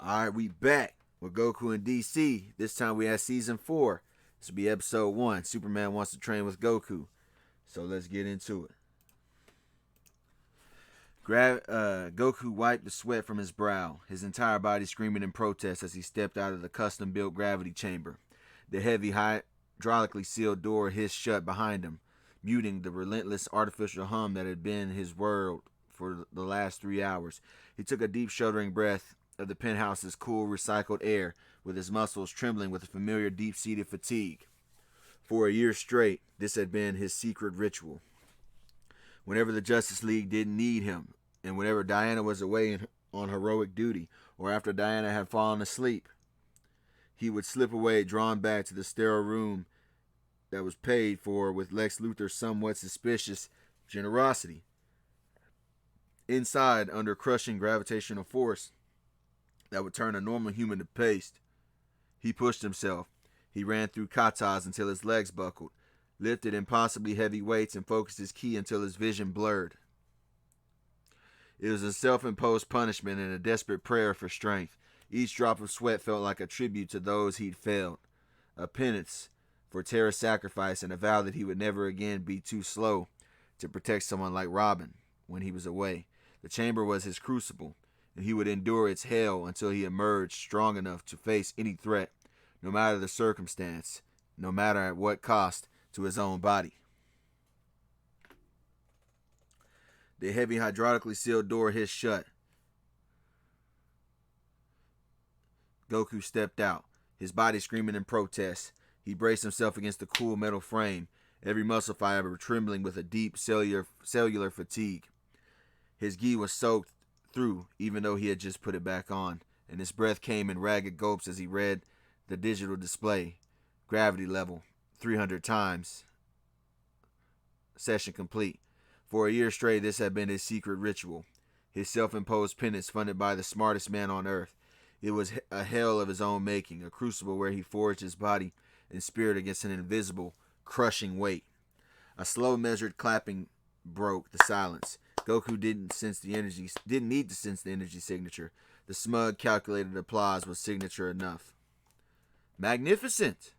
Alright, we back with Goku and DC. This time we have season 4. This will be episode 1. Superman wants to train with Goku. So let's get into it. Goku wiped the sweat from his brow, his entire body screaming in protest as he stepped out of the custom-built gravity chamber. The heavy, hydraulically sealed door hissed shut behind him, muting the relentless artificial hum that had been his world for the last 3 hours. He took a deep, shuddering breath of the penthouse's cool, recycled air, with his muscles trembling with a familiar, deep-seated fatigue. For a year straight, this had been his secret ritual. Whenever the Justice League didn't need him, and whenever Diana was away on heroic duty, or after Diana had fallen asleep, he would slip away, drawn back to the sterile room that was paid for with Lex Luthor's somewhat suspicious generosity. Inside, under crushing gravitational force that would turn a normal human to paste, he pushed himself. He ran through katas until his legs buckled, lifted impossibly heavy weights, and focused his ki until his vision blurred. It was a self-imposed punishment and a desperate prayer for strength. Each drop of sweat felt like a tribute to those he'd failed, a penance for Terra's sacrifice, and a vow that he would never again be too slow to protect someone like Robin when he was away. The chamber was his crucible, and he would endure its hell until he emerged strong enough to face any threat, no matter the circumstance, no matter at what cost to his own body. The heavy, hydraulically sealed door hissed shut. Goku stepped out, his body screaming in protest. He braced himself against the cool metal frame, every muscle fiber trembling with a deep cellular fatigue. His gi was soaked through, even though he had just put it back on, and his breath came in ragged gulps as he read the digital display. Gravity level, 300 times. Session complete. For a year straight, this had been his secret ritual, his self-imposed penance funded by the smartest man on Earth. It was a hell of his own making, a crucible where he forged his body and spirit against an invisible, crushing weight. A slow, measured clapping broke the silence. Goku didn't need to sense the energy signature. The smug, calculated applause was signature enough. Magnificent!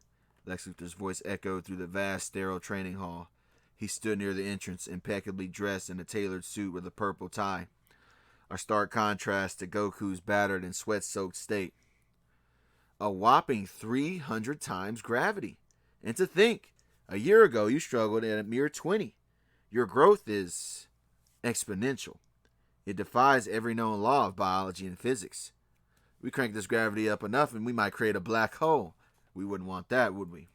Lex Luthor's voice echoed through the vast, sterile training hall. He stood near the entrance, impeccably dressed in a tailored suit with a purple tie, a stark contrast to Goku's battered and sweat-soaked state. A whopping 300 times gravity. And to think, a year ago you struggled at a mere 20. Your growth is exponential. It defies every known law of biology and physics. We crank this gravity up enough and we might create a black hole. We wouldn't want that, would we?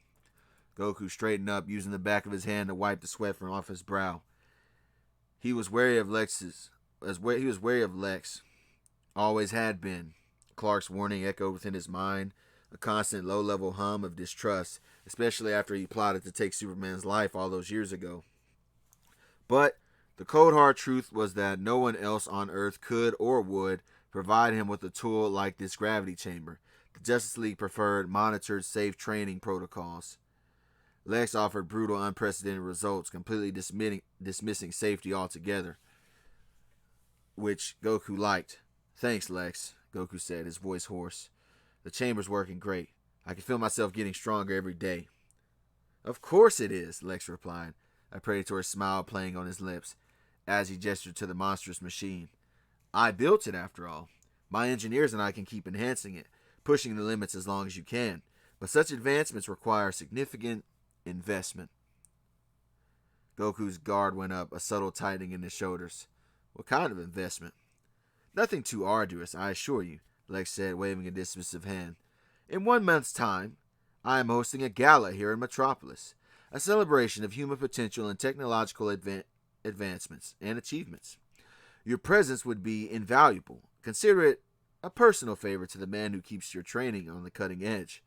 Goku straightened up, using the back of his hand to wipe the sweat from off his brow. He was wary of Lex. Always had been. Clark's warning echoed within his mind, a constant low-level hum of distrust, especially after he plotted to take Superman's life all those years ago. But the cold hard truth was that no one else on Earth could or would provide him with a tool like this gravity chamber. The Justice League preferred monitored, safe training protocols. Lex offered brutal, unprecedented results, completely dismissing safety altogether, which Goku liked. Thanks, Lex, Goku said, his voice hoarse. The chamber's working great. I can feel myself getting stronger every day. Of course it is, Lex replied, a predatory smile playing on his lips, as he gestured to the monstrous machine. I built it, after all. My engineers and I can keep enhancing it, pushing the limits as long as you can. But such advancements require significant investment. Goku's guard went up, a subtle tightening in his shoulders. What kind of investment? Nothing too arduous, I assure you, Lex said, waving a dismissive hand. In 1 month's time, I am hosting a gala here in Metropolis, a celebration of human potential and technological advancements and achievements. Your presence would be invaluable. Consider it a personal favor to the man who keeps your training on the cutting edge.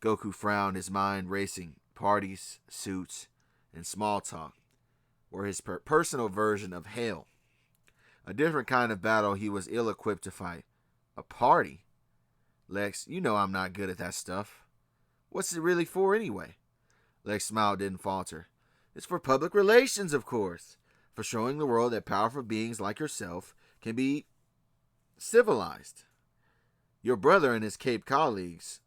Goku frowned, his mind racing. Parties, suits, and small talk were his personal version of hell. A different kind of battle he was ill-equipped to fight. A party? Lex, you know I'm not good at that stuff. What's it really for anyway? Lex's smile didn't falter. It's for public relations, of course. For showing the world that powerful beings like yourself can be civilized. Your brother and his Cape colleagues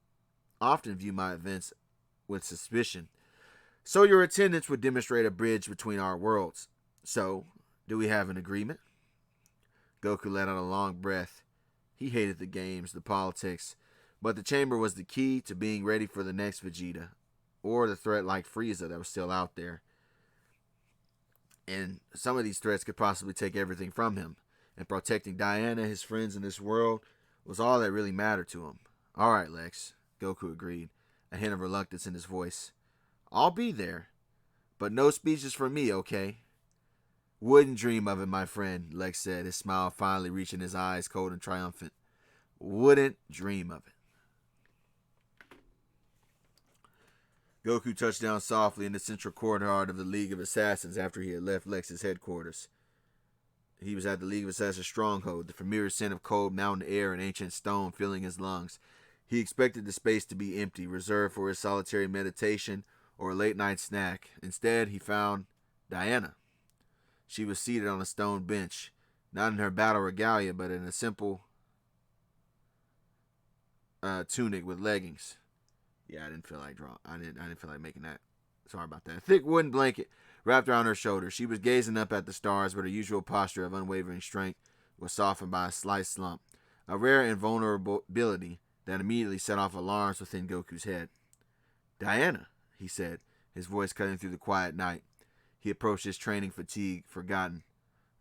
often view my events with suspicion, so your attendance would demonstrate a bridge between our worlds. So, do we have an agreement? Goku let out a long breath. He hated the games, the politics, but the chamber was the key to being ready for the next Vegeta, or the threat like Frieza that was still out there. And some of these threats could possibly take everything from him, and protecting Diana, his friends in this world, was all that really mattered to him. All right, Lex, Goku agreed, a hint of reluctance in his voice. I'll be there, but no speeches from me, okay? Wouldn't dream of it, my friend, Lex said, his smile finally reaching his eyes, cold and triumphant. Wouldn't dream of it. Goku touched down softly in the central courtyard of the League of Assassins after he had left Lex's headquarters. He was at the League of Assassins stronghold, the familiar scent of cold mountain air and ancient stone filling his lungs. He expected the space to be empty, reserved for his solitary meditation or a late-night snack. Instead, he found Diana. She was seated on a stone bench, not in her battle regalia, but in a simple tunic with leggings. Yeah, I didn't feel like drawing. I didn't feel like making that. Sorry about that. A thick wooden blanket wrapped around her shoulders. She was gazing up at the stars, but her usual posture of unwavering strength was softened by a slight slump, a rare invulnerability that immediately set off alarms within Goku's head. Diana, he said, his voice cutting through the quiet night. He approached his training fatigue, forgotten.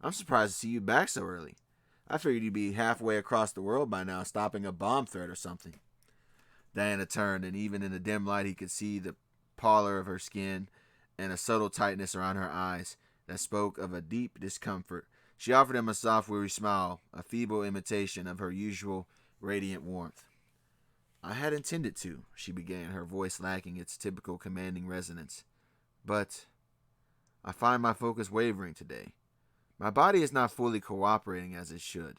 I'm surprised to see you back so early. I figured you'd be halfway across the world by now, stopping a bomb threat or something. Diana turned, and even in the dim light he could see the pallor of her skin and a subtle tightness around her eyes that spoke of a deep discomfort. She offered him a soft, weary smile, a feeble imitation of her usual radiant warmth. I had intended to, she began, her voice lacking its typical commanding resonance. But I find my focus wavering today. My body is not fully cooperating as it should.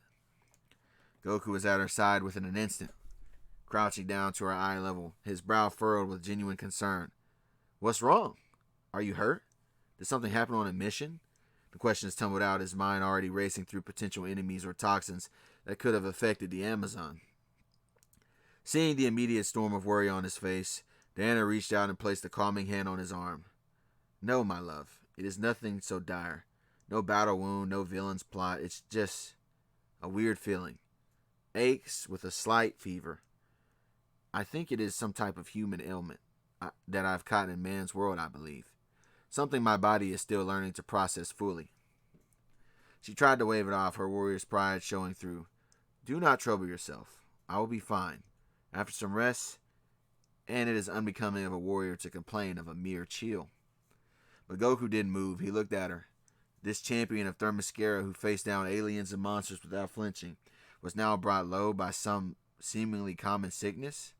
Goku was at her side within an instant, crouching down to her eye level, his brow furrowed with genuine concern. What's wrong? Are you hurt? Did something happen on a mission? The questions tumbled out, his mind already racing through potential enemies or toxins that could have affected the Amazon. Seeing the immediate storm of worry on his face, Diana reached out and placed a calming hand on his arm. No, my love, it is nothing so dire. No battle wound, no villain's plot. It's just a weird feeling. Aches with a slight fever. I think it is some type of human ailment that I've caught in man's world, I believe. Something my body is still learning to process fully. She tried to wave it off, her warrior's pride showing through. Do not trouble yourself. I will be fine. After some rest, and it is unbecoming of a warrior to complain of a mere chill. But Goku didn't move. He looked at her. This champion of Themyscira who faced down aliens and monsters without flinching was now brought low by some seemingly common sickness.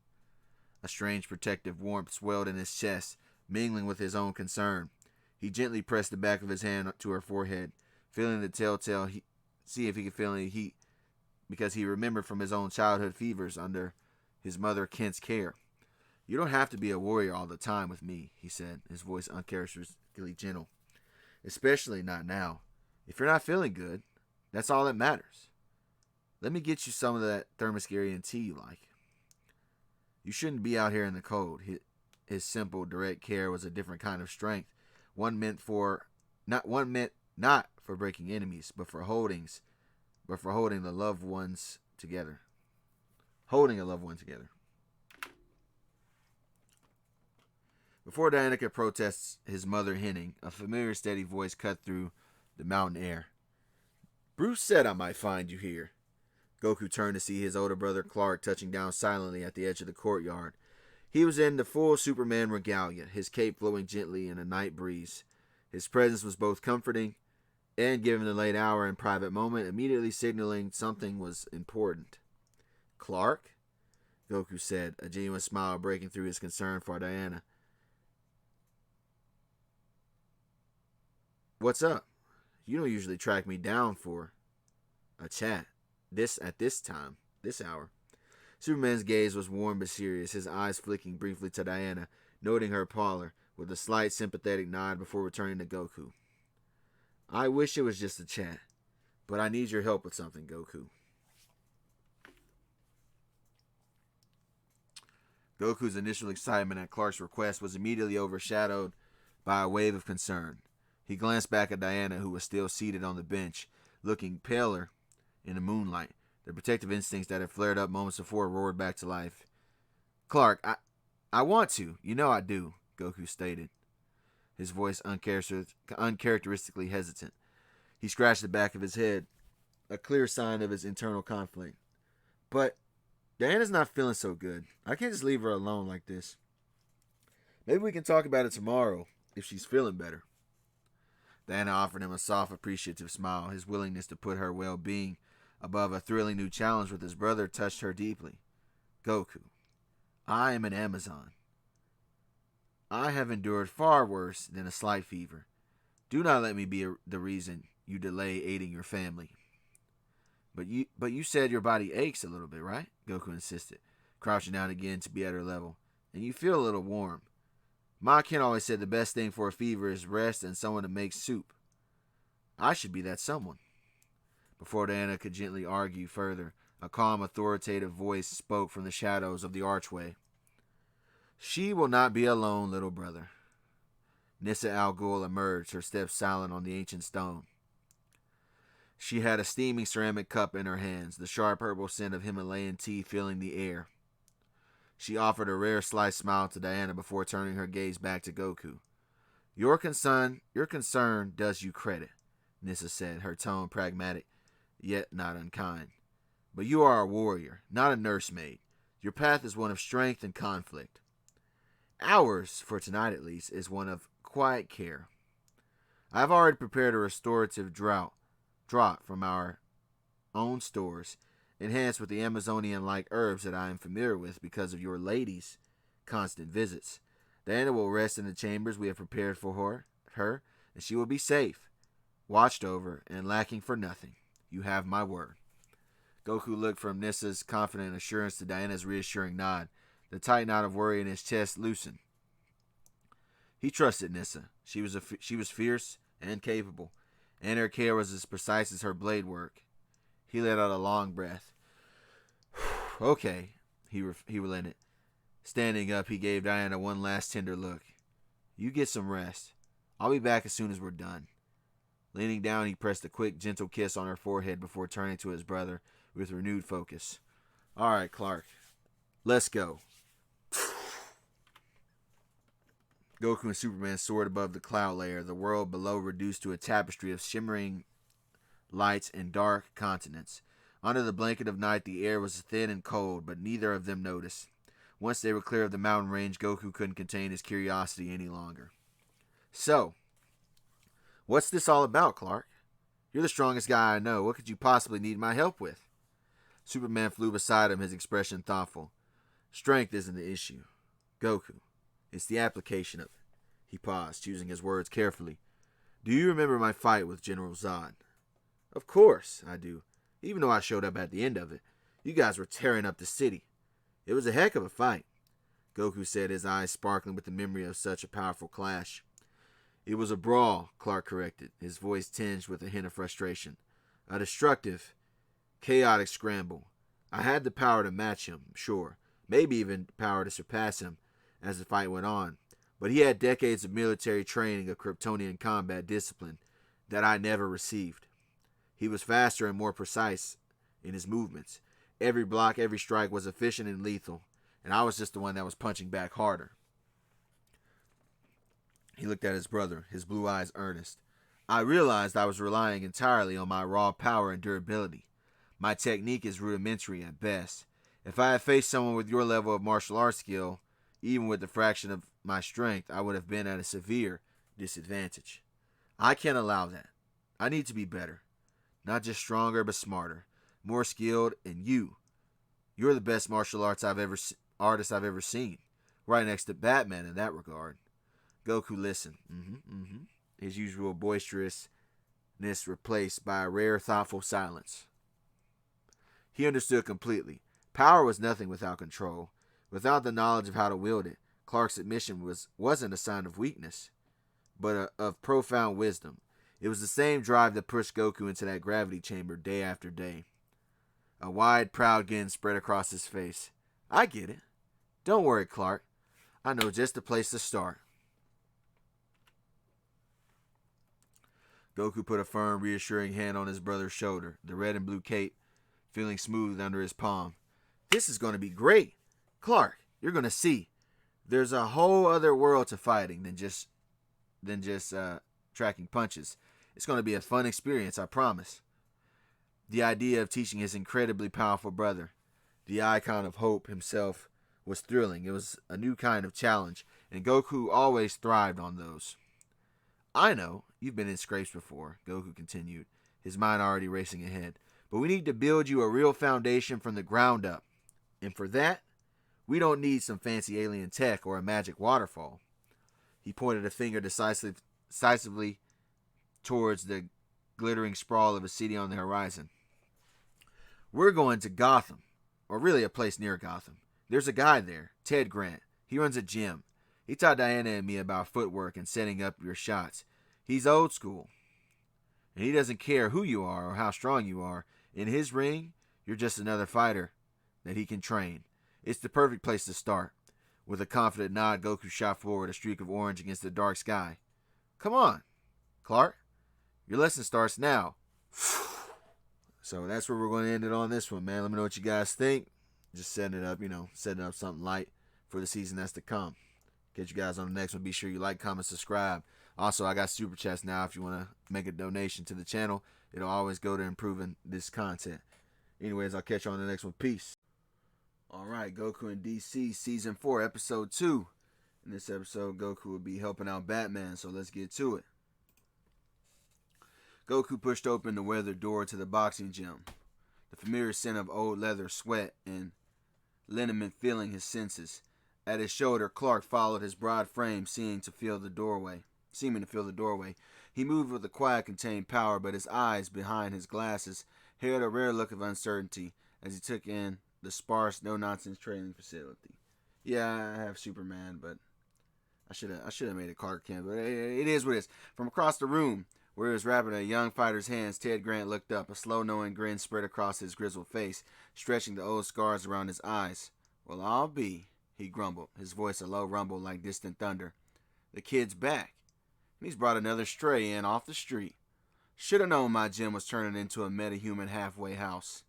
A strange protective warmth swelled in his chest, mingling with his own concern. He gently pressed the back of his hand to her forehead, feeling the telltale see if he could feel any heat, because he remembered from his own childhood fevers under his mother Kent's care. You don't have to be a warrior all the time with me, he said, his voice uncharacteristically gentle. Especially not now. If you're not feeling good, that's all that matters. Let me get you some of that Themyscirian tea you like. You shouldn't be out here in the cold. His simple, direct care was a different kind of strength. One meant not for breaking enemies, but for holding the loved ones together. Holding a loved one together. Before Diana could protest his mother hinting, a familiar steady voice cut through the mountain air. Bruce said I might find you here. Goku turned to see his older brother Clark touching down silently at the edge of the courtyard. He was in the full Superman regalia, his cape flowing gently in a night breeze. His presence was both comforting and, given the late hour and private moment, immediately signaling something was important. Clark? Goku said, a genuine smile breaking through his concern for Diana. What's up? You don't usually track me down for a chat. At this hour. Superman's gaze was warm but serious, his eyes flicking briefly to Diana, noting her pallor, with a slight sympathetic nod before returning to Goku. I wish it was just a chat, but I need your help with something, Goku. Goku's initial excitement at Clark's request was immediately overshadowed by a wave of concern. He glanced back at Diana, who was still seated on the bench, looking paler in the moonlight. The protective instincts that had flared up moments before roared back to life. Clark, I want to. You know I do, Goku stated, his voice uncharacteristically hesitant. He scratched the back of his head, a clear sign of his internal conflict. But Diana's not feeling so good. I can't just leave her alone like this. Maybe we can talk about it tomorrow, if she's feeling better. Diana offered him a soft, appreciative smile. His willingness to put her well-being above a thrilling new challenge with his brother touched her deeply. Goku, I am an Amazon. I have endured far worse than a slight fever. Do not let me be the reason you delay aiding your family. But you said your body aches a little bit, right? Goku insisted, crouching down again to be at her level. And you feel a little warm. Ma Ken always said the best thing for a fever is rest and someone to make soup. I should be that someone. Before Diana could gently argue further, a calm, authoritative voice spoke from the shadows of the archway. She will not be alone, little brother. Nissa Al Ghul emerged, her steps silent on the ancient stone. She had a steaming ceramic cup in her hands, the sharp herbal scent of Himalayan tea filling the air. She offered a rare slight smile to Diana before turning her gaze back to Goku. Your concern does you credit, Nissa said, her tone pragmatic, yet not unkind. But you are a warrior, not a nursemaid. Your path is one of strength and conflict. Ours, for tonight at least, is one of quiet care. I have already prepared a restorative draught from our own stores, enhanced with the Amazonian-like herbs that I am familiar with because of your lady's constant visits. Diana will rest in the chambers we have prepared for her, and she will be safe, watched over, and lacking for nothing. You have my word. Goku looked from Nissa's confident assurance to Diana's reassuring nod. The tight knot of worry in his chest loosened. He trusted Nissa. She was fierce and capable, and her care was as precise as her blade work. He let out a long breath. Okay, he relented. Standing up, he gave Diana one last tender look. You get some rest. I'll be back as soon as we're done. Leaning down, he pressed a quick, gentle kiss on her forehead before turning to his brother with renewed focus. All right, Clark. Let's go. Goku and Superman soared above the cloud layer, the world below reduced to a tapestry of shimmering lights and dark continents. Under the blanket of night, the air was thin and cold, but neither of them noticed. Once they were clear of the mountain range, Goku couldn't contain his curiosity any longer. So, what's this all about, Clark? You're the strongest guy I know. What could you possibly need my help with? Superman flew beside him, his expression thoughtful. Strength isn't the issue. Goku, it's the application of it. He paused, choosing his words carefully. Do you remember my fight with General Zod? Of course, I do. Even though I showed up at the end of it. You guys were tearing up the city. It was a heck of a fight, Goku said, his eyes sparkling with the memory of such a powerful clash. It was a brawl, Clark corrected, his voice tinged with a hint of frustration. A destructive, chaotic scramble. I had the power to match him, sure. Maybe even power to surpass him as the fight went on. But he had decades of military training of Kryptonian combat discipline that I never received. He was faster and more precise in his movements. Every block, every strike was efficient and lethal, and I was just the one that was punching back harder. He looked at his brother, his blue eyes earnest. I realized I was relying entirely on my raw power and durability. My technique is rudimentary at best. If I had faced someone with your level of martial arts skill, even with a fraction of my strength, I would have been at a severe disadvantage. I can't allow that. I need to be better. Not just stronger, but smarter. More skilled, and you're the best martial artist I've ever seen. Right next to Batman in that regard. Goku listened. His usual boisterousness replaced by a rare, thoughtful silence. He understood completely. Power was nothing without control. Without the knowledge of how to wield it, Clark's admission wasn't a sign of weakness, but of profound wisdom. It was the same drive that pushed Goku into that gravity chamber day after day. A wide, proud grin spread across his face. I get it. Don't worry, Clark. I know just the place to start. Goku put a firm, reassuring hand on his brother's shoulder, the red and blue cape feeling smooth under his palm. This is going to be great. Clark, you're going to see. There's a whole other world to fighting than just tracking punches. It's going to be a fun experience, I promise. The idea of teaching his incredibly powerful brother, the icon of hope himself, was thrilling. It was a new kind of challenge, and Goku always thrived on those. I know, you've been in scrapes before, Goku continued, his mind already racing ahead. But we need to build you a real foundation from the ground up. And for that, we don't need some fancy alien tech or a magic waterfall. He pointed a finger decisively towards the glittering sprawl of a city on the horizon. We're going to Gotham, or really a place near Gotham. There's a guy there, Ted Grant. He runs a gym. He taught Diana and me about footwork and setting up your shots. He's old school. And he doesn't care who you are or how strong you are. In his ring, you're just another fighter that he can train. It's the perfect place to start. With a confident nod, Goku shot forward, a streak of orange against the dark sky. Come on, Clark. Your lesson starts now. So that's where we're going to end it on this one, man. Let me know what you guys think. Just setting it up, setting up something light for the season that's to come. Catch you guys on the next one. Be sure you like, comment, subscribe. Also, I got Super Chats now if you want to make a donation to the channel. It'll always go to improving this content. Anyways, I'll catch you on the next one. Peace. Alright, Goku in DC Season 4, Episode 2. In this episode, Goku will be helping out Batman, so let's get to it. Goku pushed open the weathered door to the boxing gym. The familiar scent of old leather, sweat, and liniment filling his senses. At his shoulder, Clark followed his broad frame, seeming to fill the doorway. He moved with a quiet, contained power, but his eyes, behind his glasses, held a rare look of uncertainty as he took in the sparse, no-nonsense training facility. Yeah, I have Superman, but I should have made it Clark Kent, but it is what it is. From across the room, where he was wrapping a young fighter's hands, Ted Grant looked up. A slow, knowing grin spread across his grizzled face, stretching the old scars around his eyes. Well, I'll be, he grumbled, his voice a low rumble like distant thunder. The kid's back. And he's brought another stray in off the street. Should have known my gym was turning into a metahuman halfway house.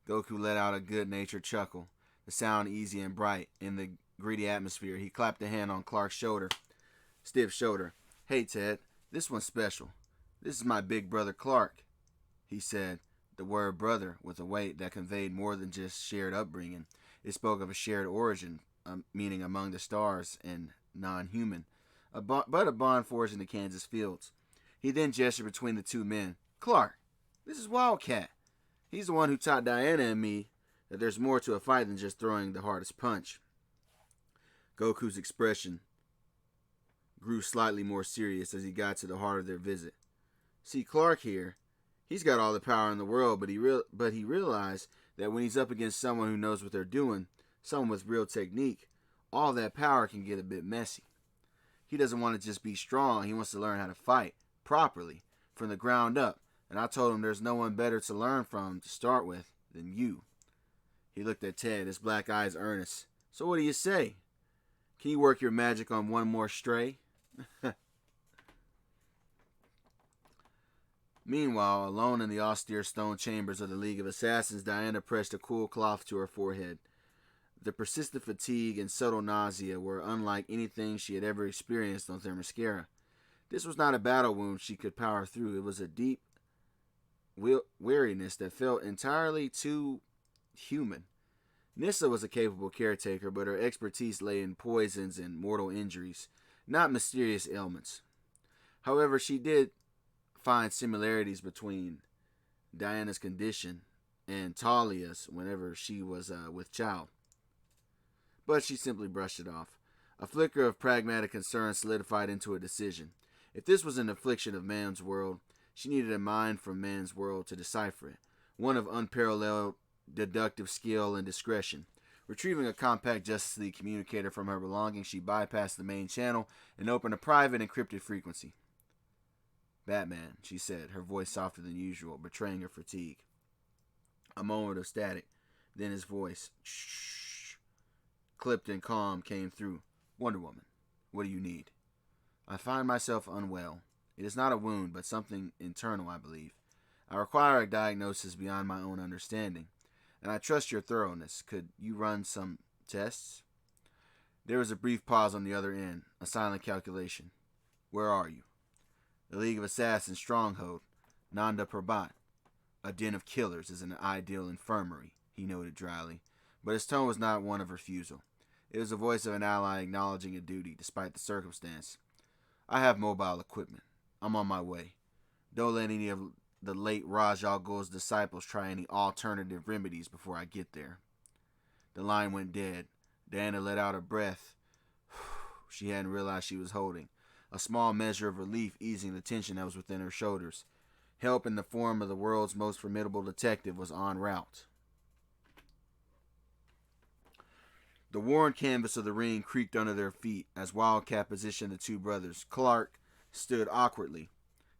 Goku let out a good-natured chuckle, the sound easy and bright in the greedy atmosphere. He clapped a hand on Clark's stiff shoulder. Hey, Ted, this one's special. This is my big brother Clark, he said, the word brother with a weight that conveyed more than just shared upbringing. It spoke of a shared origin, meaning among the stars and non-human, but a bond forged in the Kansas fields. He then gestured between the two men. Clark, this is Wildcat. He's the one who taught Diana and me that there's more to a fight than just throwing the hardest punch. Goku's expression grew slightly more serious as he got to the heart of their visit. See, Clark here, he's got all the power in the world, but he realized that when he's up against someone who knows what they're doing, someone with real technique, all that power can get a bit messy. He doesn't want to just be strong. He wants to learn how to fight properly from the ground up. And I told him there's no one better to learn from to start with than you. He looked at Ted, his black eyes earnest. So what do you say? Can you work your magic on one more stray? Meanwhile, alone in the austere stone chambers of the League of Assassins, Diana pressed a cool cloth to her forehead. The persistent fatigue and subtle nausea were unlike anything she had ever experienced on Themyscira. This was not a battle wound she could power through. It was a deep weariness that felt entirely too human. Nissa was a capable caretaker, but her expertise lay in poisons and mortal injuries, not mysterious ailments. However, she did find similarities between Diana's condition and Talia's whenever she was with child. But she simply brushed it off. A flicker of pragmatic concern solidified into a decision. If this was an affliction of man's world, she needed a mind from man's world to decipher it, one of unparalleled deductive skill and discretion. Retrieving a compact Justice League communicator from her belongings, she bypassed the main channel and opened a private encrypted frequency. Batman, she said, her voice softer than usual, betraying her fatigue. A moment of static, then his voice. Shh. clipped and calm, came through. Wonder Woman, what do you need? I find myself unwell. It is not a wound, but something internal, I believe. I require a diagnosis beyond my own understanding, and I trust your thoroughness. Could you run some tests? There was a brief pause on the other end, a silent calculation. Where are you? The League of Assassins stronghold, Nanda Parbat. A den of killers is an ideal infirmary, he noted dryly, but his tone was not one of refusal. It was the voice of an ally acknowledging a duty, despite the circumstance. I have mobile equipment. I'm on my way. Don't let any of the late Raj Al Ghul's disciples try any alternative remedies before I get there. The line went dead. Diana let out a breath she hadn't realized she was holding, a small measure of relief easing the tension that was within her shoulders. Help in the form of the world's most formidable detective was en route. The worn canvas of the ring creaked under their feet as Wildcat positioned the two brothers. Clark stood awkwardly,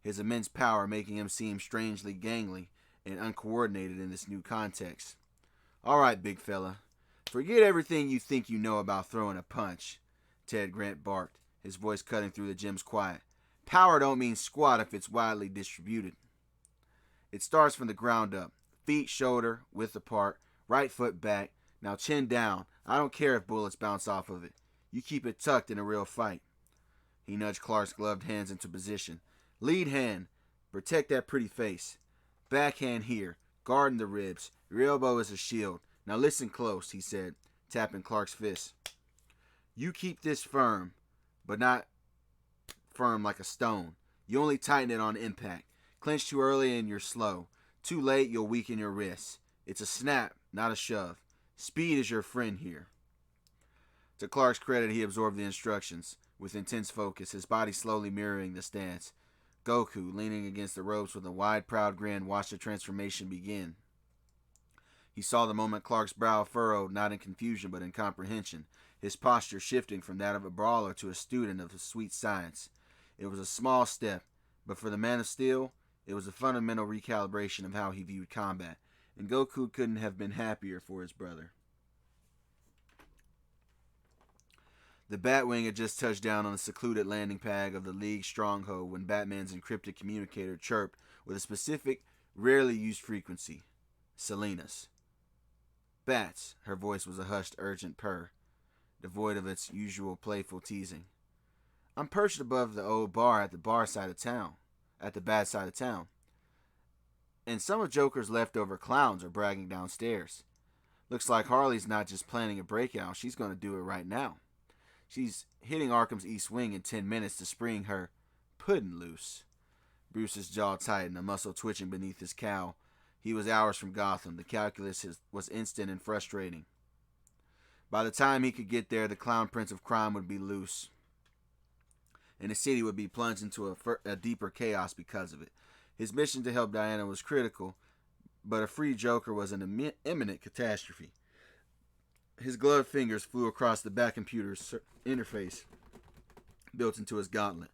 his immense power making him seem strangely gangly and uncoordinated in this new context. All right, big fella. Forget everything you think you know about throwing a punch, Ted Grant barked, his voice cutting through the gym's quiet. Power don't mean squat if it's widely distributed. It starts from the ground up. Feet, shoulder, width apart, right foot back. Now chin down. I don't care if bullets bounce off of it. You keep it tucked in a real fight. He nudged Clark's gloved hands into position. Lead hand. Protect that pretty face. Backhand here. Guarding the ribs. Your elbow is a shield. Now listen close, he said, tapping Clark's fist. You keep this firm, but not firm like a stone. You only tighten it on impact. Clench too early and you're slow. Too late, you'll weaken your wrists. It's a snap, not a shove. Speed is your friend here. To Clark's credit, he absorbed the instructions with intense focus, his body slowly mirroring the stance. Goku, leaning against the ropes with a wide, proud grin, watched the transformation begin. He saw the moment Clark's brow furrowed, not in confusion but in comprehension, his posture shifting from that of a brawler to a student of the sweet science. It was a small step, but for the Man of Steel, it was a fundamental recalibration of how he viewed combat, and Goku couldn't have been happier for his brother. The Batwing had just touched down on the secluded landing pad of the League stronghold when Batman's encrypted communicator chirped with a specific, rarely used frequency. Selena's. Bats, her voice was a hushed, urgent purr, devoid of its usual playful teasing. I'm perched above the old bar at the bad side of town. And some of Joker's leftover clowns are bragging downstairs. Looks like Harley's not just planning a breakout, she's going to do it right now. She's hitting Arkham's East Wing in 10 minutes to spring her puddin' loose. Bruce's jaw tightened, a muscle twitching beneath his cowl. He was hours from Gotham. The calculus was instant and frustrating. By the time he could get there, the clown prince of crime would be loose, and the city would be plunged into a deeper chaos because of it. His mission to help Diana was critical, but a free Joker was an imminent catastrophe. His gloved fingers flew across the back computer's interface built into his gauntlet.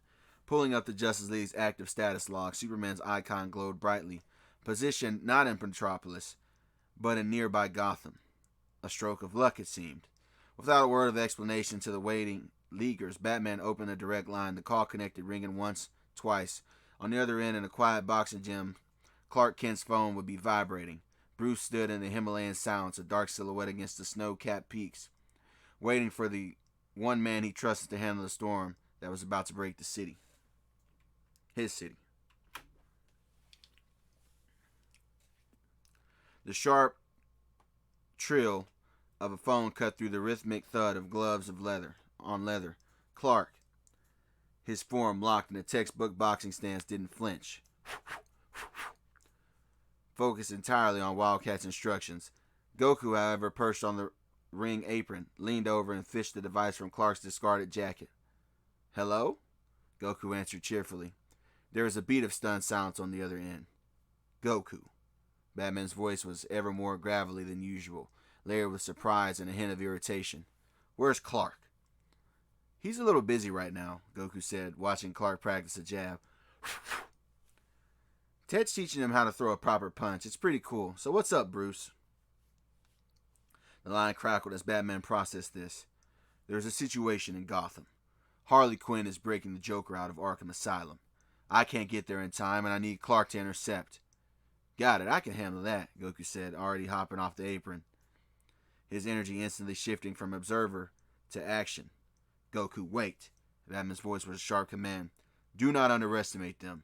Pulling up the Justice League's active status log, Superman's icon glowed brightly, positioned not in Metropolis, but in nearby Gotham. A stroke of luck, it seemed. Without a word of explanation to the waiting Leaguers, Batman opened a direct line. The call connected, ringing once, twice. On the other end, in a quiet boxing gym, Clark Kent's phone would be vibrating. Bruce stood in the Himalayan silence, a dark silhouette against the snow-capped peaks, waiting for the one man he trusted to handle the storm that was about to break the city. His city. The sharp trill of a phone cut through the rhythmic thud of gloves on leather. Clark, his form locked in a textbook boxing stance, didn't flinch. Focused entirely on Wildcat's instructions. Goku, however, perched on the ring apron, leaned over and fished the device from Clark's discarded jacket. Hello? Goku answered cheerfully. There was a beat of stunned silence on the other end. Goku. Batman's voice was ever more gravelly than usual, layered with surprise and a hint of irritation. Where's Clark? He's a little busy right now, Goku said, watching Clark practice a jab. Ted's teaching him how to throw a proper punch. It's pretty cool. So what's up, Bruce? The line crackled as Batman processed this. There's a situation in Gotham. Harley Quinn is breaking the Joker out of Arkham Asylum. I can't get there in time, and I need Clark to intercept. Got it, I can handle that, Goku said, already hopping off the apron, his energy instantly shifting from observer to action. Goku, wait. Batman's voice was a sharp command. Do not underestimate them.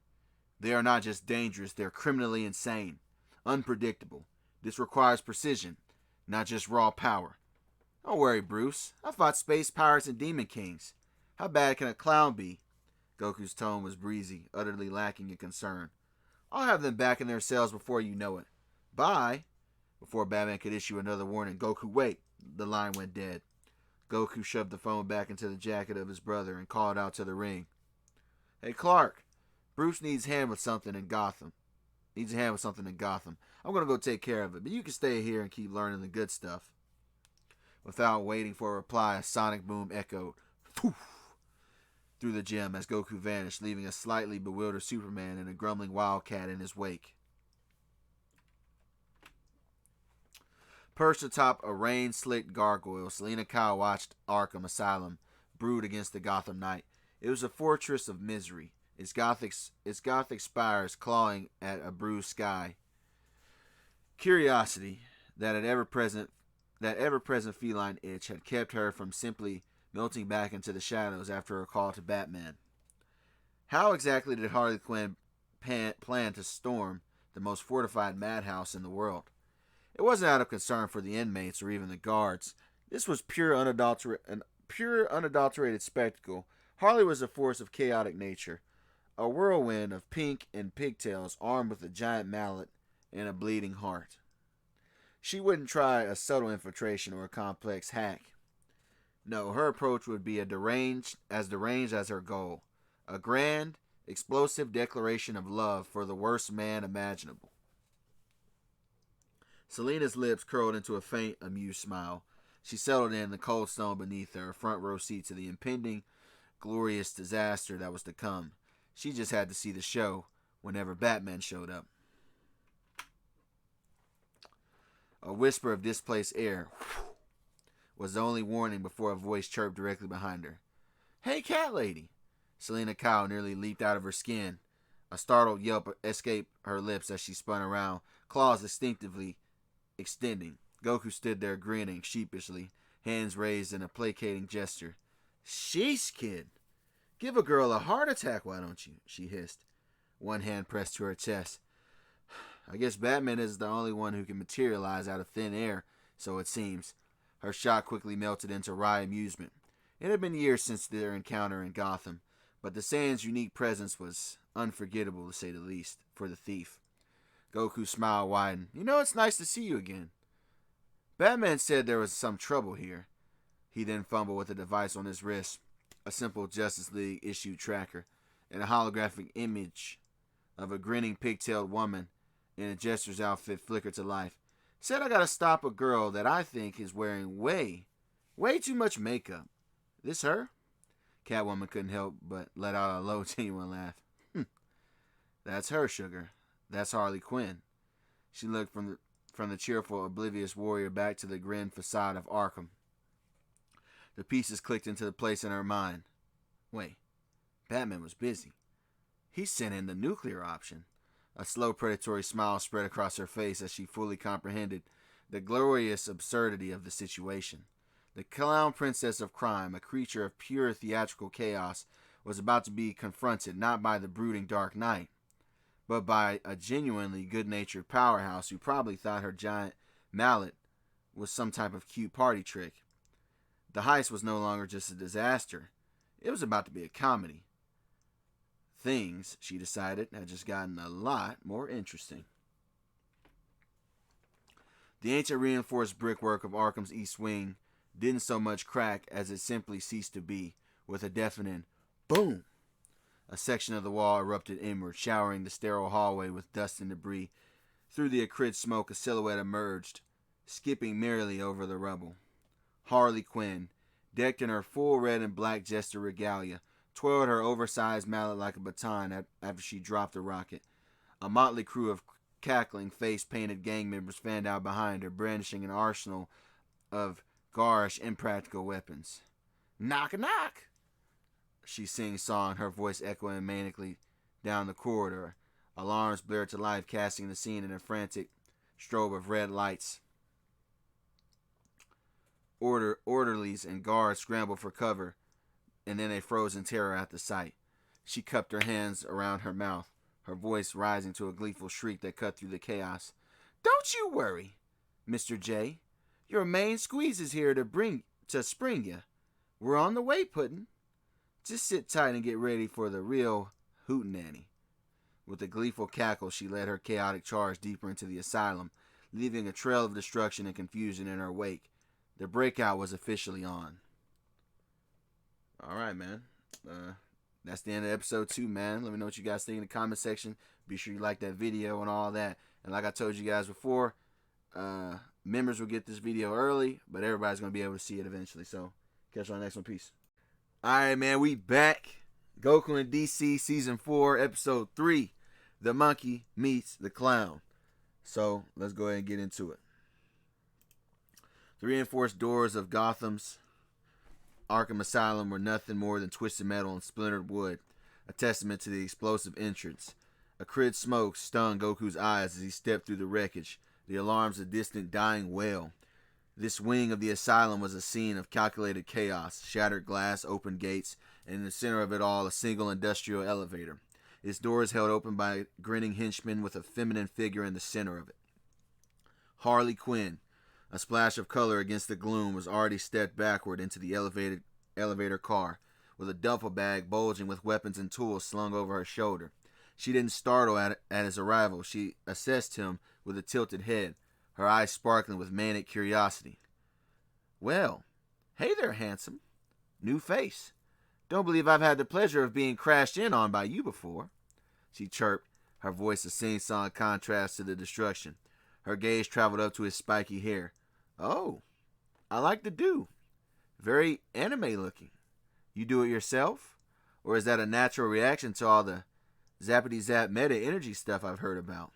They are not just dangerous, they're criminally insane. Unpredictable. This requires precision, not just raw power. Don't worry, Bruce. I fought space pirates and demon kings. How bad can a clown be? Goku's tone was breezy, utterly lacking in concern. I'll have them back in their cells before you know it. Bye. Before Batman could issue another warning, Goku, wait. The line went dead. Goku shoved the phone back into the jacket of his brother and called out to the ring. Hey, Clark. Bruce needs a hand with something in Gotham. I'm going to go take care of it, but you can stay here and keep learning the good stuff. Without waiting for a reply, a sonic boom echoed through the gym as Goku vanished, leaving a slightly bewildered Superman and a grumbling Wildcat in his wake. Perched atop a rain-slicked gargoyle, Selina Kyle watched Arkham Asylum brood against the Gotham night. It was a fortress of misery, its gothic spires clawing at a bruised sky. Curiosity, that ever-present feline itch, had kept her from simply melting back into the shadows after her call to Batman. How exactly did Harley Quinn plan to storm the most fortified madhouse in the world? It wasn't out of concern for the inmates or even the guards. This was pure unadulterated spectacle. Harley was a force of chaotic nature, a whirlwind of pink and pigtails armed with a giant mallet and a bleeding heart. She wouldn't try a subtle infiltration or a complex hack. No, her approach would be deranged as her goal. A grand, explosive declaration of love for the worst man imaginable. Selina's lips curled into a faint, amused smile. She settled in the cold stone beneath her, a front row seat to the impending, glorious disaster that was to come. She just had to see the show whenever Batman showed up. A whisper of displaced air was the only warning before a voice chirped directly behind her. Hey, cat lady! Selina Kyle nearly leaped out of her skin. A startled yelp escaped her lips as she spun around, claws instinctively extending. Goku stood there grinning sheepishly, hands raised in a placating gesture. Sheesh, kid! Give a girl a heart attack, why don't you? She hissed, one hand pressed to her chest. I guess Batman is the only one who can materialize out of thin air, so it seems. Her shock quickly melted into wry amusement. It had been years since their encounter in Gotham, but the Saiyan's unique presence was unforgettable, to say the least, for the thief. Goku's smile widened. You know, it's nice to see you again. Batman said there was some trouble here. He then fumbled with a device on his wrist, a simple Justice League issued tracker, and a holographic image of a grinning pigtailed woman in a jester's outfit flickered to life. Said I gotta stop a girl that I think is wearing way too much makeup. This her? Catwoman couldn't help but let out a low, genuine laugh. That's her, sugar. That's Harley Quinn. She looked from the cheerful, oblivious warrior back to the grim facade of Arkham. The pieces clicked into place in her mind. Wait, Batman was busy. He sent in the nuclear option. A slow, predatory smile spread across her face as she fully comprehended the glorious absurdity of the situation. The clown princess of crime, a creature of pure theatrical chaos, was about to be confronted not by the brooding Dark Knight, but by a genuinely good-natured powerhouse who probably thought her giant mallet was some type of cute party trick. The heist was no longer just a disaster. It was about to be a comedy. Things, she decided, had just gotten a lot more interesting. The ancient reinforced brickwork of Arkham's East Wing didn't so much crack as it simply ceased to be, with a deafening boom. A section of the wall erupted inward, showering the sterile hallway with dust and debris. Through the acrid smoke, a silhouette emerged, skipping merrily over the rubble. Harley Quinn, decked in her full red and black jester regalia, twirled her oversized mallet like a baton after she dropped the rocket. A motley crew of cackling, face-painted gang members fanned out behind her, brandishing an arsenal of garish, impractical weapons. Knock, knock! She sing-songed, her voice echoing manically down the corridor. Alarms blared to life, casting the scene in a frantic strobe of red lights. Orderlies and guards scrambled for cover, and then they froze in terror at the sight. She cupped her hands around her mouth, her voice rising to a gleeful shriek that cut through the chaos. Don't you worry, Mr. J. Your main squeeze is here to spring you. We're on the way, Puddin'. Just sit tight and get ready for the real hootenanny. With a gleeful cackle, she led her chaotic charge deeper into the asylum, leaving a trail of destruction and confusion in her wake. The breakout was officially on. All right, man. That's the end of episode 2, man. Let me know what you guys think in the comment section. Be sure you like that video and all that. And like I told you guys before, members will get this video early, but everybody's going to be able to see it eventually. So, catch you on the next one. Peace. All right, man. We back. Goku and DC Season 4, Episode 3. The Monkey Meets the Clown. So, let's go ahead and get into it. The reinforced doors of Gotham's Arkham Asylum were nothing more than twisted metal and splintered wood, a testament to the explosive entrance. Acrid smoke stung Goku's eyes as he stepped through the wreckage, the alarms a distant dying wail. This wing of the asylum was a scene of calculated chaos, shattered glass, open gates, and in the center of it all a single industrial elevator. Its doors held open by a grinning henchman with a feminine figure in the center of it. Harley Quinn, a splash of color against the gloom, was already stepped backward into the elevator car, with a duffel bag bulging with weapons and tools slung over her shoulder. She didn't startle at his arrival. She assessed him with a tilted head, her eyes sparkling with manic curiosity. Well, hey there, handsome. New face. Don't believe I've had the pleasure of being crashed in on by you before, she chirped, her voice a sing-song contrast to the destruction. Her gaze traveled up to his spiky hair. Oh, I like the do. Very anime-looking. You do it yourself? Or is that a natural reaction to all the zappity-zap meta-energy stuff I've heard about?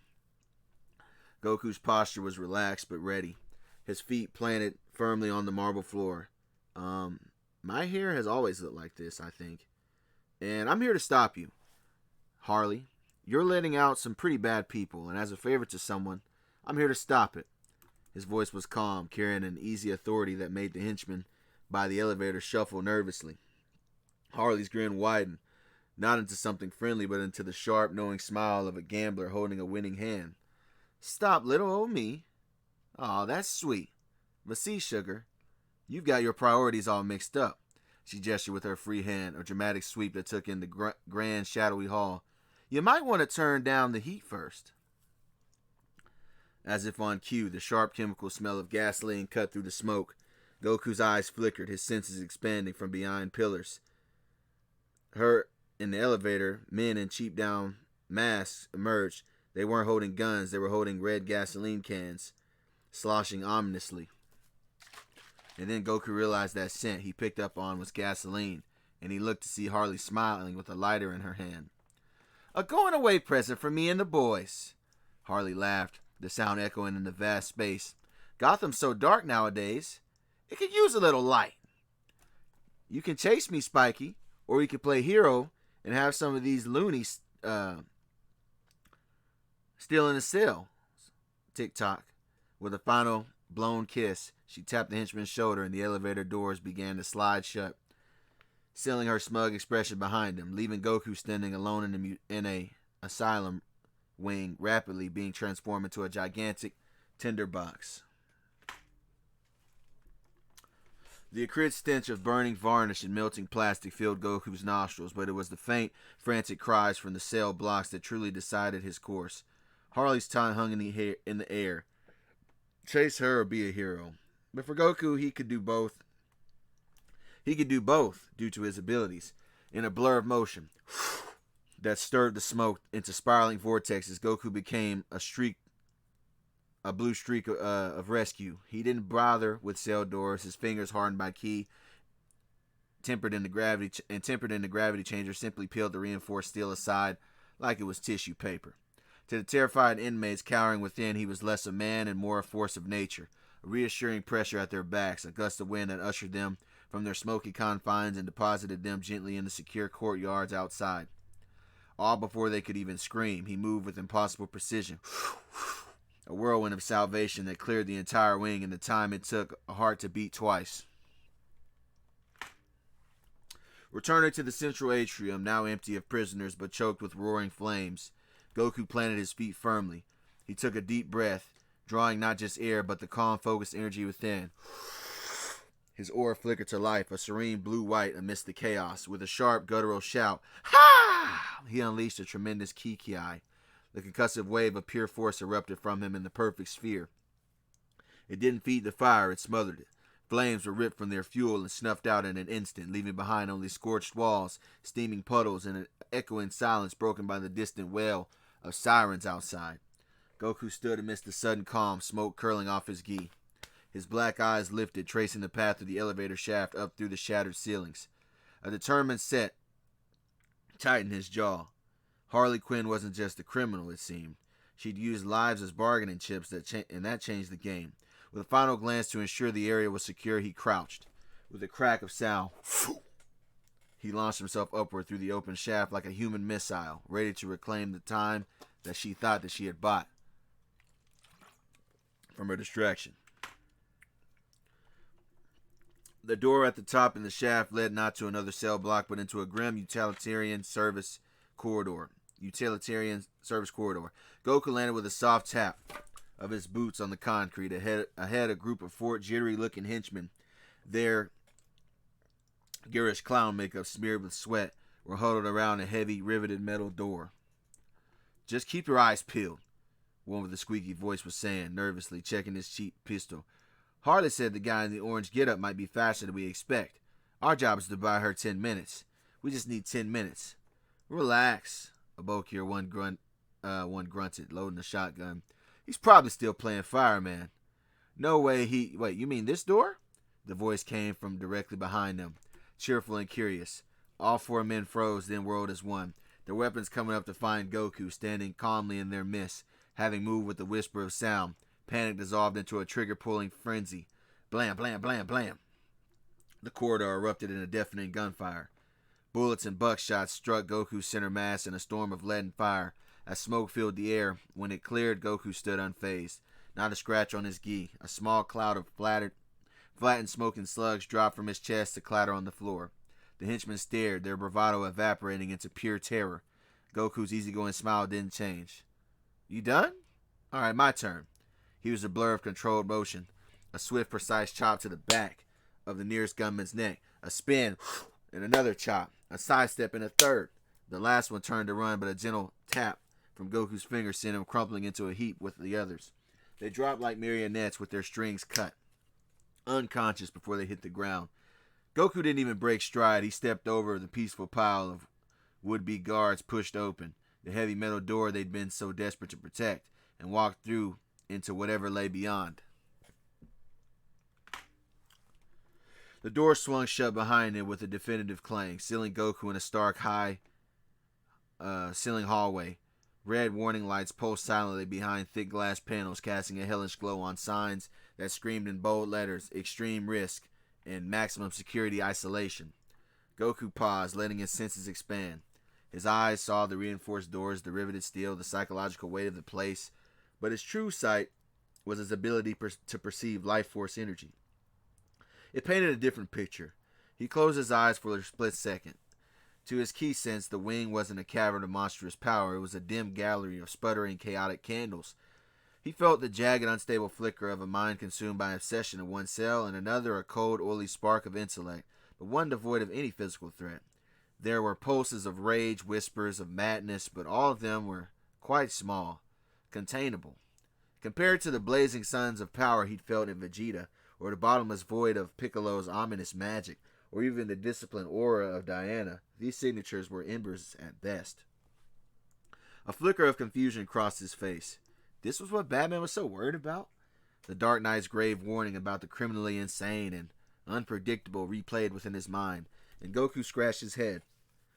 Goku's posture was relaxed but ready, his feet planted firmly on the marble floor. My hair has always looked like this, I think. And I'm here to stop you. Harley, you're letting out some pretty bad people, and as a favor to someone, I'm here to stop it. His voice was calm, carrying an easy authority that made the henchman by the elevator shuffle nervously. Harley's grin widened, not into something friendly, but into the sharp, knowing smile of a gambler holding a winning hand. Stop, little old me. Aw, that's sweet. But see, sugar, you've got your priorities all mixed up. She gestured with her free hand, a dramatic sweep that took in the grand, shadowy hall. You might want to turn down the heat first. As if on cue, the sharp chemical smell of gasoline cut through the smoke. Goku's eyes flickered, his senses expanding from behind pillars. Her in the elevator, men in cheap down masks emerged. They weren't holding guns, they were holding red gasoline cans, sloshing ominously. And then Goku realized that scent he picked up on was gasoline, and he looked to see Harley smiling with a lighter in her hand. A going away present for me and the boys. Harley laughed, the sound echoing in the vast space. Gotham's so dark nowadays, it could use a little light. You can chase me, Spiky, or you can play hero and have some of these loonies still in the cell. Tick-tock. With a final blown kiss, she tapped the henchman's shoulder and the elevator doors began to slide shut, sealing her smug expression behind him, leaving Goku standing alone in a asylum wing, rapidly being transformed into a gigantic tinderbox. The acrid stench of burning varnish and melting plastic filled Goku's nostrils, but it was the faint, frantic cries from the cell blocks that truly decided his course. Harley's tongue hung in the air. Chase her or be a hero. But for Goku, he could do both. He could do both due to his abilities. In a blur of motion that stirred the smoke into spiraling vortexes, Goku became a blue streak of rescue. He didn't bother with cell doors. His fingers, hardened by ki, tempered in the gravity changer, simply peeled the reinforced steel aside like it was tissue paper. To the terrified inmates cowering within, he was less a man and more a force of nature, a reassuring pressure at their backs, a gust of wind that ushered them from their smoky confines and deposited them gently in the secure courtyards outside. All before they could even scream, he moved with impossible precision. A whirlwind of salvation that cleared the entire wing in the time it took a heart to beat twice. Returning to the central atrium, now empty of prisoners but choked with roaring flames, Goku planted his feet firmly. He took a deep breath, drawing not just air but the calm, focused energy within. His aura flickered to life, a serene blue-white amidst the chaos. With a sharp, guttural shout, "Ha!" he unleashed a tremendous Kiki-eye. The concussive wave of pure force erupted from him in the perfect sphere. It didn't feed the fire, it smothered it. Flames were ripped from their fuel and snuffed out in an instant, leaving behind only scorched walls, steaming puddles, and an echoing silence broken by the distant wail of sirens outside. Goku stood amidst the sudden calm, smoke curling off his gi. His black eyes lifted, tracing the path of the elevator shaft up through the shattered ceilings. A determined set tightened his jaw. Harley Quinn wasn't just a criminal, it seemed. She'd used lives as bargaining chips, and that changed the game. With a final glance to ensure the area was secure, he crouched. With a crack of sound, he launched himself upward through the open shaft like a human missile, ready to reclaim the time that she thought that she had bought from her distraction. The door at the top in the shaft led not to another cell block, but into a grim utilitarian service corridor. Goku landed with a soft tap of his boots on the concrete. Ahead a group of four jittery-looking henchmen, their garish clown makeup smeared with sweat, were huddled around a heavy, riveted metal door. "Just keep your eyes peeled," one with a squeaky voice was saying, nervously checking his cheap pistol. "Harley said the guy in the orange getup might be faster than we expect. Our job is to buy her 10 minutes. We just need 10 minutes. "Relax," Abokir one grunted, loading the shotgun. "He's probably still playing fireman." "No way he... Wait, you mean this door?" The voice came from directly behind them, cheerful and curious. All four men froze, then whirled as one, their weapons coming up to find Goku, standing calmly in their midst, having moved with a whisper of sound. Panic dissolved into a trigger-pulling frenzy. Blam, blam, blam, blam. The corridor erupted in a deafening gunfire. Bullets and buckshots struck Goku's center mass in a storm of leaden fire. As smoke filled the air, when it cleared, Goku stood unfazed. Not a scratch on his gi. A small cloud of flattened smoking slugs dropped from his chest to clatter on the floor. The henchmen stared, their bravado evaporating into pure terror. Goku's easygoing smile didn't change. "You done? All right, my turn." He was a blur of controlled motion. A swift, precise chop to the back of the nearest gunman's neck. A spin, and another chop. A sidestep and a third. The last one turned to run, but a gentle tap from Goku's finger sent him crumpling into a heap with the others. They dropped like marionettes with their strings cut, unconscious before they hit the ground. Goku didn't even break stride. He stepped over the peaceful pile of would-be guards pushed open the heavy metal door they'd been so desperate to protect, and walked through into whatever lay beyond. The door swung shut behind him with a definitive clang, sealing Goku in a stark, high ceiling hallway. Red warning lights pulsed silently behind thick glass panels, casting a hellish glow on signs that screamed in bold letters, "Extreme Risk" and "Maximum Security Isolation." Goku paused, letting his senses expand. His eyes saw the reinforced doors, the riveted steel, the psychological weight of the place, but his true sight was his ability to perceive life force energy. It painted a different picture. He closed his eyes for a split second. To his key sense, the wing wasn't a cavern of monstrous power. It was a dim gallery of sputtering, chaotic candles. He felt the jagged, unstable flicker of a mind consumed by obsession in one cell, and another a cold, oily spark of intellect, but one devoid of any physical threat. There were pulses of rage, whispers of madness, but all of them were quite small, containable. Compared to the blazing suns of power he'd felt in Vegeta, or the bottomless void of Piccolo's ominous magic, or even the disciplined aura of Diana, these signatures were embers at best. A flicker of confusion crossed his face. This was what Batman was so worried about? The Dark Knight's grave warning about the criminally insane and unpredictable replayed within his mind, and Goku scratched his head,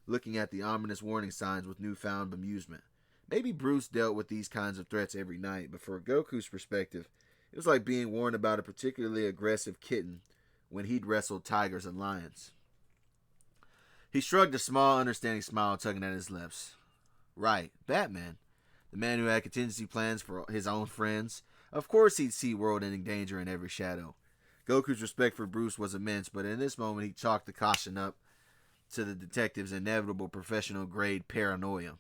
looking at the ominous warning signs with newfound amusement. Maybe Bruce dealt with these kinds of threats every night, but from Goku's perspective, It was like being warned about a particularly aggressive kitten when he'd wrestled tigers and lions. He shrugged a small, understanding smile, tugging at his lips. Right, Batman. The man who had contingency plans for his own friends. Of course he'd see world-ending danger in every shadow. Goku's respect for Bruce was immense, but in this moment he chalked the caution up to the detective's inevitable professional-grade paranoia.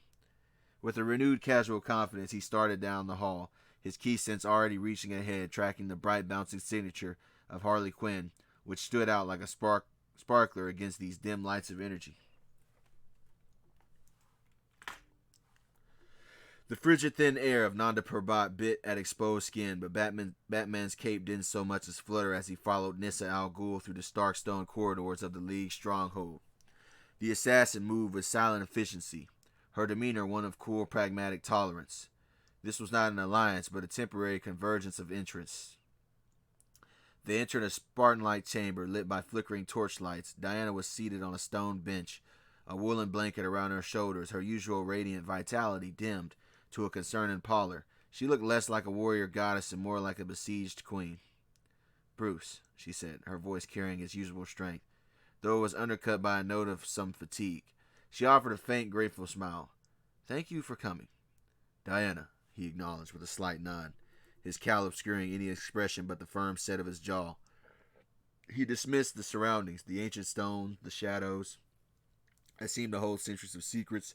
With a renewed casual confidence, he started down the hall, his key sense already reaching ahead, tracking the bright bouncing signature of Harley Quinn, which stood out like a sparkler against these dim lights of energy. The frigid thin air of Nanda Parbat bit at exposed skin, but Batman's cape didn't so much as flutter as he followed Nissa Al Ghul through the stark stone corridors of the League's stronghold. The assassin moved with silent efficiency, her demeanor one of cool, pragmatic tolerance. This was not an alliance, but a temporary convergence of interests. They entered a Spartan-like chamber lit by flickering torchlights. Diana was seated on a stone bench, a woolen blanket around her shoulders, her usual radiant vitality dimmed to a concerning pallor. She looked less like a warrior goddess and more like a besieged queen. "Bruce," she said, her voice carrying its usual strength, though it was undercut by a note of some fatigue. She offered a faint, grateful smile. "Thank you for coming." "Diana," he acknowledged with a slight nod, his cowl obscuring any expression but the firm set of his jaw. He dismissed the surroundings, the ancient stone, the shadows, that seemed to hold centuries of secrets.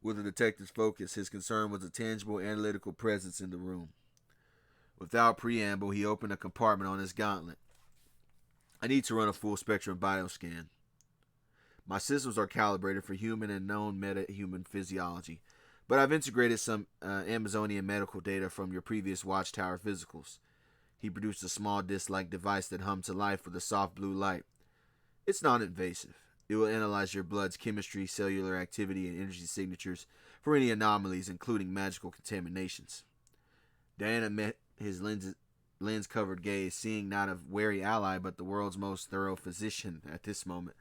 With the detective's focus, his concern was a tangible, analytical presence in the room. Without preamble, he opened a compartment on his gauntlet. "I need to run a full-spectrum bioscan. My systems are calibrated for human and known meta-human physiology, but I've integrated some Amazonian medical data from your previous Watchtower physicals." He produced a small disc-like device that hummed to life with a soft blue light. "It's non-invasive. It will analyze your blood's chemistry, cellular activity, and energy signatures for any anomalies, including magical contaminations." Diana met his lens-covered gaze, seeing not a wary ally, but the world's most thorough physician at this moment.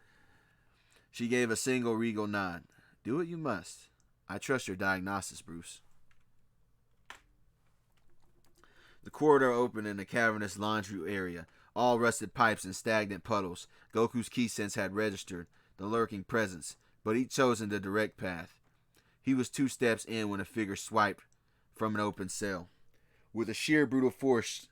She gave a single regal nod. "Do what you must. I trust your diagnosis, Bruce." The corridor opened in a cavernous laundry area, all rusted pipes and stagnant puddles. Goku's key sense had registered the lurking presence, but he'd chosen the direct path. He was 2 steps in when a figure swiped from an open cell. With a sheer brutal force,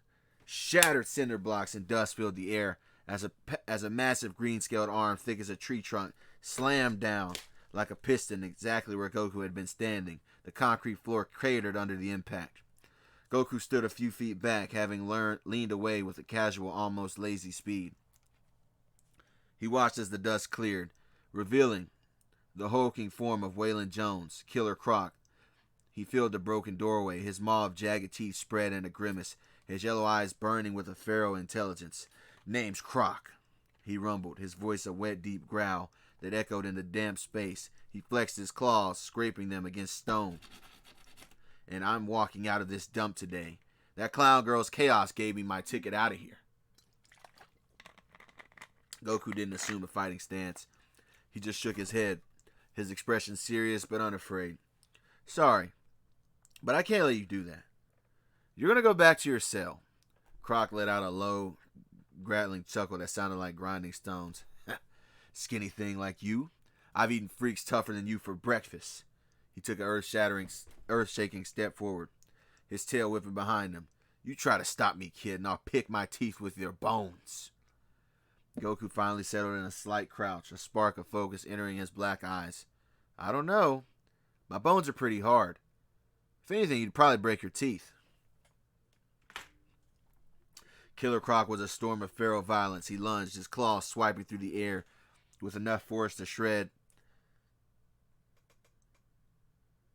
shattered cinder blocks and dust filled the air as a massive green-scaled arm thick as a tree trunk slammed down like a piston exactly where Goku had been standing. The concrete floor cratered under the impact. Goku stood a few feet back, having leaned away with a casual, almost lazy speed. He watched as the dust cleared, revealing the hulking form of Waylon Jones, Killer Croc. He filled the broken doorway, his maw of jagged teeth spread in a grimace, his yellow eyes burning with a feral intelligence. "Name's Croc," he rumbled, his voice a wet, deep growl that echoed in the damp space. He flexed his claws, scraping them against stone. "And I'm walking out of this dump today. That clown girl's chaos gave me my ticket out of here." Goku didn't assume a fighting stance. He just shook his head, his expression serious but unafraid. "Sorry, but I can't let you do that. You're going to go back to your cell." Croc let out a low, grating chuckle that sounded like grinding stones. "Skinny thing like you? I've eaten freaks tougher than you for breakfast." He took an earth-shaking step forward, his tail whipping behind him. "You try to stop me, kid, and I'll pick my teeth with your bones." Goku finally settled in a slight crouch, a spark of focus entering his black eyes. "I don't know. My bones are pretty hard. If anything, you'd probably break your teeth." Killer Croc was a storm of feral violence. He lunged, his claws swiping through the air with enough force to shred.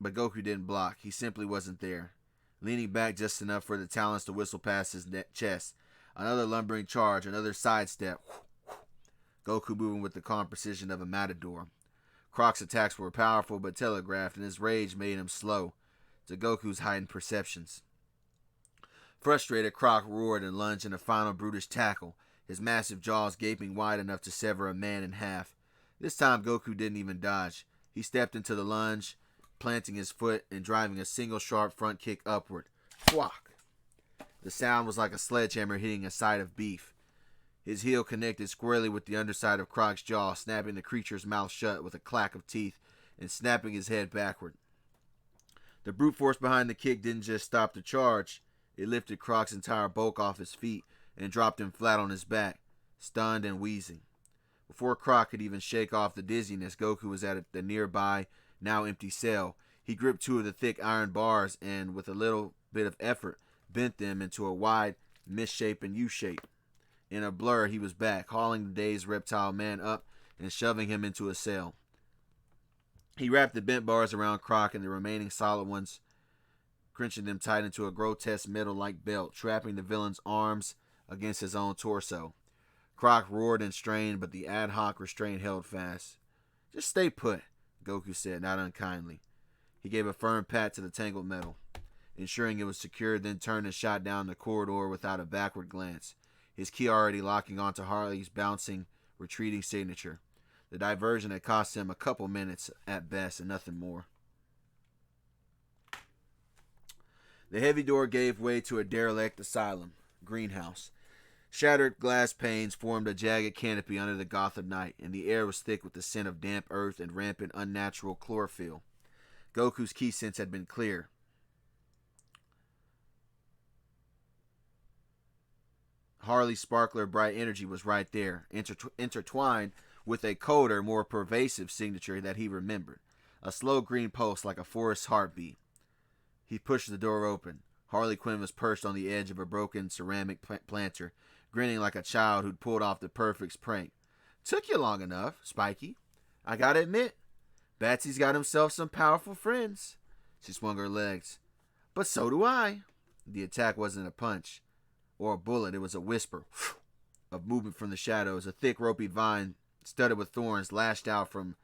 But Goku didn't block. He simply wasn't there. Leaning back just enough for the talons to whistle past his chest. Another lumbering charge, another sidestep. Goku moving with the calm precision of a matador. Croc's attacks were powerful but telegraphed, and his rage made him slow to Goku's heightened perceptions. Frustrated, Croc roared and lunged in a final brutish tackle, his massive jaws gaping wide enough to sever a man in half. This time Goku didn't even dodge. He stepped into the lunge, planting his foot and driving a single sharp front kick upward. Thwack! The sound was like a sledgehammer hitting a side of beef. His heel connected squarely with the underside of Croc's jaw, snapping the creature's mouth shut with a clack of teeth and snapping his head backward. The brute force behind the kick didn't just stop the charge, it lifted Croc's entire bulk off his feet and dropped him flat on his back, stunned and wheezing. Before Croc could even shake off the dizziness, Goku was at the nearby, now empty cell. He gripped two of the thick iron bars and, with a little bit of effort, bent them into a wide, misshapen U-shape. In a blur, he was back, hauling the dazed reptile man up and shoving him into a cell. He wrapped the bent bars around Croc and the remaining solid ones, clenching them tight into a grotesque metal-like belt, trapping the villain's arms against his own torso. Croc roared and strained, but the ad hoc restraint held fast. "Just stay put," Goku said, not unkindly. He gave a firm pat to the tangled metal, ensuring it was secured, then turned and shot down the corridor without a backward glance, his key already locking onto Harley's bouncing, retreating signature. The diversion had cost him a couple minutes at best and nothing more. The heavy door gave way to a derelict asylum, greenhouse. Shattered glass panes formed a jagged canopy under the Gotham night, and the air was thick with the scent of damp earth and rampant unnatural chlorophyll. Goku's key sense had been clear. Harley's sparkler bright energy was right there, intertwined with a colder, more pervasive signature that he remembered, a slow green pulse like a forest heartbeat. He pushed the door open. Harley Quinn was perched on the edge of a broken ceramic planter, grinning like a child who'd pulled off the perfect prank. "Took you long enough, Spiky. I gotta admit, Batsy's got himself some powerful friends." She swung her legs. "But so do I." The attack wasn't a punch or a bullet, it was a whisper of movement from the shadows. A thick, ropey vine, studded with thorns, lashed out from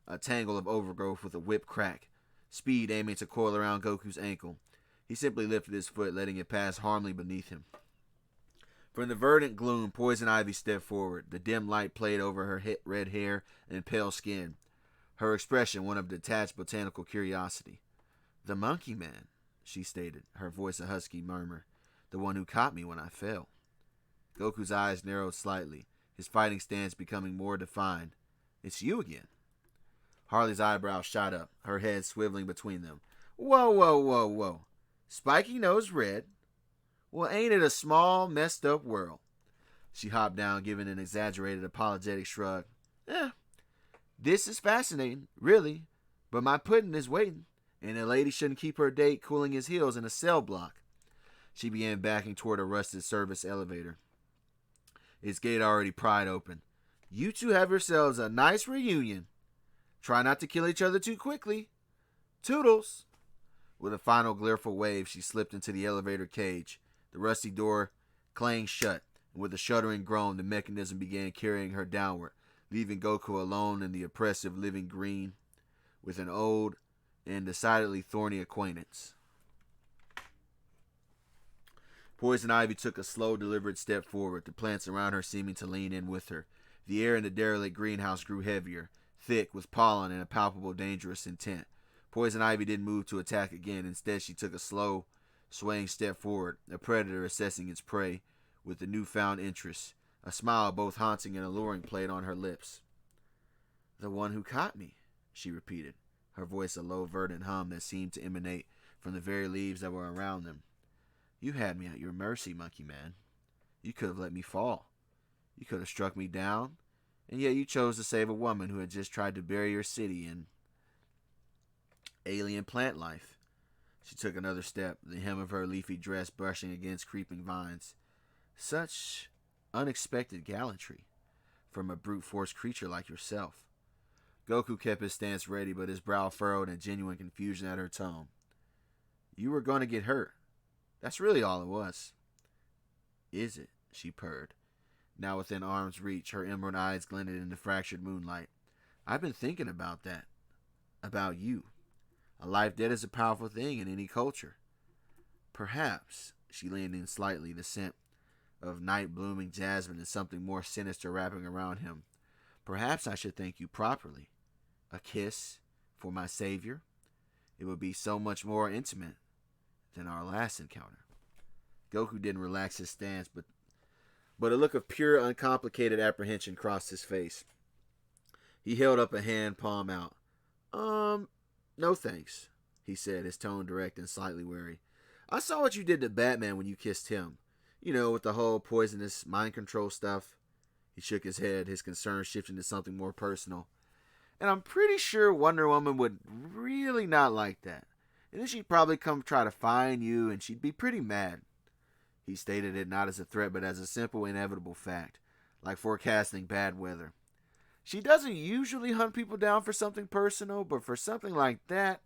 a tangle of overgrowth with a whip crack, speed aiming to coil around Goku's ankle. He simply lifted his foot, letting it pass harmlessly beneath him. From the verdant gloom, Poison Ivy stepped forward. The dim light played over her red hair and pale skin, her expression one of detached botanical curiosity. "The monkey man," she stated, her voice a husky murmur. "The one who caught me when I fell." Goku's eyes narrowed slightly, his fighting stance becoming more defined. "It's you again." Harley's eyebrows shot up, her head swiveling between them. "Whoa, whoa, whoa, whoa. Spiky Nose Red? Well, ain't it a small, messed up world?" She hopped down, giving an exaggerated, apologetic shrug. This is fascinating, really, but my pudding is waiting, and a lady shouldn't keep her date cooling his heels in a cell block." She began backing toward a rusted service elevator, its gate already pried open. "You two have yourselves a nice reunion. Try not to kill each other too quickly. Toodles." With a final gleeful wave, she slipped into the elevator cage. The rusty door clanged shut, and with a shuddering groan, the mechanism began carrying her downward, leaving Goku alone in the oppressive living green with an old and decidedly thorny acquaintance. Poison Ivy took a slow, deliberate step forward, the plants around her seeming to lean in with her. The air in the derelict greenhouse grew heavier, thick with pollen and a palpable dangerous intent. Poison Ivy didn't move to attack again. Instead, she took a slow, swaying step forward, a predator assessing its prey with a newfound interest. A smile both haunting and alluring played on her lips. "The one who caught me," she repeated, her voice a low, verdant hum that seemed to emanate from the very leaves that were around them. "You had me at your mercy, monkey man. You could have let me fall. You could have struck me down, and yet you chose to save a woman who had just tried to bury your city in alien plant life." She took another step, the hem of her leafy dress brushing against creeping vines. "Such unexpected gallantry from a brute force creature like yourself." Goku kept his stance ready, but his brow furrowed in genuine confusion at her tone. "You were going to get hurt. That's really all it was." "Is it?" she purred. Now within arm's reach, her emerald eyes glinted in the fractured moonlight. "I've been thinking about that. About you. A life debt is a powerful thing in any culture. Perhaps," she leaned in slightly, the scent of night-blooming jasmine and something more sinister wrapping around him. "Perhaps I should thank you properly. A kiss for my savior. It would be so much more intimate than our last encounter." Goku didn't relax his stance, but a look of pure, uncomplicated apprehension crossed his face. He held up a hand, palm out. No thanks, he said, his tone direct and slightly wary. I saw what you did to Batman when you kissed him. You know, with the whole poisonous mind control stuff. He shook his head, his concern shifting to something more personal. And I'm pretty sure Wonder Woman would really not like that. And then she'd probably come try to find you, and she'd be pretty mad. He stated it not as a threat, but as a simple, inevitable fact, like forecasting bad weather. She doesn't usually hunt people down for something personal, but for something like that,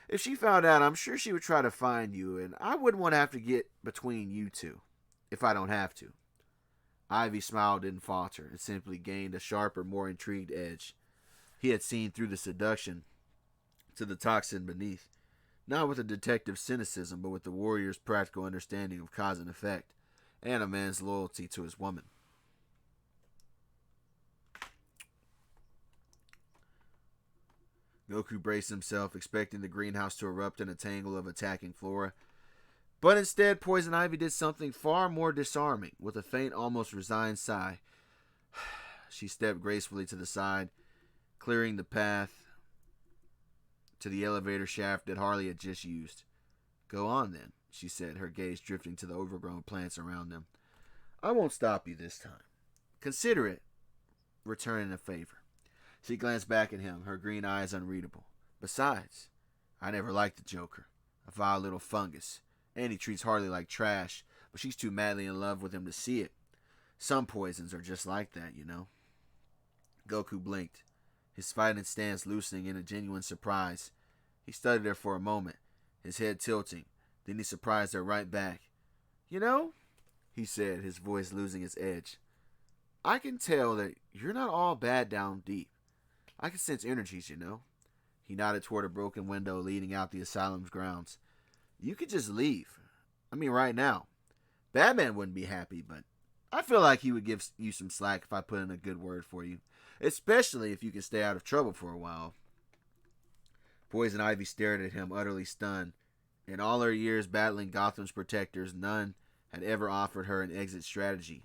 if she found out, I'm sure she would try to find you, and I wouldn't want to have to get between you two, if I don't have to. Ivy's smile didn't falter. It simply gained a sharper, more intrigued edge. He had seen through the seduction to the toxin beneath, not with a detective's cynicism, but with the warrior's practical understanding of cause and effect, and a man's loyalty to his woman. Goku braced himself, expecting the greenhouse to erupt in a tangle of attacking flora. But instead, Poison Ivy did something far more disarming. With a faint, almost resigned sigh, she stepped gracefully to the side, clearing the path to the elevator shaft that Harley had just used. Go on, then, she said, her gaze drifting to the overgrown plants around them. I won't stop you this time. Consider it returning a favor. She glanced back at him, her green eyes unreadable. Besides, I never liked the Joker. A vile little fungus. And he treats Harley like trash, but she's too madly in love with him to see it. Some poisons are just like that, you know. Goku blinked, his fighting stance loosening in a genuine surprise. He studied her for a moment, his head tilting. Then he surprised her right back. You know, he said, his voice losing its edge, I can tell that you're not all bad down deep. I can sense energies, you know. He nodded toward a broken window leading out the asylum's grounds. You could just leave. I mean, right now. Batman wouldn't be happy, but I feel like he would give you some slack if I put in a good word for you. Especially if you can stay out of trouble for a while. Poison Ivy stared at him, utterly stunned. In all her years battling Gotham's protectors, none had ever offered her an exit strategy.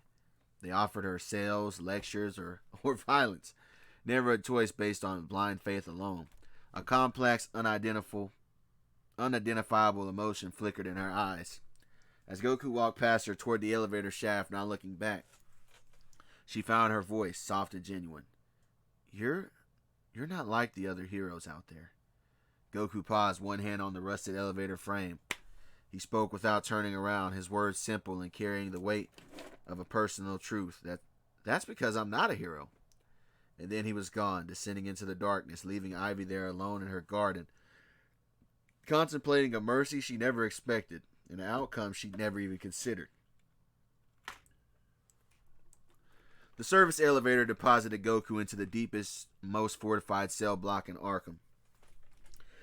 They offered her sales, lectures, or violence. Never a choice based on blind faith alone. A complex, unidentifiable emotion flickered in her eyes. As Goku walked past her toward the elevator shaft, not looking back, she found her voice soft and genuine. You're not like the other heroes out there. Goku paused, one hand on the rusted elevator frame. He spoke without turning around, his words simple and carrying the weight of a personal truth. That's because I'm not a hero. And then he was gone, descending into the darkness, leaving Ivy there alone in her garden, contemplating a mercy she never expected, and an outcome she'd never even considered. The service elevator deposited Goku into the deepest, most fortified cell block in Arkham.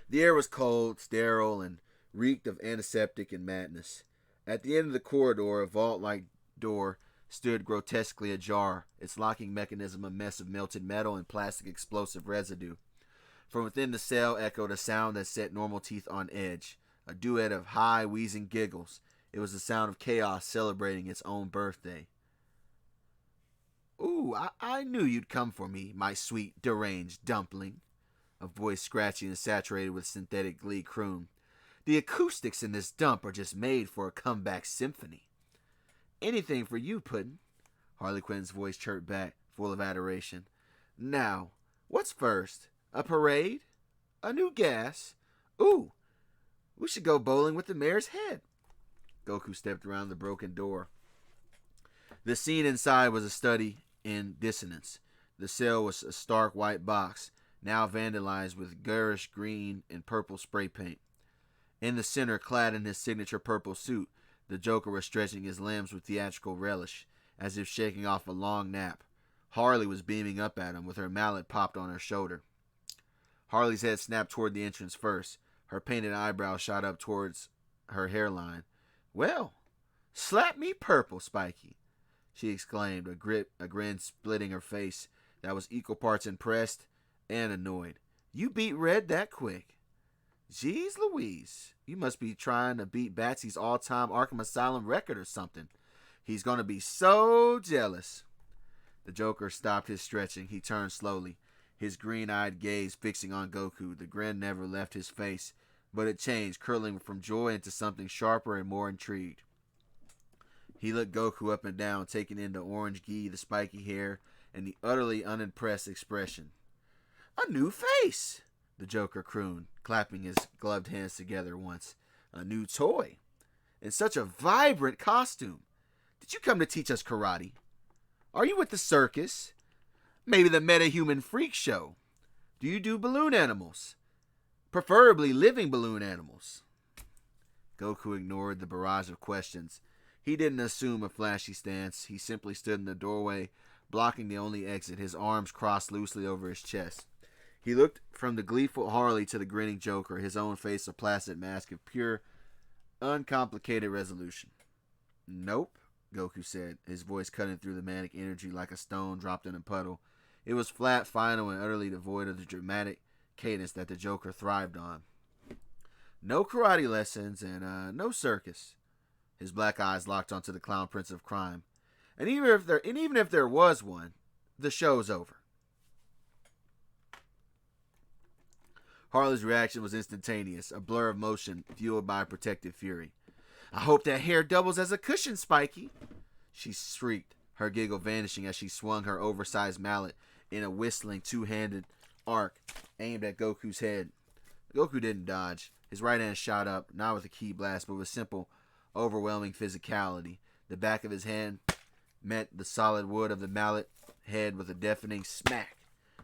The air was cold, sterile, and reeked of antiseptic and madness. At the end of the corridor, a vault-like door stood grotesquely ajar, its locking mechanism a mess of melted metal and plastic explosive residue. From within the cell echoed a sound that set normal teeth on edge, a duet of high, wheezing giggles. It was the sound of chaos celebrating its own birthday. Ooh, I knew you'd come for me, my sweet, deranged dumpling. A voice scratchy and saturated with synthetic glee crooned. The acoustics in this dump are just made for a comeback symphony. Anything for you, Puddin', Harley Quinn's voice chirped back, full of adoration. Now, what's first? A parade? A new gas? Ooh, we should go bowling with the mayor's head. Goku stepped around the broken door. The scene inside was a study in dissonance. The cell was a stark white box, now vandalized with garish green and purple spray paint. In the center, clad in his signature purple suit, the Joker was stretching his limbs with theatrical relish, as if shaking off a long nap. Harley was beaming up at him, with her mallet popped on her shoulder. Harley's head snapped toward the entrance first. Her painted eyebrows shot up towards her hairline. Well, slap me purple, Spiky, she exclaimed, a grin splitting her face that was equal parts impressed and annoyed. You beat Red that quick. Jeez Louise, you must be trying to beat Batsy's all-time Arkham Asylum record or something. He's gonna be so jealous. The Joker stopped his stretching. He turned slowly, his green-eyed gaze fixing on Goku. The grin never left his face, but it changed, curling from joy into something sharper and more intrigued. He looked Goku up and down, taking in the orange gi, the spiky hair, and the utterly unimpressed expression. A new face, the Joker crooned, clapping his gloved hands together once. A new toy. In such a vibrant costume. Did you come to teach us karate? Are you with the circus? Maybe the metahuman freak show? Do you do balloon animals? Preferably living balloon animals. Goku ignored the barrage of questions. He didn't assume a flashy stance. He simply stood in the doorway, blocking the only exit, his arms crossed loosely over his chest. He looked from the gleeful Harley to the grinning Joker, his own face a placid mask of pure, uncomplicated resolution. Nope, Goku said, his voice cutting through the manic energy like a stone dropped in a puddle. It was flat, final, and utterly devoid of the dramatic cadence that the Joker thrived on. No karate lessons and no circus. His black eyes locked onto the clown prince of crime. And even if there was one, the show's over. Harley's reaction was instantaneous, a blur of motion fueled by a protective fury. I hope that hair doubles as a cushion, Spiky, she shrieked, her giggle vanishing as she swung her oversized mallet in a whistling two-handed arc aimed at Goku's head. Goku didn't dodge. His right hand shot up, not with a ki blast, but with simple, overwhelming physicality. The back of his hand met the solid wood of the mallet head with a deafening smack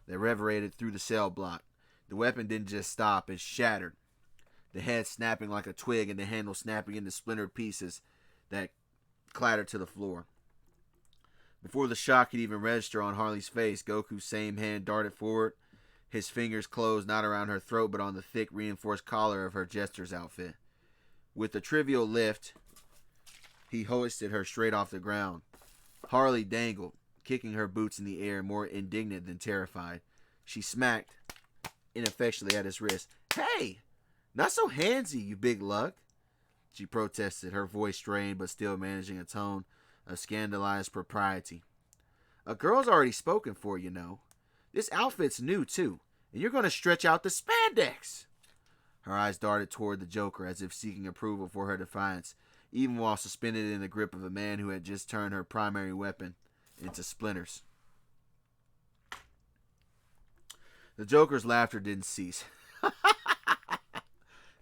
that reverberated through the cell block. The weapon didn't just stop, it shattered, the head snapping like a twig and the handle snapping into splintered pieces that clattered to the floor. Before the shock could even register on Harley's face, Goku's same hand darted forward, his fingers closed not around her throat but on the thick reinforced collar of her jester's outfit. With a trivial lift, he hoisted her straight off the ground. Harley dangled, kicking her boots in the air, more indignant than terrified. She smacked ineffectually at his wrist. Hey! Not so handsy, you big lug, she protested, her voice strained but still managing a tone of scandalized propriety. A girl's already spoken for, you know. This outfit's new, too, and you're going to stretch out the spandex. Her eyes darted toward the Joker as if seeking approval for her defiance, even while suspended in the grip of a man who had just turned her primary weapon into splinters. The Joker's laughter didn't cease.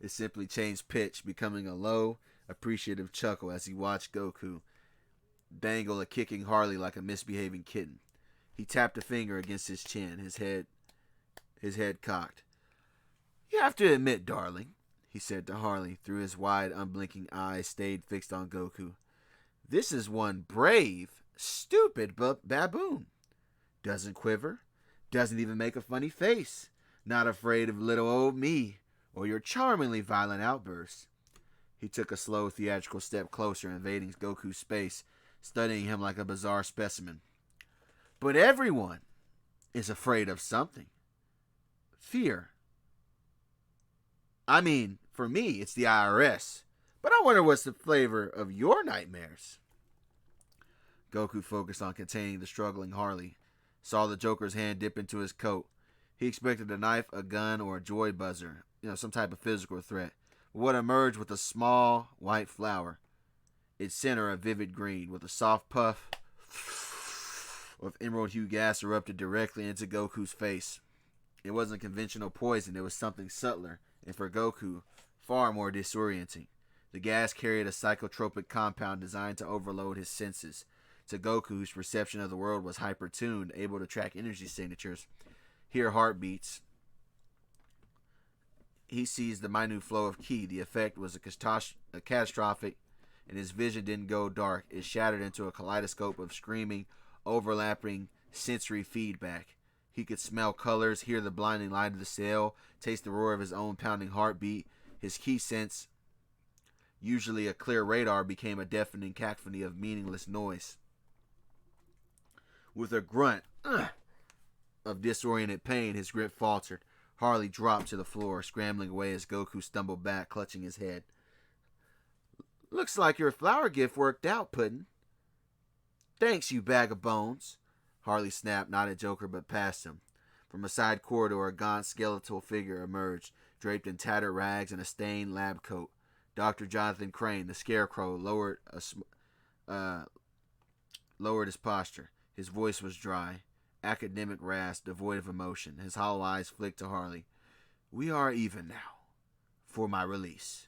It simply changed pitch, becoming a low, appreciative chuckle as he watched Goku dangle a kicking Harley like a misbehaving kitten. He tapped a finger against his chin, his head cocked. You have to admit, darling, he said to Harley, through his wide, unblinking eyes stayed fixed on Goku. This is one brave, stupid baboon. Doesn't quiver, doesn't even make a funny face, not afraid of little old me or your charmingly violent outbursts. He took a slow, theatrical step closer, invading Goku's space, studying him like a bizarre specimen. But everyone is afraid of something. Fear. I mean, for me, it's the IRS. But I wonder what's the flavor of your nightmares. Goku focused on containing the struggling Harley, saw the Joker's hand dip into his coat. He expected a knife, a gun, or a joy buzzer, some type of physical threat. What emerged with a small white flower, its center a vivid green, with a soft puff of emerald hue gas erupted directly into Goku's face. It wasn't conventional poison, it was something subtler, and for Goku, far more disorienting. The gas carried a psychotropic compound designed to overload his senses. To Goku, whose perception of the world was hyper-tuned, able to track energy signatures, hear heartbeats, he seized the minute flow of ki. The effect was a catastrophic, and his vision didn't go dark. It shattered into a kaleidoscope of screaming, overlapping sensory feedback. He could smell colors, hear the blinding light of the cell, taste the roar of his own pounding heartbeat. His ki sense, usually a clear radar, became a deafening cacophony of meaningless noise. With a grunt of disoriented pain, his grip faltered. Harley dropped to the floor, scrambling away as Goku stumbled back, clutching his head. Looks like your flower gift worked out, Puddin'. Thanks, you bag of bones. Harley snapped, not at Joker, but past him. From a side corridor, a gaunt skeletal figure emerged, draped in tattered rags and a stained lab coat. Dr. Jonathan Crane, the Scarecrow, lowered his posture. His voice was dry, academic rasp, devoid of emotion. His hollow eyes flicked to Harley. We are even now. For my release.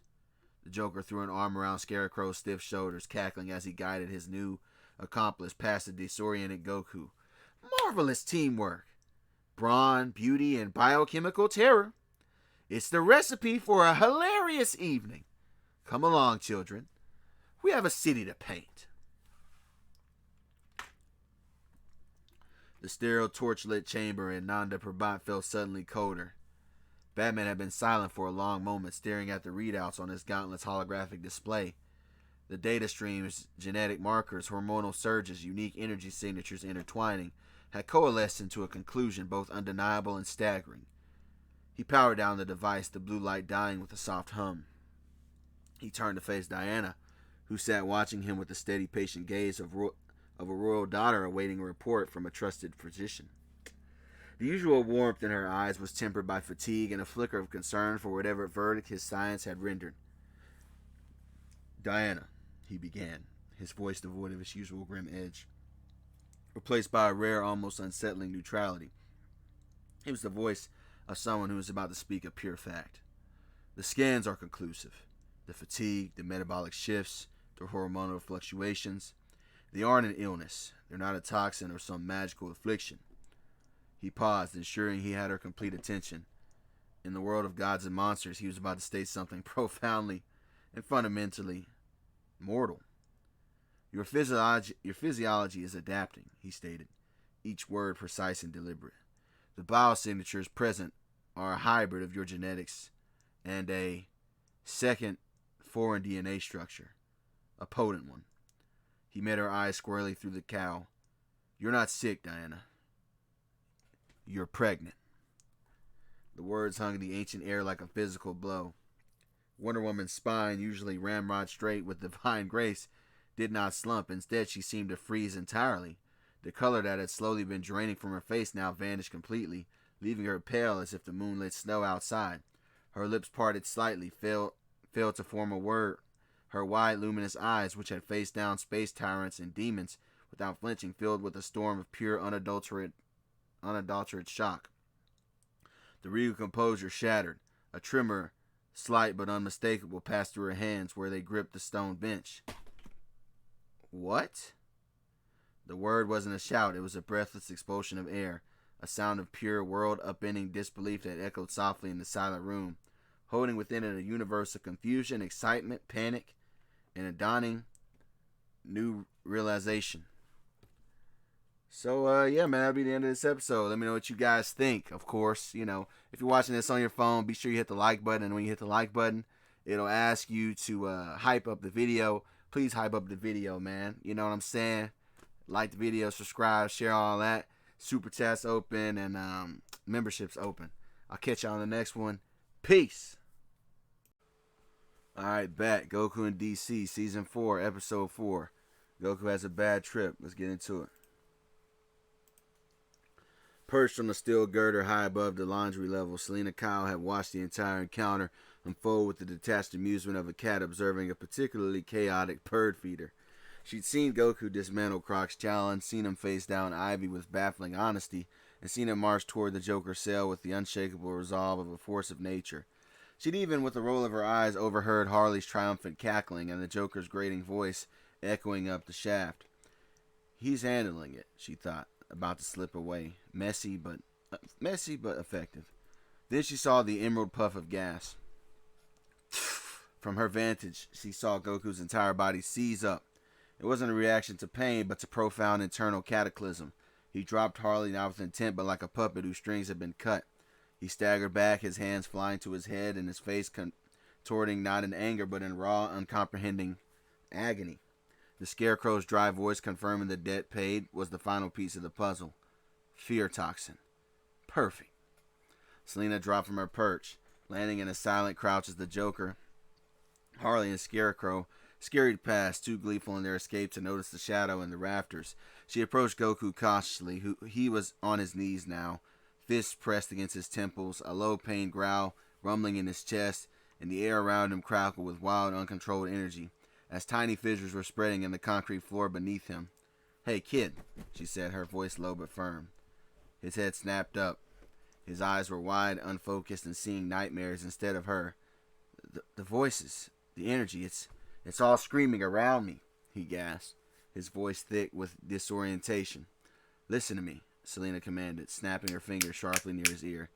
The Joker threw an arm around Scarecrow's stiff shoulders, cackling as he guided his new accomplice past the disoriented Goku. Marvelous teamwork. Brawn, beauty, and biochemical terror. It's the recipe for a hilarious evening. Come along, children. We have a city to paint. The sterile torchlit chamber in Nanda Parbat felt suddenly colder. Batman had been silent for a long moment, staring at the readouts on his gauntlet's holographic display. The data streams, genetic markers, hormonal surges, unique energy signatures intertwining, had coalesced into a conclusion both undeniable and staggering. He powered down the device, the blue light dying with a soft hum. He turned to face Diana, who sat watching him with the steady, patient gaze of a royal daughter awaiting a report from a trusted physician. The usual warmth in her eyes was tempered by fatigue and a flicker of concern for whatever verdict his science had rendered. Diana, he began, his voice devoid of its usual grim edge, replaced by a rare, almost unsettling neutrality. It was the voice of someone who was about to speak a pure fact. The scans are conclusive. The fatigue, the metabolic shifts, the hormonal fluctuations, they aren't an illness. They're not a toxin or some magical affliction. He paused, ensuring he had her complete attention. In the world of gods and monsters, he was about to state something profoundly and fundamentally mortal. Your physiology is adapting, he stated, each word precise and deliberate. The biosignatures present are a hybrid of your genetics and a second foreign DNA structure, a potent one. He met her eyes squarely through the cowl. You're not sick, Diana. You're pregnant. The words hung in the ancient air like a physical blow. Wonder Woman's spine, usually ramrod straight with divine grace, did not slump. Instead, she seemed to freeze entirely. The color that had slowly been draining from her face now vanished completely, leaving her pale as if the moonlit snow outside. Her lips parted slightly, failed to form a word. Her wide, luminous eyes, which had faced down space tyrants and demons without flinching, filled with a storm of pure, unadulterated shock. The regal composure shattered. A tremor, slight but unmistakable, passed through her hands where they gripped the stone bench. What? The word wasn't a shout. It was a breathless expulsion of air, a sound of pure, world-upending disbelief that echoed softly in the silent room, holding within it a universe of confusion, excitement, panic, and a dawning new realization. So, yeah, man, that'll be the end of this episode. Let me know what you guys think. Of course, if you're watching this on your phone, be sure you hit the like button. And when you hit the like button, it'll ask you to hype up the video. Please hype up the video, man. You know what I'm saying? Like the video, subscribe, share all that. Super chats open and memberships open. I'll catch y'all on the next one. Peace. Alright, back. Goku in DC, Season 4, Episode 4. Goku has a bad trip. Let's get into it. Perched on a steel girder high above the laundry level, Selena Kyle had watched the entire encounter unfold with the detached amusement of a cat observing a particularly chaotic bird feeder. She'd seen Goku dismantle Croc's challenge, seen him face down Ivy with baffling honesty, and seen him march toward the Joker's cell with the unshakable resolve of a force of nature. She'd even, with a roll of her eyes, overheard Harley's triumphant cackling and the Joker's grating voice echoing up the shaft. He's handling it, she thought, about to slip away. Messy but effective. Then she saw the emerald puff of gas. From her vantage, she saw Goku's entire body seize up. It wasn't a reaction to pain, but to profound internal cataclysm. He dropped Harley, not with intent, but like a puppet whose strings had been cut. He staggered back, his hands flying to his head and his face contorting not in anger, but in raw, uncomprehending agony. The Scarecrow's dry voice confirming the debt paid was the final piece of the puzzle. Fear toxin. Perfect. Selena dropped from her perch, landing in a silent crouch as the Joker, Harley, and Scarecrow scurried past, too gleeful in their escape to notice the shadow in the rafters. She approached Goku cautiously. He was on his knees now, fists pressed against his temples, a low pained growl rumbling in his chest, and the air around him crackled with wild, uncontrolled energy, as tiny fissures were spreading in the concrete floor beneath him. "Hey, kid," she said, her voice low but firm. His head snapped up. His eyes were wide, unfocused, and seeing nightmares instead of her. The voices, the energy, it's all screaming around me," he gasped, his voice thick with disorientation. "Listen to me," Selena commanded, snapping her finger sharply near his ear.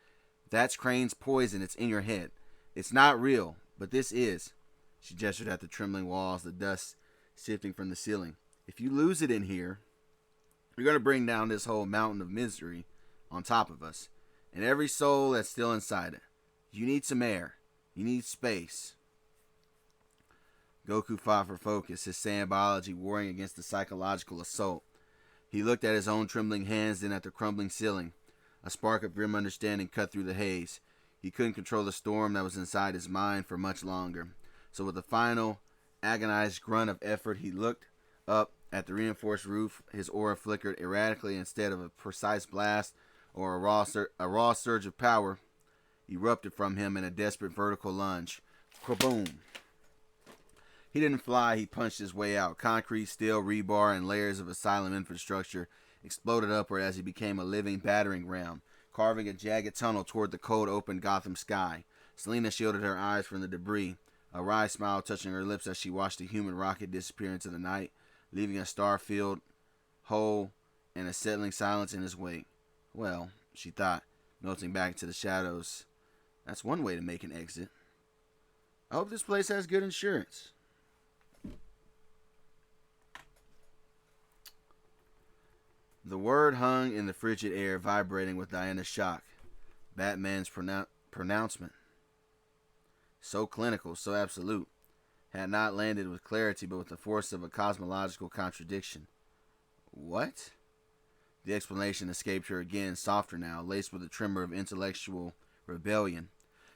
"That's Crane's poison. It's in your head. It's not real, but this is." She gestured at the trembling walls, the dust sifting from the ceiling. "If you lose it in here, you're going to bring down this whole mountain of misery on top of us, and every soul that's still inside it. You need some air. You need space." Goku fought for focus, his Saiyan biology warring against the psychological assault. He looked at his own trembling hands, then at the crumbling ceiling. A spark of grim understanding cut through the haze. He couldn't control the storm that was inside his mind for much longer. So with a final, agonized grunt of effort, he looked up at the reinforced roof. His aura flickered erratically instead of a precise blast or a raw surge of power erupted from him in a desperate vertical lunge. Kaboom! He didn't fly, he punched his way out. Concrete, steel, rebar, and layers of asylum infrastructure exploded upward as he became a living battering ram, carving a jagged tunnel toward the cold, open Gotham sky. Selena shielded her eyes from the debris, a wry smile touching her lips as she watched the human rocket disappear into the night, leaving a star-filled hole and a settling silence in his wake. Well, she thought, melting back into the shadows, that's one way to make an exit. I hope this place has good insurance. The word hung in the frigid air, vibrating with Diana's shock. Batman's pronouncement, so clinical, so absolute, had not landed with clarity but with the force of a cosmological contradiction. What? The explanation escaped her again, softer now, laced with a tremor of intellectual rebellion.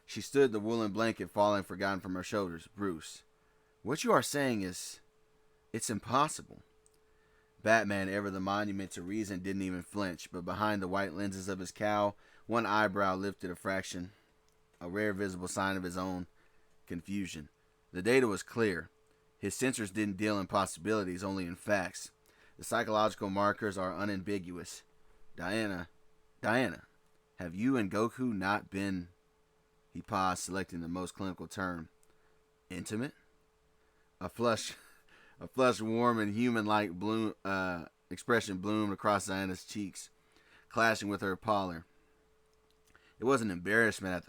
She stood, the woolen blanket falling forgotten from her shoulders. "Bruce, what you are saying is... it's impossible." Batman, ever the monument to reason, didn't even flinch, but behind the white lenses of his cowl, one eyebrow lifted a fraction, a rare visible sign of his own confusion. The data was clear. His sensors didn't deal in possibilities, only in facts. The psychological markers are unambiguous. Diana, have you and Goku not been... He paused, selecting the most clinical term. "Intimate?" A flush, warm and human-like expression bloomed across Diana's cheeks, clashing with her pallor. It wasn't embarrassment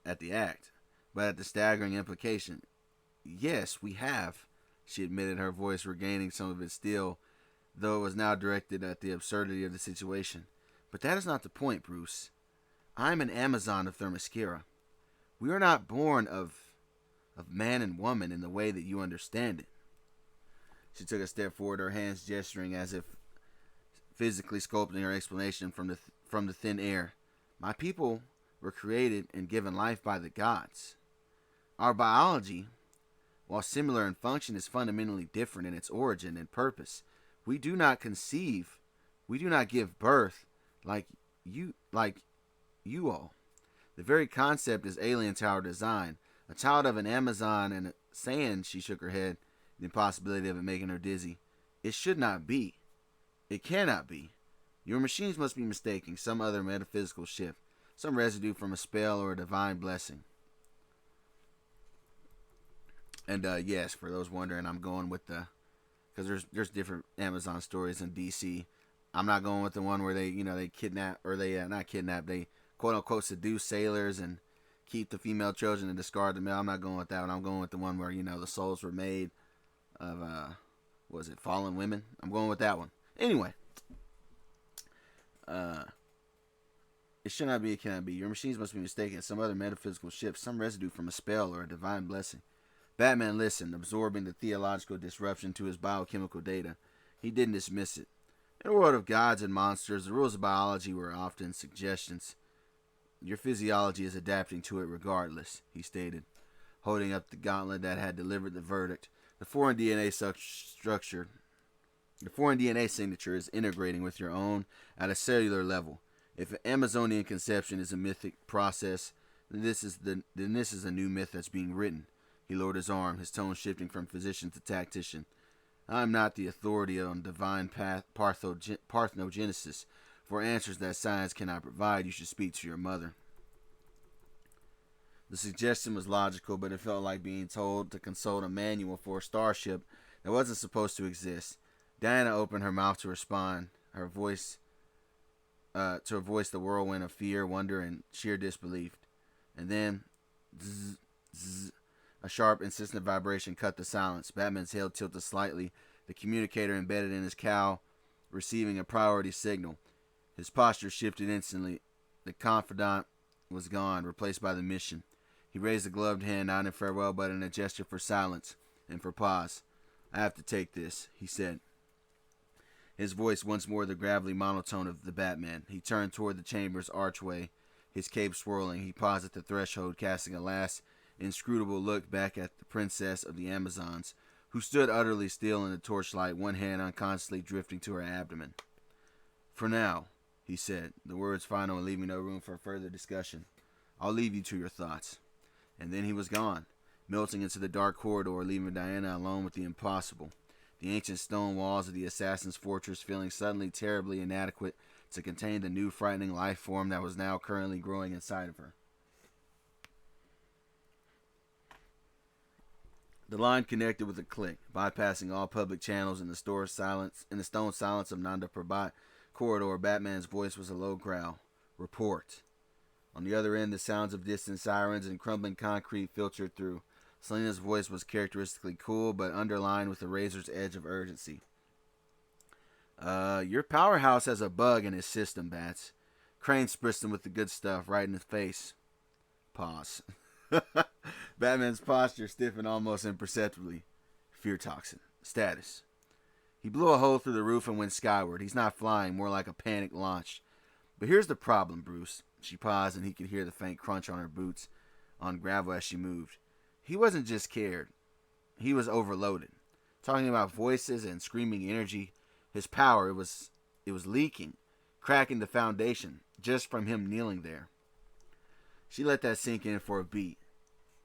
at the act, but at the staggering implication. "Yes, we have," she admitted, her voice regaining some of its steel, though it was now directed at the absurdity of the situation. "But that is not the point, Bruce. I am an Amazon of Themyscira. We are not born of man and woman in the way that you understand it." She took a step forward, her hands gesturing as if physically sculpting her explanation from the thin air. "My people were created and given life by the gods. Our biology, while similar in function, is fundamentally different in its origin and purpose. We do not give birth like you all. The very concept is alien to our design. A child of an Amazon and a Saiyan," she shook her head, the impossibility of it making her dizzy. "It should not be. It cannot be. Your machines must be mistaking some other metaphysical shift, some residue from a spell or a divine blessing." And yes, for those wondering, I'm going with because there's different Amazon stories in DC. I'm not going with the one where they kidnap, or they not kidnap, they quote unquote seduce sailors and keep the female children and discard the male. I'm not going with that one. I'm going with the one where the souls were made of fallen women. I'm going with that one. Anyway, it should not be, it cannot be. Your machines must be mistaken. Some other metaphysical shift, some residue from a spell or a divine blessing. Batman listened, absorbing the theological disruption to his biochemical data. He didn't dismiss it. In a world of gods and monsters, the rules of biology were often suggestions. Your physiology is adapting to it regardless, he stated, holding up the gauntlet that had delivered the verdict. The foreign DNA structure, the foreign DNA signature is integrating with your own at a cellular level. If an Amazonian conception is a mythic process, then this is a new myth that's being written. He lowered his arm, his tone shifting from physician to tactician. I am not the authority on divine parthenogenesis. For answers that science cannot provide, you should speak to your mother. The suggestion was logical, but it felt like being told to consult a manual for a starship that wasn't supposed to exist. Diana opened her mouth to respond, her voice the whirlwind of fear, wonder, and sheer disbelief. And then, zzz, zzz, a sharp, insistent vibration cut the silence. Batman's head tilted slightly, the communicator embedded in his cowl, receiving a priority signal. His posture shifted instantly. The confidant was gone, replaced by the mission. He raised a gloved hand, not in farewell, but in a gesture for silence and for pause. I have to take this, he said. His voice once more the gravelly monotone of the Batman. He turned toward the chamber's archway, his cape swirling. He paused at the threshold, casting a last inscrutable look back at the princess of the Amazons, who stood utterly still in the torchlight, one hand unconsciously drifting to her abdomen. For now, he said, the words final and leaving no room for further discussion. I'll leave you to your thoughts. And then he was gone, melting into the dark corridor, leaving Diana alone with the impossible. The ancient stone walls of the assassin's fortress feeling suddenly terribly inadequate to contain the new frightening life form that was now currently growing inside of her. The line connected with a click, bypassing all public channels in the stone silence of Nanda Parbat corridor. Batman's voice was a low growl. Report. On the other end, the sounds of distant sirens and crumbling concrete filtered through. Selena's voice was characteristically cool, but underlined with a razor's edge of urgency. Your powerhouse has a bug in his system, Bats. Crane spritzed him with the good stuff right in his face. Pause. Batman's posture stiffened almost imperceptibly. Fear toxin. Status. He blew a hole through the roof and went skyward. He's not flying, more like a panicked launch. But here's the problem, Bruce. She paused, and he could hear the faint crunch on her boots on gravel as she moved. He wasn't just scared. He was overloaded. Talking about voices and screaming energy, his power, it was leaking, cracking the foundation just from him kneeling there. She let that sink in for a beat.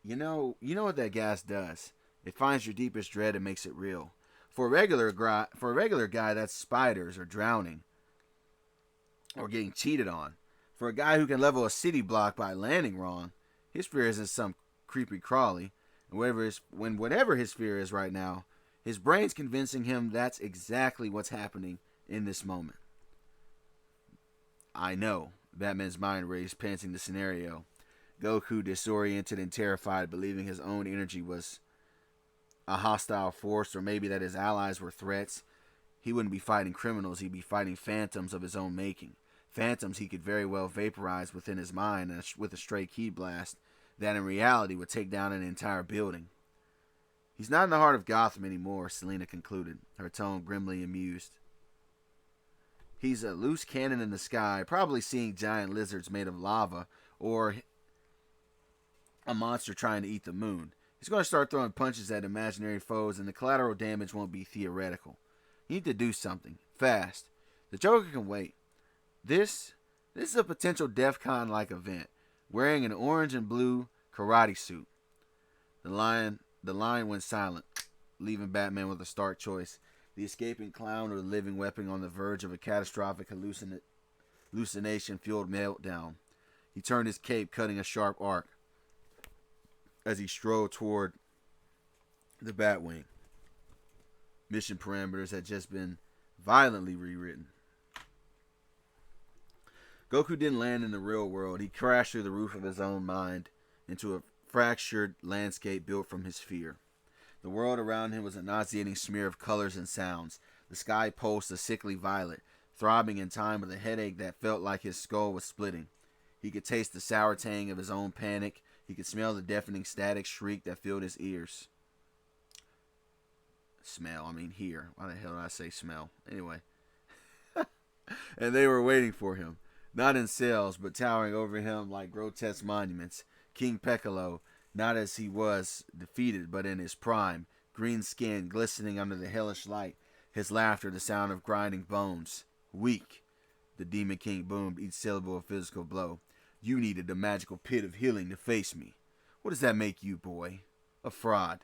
You know what that gas does. It finds your deepest dread and makes it real. For a regular guy, that's spiders or drowning or getting cheated on. For a guy who can level a city block by landing wrong, his fear isn't some creepy crawly. And whatever his fear is right now, his brain's convincing him that's exactly what's happening in this moment. I know. Batman's mind raced, panting the scenario. Goku, disoriented and terrified, believing his own energy was a hostile force, or maybe that his allies were threats. He wouldn't be fighting criminals, he'd be fighting phantoms of his own making. Phantoms he could very well vaporize within his mind with a stray key blast that in reality would take down an entire building. He's not in the heart of Gotham anymore, Selina concluded, her tone grimly amused. He's a loose cannon in the sky, probably seeing giant lizards made of lava, or a monster trying to eat the moon. He's going to start throwing punches at imaginary foes, and the collateral damage won't be theoretical. You need to do something, fast. The Joker can wait. This is a potential DEF CON-like event, wearing an orange and blue karate suit. The line went silent, leaving Batman with a stark choice. The escaping clown or the living weapon on the verge of a catastrophic hallucination-fueled meltdown. He turned his cape, cutting a sharp arc as he strode toward the Batwing. Mission parameters had just been violently rewritten. Goku didn't land in the real world. He crashed through the roof of his own mind into a fractured landscape built from his fear. The world around him was a nauseating smear of colors and sounds. The sky pulsed a sickly violet, throbbing in time with a headache that felt like his skull was splitting. He could taste the sour tang of his own panic. He could smell the deafening static shriek that filled his ears. Hear. Why the hell did I say smell? Anyway. And they were waiting for him. Not in cells, but towering over him like grotesque monuments. King Piccolo, not as he was defeated, but in his prime, green skin glistening under the hellish light, his laughter the sound of grinding bones. Weak, the Demon King boomed each syllable of physical blow. You needed the magical pit of healing to face me. What does that make you, boy? A fraud.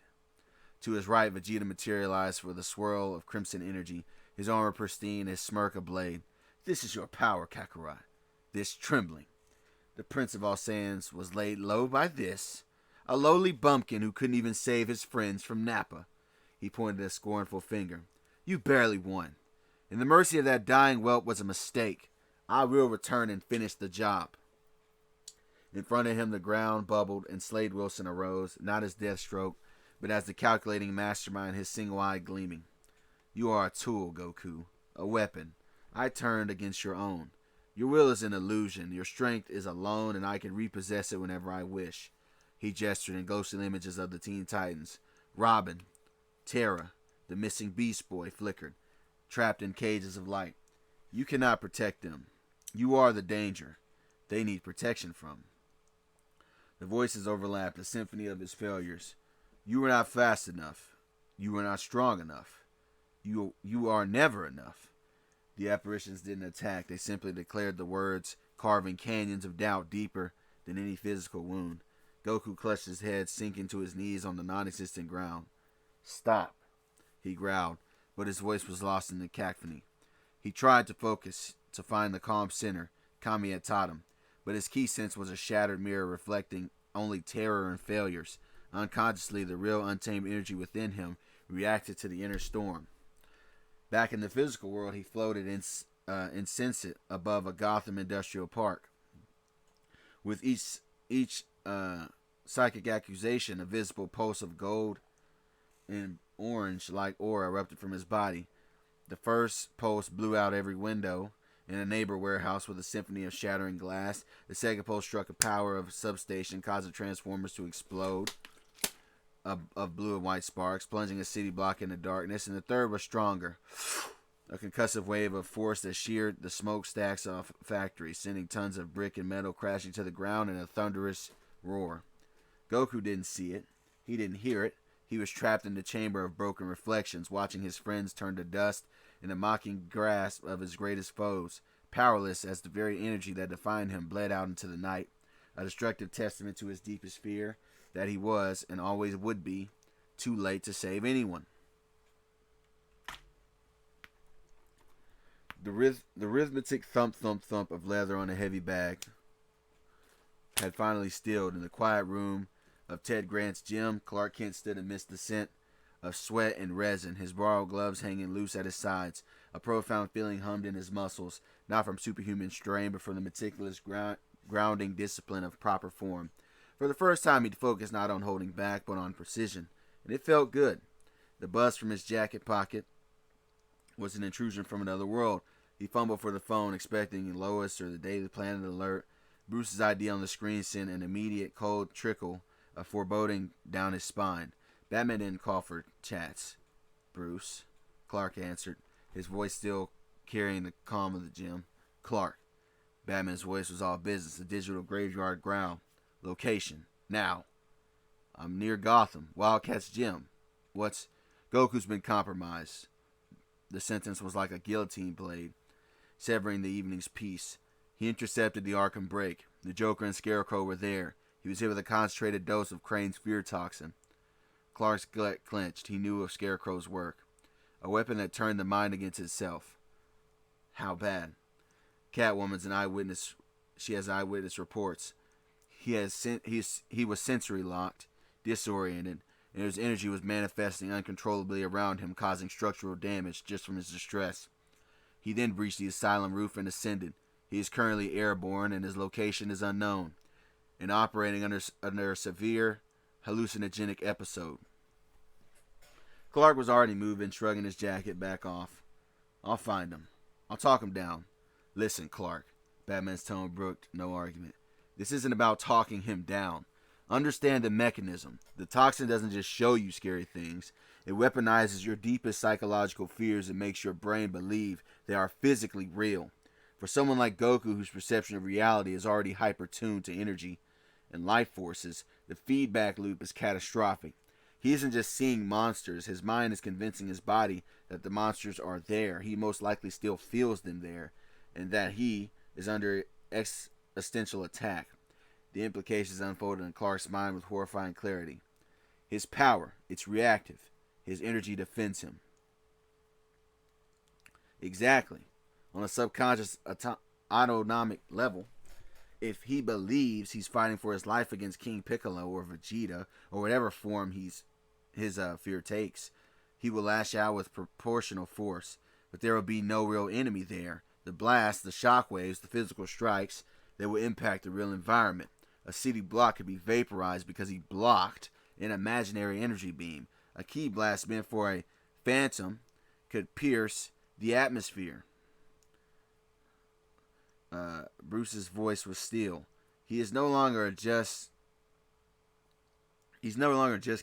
To his right, Vegeta materialized with a swirl of crimson energy, his armor pristine, his smirk a blade. This is your power, Kakarot. This trembling. The Prince of all Saiyans was laid low by this, a lowly bumpkin who couldn't even save his friends from Nappa. He pointed a scornful finger. You barely won. And the mercy of that dying whelp was a mistake. I will return and finish the job. In front of him the ground bubbled and Slade Wilson arose, not as Deathstroke, but as the calculating mastermind, his single eye gleaming. You are a tool, Goku. A weapon. I turned against your own. Your will is an illusion. Your strength is alone, and I can repossess it whenever I wish. He gestured in ghostly images of the Teen Titans. Robin, Terra, the missing Beast Boy flickered, trapped in cages of light. You cannot protect them. You are the danger. They need protection from. The voices overlapped, a symphony of his failures. You were not fast enough. You were not strong enough. You are never enough. The apparitions didn't attack. They simply declared the words, carving canyons of doubt deeper than any physical wound. Goku clutched his head, sinking to his knees on the non-existent ground. Stop, he growled, but his voice was lost in the cacophony. He tried to focus, to find the calm center Kami had taught him, but his key sense was a shattered mirror reflecting only terror and failures. Unconsciously, the real untamed energy within him reacted to the inner storm. Back in the physical world, he floated insensate above a Gotham industrial park. With each psychic accusation, a visible pulse of gold and orange-like aura erupted from his body. The first pulse blew out every window in a neighbor warehouse with a symphony of shattering glass. The second pulse struck a power of a substation, causing transformers to explode of blue and white sparks, plunging a city block into darkness. And the third was stronger. A concussive wave of force that sheared the smokestacks off factories, sending tons of brick and metal crashing to the ground in a thunderous roar. Goku didn't see it. He didn't hear it. He was trapped in the chamber of broken reflections, watching his friends turn to dust in the mocking grasp of his greatest foes, powerless as the very energy that defined him bled out into the night, a destructive testament to his deepest fear, that he was, and always would be, too late to save anyone. The rhythmic thump of leather on a heavy bag had finally stilled. In the quiet room of Ted Grant's gym, Clark Kent stood amidst the scent of sweat and resin, his borrowed gloves hanging loose at his sides. A profound feeling hummed in his muscles, not from superhuman strain, but from the meticulous grounding discipline of proper form. For the first time, he'd focused not on holding back, but on precision, and it felt good. The buzz from his jacket pocket was an intrusion from another world. He fumbled for the phone, expecting Lois or the Daily Planet alert. Bruce's ID on the screen sent an immediate cold trickle of foreboding down his spine. Batman didn't call for chats. Bruce, Clark answered, his voice still carrying the calm of the gym. Clark. Batman's voice was all business, a digital graveyard growl. Location. Now. I'm near Gotham. Wildcat's gym. What's... Goku's been compromised. The sentence was like a guillotine blade, severing the evening's peace. He intercepted the Arkham break. The Joker and Scarecrow were there. He was hit with a concentrated dose of Crane's fear toxin. Clark's gut clenched. He knew of Scarecrow's work. A weapon that turned the mind against itself. How bad? Catwoman's an eyewitness. She has eyewitness reports. He was sensory locked, disoriented, and his energy was manifesting uncontrollably around him, causing structural damage just from his distress. He then breached the asylum roof and ascended. He is currently airborne, and his location is unknown, and operating under a severe hallucinogenic episode. Clark was already moving, shrugging his jacket back off. I'll find him. I'll talk him down. Listen, Clark. Batman's tone brooked no argument. This isn't about talking him down. Understand the mechanism. The toxin doesn't just show you scary things. It weaponizes your deepest psychological fears and makes your brain believe they are physically real. For someone like Goku, whose perception of reality is already hyper-tuned to energy and life forces, the feedback loop is catastrophic. He isn't just seeing monsters, his mind is convincing his body that the monsters are there. He most likely still feels them there, and that he is under existential attack. The implications unfolded in Clark's mind with horrifying clarity. His power, it's reactive. His energy defends him. Exactly. On a subconscious autonomic level, if he believes he's fighting for his life against King Piccolo or Vegeta or whatever form his fear takes, he will lash out with proportional force. But there will be no real enemy there. The blasts, the shockwaves, the physical strikes, they will impact the real environment. A city block could be vaporized because he blocked an imaginary energy beam. A ki blast meant for a phantom could pierce the atmosphere. Bruce's voice was still. He's no longer just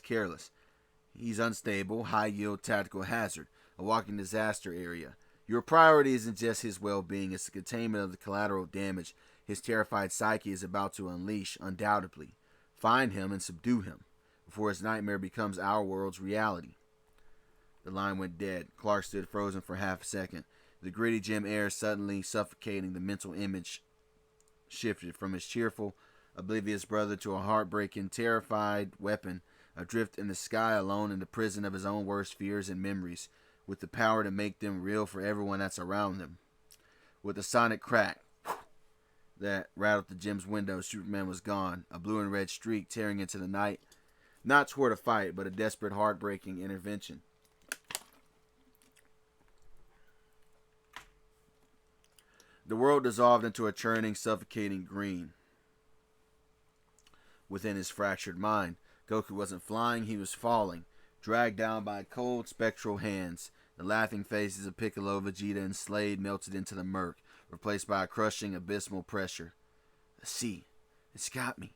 careless. He's unstable, high-yield tactical hazard, a walking disaster area. Your priority isn't just his well-being, it's the containment of the collateral damage his terrified psyche is about to unleash, undoubtedly. Find him and subdue him, before his nightmare becomes our world's reality. The line went dead. Clark stood frozen for half a second. The gritty gym air suddenly suffocating, the mental image shifted from his cheerful, oblivious brother to a heartbreaking, terrified weapon, adrift in the sky alone in the prison of his own worst fears and memories, with the power to make them real for everyone that's around them. With a sonic crack that rattled the gym's window, Superman was gone, a blue and red streak tearing into the night, not toward a fight, but a desperate, heartbreaking intervention. The world dissolved into a churning, suffocating green. Within his fractured mind, Goku wasn't flying, he was falling, dragged down by cold, spectral hands. The laughing faces of Piccolo, Vegeta, and Slade melted into the murk, replaced by a crushing, abysmal pressure. The sea. It's got me.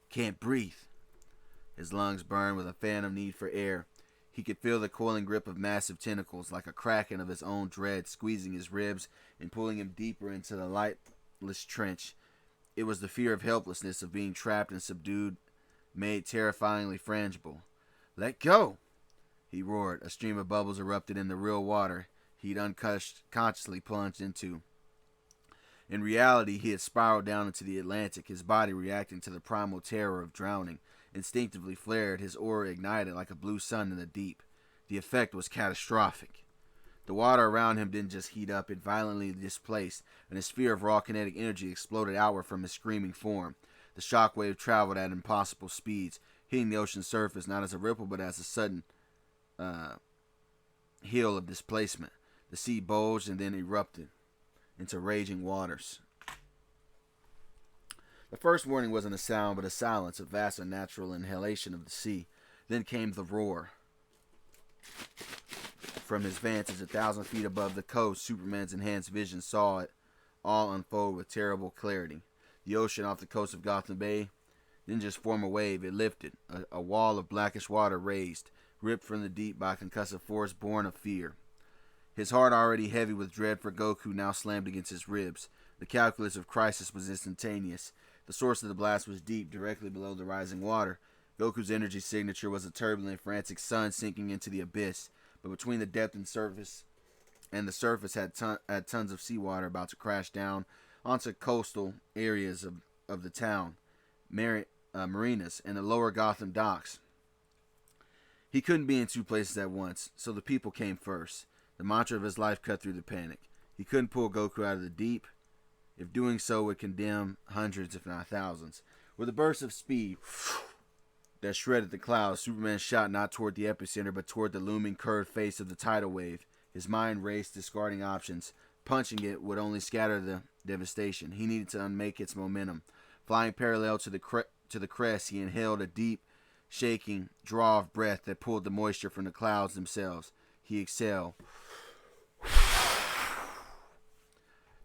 Can't breathe. His lungs burned with a phantom need for air. He could feel the coiling grip of massive tentacles, like a kraken of his own dread, squeezing his ribs and pulling him deeper into the lightless trench. It was the fear of helplessness, of being trapped and subdued, made terrifyingly frangible. Let go! He roared. A stream of bubbles erupted in the real water he'd unconsciously plunged into. In reality, he had spiraled down into the Atlantic, his body reacting to the primal terror of drowning. Instinctively flared, his aura ignited like a blue sun in the deep. The effect was catastrophic. The water around him didn't just heat up, it violently displaced, and a sphere of raw kinetic energy exploded outward from his screaming form. The shockwave traveled at impossible speeds, hitting the ocean's surface not as a ripple but as a sudden hill of displacement. The sea bulged and then erupted into raging waters. The first warning wasn't a sound, but a silence, a vast unnatural inhalation of the sea. Then came the roar. From his vantage 1,000 feet above the coast, Superman's enhanced vision saw it all unfold with terrible clarity. The ocean off the coast of Gotham Bay didn't just form a wave, it lifted. A wall of blackish water raised, ripped from the deep by concussive force born of fear. His heart, already heavy with dread for Goku, now slammed against his ribs. The calculus of crisis was instantaneous. The source of the blast was deep, directly below the rising water. Goku's energy signature was a turbulent, frantic sun sinking into the abyss. But between the depth and the surface had tons of seawater about to crash down onto coastal areas of the town, marinas, and the lower Gotham docks. He couldn't be in two places at once, so the people came first. The mantra of his life cut through the panic. He couldn't pull Goku out of the deep, if doing so would condemn hundreds, if not thousands. With a burst of speed that shredded the clouds, Superman shot not toward the epicenter, but toward the looming curved face of the tidal wave. His mind raced, discarding options. Punching it would only scatter the devastation. He needed to unmake its momentum. Flying parallel to the crest, he inhaled a deep, shaking draw of breath that pulled the moisture from the clouds themselves. He exhaled.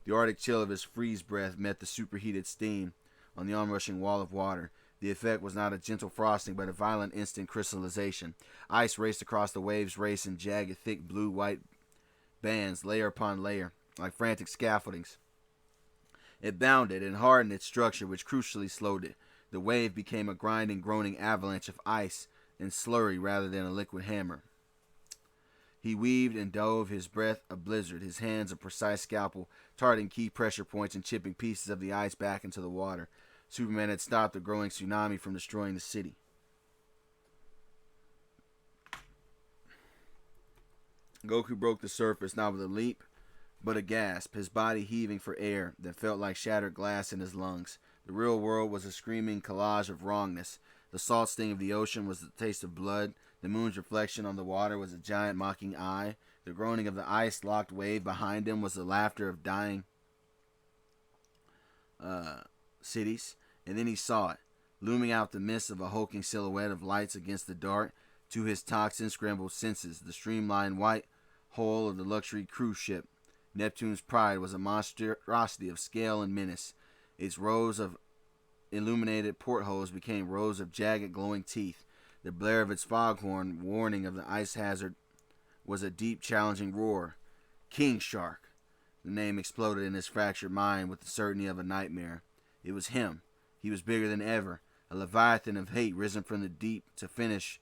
The arctic chill of his freeze breath met the superheated steam on the onrushing wall of water. The effect was not a gentle frosting, but a violent instant crystallization. Ice raced across the waves, raced in jagged, thick blue-white bands, layer upon layer, like frantic scaffoldings. It bounded and hardened its structure, which crucially slowed it. The wave became a grinding, groaning avalanche of ice and slurry rather than a liquid hammer. He weaved and dove, his breath a blizzard, his hands a precise scalpel, targeting key pressure points and chipping pieces of the ice back into the water. Superman had stopped the growing tsunami from destroying the city. Goku broke the surface, not with a leap, but a gasp, his body heaving for air that felt like shattered glass in his lungs. The real world was a screaming collage of wrongness. The salt sting of the ocean was the taste of blood. The moon's reflection on the water was a giant mocking eye. The groaning of the ice-locked wave behind him was the laughter of dying cities. And then he saw it, looming out the mist of a hulking silhouette of lights against the dark. To his toxin-scrambled senses, the streamlined white hull of the luxury cruise ship. Neptune's pride was a monstrosity of scale and menace. Its rows of illuminated portholes became rows of jagged, glowing teeth. The blare of its foghorn, warning of the ice hazard, was a deep, challenging roar. King Shark. The name exploded in his fractured mind with the certainty of a nightmare. It was him. He was bigger than ever, a leviathan of hate risen from the deep to finish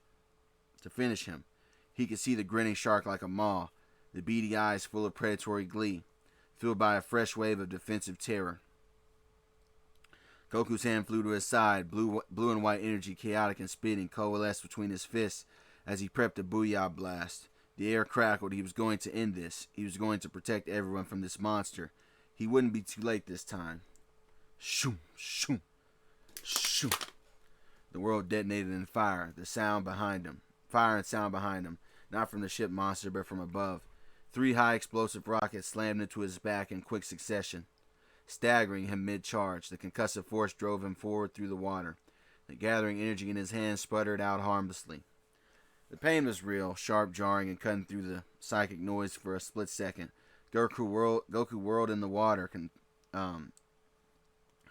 him. He could see the grinning shark like a maw, the beady eyes full of predatory glee, filled by a fresh wave of defensive terror. Goku's hand flew to his side, blue and white energy, chaotic and spitting, coalesced between his fists as he prepped a booyah blast. The air crackled. He was going to end this. He was going to protect everyone from this monster. He wouldn't be too late this time. Shoo, shoo, shoo. The world detonated in fire, the sound behind him. Fire and sound behind him, not from the ship monster, but from above. 3 high explosive rockets slammed into his back in quick succession, staggering him mid-charge. The concussive force drove him forward through the water. The gathering energy in his hands sputtered out harmlessly. The pain was real, sharp, jarring, and cutting through the psychic noise for a split second. Goku whirled in the water,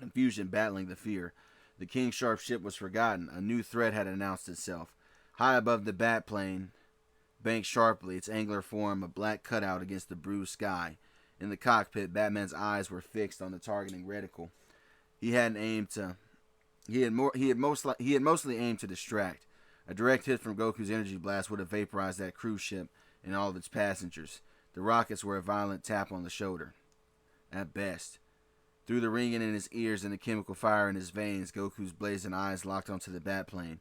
confusion battling the fear. The King Sharp ship was forgotten. A new threat had announced itself. High above the bat plane, banked sharply, its angular form a black cutout against the bruised sky. In the cockpit, Batman's eyes were fixed on the targeting reticle. He had mostly aimed to distract. A direct hit from Goku's energy blast would have vaporized that cruise ship and all of its passengers. The rockets were a violent tap on the shoulder, at best. Through the ringing in his ears and the chemical fire in his veins, Goku's blazing eyes locked onto the batplane.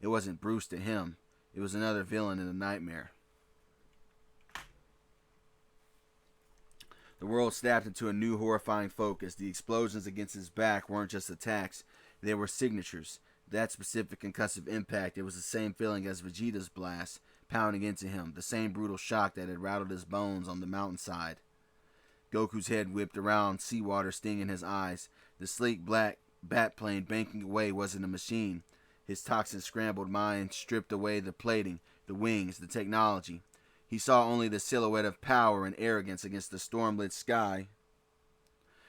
It wasn't Bruce to him. It was another villain in a nightmare. The world snapped into a new horrifying focus. The explosions against his back weren't just attacks. They were signatures. That specific concussive impact, it was the same feeling as Vegeta's blast, pounding into him. The same brutal shock that had rattled his bones on the mountainside. Goku's head whipped around, seawater stinging his eyes. The sleek black bat plane banking away wasn't a machine. His toxin-scrambled mind stripped away the plating, the wings, the technology. He saw only the silhouette of power and arrogance against the storm-lit sky.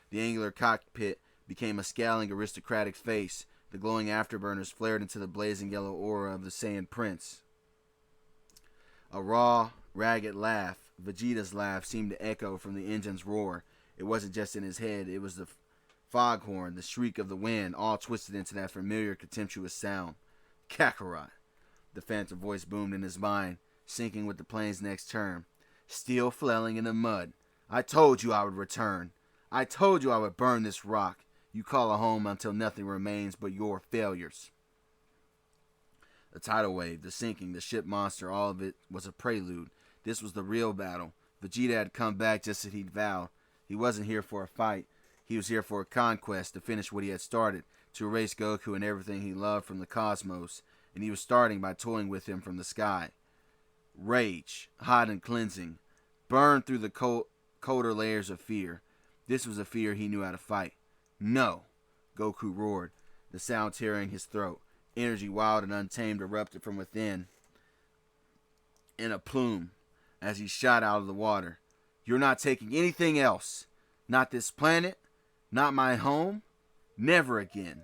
The angular cockpit became a scowling aristocratic face. The glowing afterburners flared into the blazing yellow aura of the Saiyan Prince. A raw, ragged laugh, Vegeta's laugh, seemed to echo from the engine's roar. It wasn't just in his head, it was the foghorn, the shriek of the wind, all twisted into that familiar, contemptuous sound. Kakarot! The phantom voice boomed in his mind, sinking with the plane's next turn. Still flailing in the mud. I told you I would return. I told you I would burn this rock. You call a home until nothing remains but your failures. The tidal wave, the sinking, the ship monster, all of it was a prelude. This was the real battle. Vegeta had come back just as he'd vowed. He wasn't here for a fight. He was here for a conquest, to finish what he had started, to erase Goku and everything he loved from the cosmos, and he was starting by toying with him from the sky. Rage, hot and cleansing, burned through the colder layers of fear. This was a fear he knew how to fight. No! Goku roared, the sound tearing his throat. Energy wild and untamed erupted from within in a plume as he shot out of the water. You're not taking anything else. Not this planet. Not my home. Never again.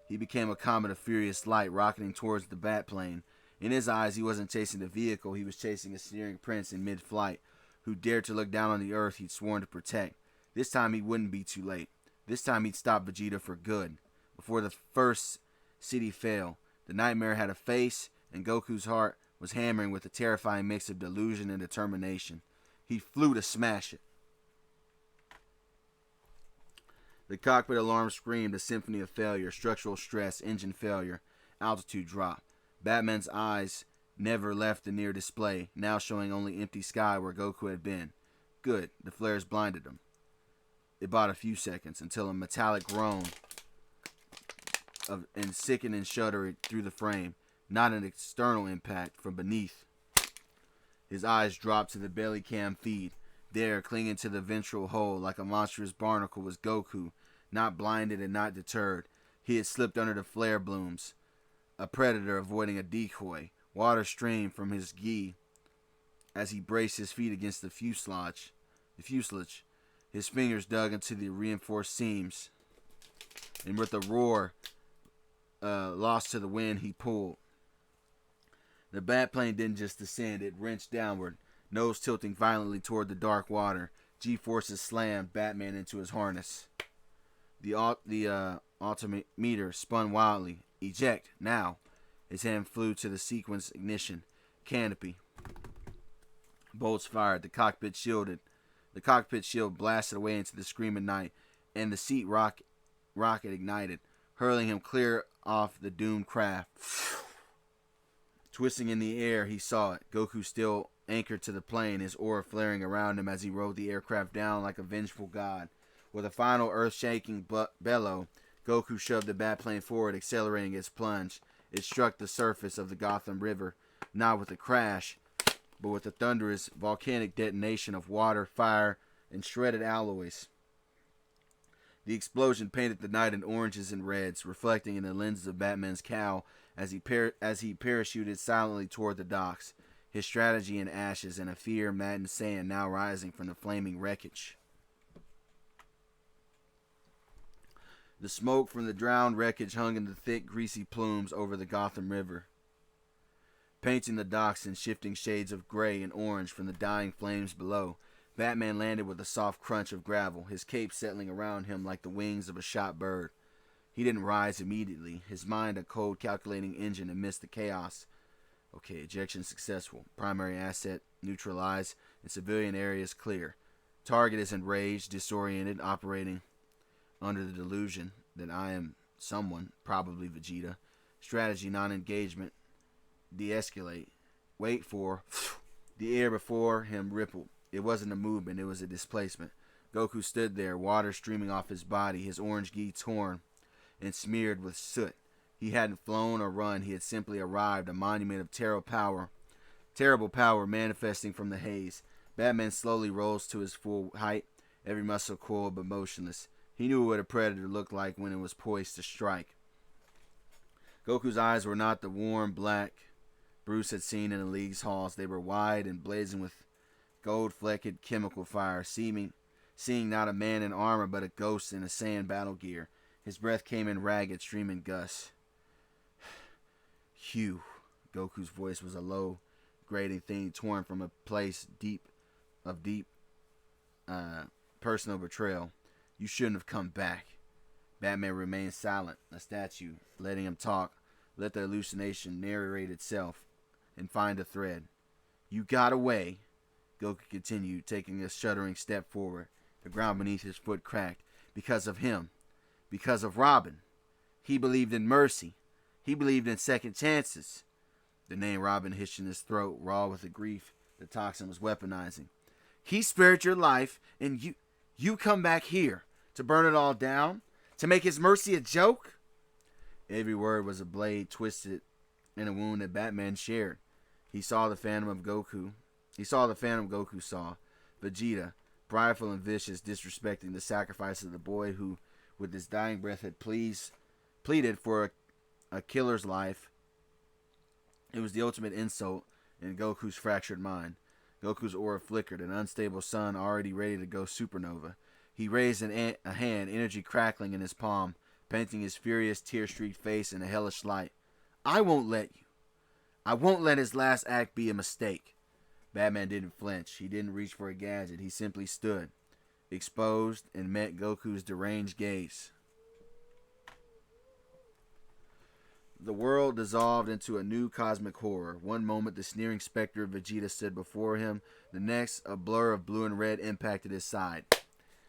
He became a comet of furious light rocketing towards the bat plane. In his eyes, he wasn't chasing the vehicle. He was chasing a sneering prince in mid-flight who dared to look down on the earth he'd sworn to protect. This time he wouldn't be too late. This time he'd stop Vegeta for good. Before the first city fell, the nightmare had a face, and Goku's heart was hammering with a terrifying mix of delusion and determination. He flew to smash it. The cockpit alarm screamed a symphony of failure, structural stress, engine failure, altitude drop. Batman's eyes never left the near display, now showing only empty sky where Goku had been. Good, the flares blinded him. It bought a few seconds until a metallic groan and sickening shudder through the frame, not an external impact from beneath. His eyes dropped to the belly cam feed. There, clinging to the ventral hole like a monstrous barnacle, was Goku, not blinded and not deterred. He had slipped under the flare blooms, a predator avoiding a decoy. Water streamed from his gi as he braced his feet against the fuselage. His fingers dug into the reinforced seams, and with a roar lost to the wind, he pulled. The Batplane didn't just descend, it wrenched downward, nose tilting violently toward the dark water. G-forces slammed Batman into his harness. The altimeter spun wildly. Eject, now. His hand flew to the sequence ignition. Canopy. Bolts fired. The cockpit shielded. The cockpit shield blasted away into the screaming night, and the seat rocket ignited, hurling him clear off the doomed craft. Twisting in the air, he saw it. Goku still anchored to the plane, his aura flaring around him as he rode the aircraft down like a vengeful god. With a final earth-shaking bellow, Goku shoved the Batplane forward, accelerating its plunge. It struck the surface of the Gotham River, not with a crash, but with a thunderous volcanic detonation of water, fire, and shredded alloys. The explosion painted the night in oranges and reds, reflecting in the lenses of Batman's cowl as he parachuted silently toward the docks, his strategy in ashes and a fear-maddened sand now rising from the flaming wreckage. The smoke from the drowned wreckage hung in the thick, greasy plumes over the Gotham River, painting the docks in shifting shades of gray and orange from the dying flames below. Batman landed with a soft crunch of gravel, his cape settling around him like the wings of a shot bird. He didn't rise immediately, his mind a cold, calculating engine amidst the chaos. Okay, ejection successful. Primary asset neutralized, and civilian areas clear. Target is enraged, disoriented, operating under the delusion that I am someone, probably Vegeta. Strategy non-engagement. De-escalate. Wait for. The air before him rippled. It wasn't a movement, it was a displacement. Goku stood there, water streaming off his body, his orange gi torn and smeared with soot. He hadn't flown or run, he had simply arrived, a monument of terrible power manifesting from the haze. Batman slowly rose to his full height, every muscle coiled but motionless. He knew what a predator looked like when it was poised to strike. Goku's eyes were not the warm black Bruce had seen in the League's halls. They were wide and blazing with gold-flecked chemical fire, seeing not a man in armor but a ghost in a sand battle gear. His breath came in ragged, streaming gusts. Hugh. Goku's voice was a low, grating thing torn from a place deep personal betrayal. You shouldn't have come back. Batman remained silent, a statue, letting him talk. Let the hallucination narrate itself and find a thread. You got away. Goku continued, taking a shuddering step forward. The ground beneath his foot cracked. Because of him. Because of Robin. He believed in mercy. He believed in second chances. The name Robin hissed in his throat, raw with the grief the toxin was weaponizing. He spared your life, and you come back here to burn it all down? To make his mercy a joke? Every word was a blade twisted in a wound that Batman shared. He saw the Phantom Goku saw. Vegeta, prideful and vicious, disrespecting the sacrifice of the boy who, with his dying breath, had pleaded for a killer's life. It was the ultimate insult in Goku's fractured mind. Goku's aura flickered, an unstable sun already ready to go supernova. He raised a hand, energy crackling in his palm, painting his furious, tear-streaked face in a hellish light. I won't let you. I won't let his last act be a mistake. Batman didn't flinch. He didn't reach for a gadget. He simply stood. exposed, and met Goku's deranged gaze. The world dissolved into a new cosmic horror. One moment, the sneering specter of Vegeta stood before him. The next, a blur of blue and red impacted his side.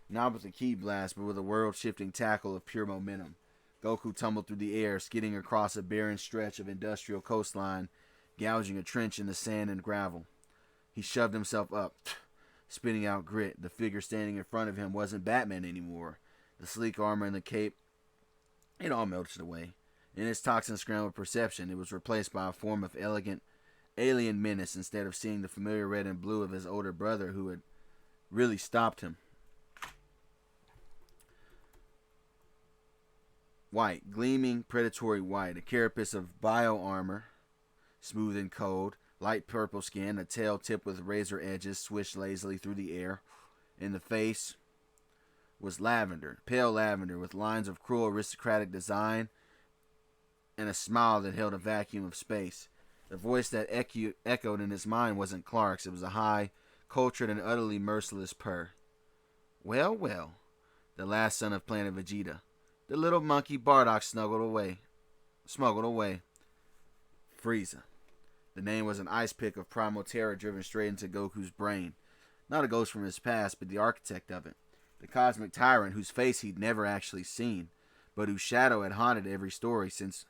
Not with a ki blast, but with a world-shifting tackle of pure momentum. Goku tumbled through the air, skidding across a barren stretch of industrial coastline, gouging a trench in the sand and gravel. He shoved himself up, spitting out grit. The figure standing in front of him wasn't Batman anymore. The sleek armor and the cape, it all melted away. In its toxin-scrambled perception, it was replaced by a form of elegant, alien menace instead of seeing the familiar red and blue of his older brother who had really stopped him. White, gleaming, predatory white, a carapace of bio-armor, smooth and cold, light purple skin, a tail tipped with razor edges swished lazily through the air. In the face was lavender, pale lavender, with lines of cruel aristocratic design and a smile that held a vacuum of space. The voice that echoed in his mind wasn't Clark's. It was a high, cultured, and utterly merciless purr. Well, well, the last son of Planet Vegeta. The little monkey Bardock smuggled away. Frieza. The name was an ice pick of primal terror driven straight into Goku's brain. Not a ghost from his past, but the architect of it. The cosmic tyrant whose face he'd never actually seen, but whose shadow had haunted every story since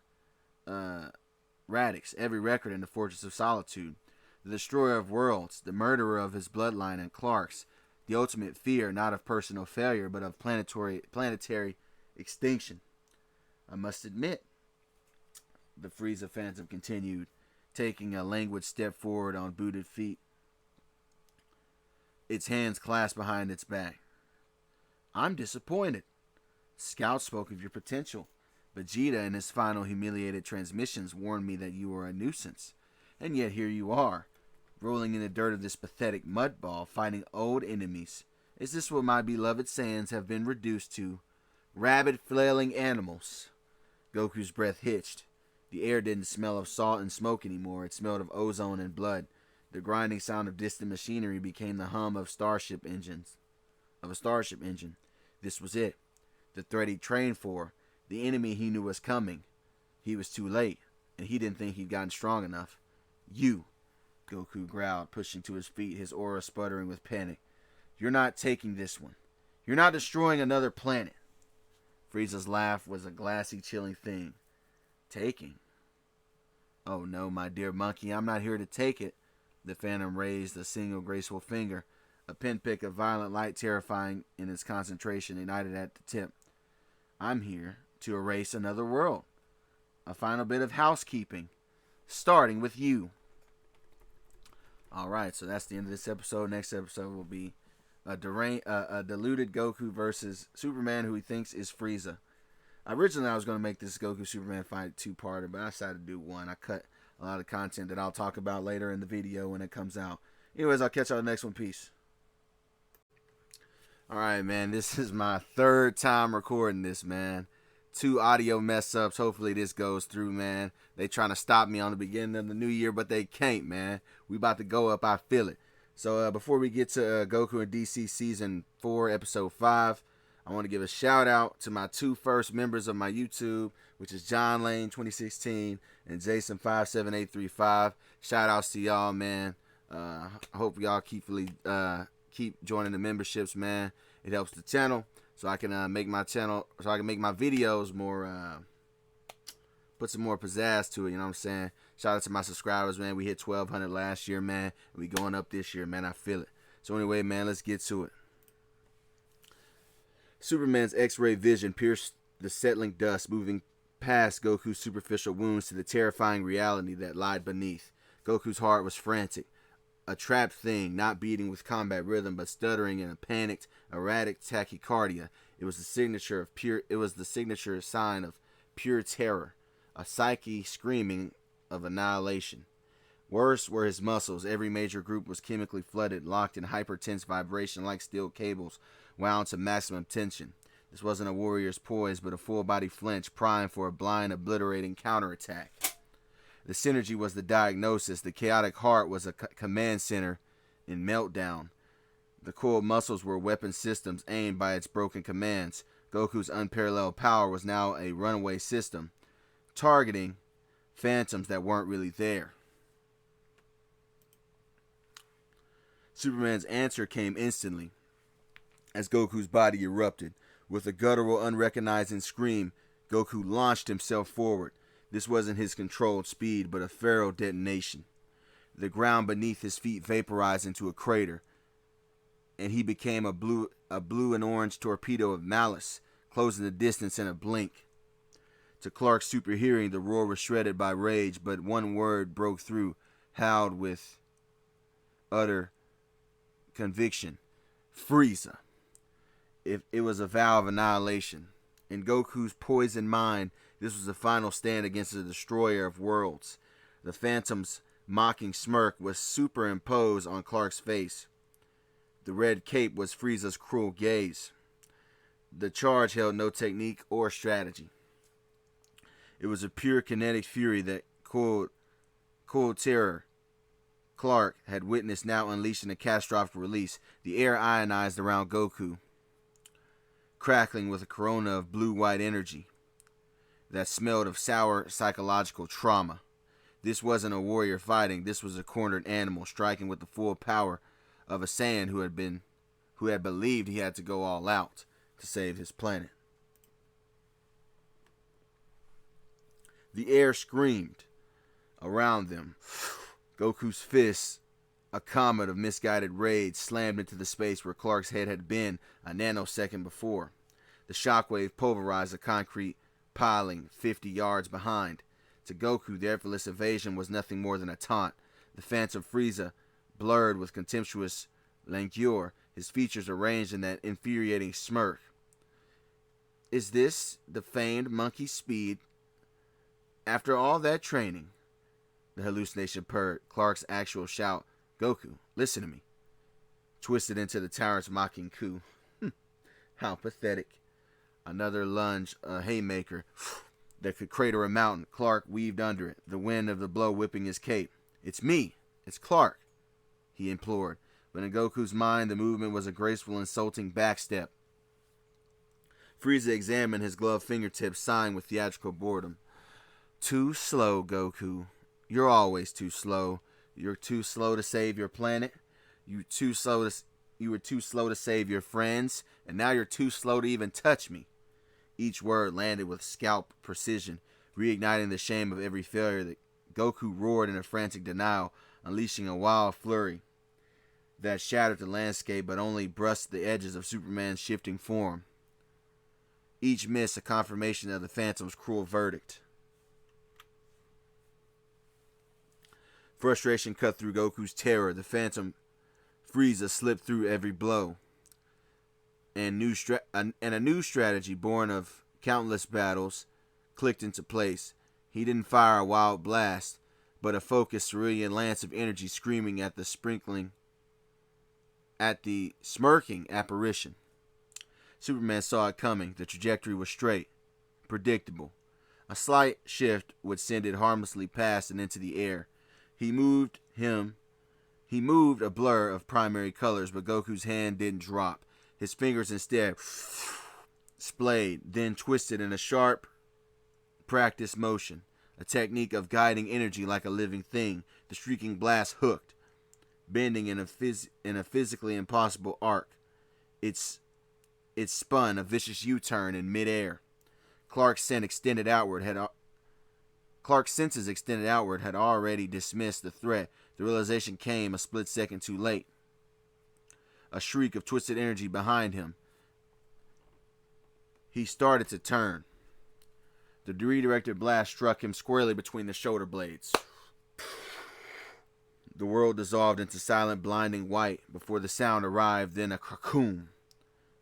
Radix, every record in the Fortress of Solitude. The destroyer of worlds, the murderer of his bloodline and Clark's, the ultimate fear not of personal failure, but of planetary extinction. I must admit, the Frieza phantom continued, taking a languid step forward on booted feet, its hands clasped behind its back. I'm disappointed. Scout spoke of your potential. Vegeta in his final humiliated transmissions warned me that you were a nuisance. And yet here you are, rolling in the dirt of this pathetic mud ball, fighting old enemies. Is this what my beloved Saiyans have been reduced to? Rabid, flailing animals. Goku's breath hitched. The air didn't smell of salt and smoke anymore. It smelled of ozone and blood. The grinding sound of distant machinery became the hum of a starship engine. This was it. The threat he trained for. The enemy he knew was coming. He was too late, and he didn't think he'd gotten strong enough. You, Goku growled, pushing to his feet, his aura sputtering with panic. You're not taking this one. You're not destroying another planet. Frieza's laugh was a glassy, chilling thing. Taking? Oh no, my dear monkey, I'm not here to take it. The Phantom raised a single graceful finger, a pinprick of violent light terrifying in its concentration, ignited at the tip. I'm here to erase another world. A final bit of housekeeping, starting with you. Alright, so that's the end of this episode. Next episode will be a deluded Goku versus Superman who he thinks is Frieza. Originally, I was going to make this Goku-Superman fight two-parter, but I decided to do one. I cut a lot of content that I'll talk about later in the video when it comes out. Anyways, I'll catch y'all in the next one. Peace. Alright, man. This is my third time recording this, man. 2 audio mess-ups. Hopefully this goes through, man. They trying to stop me on the beginning of the new year, but they can't, man. We about to go up. I feel it. So, before we get to Goku and DC Season 4, Episode 5, I want to give a shout out to my 2 first members of my YouTube, which is John Lane 2016 and Jason 57835. Shout outs to y'all, man. I hope y'all keep joining the memberships, man. It helps the channel, so I can make my videos more, put some more pizzazz to it. You know what I'm saying? Shout out to my subscribers, man. We hit 1,200 last year, man. And we going up this year, man. I feel it. So anyway, man, let's get to it. Superman's X-ray vision pierced the settling dust, moving past Goku's superficial wounds to the terrifying reality that lied beneath. Goku's heart was frantic, a trapped thing, not beating with combat rhythm, but stuttering in a panicked, erratic tachycardia. It was the signature sign of pure terror, a psyche screaming of annihilation. Worse were his muscles. Every major group was chemically flooded, locked in hypertense vibration like steel cables, wound to maximum tension. This wasn't a warrior's poise, but a full-body flinch, primed for a blind, obliterating counterattack. The synergy was the diagnosis. The chaotic heart was a command center in meltdown. The coiled muscles were weapon systems aimed by its broken commands. Goku's unparalleled power was now a runaway system, targeting phantoms that weren't really there. Superman's answer came instantly as Goku's body erupted. With a guttural, unrecognizing scream, Goku launched himself forward. This wasn't his controlled speed, but a feral detonation. The ground beneath his feet vaporized into a crater, and he became a blue and orange torpedo of malice, closing the distance in a blink. To Clark's super hearing, the roar was shredded by rage, but one word broke through, howled with utter conviction: Frieza. It was a vow of annihilation. In Goku's poisoned mind, this was the final stand against the destroyer of worlds. The Phantom's mocking smirk was superimposed on Clark's face. The red cape was Frieza's cruel gaze. The charge held no technique or strategy. It was a pure kinetic fury that cold terror Clark had witnessed now unleashing a catastrophic release. The air ionized around Goku, crackling with a corona of blue-white energy that smelled of sour psychological trauma. This wasn't a warrior fighting. This was a cornered animal striking with the full power of a Saiyan who had believed he had to go all out to save his planet. The air screamed around them. Goku's fists, a comet of misguided rage, slammed into the space where Clark's head had been a nanosecond before. The shockwave pulverized the concrete piling 50 yards behind. To Goku, the effortless evasion was nothing more than a taunt. The Phantom Frieza, blurred with contemptuous languor, his features arranged in that infuriating smirk. Is this the famed monkey speed? After all that training, the hallucination purred. Clark's actual shout, Goku, listen to me, twisted into the tyrant's mocking coo. How pathetic. Another lunge, a haymaker that could crater a mountain. Clark weaved under it, the wind of the blow whipping his cape. It's me. It's Clark, he implored. But in Goku's mind, the movement was a graceful, insulting backstep. Frieza examined his gloved fingertips, sighing with theatrical boredom. Too slow, Goku. You're always too slow. You're too slow to save your planet. You were too slow to save your friends, and now you're too slow to even touch me. Each word landed with scalp precision, reigniting the shame of every failure. That Goku roared in a frantic denial, unleashing a wild flurry that shattered the landscape but only brushed the edges of Superman's shifting form. Each miss a confirmation of the Phantom's cruel verdict. Frustration cut through Goku's terror. The Phantom Frieza slipped through every blow, and a new strategy born of countless battles clicked into place. He didn't fire a wild blast, but a focused cerulean lance of energy screaming at the smirking apparition. Superman saw it coming. The trajectory was straight, predictable. A slight shift would send it harmlessly past and into the air. He moved a blur of primary colors, but Goku's hand didn't drop. His fingers instead splayed, then twisted in a sharp, practiced motion, a technique of guiding energy like a living thing. The streaking blast hooked, bending in a physically impossible arc. It spun a vicious U-turn in midair. Clark's senses extended outward had already dismissed the threat. The realization came a split second too late. A shriek of twisted energy behind him. He started to turn. The redirected blast struck him squarely between the shoulder blades. The world dissolved into silent, blinding white before the sound arrived. Then a cocoon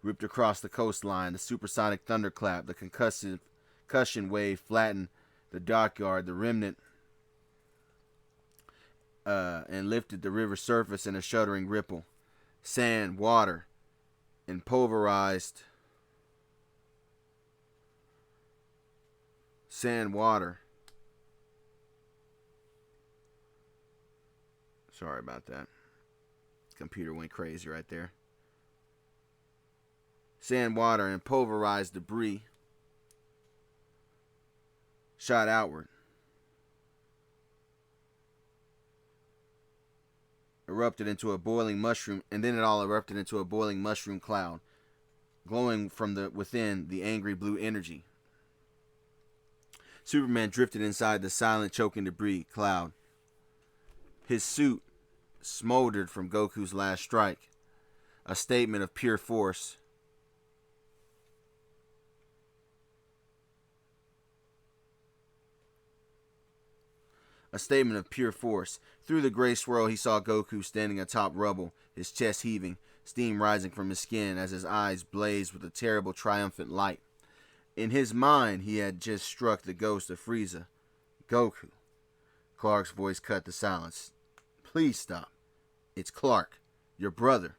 ripped across the coastline. The supersonic thunderclap, the concussion wave flattened the dockyard, the remnant, and lifted the river's surface in a shuddering ripple. Sand, water, and pulverized water. Sorry about that. Computer went crazy right there. Sand, water, and pulverized debris shot outward, erupted into a boiling mushroom, and then it all erupted into a boiling mushroom cloud, glowing from the within the angry blue energy. Superman drifted inside the silent, choking debris cloud. His suit smoldered from Goku's last strike, a statement of pure force. A statement of pure force. Through the gray swirl, he saw Goku standing atop rubble, his chest heaving, steam rising from his skin as his eyes blazed with a terrible, triumphant light. In his mind, he had just struck the ghost of Frieza. Goku. Clark's voice cut the silence. Please stop. It's Clark, your brother.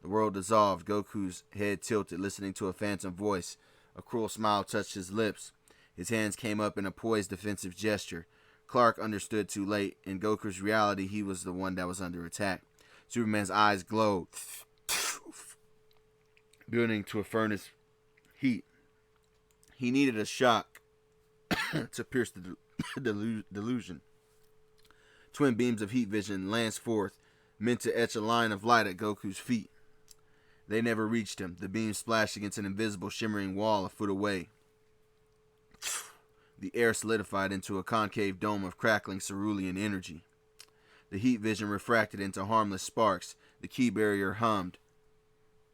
The world dissolved. Goku's head tilted, listening to a phantom voice. A cruel smile touched his lips. His hands came up in a poised defensive gesture. Clark understood too late. In Goku's reality, he was the one that was under attack. Superman's eyes glowed, building to a furnace heat. He needed a shock to pierce the delusion. Twin beams of heat vision lanced forth, meant to etch a line of light at Goku's feet. They never reached him. The beams splashed against an invisible, shimmering wall a foot away. The air solidified into a concave dome of crackling cerulean energy. The heat vision refracted into harmless sparks. The key barrier hummed,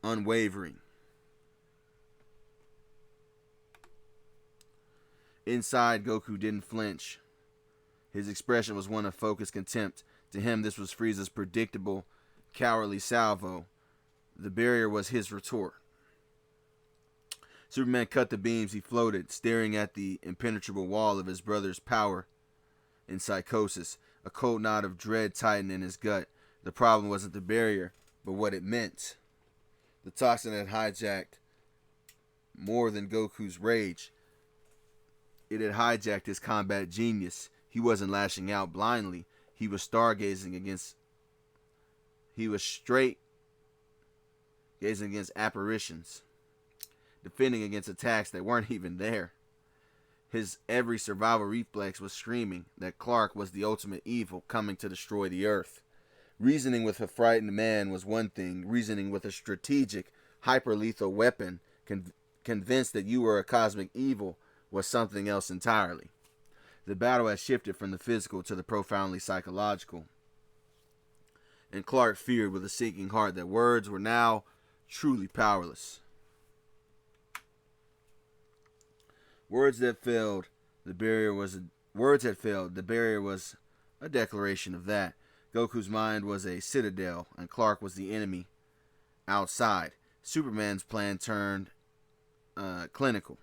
unwavering. Inside, Goku didn't flinch. His expression was one of focused contempt. To him, this was Frieza's predictable, cowardly salvo. The barrier was his retort. Superman cut the beams. He floated, staring at the impenetrable wall of his brother's power in psychosis. A cold knot of dread tightened in his gut. The problem wasn't the barrier, but what it meant. The toxin had hijacked more than Goku's rage. It had hijacked his combat genius. He wasn't lashing out blindly. He was stargazing against... He was straight gazing against apparitions, defending against attacks that weren't even there. His every survival reflex was screaming that Clark was the ultimate evil coming to destroy the Earth. Reasoning with a frightened man was one thing. Reasoning with a strategic, hyper-lethal weapon, convinced that you were a cosmic evil, was something else entirely. The battle had shifted from the physical to the profoundly psychological. And Clark feared with a sinking heart that words were now truly powerless. Words had failed. The barrier was a declaration of that. Goku's mind was a citadel, and Clark was the enemy outside. Superman's plan turned clinical.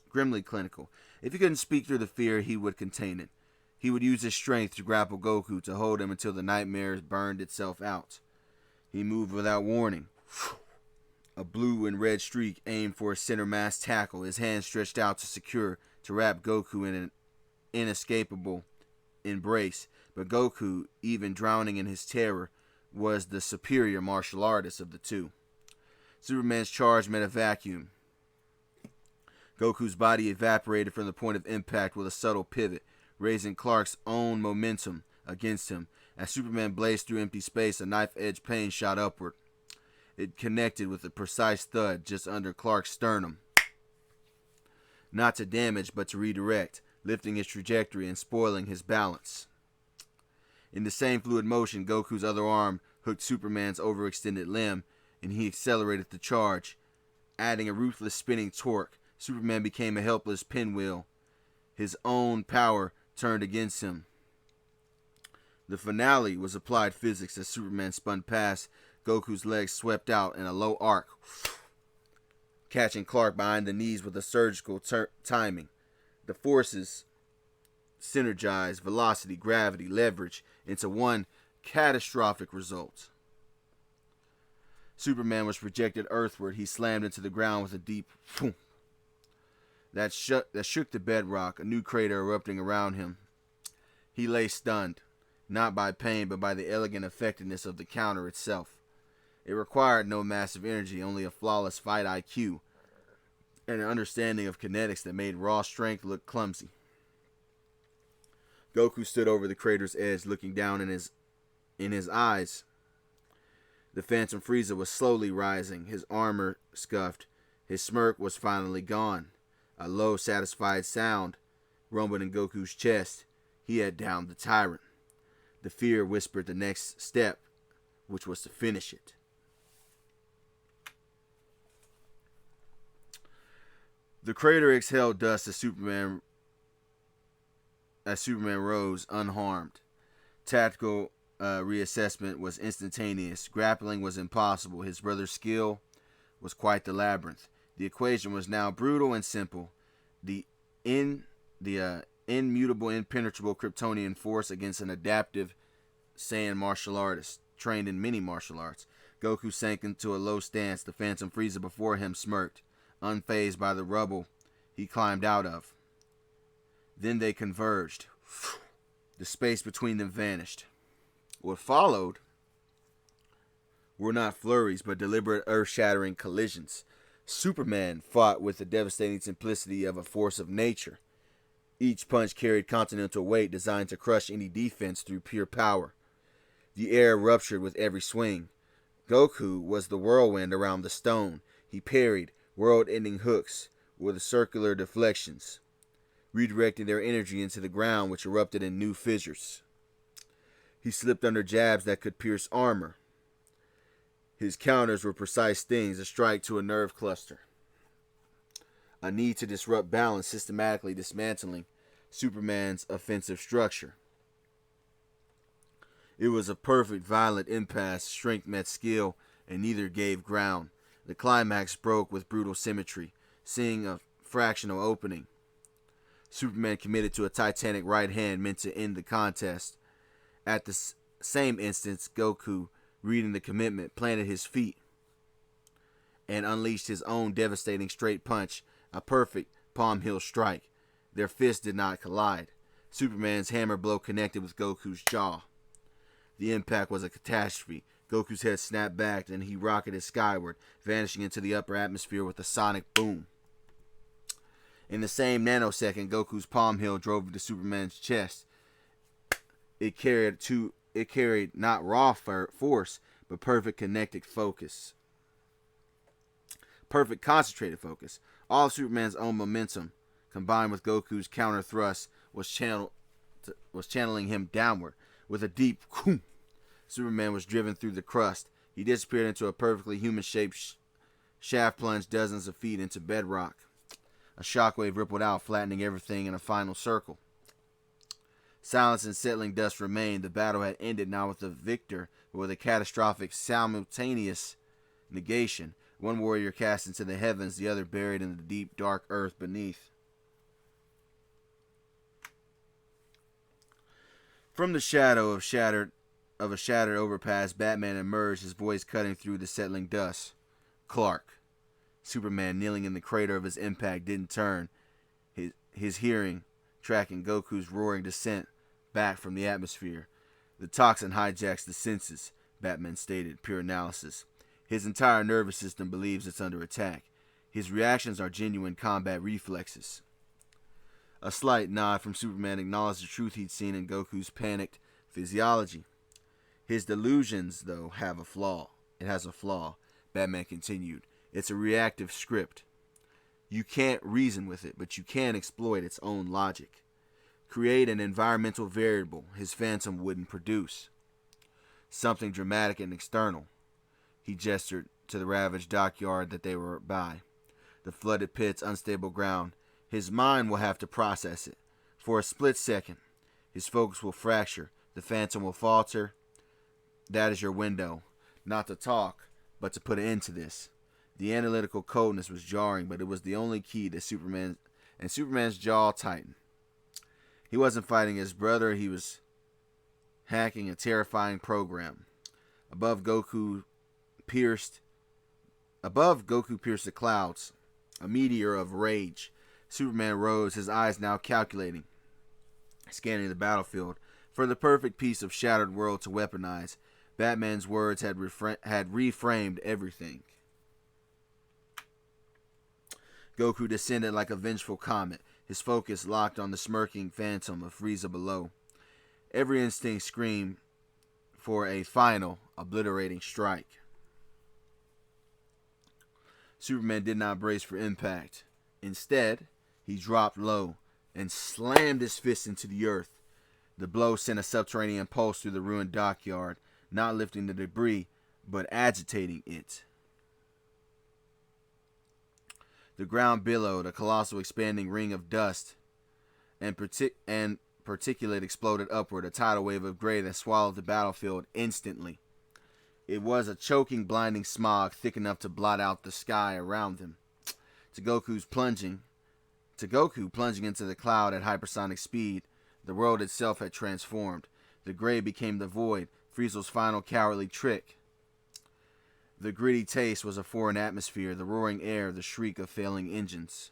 Grimly clinical. If he couldn't speak through the fear, he would contain it. He would use his strength to grapple Goku, to hold him until the nightmare burned itself out. He moved without warning. A blue and red streak aimed for his center mass tackle, his hand stretched out to secure, to wrap Goku in an inescapable embrace. But Goku, even drowning in his terror, was the superior martial artist of the two. Superman's charge met a vacuum. Goku's body evaporated from the point of impact with a subtle pivot, raising Clark's own momentum against him. As Superman blazed through empty space, a knife-edged pain shot upward. It connected with a precise thud just under Clark's sternum. Not to damage, but to redirect, lifting his trajectory and spoiling his balance. In the same fluid motion, Goku's other arm hooked Superman's overextended limb, and he accelerated the charge, adding a ruthless spinning torque. Superman became a helpless pinwheel. His own power turned against him. The finale was applied physics as Superman spun past. Goku's legs swept out in a low arc, catching Clark behind the knees with a surgical timing. The forces synergized velocity, gravity, leverage into one catastrophic result. Superman was projected earthward. He slammed into the ground with a deep boom that shook the bedrock, a new crater erupting around him. He lay stunned, not by pain, but by the elegant effectiveness of the counter itself. It required no massive energy, only a flawless fight IQ and an understanding of kinetics that made raw strength look clumsy. Goku stood over the crater's edge, looking down in his eyes. The Phantom Frieza was slowly rising, his armor scuffed. His smirk was finally gone. A low, satisfied sound rumbled in Goku's chest. He had downed the tyrant. The fear whispered the next step, which was to finish it. The crater exhaled dust as Superman rose unharmed. Tactical reassessment was instantaneous. Grappling was impossible. His brother's skill was quite the labyrinth. The equation was now brutal and simple. The immutable, impenetrable Kryptonian force against an adaptive Saiyan martial artist trained in many martial arts. Goku sank into a low stance. The Phantom Frieza before him smirked, unfazed by the rubble he climbed out of. Then they converged. The space between them vanished. What followed were not flurries, but deliberate earth-shattering collisions. Superman fought with the devastating simplicity of a force of nature. Each punch carried continental weight designed to crush any defense through pure power. The air ruptured with every swing. Goku was the whirlwind around the stone. He parried world-ending hooks with circular deflections, redirecting their energy into the ground, which erupted in new fissures. He slipped under jabs that could pierce armor. His counters were precise stings, a strike to a nerve cluster, a need to disrupt balance, systematically dismantling Superman's offensive structure. It was a perfect violent impasse. Strength met skill, and neither gave ground. The climax broke with brutal symmetry, seeing a fractional opening. Superman committed to a titanic right hand meant to end the contest. At the same instant, Goku, reading the commitment, planted his feet and unleashed his own devastating straight punch, a perfect palm heel strike. Their fists did not collide. Superman's hammer blow connected with Goku's jaw. The impact was a catastrophe. Goku's head snapped back and he rocketed skyward, vanishing into the upper atmosphere with a sonic boom. In the same nanosecond, Goku's palm heel drove into Superman's chest. It carried not raw force, but perfect connected focus. Perfect concentrated focus. All of Superman's own momentum, combined with Goku's counter thrust, was channeling him downward. With a deep "Koom," Superman was driven through the crust. He disappeared into a perfectly human-shaped shaft plunged dozens of feet into bedrock. A shockwave rippled out, flattening everything in a final circle. Silence and settling dust remained. The battle had ended, not with the victor, but with a catastrophic simultaneous negation. One warrior cast into the heavens, the other buried in the deep, dark earth beneath. From the shadow of a shattered overpass, Batman emerged, his voice cutting through the settling dust. Clark. Superman, kneeling in the crater of his impact, didn't turn, his hearing tracking Goku's roaring descent back from the atmosphere. The toxin hijacks the senses, Batman stated, pure analysis. His entire nervous system believes it's under attack. His reactions are genuine combat reflexes. A slight nod from Superman acknowledged the truth he'd seen in Goku's panicked physiology. His delusions, though, have a flaw. It has a flaw, Batman continued. It's a reactive script. You can't reason with it, but you can exploit its own logic. Create an environmental variable his phantom wouldn't produce. Something dramatic and external. He gestured to the ravaged dockyard that they were by. The flooded pits, unstable ground. His mind will have to process it. For a split second, his focus will fracture. The phantom will falter. That is your window. Not to talk, but to put an end to this. The analytical coldness was jarring, but it was the only key to Superman's jaw tightened. He wasn't fighting his brother, he was hacking a terrifying program. Above Goku pierced the clouds, a meteor of rage. Superman rose, his eyes now calculating, scanning the battlefield for the perfect piece of shattered world to weaponize. Batman's words had reframed everything. Goku descended like a vengeful comet, his focus locked on the smirking phantom of Frieza below. Every instinct screamed for a final, obliterating strike. Superman did not brace for impact. Instead, he dropped low and slammed his fist into the earth. The blow sent a subterranean pulse through the ruined dockyard, not lifting the debris, but agitating it. The ground billowed, a colossal expanding ring of dust and particulate exploded upward, a tidal wave of gray that swallowed the battlefield instantly. It was a choking, blinding smog thick enough to blot out the sky around them. To Goku plunging into the cloud at hypersonic speed, the world itself had transformed. The gray became the void, Frieza's final cowardly trick. The gritty taste was a foreign atmosphere, the roaring air, the shriek of failing engines.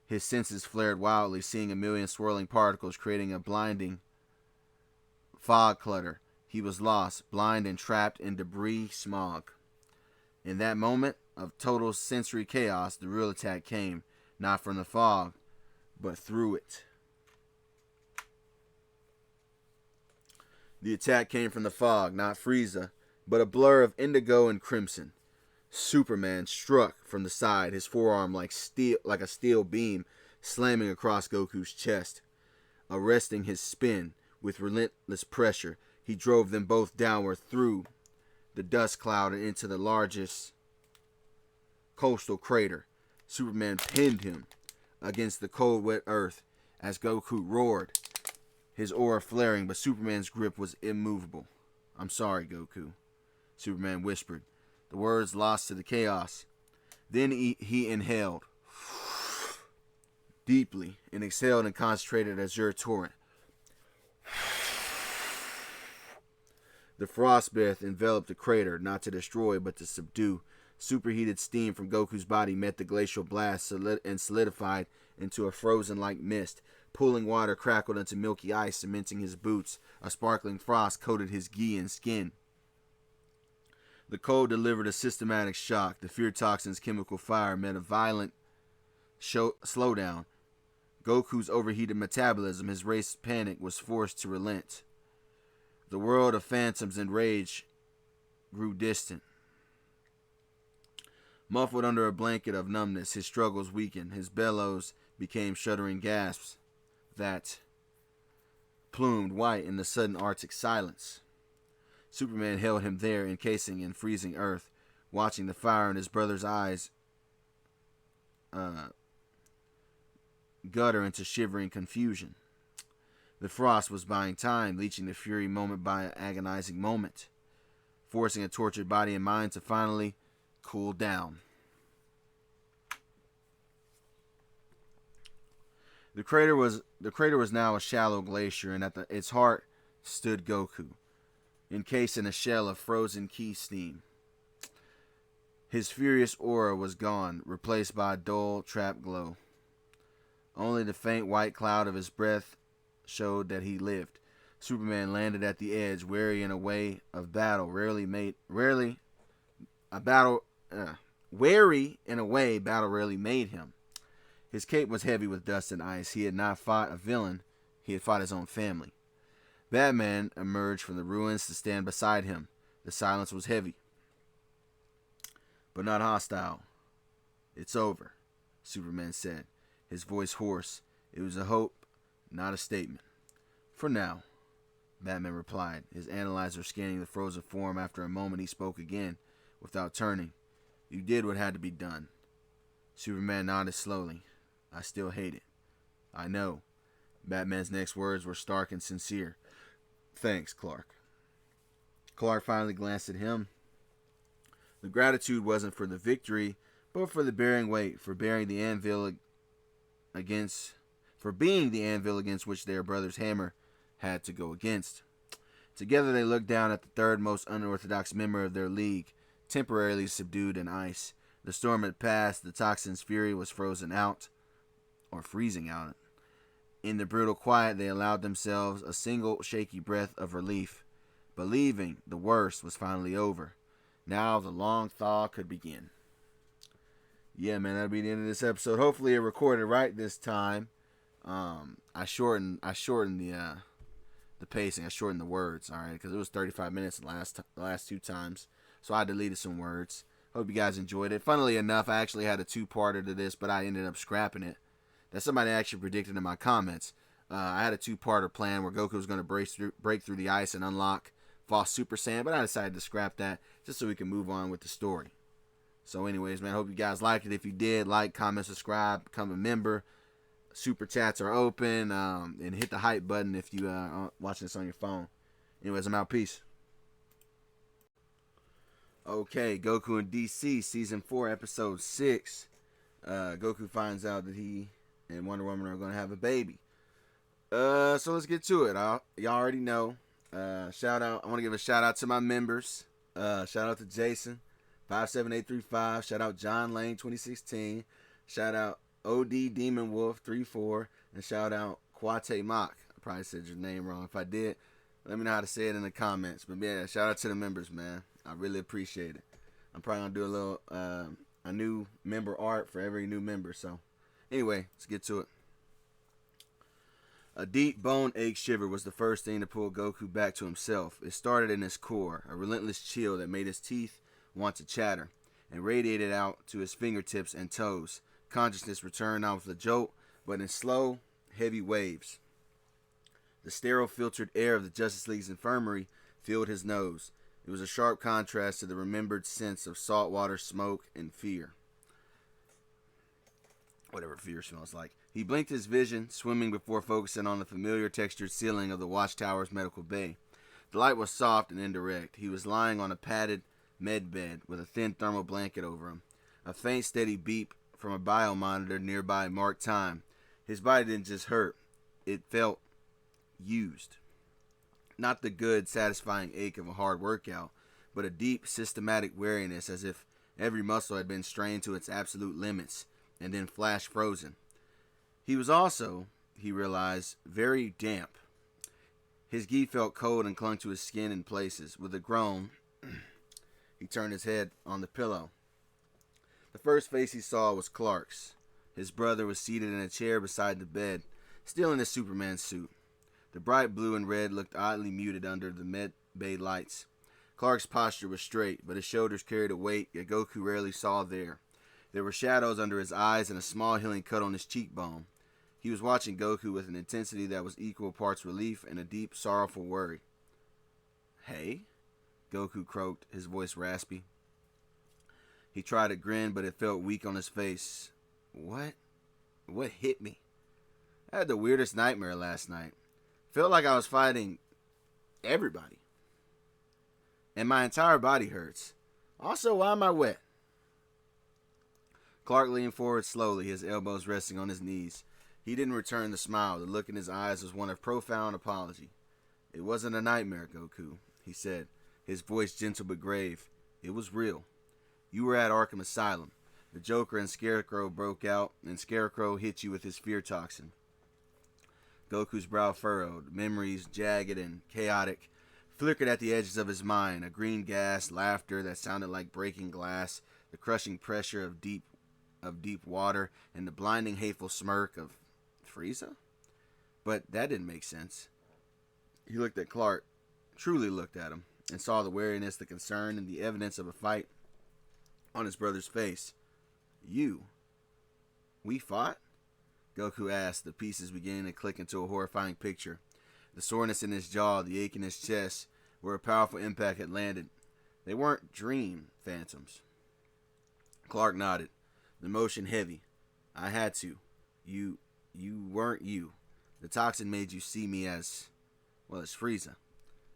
His senses flared wildly, seeing a million swirling particles, creating a blinding fog clutter. He was lost, blind and trapped in debris smog. In that moment of total sensory chaos, the real attack came, not from the fog, but through it. The attack came from the fog, not Frieza, but a blur of indigo and crimson. Superman struck from the side, his forearm like a steel beam slamming across Goku's chest. Arresting his spin with relentless pressure, he drove them both downward through the dust cloud and into the largest coastal crater. Superman pinned him against the cold, wet earth as Goku roared, his aura flaring, but Superman's grip was immovable. "I'm sorry, Goku," Superman whispered, the words lost to the chaos. Then he inhaled deeply and exhaled in concentrated azure torrent. The frost breath enveloped the crater, not to destroy, but to subdue. Superheated steam from Goku's body met the glacial blast and solidified into a frozen-like mist. Pooling water crackled into milky ice, cementing his boots. A sparkling frost coated his gi and skin. The cold delivered a systematic shock. The fear toxin's chemical fire met a violent slowdown. Goku's overheated metabolism, his race panic, was forced to relent. The world of phantoms and rage grew distant. Muffled under a blanket of numbness, his struggles weakened. His bellows became shuddering gasps that plumed white in the sudden Arctic silence. Superman held him there, encasing in freezing earth, watching the fire in his brother's eyes gutter into shivering confusion. The frost was buying time, leeching the fury moment by agonizing moment, forcing a tortured body and mind to finally cool down. The crater was now a shallow glacier, and at its heart stood Goku, encased in a shell of frozen ki steam. His furious aura was gone, replaced by a dull, trapped glow. Only the faint white cloud of his breath showed that he lived. Superman landed at the edge, wary in a way battle rarely made him. His cape was heavy with dust and ice. He had not fought a villain, he had fought his own family. Batman emerged from the ruins to stand beside him. The silence was heavy, but not hostile. "It's over," Superman said, his voice hoarse. It was a hope, not a statement. "For now," Batman replied, his analyzer scanning the frozen form. After a moment, he spoke again, without turning. "You did what had to be done." Superman nodded slowly. "I still hate it." "I know." Batman's next words were stark and sincere. "Thanks, Clark." Clark finally glanced at him. The gratitude wasn't for the victory, but for the bearing weight, for being the anvil against which their brother's hammer had to go against. Together they looked down at the third most unorthodox member of their league, temporarily subdued in ice. The storm had passed, the toxin's fury was freezing out. In the brutal quiet, they allowed themselves a single shaky breath of relief. believing the worst was finally over. Now the long thaw could begin. Yeah, man, that'll be the end of this episode. Hopefully it recorded right this time. I shortened the pacing. I shortened the words, all right, because it was 35 minutes the last two times, so I deleted some words. Hope you guys enjoyed it. Funnily enough, I actually had a two-parter to this, but I ended up scrapping it. That somebody actually predicted in my comments. I had a two-parter plan where Goku was going to break through the ice and unlock False Super Saiyan, but I decided to scrap that just so we can move on with the story. So anyways, man, hope you guys liked it. If you did, like, comment, subscribe, become a member. Super chats are open, and hit the hype button if you are watching this on your phone. Anyways, I'm out. Peace. Okay, Goku in DC, Season 4, Episode 6. Goku finds out that he and Wonder Woman are going to have a baby. So let's get to it. Y'all already know. I want to give a shout out to my members. Shout out to Jason, 57835. Shout out John Lane, 2016. Shout out OD Demon Wolf 34, and shout out Kwate Mock. I probably said your name wrong. If I did, let me know how to say it in the comments. But yeah, shout out to the members, man. I really appreciate it. I'm probably gonna do a little a new member art for every new member. So anyway, let's get to it. A deep bone ache shiver was the first thing to pull Goku back to himself. It started in his core, a relentless chill that made his teeth want to chatter, and radiated out to his fingertips and toes. Consciousness returned not with a jolt, but in slow, heavy waves. The sterile filtered air of the Justice League's infirmary filled his nose. It was a sharp contrast to the remembered sense of saltwater, smoke, and fear. Whatever fear smells like. He blinked his vision, swimming before focusing on the familiar textured ceiling of the watchtower's medical bay. The light was soft and indirect. He was lying on a padded med bed with a thin thermal blanket over him. A faint, steady beep from a biomonitor nearby marked time. His body didn't just hurt. It felt used. Not the good, satisfying ache of a hard workout, but a deep, systematic weariness, as if every muscle had been strained to its absolute limits and then flash frozen. He was also, he realized, very damp. His gi felt cold and clung to his skin in places. With a groan, he turned his head on the pillow. The first face he saw was Clark's. His brother was seated in a chair beside the bed, still in his Superman suit. The bright blue and red looked oddly muted under the med bay lights. Clark's posture was straight, but his shoulders carried a weight that Goku rarely saw there. There were shadows under his eyes and a small healing cut on his cheekbone. He was watching Goku with an intensity that was equal parts relief and a deep, sorrowful worry. "Hey?" Goku croaked, his voice raspy. He tried to grin, but it felt weak on his face. What hit me? I had the weirdest nightmare last night. Felt like I was fighting everybody. And my entire body hurts. Also, why am I wet? Clark leaned forward slowly, his elbows resting on his knees. He didn't return the smile. The look in his eyes was one of profound apology. "It wasn't a nightmare, Goku," he said, his voice gentle but grave. "It was real. You were at Arkham Asylum. The Joker and Scarecrow broke out, and Scarecrow hit you with his fear toxin." Goku's brow furrowed, memories, jagged and chaotic, flickered at the edges of his mind. A green gas, laughter that sounded like breaking glass, the crushing pressure of deep water, and the blinding, hateful smirk of Frieza? But that didn't make sense. He looked at Clark, truly looked at him, and saw the wariness, the concern, and the evidence of a fight on his brother's face. We fought?" Goku asked, the pieces beginning to click into a horrifying picture. The soreness in his jaw, the ache in his chest, where a powerful impact had landed. They weren't dream phantoms. Clark nodded, the motion heavy. "I had to. You weren't you. The toxin made you see me as Frieza."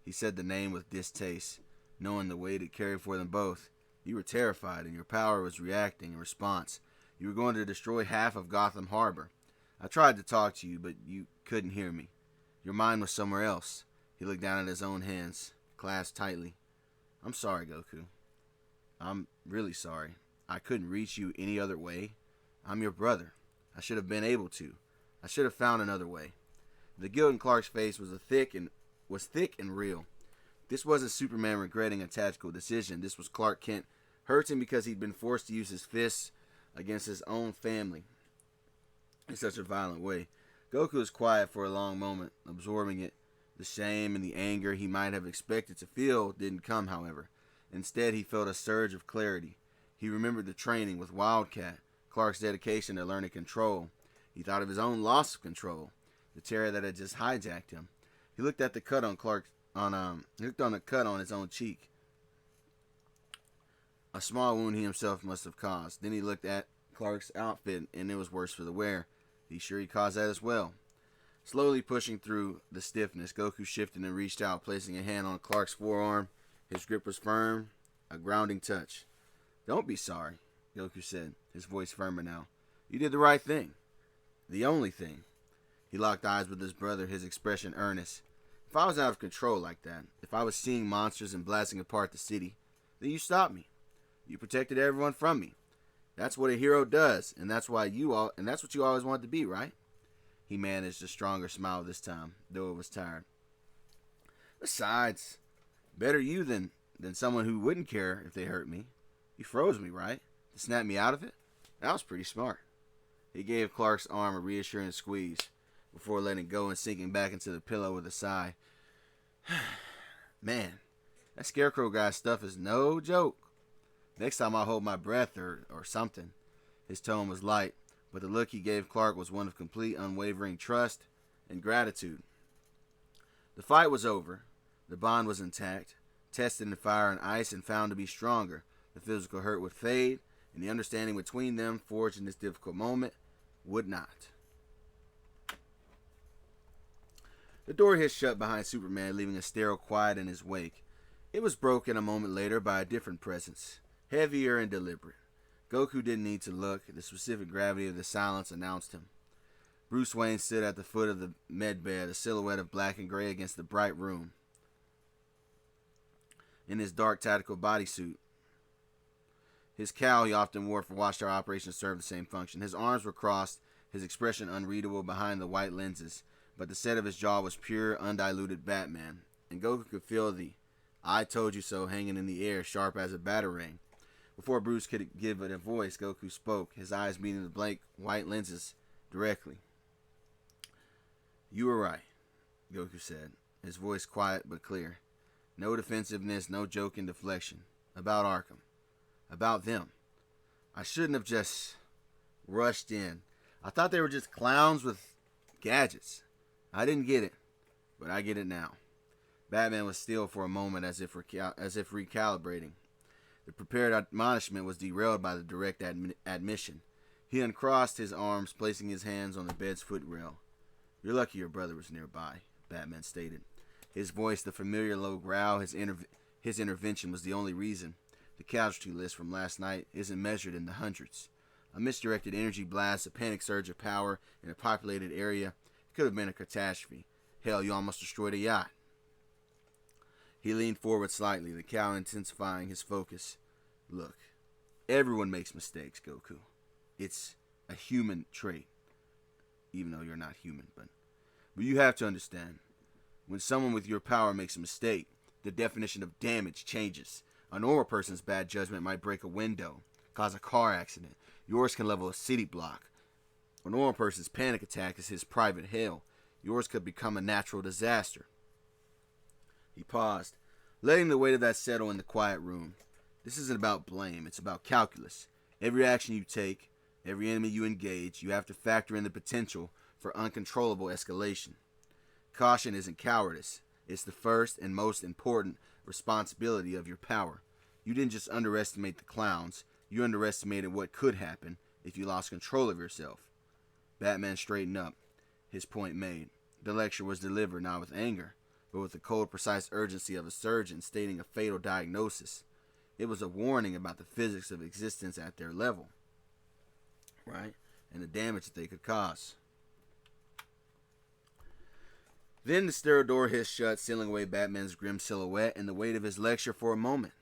He said the name with distaste, knowing the weight it carried for them both. "You were terrified, and your power was reacting in response. You were going to destroy half of Gotham Harbor. I tried to talk to you, but you couldn't hear me. Your mind was somewhere else." He looked down at his own hands, clasped tightly. "I'm sorry, Goku. I'm really sorry. I couldn't reach you any other way. I'm your brother. I should have been able to. I should have found another way." The guilt in Clark's face was thick and real. This wasn't Superman regretting a tactical decision. This was Clark Kent hurting because he'd been forced to use his fists against his own family in such a violent way. Goku was quiet for a long moment, absorbing it. The shame and the anger he might have expected to feel didn't come, however. Instead, he felt a surge of clarity. He remembered the training with Wildcat, Clark's dedication to learning control. He thought of his own loss of control, the terror that had just hijacked him. He looked at the cut on the cut on his own cheek, a small wound he himself must have caused. Then he looked at Clark's outfit, and it was worse for the wear. He's sure he caused that as well. Slowly pushing through the stiffness, Goku shifted and reached out, placing a hand on Clark's forearm. His grip was firm, a grounding touch. "Don't be sorry," Goku said, his voice firmer now. "You did the right thing. The only thing." He locked eyes with his brother, his expression earnest. "If I was out of control like that, if I was seeing monsters and blasting apart the city, then you stopped me. You protected everyone from me. That's what a hero does, and that's what you always wanted to be, right?" He managed a stronger smile this time, though it was tired. "Besides, better you than someone who wouldn't care if they hurt me. You froze me, right? To snap me out of it? That was pretty smart." He gave Clark's arm a reassuring squeeze before letting go and sinking back into the pillow with a sigh. "Man, that Scarecrow guy's stuff is no joke. Next time I'll hold my breath or something." His tone was light, but the look he gave Clark was one of complete unwavering trust and gratitude. The fight was over. The bond was intact, tested in fire and ice and found to be stronger. The physical hurt would fade, and the understanding between them, forged in this difficult moment, would not. The door hissed shut behind Superman, leaving a sterile quiet in his wake. It was broken a moment later by a different presence, heavier and deliberate. Goku didn't need to look. The specific gravity of the silence announced him. Bruce Wayne stood at the foot of the medbed, a silhouette of black and gray against the bright room, in his dark tactical bodysuit. His cowl he often wore for watchtower operations served the same function. His arms were crossed, his expression unreadable behind the white lenses, but the set of his jaw was pure, undiluted Batman, and Goku could feel the "I told you so" hanging in the air, sharp as a batarang. Before Bruce could give it a voice, Goku spoke, his eyes meeting the blank white lenses directly. "You were right," Goku said, his voice quiet but clear. No defensiveness, no joking deflection. About Arkham. About them. I shouldn't have just rushed in. I thought they were just clowns with gadgets. I didn't get it, but I get it now." Batman was still for a moment, as if recalibrating. The prepared admonishment was derailed by the direct admission. He uncrossed his arms, placing his hands on the bed's footrail. "You're lucky your brother was nearby," Batman stated. His voice, the familiar low growl, his intervention was the only reason. The casualty list from last night isn't measured in the hundreds. A misdirected energy blast, a panic surge of power in a populated area, it could have been a catastrophe. Hell, you almost destroyed a yacht. He leaned forward slightly, the cowl intensifying his focus. "Look, everyone makes mistakes, Goku. It's a human trait, even though you're not human, but you have to understand, when someone with your power makes a mistake, the definition of damage changes. A normal person's bad judgment might break a window, cause a car accident. Yours can level a city block. A normal person's panic attack is his private hell. Yours could become a natural disaster." He paused, letting the weight of that settle in the quiet room. "This isn't about blame, it's about calculus. Every action you take, every enemy you engage, you have to factor in the potential for uncontrollable escalation. Caution isn't cowardice. It's the first and most important responsibility of your power. You didn't just underestimate the clowns, you underestimated what could happen if you lost control of yourself." Batman straightened up, his point made. The lecture was delivered not with anger, but with the cold, precise urgency of a surgeon stating a fatal diagnosis. It was a warning about the physics of existence at their level, right? And the damage that they could cause. Then the stereo door hissed shut, sealing away Batman's grim silhouette and the weight of his lecture for a moment.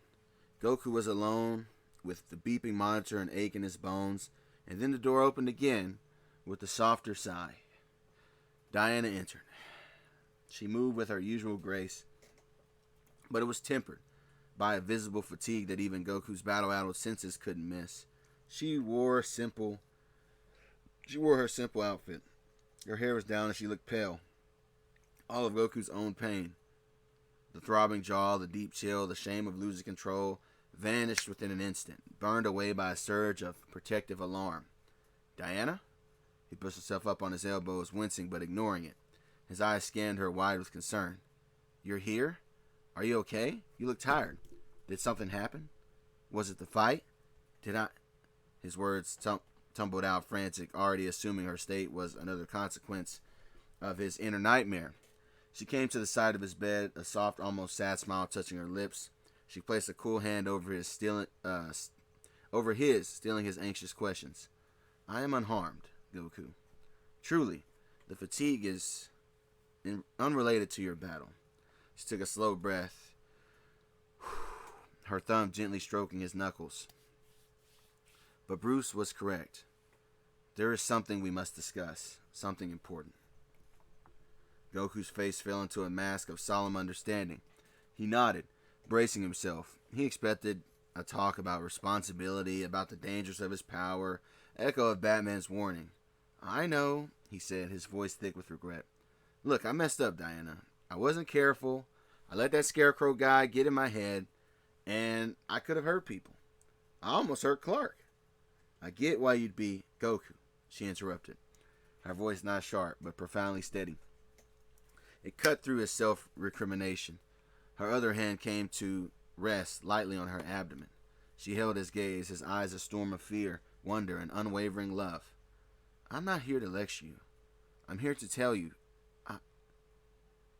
Goku was alone, with the beeping monitor and ache in his bones, and then the door opened again with a softer sigh. Diana entered. She moved with her usual grace, but it was tempered by a visible fatigue that even Goku's battle-addled senses couldn't miss. She wore simple. She wore her simple outfit. Her hair was down and she looked pale. All of Goku's own pain, the throbbing jaw, the deep chill, the shame of losing control, vanished within an instant, burned away by a surge of protective alarm. Diana? He pushed himself up on his elbows, wincing but ignoring it. His eyes scanned her wide with concern. You're here? Are you okay? You look tired. Did something happen? Was it the fight? Did I... His words tumbled out frantic, already assuming her state was another consequence of his inner nightmare. She came to the side of his bed, a soft, almost sad smile touching her lips. She placed a cool hand over his, stealing his anxious questions. I am unharmed, Goku. Truly, the fatigue is unrelated to your battle. She took a slow breath, her thumb gently stroking his knuckles. But Bruce was correct. There is something we must discuss, something important. Goku's face fell into a mask of solemn understanding. He nodded, bracing himself. He expected a talk about responsibility, about the dangers of his power, echo of Batman's warning. I know, he said, his voice thick with regret. Look, I messed up, Diana. I wasn't careful. I let that scarecrow guy get in my head, and I could have hurt people. I almost hurt Clark. I get why you'd be Goku, she interrupted, her voice not sharp, but profoundly steady. It cut through his self-recrimination. Her other hand came to rest lightly on her abdomen. She held his gaze, his eyes a storm of fear, wonder, and unwavering love. I'm not here to lecture you. I'm here to tell you,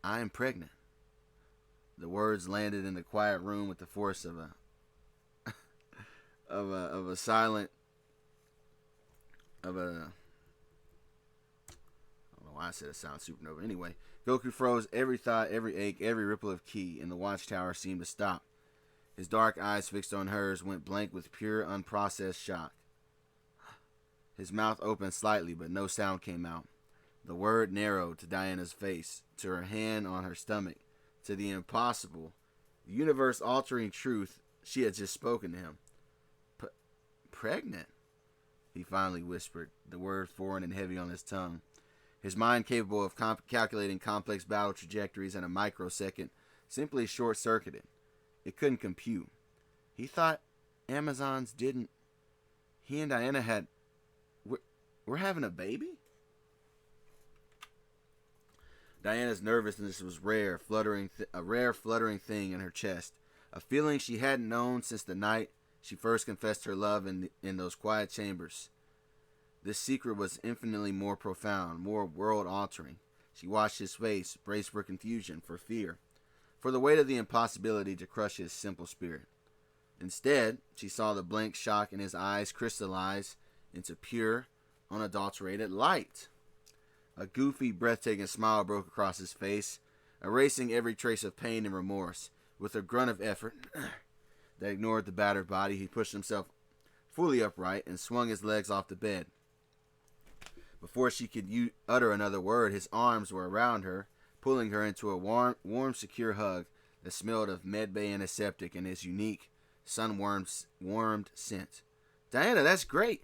I am pregnant. The words landed in the quiet room with the force of a silent I don't know why I said a silent supernova. Anyway, Goku froze. Every thought, every ache, every ripple of ki in the watchtower seemed to stop. His dark eyes fixed on hers went blank with pure, unprocessed shock. His mouth opened slightly, but no sound came out. The word narrowed to Diana's face, to her hand on her stomach, to the impossible, universe-altering truth she had just spoken to him. Pregnant? He finally whispered, the word foreign and heavy on his tongue. His mind, capable of calculating complex battle trajectories in a microsecond, simply short-circuited. It couldn't compute. He thought Amazons didn't... He and Diana had... We're having a baby? Diana's nervousness was a rare fluttering thing in her chest, a feeling she hadn't known since the night she first confessed her love in those quiet chambers. This secret was infinitely more profound, more world-altering. She watched his face, braced for confusion, for fear, for the weight of the impossibility to crush his simple spirit. Instead, she saw the blank shock in his eyes crystallize into pure, unadulterated light. A goofy, breathtaking smile broke across his face, erasing every trace of pain and remorse. With a grunt of effort that ignored the battered body, he pushed himself fully upright and swung his legs off the bed. Before she could utter another word, his arms were around her, pulling her into a warm, secure hug that smelled of medbay antiseptic and his unique, sun-warmed scent. Diana, that's great.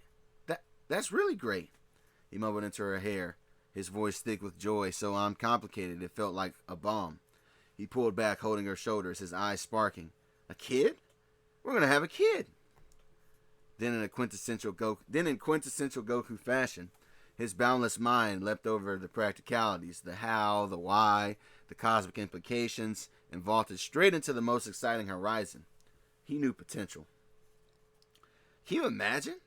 That's really great. He mumbled into her hair, his voice thick with joy, so uncomplicated it felt like a bomb. He pulled back, holding her shoulders, his eyes sparking. A kid? We're going to have a kid. Then in quintessential Goku fashion, his boundless mind leapt over the practicalities, the how, the why, the cosmic implications, and vaulted straight into the most exciting horizon. He knew potential. Can you imagine?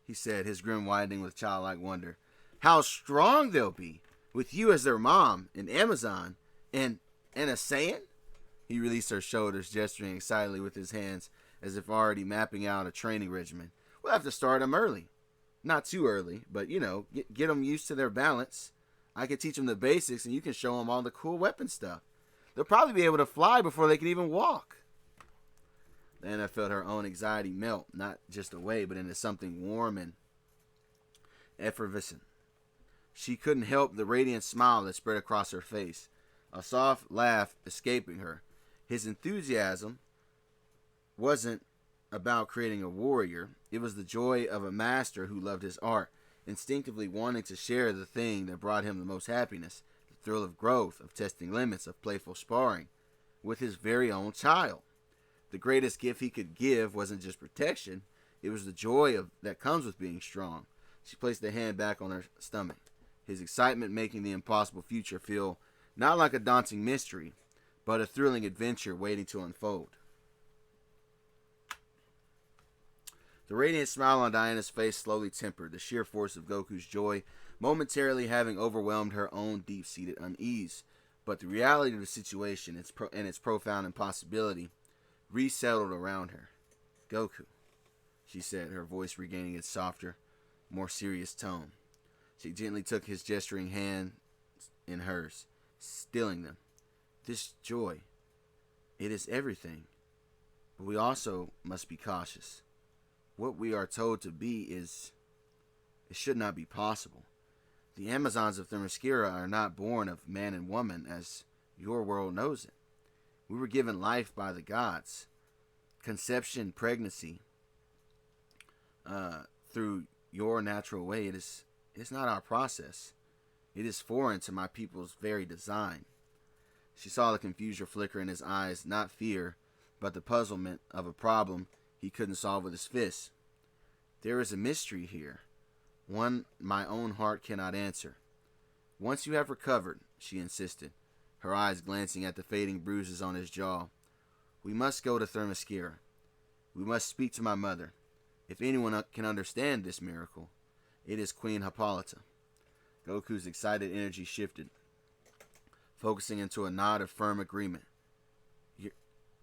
He said, his grin widening with childlike wonder. How strong they'll be, with you as their mom, an Amazon, and a Saiyan? He released her shoulders, gesturing excitedly with his hands, as if already mapping out a training regimen. We'll have to start them early. Not too early, but, get them used to their balance. I can teach them the basics, and you can show them all the cool weapon stuff. They'll probably be able to fly before they can even walk. Anna felt her own anxiety melt, not just away, but into something warm and effervescent. She couldn't help the radiant smile that spread across her face, a soft laugh escaping her. His enthusiasm wasn't about creating a warrior, it was the joy of a master who loved his art, instinctively wanting to share the thing that brought him the most happiness, the thrill of growth, of testing limits, of playful sparring, with his very own child. The greatest gift he could give wasn't just protection, it was the joy that comes with being strong. She placed a hand back on her stomach, his excitement making the impossible future feel not like a daunting mystery, but a thrilling adventure waiting to unfold. The radiant smile on Diana's face slowly tempered, the sheer force of Goku's joy momentarily having overwhelmed her own deep-seated unease. But the reality of the situation and its profound impossibility resettled around her. "Goku," she said, her voice regaining its softer, more serious tone. She gently took his gesturing hand in hers, stilling them. "This joy, it is everything. But we also must be cautious. What we are told to be it should not be possible. The Amazons of Themyscira are not born of man and woman as your world knows it. We were given life by the gods. Conception, pregnancy, through your natural way, it is not our process. It is foreign to my people's very design." She saw the confusion flicker in his eyes, not fear, but the puzzlement of a problem he couldn't solve with his fists. "There is a mystery here, one my own heart cannot answer. Once you have recovered," she insisted, her eyes glancing at the fading bruises on his jaw, "we must go to Themyscira. We must speak to my mother. If anyone can understand this miracle, it is Queen Hippolyta." Goku's excited energy shifted, focusing into a nod of firm agreement.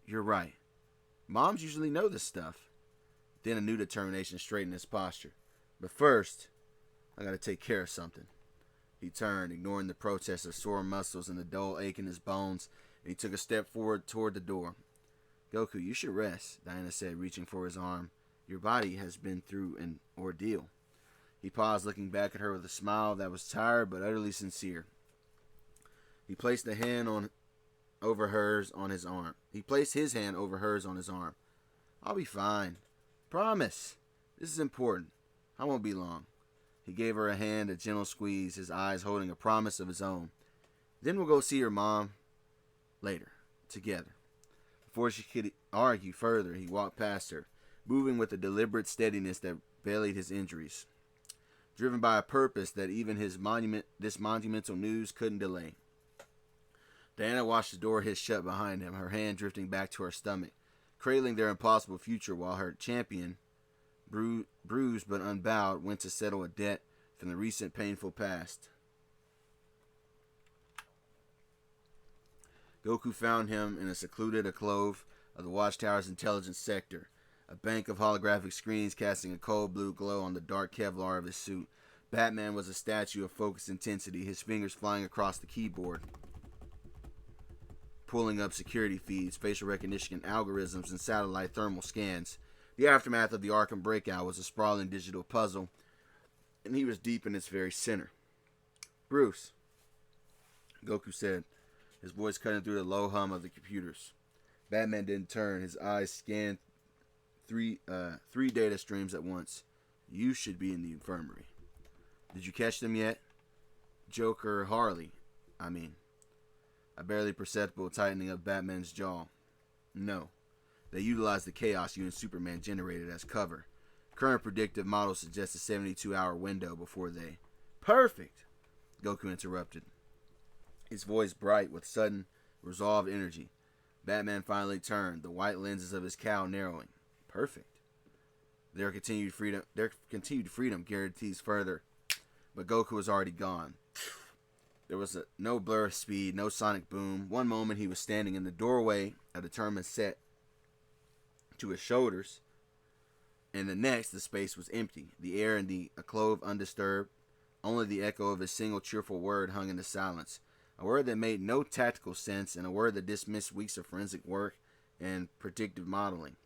You're right. Moms usually know this stuff." Then a new determination straightened his posture. "But first, I gotta take care of something." He turned, ignoring the protest of sore muscles and the dull ache in his bones, and he took a step forward toward the door. "Goku, you should rest," Diana said, reaching for his arm. "Your body has been through an ordeal." He paused, looking back at her with a smile that was tired but utterly sincere. He placed his hand over hers on his arm. "I'll be fine. Promise. This is important. I won't be long." He gave her a hand, a gentle squeeze, his eyes holding a promise of his own. "Then we'll go see your mom later, together." Before she could argue further, he walked past her, moving with a deliberate steadiness that belied his injuries, driven by a purpose that even this monumental news couldn't delay. Diana watched the door hiss shut behind him, her hand drifting back to her stomach, cradling their impossible future while her champion, bruised but unbowed, went to settle a debt from the recent painful past. Goku found him in a secluded alcove of the Watchtower's intelligence sector, a bank of holographic screens casting a cold blue glow on the dark Kevlar of his suit. Batman was a statue of focused intensity, his fingers flying across the keyboard, pulling up security feeds, facial recognition algorithms, and satellite thermal scans. The aftermath of the Arkham breakout was a sprawling digital puzzle, and he was deep in its very center. "Bruce," Goku said, his voice cutting through the low hum of the computers. Batman didn't turn. His eyes scanned three data streams at once. "You should be in the infirmary." "Did you catch them yet?" "Joker, Harley, I mean." A barely perceptible tightening of Batman's jaw. "No. They utilized the chaos you and Superman generated as cover. Current predictive models suggest a 72-hour window before they..." "Perfect!" Goku interrupted, his voice bright with sudden, resolved energy. Batman finally turned, the white lenses of his cowl narrowing. "Perfect. Their continued freedom guarantees further..." But Goku was already gone. There was no blur of speed, no sonic boom. One moment he was standing in the doorway, a determined set to his shoulders, and the next the space was empty, the air in the alcove undisturbed. Only the echo of his single cheerful word hung in the silence, a word that made no tactical sense, and a word that dismissed weeks of forensic work and predictive modeling.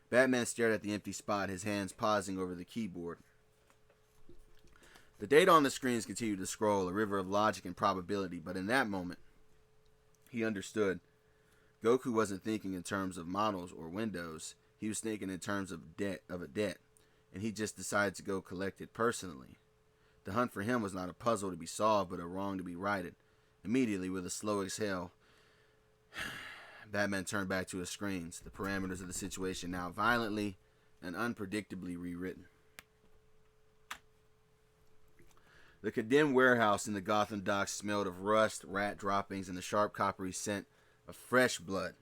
Batman stared at the empty spot, his hands pausing over the keyboard. The data on the screens continued to scroll, a river of logic and probability, but in that moment, he understood. Goku wasn't thinking in terms of models or windows. He was thinking in terms of a debt, and he just decided to go collect it personally. The hunt for him was not a puzzle to be solved, but a wrong to be righted. Immediately, with a slow exhale, Batman turned back to his screens, the parameters of the situation now violently and unpredictably rewritten. The condemned warehouse in the Gotham docks smelled of rust, rat droppings, and the sharp coppery scent of fresh blood.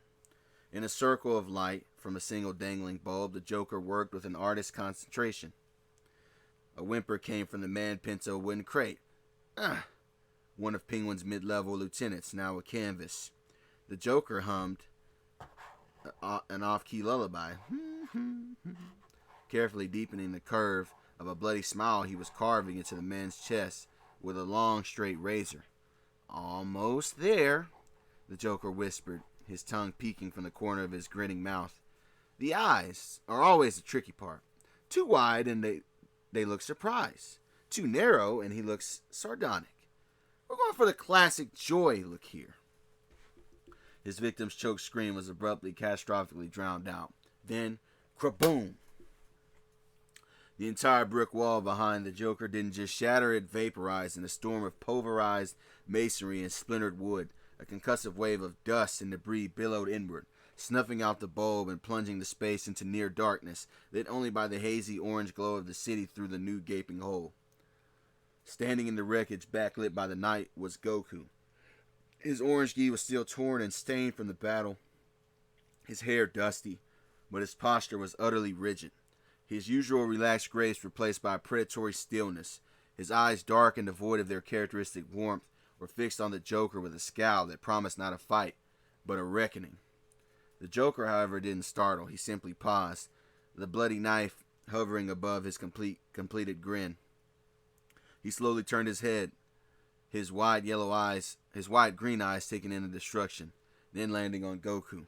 In a circle of light from a single dangling bulb, the Joker worked with an artist's concentration. A whimper came from the man-pinto wooden crate. One of Penguin's mid-level lieutenants, now a canvas. The Joker hummed an off-key lullaby, carefully deepening the curve of a bloody smile he was carving into the man's chest with a long, straight razor. "Almost there," the Joker whispered, his tongue peeking from the corner of his grinning mouth. The eyes are always the tricky part. Too wide and they look surprised. Too narrow and he looks sardonic. We're going for the classic joy look here. His victim's choked scream was abruptly, catastrophically drowned out. Then, kraboom! The entire brick wall behind the Joker didn't just shatter, it vaporized in a storm of pulverized masonry and splintered wood. A concussive wave of dust and debris billowed inward, snuffing out the bulb and plunging the space into near darkness, lit only by the hazy orange glow of the city through the new gaping hole. Standing in the wreckage, backlit by the night, was Goku. His orange gi was still torn and stained from the battle, his hair dusty, but his posture was utterly rigid. His usual relaxed grace replaced by predatory stillness. His eyes, dark and devoid of their characteristic warmth, were fixed on the Joker with a scowl that promised not a fight, but a reckoning. The Joker, however, didn't startle. He simply paused, the bloody knife hovering above his completed grin. He slowly turned his head, his wide green eyes taking in the destruction, then landing on Goku.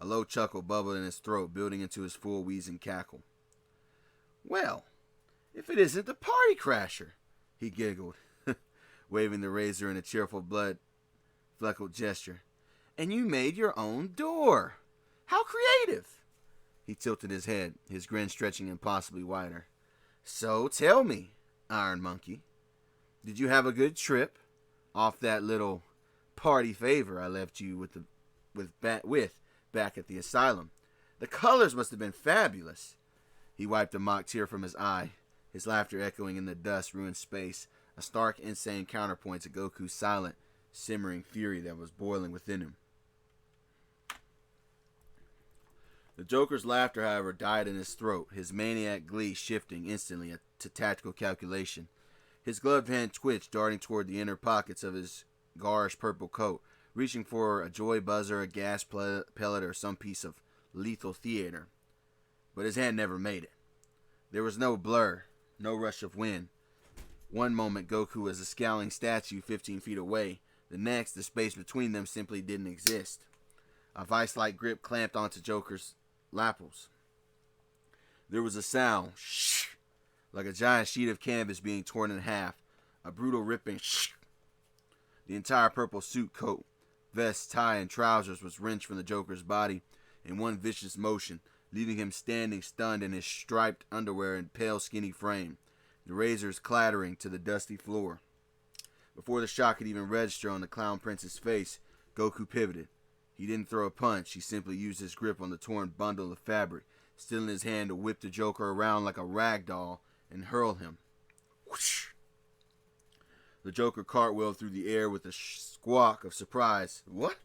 A low chuckle bubbled in his throat, building into his full wheezing cackle. "Well, if it isn't the party crasher," he giggled, waving the razor in a cheerful blood-fleckled gesture. "And you made your own door. How creative!" He tilted his head, his grin stretching impossibly wider. "So tell me, Iron Monkey, did you have a good trip off that little party favor I left you with back at the asylum? The colors must have been fabulous." He wiped a mock tear from his eye, his laughter echoing in the dust-ruined space, a stark, insane counterpoint to Goku's silent, simmering fury that was boiling within him. The Joker's laughter, however, died in his throat, his maniac glee shifting instantly to tactical calculation. His gloved hand twitched, darting toward the inner pockets of his garish purple coat, reaching for a joy buzzer, a gas pellet, or some piece of lethal theater. But his hand never made it. There was no blur, no rush of wind. One moment Goku was a scowling statue 15 feet away. The next, the space between them simply didn't exist. A vice-like grip clamped onto Joker's lapels. There was a sound, shh, like a giant sheet of canvas being torn in half. A brutal ripping shh. The entire purple suit coat, vest, tie, and trousers was wrenched from the Joker's body in one vicious motion, leaving him standing stunned in his striped underwear and pale, skinny frame, the razors clattering to the dusty floor. Before the shock could even register on the Clown Prince's face, Goku pivoted. He didn't throw a punch, he simply used his grip on the torn bundle of fabric, still in his hand, to whip the Joker around like a rag doll and hurl him. Whoosh! The Joker cartwheeled through the air with a squawk of surprise. "What?"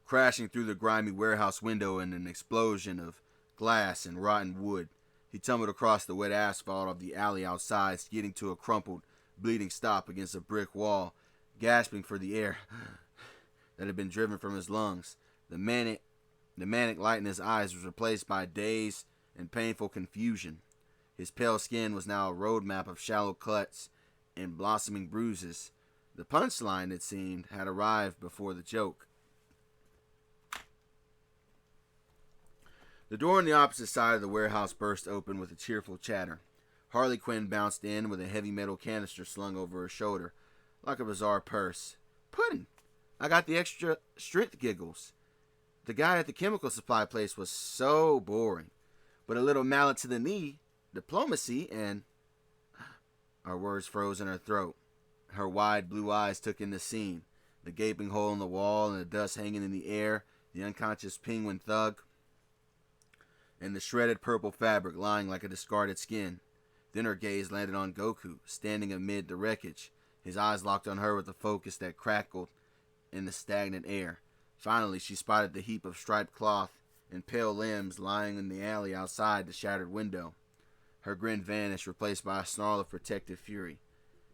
Crashing through the grimy warehouse window in an explosion of glass and rotten wood, he tumbled across the wet asphalt of the alley outside, skidding to a crumpled, bleeding stop against a brick wall, gasping for the air that had been driven from his lungs. The manic light in his eyes was replaced by daze and painful confusion. His pale skin was now a road map of shallow cuts and blossoming bruises. The punchline, it seemed, had arrived before the joke. The door on the opposite side of the warehouse burst open with a cheerful chatter. Harley Quinn bounced in with a heavy metal canister slung over her shoulder, like a bizarre purse. Pudding. I got the extra strength giggles. The guy at the chemical supply place was so boring. But a little mallet to the knee, diplomacy, and our words froze in her throat. Her wide blue eyes took in the scene. The gaping hole in the wall and the dust hanging in the air, the unconscious penguin thug, and the shredded purple fabric lying like a discarded skin. Then her gaze landed on Goku, standing amid the wreckage, his eyes locked on her with a focus that crackled in the stagnant air. Finally, she spotted the heap of striped cloth and pale limbs lying in the alley outside the shattered window. Her grin vanished, replaced by a snarl of protective fury.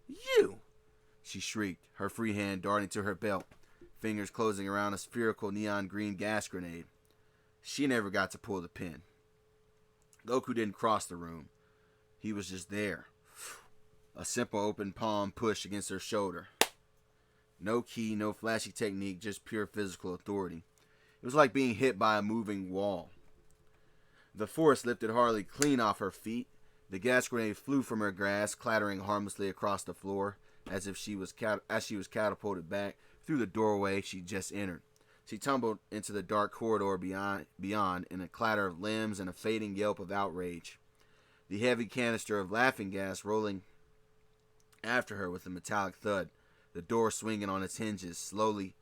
"You!" she shrieked, her free hand darting to her belt, fingers closing around a spherical neon green gas grenade. She never got to pull the pin. Goku didn't cross the room. He was just there. A simple open palm push against her shoulder. No key, no flashy technique, just pure physical authority. It was like being hit by a moving wall. The force lifted Harley clean off her feet. The gas grenade flew from her grasp, clattering harmlessly across the floor, as she was catapulted back through the doorway she just entered. She tumbled into the dark corridor beyond in a clatter of limbs and a fading yelp of outrage. The heavy canister of laughing gas rolling after her with a metallic thud. The door swinging on its hinges slowly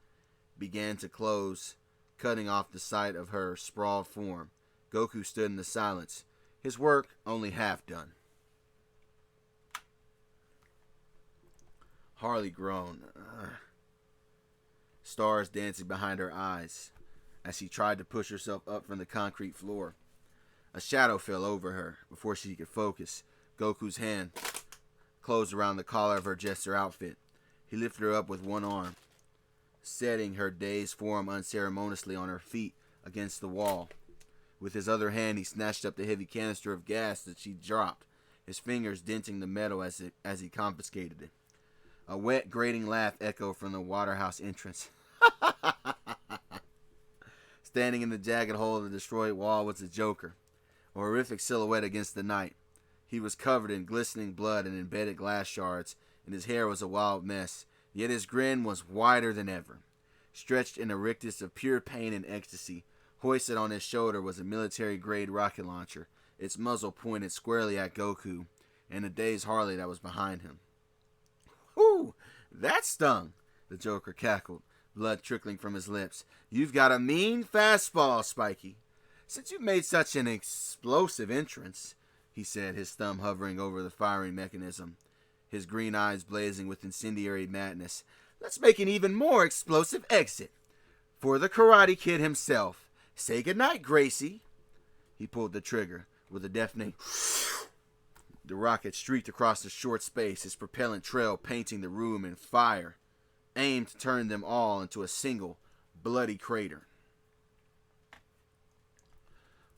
began to close, cutting off the sight of her sprawled form. Goku stood in the silence, his work only half done. Harley groaned, stars dancing behind her eyes, as she tried to push herself up from the concrete floor. A shadow fell over her. Before she could focus, Goku's hand closed around the collar of her jester outfit. He lifted her up with one arm, setting her dazed form unceremoniously on her feet against the wall. With his other hand, he snatched up the heavy canister of gas that she dropped, his fingers denting the metal as he confiscated it. A wet, grating laugh echoed from the Waterhouse entrance. Standing in the jagged hole of the destroyed wall was the Joker, a horrific silhouette against the night. He was covered in glistening blood and embedded glass shards, and his hair was a wild mess, yet his grin was wider than ever. Stretched in a rictus of pure pain and ecstasy, hoisted on his shoulder was a military-grade rocket launcher, its muzzle pointed squarely at Goku and the dazed Harley that was behind him. "Whew! That stung!" the Joker cackled, blood trickling from his lips. "You've got a mean fastball, Spiky. Since you've made such an explosive entrance," he said, his thumb hovering over the firing mechanism, his green eyes blazing with incendiary madness, "let's make an even more explosive exit. For the Karate Kid himself. Say goodnight, Gracie." He pulled the trigger. With a deafening the rocket streaked across the short space, its propellant trail painting the room in fire, aimed to turn them all into a single, bloody crater.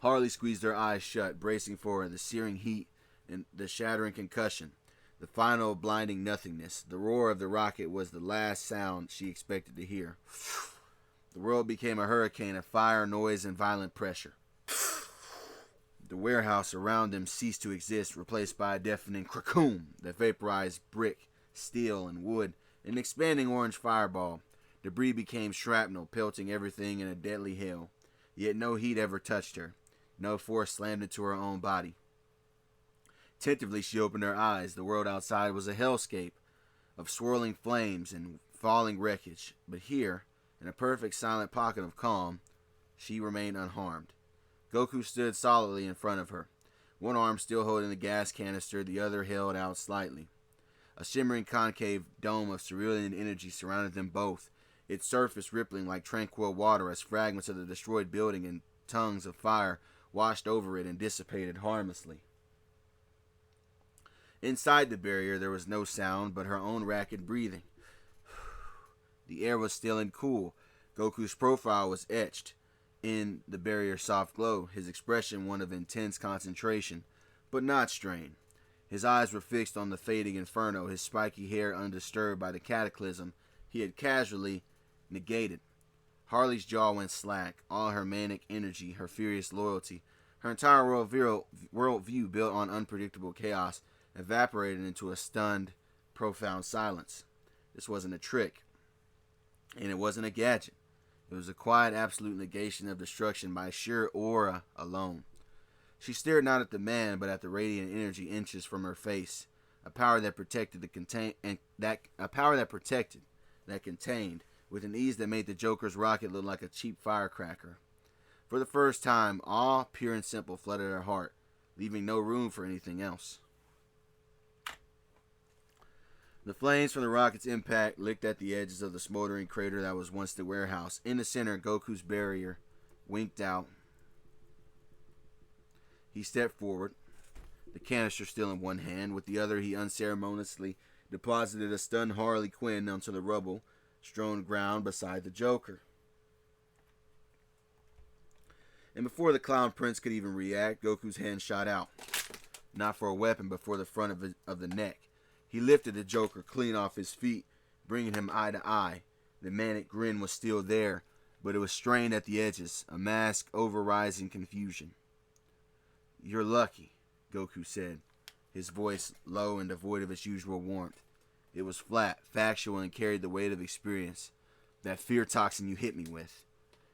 Harley squeezed her eyes shut, bracing for the searing heat and the shattering concussion, the final blinding nothingness. The roar of the rocket was the last sound she expected to hear. The world became a hurricane of fire, noise, and violent pressure. The warehouse around them ceased to exist, replaced by a deafening cracoom that vaporized brick, steel, and wood, an expanding orange fireball. Debris became shrapnel, pelting everything in a deadly hail. Yet no heat ever touched her. No force slammed into her own body. Tentatively she opened her eyes. The world outside was a hellscape of swirling flames and falling wreckage. But here, in a perfect silent pocket of calm, she remained unharmed. Goku stood solidly in front of her, one arm still holding the gas canister, the other held out slightly. A shimmering concave dome of cerulean energy surrounded them both, its surface rippling like tranquil water as fragments of the destroyed building and tongues of fire washed over it and dissipated harmlessly. Inside the barrier there was no sound but her own rapid breathing. The air was still and cool. Goku's profile was etched in the barrier's soft glow, his expression one of intense concentration, but not strain. His eyes were fixed on the fading inferno, his spiky hair undisturbed by the cataclysm he had casually negated. Harley's jaw went slack, all her manic energy, her furious loyalty, her entire worldview built on unpredictable chaos, evaporated into a stunned, profound silence. This wasn't a trick. And it wasn't a gadget. It was a quiet, absolute negation of destruction by sheer aura alone. She stared not at the man, but at the radiant energy inches from her face, a power that protected that contained, with an ease that made the Joker's rocket look like a cheap firecracker. For the first time, awe, pure and simple, flooded her heart, leaving no room for anything else. The flames from the rocket's impact licked at the edges of the smoldering crater that was once the warehouse. In the center, Goku's barrier winked out. He stepped forward, the canister still in one hand. With the other, he unceremoniously deposited a stunned Harley Quinn onto the rubble strewn ground beside the Joker. And before the Clown Prince could even react, Goku's hand shot out. Not for a weapon, but for the front of the neck. He lifted the Joker clean off his feet, bringing him eye to eye. The manic grin was still there, but it was strained at the edges, a mask overrising confusion. "You're lucky," Goku said, his voice low and devoid of its usual warmth. It was flat, factual, and carried the weight of experience. "That fear toxin you hit me with.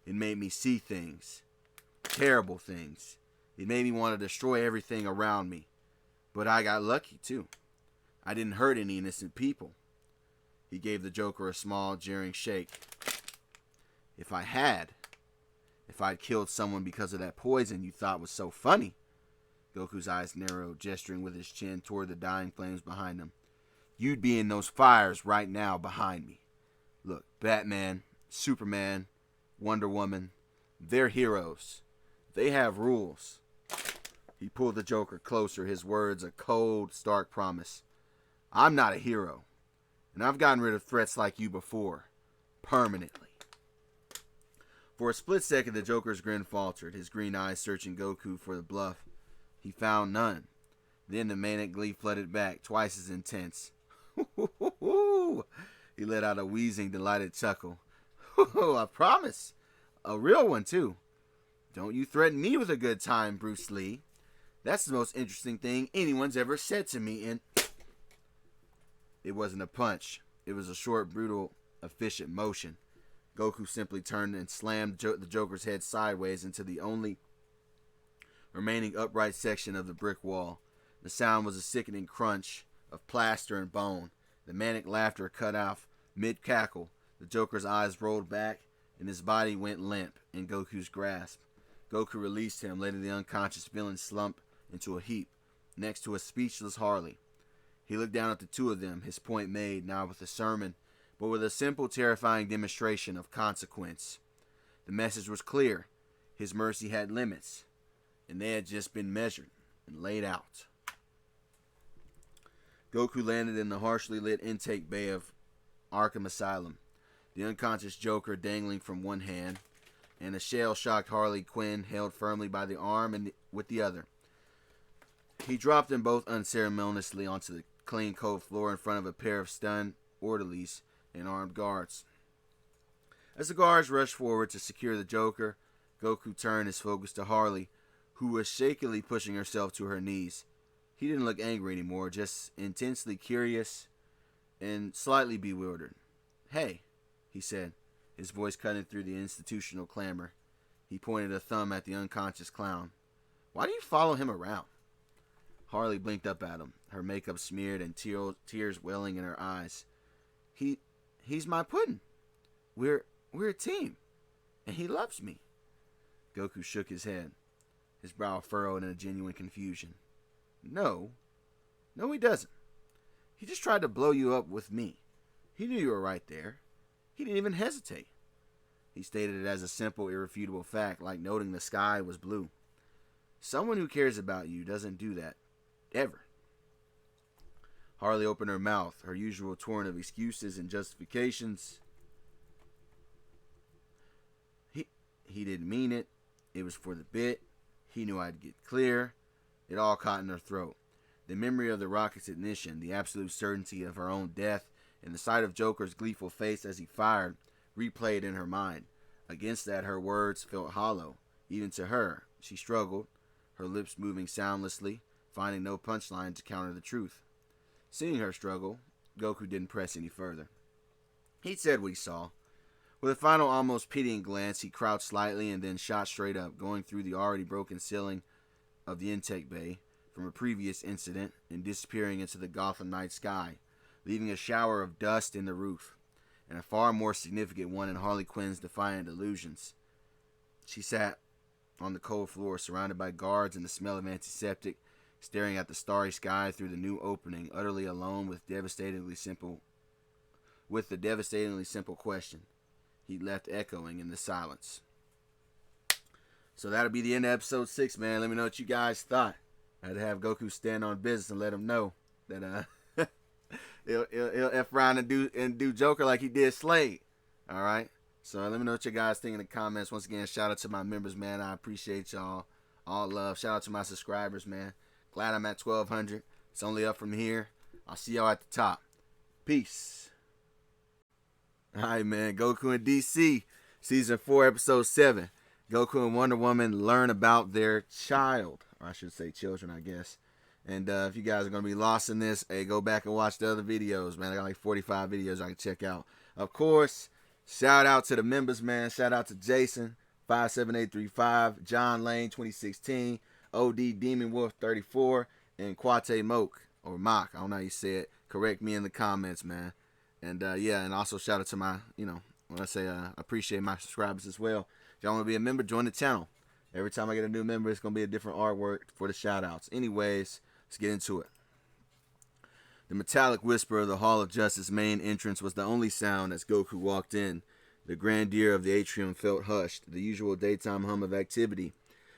It made me see things. Terrible things. It made me want to destroy everything around me. But I got lucky, too. I didn't hurt any innocent people." He gave the Joker a small, jeering shake. If I'd killed someone because of that poison you thought was so funny." Goku's eyes narrowed, gesturing with his chin toward the dying flames behind him. "You'd be in those fires right now behind me. Look, Batman, Superman, Wonder Woman, they're heroes. They have rules." He pulled the Joker closer, his words a cold, stark promise. "I'm not a hero, and I've gotten rid of threats like you before. Permanently." For a split second, the Joker's grin faltered, his green eyes searching Goku for the bluff. He found none. Then the manic glee flooded back, twice as intense. He let out a wheezing, delighted chuckle. "I promise. A real one, too. Don't you threaten me with a good time, Bruce Lee. That's the most interesting thing anyone's ever said to me, and..." It wasn't a punch. It was a short, brutal, efficient motion. Goku simply turned and slammed the Joker's head sideways into the only remaining upright section of the brick wall. The sound was a sickening crunch of plaster and bone. The manic laughter cut off mid-cackle. The Joker's eyes rolled back, and his body went limp in Goku's grasp. Goku released him, letting the unconscious villain slump into a heap next to a speechless Harley. He looked down at the two of them, his point made, not with a sermon, but with a simple, terrifying demonstration of consequence. The message was clear. His mercy had limits, and they had just been measured and laid out. Goku landed in the harshly lit intake bay of Arkham Asylum, the unconscious Joker dangling from one hand, and a shell-shocked Harley Quinn held firmly by the arm and with the other. He dropped them both unceremoniously onto the clean cold floor in front of a pair of stunned orderlies and armed guards. As the guards rushed forward to secure the Joker, Goku turned his focus to Harley, who was shakily pushing herself to her knees. He didn't look angry anymore, just intensely curious and slightly bewildered. "Hey," he said, his voice cutting through the institutional clamor. He pointed a thumb at the unconscious clown. "Why do you follow him around?" Harley blinked up at him, her makeup smeared and tears welling in her eyes. He's my puddin'. We're a team, and he loves me." Goku shook his head, his brow furrowed in a genuine confusion. No, he doesn't. He just tried to blow you up with me. He knew you were right there. He didn't even hesitate." He stated it as a simple, irrefutable fact, like noting the sky was blue. "Someone who cares about you doesn't do that. Ever." Harley opened her mouth, her usual torrent of excuses and justifications. He didn't mean it. It was for the bit. He knew I'd get clear. It all caught in her throat. The memory of the rocket's ignition, the absolute certainty of her own death, and the sight of Joker's gleeful face as he fired replayed in her mind. Against that, her words felt hollow. Even to her, she struggled, her lips moving soundlessly, finding no punchline to counter the truth. Seeing her struggle, Goku didn't press any further. He'd said what he saw. With a final almost pitying glance, he crouched slightly and then shot straight up, going through the already broken ceiling of the intake bay from a previous incident and disappearing into the Gotham night sky, leaving a shower of dust in the roof, and a far more significant one in Harley Quinn's defiant illusions. She sat on the cold floor, surrounded by guards and the smell of antiseptic, staring at the starry sky through the new opening, utterly alone with the devastatingly simple question he left echoing in the silence. So that'll be the end of episode 6, man. Let me know what you guys thought. I had to have Goku stand on business and let him know that he'll F around and do Joker like he did Slade. All right? So let me know what you guys think in the comments. Once again, shout out to my members, man. I appreciate y'all. All love. Shout out to my subscribers, man. Glad I'm at 1,200. It's only up from here. I'll see y'all at the top. Peace. All right, man. Goku and DC, Season 4, Episode 7. Goku and Wonder Woman learn about their child. Or I should say children, I guess. And if you guys are going to be lost in this, hey, go back and watch the other videos, man. I got like 45 videos I can check out. Of course, shout out to the members, man. Shout out to Jason, 57835, John Lane, 2016, OD Demon Wolf, 34, and Quate Moke, or Mock. I don't know how you say it. Correct me in the comments, man. And yeah, and also shout out to my, when I say appreciate my subscribers as well. If y'all want to be a member, join the channel. Every time I get a new member, it's going to be a different artwork for the shout outs. Anyways, let's get into it. The metallic whisper of the Hall of Justice main entrance was the only sound as Goku walked in. The grandeur of the atrium felt hushed. The usual daytime hum of activity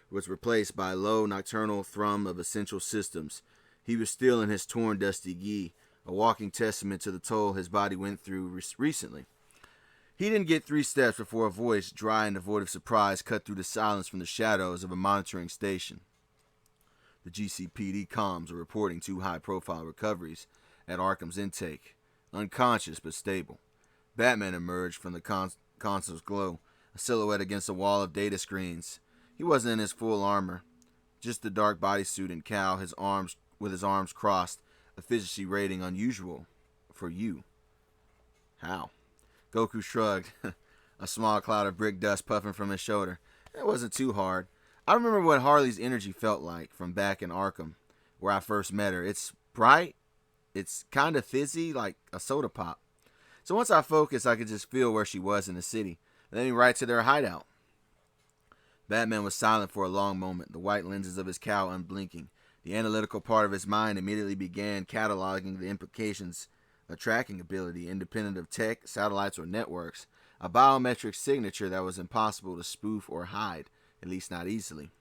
was replaced by a low nocturnal thrum of essential systems. He was still in his torn, dusty gi, a walking testament to the toll his body went through recently. He didn't get 3 steps before a voice, dry and devoid of surprise, cut through the silence from the shadows of a monitoring station. The GCPD comms are reporting 2 high-profile recoveries at Arkham's intake, unconscious but stable. Batman emerged from the console's glow, a silhouette against a wall of data screens. He wasn't in his full armor, just the dark bodysuit and cowl, with his arms crossed, efficiency rating unusual for you. How? Goku shrugged, a small cloud of brick dust puffing from his shoulder. It wasn't too hard. I remember what Harley's energy felt like from back in Arkham, where I first met her. It's bright. It's kind of fizzy, like a soda pop. So once I focused, I could just feel where she was in the city. Led me right to their hideout. Batman was silent for a long moment, the white lenses of his cowl unblinking. The analytical part of his mind immediately began cataloging the implications of tracking ability, independent of tech, satellites, or networks. A biometric signature that was impossible to spoof or hide, at least not easily.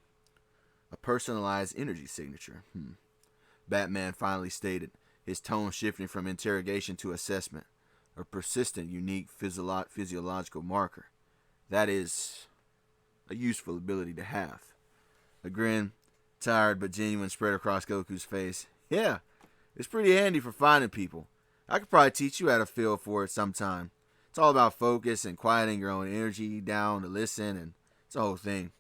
A personalized energy signature. Batman finally stated, his tone shifting from interrogation to assessment. A persistent, unique physiological marker. That is a useful ability to have. A grin, tired but genuine, spread across Goku's face. Yeah, it's pretty handy for finding people. I could probably teach you how to feel for it sometime. It's all about focus and quieting your own energy down to listen, and it's a whole thing.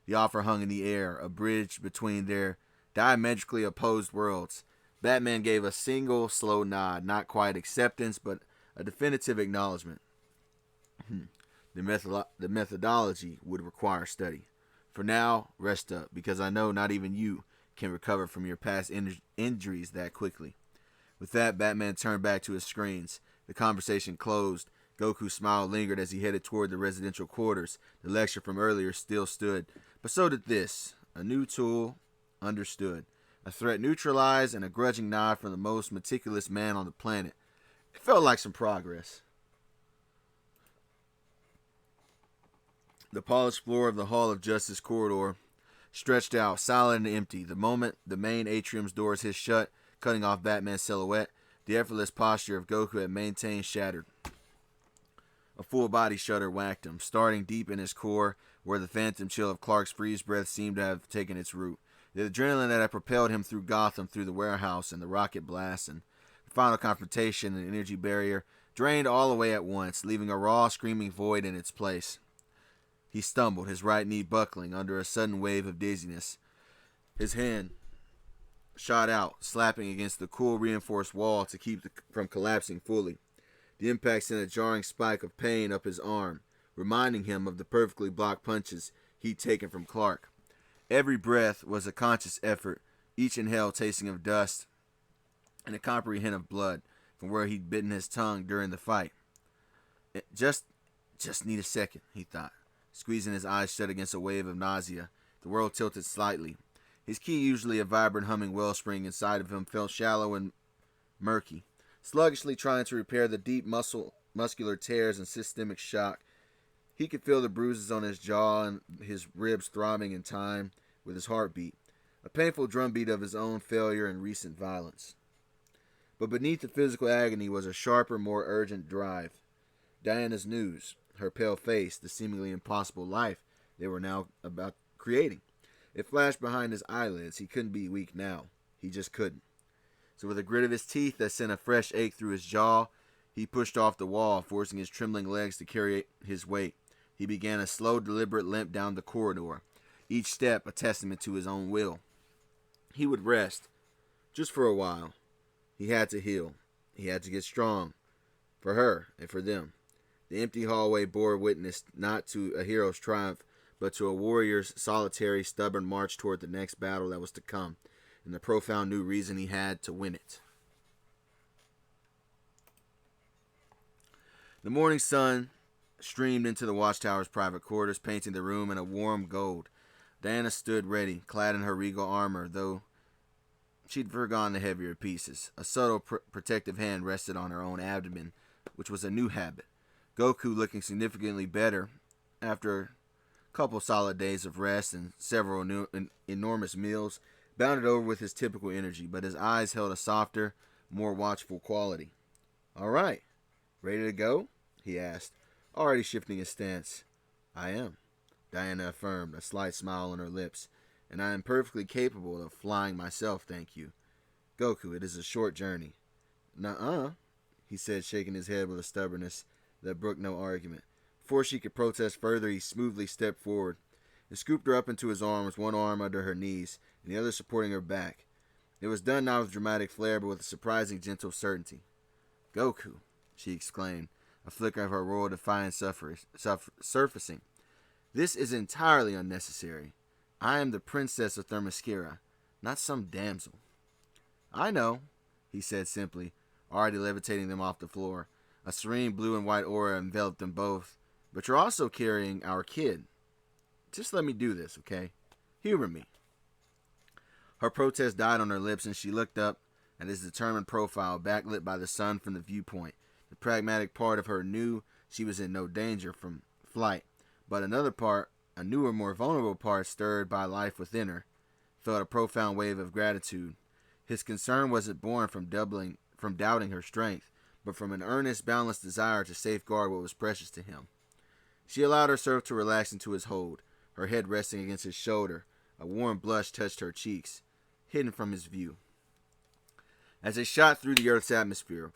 The offer hung in the air, a bridge between their diametrically opposed worlds. Batman gave a single slow nod, not quite acceptance, but a definitive acknowledgement. The methodology would require study. For now, rest up, because I know not even you can recover from your past injuries that quickly. With that, Batman turned back to his screens. The conversation closed. Goku's smile lingered as he headed toward the residential quarters. The lecture from earlier still stood, but so did this. A new tool, understood. A threat neutralized, and a grudging nod from the most meticulous man on the planet. It felt like some progress. The polished floor of the Hall of Justice corridor stretched out, silent and empty. The moment the main atrium's doors hissed shut, cutting off Batman's silhouette, the effortless posture of Goku had maintained shattered. A full body shudder whacked him, starting deep in his core, where the phantom chill of Clark's freeze breath seemed to have taken its root. The adrenaline that had propelled him through Gotham, through the warehouse and the rocket blast, and the final confrontation and energy barrier, drained all away at once, leaving a raw, screaming void in its place. He stumbled, his right knee buckling under a sudden wave of dizziness. His hand shot out, slapping against the cool reinforced wall to keep from collapsing fully. The impact sent a jarring spike of pain up his arm. reminding him of the perfectly blocked punches he'd taken from Clark. Every breath was a conscious effort, each inhale tasting of dust and a coppery hint of blood from where he'd bitten his tongue during the fight. Just need a second, he thought, squeezing his eyes shut against a wave of nausea. The world tilted slightly. His ki, usually a vibrant humming wellspring inside of him, felt shallow and murky. Sluggishly trying to repair the deep muscular tears and systemic shock, he could feel the bruises on his jaw and his ribs throbbing in time with his heartbeat, a painful drumbeat of his own failure and recent violence. But beneath the physical agony was a sharper, more urgent drive. Diana's news, her pale face, the seemingly impossible life they were now about creating. It flashed behind his eyelids. He couldn't be weak now. He just couldn't. So with a grit of his teeth that sent a fresh ache through his jaw, he pushed off the wall, forcing his trembling legs to carry his weight. He began a slow, deliberate limp down the corridor, each step a testament to his own will. He would rest, just for a while. He had to heal. He had to get strong, for her and for them. The empty hallway bore witness not to a hero's triumph, but to a warrior's solitary, stubborn march toward the next battle that was to come, and the profound new reason he had to win it. The morning sun streamed into the watchtower's private quarters, painting the room in a warm gold. Diana stood ready, clad in her regal armor, though she'd forgone the heavier pieces. A subtle protective hand rested on her own abdomen, which was a new habit. Goku, looking significantly better after a couple solid days of rest and several enormous meals, bounded over with his typical energy, but his eyes held a softer, more watchful quality. "All right, ready to go?" he asked, already shifting his stance. "I am," Diana affirmed, a slight smile on her lips, "and I am perfectly capable of flying myself, thank you. Goku, it is a short journey." "Nuh-uh," he said, shaking his head with a stubbornness that brooked no argument. Before she could protest further, he smoothly stepped forward and scooped her up into his arms, one arm under her knees and the other supporting her back. It was done not with dramatic flair, but with a surprising gentle certainty. "Goku," she exclaimed, a flicker of her royal defiance surfacing. "This is entirely unnecessary. I am the princess of Themyscira, not some damsel." "I know," he said simply, already levitating them off the floor. A serene blue and white aura enveloped them both. "But you're also carrying our kid. Just let me do this, okay? Humor me." Her protest died on her lips, and she looked up at his determined profile, backlit by the sun from the viewpoint. The pragmatic part of her knew she was in no danger from flight, but another part, a newer, more vulnerable part, stirred by life within her, felt a profound wave of gratitude. His concern wasn't born from doubting her strength, but from an earnest, boundless desire to safeguard what was precious to him. She allowed herself to relax into his hold, her head resting against his shoulder. A warm blush touched her cheeks, hidden from his view. As they shot through the Earth's atmosphere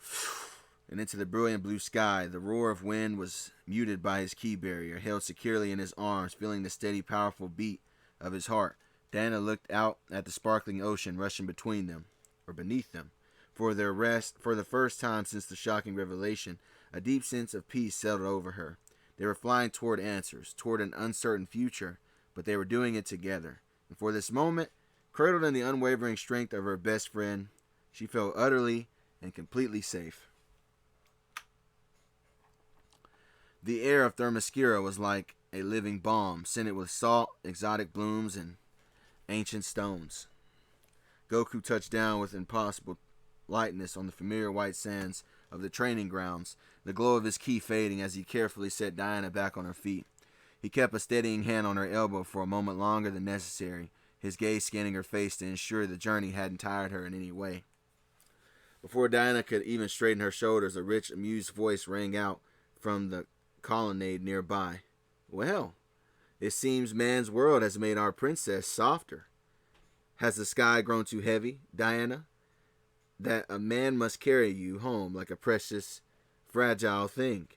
and into the brilliant blue sky, the roar of wind was muted by his ki barrier, held securely in his arms, feeling the steady, powerful beat of his heart. Diana looked out at the sparkling ocean rushing between them, or beneath them. For the first time since the shocking revelation, a deep sense of peace settled over her. They were flying toward answers, toward an uncertain future, but they were doing it together. And for this moment, cradled in the unwavering strength of her best friend, she felt utterly and completely safe. The air of Themyscira was like a living balm, scented with salt, exotic blooms, and ancient stones. Goku touched down with impossible lightness on the familiar white sands of the training grounds, the glow of his ki fading as he carefully set Diana back on her feet. He kept a steadying hand on her elbow for a moment longer than necessary, his gaze scanning her face to ensure the journey hadn't tired her in any way. Before Diana could even straighten her shoulders, a rich, amused voice rang out from the colonnade nearby. "Well, it seems man's world has made our princess softer. Has the sky grown too heavy, Diana, that a man must carry you home like a precious, fragile thing?"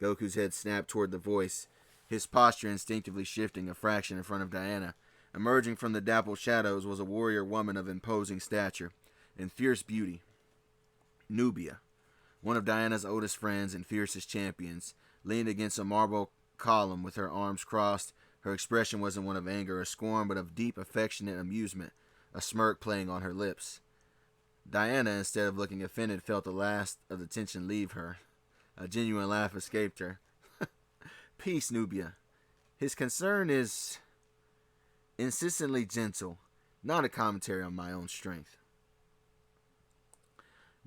Goku's head snapped toward the voice, his posture instinctively shifting a fraction in front of Diana. Emerging from the dappled shadows was a warrior woman of imposing stature and fierce beauty. Nubia, One of Diana's oldest friends and fiercest champions, leaned against a marble column with her arms crossed. Her expression wasn't one of anger or scorn, but of deep, affectionate amusement, a smirk playing on her lips. Diana, instead of looking offended, felt the last of the tension leave her. A genuine laugh escaped her. Peace, Nubia. His concern is insistently gentle, not a commentary on my own strength.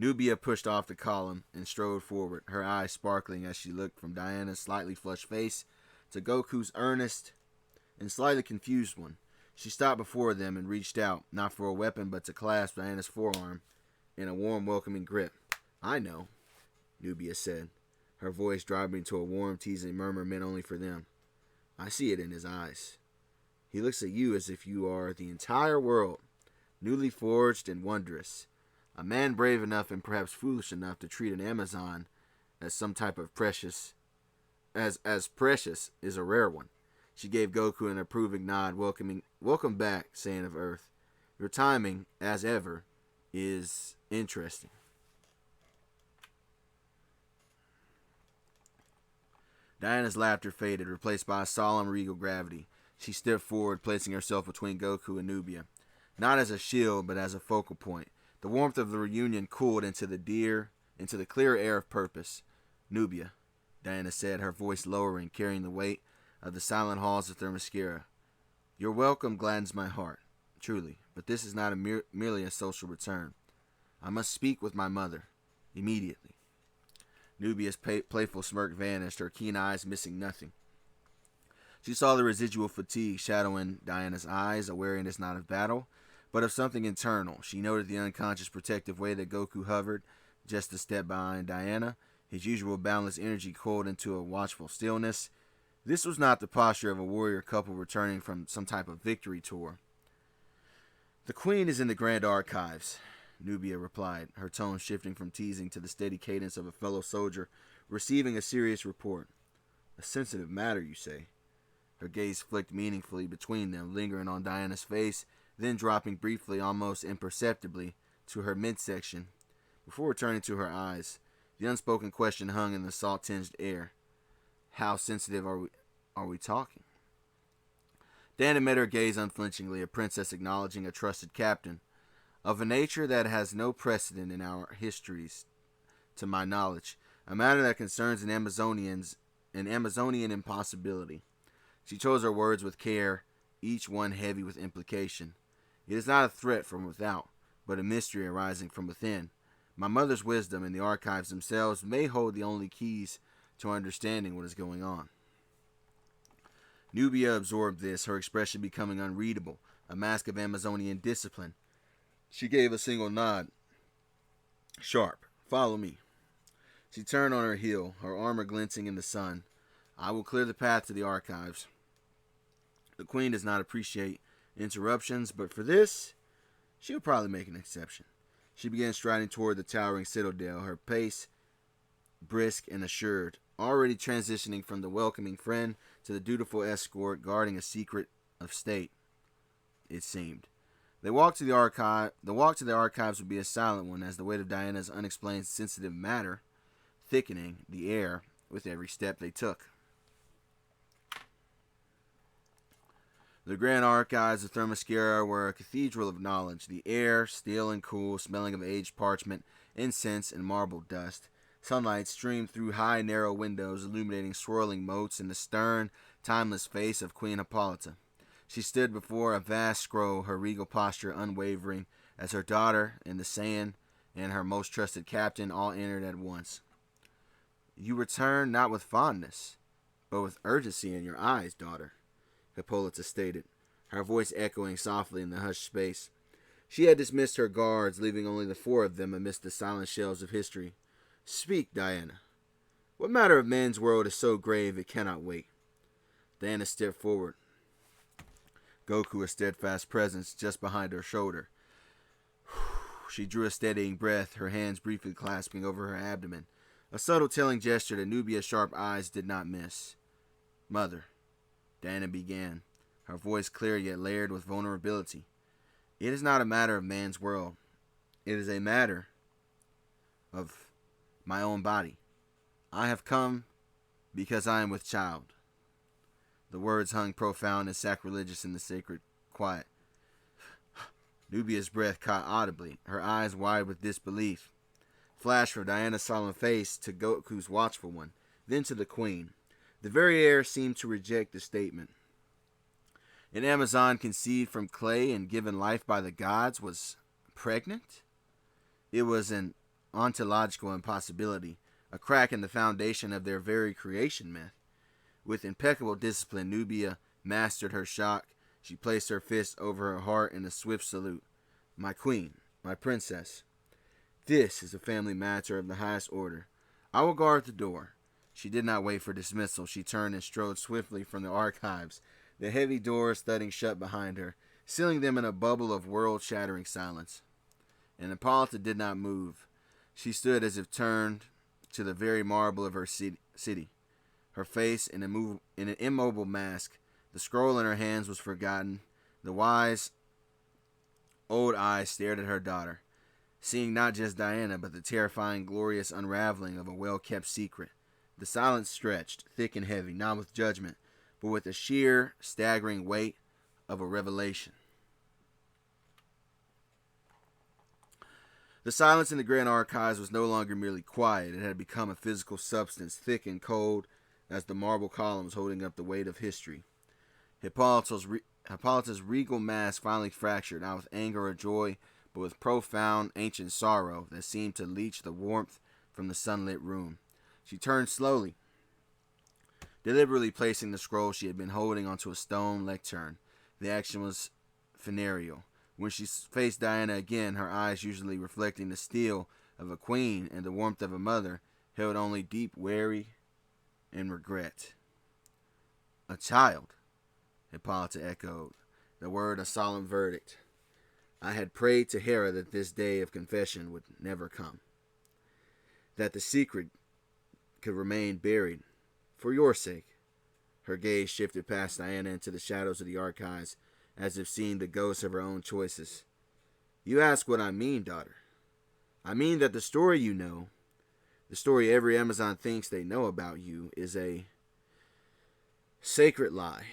Nubia pushed off the column and strode forward, her eyes sparkling as she looked from Diana's slightly flushed face to Goku's earnest and slightly confused one. She stopped before them and reached out, not for a weapon, but to clasp Diana's forearm in a warm, welcoming grip. I know, Nubia said, her voice dropping to a warm, teasing murmur meant only for them. I see it in his eyes. He looks at you as if you are the entire world, newly forged and wondrous. A man brave enough and perhaps foolish enough to treat an Amazon as some type of precious, as precious is a rare one. She gave Goku an approving nod, welcome back, Saiyan of Earth. Your timing, as ever, is interesting. Diana's laughter faded, replaced by a solemn, regal gravity. She stepped forward, placing herself between Goku and Nubia, not as a shield, but as a focal point. The warmth of the reunion cooled into the clear air of purpose. Nubia, Diana said, her voice lowering, carrying the weight of the silent halls of Themyscira. Your welcome gladdens my heart, truly, but this is not merely a social return. I must speak with my mother, immediately. Nubia's playful smirk vanished, her keen eyes missing nothing. She saw the residual fatigue shadowing Diana's eyes, a wariness not of battle, but of something internal. She noted the unconscious protective way that Goku hovered just a step behind Diana, his usual boundless energy coiled into a watchful stillness. This was not the posture of a warrior couple returning from some type of victory tour. The Queen is in the Grand Archives, Nubia replied, her tone shifting from teasing to the steady cadence of a fellow soldier receiving a serious report. A sensitive matter, you say? Her gaze flicked meaningfully between them, lingering on Diana's face, then dropping briefly, almost imperceptibly, to her midsection, before returning to her eyes. The unspoken question hung in the salt-tinged air. How sensitive are we talking? Diana met her gaze unflinchingly, a princess acknowledging a trusted captain, of a nature that has no precedent in our histories, to my knowledge, a matter that concerns an Amazonian impossibility. She chose her words with care, each one heavy with implication. It is not a threat from without, but a mystery arising from within. My mother's wisdom and the archives themselves may hold the only keys to understanding what is going on. Nubia absorbed this, her expression becoming unreadable, a mask of Amazonian discipline. She gave a single nod. Sharp, follow me. She turned on her heel, her armor glinting in the sun. I will clear the path to the archives. The Queen does not appreciate interruptions, but for this, she will probably make an exception. She began striding toward the towering citadel, her pace brisk and assured, already transitioning from the welcoming friend to the dutiful escort guarding a secret of state, it seemed. The walk to the archives would be a silent one, as the weight of Diana's unexplained sensitive matter thickening the air with every step they took. The grand archives of Themyscira were a cathedral of knowledge, the air still and cool, smelling of aged parchment, incense, and marble dust. Sunlight streamed through high, narrow windows, illuminating swirling moats in the stern, timeless face of Queen Hippolyta. She stood before a vast scroll, her regal posture unwavering, as her daughter and the Saiyan and her most trusted captain all entered at once. You return not with fondness, but with urgency in your eyes, daughter, Hippolyta stated, her voice echoing softly in the hushed space. She had dismissed her guards, leaving only the four of them amidst the silent shelves of history. Speak, Diana. What matter of man's world is so grave it cannot wait? Diana stepped forward, Goku a steadfast presence just behind her shoulder. She drew a steadying breath, her hands briefly clasping over her abdomen, a subtle telling gesture that Nubia's sharp eyes did not miss. Mother, Diana began, her voice clear yet layered with vulnerability. It is not a matter of man's world. It is a matter of my own body. I have come because I am with child. The words hung profound and sacrilegious in the sacred quiet. Nubia's breath caught audibly, her eyes wide with disbelief. Flashed from Diana's solemn face to Goku's watchful one, then to the queen. The very air seemed to reject the statement. An Amazon conceived from clay and given life by the gods was pregnant? It was an ontological impossibility, a crack in the foundation of their very creation myth. With impeccable discipline, Nubia mastered her shock. She placed her fist over her heart in a swift salute. My queen, my princess, this is a family matter of the highest order. I will guard the door. She did not wait for dismissal. She turned and strode swiftly from the archives, the heavy doors thudding shut behind her, sealing them in a bubble of world-shattering silence. And Hippolyta did not move. She stood as if turned to the very marble of her city, her face in an immobile mask. The scroll in her hands was forgotten. The wise old eyes stared at her daughter, seeing not just Diana, but the terrifying, glorious unraveling of a well-kept secret. The silence stretched, thick and heavy, not with judgment, but with the sheer, staggering weight of a revelation. The silence in the grand archives was no longer merely quiet. It had become a physical substance, thick and cold as the marble columns holding up the weight of history. Hippolyta's regal mask finally fractured, not with anger or joy, but with profound, ancient sorrow that seemed to leach the warmth from the sunlit room. She turned slowly, deliberately placing the scroll she had been holding onto a stone lectern. The action was funereal. When she faced Diana again, her eyes, usually reflecting the steel of a queen and the warmth of a mother, held only deep worry and regret. A child, Hippolyta echoed, the word a solemn verdict. I had prayed to Hera that this day of confession would never come, that the secret could remain buried, for your sake. Her gaze shifted past Diana into the shadows of the archives, as if seeing the ghosts of her own choices. You ask what I mean, daughter. I mean that the story you know, the story every Amazon thinks they know about you, is a sacred lie.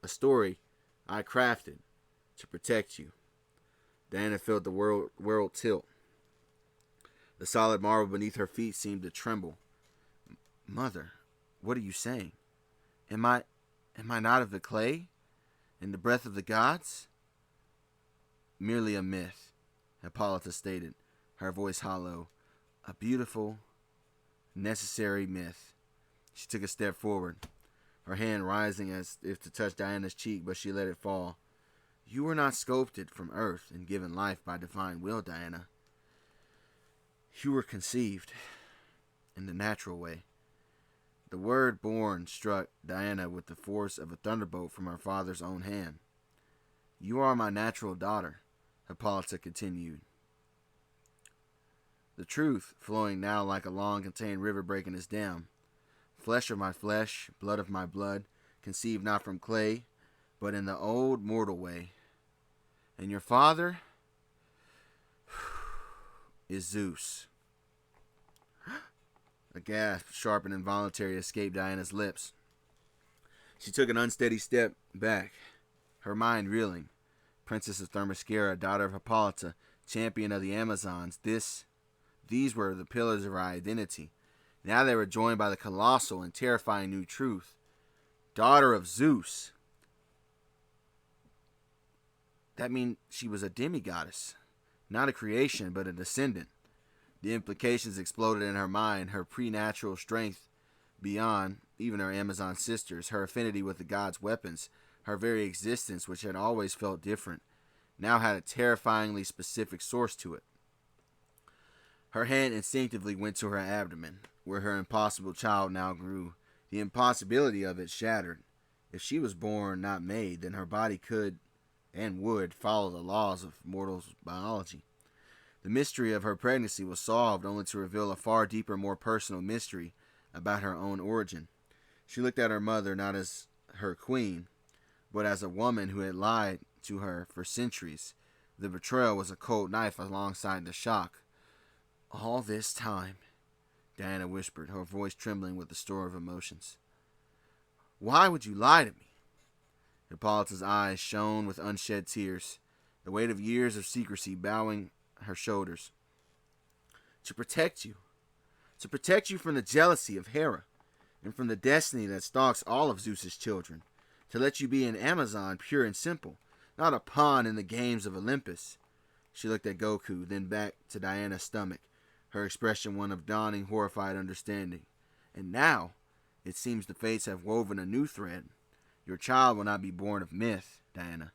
A story I crafted to protect you. Diana felt the world tilt. The solid marble beneath her feet seemed to tremble. Mother, what are you saying? Am I not of the clay? And the breath of the gods? Merely a myth, Hippolyta stated, her voice hollow. A beautiful, necessary myth. She took a step forward, her hand rising as if to touch Diana's cheek, but she let it fall. You were not sculpted from earth and given life by divine will, Diana. You were conceived in the natural way. The word born struck Diana with the force of a thunderbolt from her father's own hand. You are my natural daughter, Hippolyta continued. The truth flowing now like a long-contained river breaking its dam. Flesh of my flesh, blood of my blood, conceived not from clay, but in the old mortal way. And your father is Zeus. A gasp, sharp and involuntary, escaped Diana's lips. She took an unsteady step back, her mind reeling. Princess of Themyscira, daughter of Hippolyta, champion of the Amazons, these were the pillars of her identity. Now they were joined by the colossal and terrifying new truth. Daughter of Zeus. That means she was a demigoddess, not a creation, but a descendant. The implications exploded in her mind, her preternatural strength beyond even her Amazon sisters, her affinity with the gods' weapons, her very existence, which had always felt different, now had a terrifyingly specific source to it. Her hand instinctively went to her abdomen, where her impossible child now grew. The impossibility of it shattered. If she was born, not made, then her body could and would follow the laws of mortal biology. The mystery of her pregnancy was solved, only to reveal a far deeper, more personal mystery about her own origin. She looked at her mother not as her queen, but as a woman who had lied to her for centuries. The betrayal was a cold knife alongside the shock. All this time, Diana whispered, her voice trembling with the store of emotions. Why would you lie to me? Hippolyta's eyes shone with unshed tears, the weight of years of secrecy bowing her shoulders. To protect you. To protect you from the jealousy of Hera, and from the destiny that stalks all of Zeus's children. To let you be an Amazon pure and simple, not a pawn in the games of Olympus. She looked at Goku, then back to Diana's stomach, her expression one of dawning, horrified understanding. And now, it seems the fates have woven a new thread. Your child will not be born of myth, Diana.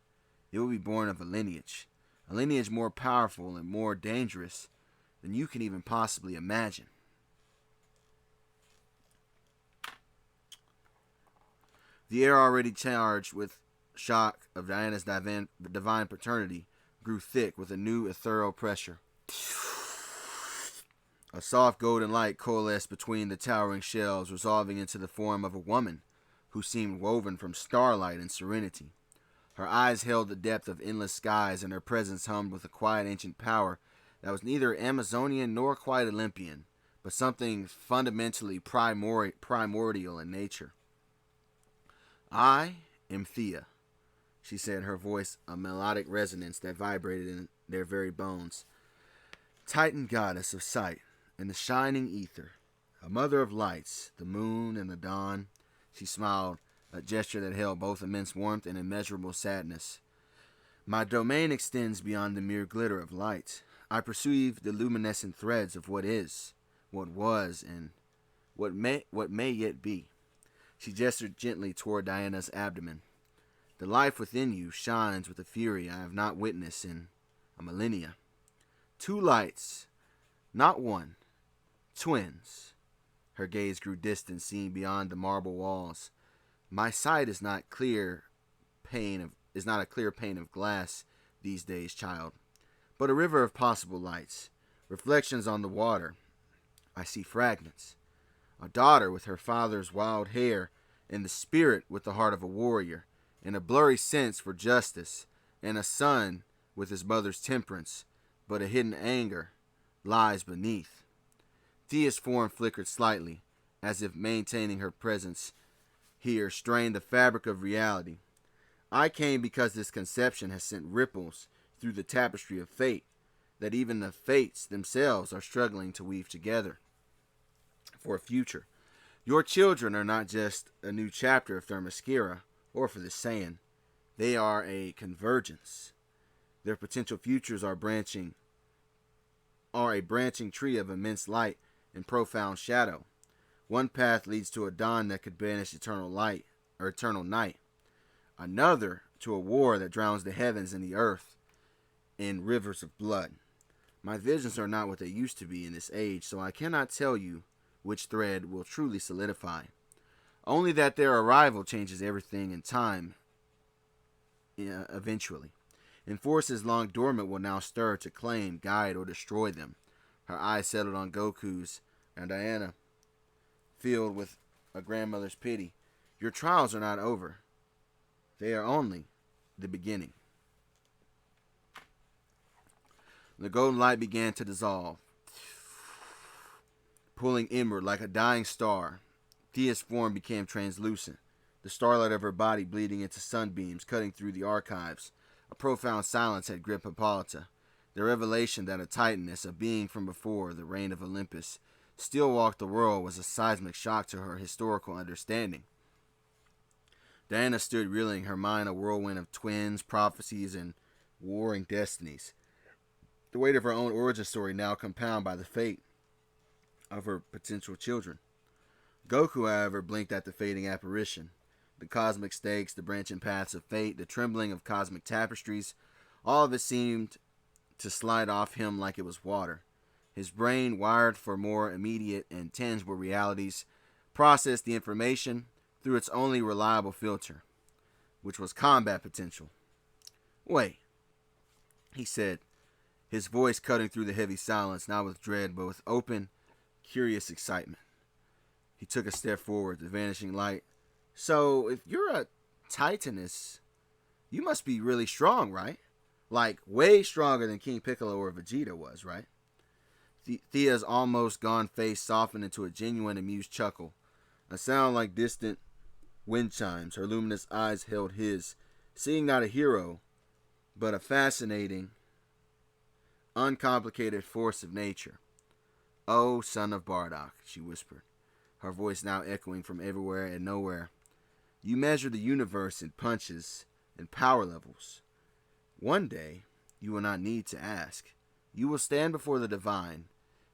It will be born of a lineage more powerful and more dangerous than you can even possibly imagine. The air already charged with shock of Diana's divine paternity grew thick with a new ethereal pressure. A soft golden light coalesced between the towering shelves, resolving into the form of a woman who seemed woven from starlight and serenity. Her eyes held the depth of endless skies, and her presence hummed with a quiet ancient power that was neither Amazonian nor quite Olympian, but something fundamentally primordial in nature. I am Thea, she said, her voice a melodic resonance that vibrated in their very bones. Titan goddess of sight and the shining ether, a mother of lights, the moon and the dawn. She smiled, a gesture that held both immense warmth and immeasurable sadness. My domain extends beyond the mere glitter of light. I perceive the luminescent threads of what is, what was, and what may yet be. She gestured gently toward Diana's abdomen. The life within you shines with a fury I have not witnessed in a millennia. Two lights, not one, twins. Her gaze grew distant, seeing beyond the marble walls. My sight is not a clear pane of glass these days, child, but a river of possible lights, reflections on the water. I see fragments. A daughter with her father's wild hair, and the spirit with the heart of a warrior, and a blurry sense for justice, and a son with his mother's temperance, but a hidden anger lies beneath. Thea's form flickered slightly, as if maintaining her presence here strained the fabric of reality. I came because this conception has sent ripples through the tapestry of fate, that even the fates themselves are struggling to weave together for a future. Your children are not just a new chapter of Themyscira, or for the Saiyan. They are a convergence. Their potential futures are a branching tree of immense light and profound shadow. One path leads to a dawn that could banish eternal night. Another to a war that drowns the heavens and the earth in rivers of blood. My visions are not what they used to be in this age, so I cannot tell you which thread will truly solidify. Only that their arrival changes everything in time, eventually. And forces long dormant will now stir to claim, guide, or destroy them. Her eyes settled on Goku's, and Diana, filled with a grandmother's pity. Your trials are not over. They are only the beginning. The golden light began to dissolve, pulling inward like a dying star. Thea's form became translucent, the starlight of her body bleeding into sunbeams, cutting through the archives. A profound silence had gripped Hippolyta. The revelation that a titaness, a being from before the reign of Olympus, still walked the world was a seismic shock to her historical understanding. Diana stood reeling, her mind a whirlwind of twins, prophecies, and warring destinies. The weight of her own origin story now compounded by the fate of her potential children. Goku, however, blinked at the fading apparition. The cosmic stakes, the branching paths of fate, the trembling of cosmic tapestries, all of it seemed to slide off him like it was water. His brain, wired for more immediate and tangible realities, processed the information through its only reliable filter, which was combat potential. Wait, he said, his voice cutting through the heavy silence, not with dread, but with open, curious excitement. He took a step forward, the vanishing light. So, if you're a titaness, you must be really strong, right? Like, way stronger than King Piccolo or Vegeta was, right? Thea's almost gone face softened into a genuine amused chuckle. A sound like distant wind chimes. Her luminous eyes held his, seeing not a hero, but a fascinating, uncomplicated force of nature. "Oh, son of Bardock," she whispered, her voice now echoing from everywhere and nowhere. "You measure the universe in punches and power levels. One day, you will not need to ask. You will stand before the divine,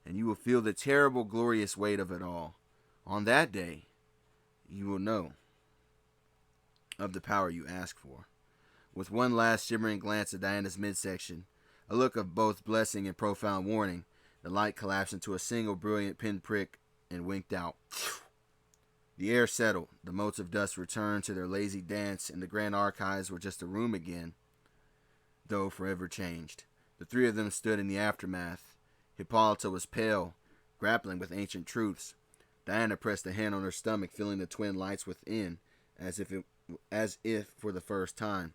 and you will feel the terrible, glorious weight of it all. On that day, you will know of the power you ask for." With one last shimmering glance at Diana's midsection, a look of both blessing and profound warning, the light collapsed into a single brilliant pinprick and winked out. The air settled, the motes of dust returned to their lazy dance, and the grand archives were just a room again, though forever changed. The three of them stood in the aftermath. Hippolyta was pale, grappling with ancient truths. Diana pressed a hand on her stomach, feeling the twin lights within, as if for the first time.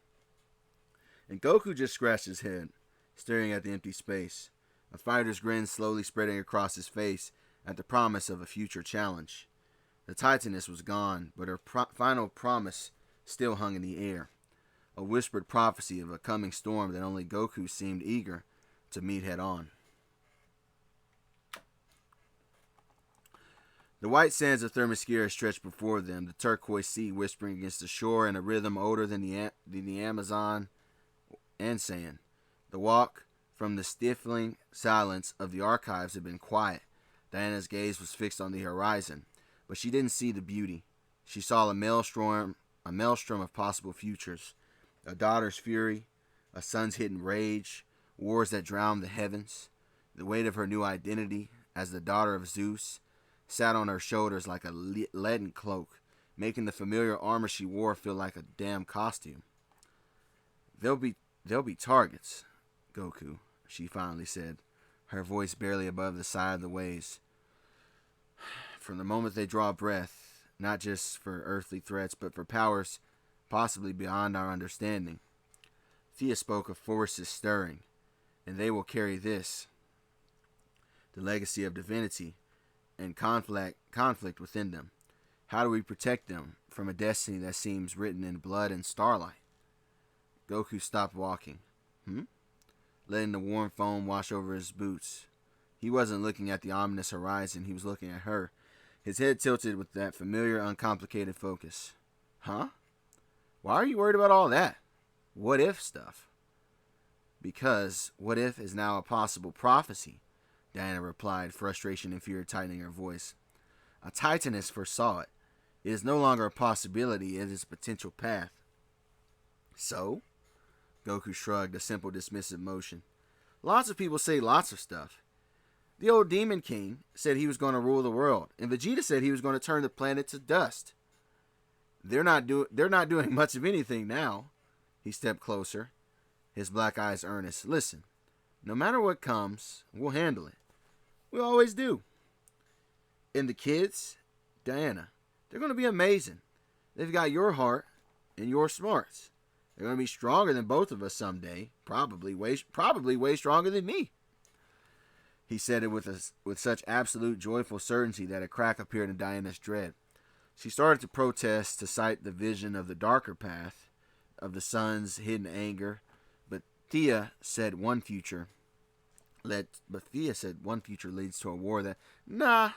And Goku just scratched his head, staring at the empty space, a fighter's grin slowly spreading across his face at the promise of a future challenge. The Titaness was gone, but her final promise still hung in the air, a whispered prophecy of a coming storm that only Goku seemed eager to meet head on. The white sands of Themyscira stretched before them, the turquoise sea whispering against the shore in a rhythm older than the Amazon and sand. The walk from the stifling silence of the archives had been quiet. Diana's gaze was fixed on the horizon, but she didn't see the beauty. She saw a maelstrom of possible futures, a daughter's fury, a son's hidden rage, wars that drowned the heavens. The weight of her new identity as the daughter of Zeus sat on her shoulders like a leaden cloak, making the familiar armor she wore feel like a damn costume. They'll be targets, Goku," she finally said, her voice barely above the sigh of the waves. "From the moment they draw breath, not just for earthly threats, but for powers possibly beyond our understanding. Thea spoke of forces stirring, and they will carry this, the legacy of divinity, and conflict within them. How do we protect them from a destiny that seems written in blood and starlight?" Goku stopped walking, letting the warm foam wash over his boots. He wasn't looking at the ominous horizon, he was looking at her, his head tilted with that familiar, uncomplicated focus. "Huh? Why are you worried about all that? What if stuff?" "Because what if is now a possible prophecy," Diana replied, frustration and fear tightening her voice. "A Titaness foresaw it. It is no longer a possibility, it is a potential path." "So?" Goku shrugged, a simple dismissive motion. "Lots of people say lots of stuff. The old Demon King said he was going to rule the world, and Vegeta said he was going to turn the planet to dust. They're not doing much of anything now." He stepped closer, his black eyes earnest. "Listen, no matter what comes, we'll handle it. We always do. And the kids, Diana, they're going to be amazing. They've got your heart and your smarts. They're going to be stronger than both of us someday, probably way stronger than me." He said it with such absolute joyful certainty that a crack appeared in Diana's dread. She started to protest, to cite the vision of the darker path, of the sun's hidden anger, but Thea said one future leads to a war that... "Nah,"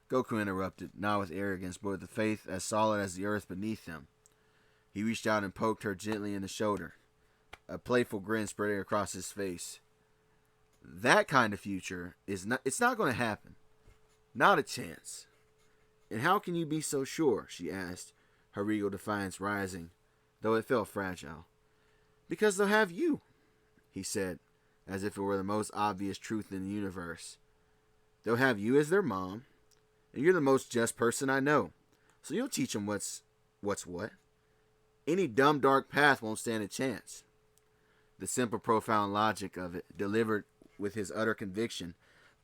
Goku interrupted, not with arrogance, but with a faith as solid as the earth beneath them. He reached out and poked her gently in the shoulder, a playful grin spreading across his face. "That kind of future it's not going to happen. Not a chance." "And how can you be so sure?" she asked, her regal defiance rising, though it felt fragile. "Because they'll have you," he said, as if it were the most obvious truth in the universe. "They'll have you as their mom, and you're the most just person I know. So you'll teach them what's what. Any dumb, dark path won't stand a chance." The simple, profound logic of it, delivered with his utter conviction,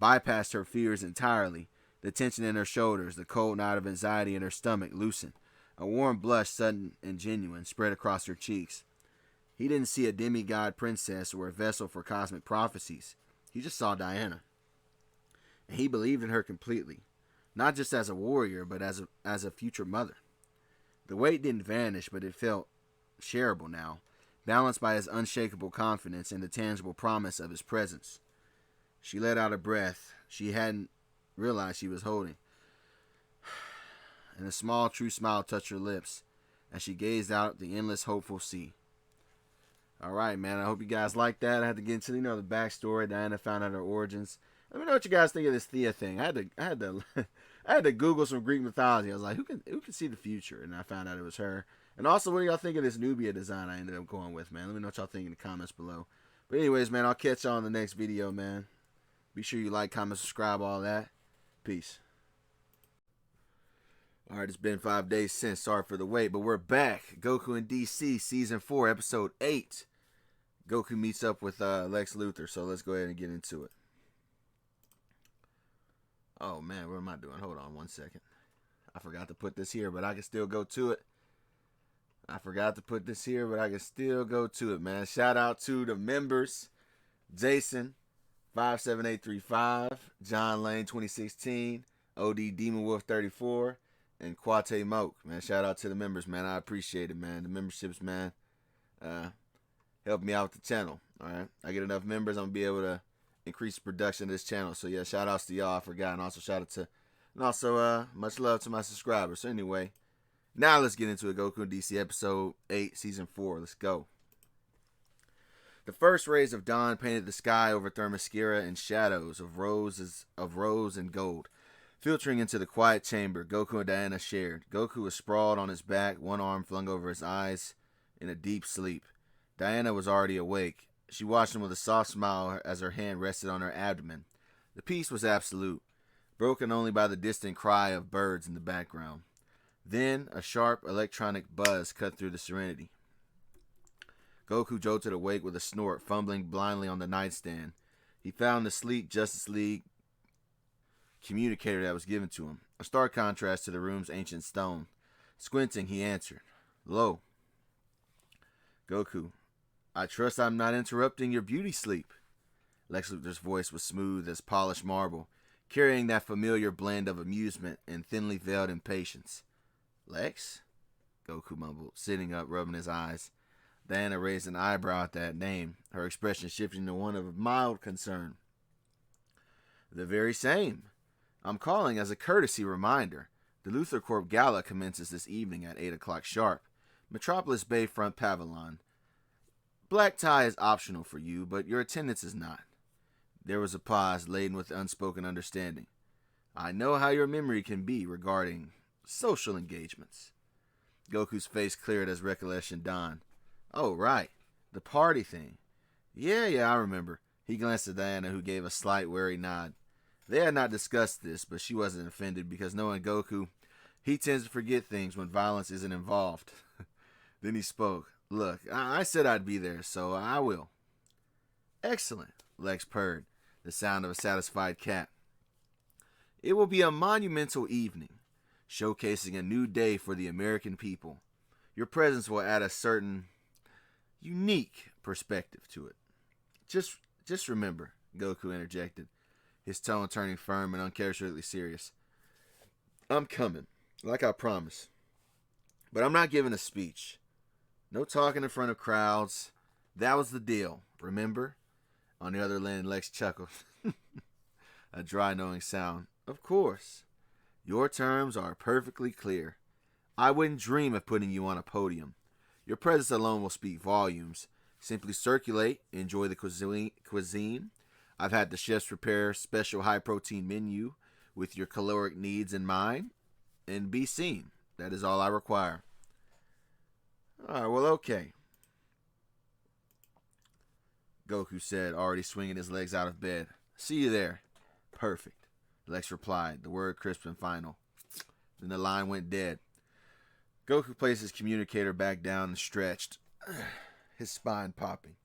bypassed her fears entirely. The tension in her shoulders, the cold knot of anxiety in her stomach loosened. A warm blush, sudden and genuine, spread across her cheeks. He didn't see a demigod princess or a vessel for cosmic prophecies. He just saw Diana. And he believed in her completely, not just as a warrior, but as a future mother. The weight didn't vanish, but it felt shareable now, balanced by his unshakable confidence and the tangible promise of his presence. She let out a breath she hadn't realized she was holding, and a small, true smile touched her lips as she gazed out at the endless, hopeful sea. All right, man. I hope you guys like that. I had to get into the backstory. Diana found out her origins. Let me know what you guys think of this Thea thing. I had to Google some Greek mythology. I was like, who can see the future? And I found out it was her. And also, what do y'all think of this Nubia design I ended up going with, man? Let me know what y'all think in the comments below. But anyways, man, I'll catch y'all in the next video, man. Be sure you like, comment, subscribe, all that. Peace. All right, it's been 5 days since. Sorry for the wait, but we're back. Goku in DC, Season 4, Episode 8. Goku meets up with Lex Luthor, so let's go ahead and get into it. Oh, man, what am I doing? Hold on 1 second. I forgot to put this here, but I can still go to it. Man. Shout out to the members. Jason, 57835, John Lane, 2016, OD Demon Wolf, 34, and Kwate Moke. Man, shout out to the members, man. I appreciate it, man. The memberships, man, help me out with the channel. All right, I get enough members, I'm gonna be able to increase the production of this channel. So yeah, shout outs to y'all. I forgot, and also shout out to, and also much love to my subscribers. So anyway, now let's get into it. Goku DC Episode 8, Season 4. Let's go. The first rays of dawn painted the sky over Themyscira in shadows of rose and gold. Filtering into the quiet chamber Goku and Diana shared. Goku was sprawled on his back, one arm flung over his eyes in a deep sleep. Diana was already awake. She watched him with a soft smile as her hand rested on her abdomen. The peace was absolute, broken only by the distant cry of birds in the background. Then a sharp electronic buzz cut through the serenity. Goku jolted awake with a snort, fumbling blindly on the nightstand. He found the sleek Justice League communicator that was given to him, a stark contrast to the room's ancient stone. Squinting, he answered, "Lo." "Goku, I trust I'm not interrupting your beauty sleep." Lex Luthor's voice was smooth as polished marble, carrying that familiar blend of amusement and thinly veiled impatience. "Lex?" Goku mumbled, sitting up, rubbing his eyes. Diana raised an eyebrow at that name, her expression shifting to one of mild concern. "The very same. I'm calling as a courtesy reminder. The Luthor Corp Gala commences this evening at 8 o'clock sharp. Metropolis Bayfront Pavilion. Black tie is optional for you, but your attendance is not." There was a pause laden with unspoken understanding. "I know how your memory can be regarding social engagements." Goku's face cleared as recollection dawned. "Oh, right. The party thing. Yeah, I remember." He glanced at Diana, who gave a slight, wary nod. They had not discussed this, but she wasn't offended because knowing Goku, he tends to forget things when violence isn't involved. Then he spoke. "Look, I said I'd be there, so I will." "Excellent," Lex purred, the sound of a satisfied cat. "It will be a monumental evening, showcasing a new day for the American people. Your presence will add a certain unique perspective to it." Just remember," Goku interjected, his tone turning firm and uncharacteristically serious. "I'm coming, like I promised. But I'm not giving a speech. No talking in front of crowds. That was the deal, remember?" On the other end, Lex chuckled. A dry, knowing sound. "Of course. Your terms are perfectly clear. I wouldn't dream of putting you on a podium. Your presence alone will speak volumes. Simply circulate, enjoy the cuisine. I've had the chefs prepare a special high-protein menu with your caloric needs in mind, and be seen. That is all I require." "All right, well, okay," Goku said, already swinging his legs out of bed. "See you there." "Perfect," Lex replied, the word crisp and final. Then the line went dead. Goku placed his communicator back down and stretched, his spine popping.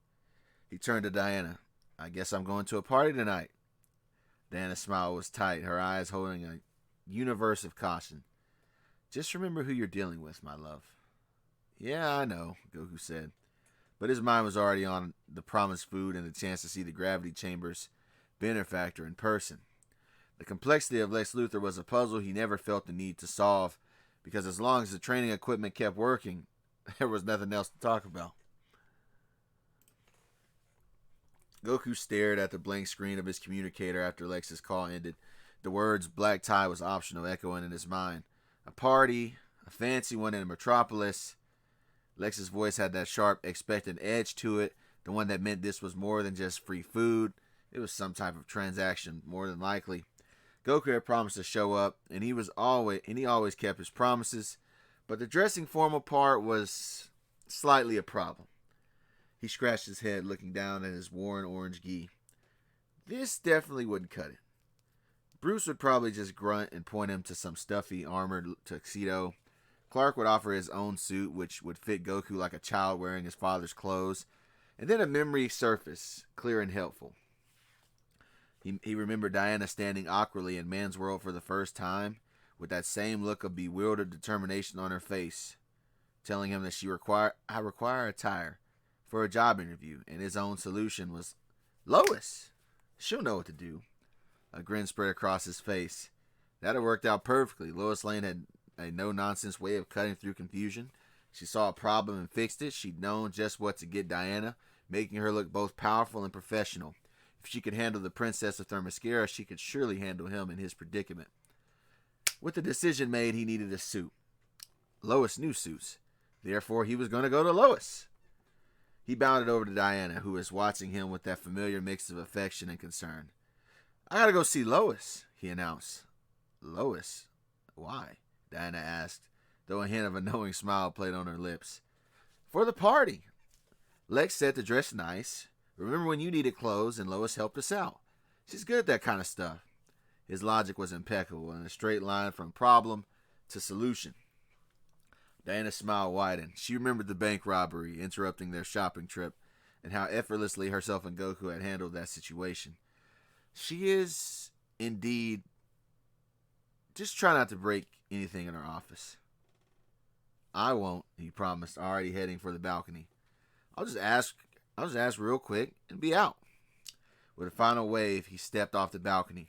He turned to Diana. "I guess I'm going to a party tonight." Diana's smile was tight, her eyes holding a universe of caution. "Just remember who you're dealing with, my love." "Yeah, I know," Goku said. But his mind was already on the promised food and the chance to see the gravity chamber's benefactor in person. The complexity of Lex Luthor was a puzzle he never felt the need to solve, because as long as the training equipment kept working, there was nothing else to talk about. Goku stared at the blank screen of his communicator after Lex's call ended. The words black tie was optional echoing in his mind. A party, a fancy one in a metropolis. Lex's voice had that sharp, expectant edge to it, the one that meant this was more than just free food. It was some type of transaction, more than likely. Goku had promised to show up, and he always kept his promises, but the dressing formal part was slightly a problem. He scratched his head, looking down at his worn orange gi. This definitely wouldn't cut it. Bruce would probably just grunt and point him to some stuffy armored tuxedo. Clark would offer his own suit, which would fit Goku like a child wearing his father's clothes. And then a memory surfaced, clear and helpful. He remembered Diana standing awkwardly in Man's World for the first time, with that same look of bewildered determination on her face, telling him that I require attire for a job interview, and his own solution was, Lois! She'll know what to do. A grin spread across his face. That had worked out perfectly. Lois Lane had a no-nonsense way of cutting through confusion. She saw a problem and fixed it. She'd known just what to get Diana, making her look both powerful and professional. If she could handle the princess of Themyscira, she could surely handle him in his predicament. With the decision made, he needed a suit. Lois knew suits. Therefore, he was going to go to Lois. He bounded over to Diana, who was watching him with that familiar mix of affection and concern. I gotta go see Lois, he announced. Lois? Why? Diana asked, though a hint of a knowing smile played on her lips. For the party. Lex said to dress nice. Remember when you needed clothes and Lois helped us out? She's good at that kind of stuff. His logic was impeccable, in a straight line from problem to solution. Diana's smile widened. She remembered the bank robbery interrupting their shopping trip, and how effortlessly herself and Goku had handled that situation. She is, indeed, just try not to break anything in her office. I won't, he promised, already heading for the balcony. I'll just ask real quick and be out. With a final wave, he stepped off the balcony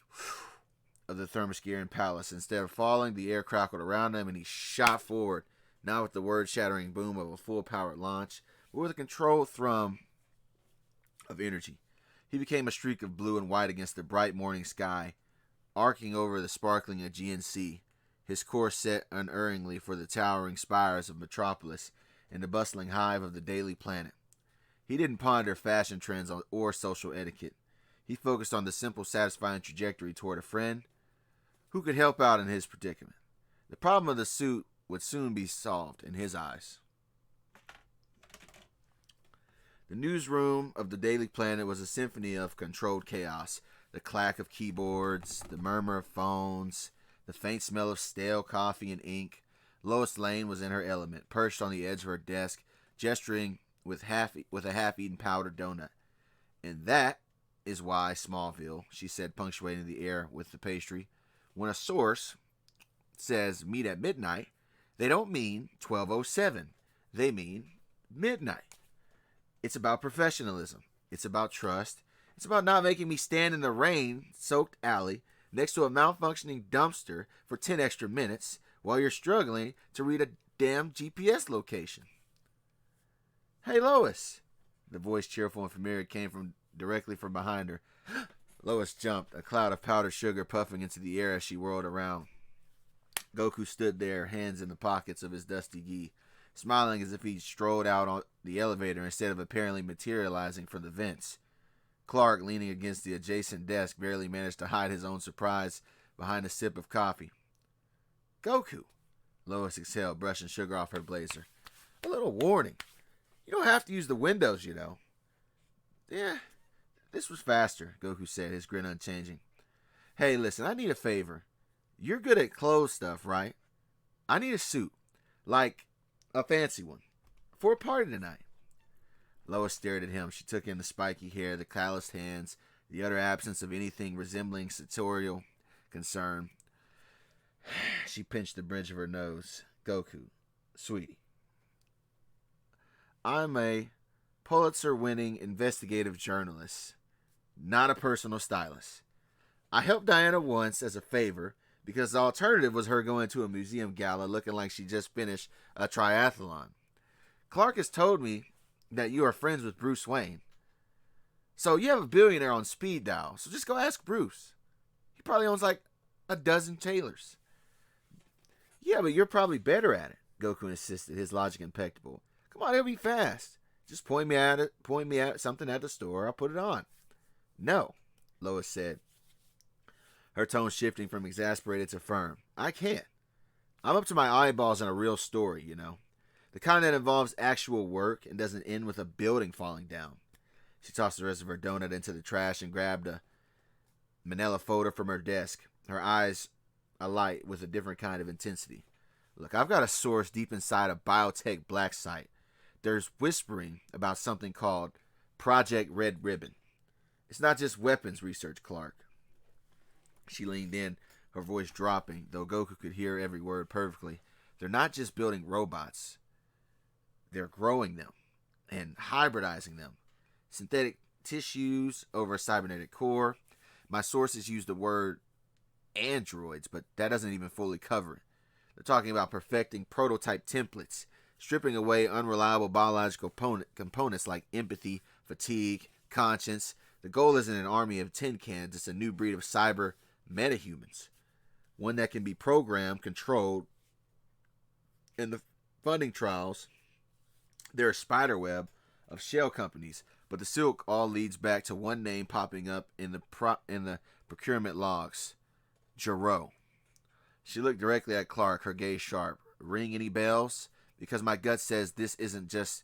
of the Themysciran palace. Instead of falling, the air crackled around him, and he shot forward, not with the word-shattering boom of a full-powered launch, but with a controlled thrum of energy. He became a streak of blue and white against the bright morning sky, arcing over the sparkling Aegean Sea, his course set unerringly for the towering spires of Metropolis and the bustling hive of the Daily Planet. He didn't ponder fashion trends or social etiquette. He focused on the simple, satisfying trajectory toward a friend who could help out in his predicament. The problem of the suit would soon be solved in his eyes. The newsroom of the Daily Planet was a symphony of controlled chaos. The clack of keyboards, the murmur of phones, the faint smell of stale coffee and ink. Lois Lane was in her element, perched on the edge of her desk, gesturing with a half-eaten powdered donut. And that is why Smallville, she said, punctuating the air with the pastry. When a source says meet at midnight, they don't mean 12:07. They mean midnight. It's about professionalism. It's about trust. It's about not making me stand in the rain-soaked alley next to a malfunctioning dumpster for 10 extra minutes while you're struggling to read a damn GPS location. Hey, Lois. The voice, cheerful and familiar, came directly from behind her. Lois jumped, a cloud of powdered sugar puffing into the air as she whirled around. Goku stood there, hands in the pockets of his dusty gi, smiling as if he strolled out on the elevator instead of apparently materializing from the vents. Clark, leaning against the adjacent desk, barely managed to hide his own surprise behind a sip of coffee. Goku, Lois exhaled, brushing sugar off her blazer. A little warning. You don't have to use the windows, you know. Yeah, this was faster, Goku said, his grin unchanging. Hey, listen, I need a favor. You're good at clothes stuff, right? I need a suit. Like a fancy one. For a party tonight. Lois stared at him. She took in the spiky hair, the calloused hands, the utter absence of anything resembling sartorial concern. She pinched the bridge of her nose. Goku, sweetie. I'm a Pulitzer-winning investigative journalist, not a personal stylist. I helped Diana once as a favor because the alternative was her going to a museum gala looking like she just finished a triathlon. Clark has told me that you are friends with Bruce Wayne. So you have a billionaire on speed dial, so just go ask Bruce. He probably owns like a dozen tailors. Yeah, but you're probably better at it, Goku insisted, his logic impeccable. Come on, it'll be fast. Just point me at something at the store, I'll put it on. No, Lois said, her tone shifting from exasperated to firm. I can't. I'm up to my eyeballs in a real story, you know. The kind that involves actual work and doesn't end with a building falling down. She tossed the rest of her donut into the trash and grabbed a manila folder from her desk, her eyes alight with a different kind of intensity. Look, I've got a source deep inside a biotech black site. There's whispering about something called Project Red Ribbon. It's not just weapons research, Clark. She leaned in, her voice dropping, though Goku could hear every word perfectly. They're not just building robots. They're growing them and hybridizing them. Synthetic tissues over a cybernetic core. My sources use the word androids, but that doesn't even fully cover it. They're talking about perfecting prototype templates, stripping away unreliable biological components like empathy, fatigue, conscience. The goal isn't an army of tin cans, it's a new breed of cyber metahumans. One that can be programmed, controlled. In the funding trials, they're a spider web of shell companies, but the silk all leads back to one name popping up in the procurement logs. Jarreau. She looked directly at Clark, her gaze sharp. Ring any bells? Because my gut says this isn't just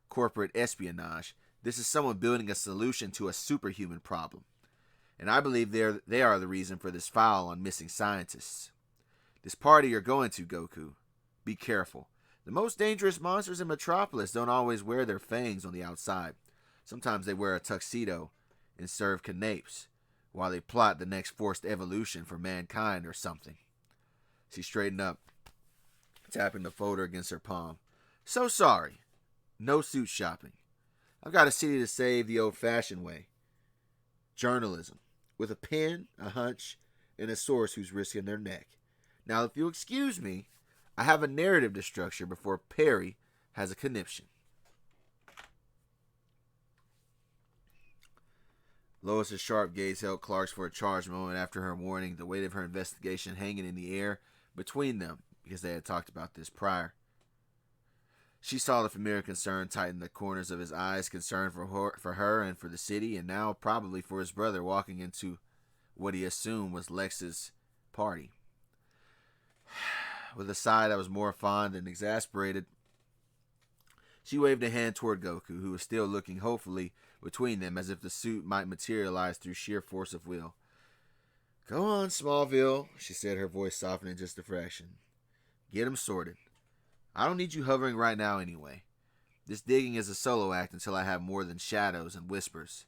corporate espionage. This is someone building a solution to a superhuman problem. And I believe they are the reason for this file on missing scientists. This party you're going to, Goku. Be careful. The most dangerous monsters in Metropolis don't always wear their fangs on the outside. Sometimes they wear a tuxedo and serve canapes while they plot the next forced evolution for mankind or something. She straightened up, tapping the folder against her palm. So sorry. No suit shopping. I've got a city to save the old-fashioned way. Journalism. With a pen, a hunch, and a source who's risking their neck. Now, if you'll excuse me, I have a narrative to structure before Perry has a conniption. Lois's sharp gaze held Clark's for a charged moment after her warning, the weight of her investigation hanging in the air between them, because they had talked about this prior. She saw the familiar concern tighten the corners of his eyes, concern for her and for the city, and now probably for his brother walking into what he assumed was Lex's party. With a sigh that was more fond than exasperated, she waved a hand toward Goku, who was still looking hopefully between them as if the suit might materialize through sheer force of will. Go on, Smallville, she said, her voice softening just a fraction. Get him sorted. I don't need you hovering right now anyway. This digging is a solo act until I have more than shadows and whispers.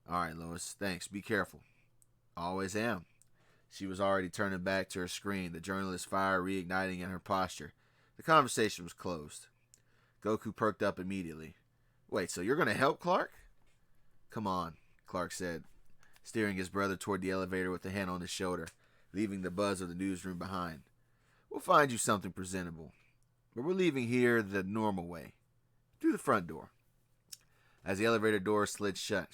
All right, Lois, thanks. Be careful. Always am. She was already turning back to her screen, the journalist's fire reigniting in her posture. The conversation was closed. Goku perked up immediately. Wait, so you're going to help Clark? Come on, Clark said, steering his brother toward the elevator with a hand on his shoulder, leaving the buzz of the newsroom behind. We'll find you something presentable. But we're leaving here the normal way. Through the front door. As the elevator door slid shut,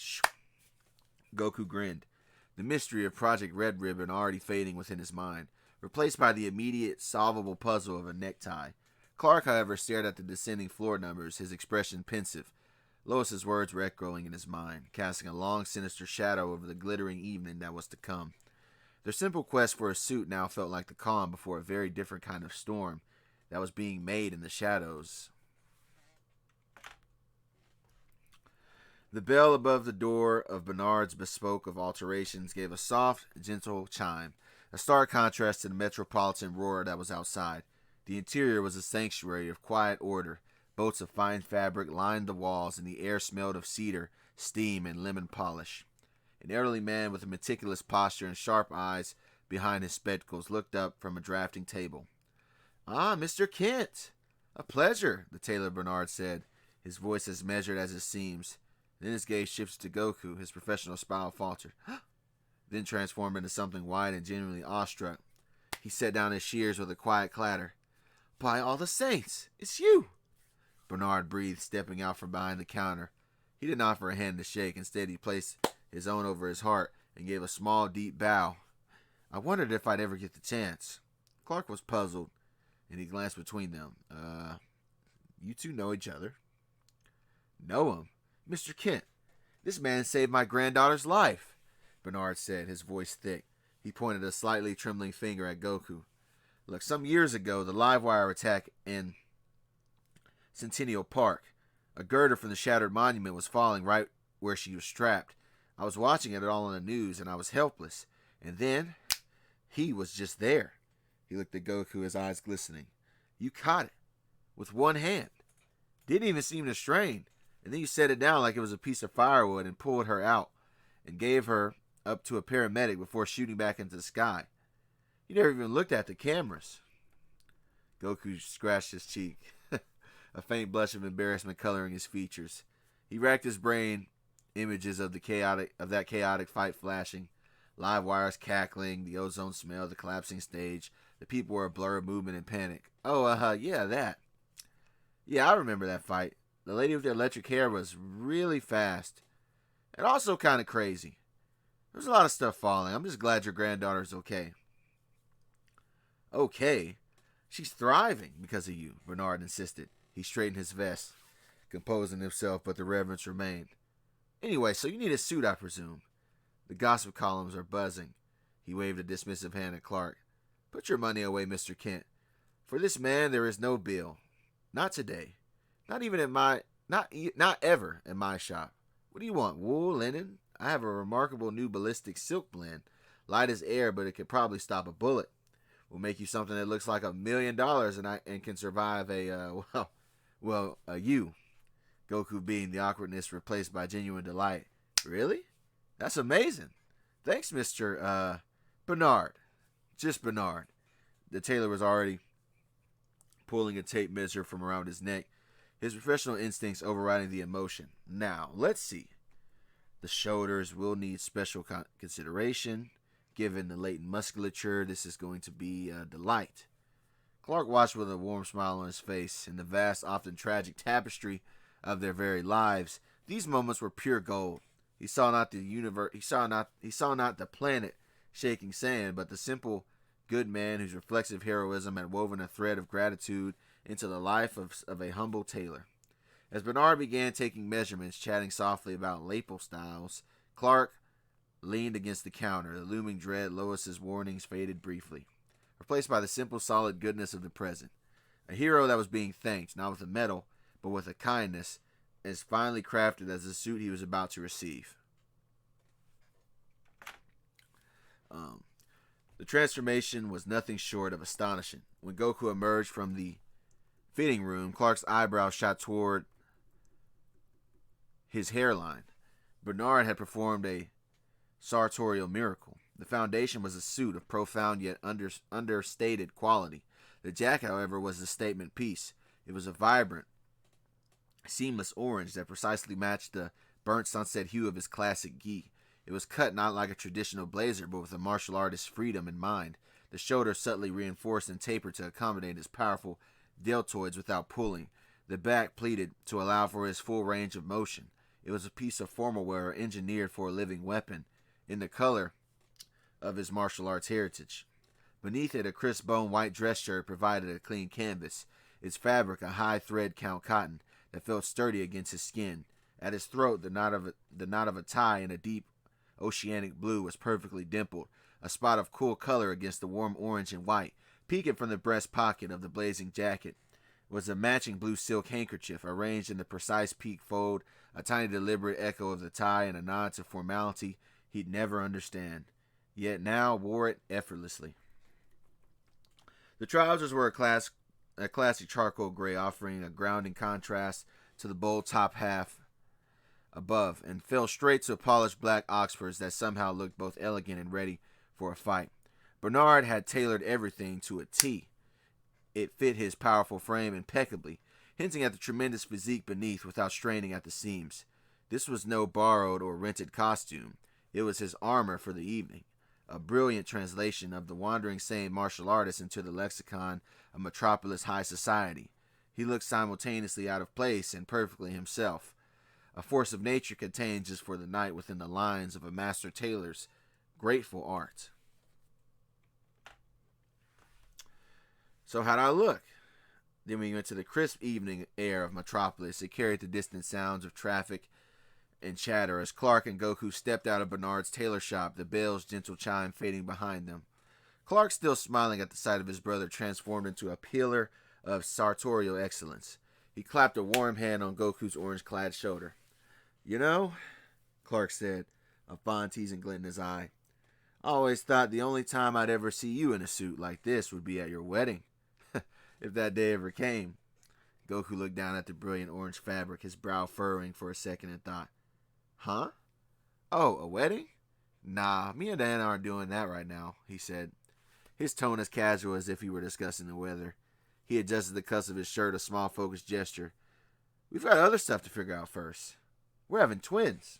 Goku grinned, the mystery of Project Red Ribbon already fading within his mind, replaced by the immediate solvable puzzle of a necktie. Clark, however, stared at the descending floor numbers, his expression pensive. Lois's words were echoing in his mind, casting a long, sinister shadow over the glittering evening that was to come. Their simple quest for a suit now felt like the calm before a very different kind of storm that was being made in the shadows. The bell above the door of Bernard's bespoke of alterations gave a soft, gentle chime, a stark contrast to the metropolitan roar that was outside. The interior was a sanctuary of quiet order. Boats of fine fabric lined the walls, and the air smelled of cedar, steam, and lemon polish. An elderly man with a meticulous posture and sharp eyes behind his spectacles looked up from a drafting table. Ah, Mr. Kent! A pleasure, the tailor Bernard said, his voice as measured as it seems. Then his gaze shifted to Goku, his professional smile faltered. then transformed into something white and genuinely awestruck. He set down his shears with a quiet clatter. "By all the saints, it's you!" Bernard breathed, stepping out from behind the counter. He didn't offer a hand to shake. Instead, he placed his own over his heart and gave a small, deep bow. "I wondered if I'd ever get the chance." Clark was puzzled, and he glanced between them. You two know each other?" "Know him? Mr. Kent. This man saved my granddaughter's life," Bernard said, his voice thick. He pointed a slightly trembling finger at Goku. "Look, some years ago, the live wire attack in Centennial Park. A girder from the shattered monument was falling right where she was strapped. I was watching it all on the news, and I was helpless. And then, he was just there." He looked at Goku, his eyes glistening. "You caught it. With one hand. Didn't even seem to strain. And then you set it down like it was a piece of firewood and pulled her out and gave her up to a paramedic before shooting back into the sky. You never even looked at the cameras." Goku scratched his cheek, a faint blush of embarrassment coloring his features. He racked his brain, images of that chaotic fight flashing, live wires cackling, the ozone smell, the collapsing stage. The people were a blur of movement and panic. Yeah, that. Yeah, I remember that fight. The lady with the electric hair was really fast. And also kind of crazy. There was a lot of stuff falling. I'm just glad your granddaughter's okay." "Okay? She's thriving because of you," Bernard insisted. He straightened his vest, composing himself, but the reverence remained. "Anyway, so you need a suit, I presume. The gossip columns are buzzing." He waved a dismissive hand at Clark. "Put your money away, Mr. Kent. For this man, there is no bill. Not today. Not even at not ever at my shop. What do you want? Wool, linen? I have a remarkable new ballistic silk blend. Light as air, but it could probably stop a bullet. We'll make you something that looks like $1 million and can survive a you." Goku beamed, the awkwardness replaced by genuine delight. "Really? That's amazing. Thanks, Mr. Bernard." Just Bernard. The tailor was already pulling a tape measure from around his neck, his professional instincts overriding the emotion. "Now, let's see. The shoulders will need special consideration. Given the latent musculature, this is going to be a delight." Clark watched with a warm smile on his face. In the vast, often tragic tapestry of their very lives, these moments were pure gold. He saw not the universe. He saw not the planet shaking sand, but the simple, good man whose reflexive heroism had woven a thread of gratitude into the life of a humble tailor. As Bernard began taking measurements, chatting softly about lapel styles, Clark leaned against the counter. The looming dread Lois's warnings faded briefly, replaced by the simple, solid goodness of the present. A hero that was being thanked, not with a medal, but with a kindness as finely crafted as the suit he was about to receive. The transformation was nothing short of astonishing. When Goku emerged from the fitting room, Clark's eyebrows shot toward his hairline. Bernard had performed a sartorial miracle. The foundation was a suit of profound yet understated quality. The jacket, however, was a statement piece. It was a vibrant, seamless orange that precisely matched the burnt sunset hue of his classic gi. It was cut not like a traditional blazer, but with a martial artist's freedom in mind. The shoulders subtly reinforced and tapered to accommodate his powerful deltoids without pulling. The back pleated to allow for his full range of motion. It was a piece of formal wear engineered for a living weapon, in the color of his martial arts heritage. Beneath it, a crisp bone white dress shirt provided a clean canvas, its fabric a high thread count cotton that felt sturdy against his skin. At his throat, the knot of a tie in a deep oceanic blue was perfectly dimpled, a spot of cool color against the warm orange and white. Peeking from the breast pocket of the blazing jacket was a matching blue silk handkerchief, arranged in the precise peak fold, a tiny deliberate echo of the tie and a nod to formality he'd never understand, yet now wore it effortlessly. The trousers were a classic charcoal gray, offering a grounding contrast to the bold top half above, and fell straight to polished black Oxfords that somehow looked both elegant and ready for a fight. Bernard had tailored everything to a T. It fit his powerful frame impeccably, hinting at the tremendous physique beneath without straining at the seams. This was no borrowed or rented costume. It was his armor for the evening, a brilliant translation of the wandering sane martial artist into the lexicon of metropolis high society. He looked simultaneously out of place and perfectly himself, a force of nature contained just for the night within the lines of a master tailor's grateful art. So how'd I look? Then we went to the crisp evening air of Metropolis. It carried the distant sounds of traffic and chatter as Clark and Goku stepped out of Bernard's tailor shop, the bell's gentle chime fading behind them. Clark, still smiling at the sight of his brother, transformed into a pillar of sartorial excellence. He clapped a warm hand on Goku's orange-clad shoulder. "You know," Clark said, a fond teasing glint in his eye, "I always thought the only time I'd ever see you in a suit like this would be at your wedding. If that day ever came." Goku looked down at the brilliant orange fabric, his brow furrowing for a second, and thought, "Huh? Oh, a wedding? Nah, me and Diana aren't doing that right now," he said, his tone as casual as if he were discussing the weather. He adjusted the cuffs of his shirt, a small focused gesture. "We've got other stuff to figure out first. We're having twins."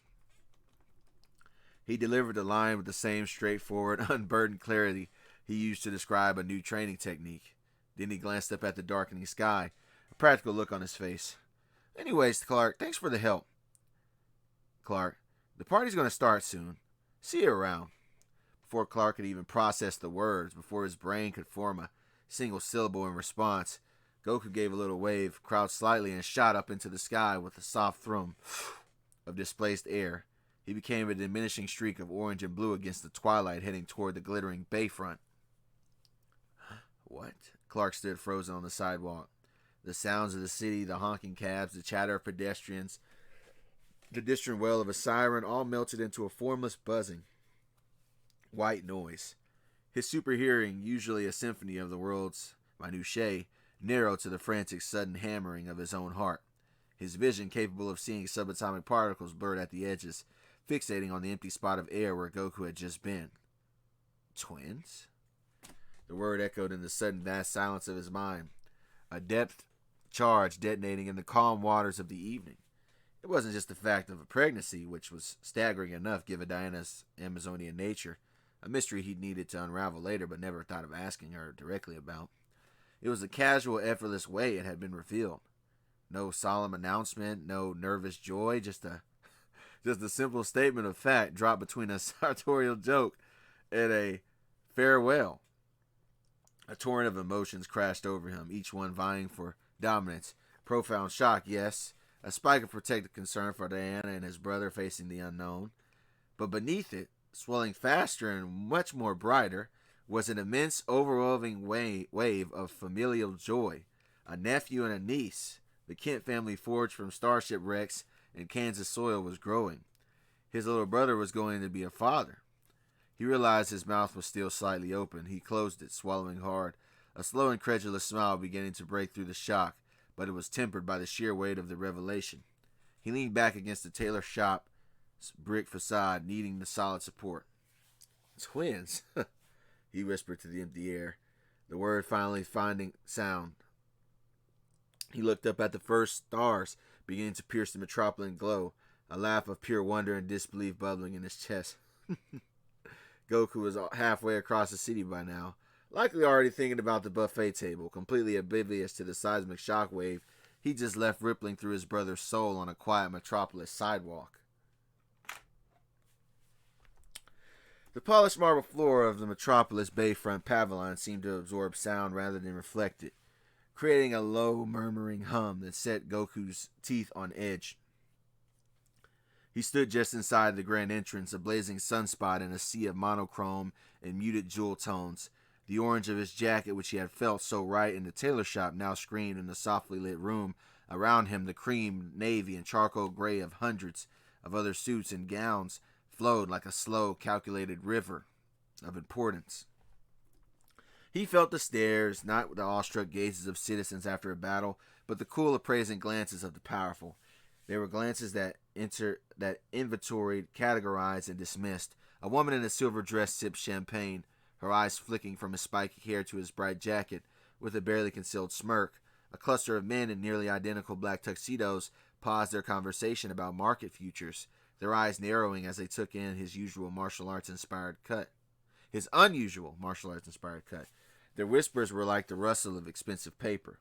He delivered the line with the same straightforward, unburdened clarity he used to describe a new training technique. Then he glanced up at the darkening sky, a practical look on his face. "Anyways, Clark, thanks for the help." "Clark, the party's going to start soon. See you around." Before Clark could even process the words, before his brain could form a single syllable in response, Goku gave a little wave, crouched slightly, and shot up into the sky with a soft thrum of displaced air. He became a diminishing streak of orange and blue against the twilight, heading toward the glittering bayfront. "What?" Clark stood frozen on the sidewalk. The sounds of the city, the honking cabs, the chatter of pedestrians, the distant wail of a siren, all melted into a formless buzzing white noise. His super hearing, usually a symphony of the world's minutiae, narrowed to the frantic sudden hammering of his own heart. His vision, capable of seeing subatomic particles, blurred at the edges, fixating on the empty spot of air where Goku had just been. Twins? The word echoed in the sudden vast silence of his mind, a depth charge detonating in the calm waters of the evening. It wasn't just the fact of a pregnancy, which was staggering enough given Diana's Amazonian nature, a mystery he'd needed to unravel later but never thought of asking her directly about. It was the casual, effortless way it had been revealed. No solemn announcement, no nervous joy, just a simple statement of fact dropped between a sartorial joke and a farewell. A torrent of emotions crashed over him, each one vying for dominance. Profound shock, yes. A spike of protective concern for Diana and his brother facing the unknown. But beneath it, swelling faster and much more brighter, was an immense, overwhelming wave of familial joy. A nephew and a niece. The Kent family, forged from starship wrecks and Kansas soil, was growing. His little brother was going to be a father. He realized his mouth was still slightly open. He closed it, swallowing hard, a slow, incredulous smile beginning to break through the shock, but it was tempered by the sheer weight of the revelation. He leaned back against the tailor shop's brick facade, needing the solid support. "Twins," he whispered to the empty air, the word finally finding sound. He looked up at the first stars beginning to pierce the metropolitan glow, a laugh of pure wonder and disbelief bubbling in his chest. Goku was halfway across the city by now, likely already thinking about the buffet table, completely oblivious to the seismic shockwave he just left rippling through his brother's soul on a quiet metropolis sidewalk. The polished marble floor of the metropolis bayfront pavilion seemed to absorb sound rather than reflect it, creating a low, murmuring hum that set Goku's teeth on edge. He stood just inside the grand entrance, a blazing sunspot in a sea of monochrome and muted jewel tones. The orange of his jacket, which he had felt so right in the tailor shop, now screamed in the softly lit room. Around him, the cream, navy, and charcoal gray of hundreds of other suits and gowns flowed like a slow, calculated river of importance. He felt the stares, not the awestruck gazes of citizens after a battle, but the cool, appraising glances of the powerful. They were glances that inventoried, categorized, and dismissed. A woman in a silver dress sipped champagne, her eyes flicking from his spiky hair to his bright jacket, with a barely concealed smirk. A cluster of men in nearly identical black tuxedos paused their conversation about market futures. their eyes narrowing as they took in his unusual martial arts inspired cut. Their whispers were like the rustle of expensive paper.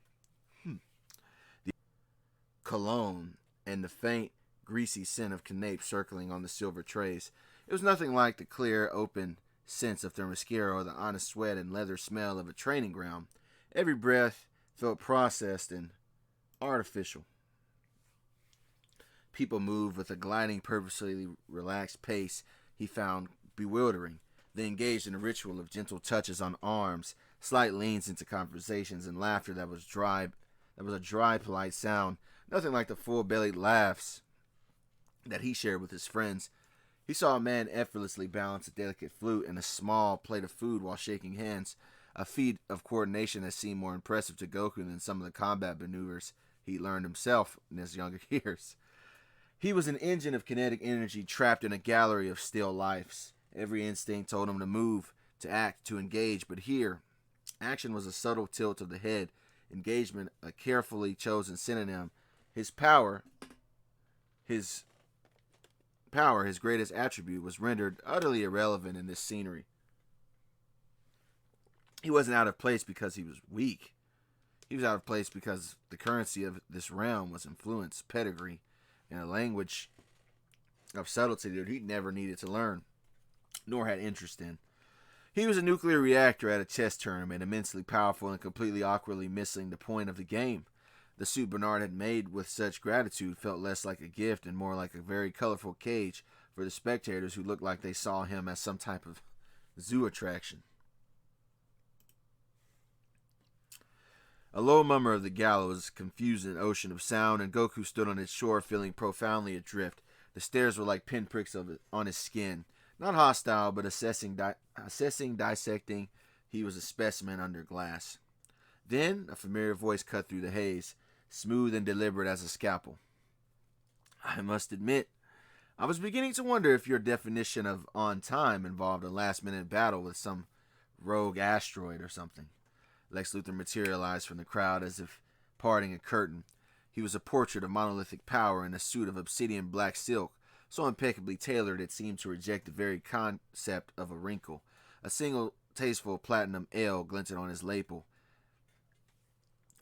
The cologne and the faint, greasy scent of canape circling on the silver trays. It was nothing like the clear, open sense of Themyscira or the honest sweat and leather smell of a training ground. Every breath felt processed and artificial. People moved with a gliding, purposely relaxed pace he found bewildering. They engaged in a ritual of gentle touches on arms, slight leans into conversations, and laughter that was a dry, polite sound, nothing like the full-bellied laughs that he shared with his friends. He saw a man effortlessly balance a delicate flute and a small plate of food while shaking hands, a feat of coordination that seemed more impressive to Goku than some of the combat maneuvers he learned himself in his younger years. He was an engine of kinetic energy trapped in a gallery of still lifes. Every instinct told him to move, to act, to engage, but here, action was a subtle tilt of the head, engagement a carefully chosen synonym. His his greatest attribute, was rendered utterly irrelevant in this scenery. He wasn't out of place because he was weak. He was out of place because the currency of this realm was influence, pedigree, and a language of subtlety that he never needed to learn, nor had interest in. He was a nuclear reactor at a chess tournament, immensely powerful and completely awkwardly missing the point of the game. The suit Bernard had made with such gratitude felt less like a gift and more like a very colorful cage for the spectators who looked like they saw him as some type of zoo attraction. A low murmur of the gallows confused an ocean of sound, and Goku stood on its shore feeling profoundly adrift. The stares were like pinpricks on his skin. Not hostile, but assessing, dissecting. He was a specimen under glass. Then a familiar voice cut through the haze, smooth and deliberate as a scalpel. I must admit, I was beginning to wonder if your definition of on time involved a last-minute battle with some rogue asteroid or something. Lex Luthor materialized from the crowd as if parting a curtain. He was a portrait of monolithic power in a suit of obsidian black silk, so impeccably tailored it seemed to reject the very concept of a wrinkle. A single tasteful platinum L glinted on his lapel,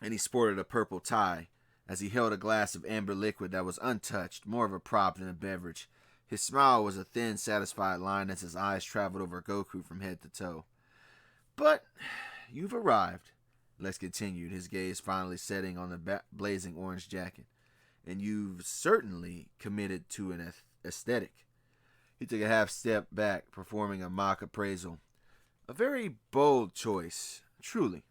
and he sported a purple tie as he held a glass of amber liquid that was untouched, more of a prop than a beverage. His smile was a thin, satisfied line as his eyes traveled over Goku from head to toe. But you've arrived, Lex continued, his gaze finally setting on the blazing orange jacket. And you've certainly committed to an aesthetic. He took a half step back, performing a mock appraisal. A very bold choice, truly.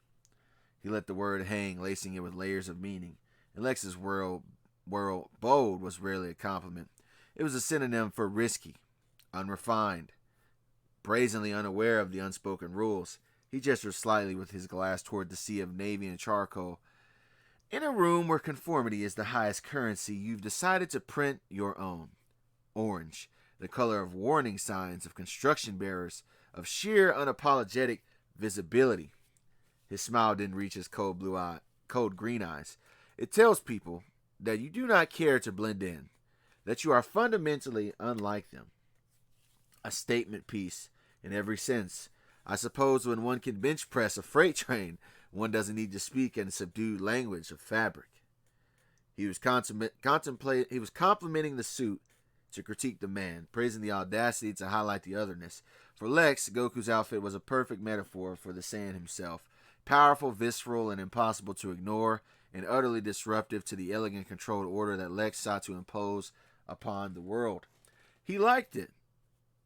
He let the word hang, lacing it with layers of meaning. In Lex's world, bold was rarely a compliment. It was a synonym for risky, unrefined, brazenly unaware of the unspoken rules. He gestured slightly with his glass toward the sea of navy and charcoal. In a room where conformity is the highest currency, you've decided to print your own. Orange, the color of warning signs, of construction bearers, of sheer unapologetic visibility. His smile didn't reach his cold green eyes. It tells people that you do not care to blend in, that you are fundamentally unlike them. A statement piece in every sense. I suppose when one can bench press a freight train, one doesn't need to speak in a subdued language of fabric. He was complimenting the suit to critique the man, praising the audacity to highlight the otherness. For Lex, Goku's outfit was a perfect metaphor for the Saiyan himself. Powerful, visceral, and impossible to ignore, and utterly disruptive to the elegant, controlled order that Lex sought to impose upon the world. He liked it,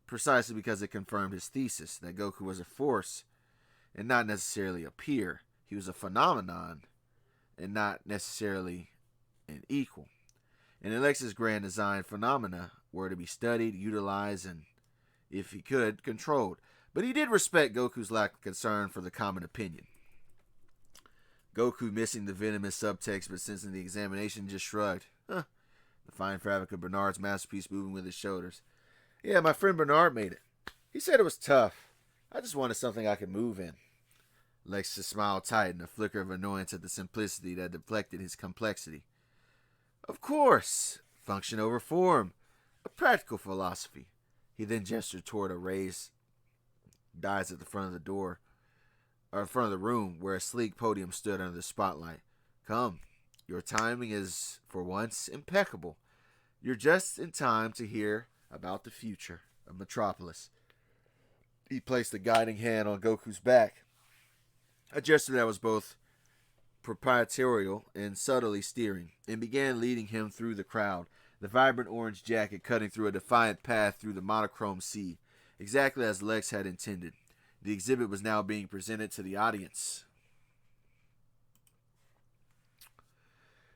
precisely because it confirmed his thesis that Goku was a force and not necessarily a peer. He was a phenomenon and not necessarily an equal. And in Lex's grand design, phenomena were to be studied, utilized, and, if he could, controlled. But he did respect Goku's lack of concern for the common opinion. Goku, missing the venomous subtext but sensing the examination, just shrugged. The fine fabric of Bernard's masterpiece moving with his shoulders. Yeah, my friend Bernard made it. He said it was tough. I just wanted something I could move in. Lex's smile tightened, a flicker of annoyance at the simplicity that deflected his complexity. Of course. Function over form. A practical philosophy. He then gestured toward a raised dais at the front of the door, or in front of the room where a sleek podium stood under the spotlight. Come, your timing is, for once, impeccable. You're just in time to hear about the future of Metropolis. He placed a guiding hand on Goku's back, a gesture that was both proprietorial and subtly steering, and began leading him through the crowd, the vibrant orange jacket cutting through a defiant path through the monochrome sea, exactly as Lex had intended. The exhibit was now being presented to the audience.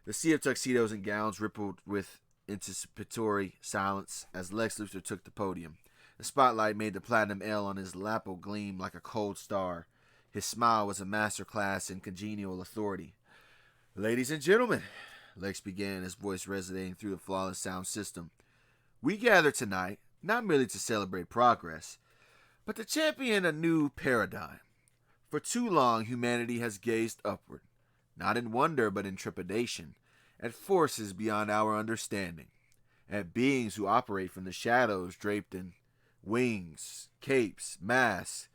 The sea of tuxedos and gowns rippled with anticipatory silence as Lex Luthor took the podium. The spotlight made the platinum L on his lapel gleam like a cold star. His smile was a masterclass in congenial authority. Ladies and gentlemen, Lex began, his voice resonating through the flawless sound system. We gather tonight not merely to celebrate progress, but to champion a new paradigm. For too long, humanity has gazed upward, not in wonder but in trepidation, at forces beyond our understanding, at beings who operate from the shadows draped in wings, capes, masks,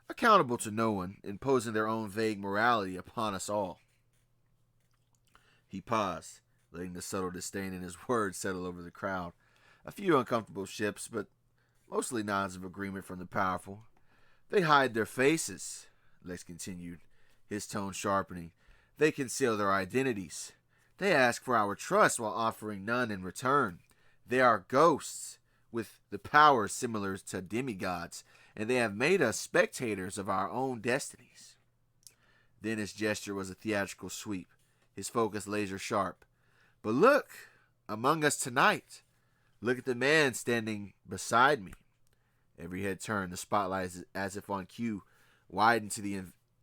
accountable to no one, imposing their own vague morality upon us all. He paused, letting the subtle disdain in his words settle over the crowd. A few uncomfortable ships, but mostly nods of agreement from the powerful. They hide their faces, Lex continued, his tone sharpening. They conceal their identities. They ask for our trust while offering none in return. They are ghosts, with the powers similar to demigods, and they have made us spectators of our own destinies. Then his gesture was a theatrical sweep, his focus laser sharp. But look, among us tonight, look at the man standing beside me. Every head turned, the spotlight as if on cue, widened to the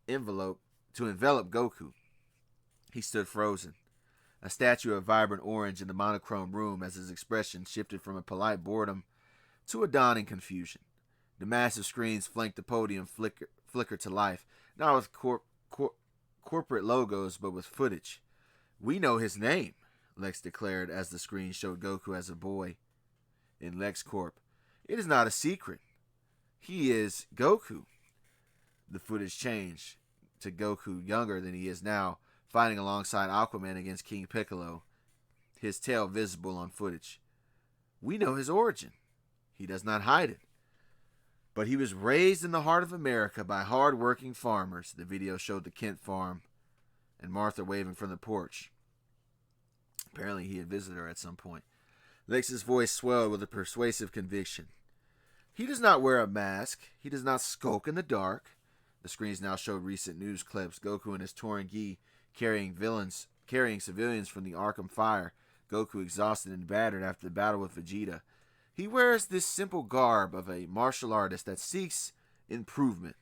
envelope to envelop Goku. He stood frozen, a statue of vibrant orange in the monochrome room as his expression shifted from a polite boredom to a dawning confusion. The massive screens flanked the podium flickered to life, not with corporate logos, but with footage. We know his name, Lex declared as the screen showed Goku as a boy in LexCorp. It is not a secret. He is Goku. The footage changed to Goku younger than he is now, fighting alongside Aquaman against King Piccolo, his tail visible on footage. We know his origin. He does not hide it. But he was raised in the heart of America by hard-working farmers. The video showed the Kent farm and Martha waving from the porch. Apparently he had visited her at some point. Lex's voice swelled with a persuasive conviction. He does not wear a mask. He does not skulk in the dark. The screens now showed recent news clips. Goku and his touring gi carrying civilians from the Arkham fire. Goku exhausted and battered after the battle with Vegeta. He wears this simple garb of a martial artist that seeks improvement,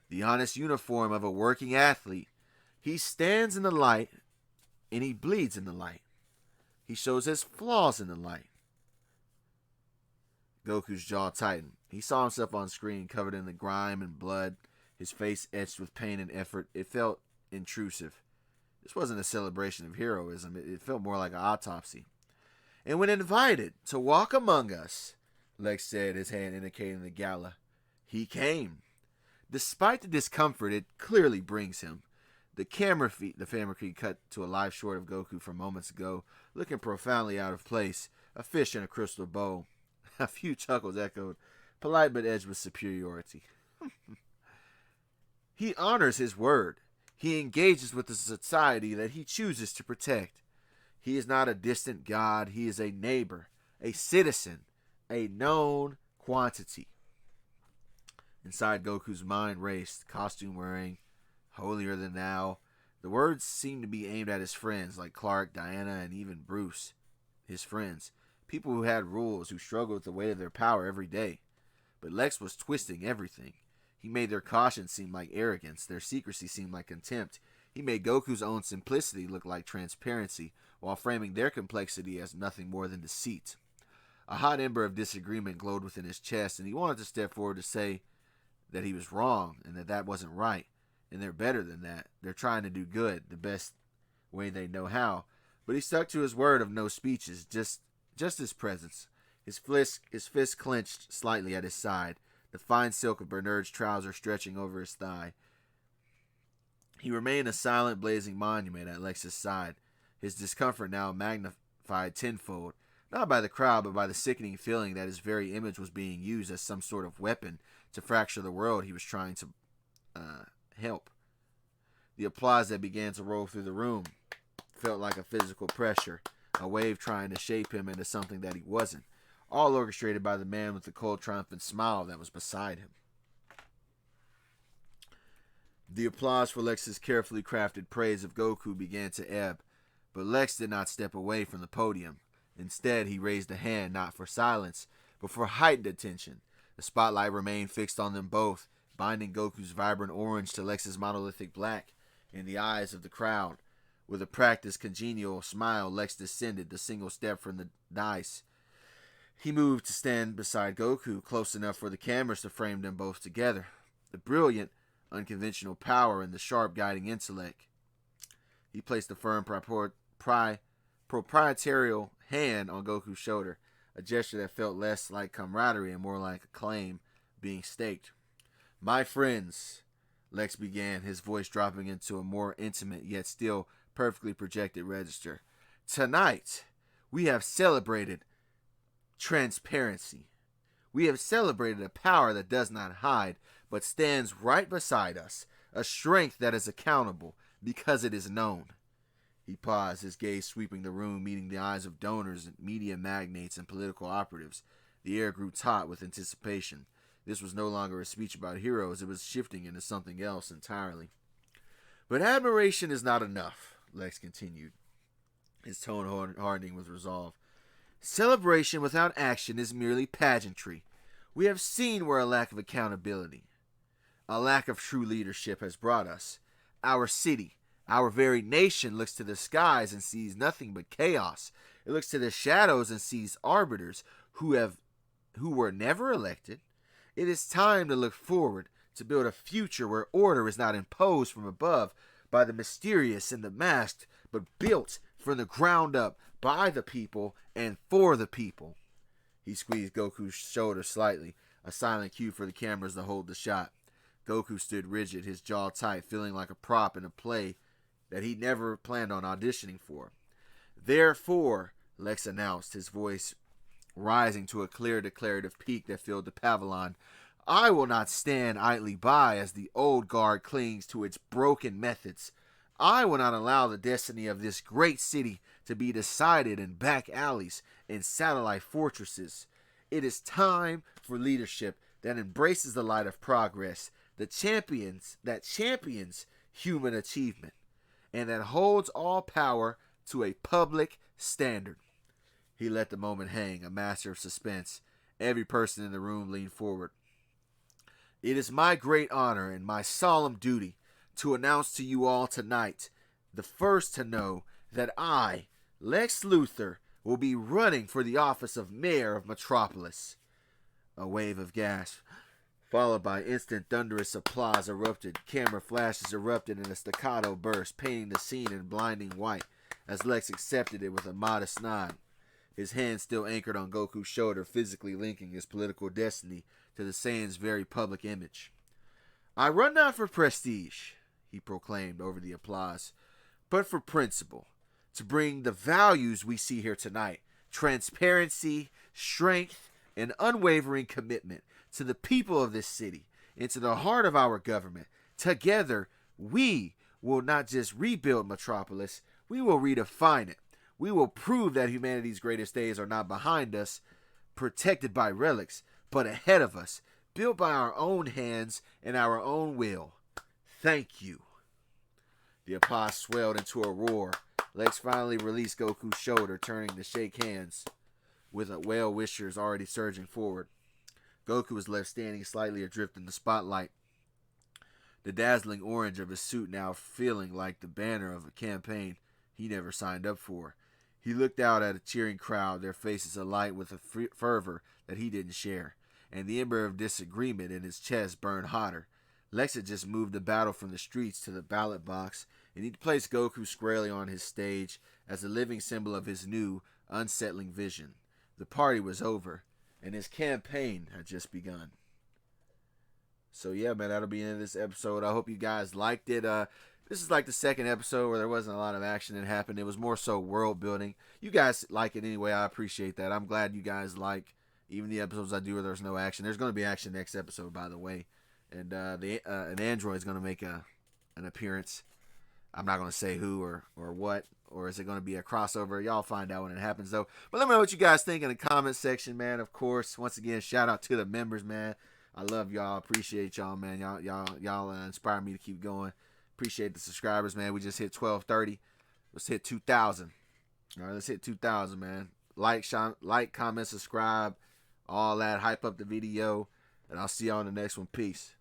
the honest uniform of a working athlete. He stands in the light, and he bleeds in the light. He shows his flaws in the light. Goku's jaw tightened. He saw himself on screen covered in the grime and blood, his face etched with pain and effort. It felt intrusive. This wasn't a celebration of heroism. It felt more like an autopsy. And when invited to walk among us, Lex said, his hand indicating the gala, he came. Despite the discomfort it clearly brings him, the camera feed cut to a live shot of Goku from moments ago, looking profoundly out of place, a fish in a crystal bowl. A few chuckles echoed, polite but edged with superiority. He honors his word. He engages with the society that he chooses to protect. He is not a distant god. He is a neighbor, a citizen, a known quantity. Inside Goku's mind raced, costume wearing, holier than thou. The words seemed to be aimed at his friends like Clark, Diana, and even Bruce. His friends. People who had rules, who struggled with the weight of their power every day. But Lex was twisting everything. He made their caution seem like arrogance, their secrecy seem like contempt. He made Goku's own simplicity look like transparency, while framing their complexity as nothing more than deceit. A hot ember of disagreement glowed within his chest, and he wanted to step forward to say that he was wrong, and that wasn't right, and they're better than that. They're trying to do good, the best way they know how. But he stuck to his word of no speeches, just his presence, His fist clenched slightly at his side, the fine silk of Bernard's trouser stretching over his thigh. He remained a silent, blazing monument at Lex's side, his discomfort now magnified tenfold, not by the crowd, but by the sickening feeling that his very image was being used as some sort of weapon to fracture the world he was trying to help. The applause that began to roll through the room felt like a physical pressure, a wave trying to shape him into something that he wasn't, all orchestrated by the man with the cold, triumphant smile that was beside him. The applause for Lex's carefully crafted praise of Goku began to ebb, but Lex did not step away from the podium. Instead, he raised a hand not for silence, but for heightened attention. The spotlight remained fixed on them both, binding Goku's vibrant orange to Lex's monolithic black in the eyes of the crowd. With a practiced, congenial smile, Lex descended the single step from the dais. He moved to stand beside Goku, close enough for the cameras to frame them both together. The brilliant, unconventional power and the sharp guiding intellect. He placed a firm proprietorial hand on Goku's shoulder, a gesture that felt less like camaraderie and more like a claim being staked. "My friends," Lex began, his voice dropping into a more intimate yet still perfectly projected register. "Tonight, we have celebrated transparency. We have celebrated a power that does not hide, but stands right beside us, a strength that is accountable because it is known." He paused, his gaze sweeping the room, meeting the eyes of donors, media magnates, and political operatives. The air grew taut with anticipation. This was no longer a speech about heroes, it was shifting into something else entirely. "But admiration is not enough," Lex continued, his tone hardening with resolve. "Celebration without action is merely pageantry. We have seen where a lack of accountability, a lack of true leadership has brought us. Our city, our very nation looks to the skies and sees nothing but chaos. It looks to the shadows and sees arbiters who were never elected. It is time to look forward, to build a future where order is not imposed from above by the mysterious and the masked, but built from the ground up by the people and for the people." He squeezed Goku's shoulder slightly, a silent cue for the cameras to hold the shot. Goku stood rigid, his jaw tight, feeling like a prop in a play that he never planned on auditioning for. "Therefore," Lex announced, his voice rising to a clear declarative peak that filled the pavilion, "I will not stand idly by as the old guard clings to its broken methods. I will not allow the destiny of this great city to be decided in back alleys and satellite fortresses. It is time for leadership that embraces the light of progress, that champions human achievement, and that holds all power to a public standard." He let the moment hang, a master of suspense. Every person in the room leaned forward. "It is my great honor and my solemn duty to announce to you all tonight, the first to know, that I, Lex Luthor, will be running for the office of Mayor of Metropolis." A wave of gasps, followed by instant thunderous applause, erupted. Camera flashes erupted in a staccato burst, painting the scene in blinding white, as Lex accepted it with a modest nod, his hand still anchored on Goku's shoulder, physically linking his political destiny to the Saiyan's very public image. "I run not for prestige," he proclaimed over the applause, "but for principle, to bring the values we see here tonight, transparency, strength, and unwavering commitment to the people of this city, into the heart of our government. Together, we will not just rebuild Metropolis, we will redefine it. We will prove that humanity's greatest days are not behind us, protected by relics, but ahead of us, built by our own hands and our own will. Thank you." The applause swelled into a roar. Lex finally released Goku's shoulder, turning to shake hands, with well-wishers already surging forward. Goku was left standing slightly adrift in the spotlight, the dazzling orange of his suit now feeling like the banner of a campaign he never signed up for. He looked out at a cheering crowd, their faces alight with a fervor that he didn't share, and the ember of disagreement in his chest burned hotter. Lex had just moved the battle from the streets to the ballot box, and he'd placed Goku squarely on his stage as a living symbol of his new, unsettling vision. The party was over, and his campaign had just begun. So yeah, man, that'll be the end of this episode. I hope you guys liked it. This is like the second episode where there wasn't a lot of action that happened. It was more so world building. You guys like it anyway. I appreciate that. I'm glad you guys like even the episodes I do where there's no action. There's going to be action next episode, by the way, and an android's going to make an appearance. I'm not going to say who or what, or is it going to be a crossover? Y'all find out when it happens, though. But let me know what you guys think in the comment section, man. Of course, once again, shout out to the members, man. I love y'all. Appreciate y'all, man. Y'all inspire me to keep going. Appreciate the subscribers, man. We just hit 1230. Let's hit 2,000. All right, let's hit 2,000, man. Like, comment, subscribe, all that. Hype up the video, and I'll see y'all in the next one. Peace.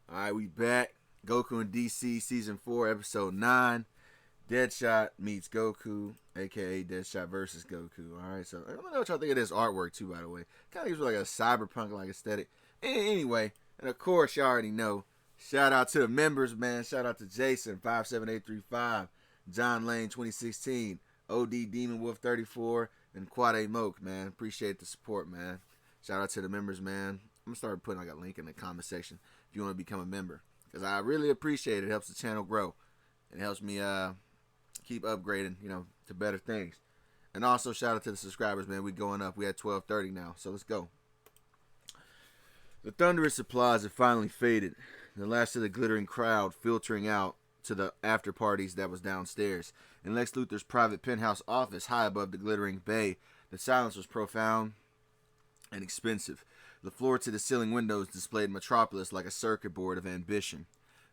All right, we back. Goku and DC Season 4, Episode 9. Deadshot meets Goku, a.k.a. Deadshot versus Goku. All right, so I don't know what y'all think of this artwork, too, by the way. Kind of gives me like a cyberpunk-like aesthetic. Anyway, and of course, y'all already know. Shout out to the members, man. Shout out to Jason, 57835, John Lane, 2016, OD Demon Wolf 34, and Quade Moke, man. Appreciate the support, man. Shout out to the members, man. I'm going to start putting like a link in the comment section if you want to become a member. Because I really appreciate it. It helps the channel grow. It helps me keep upgrading, to better things. And also, shout out to the subscribers, man. We going up. We at 1230 now. So let's go. The thunderous applause had finally faded. The last of the glittering crowd filtering out to the after parties that was downstairs. In Lex Luthor's private penthouse office high above the glittering bay, the silence was profound and expensive. The floor-to-the-ceiling windows displayed Metropolis like a circuit board of ambition.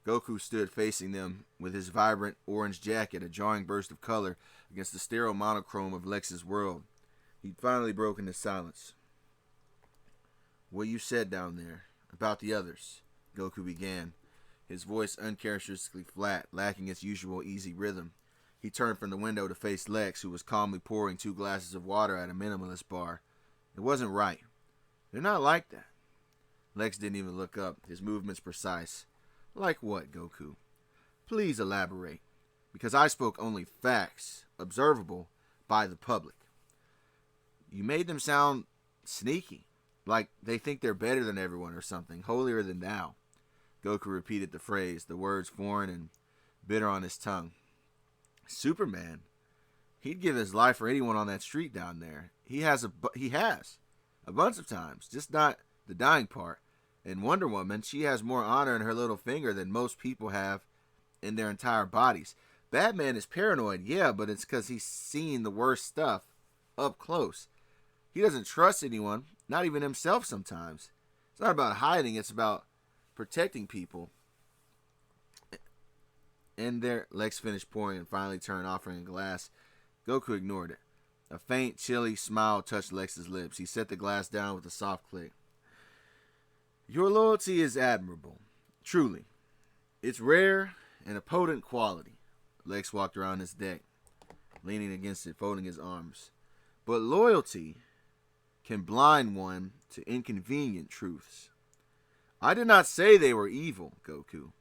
Goku stood facing them with his vibrant orange jacket, a jarring burst of color against the sterile monochrome of Lex's world. He'd finally broken the silence. "What you said down there about the others," Goku began, his voice uncharacteristically flat, lacking its usual easy rhythm. He turned from the window to face Lex, who was calmly pouring 2 glasses of water at a minimalist bar. "It wasn't right. They're not like that." Lex didn't even look up, his movements precise. "Like what, Goku? Please elaborate, because I spoke only facts, observable by the public." "You made them sound sneaky, like they think they're better than everyone or something, holier than thou." Goku repeated the phrase, the words foreign and bitter on his tongue. "Superman, he'd give his life for anyone on that street down there. He has a bunch of times, just not the dying part. And Wonder Woman, she has more honor in her little finger than most people have in their entire bodies. Batman is paranoid, yeah, but it's because he's seen the worst stuff up close. He doesn't trust anyone, not even himself sometimes. It's not about hiding, it's about protecting people." And there, Lex finished pouring and finally turned, offering a glass. Goku ignored it. A faint, chilly smile touched Lex's lips. He set the glass down with a soft click. "Your loyalty is admirable. Truly. It's rare and a potent quality." Lex walked around his deck, leaning against it, folding his arms. "But loyalty can blind one to inconvenient truths. I did not say they were evil, Goku.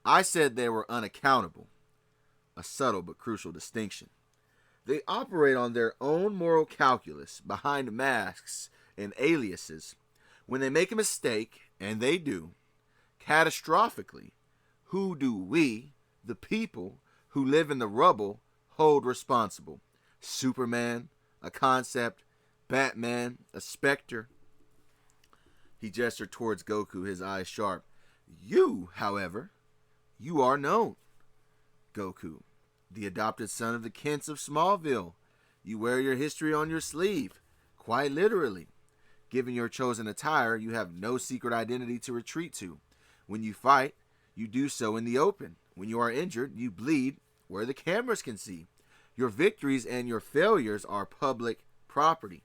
I said they were unaccountable. A subtle but crucial distinction. They operate on their own moral calculus behind masks and aliases. When they make a mistake, and they do, catastrophically, who do we, the people who live in the rubble, hold responsible? Superman, a concept, Batman, a specter." He gestured towards Goku, his eyes sharp. "You, however, you are known. Goku, the adopted son of the Kents of Smallville. You wear your history on your sleeve, quite literally. Given your chosen attire, you have no secret identity to retreat to. When you fight, you do so in the open. When you are injured, you bleed where the cameras can see. Your victories and your failures are public property.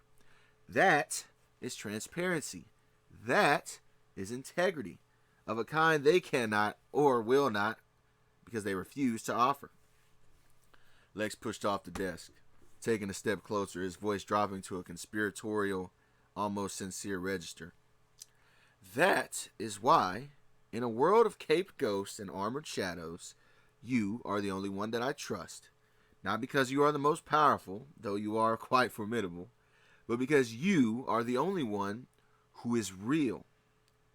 That is transparency. That is integrity, of a kind they cannot or will not, because they refuse to offer." Lex pushed off the desk, taking a step closer, his voice dropping to a conspiratorial, almost sincere register. "That is why, in a world of caped ghosts and armored shadows, you are the only one that I trust. Not because you are the most powerful, though you are quite formidable, but because you are the only one who is real.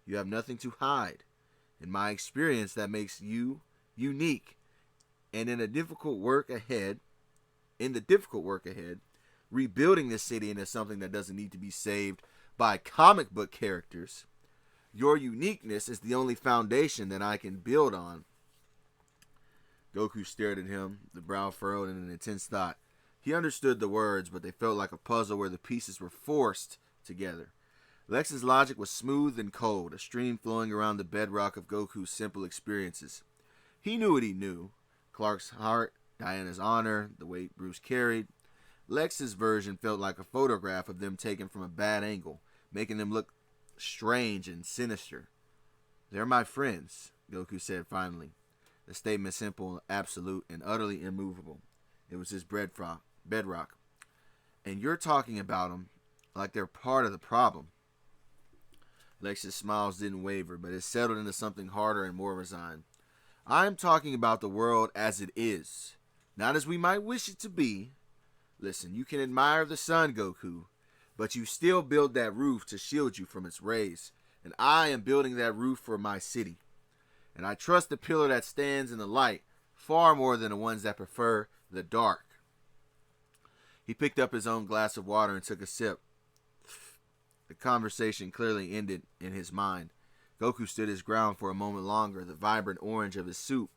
You have nothing to hide. In my experience, that makes you unique. And in the difficult work ahead, rebuilding this city into something that doesn't need to be saved by comic book characters, your uniqueness is the only foundation that I can build on. Goku stared at him, the brow furrowed in an intense thought. He understood the words, but they felt like a puzzle where the pieces were forced together. Lex's logic was smooth and cold, a stream flowing around the bedrock of Goku's simple experiences. He knew what he knew. Clark's heart, Diana's honor, the weight Bruce carried. Lex's version felt like a photograph of them taken from a bad angle, making them look strange and sinister. "They're my friends," Goku said finally. The statement simple, absolute, and utterly immovable. It was his bedrock. "And you're talking about them like they're part of the problem." Lex's smiles didn't waver, but it settled into something harder and more resigned. "I'm talking about the world as it is, not as we might wish it to be. Listen, you can admire the sun, Goku, but you still build that roof to shield you from its rays, and I am building that roof for my city. And I trust the pillar that stands in the light far more than the ones that prefer the dark." He picked up his own glass of water and took a sip. The conversation clearly ended in his mind. Goku stood his ground for a moment longer, the vibrant orange of his suit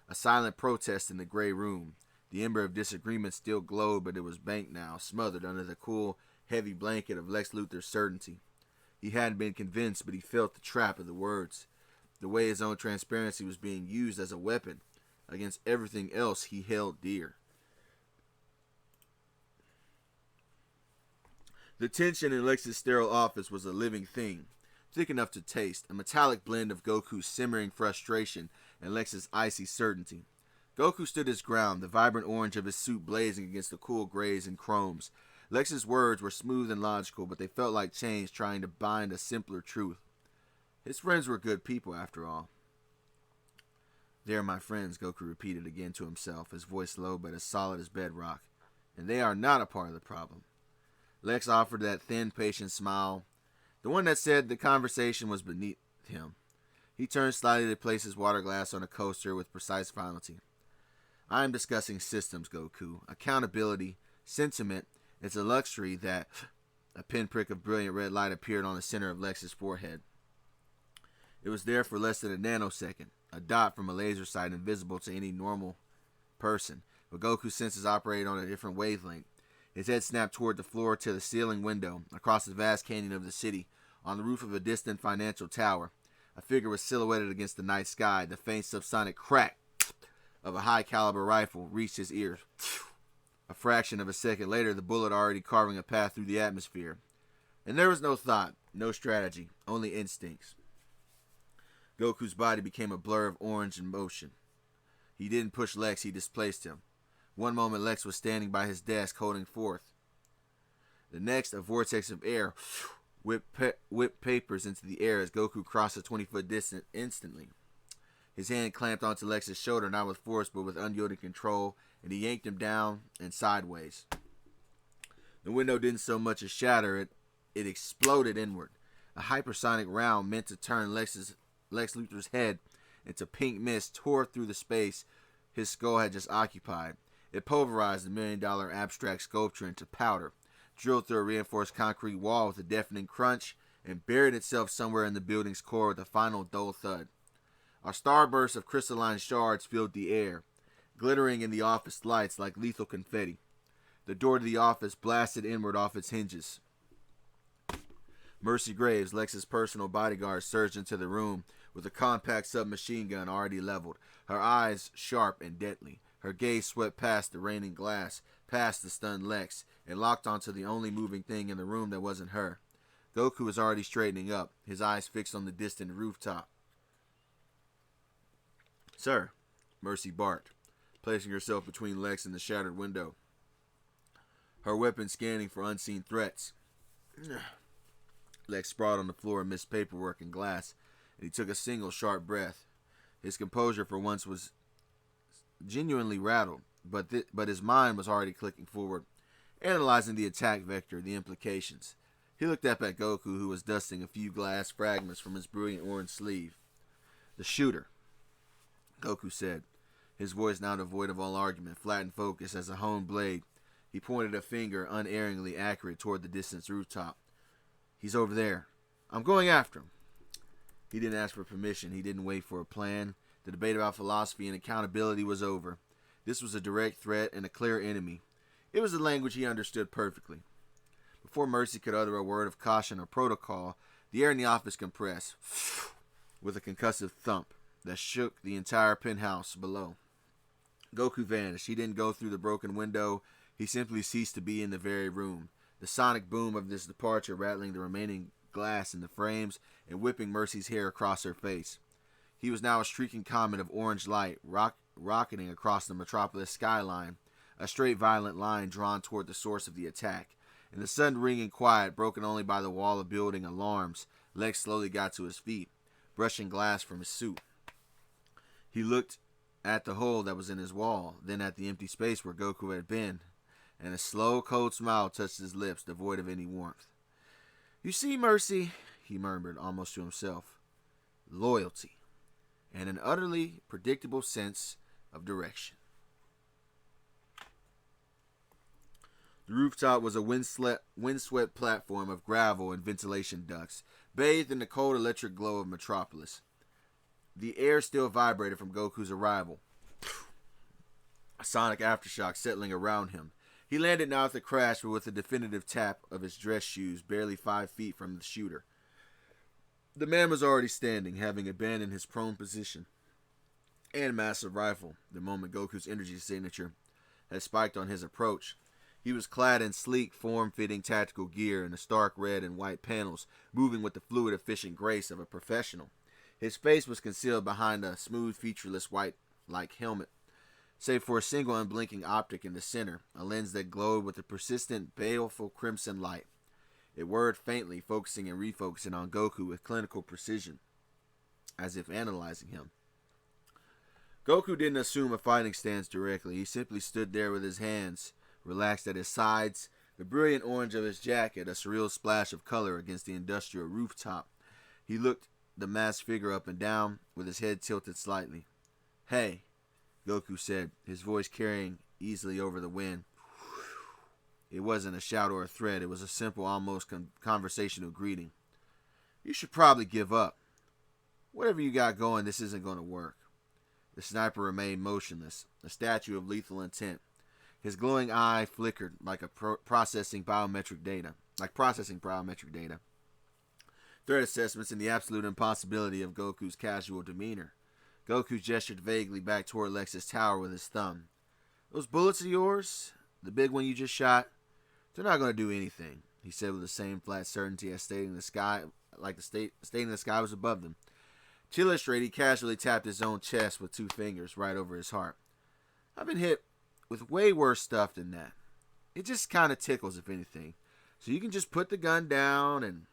a silent protest in the gray room. The ember of disagreement still glowed, but it was banked now, smothered under the cool, heavy blanket of Lex Luthor's certainty. He hadn't been convinced, but he felt the trap of the words. The way his own transparency was being used as a weapon against everything else he held dear. The tension in Lex's sterile office was a living thing, thick enough to taste, a metallic blend of Goku's simmering frustration and Lex's icy certainty. Goku stood his ground, the vibrant orange of his suit blazing against the cool grays and chromes. Lex's words were smooth and logical, but they felt like chains trying to bind a simpler truth. His friends were good people, after all. "They're my friends," Goku repeated again to himself, his voice low but as solid as bedrock. "And they are not a part of the problem." Lex offered that thin, patient smile, the one that said the conversation was beneath him. He turned slightly to place his water glass on a coaster with precise finality. "I am discussing systems, Goku. Accountability, sentiment, it's a luxury that..." A pinprick of brilliant red light appeared on the center of Lex's forehead. It was there for less than a nanosecond, a dot from a laser sight invisible to any normal person, but Goku's senses operated on a different wavelength. His head snapped toward the floor to the ceiling window, across the vast canyon of the city, on the roof of a distant financial tower. A figure was silhouetted against the night sky. The faint subsonic crack of a high-caliber rifle reached his ears. A fraction of a second later, the bullet already carving a path through the atmosphere. And there was no thought, no strategy, only instincts. Goku's body became a blur of orange and motion. He didn't push Lex, he displaced him. One moment Lex was standing by his desk holding forth. The next, a vortex of air whipped papers into the air as Goku crossed a 20-foot distance instantly. His hand clamped onto Lex's shoulder, not with force but with unyielding control, and he yanked him down and sideways. The window didn't so much as shatter, it exploded inward. A hypersonic round meant to turn Lex Luthor's head into pink mist tore through the space his skull had just occupied. It pulverized the $1 million abstract sculpture into powder, drilled through a reinforced concrete wall with a deafening crunch, and buried itself somewhere in the building's core with a final dull thud. A starburst of crystalline shards filled the air, glittering in the office lights like lethal confetti. The door to the office blasted inward off its hinges. Mercy Graves, Lex's personal bodyguard, surged into the room with a compact submachine gun already leveled, her eyes sharp and deadly. Her gaze swept past the raining glass, past the stunned Lex, and locked onto the only moving thing in the room that wasn't her. Goku was already straightening up, his eyes fixed on the distant rooftop. "Sir," Mercy barked, placing herself between Lex and the shattered window, her weapon scanning for unseen threats. Lex sprawled on the floor amidst paperwork and glass, and he took a single sharp breath. His composure for once was genuinely rattled. but his mind was already clicking forward, analyzing the attack vector, the implications. He looked up at Goku, who was dusting a few glass fragments from his brilliant orange sleeve. "The shooter," Goku said, his voice now devoid of all argument, flat and focused as a honed blade. He pointed a finger, unerringly accurate, toward the distant rooftop. "He's over there. I'm going after him." He didn't ask for permission. He didn't wait for a plan. The debate about philosophy and accountability was over. This was a direct threat and a clear enemy. It was a language he understood perfectly. Before Mercy could utter a word of caution or protocol, the air in the office compressed with a concussive thump that shook the entire penthouse below. Goku vanished. He didn't go through the broken window. He simply ceased to be in the very room. The sonic boom of this departure rattling the remaining glass in the frames and whipping Mercy's hair across her face. He was now a streaking comet of orange light, rocketing across the metropolis skyline, a straight violent line drawn toward the source of the attack. In the sudden ringing quiet, broken only by the wall of building alarms, Lex slowly got to his feet, brushing glass from his suit. He looked at the hole that was in his wall, then at the empty space where Goku had been, and a slow, cold smile touched his lips, devoid of any warmth. "You see, Mercy," he murmured, almost to himself, "loyalty, and an utterly predictable sense of direction." The rooftop was a windswept platform of gravel and ventilation ducts, bathed in the cold electric glow of Metropolis. The air still vibrated from Goku's arrival, a sonic aftershock settling around him. He landed not with a crash, but with a definitive tap of his dress shoes, barely 5 feet from the shooter. The man was already standing, having abandoned his prone position and massive rifle the moment Goku's energy signature had spiked on his approach. He was clad in sleek, form-fitting tactical gear in the stark red and white panels, moving with the fluid, efficient grace of a professional. His face was concealed behind a smooth, featureless white-like helmet, save for a single unblinking optic in the center, a lens that glowed with a persistent, baleful crimson light. It whirred faintly, focusing and refocusing on Goku with clinical precision, as if analyzing him. Goku didn't assume a fighting stance directly. He simply stood there with his hands relaxed at his sides, the brilliant orange of his jacket a surreal splash of color against the industrial rooftop. He looked the masked figure up and down, with his head tilted slightly. "Hey," Goku said, his voice carrying easily over the wind. It wasn't a shout or a threat. It was a simple, almost conversational greeting. "You should probably give up. Whatever you got going, this isn't going to work." The sniper remained motionless, a statue of lethal intent. His glowing eye flickered like processing biometric data. Threat assessments and the absolute impossibility of Goku's casual demeanor. Goku gestured vaguely back toward Lex's tower with his thumb. "Those bullets of yours, the big one you just shot, they're not going to do anything," he said with the same flat certainty as stating the sky was above them. To illustrate, he casually tapped his own chest with 2 fingers right over his heart. "I've been hit with way worse stuff than that. It just kind of tickles, if anything. So you can just put the gun down and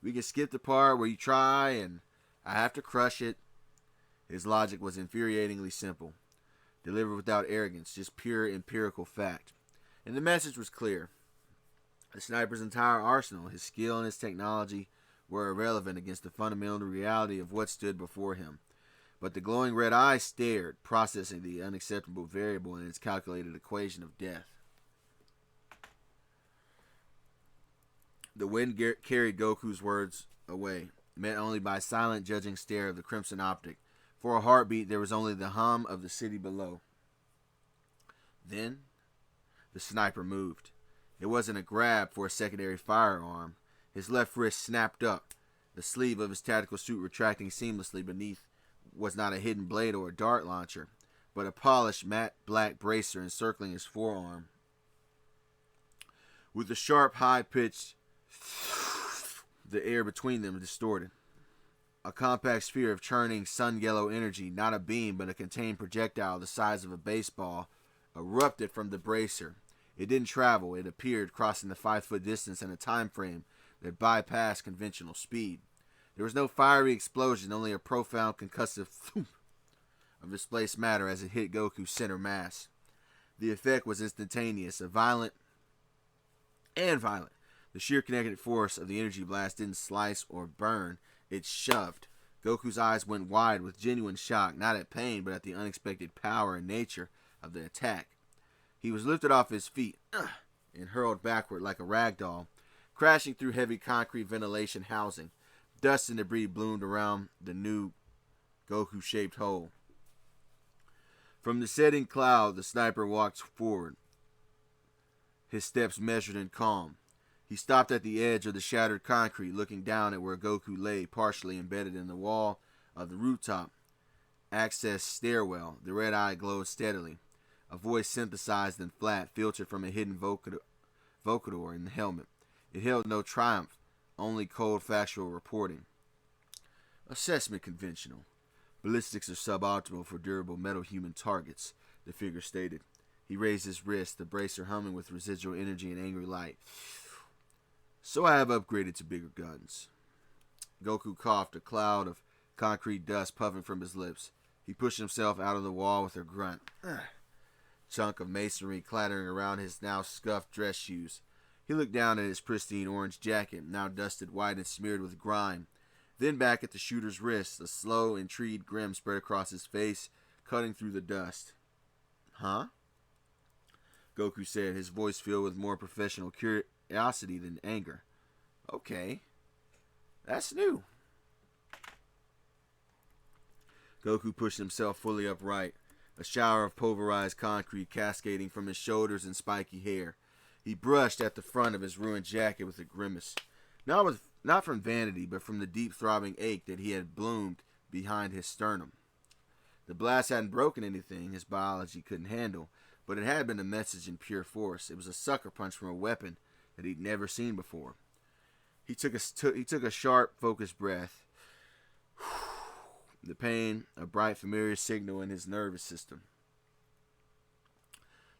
we can skip the part where you try and I have to crush it." His logic was infuriatingly simple, delivered without arrogance, just pure empirical fact. And the message was clear. The sniper's entire arsenal, his skill and his technology, were irrelevant against the fundamental reality of what stood before him. But the glowing red eye stared, processing the unacceptable variable in its calculated equation of death. The wind carried Goku's words away, met only by a silent, judging stare of the crimson optic. For a heartbeat, there was only the hum of the city below. Then, the sniper moved. It wasn't a grab for a secondary firearm. His left wrist snapped up, the sleeve of his tactical suit retracting seamlessly beneath was not a hidden blade or a dart launcher, but a polished matte black bracer encircling his forearm. With a sharp, high-pitched, the air between them distorted. A compact sphere of churning sun-yellow energy, not a beam but a contained projectile the size of a baseball, erupted from the bracer. It didn't travel. It appeared, crossing the 5-foot distance in a time frame that bypassed conventional speed. There was no fiery explosion, only a profound concussive thump of displaced matter as it hit Goku's center mass. The effect was instantaneous, violent. The sheer kinetic force of the energy blast didn't slice or burn, it shoved. Goku's eyes went wide with genuine shock, not at pain, but at the unexpected power and nature of the attack. He was lifted off his feet and hurled backward like a rag doll, crashing through heavy concrete ventilation housing. Dust and debris bloomed around the new Goku-shaped hole. From the setting cloud, the sniper walked forward, his steps measured and calm. He stopped at the edge of the shattered concrete, looking down at where Goku lay, partially embedded in the wall of the rooftop access stairwell. The red eye glowed steadily. A voice synthesized and flat filtered from a hidden vocator in the helmet. It held no triumph, only cold factual reporting. Assessment conventional. Ballistics are suboptimal for durable metal human targets, the figure stated. He raised his wrist, the bracer humming with residual energy and angry light. So I have upgraded to bigger guns. Goku coughed, a cloud of concrete dust puffing from his lips. He pushed himself out of the wall with a grunt. Chunk of masonry clattering around his now scuffed dress shoes. He looked down at his pristine orange jacket, now dusted white and smeared with grime. Then back at the shooter's wrist, a slow, intrigued grin spread across his face, cutting through the dust. Huh? Goku said, his voice filled with more professional curiosity than anger. Okay. That's new. Goku pushed himself fully upright, a shower of pulverized concrete cascading from his shoulders and spiky hair. He brushed at the front of his ruined jacket with a grimace. Not from vanity, but from the deep throbbing ache that he had bloomed behind his sternum. The blast hadn't broken anything his biology couldn't handle, but it had been a message in pure force. It was a sucker punch from a weapon that he'd never seen before. He took a sharp, focused breath. The pain, a bright, familiar signal in his nervous system.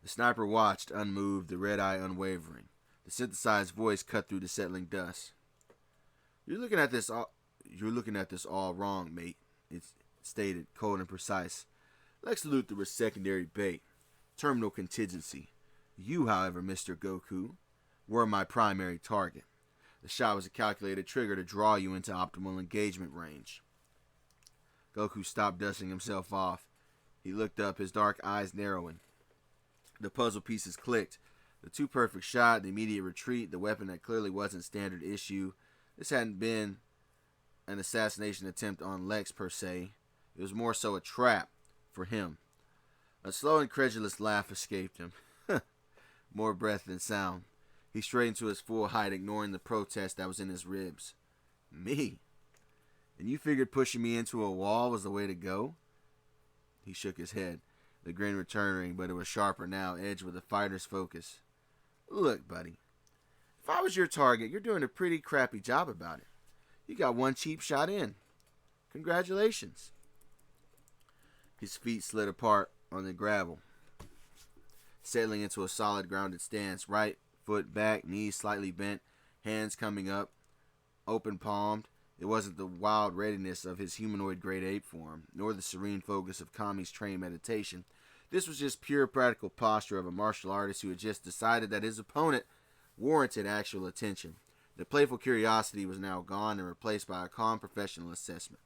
The sniper watched, unmoved, the red eye unwavering. The synthesized voice cut through the settling dust. You're looking at this all wrong, mate. It stated, cold and precise. Lex Luthor was secondary bait, terminal contingency. You, however, Mr. Goku, were my primary target. The shot was a calculated trigger to draw you into optimal engagement range. Goku stopped dusting himself off. He looked up, his dark eyes narrowing. The puzzle pieces clicked. The too perfect shot, the immediate retreat, the weapon that clearly wasn't standard issue. This hadn't been an assassination attempt on Lex per se. It was more so a trap for him. A slow, incredulous laugh escaped him. More breath than sound. He straightened to his full height, ignoring the protest that was in his ribs. Me? And you figured pushing me into a wall was the way to go? He shook his head, the grin returning, but it was sharper now, edged with a fighter's focus. Look, buddy. If I was your target, you're doing a pretty crappy job about it. You got one cheap shot in. Congratulations. His feet slid apart on the gravel, settling into a solid grounded stance, right foot back, knees slightly bent, hands coming up, open palmed. It wasn't the wild readiness of his humanoid grade ape form, nor the serene focus of Kami's trained meditation. This was just pure practical posture of a martial artist who had just decided that his opponent warranted actual attention. The playful curiosity was now gone and replaced by a calm professional assessment.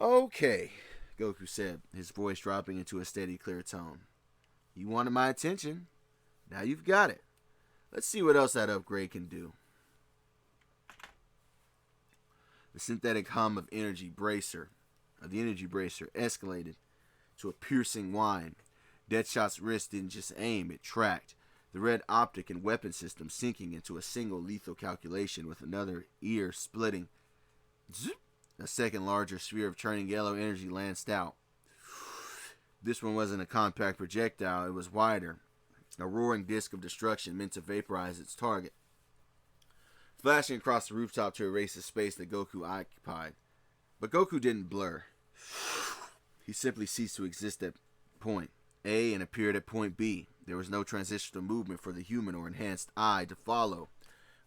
Okay, Goku said, his voice dropping into a steady, clear tone. You wanted my attention. Now you've got it. Let's see what else that upgrade can do. The synthetic hum of the energy bracer escalated to a piercing whine. Deadshot's wrist didn't just aim, it tracked. The red optic and weapon system sinking into a single lethal calculation with another ear splitting. Zip! A second larger sphere of churning yellow energy lanced out. This one wasn't a compact projectile, it was wider. A roaring disk of destruction meant to vaporize its target, flashing across the rooftop to erase the space that Goku occupied. But Goku didn't blur. He simply ceased to exist at point A and appeared at point B. There was no transitional movement for the human or enhanced eye to follow.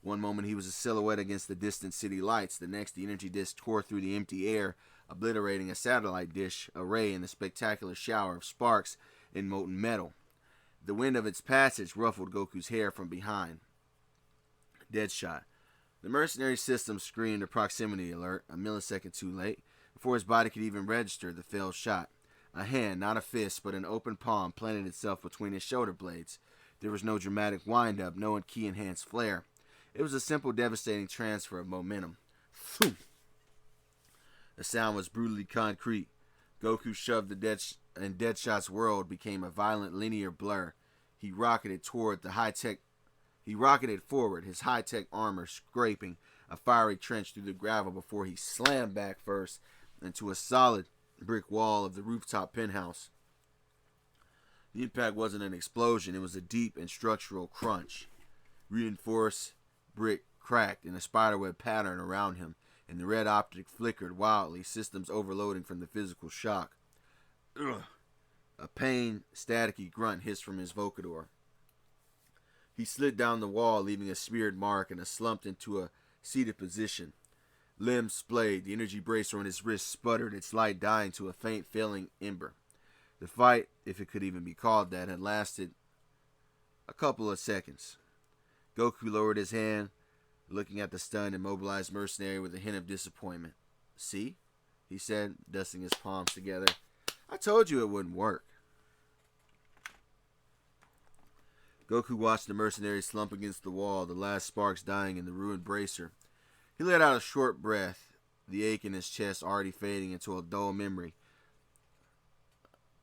One moment he was a silhouette against the distant city lights. The next, the energy disk tore through the empty air, obliterating a satellite dish array in a spectacular shower of sparks and molten metal. The wind of its passage ruffled Goku's hair from behind. Deadshot. The mercenary system screamed a proximity alert a millisecond too late, before his body could even register the failed shot. A hand, not a fist, but an open palm, planted itself between his shoulder blades. There was no dramatic wind-up, no key-enhanced flair. It was a simple, devastating transfer of momentum. Thoom! The sound was brutally concrete. Goku shoved and Deadshot's world became a violent linear blur. He rocketed forward, his high-tech armor scraping a fiery trench through the gravel before he slammed back first into a solid brick wall of the rooftop penthouse. The impact wasn't an explosion, it was a deep and structural crunch. Reinforced brick cracked in a spiderweb pattern around him, and the red optic flickered wildly, systems overloading from the physical shock. Ugh. A pained, staticky grunt hissed from his vocodor. He slid down the wall, leaving a smeared mark, and slumped into a seated position. Limbs splayed, the energy bracer on his wrist sputtered, its light dying to a faint, failing ember. The fight, if it could even be called that, had lasted a couple of seconds. Goku lowered his hand, looking at the stunned, immobilized mercenary with a hint of disappointment. "See?" he said, dusting his palms together. "I told you it wouldn't work." Goku watched the mercenary slump against the wall, the last sparks dying in the ruined bracer. He let out a short breath, the ache in his chest already fading into a dull memory.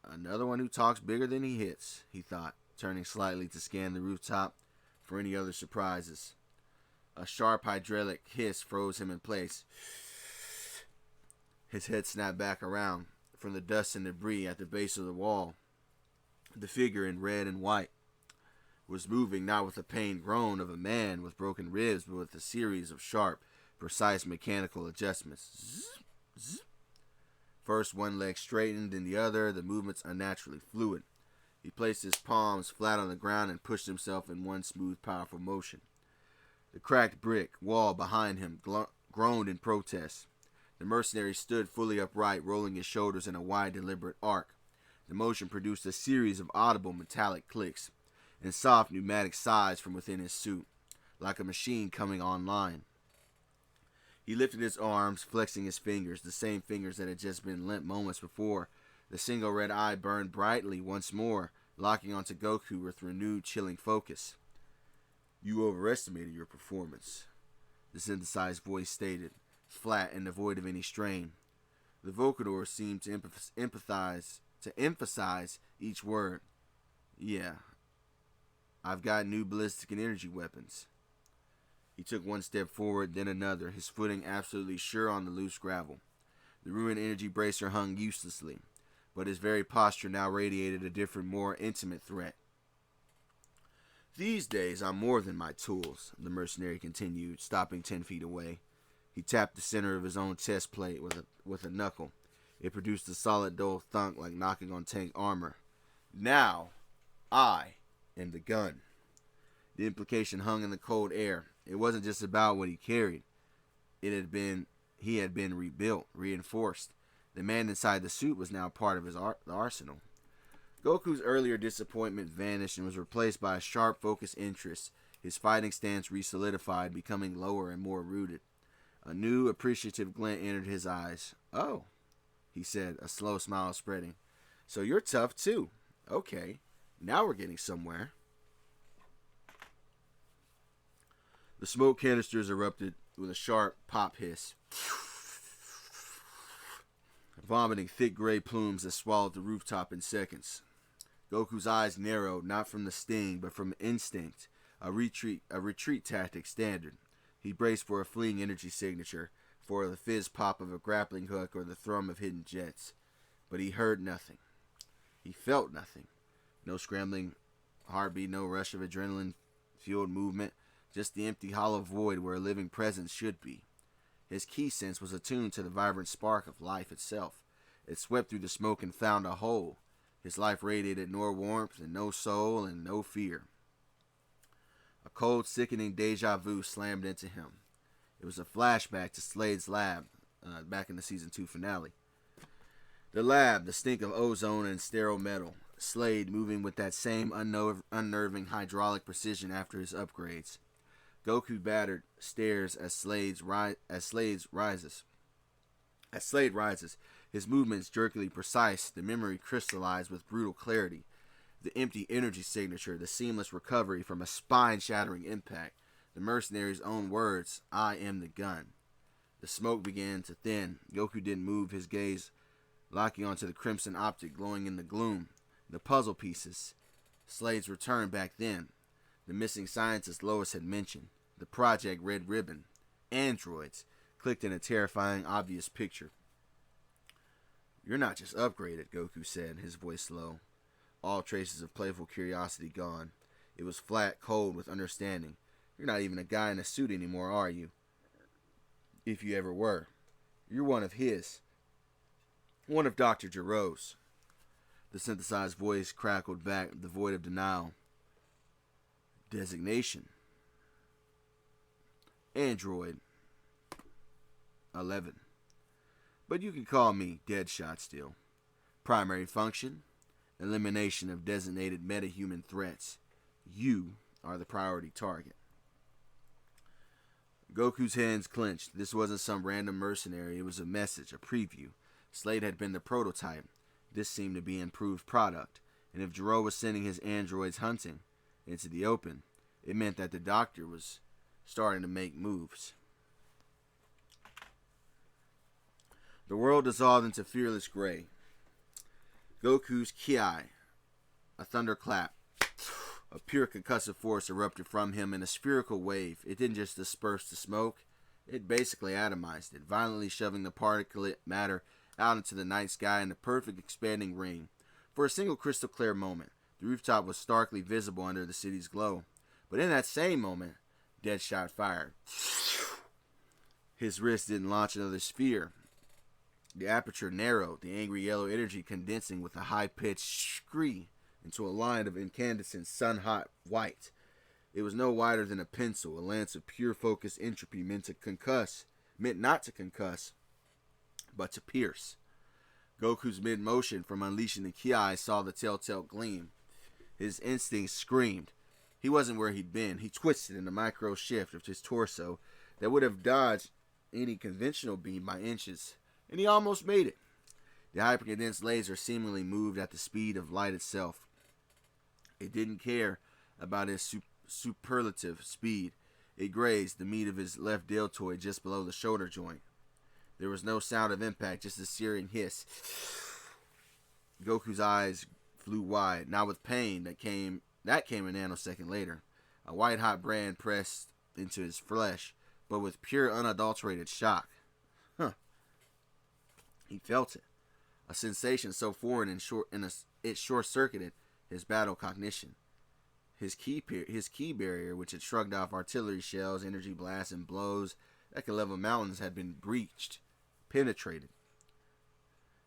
"Another one who talks bigger than he hits," he thought, turning slightly to scan the rooftop for any other surprises. A sharp hydraulic hiss froze him in place. His head snapped back around from the dust and debris at the base of the wall. The figure in red and white was moving not with the pained groan of a man with broken ribs, but with a series of sharp, precise mechanical adjustments. Zzz, zzz. First one leg straightened, then the other, the movements unnaturally fluid. He placed his palms flat on the ground and pushed himself in one smooth, powerful motion. The cracked brick wall behind him groaned in protest. The mercenary stood fully upright, rolling his shoulders in a wide, deliberate arc. The motion produced a series of audible metallic clicks and soft pneumatic sighs from within his suit, like a machine coming online. He lifted his arms, flexing his fingers, the same fingers that had just been limp moments before. The single red eye burned brightly once more, locking onto Goku with renewed, chilling focus. "You overestimated your performance," the synthesized voice stated, flat and devoid of any strain. The vocodor seemed to emphasize each word. "Yeah, I've got new ballistic and energy weapons." He took one step forward, then another, his footing absolutely sure on the loose gravel. The ruined energy bracer hung uselessly, but his very posture now radiated a different, more intimate threat. "These days I'm more than my tools," the mercenary continued, stopping 10 feet away. He tapped the center of his own chest plate with a knuckle. It produced a solid dull thunk like knocking on tank armor. "Now, I am the gun." The implication hung in the cold air. It wasn't just about what he carried. He had been rebuilt, reinforced. The man inside the suit was now part of his arsenal. Goku's earlier disappointment vanished and was replaced by a sharp, focused interest. His fighting stance re-solidified, becoming lower and more rooted. A new, appreciative glint entered his eyes. "Oh," he said, a slow smile spreading. "So you're tough too. Okay, now we're getting somewhere." The smoke canisters erupted with a sharp pop hiss, vomiting thick gray plumes that swallowed the rooftop in seconds. Goku's eyes narrowed, not from the sting, but from instinct, a retreat tactic standard. He braced for a fleeing energy signature, for the fizz pop of a grappling hook or the thrum of hidden jets. But he heard nothing. He felt nothing. No scrambling heartbeat, no rush of adrenaline-fueled movement, just the empty, hollow void where a living presence should be. His key sense was attuned to the vibrant spark of life itself. It swept through the smoke and found a hole. His life radiated no warmth and no soul and no fear. A cold, sickening deja vu slammed into him. It was a flashback to Slade's lab, back in the Season 2 finale. The lab, the stink of ozone and sterile metal. Slade moving with that same unnerving hydraulic precision after his upgrades. Goku battered stares as Slade rises. As Slade rises, his movements jerkily precise, the memory crystallized with brutal clarity. The empty energy signature, the seamless recovery from a spine-shattering impact. The mercenary's own words, "I am the gun." The smoke began to thin. Goku didn't move, his gaze locking onto the crimson optic glowing in the gloom. The puzzle pieces. Slade's return back then. The missing scientist Lois had mentioned. The Project Red Ribbon. Androids. Clicked in a terrifying, obvious picture. "You're not just upgraded," Goku said, his voice low. All traces of playful curiosity gone. It was flat, cold with understanding. "You're not even a guy in a suit anymore, are you? If you ever were. You're one of his. One of Dr. Giroux's." The synthesized voice crackled back, devoid of denial. "Designation. Android 11. But you can call me Deadshot still. Primary function, elimination of designated metahuman threats. You are the priority target." Goku's hands clenched. This wasn't some random mercenary. It was a message, a preview. Slade had been the prototype. This seemed to be an improved product. And if Gero was sending his androids hunting into the open, it meant that the doctor was starting to make moves. The world dissolved into fearless gray. Goku's ki, a thunderclap, a pure concussive force erupted from him in a spherical wave. It didn't just disperse the smoke, it basically atomized it, violently shoving the particulate matter out into the night sky in a perfect expanding ring. For a single crystal clear moment, the rooftop was starkly visible under the city's glow. But in that same moment, Deadshot fired. His wrist didn't launch another sphere. The aperture narrowed, the angry yellow energy condensing with a high-pitched scree into a line of incandescent, sun-hot white. It was no wider than a pencil, a lance of pure focused entropy meant not to concuss, but to pierce. Goku's mid-motion from unleashing the ki saw the telltale gleam. His instincts screamed. He wasn't where he'd been. He twisted in a micro shift of his torso that would have dodged any conventional beam by inches, and he almost made it. The hypercondensed laser seemingly moved at the speed of light itself. It didn't care about his superlative speed. It grazed the meat of his left deltoid just below the shoulder joint. There was no sound of impact, just a searing hiss. Goku's eyes flew wide, not with pain that came a nanosecond later. A white-hot brand pressed into his flesh, but with pure, unadulterated shock. He felt it. A sensation so foreign it short-circuited his battle cognition. His ki barrier, which had shrugged off artillery shells, energy blasts, and blows that could level mountains, had been breached, penetrated.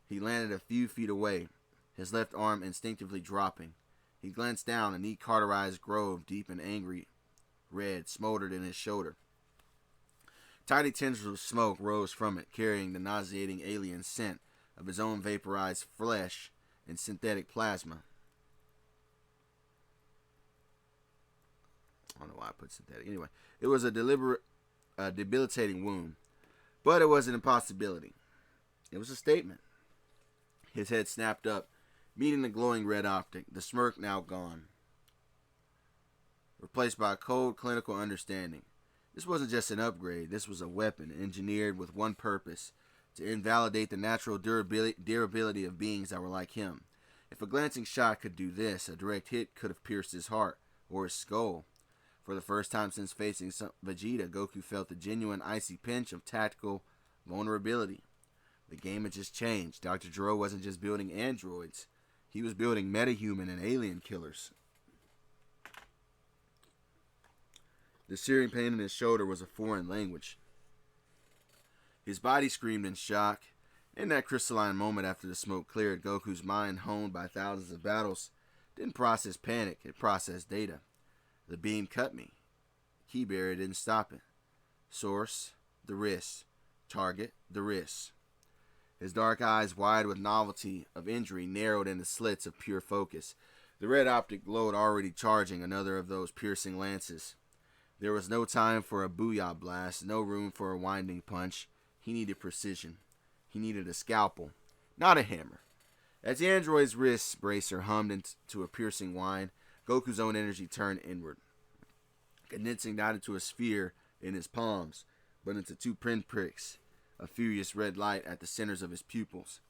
He landed a few feet away, his left arm instinctively dropping. He glanced down. A neat cauterized grove, deep and angry red, smoldered in his shoulder. Tiny tendrils of smoke rose from it, carrying the nauseating alien scent of his own vaporized flesh and synthetic plasma. I don't know why I put synthetic. Anyway, it was a debilitating wound, but it was an impossibility. It was a statement. His head snapped up, meeting the glowing red optic, the smirk now gone, replaced by a cold clinical understanding. This wasn't just an upgrade. This was a weapon engineered with one purpose: to invalidate the natural durability of beings that were like him. If a glancing shot could do this, a direct hit could have pierced his heart or his skull. For the first time since facing Vegeta, Goku felt the genuine icy pinch of tactical vulnerability. The game had just changed. Dr. Gero wasn't just building androids. He was building metahuman and alien killers. The searing pain in his shoulder was a foreign language. His body screamed in shock. In that crystalline moment after the smoke cleared, Goku's mind, honed by thousands of battles, didn't process panic, it processed data. The beam cut me. Ki barrier didn't stop it. Source, the wrist. Target, the wrist. His dark eyes, wide with novelty of injury, narrowed into slits of pure focus. The red optic glowed, already charging another of those piercing lances. There was no time for a booyah blast, no room for a winding punch. He needed precision. He needed a scalpel, not a hammer. As the android's wrist bracer hummed into a piercing whine, Goku's own energy turned inward, condensing not into a sphere in his palms, but into two pinpricks, a furious red light at the centers of his pupils.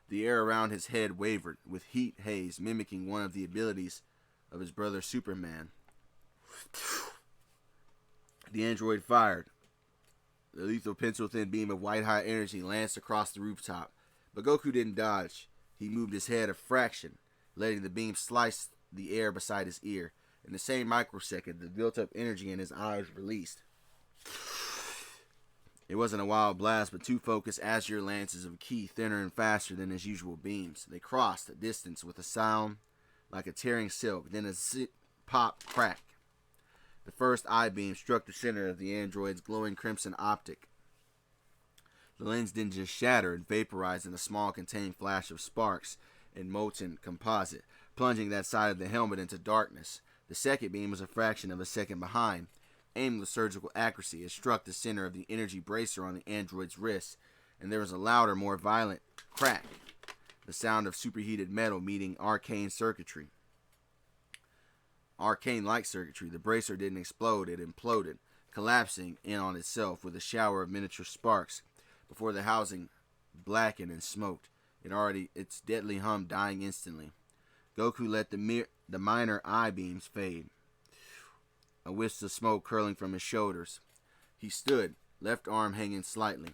The air around his head wavered, with heat haze mimicking one of the abilities of his brother Superman. The android fired. The lethal pencil-thin beam of white-hot energy lanced across the rooftop, but Goku didn't dodge. He moved his head a fraction, letting the beam slice the air beside his ear. In the same microsecond, the built-up energy in his eyes released. It wasn't a wild blast, but two focused azure lances of ki, thinner and faster than his usual beams. They crossed a distance with a sound like a tearing silk, then a zip, pop, crack. The first eye beam struck the center of the android's glowing crimson optic. The lens didn't just shatter, it vaporized in a small contained flash of sparks and molten composite, plunging that side of the helmet into darkness. The second beam was a fraction of a second behind. Aimed with surgical accuracy, it struck the center of the energy bracer on the android's wrist, and there was a louder, more violent crack, the sound of superheated metal meeting arcane circuitry. Arcane-like circuitry. The bracer didn't explode, it imploded, collapsing in on itself with a shower of miniature sparks before the housing blackened and smoked. Its deadly hum dying instantly. Goku let the minor eye beams fade, a wisp of smoke curling from his shoulders. He stood, left arm hanging slightly.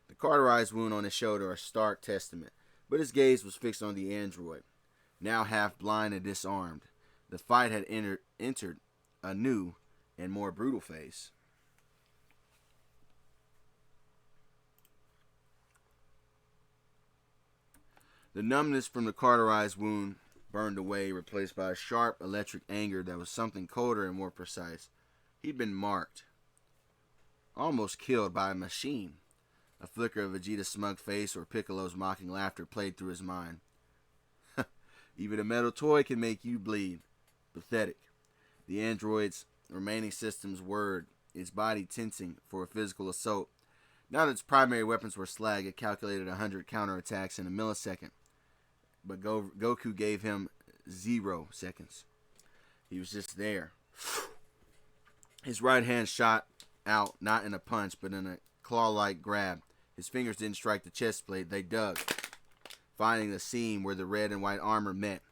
The cauterized wound on his shoulder a stark testament, but his gaze was fixed on the android, now half blind and disarmed. The fight had entered a new and more brutal phase. The numbness from the cauterized wound burned away, replaced by a sharp electric anger that was something colder and more precise. He'd been marked, almost killed by a machine. A flicker of Vegeta's smug face or Piccolo's mocking laughter played through his mind. Even a metal toy can make you bleed. Pathetic. The android's remaining systems whirred, its body tensing for a physical assault. Now that its primary weapons were slag, it calculated 100 counterattacks in a millisecond. But Goku gave him 0 seconds. He was just there. His right hand shot out, not in a punch, but in a claw-like grab. His fingers didn't strike the chest plate, they dug, finding the seam where the red and white armor met.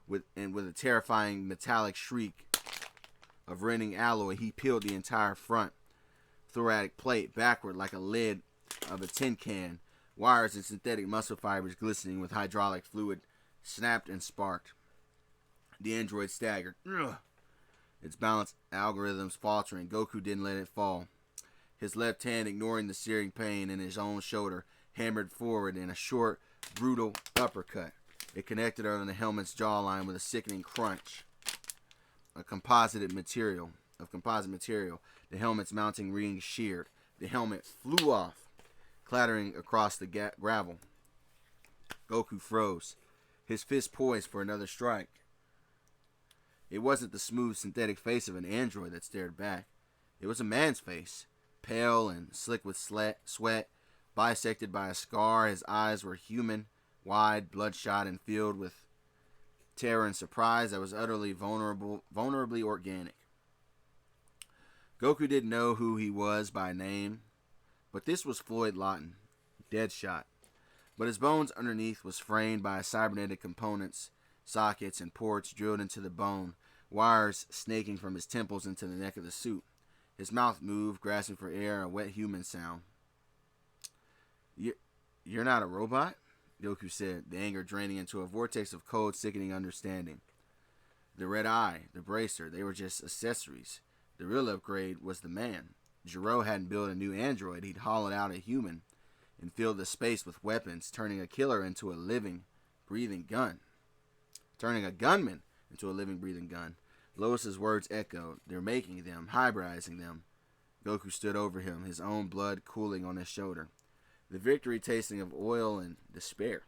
With a terrifying metallic shriek of rending alloy, he peeled the entire front thoracic plate backward like a lid of a tin can. Wires and synthetic muscle fibers glistening with hydraulic fluid snapped and sparked. The android staggered, its balance algorithms faltering. Goku didn't let it fall. His left hand, ignoring the searing pain in his own shoulder, hammered forward in a short, brutal uppercut. It connected on the helmet's jawline with a sickening crunch. Of composite material. The helmet's mounting ring sheared. The helmet flew off, clattering across the gravel. Goku froze, his fist poised for another strike. It wasn't the smooth synthetic face of an android that stared back. It was a man's face, pale and slick with sweat, bisected by a scar. His eyes were human, wide, bloodshot, and filled with terror and surprise that was utterly vulnerably organic. Goku didn't know who he was by name, but this was Floyd Lawton, Deadshot. But his bones underneath was framed by cybernetic components, sockets, and ports drilled into the bone, wires snaking from his temples into the neck of the suit. His mouth moved, grasping for air, a wet human sound. You're not a robot? Goku said, the anger draining into a vortex of cold, sickening understanding. The red eye, the bracer, they were just accessories. The real upgrade was the man. Jiro hadn't built a new android, he'd hollowed out a human and filled the space with weapons, turning a killer into a living, breathing gun. Turning a gunman into a living, breathing gun. Lois's words echoed. They're making them, hybridizing them. Goku stood over him, his own blood cooling on his shoulder. the victory tasting of oil and despair.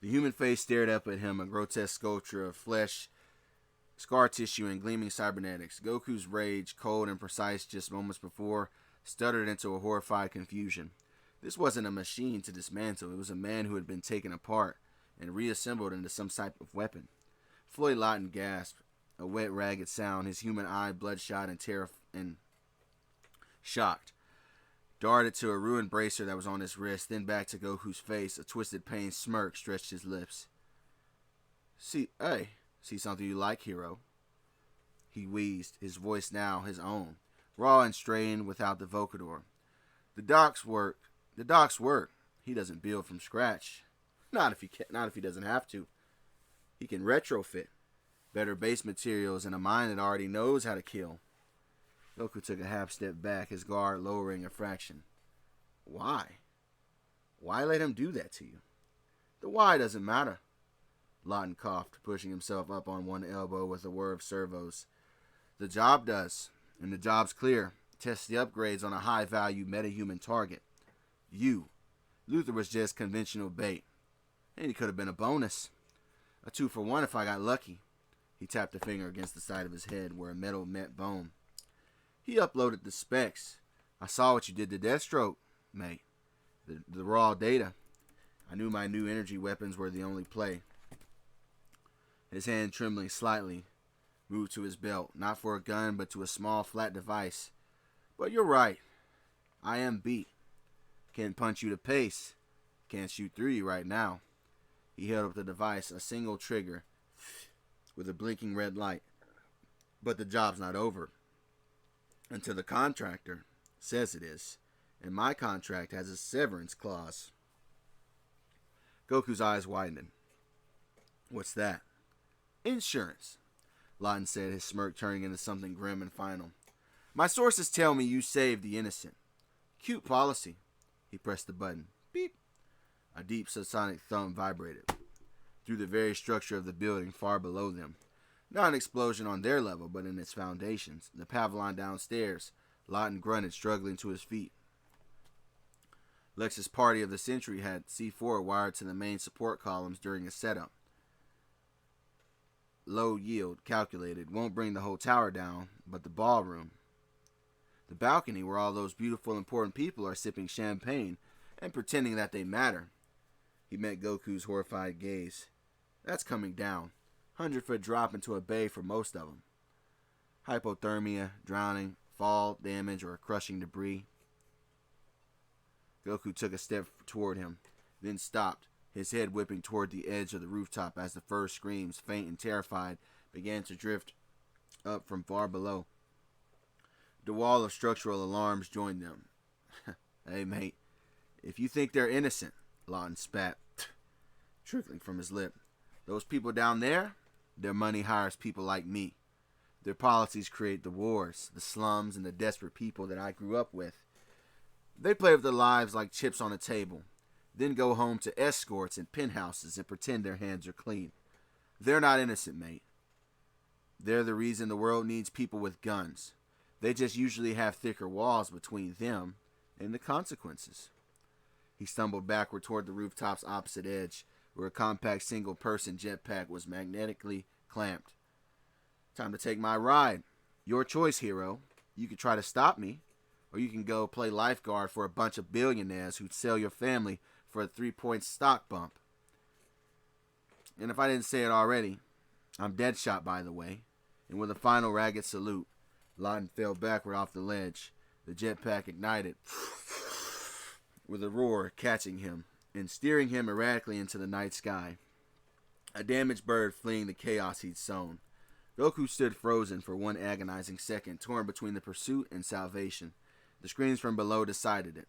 The human face stared up at him, a grotesque sculpture of flesh, scar tissue, and gleaming cybernetics. Goku's rage, cold and precise just moments before, stuttered into a horrified confusion. This wasn't a machine to dismantle. It was a man who had been taken apart and reassembled into some type of weapon. Floyd Lawton gasped, a wet, ragged sound, his human eye bloodshot and shocked. Darted to a ruined bracer that was on his wrist, then back to Goku's face. A twisted pain smirk stretched his lips. See something you like, hero? He wheezed, his voice now his own, raw and strained without the vocodor. The docks work. He doesn't build from scratch. Not if he doesn't have to. He can retrofit. Better base materials and a mind that already knows how to kill. Goku took a half step back, his guard lowering a fraction. Why? Why let him do that to you? The why doesn't matter. Lawton coughed, pushing himself up on one elbow with a whir of servos. The job does, and the job's clear. Test the upgrades on a high-value metahuman target. Luther was just conventional bait. And he could have been a bonus. A 2-for-1 if I got lucky. He tapped a finger against the side of his head where a metal met bone. He uploaded the specs. I saw what you did to Deathstroke, mate. The raw data. I knew my new energy weapons were the only play. His hand, trembling slightly, moved to his belt, not for a gun, but to a small, flat device. But you're right. I am beat. Can't punch you to pace. Can't shoot through you right now. He held up the device, a single trigger, with a blinking red light. But the job's not over. Until the contractor says it is. And my contract has a severance clause. Goku's eyes widened. What's that? Insurance, Lawton said, his smirk turning into something grim and final. My sources tell me you saved the innocent. Cute policy. He pressed the button. Beep. A deep subsonic thump vibrated through the very structure of the building far below them. Not an explosion on their level, but in its foundations. The pavilion downstairs. Lawton grunted, struggling to his feet. Lex's party of the century had C4 wired to the main support columns during a setup. Low yield, calculated, won't bring the whole tower down, but the ballroom. The balcony where all those beautiful, important people are sipping champagne and pretending that they matter. He met Goku's horrified gaze. That's coming down. 100-foot drop into a bay for most of them. Hypothermia, drowning, fall, damage, or crushing debris. Goku took a step toward him, then stopped, his head whipping toward the edge of the rooftop as the first screams, faint and terrified, began to drift up from far below. The wall of structural alarms joined them. Hey, mate, if you think they're innocent, Lawton spat, trickling from his lip. Those people down there, their money hires people like me. Their policies create the wars, the slums, and the desperate people that I grew up with. They play with their lives like chips on a table, then go home to escorts and penthouses and pretend their hands are clean. They're not innocent, mate. They're the reason the world needs people with guns. They just usually have thicker walls between them and the consequences. He stumbled backward toward the rooftop's opposite edge, where a compact single-person jetpack was magnetically clamped. Time to take my ride. Your choice, hero. You can try to stop me, or you can go play lifeguard for a bunch of billionaires who'd sell your family for a 3-point stock bump. And if I didn't say it already, I'm Deadshot, by the way. And with a final ragged salute, Lawton fell backward off the ledge. The jetpack ignited with a roar, catching him and steering him erratically into the night sky. A damaged bird fleeing the chaos he'd sown. Goku stood frozen for one agonizing second, torn between the pursuit and salvation. The screams from below decided it.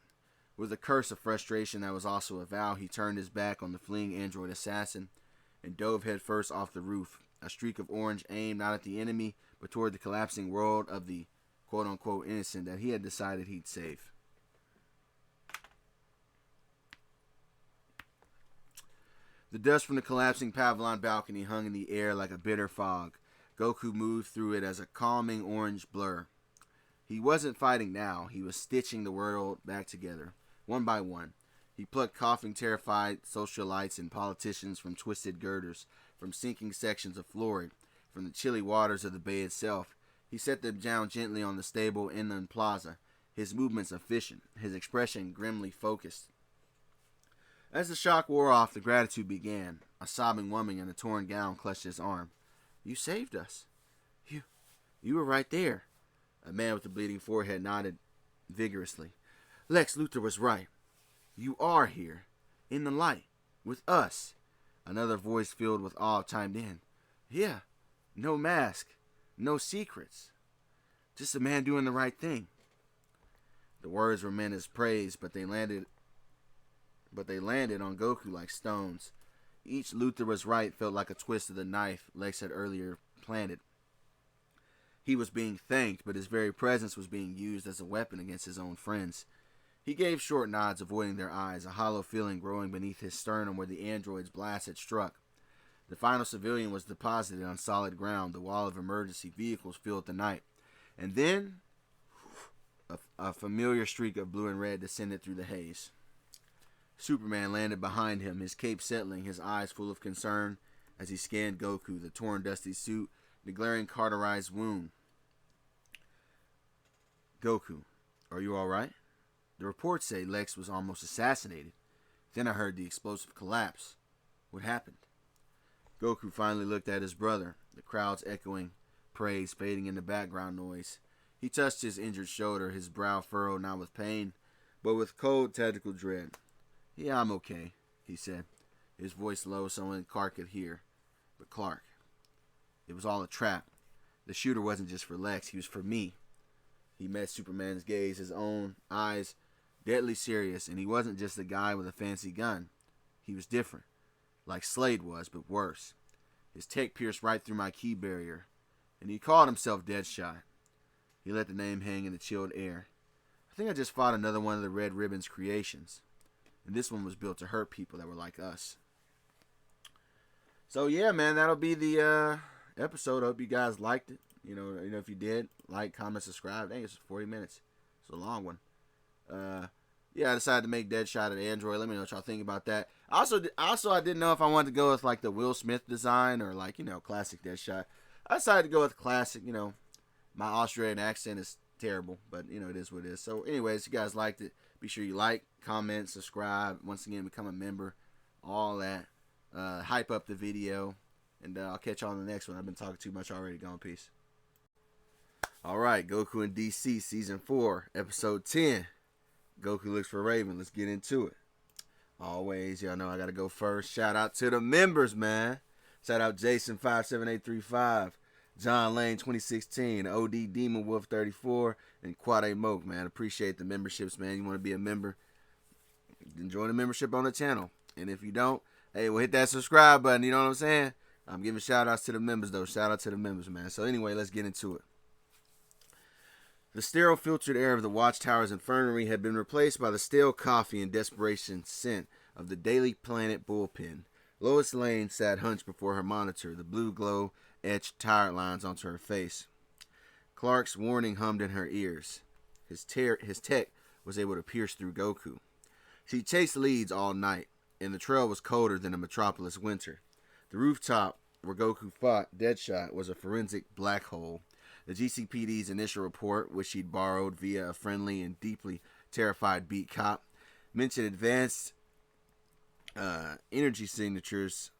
With a curse of frustration that was also a vow, he turned his back on the fleeing android assassin and dove headfirst off the roof, a streak of orange aimed not at the enemy, but toward the collapsing world of the quote-unquote innocent that he had decided he'd save. The dust from the collapsing pavilion balcony hung in the air like a bitter fog. Goku moved through it as a calming orange blur. He wasn't fighting now. He was stitching the world back together, one by one. He plucked coughing, terrified socialites and politicians from twisted girders, from sinking sections of flooring, from the chilly waters of the bay itself. He set them down gently on the stable inland plaza, his movements efficient, his expression grimly focused. As the shock wore off, the gratitude began. A sobbing woman in a torn gown clutched his arm. "You saved us. You were right there." A man with a bleeding forehead nodded vigorously. "Lex Luthor was right. You are here, in the light, with us." Another voice filled with awe chimed in. "Yeah, no mask, no secrets. Just a man doing the right thing." The words were meant as praise, but they landed on Goku like stones. Each Luthor was right felt like a twist of the knife Lex had earlier planted. He was being thanked, but his very presence was being used as a weapon against his own friends. He gave short nods, avoiding their eyes, a hollow feeling growing beneath his sternum where the android's blast had struck. The final civilian was deposited on solid ground. The wall of emergency vehicles filled the night. And then, a familiar streak of blue and red descended through the haze. Superman landed behind him, his cape settling, his eyes full of concern as he scanned Goku, the torn, dusty suit, the glaring cauterized wound. "Goku, are you all right? The reports say Lex was almost assassinated. Then I heard the explosive collapse. What happened?" Goku finally looked at his brother, the crowd's echoing praise fading into background noise. He touched his injured shoulder, his brow furrowed not with pain, but with cold, tactical dread. "Yeah, I'm okay," he said, his voice low so only Clark could hear. "But Clark, it was all a trap. The shooter wasn't just for Lex, he was for me." He met Superman's gaze, his own eyes deadly serious, and he wasn't just a guy with a fancy gun. He was different, like Slade was, but worse. His tech pierced right through my key barrier, and he called himself Deadshot. He let the name hang in the chilled air. "I think I just fought another one of the Red Ribbon's creations, and this one was built to hurt people that were like us." So yeah, man, that'll be the episode. I hope you guys liked it. You know, if you did, like, comment, subscribe. Dang, it's 40 minutes. It's a long one. Yeah, I decided to make Deadshot an android. Let me know what y'all think about that. Also, I didn't know if I wanted to go with like the Will Smith design or like, classic Deadshot. I decided to go with classic. My Australian accent is terrible, but it is what it is. So anyways, if you guys liked it, be sure you like, comment, subscribe. Once again, become a member. All that. Hype up the video. And I'll catch y'all on the next one. I've been talking too much already. Go in peace. Alright, Goku in DC Season 4, Episode 10. Goku looks for Raven. Let's get into it. Always, y'all know I gotta go first. Shout out to the members, man. Shout out Jason57835, John Lane 2016, OD Demon Wolf 34, and Quade Moke, man. Appreciate the memberships, man. You want to be a member? Enjoy the membership on the channel. And if you don't, hey, well, hit that subscribe button. You know what I'm saying? I'm giving shout outs to the members, though. Shout out to the members, man. So anyway, let's get into it. The sterile filtered air of the Watchtower's infirmary had been replaced by the stale coffee and desperation scent of the Daily Planet bullpen. Lois Lane sat hunched before her monitor, the blue glow etched tired lines onto her face. Clark's warning hummed in her ears. His tech was able to pierce through Goku. She chased leads all night, and the trail was colder than a metropolis winter. The rooftop where Goku fought Deadshot was a forensic black hole. The GCPD's initial report, which she'd borrowed via a friendly and deeply terrified beat cop, mentioned advanced energy signatures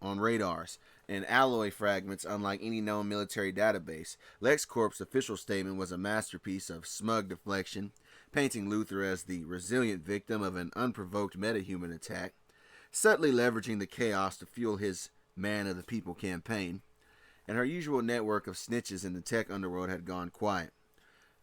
on radars and alloy fragments unlike any known military database. LexCorp's official statement was a masterpiece of smug deflection, painting Luthor as the resilient victim of an unprovoked metahuman attack, subtly leveraging the chaos to fuel his Man of the People campaign. And her usual network of snitches in the tech underworld had gone quiet.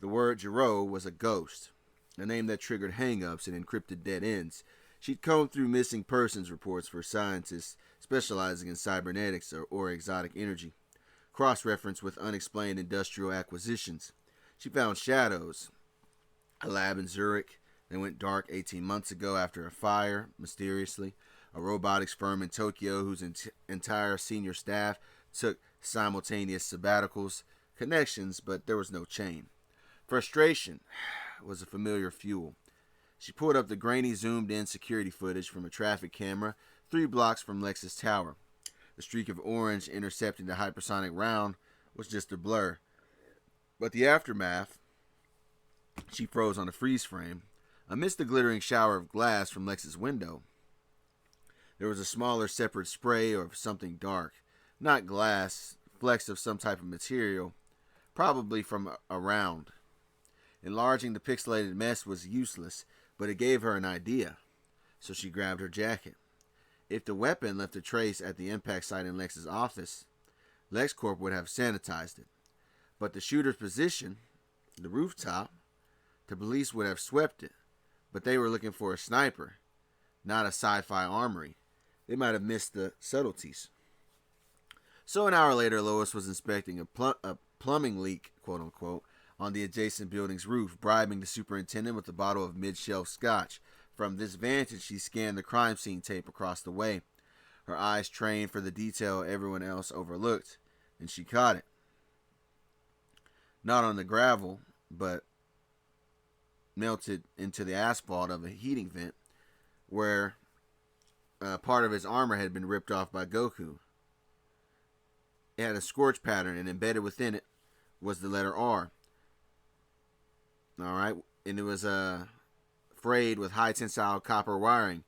The word Giro was a ghost, a name that triggered hang-ups and encrypted dead ends. She'd combed through missing persons reports for scientists specializing in cybernetics or exotic energy, cross-referenced with unexplained industrial acquisitions. She found Shadows, a lab in Zurich that went dark 18 months ago after a fire, mysteriously, a robotics firm in Tokyo whose entire senior staff took simultaneous sabbaticals, connections, but there was no chain. Frustration was a familiar fuel. She pulled up the grainy, zoomed-in security footage from a traffic camera 3 blocks from Lex's tower. The streak of orange intercepting the hypersonic round was just a blur. But the aftermath, she froze on a freeze frame. Amidst the glittering shower of glass from Lex's window, there was a smaller separate spray of something dark. Not glass, flecks of some type of material, probably from a round. Enlarging the pixelated mess was useless, but it gave her an idea. So she grabbed her jacket. If the weapon left a trace at the impact site in Lex's office, LexCorp would have sanitized it. But the shooter's position, the rooftop, the police would have swept it. But they were looking for a sniper, not a sci-fi armory. They might have missed the subtleties. So an hour later, Lois was inspecting a plumbing leak, quote-unquote, on the adjacent building's roof, bribing the superintendent with a bottle of mid-shelf scotch. From this vantage, she scanned the crime scene tape across the way, her eyes trained for the detail everyone else overlooked, and she caught it. Not on the gravel, but melted into the asphalt of a heating vent, where part of his armor had been ripped off by Goku. It had a scorch pattern, and embedded within it was the letter R. Alright, and it was frayed with high tensile copper wiring.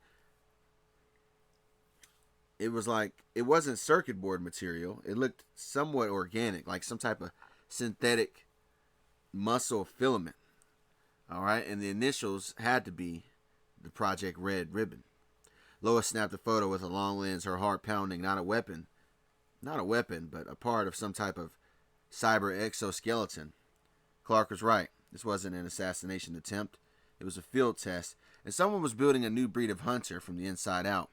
It wasn't circuit board material. It looked somewhat organic, like some type of synthetic muscle filament. Alright, and the initials had to be the Project Red ribbon. Lois snapped the photo with a long lens, her heart pounding. Not a weapon, but a part of some type of cyber exoskeleton. Clark was right. This wasn't an assassination attempt. It was a field test, and someone was building a new breed of hunter from the inside out.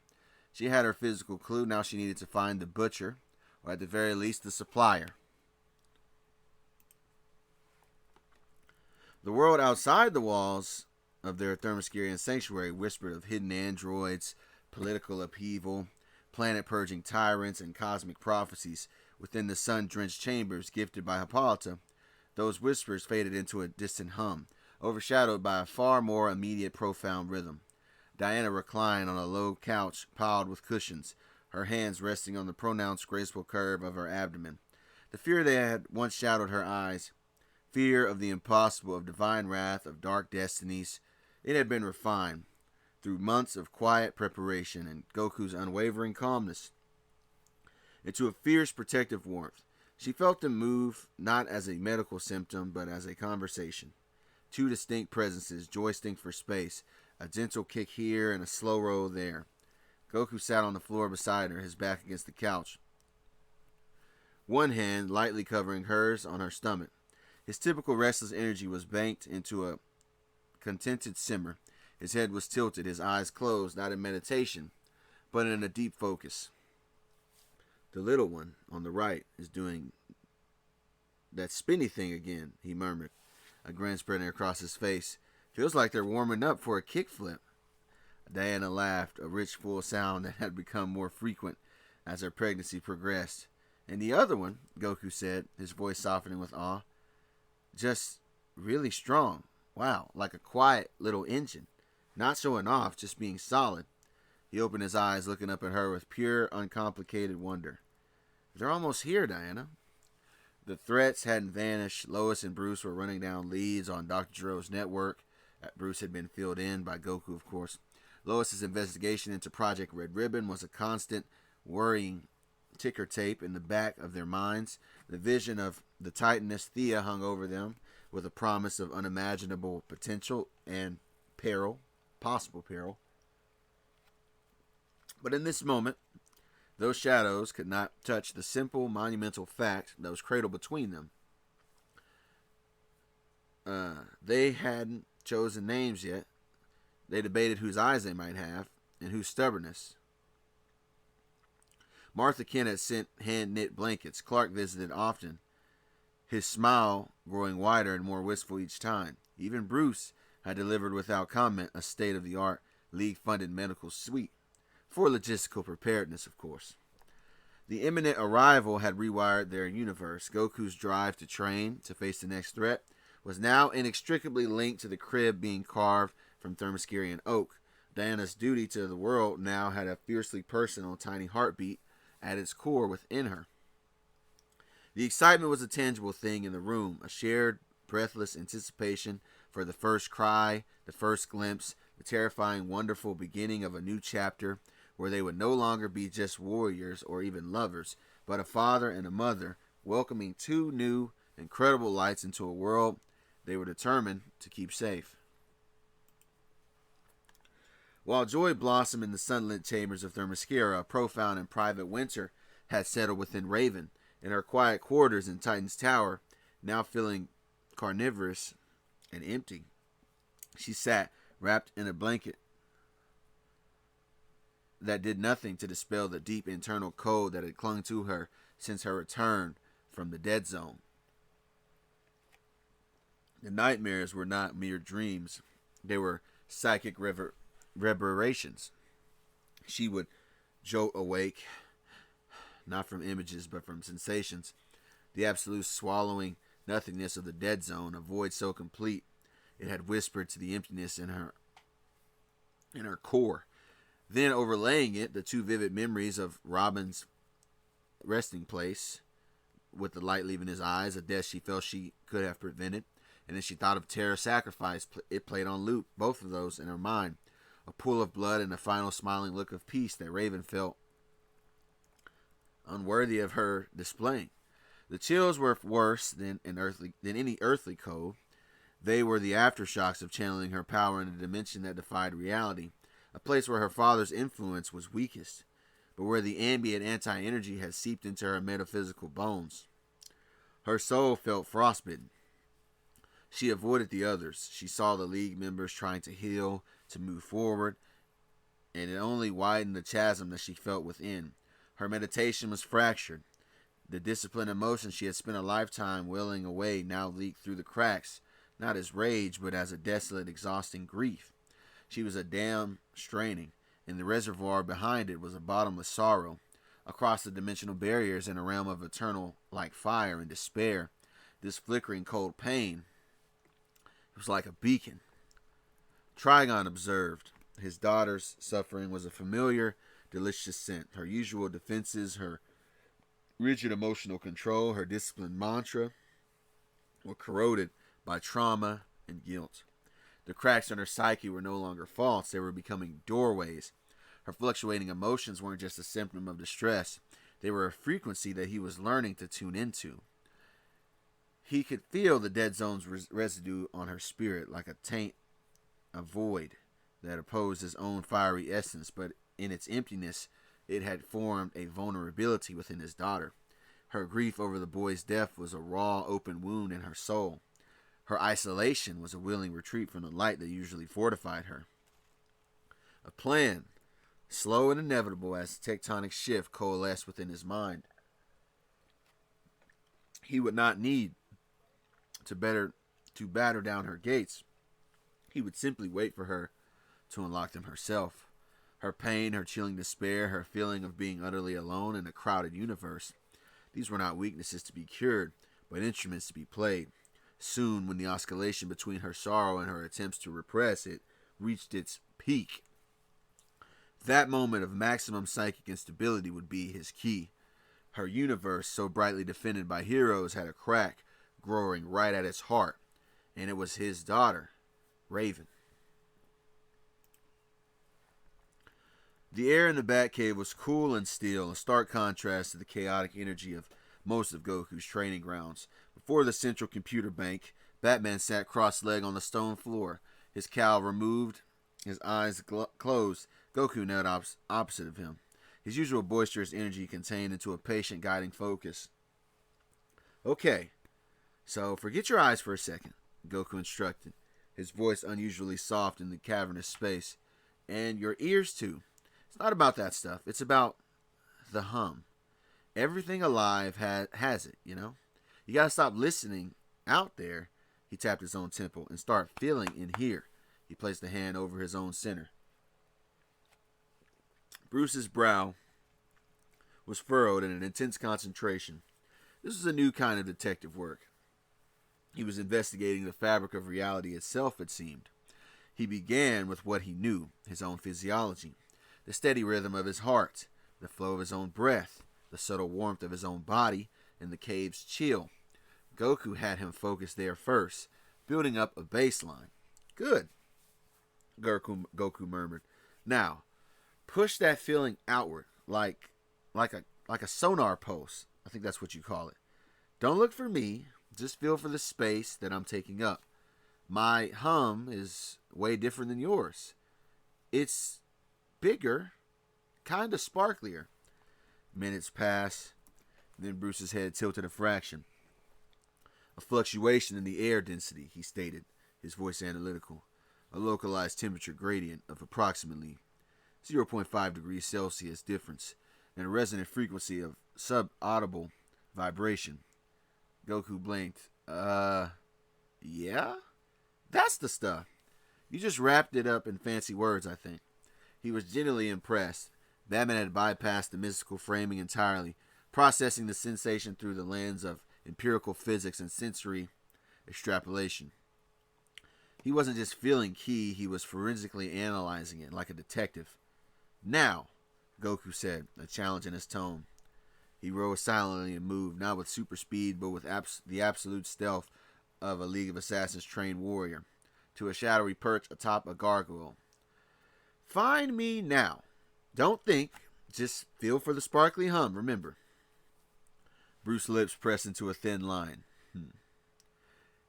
She had her physical clue. Now she needed to find the butcher, or at the very least, the supplier. The world outside the walls of their Thermoscurian sanctuary whispered of hidden androids, political upheaval, planet-purging tyrants, and cosmic prophecies. Within the sun-drenched chambers gifted by Hippolyta, those whispers faded into a distant hum, overshadowed by a far more immediate, profound rhythm. Diana reclined on a low couch piled with cushions, her hands resting on the pronounced, graceful curve of her abdomen. The fear that had once shadowed her eyes, fear of the impossible, of divine wrath, of dark destinies, it had been refined through months of quiet preparation and Goku's unwavering calmness into a fierce protective warmth. She felt them move not as a medical symptom, but as a conversation. 2 distinct presences, joisting for space, a gentle kick here and a slow roll there. Goku sat on the floor beside her, his back against the couch, one hand lightly covering hers on her stomach. His typical restless energy was banked into a contented simmer. His head was tilted, his eyes closed, not in meditation, but in a deep focus. The little one on the right is doing that spinny thing again, he murmured, a grin spreading across his face. Feels like they're warming up for a kickflip. Diana laughed, a rich, full sound that had become more frequent as her pregnancy progressed. And the other one, Goku said, his voice softening with awe, just really strong. Wow, like a quiet little engine. Not showing off, just being solid. He opened his eyes, looking up at her with pure, uncomplicated wonder. They're almost here, Diana. The threats hadn't vanished. Lois and Bruce were running down leads on Dr. Jiro's network. Bruce had been filled in by Goku, of course. Lois's investigation into Project Red Ribbon was a constant, worrying ticker tape in the back of their minds. The vision of the Titaness Thea hung over them with a promise of unimaginable potential and peril, possible peril. But in this moment, those shadows could not touch the simple, monumental fact that was cradled between them. They hadn't chosen names yet. They debated whose eyes they might have and whose stubbornness. Martha Kent had sent hand-knit blankets. Clark visited often, his smile growing wider and more wistful each time. Even Bruce had delivered without comment a state-of-the-art, league-funded medical suite. For logistical preparedness, of course. The imminent arrival had rewired their universe. Goku's drive to train, to face the next threat, was now inextricably linked to the crib being carved from Themysciran oak. Diana's duty to the world now had a fiercely personal, tiny heartbeat at its core within her. The excitement was a tangible thing in the room, a shared, breathless anticipation for the first cry, the first glimpse, the terrifying, wonderful beginning of a new chapter where they would no longer be just warriors or even lovers, but a father and a mother welcoming two new, incredible lights into a world they were determined to keep safe. While joy blossomed in the sunlit chambers of Themyscira, a profound and private winter had settled within Raven, in her quiet quarters in Titan's Tower, now feeling carnivorous and empty. She sat wrapped in a blanket that did nothing to dispel the deep internal cold that had clung to her since her return from the dead zone. The nightmares were not mere dreams. They were psychic reverberations. She would jolt awake, not from images, but from sensations. The absolute swallowing nothingness of the dead zone, a void so complete it had whispered to the emptiness in her core. Then overlaying it, the two vivid memories of Robin's resting place, with the light leaving his eyes, a death she felt she could have prevented. And then she thought of Terra's sacrifice. It played on loop, both of those in her mind. A pool of blood and a final smiling look of peace that Raven felt unworthy of her displaying. The chills were worse than any earthly cold. They were the aftershocks of channeling her power in a dimension that defied reality, a place where her father's influence was weakest, but where the ambient anti-energy had seeped into her metaphysical bones. Her soul felt frostbitten. She avoided the others. She saw the League members trying to heal, to move forward, and it only widened the chasm that she felt within. Her meditation was fractured. The disciplined emotion she had spent a lifetime willing away now leaked through the cracks, not as rage, but as a desolate, exhausting grief. She was a dam straining, and the reservoir behind it was a bottomless sorrow. Across the dimensional barriers in a realm of eternal, like fire and despair, this flickering cold pain, it was like a beacon. Trigon observed. His daughter's suffering was a familiar, delicious scent. Her usual defenses, her rigid emotional control, her disciplined mantra were corroded by trauma and guilt. The cracks in her psyche were no longer faults, they were becoming doorways. Her fluctuating emotions weren't just a symptom of distress, they were a frequency that he was learning to tune into. He could feel the dead zone's residue on her spirit, like a taint, a void that opposed his own fiery essence, but in its emptiness, it had formed a vulnerability within his daughter. Her grief over the boy's death was a raw, open wound in her soul. Her isolation was a willing retreat from the light that usually fortified her. A plan, slow and inevitable as tectonic shift coalesced within his mind. He would not need to batter down her gates. He would simply wait for her to unlock them herself. Her pain, her chilling despair, her feeling of being utterly alone in a crowded universe. These were not weaknesses to be cured, but instruments to be played. Soon, when the oscillation between her sorrow and her attempts to repress it reached its peak, that moment of maximum psychic instability would be his key. Her universe, so brightly defended by heroes, had a crack growing right at its heart, and it was his daughter, Raven. The air in the Batcave was cool and still, a stark contrast to the chaotic energy of most of Goku's training grounds. Before the central computer bank, Batman sat cross-legged on the stone floor, his cowl removed, his eyes closed. Goku knelt opposite of him, his usual boisterous energy contained into a patient, guiding focus. Okay, so forget your eyes for a second, Goku instructed, his voice unusually soft in the cavernous space. And your ears, too. It's not about that stuff. It's about the hum. Everything alive has it, you know? You gotta stop listening out there, he tapped his own temple, and start feeling in here. He placed a hand over his own center. Bruce's brow was furrowed in an intense concentration. This was a new kind of detective work. He was investigating the fabric of reality itself, it seemed. He began with what he knew, his own physiology, the steady rhythm of his heart, the flow of his own breath, the subtle warmth of his own body, and the cave's chill. Goku had him focused there first, building up a baseline. Good, Goku murmured. Now, push that feeling outward, like a sonar pulse. I think that's what you call it. Don't look for me, just feel for the space that I'm taking up. My hum is way different than yours. It's bigger, kind of sparklier. Minutes pass, then Bruce's head tilted a fraction. A fluctuation in the air density, he stated, his voice analytical. A localized temperature gradient of approximately 0.5 degrees Celsius difference, and a resonant frequency of sub-audible vibration. Goku blinked. Yeah? That's the stuff. You just wrapped it up in fancy words, I think. He was genuinely impressed. Batman had bypassed the mystical framing entirely, processing the sensation through the lens of empirical physics and sensory extrapolation. He wasn't just feeling ki, he was forensically analyzing it like a detective. Now, Goku said, a challenge in his tone. He rose silently and moved, not with super speed, but with the absolute stealth of a League of Assassins trained warrior, to a shadowy perch atop a gargoyle. Find me now. Don't think, just feel for the sparkly hum, remember. Bruce's lips pressed into a thin line.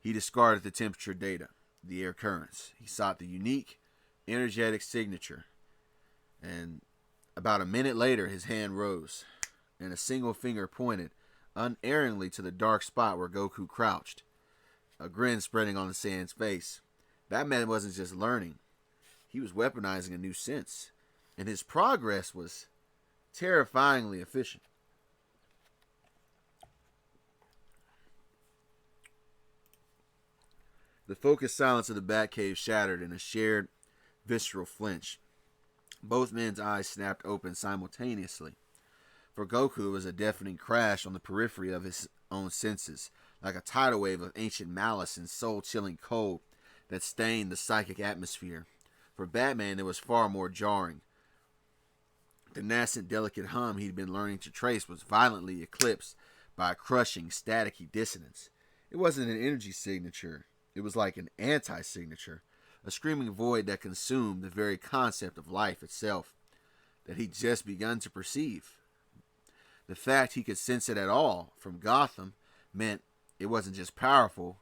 He discarded the temperature data, the air currents. He sought the unique, energetic signature. And about a minute later, his hand rose, and a single finger pointed unerringly to the dark spot where Goku crouched, a grin spreading on the Saiyan's face. Batman wasn't just learning. He was weaponizing a new sense, and his progress was terrifyingly efficient. The focused silence of the Batcave shattered in a shared, visceral flinch. Both men's eyes snapped open simultaneously. For Goku, it was a deafening crash on the periphery of his own senses, like a tidal wave of ancient malice and soul-chilling cold that stained the psychic atmosphere. For Batman, it was far more jarring. The nascent, delicate hum he'd been learning to trace was violently eclipsed by a crushing, staticky dissonance. It wasn't an energy signature. It was like an anti-signature, a screaming void that consumed the very concept of life itself, that he'd just begun to perceive. The fact he could sense it at all from Gotham meant it wasn't just powerful,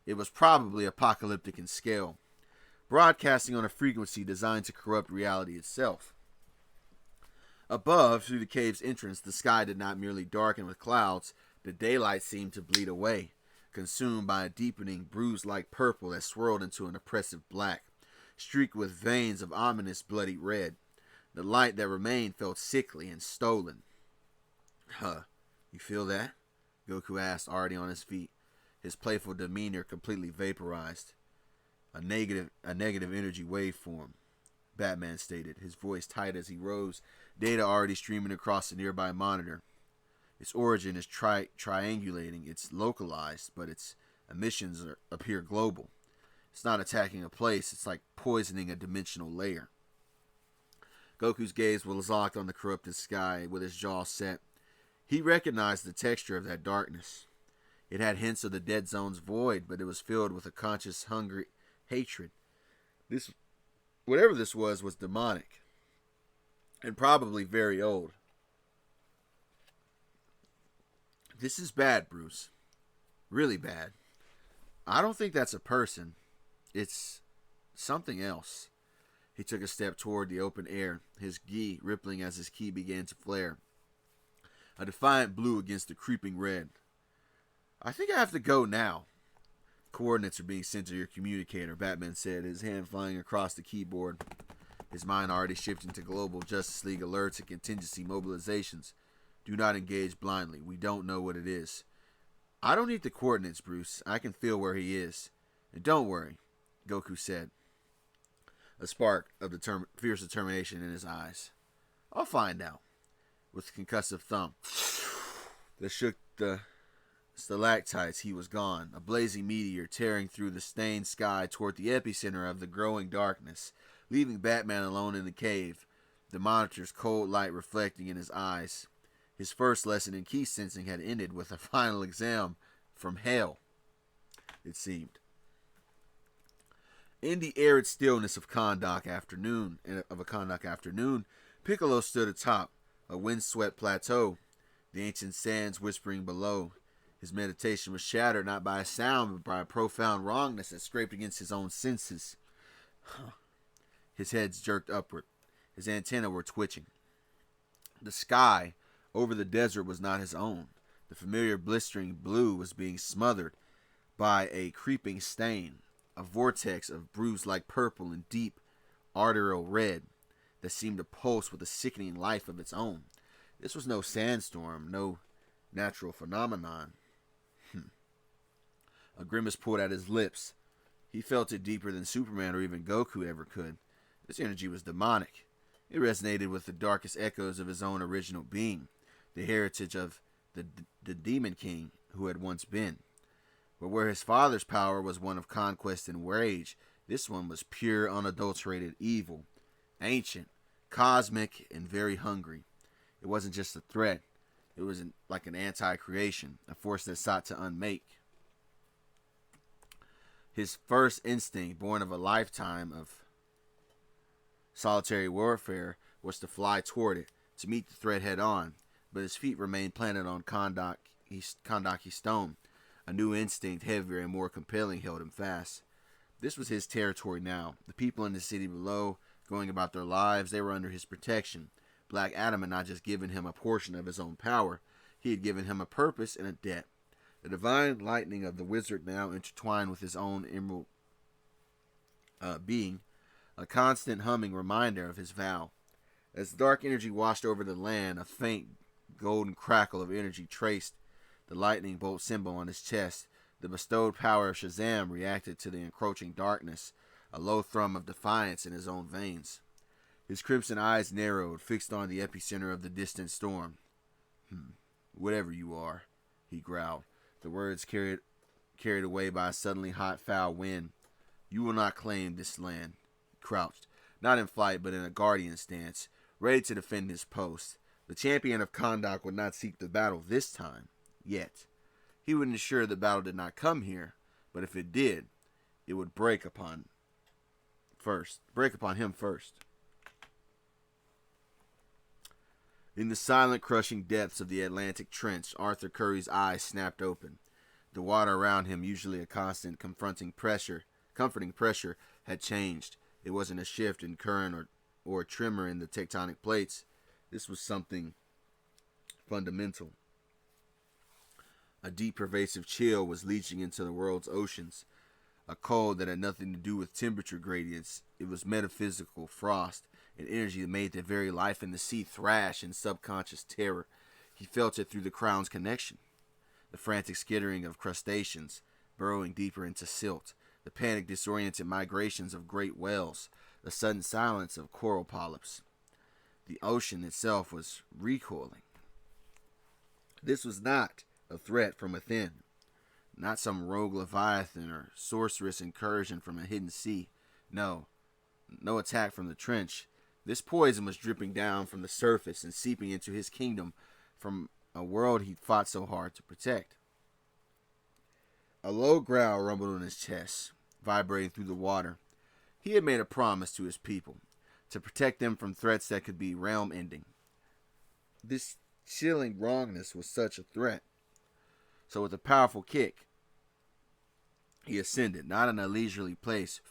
it was probably apocalyptic in scale, broadcasting on a frequency designed to corrupt reality itself. Above, through the cave's entrance, the sky did not merely darken with clouds, the daylight seemed to bleed away, consumed by a deepening, bruise-like purple that swirled into an oppressive black, streaked with veins of ominous bloody red. The light that remained felt sickly and stolen. You feel that? Goku asked, already on his feet, his playful demeanor completely vaporized. A negative energy waveform, Batman stated, his voice tight as he rose, data already streaming across the nearby monitor. Its origin is triangulating, it's localized, but its emissions appear global. It's not attacking a place, it's like poisoning a dimensional layer. Goku's gaze was locked on the corrupted sky with his jaw set. He recognized the texture of that darkness. It had hints of the dead zone's void, but it was filled with a conscious, hungry hatred. Whatever this was demonic, and probably very old. This is bad, Bruce. Really bad. I don't think that's a person. It's something else. He took a step toward the open air, his gi rippling as his ki began to flare. A defiant blue against the creeping red. I think I have to go now. Coordinates are being sent to your communicator, Batman said, his hand flying across the keyboard. His mind already shifting to global Justice League alerts and contingency mobilizations. Do not engage blindly. We don't know what it is. I don't need the coordinates, Bruce. I can feel where he is. And don't worry, Goku said, a spark of fierce determination in his eyes. I'll find out. With a concussive thumb that shook the stalactites, he was gone, a blazing meteor tearing through the stained sky toward the epicenter of the growing darkness, leaving Batman alone in the cave, the monitor's cold light reflecting in his eyes. His first lesson in key sensing had ended with a final exam from hell, it seemed. In the arid stillness of a Kahndaq afternoon, Piccolo stood atop a windswept plateau, the ancient sands whispering below. His meditation was shattered not by a sound, but by a profound wrongness that scraped against his own senses. His head jerked upward. His antennae were twitching. The sky over the desert was not his own. The familiar blistering blue was being smothered by a creeping stain, a vortex of bruise-like purple and deep arterial red that seemed to pulse with a sickening life of its own. This was no sandstorm, no natural phenomenon. A grimace pulled at his lips. He felt it deeper than Superman or even Goku ever could. This energy was demonic. It resonated with the darkest echoes of his own original being, the heritage of the Demon King who had once been. But where his father's power was one of conquest and rage, this one was pure, unadulterated evil, ancient, cosmic, and very hungry. It wasn't just a threat. It was like an anti-creation, a force that sought to unmake. His first instinct, born of a lifetime of solitary warfare, was to fly toward it, to meet the threat head on, but his feet remained planted on Kahndaqi stone. A new instinct, heavier and more compelling, held him fast. This was his territory now. The people in the city below, going about their lives, they were under his protection. Black Adam had not just given him a portion of his own power, he had given him a purpose and a debt. The divine lightning of the wizard now intertwined with his own emerald being, a constant humming reminder of his vow. As the dark energy washed over the land, a faint golden crackle of energy traced the lightning bolt symbol on his chest. The bestowed power of Shazam reacted to the encroaching darkness, a low thrum of defiance in his own veins. His crimson eyes narrowed, fixed on the epicenter of the distant storm. Whatever you are, he growled, the words carried away by a suddenly hot, foul wind. You will not claim this land. He crouched, not in flight, but in a guardian stance, ready to defend his post. The champion of Kahndaq would not seek the battle this time, yet. He would ensure the battle did not come here, but if it did, it would break upon him first. In the silent, crushing depths of the Atlantic Trench, Arthur Curry's eyes snapped open. The water around him, usually a constant comforting pressure, had changed. It wasn't a shift in current or a tremor in the tectonic plates. This was something fundamental. A deep, pervasive chill was leaching into the world's oceans. A cold that had nothing to do with temperature gradients. It was metaphysical frost, an energy that made the very life in the sea thrash in subconscious terror. He felt it through the crown's connection. The frantic skittering of crustaceans, burrowing deeper into silt. The panic disoriented migrations of great whales. The sudden silence of coral polyps. The ocean itself was recoiling. This was not a threat from within. Not some rogue leviathan or sorcerous incursion from a hidden sea. No attack from the trench. This poison was dripping down from the surface and seeping into his kingdom from a world he'd fought so hard to protect. A low growl rumbled in his chest, vibrating through the water. He had made a promise to his people, to protect them from threats that could be realm-ending. This chilling wrongness was such a threat. So with a powerful kick, he ascended, not in a leisurely pace,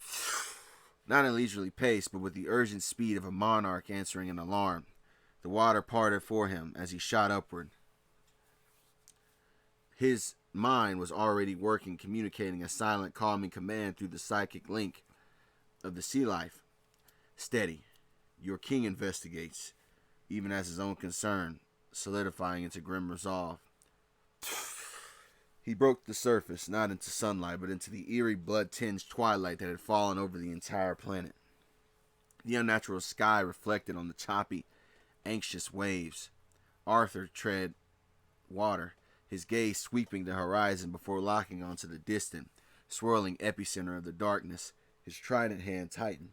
but with the urgent speed of a monarch answering an alarm. The water parted for him as he shot upward. His mind was already working, communicating a silent, calming command through the psychic link of the sea life. Steady. Your king investigates, even as his own concern, solidifying into grim resolve. He broke the surface, not into sunlight, but into the eerie, blood-tinged twilight that had fallen over the entire planet. The unnatural sky reflected on the choppy, anxious waves. Arthur tread water, his gaze sweeping the horizon before locking onto the distant, swirling epicenter of the darkness, his trident hand tightened.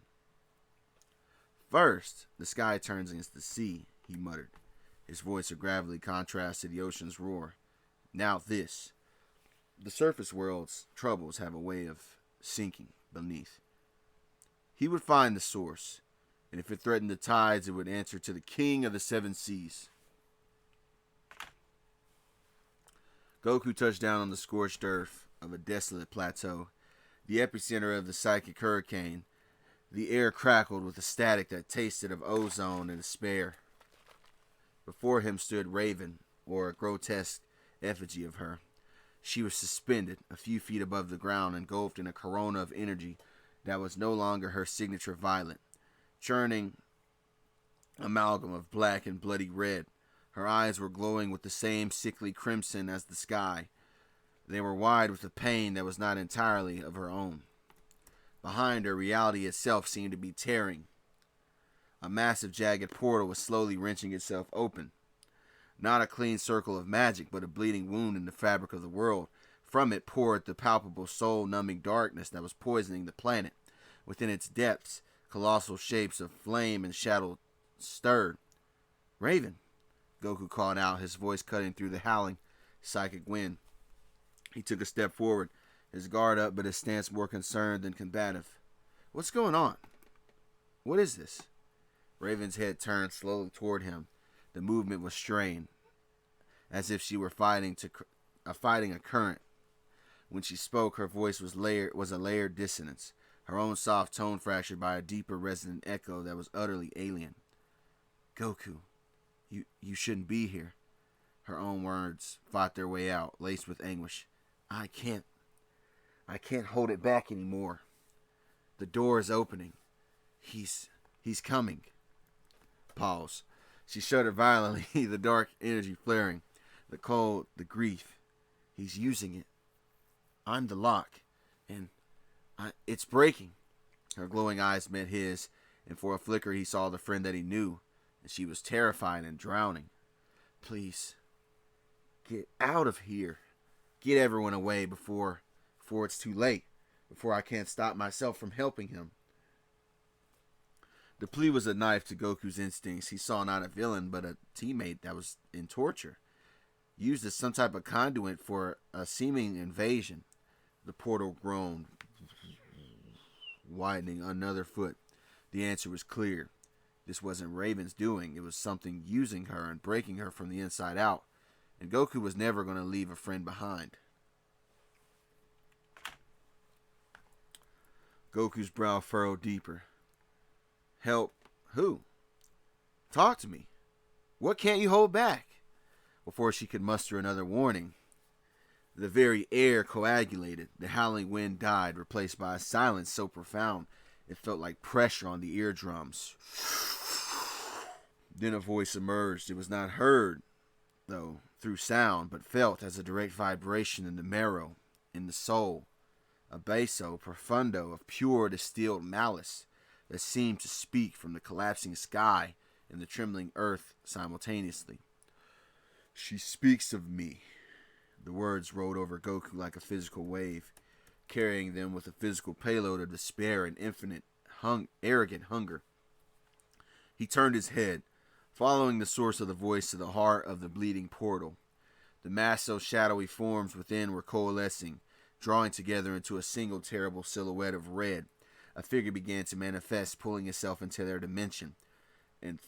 First, the sky turns against the sea, he muttered, his voice a gravelly contrast to the ocean's roar. Now this. The surface world's troubles have a way of sinking beneath. He would find the source, and if it threatened the tides, it would answer to the king of the seven seas. Goku touched down on the scorched earth of a desolate plateau, the epicenter of the psychic hurricane. The air crackled with a static that tasted of ozone and despair. Before him stood Raven, or a grotesque effigy of her. She was suspended a few feet above the ground, engulfed in a corona of energy that was no longer her signature violet, churning amalgam of black and bloody red. Her eyes were glowing with the same sickly crimson as the sky. They were wide with a pain that was not entirely of her own. Behind her, reality itself seemed to be tearing. A massive jagged portal was slowly wrenching itself open. Not a clean circle of magic, but a bleeding wound in the fabric of the world. From it poured the palpable soul-numbing darkness that was poisoning the planet. Within its depths, colossal shapes of flame and shadow stirred. "Raven," Goku called out, his voice cutting through the howling psychic wind. He took a step forward, his guard up, but his stance more concerned than combative. "What's going on? What is this?" Raven's head turned slowly toward him. The movement was strained, as if she were fighting a current. When she spoke, her voice was a layered dissonance, her own soft tone fractured by a deeper resonant echo that was utterly alien. "Goku, you shouldn't be here." Her own words fought their way out, laced with anguish. I can't hold it back anymore. The door is opening. He's coming." Pause. She shuddered violently, the dark energy flaring. The cold, the grief. "He's using it. I'm the lock. And it's breaking." Her glowing eyes met his, and for a flicker he saw the friend that he knew, and she was terrified and drowning. "Please, get out of here. Get everyone away before it's too late. Before I can't stop myself from helping him." The plea was a knife to Goku's instincts. He saw not a villain, but a teammate that was in torture, used as some type of conduit for a seeming invasion. The portal groaned, widening another foot. The answer was clear. This wasn't Raven's doing. It was something using her and breaking her from the inside out. And Goku was never going to leave a friend behind. Goku's brow furrowed deeper. "Help who? Talk to me. What can't you hold back?" Before she could muster another warning, the very air coagulated. The howling wind died, replaced by a silence so profound it felt like pressure on the eardrums. Then a voice emerged. It was not heard, though, through sound, but felt as a direct vibration in the marrow, in the soul. A basso profundo of pure distilled malice that seemed to speak from the collapsing sky and the trembling earth simultaneously. "She speaks of me." The words rolled over Goku like a physical wave, carrying them with a physical payload of despair and infinite, arrogant hunger. He turned his head, following the source of the voice to the heart of the bleeding portal. The massive shadowy forms within were coalescing, drawing together into a single terrible silhouette of red. A figure began to manifest, pulling itself into their dimension, and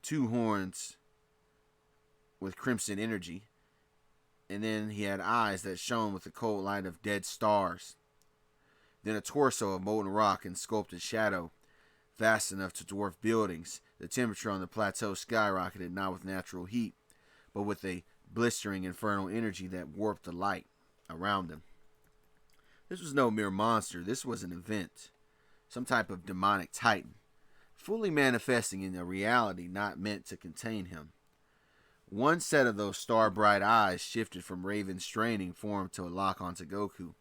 two horns with crimson energy, and then he had eyes that shone with the cold light of dead stars. Then a torso of molten rock and sculpted shadow, vast enough to dwarf buildings. The temperature on the plateau skyrocketed, not with natural heat, but with a blistering infernal energy that warped the light around them. This was no mere monster. This was an event, some type of demonic titan, fully manifesting in a reality not meant to contain him. One set of those star-bright eyes shifted from Raven's straining form to lock onto Goku.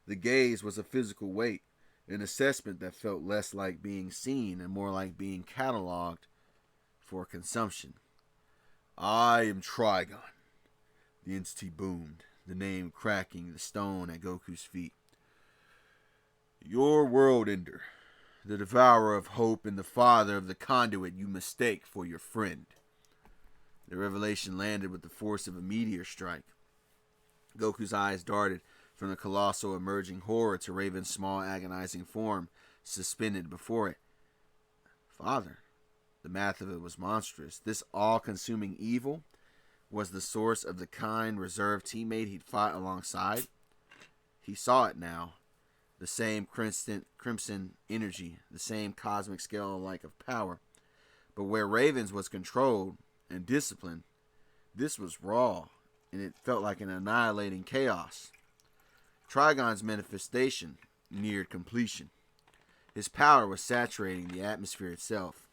The gaze was a physical weight, an assessment that felt less like being seen and more like being cataloged for consumption. I am Trigon. The entity boomed, the name cracking the stone at Goku's feet. Your world ender, the devourer of hope and the father of the conduit you mistake for your friend. The revelation landed with the force of a meteor strike. Goku's eyes darted from the colossal emerging horror to Raven's small agonizing form suspended before it. Father, the math of it was monstrous. This all-consuming evil was the source of the kind, reserved teammate he'd fought alongside. He saw it now. The same crimson energy, the same cosmic scale-like of power. But where Raven's was controlled and disciplined, this was raw, and it felt like an annihilating chaos. Trigon's manifestation neared completion. His power was saturating the atmosphere itself.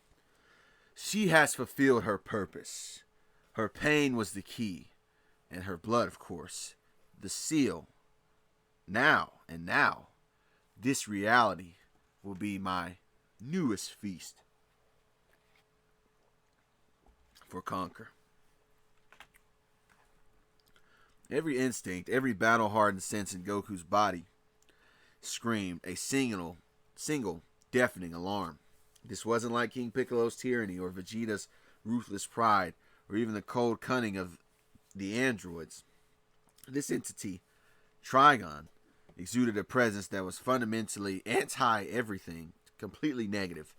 She has fulfilled her purpose. Her pain was the key, and her blood, of course, the seal. Now, this reality will be my newest feast for Conquer. Every instinct, every battle-hardened sense in Goku's body screamed a single deafening alarm. This wasn't like King Piccolo's tyranny or Vegeta's ruthless pride or even the cold cunning of the androids. This entity, Trigon, exuded a presence that was fundamentally anti-everything, completely negative.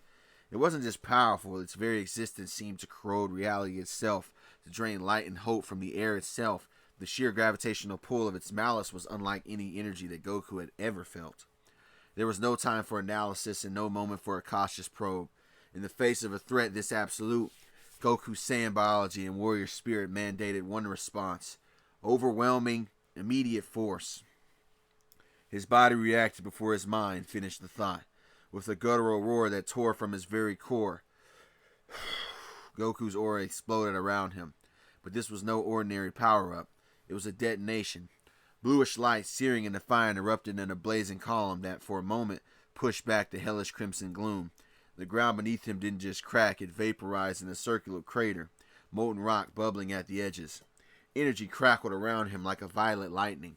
It wasn't just powerful, its very existence seemed to corrode reality itself, to drain light and hope from the air itself. The sheer gravitational pull of its malice was unlike any energy that Goku had ever felt. There was no time for analysis and no moment for a cautious probe. In the face of a threat this absolute, Goku's Saiyan biology and warrior spirit mandated one response: overwhelming, immediate force. His body reacted before his mind finished the thought. With a guttural roar that tore from his very core, Goku's aura exploded around him. But this was no ordinary power-up. It was a detonation. Bluish light, searing and defiant, erupted in a blazing column that, for a moment, pushed back the hellish crimson gloom. The ground beneath him didn't just crack, it vaporized in a circular crater, molten rock bubbling at the edges. Energy crackled around him like a violet lightning,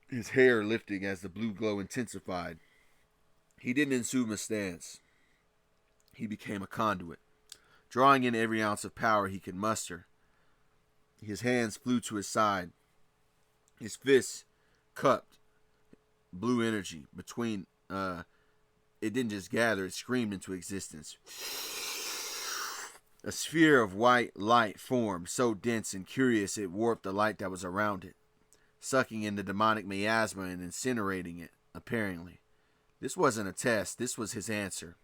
his hair lifting as the blue glow intensified. He didn't assume a stance. He became a conduit, drawing in every ounce of power he could muster. His hands flew to his side. His fists cupped blue energy between. It didn't just gather, it screamed into existence. A sphere of white light formed, so dense and curious it warped the light that was around it, sucking in the demonic miasma and incinerating it, apparently. This wasn't a test, this was his answer.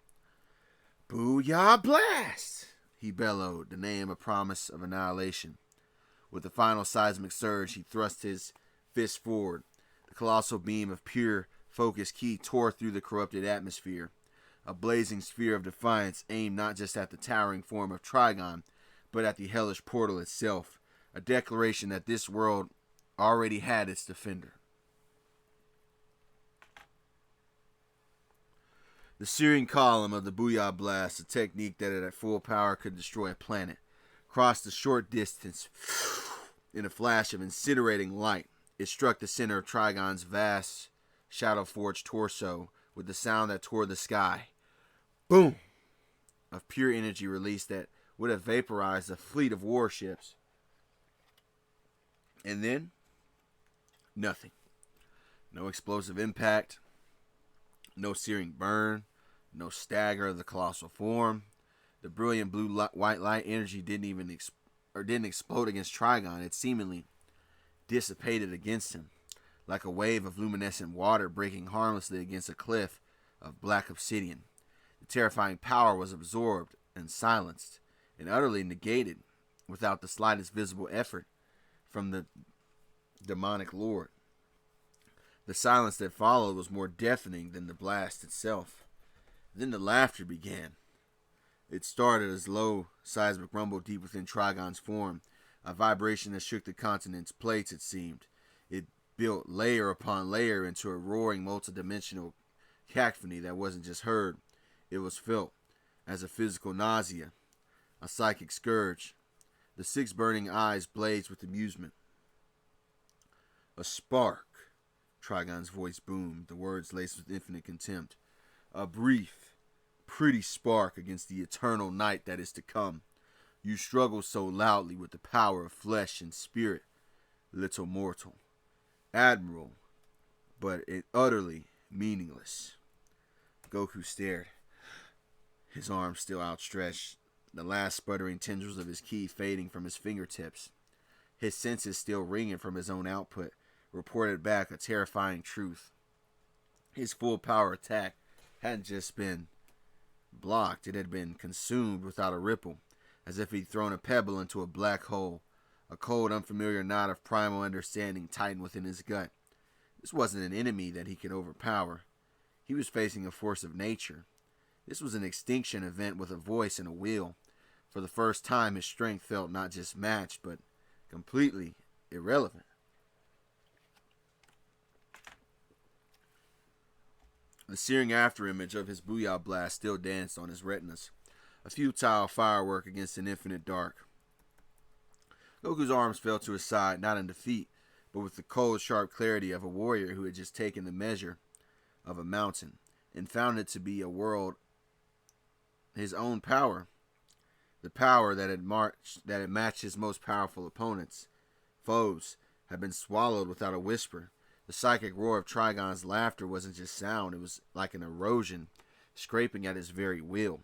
Booyah Blast! He bellowed, the name a promise of annihilation. With the final seismic surge, he thrust his fist forward. The colossal beam of pure, focused ki tore through the corrupted atmosphere. A blazing sphere of defiance aimed not just at the towering form of Trigon, but at the hellish portal itself. A declaration that this world already had its defender. The searing column of the Booyah Blast, a technique that at full power could destroy a planet, crossed a short distance. In a flash of incinerating light, it struck the center of Trigon's vast, shadow-forged torso with the sound that tore the sky. Boom! Of pure energy released that would have vaporized a fleet of warships. And then, nothing. No explosive impact, no searing burn, no stagger of the colossal form. The brilliant white light energy didn't explode against Trigon. It seemingly dissipated against him, like a wave of luminescent water breaking harmlessly against a cliff of black obsidian. The terrifying power was absorbed and silenced, and utterly negated, without the slightest visible effort from the demonic lord. The silence that followed was more deafening than the blast itself. Then the laughter began. It started as low seismic rumble deep within Trigon's form, a vibration that shook the continent's plates, it seemed. It built layer upon layer into a roaring multidimensional cacophony that wasn't just heard, it was felt as a physical nausea, a psychic scourge. The six burning eyes blazed with amusement. A spark, Trigon's voice boomed, the words laced with infinite contempt. A brief, pretty spark against the eternal night that is to come. You struggle so loudly with the power of flesh and spirit, little mortal. Admirable, but utterly meaningless. Goku stared, his arms still outstretched, the last sputtering tendrils of his ki fading from his fingertips. His senses still ringing from his own output, reported back a terrifying truth. His full power attack hadn't just been blocked, it had been consumed without a ripple, as if he'd thrown a pebble into a black hole. A cold, unfamiliar knot of primal understanding tightened within his gut. This wasn't an enemy that he could overpower. He was facing a force of nature. This was an extinction event with a voice and a will. For the first time, his strength felt not just matched, but completely irrelevant. The searing afterimage of his Booyah blast still danced on his retinas, a futile firework against an infinite dark. Goku's arms fell to his side, not in defeat, but with the cold, sharp clarity of a warrior who had just taken the measure of a mountain and found it to be a world, his own power, the power that had matched his most powerful opponents. Foes had been swallowed without a whisper. The psychic roar of Trigon's laughter wasn't just sound, it was like an erosion, scraping at his very will.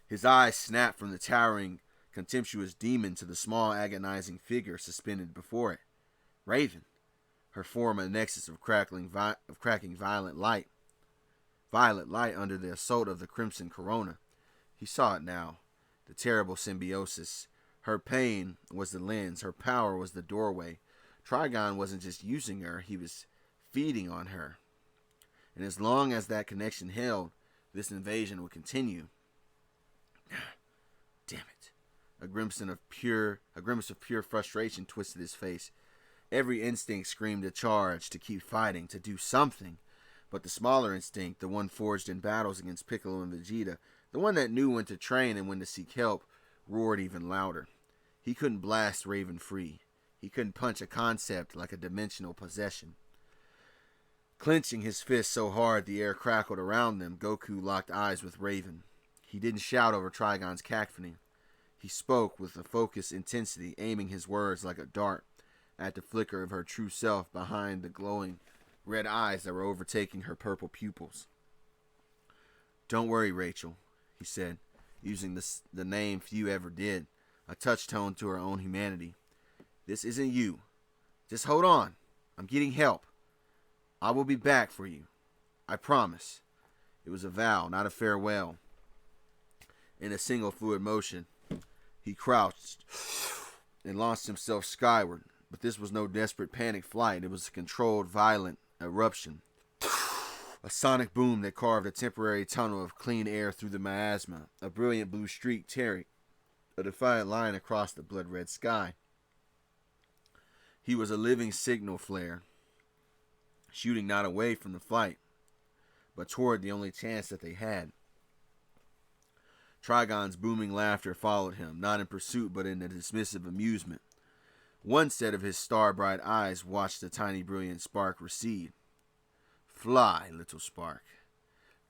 His eyes snapped from the towering, contemptuous demon to the small, agonizing figure suspended before it. Raven, her form a nexus of cracking violet light under the assault of the crimson corona. He saw it now, the terrible symbiosis. Her pain was the lens, her power was the doorway. Trigon wasn't just using her, he was feeding on her. And as long as that connection held, this invasion would continue. Damn it. A grimace of pure frustration twisted his face. Every instinct screamed to charge, to keep fighting, to do something. But the smaller instinct, the one forged in battles against Piccolo and Vegeta, the one that knew when to train and when to seek help, roared even louder. He couldn't blast Raven free. He couldn't punch a concept like a dimensional possession. Clenching his fist so hard the air crackled around them, Goku locked eyes with Raven. He didn't shout over Trigon's cacophony. He spoke with a focused intensity, aiming his words like a dart at the flicker of her true self behind the glowing red eyes that were overtaking her purple pupils. Don't worry, Rachel, he said, using the name few ever did, a touchstone to her own humanity. This isn't you. Just hold on. I'm getting help. I will be back for you. I promise. It was a vow, not a farewell. In a single fluid motion, he crouched and launched himself skyward. But this was no desperate panic flight. It was a controlled, violent eruption. A sonic boom that carved a temporary tunnel of clean air through the miasma. A brilliant blue streak tearing a defiant line across the blood-red sky. He was a living signal flare, shooting not away from the fight, but toward the only chance that they had. Trigon's booming laughter followed him, not in pursuit but in a dismissive amusement. One set of his star-bright eyes watched the tiny brilliant spark recede. Fly, little spark.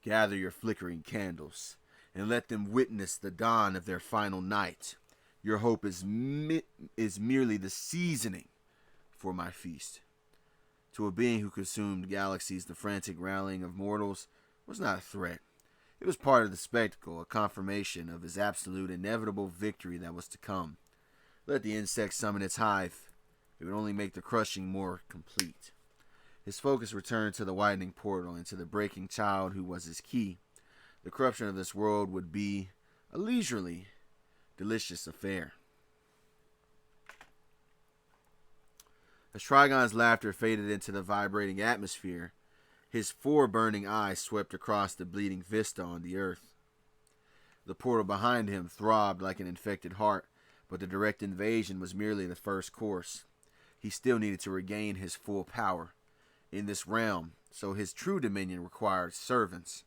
Gather your flickering candles, and let them witness the dawn of their final night. Your hope is merely the seasoning for my feast. To a being who consumed galaxies, the frantic rallying of mortals was not a threat. It was part of the spectacle, a confirmation of his absolute, inevitable victory that was to come. Let the insect summon its hive. It would only make the crushing more complete. His focus returned to the widening portal and to the breaking child who was his key. The corruption of this world would be a leisurely, delicious affair. As Trigon's laughter faded into the vibrating atmosphere, his four burning eyes swept across the bleeding vista on the earth. The portal behind him throbbed like an infected heart, but the direct invasion was merely the first course. He still needed to regain his full power in this realm, so his true dominion required servants,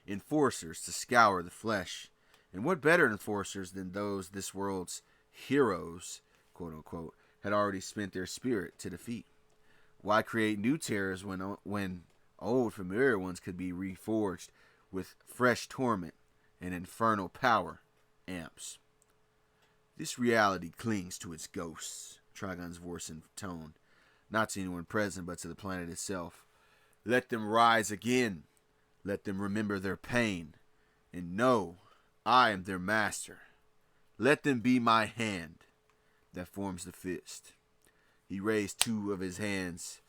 enforcers to scour the flesh And what better enforcers than those this world's heroes, quote unquote, had already spent their spirit to defeat? Why create new terrors when old familiar ones could be reforged with fresh torment and infernal power amps? This reality clings to its ghosts, Trigon's voice and tone, not to anyone present but to the planet itself. Let them rise again. Let them remember their pain. And know I am their master. Let them be my hand that forms the fist. He raised two of his hands,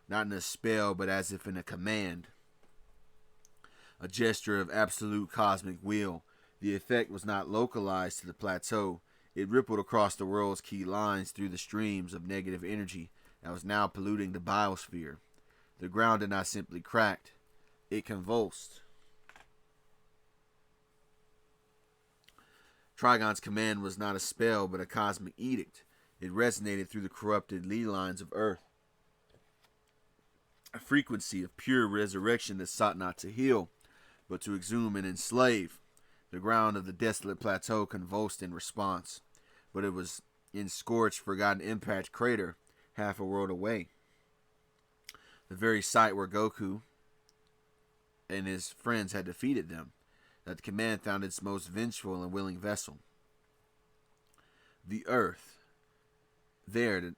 not in a spell, but as if in a command. A gesture of absolute cosmic will. The effect was not localized to the plateau. It rippled across the world's key lines through the streams of negative energy that was now polluting the biosphere. The ground did not simply crack. It convulsed. Trigon's command was not a spell, but a cosmic edict. It resonated through the corrupted ley lines of Earth. A frequency of pure resurrection that sought not to heal, but to exhume and enslave. The ground of the desolate plateau convulsed in response, but it was in scorched, forgotten impact crater, half a world away. The very site where Goku and his friends had defeated them, that the command found its most vengeful and willing vessel. The earth did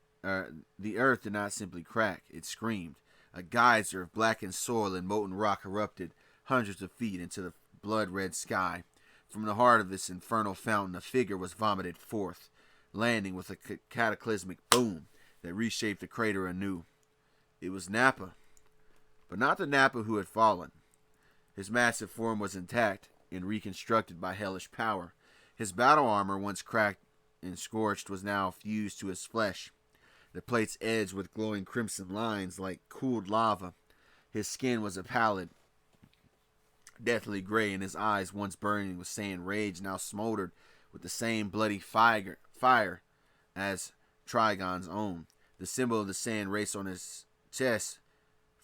not simply crack, it screamed. A geyser of blackened soil and molten rock erupted hundreds of feet into the blood-red sky. From the heart of this infernal fountain, a figure was vomited forth, landing with a cataclysmic boom that reshaped the crater anew. It was Nappa, but not the Nappa who had fallen. His massive form was intact and reconstructed by hellish power. His battle armor, once cracked and scorched, was now fused to his flesh, the plates edged with glowing crimson lines like cooled lava. His skin was a pallid, deathly gray, and his eyes, once burning with sand rage, now smoldered with the same bloody fire as Trigon's own. The symbol of the sand race on his chest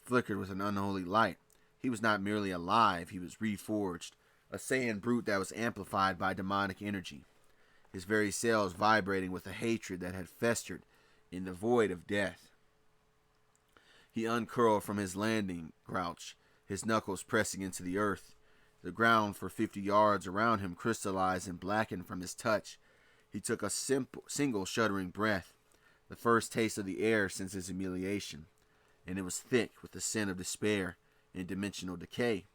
flickered with an unholy light. He was not merely alive, he was reforged, a sand brute that was amplified by demonic energy, his very cells vibrating with a hatred that had festered in the void of death. He uncurled from his landing crouch, his knuckles pressing into the earth. The ground for 50 yards around him crystallized and blackened from his touch. He took a single shuddering breath, the first taste of the air since his humiliation, and it was thick with the scent of despair and dimensional decay.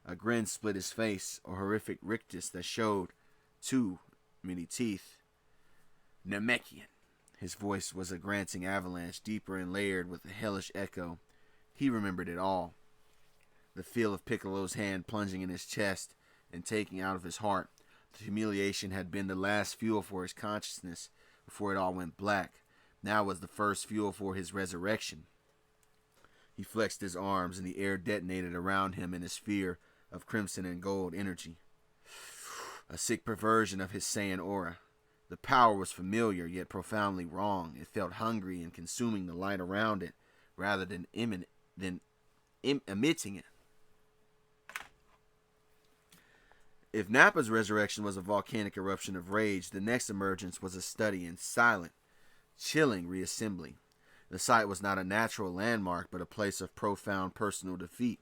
A grin split his face, a horrific rictus that showed too many teeth. Namekian. His voice was a granting avalanche, deeper and layered with a hellish echo. He remembered it all. The feel of Piccolo's hand plunging in his chest and taking out of his heart. The humiliation had been the last fuel for his consciousness before it all went black. Now was the first fuel for his resurrection. He flexed his arms, and the air detonated around him in a sphere of crimson and gold energy. A sick perversion of his Saiyan aura. The power was familiar, yet profoundly wrong. It felt hungry and consuming the light around it, rather than emitting it. If Nappa's resurrection was a volcanic eruption of rage, the next emergence was a steady and silent, chilling reassembly. The site was not a natural landmark, but a place of profound personal defeat.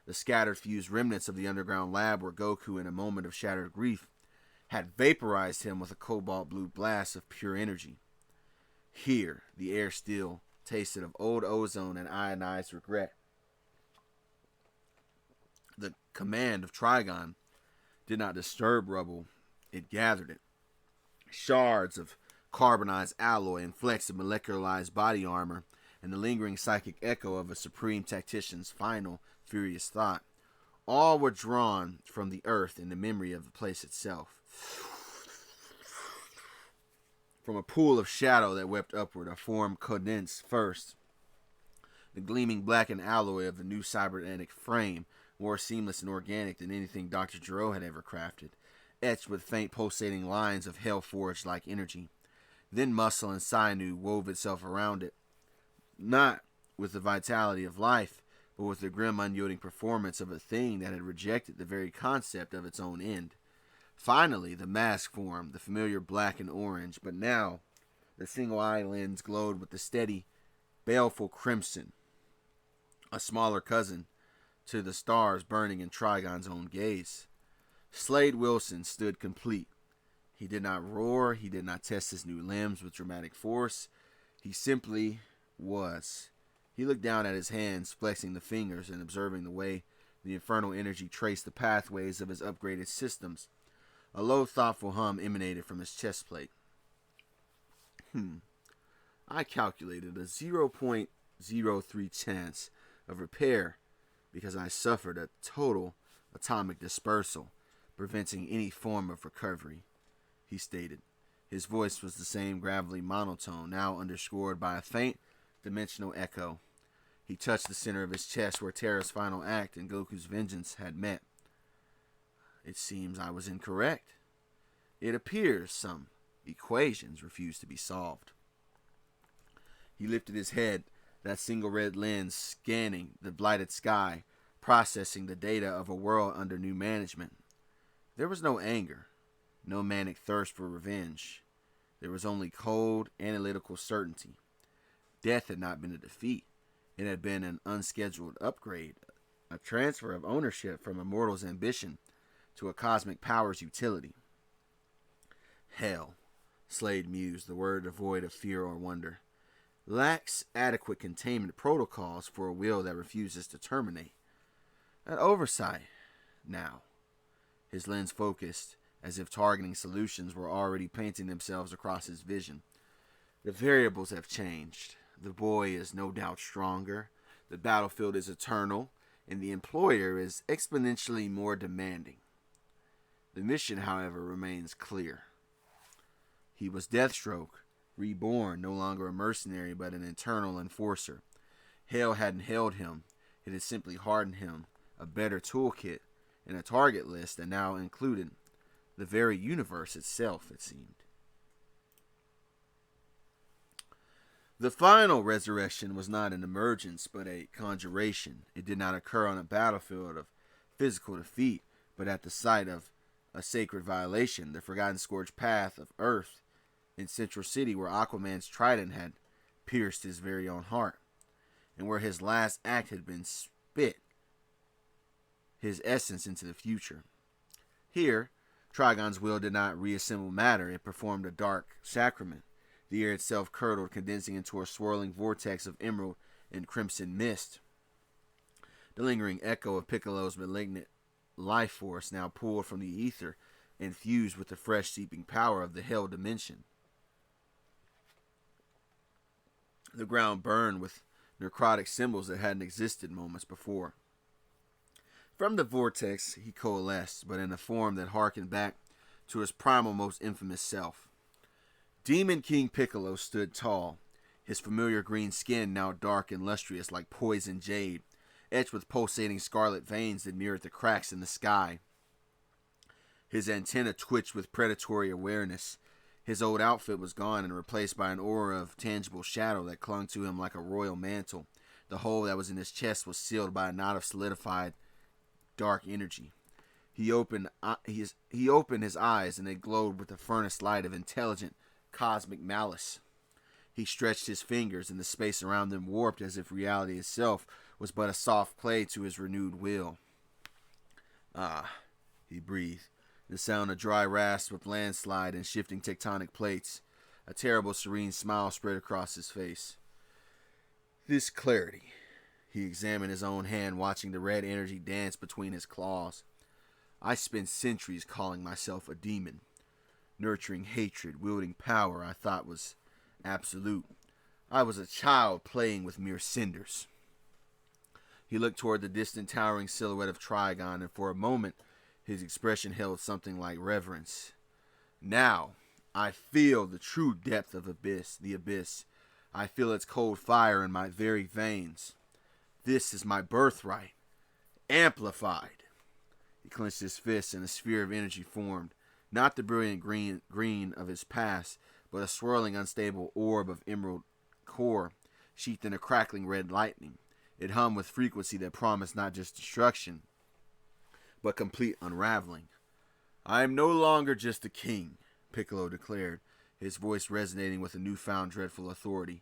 The scattered fused remnants of the underground lab where Goku, in a moment of shattered grief, had vaporized him with a cobalt blue blast of pure energy. Here, the air still tasted of old ozone and ionized regret. The command of Trigon did not disturb rubble, it gathered it. Shards of carbonized alloy and flecks of molecularized body armor, and the lingering psychic echo of a supreme tactician's final, furious thought. All were drawn from the earth in the memory of the place itself. From a pool of shadow that wept upward, a form condensed first. The gleaming blackened alloy of the new cybernetic frame, more seamless and organic than anything Dr. Gero had ever crafted, etched with faint pulsating lines of hell-forged-like energy. Then muscle and sinew wove itself around it, not with the vitality of life, but with the grim, unyielding performance of a thing that had rejected the very concept of its own end. Finally, the mask formed, the familiar black and orange, but now the single eye lens glowed with the steady, baleful crimson, a smaller cousin to the stars burning in Trigon's own gaze. Slade Wilson stood complete. He did not roar, he did not test his new limbs with dramatic force. He simply was. He looked down at his hands, flexing the fingers and observing the way the infernal energy traced the pathways of his upgraded systems. A low, thoughtful hum emanated from his chest plate. I calculated a 0.03 chance of repair because I suffered a total atomic dispersal, preventing any form of recovery, he stated. His voice was the same gravelly monotone, now underscored by a faint dimensional echo. He touched the center of his chest where Terra's final act and Goku's vengeance had met. It seems I was incorrect. It appears some equations refuse to be solved. He lifted his head, that single red lens scanning the blighted sky, processing the data of a world under new management. There was no anger, no manic thirst for revenge. There was only cold, analytical certainty. Death had not been a defeat. It had been an unscheduled upgrade, a transfer of ownership from a mortal's ambition to a cosmic power's utility. Hell, Slade mused, the word devoid of fear or wonder, lacks adequate containment protocols for a will that refuses to terminate. An oversight, now. His lens focused, as if targeting solutions were already painting themselves across his vision. The variables have changed. The boy is no doubt stronger, the battlefield is eternal, and the employer is exponentially more demanding. The mission, however, remains clear. He was Deathstroke, reborn, no longer a mercenary but an internal enforcer. Hell hadn't held him, it had simply hardened him, a better toolkit, and a target list that now included the very universe itself, it seemed. The final resurrection was not an emergence, but a conjuration. It did not occur on a battlefield of physical defeat, but at the site of a sacred violation, the forgotten scourge path of Earth in Central City, where Aquaman's trident had pierced his very own heart, and where his last act had been spit his essence into the future. Here, Trigon's will did not reassemble matter, it performed a dark sacrament. The air itself curdled, condensing into a swirling vortex of emerald and crimson mist. The lingering echo of Piccolo's malignant life force now pulled from the ether and fused with the fresh seeping power of the hell dimension. The ground burned with necrotic symbols that hadn't existed moments before. From the vortex he coalesced, but in a form that harkened back to his primal, most infamous self. Demon King Piccolo stood tall, his familiar green skin now dark and lustrous like poison jade, etched with pulsating scarlet veins that mirrored the cracks in the sky. His antenna twitched with predatory awareness. His old outfit was gone and replaced by an aura of tangible shadow that clung to him like a royal mantle. The hole that was in his chest was sealed by a knot of solidified dark energy. He opened his eyes, and they glowed with the furnace light of intelligent cosmic malice. He stretched his fingers, and the space around them warped as if reality itself was but a soft play to his renewed will. Ah, he breathed, the sound of dry rasp with landslide and shifting tectonic plates. A terrible serene smile spread across his face. This clarity. He examined his own hand, watching the red energy dance between his claws. I spent centuries calling myself a demon, nurturing hatred, wielding power I thought was absolute. I was a child playing with mere cinders. He looked toward the distant towering silhouette of Trigon, and for a moment his expression held something like reverence. Now I feel the true depth of the abyss. I feel its cold fire in my very veins. This is my birthright, amplified. He clenched his fists, and a sphere of energy formed, not the brilliant green of his past, but a swirling, unstable orb of emerald core, sheathed in a crackling red lightning. It hummed with frequency that promised not just destruction, but complete unraveling. I am no longer just a king, Piccolo declared, his voice resonating with a newfound dreadful authority.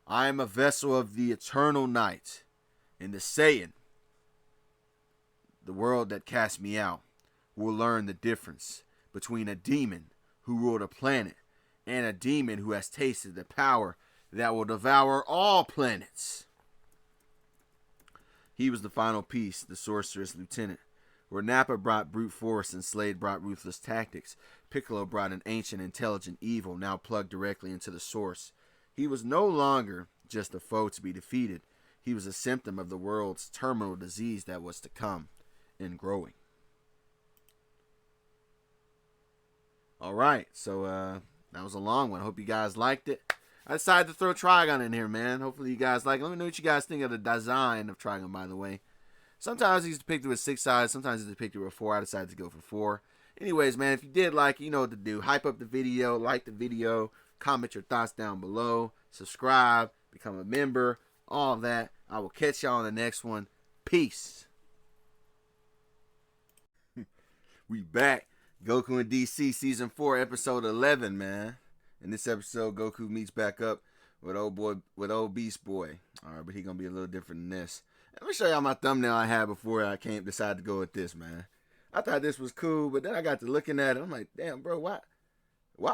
I am a vessel of the eternal night, and the Saiyan, the world that cast me out, will learn the difference between a demon who ruled a planet and a demon who has tasted the power that will devour all planets. He was the final piece, the sorceress lieutenant. Where Nappa brought brute force and Slade brought ruthless tactics, Piccolo brought an ancient, intelligent evil now plugged directly into the source. He was no longer just a foe to be defeated. He was a symptom of the world's terminal disease that was to come and growing. All right, so that was a long one. I hope you guys liked it. I decided to throw Trigon in here, man. Hopefully you guys like it. Let me know what you guys think of the design of Trigon, by the way. Sometimes he's depicted with 6 sides. Sometimes he's depicted with 4. I decided to go for 4. Anyways, man, if you did like it, you know what to do. Hype up the video, like the video, comment your thoughts down below, subscribe, become a member, all of that. I will catch y'all on the next one. Peace. We back. Goku and DC Season 4, Episode 11, man. In this episode, Goku meets back up with old Beast Boy. All right, but he gonna be a little different than this. Let me show y'all my thumbnail I had before I decided to go with this, man. I thought this was cool, but then I got to looking at it. I'm like, damn, bro, why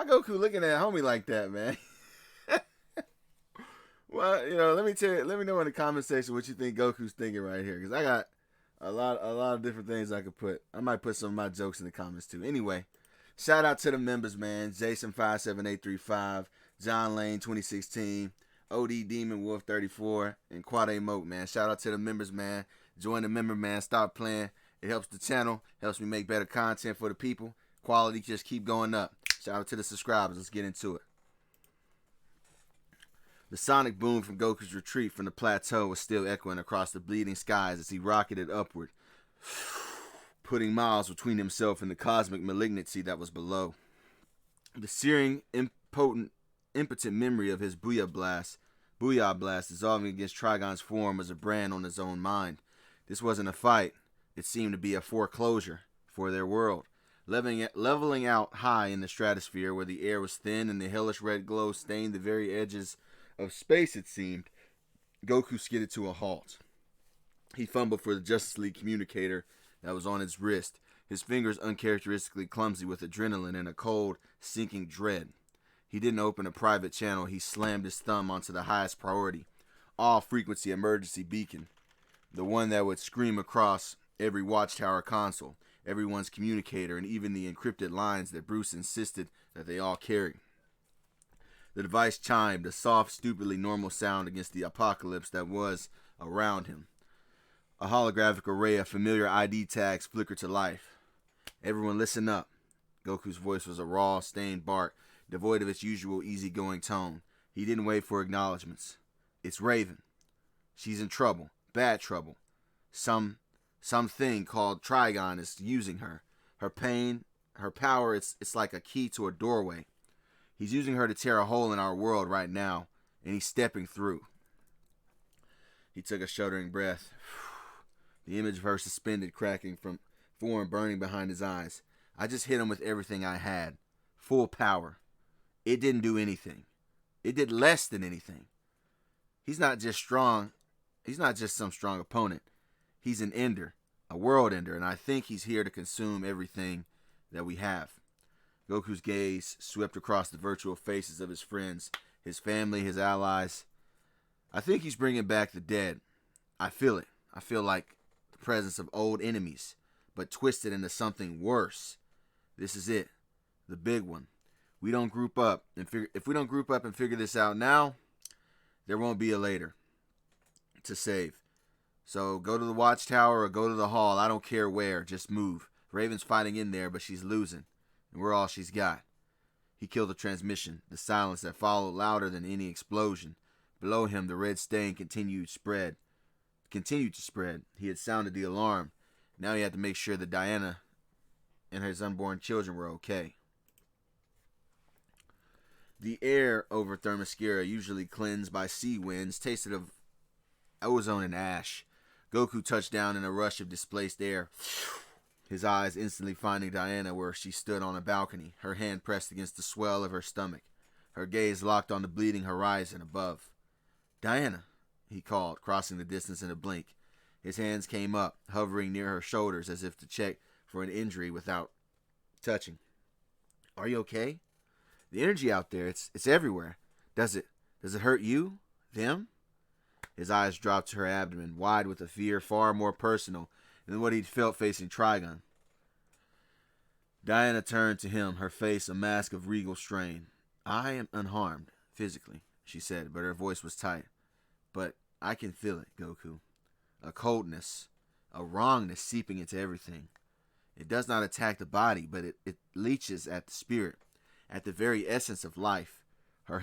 Goku looking at homie like that, man? Well, let me know in the comment section what you think Goku's thinking right here, because I got a lot of different things I could put. I might put some of my jokes in the comments too. Anyway, shout out to the members, man. Jason57835, John Lane 2016, OD Demon Wolf 34, and Quade Moat, man. Shout out to the members, man. Join the member, man. Stop playing. It helps the channel, helps me make better content for the people. Quality just keep going up. Shout out to the subscribers. Let's get into it. The sonic boom from Goku's retreat from the plateau was still echoing across the bleeding skies as he rocketed upward, putting miles between himself and the cosmic malignancy that was below. The searing, impotent memory of his Booyah Blast dissolving against Trigon's form was a brand on his own mind. This wasn't a fight. It seemed to be a foreclosure for their world. Leveling out high in the stratosphere where the air was thin and the hellish red glow stained the very edges of space, it seemed, Goku skidded to a halt. He fumbled for the Justice League communicator that was on his wrist, his fingers uncharacteristically clumsy with adrenaline and a cold, sinking dread. He didn't open a private channel. He slammed his thumb onto the highest priority, all-frequency emergency beacon, the one that would scream across every watchtower console, everyone's communicator, and even the encrypted lines that Bruce insisted that they all carried. The device chimed, a soft, stupidly normal sound against the apocalypse that was around him. A holographic array of familiar ID tags flickered to life. Everyone listen up. Goku's voice was a raw, stained bark, devoid of its usual easygoing tone. He didn't wait for acknowledgments. It's Raven. She's in trouble. Bad trouble. Something called Trigon is using her. Her pain, her power, it's like a key to a doorway. He's using her to tear a hole in our world right now, and he's stepping through. He took a shuddering breath. The image of her suspended, cracking from form burning behind his eyes. I just hit him with everything I had. Full power. It didn't do anything. It did less than anything. He's not just strong. He's not just some strong opponent. He's an ender, a world ender, and I think he's here to consume everything that we have. Goku's gaze swept across the virtual faces of his friends, his family, his allies. I think he's bringing back the dead. I feel it. I feel like the presence of old enemies, but twisted into something worse. This is it, the big one. If we don't group up and figure this out now, there won't be a later to save. So go to the watchtower or go to the hall. I don't care where. Just move. Raven's fighting in there, but she's losing. And we're all she's got. He killed the transmission, the silence that followed louder than any explosion. Below him, the red stain continued to spread. He had sounded the alarm. Now he had to make sure that Diana and his unborn children were okay. The air over Themyscira, usually cleansed by sea winds, tasted of ozone and ash. Goku touched down in a rush of displaced air. his eyes instantly finding Diana where she stood on a balcony, her hand pressed against the swell of her stomach, her gaze locked on the bleeding horizon above. "Diana," he called, crossing the distance in a blink. His hands came up, hovering near her shoulders as if to check for an injury without touching. "Are you okay? The energy out there, it's everywhere. Does it hurt you? Them?" His eyes dropped to her abdomen, wide with a fear far more personal than what he'd felt facing Trigon. Diana turned to him, her face a mask of regal strain. "I am unharmed, physically," she said, but her voice was tight. "But I can feel it, Goku. A coldness, a wrongness seeping into everything. It does not attack the body, but it leeches at the spirit, at the very essence of life." Her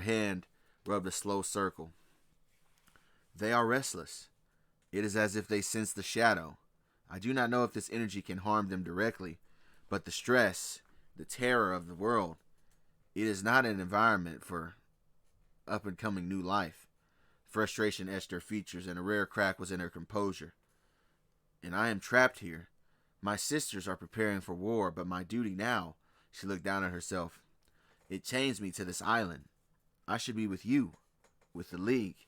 hand rubbed a slow circle. "They are restless. It is as if they sense the shadow. I do not know if this energy can harm them directly, but the stress, the terror of the world, it is not an environment for up-and-coming new life." Frustration etched her features, and a rare crack was in her composure. "And I am trapped here. My sisters are preparing for war, but my duty now," she looked down at herself, "it chains me to this island. I should be with you, with the League.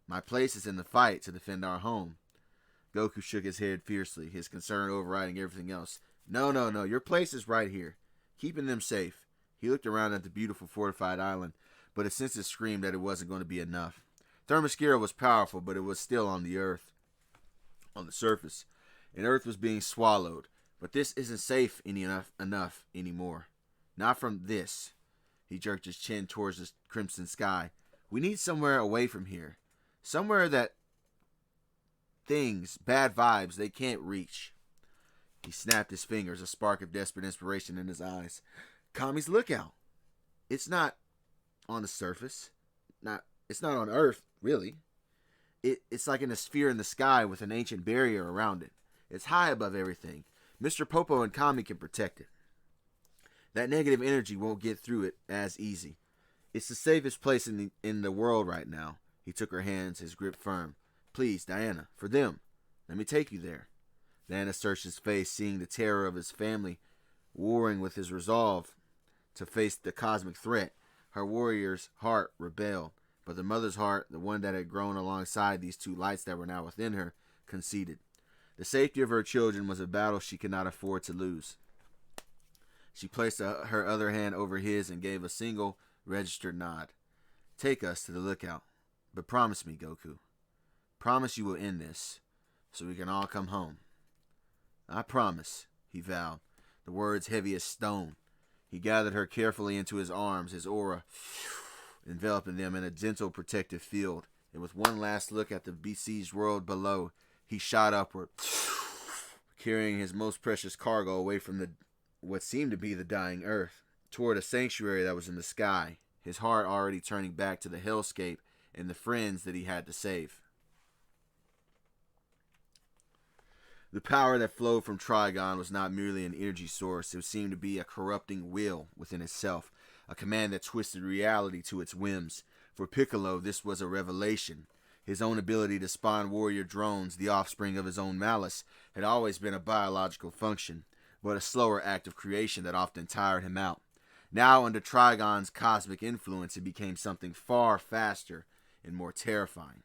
My place is in the fight to defend our home." Goku shook his head fiercely, his concern overriding everything else. No, your place is right here, keeping them safe." He looked around at the beautiful fortified island, but his senses screamed that it wasn't going to be enough. Themyscira was powerful, but it was still on the surface, and Earth was being swallowed. But this isn't safe enough anymore. Not from this. He jerked his chin towards the crimson sky. "We need somewhere away from here. Somewhere that things, bad vibes, they can't reach." He snapped his fingers, a spark of desperate inspiration in his eyes. "Kami's lookout. It's not on the surface. It's not on Earth, really. It's like in a sphere in the sky with an ancient barrier around it. It's high above everything. Mr. Popo and Kami can protect it. That negative energy won't get through it as easy. It's the safest place in the world right now." He took her hands, his grip firm. "Please, Diana, for them. Let me take you there." Diana searched his face, seeing the terror of his family warring with his resolve to face the cosmic threat. Her warrior's heart rebelled, but the mother's heart, the one that had grown alongside these two lights that were now within her, conceded. The safety of her children was a battle she could not afford to lose. She placed her other hand over his and gave a single, registered nod. "Take us to the lookout. But promise me, Goku. Promise you will end this, so we can all come home." "I promise," he vowed, the words heavy as stone. He gathered her carefully into his arms, his aura enveloping them in a gentle protective field. And with one last look at the besieged world below, he shot upward, carrying his most precious cargo away from what seemed to be the dying Earth, toward a sanctuary that was in the sky, his heart already turning back to the hellscape and the friends that he had to save. The power that flowed from Trigon was not merely an energy source. It seemed to be a corrupting will within itself, a command that twisted reality to its whims. For Piccolo, this was a revelation. His own ability to spawn warrior drones, the offspring of his own malice, had always been a biological function, but a slower act of creation that often tired him out. Now, under Trigon's cosmic influence, it became something far faster and more terrifying.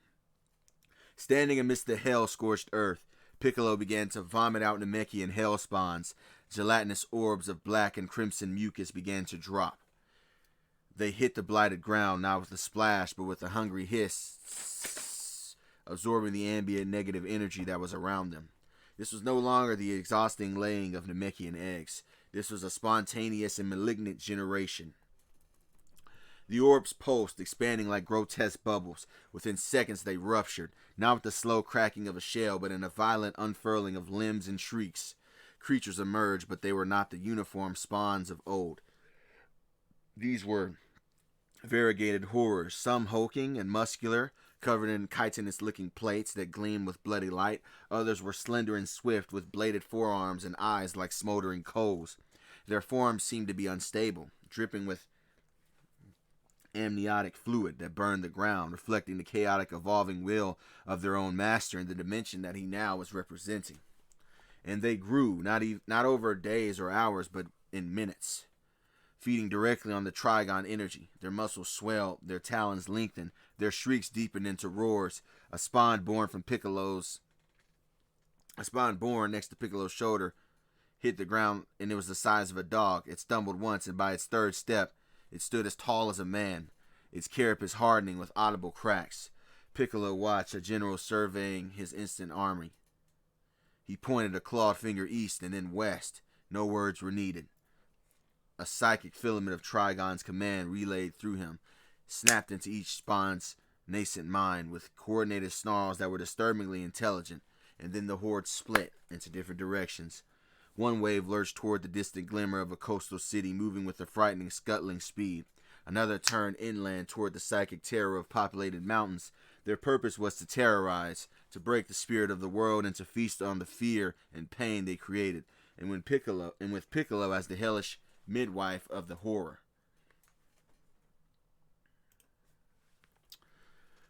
Standing amidst the hell-scorched earth, Piccolo began to vomit out Namekian hell spawns. Gelatinous orbs of black and crimson mucus began to drop. They hit the blighted ground, not with a splash, but with a hungry hiss, absorbing the ambient negative energy that was around them. This was no longer the exhausting laying of Namekian eggs. This was a spontaneous and malignant generation. The orbs pulsed, expanding like grotesque bubbles. Within seconds they ruptured, not with the slow cracking of a shell, but in a violent unfurling of limbs and shrieks. Creatures emerged, but they were not the uniform spawns of old. These were variegated horrors, some hulking and muscular, covered in chitinous-looking plates that gleamed with bloody light. Others were slender and swift, with bladed forearms and eyes like smoldering coals. Their forms seemed to be unstable, dripping with amniotic fluid that burned the ground, reflecting the chaotic, evolving will of their own master in the dimension that he now was representing. and they grew not over days or hours, but in minutes. Feeding directly on the Trigon energy, their muscles swelled, their talons lengthened, their shrieks deepened into roars. A spawn born next to Piccolo's shoulder hit the ground, and it was the size of a dog. It stumbled once, and by its third step, it stood as tall as a man, its carapace hardening with audible cracks. Piccolo watched a general surveying his instant army. He pointed a clawed finger east and then west. No words were needed. A psychic filament of Trigon's command relayed through him, snapped into each spawn's nascent mind with coordinated snarls that were disturbingly intelligent, and then the horde split into different directions. One wave lurched toward the distant glimmer of a coastal city, moving with a frightening, scuttling speed. Another turned inland toward the psychic terror of populated mountains. Their purpose was to terrorize, to break the spirit of the world, and to feast on the fear and pain they created. And with Piccolo as the hellish midwife of the horror.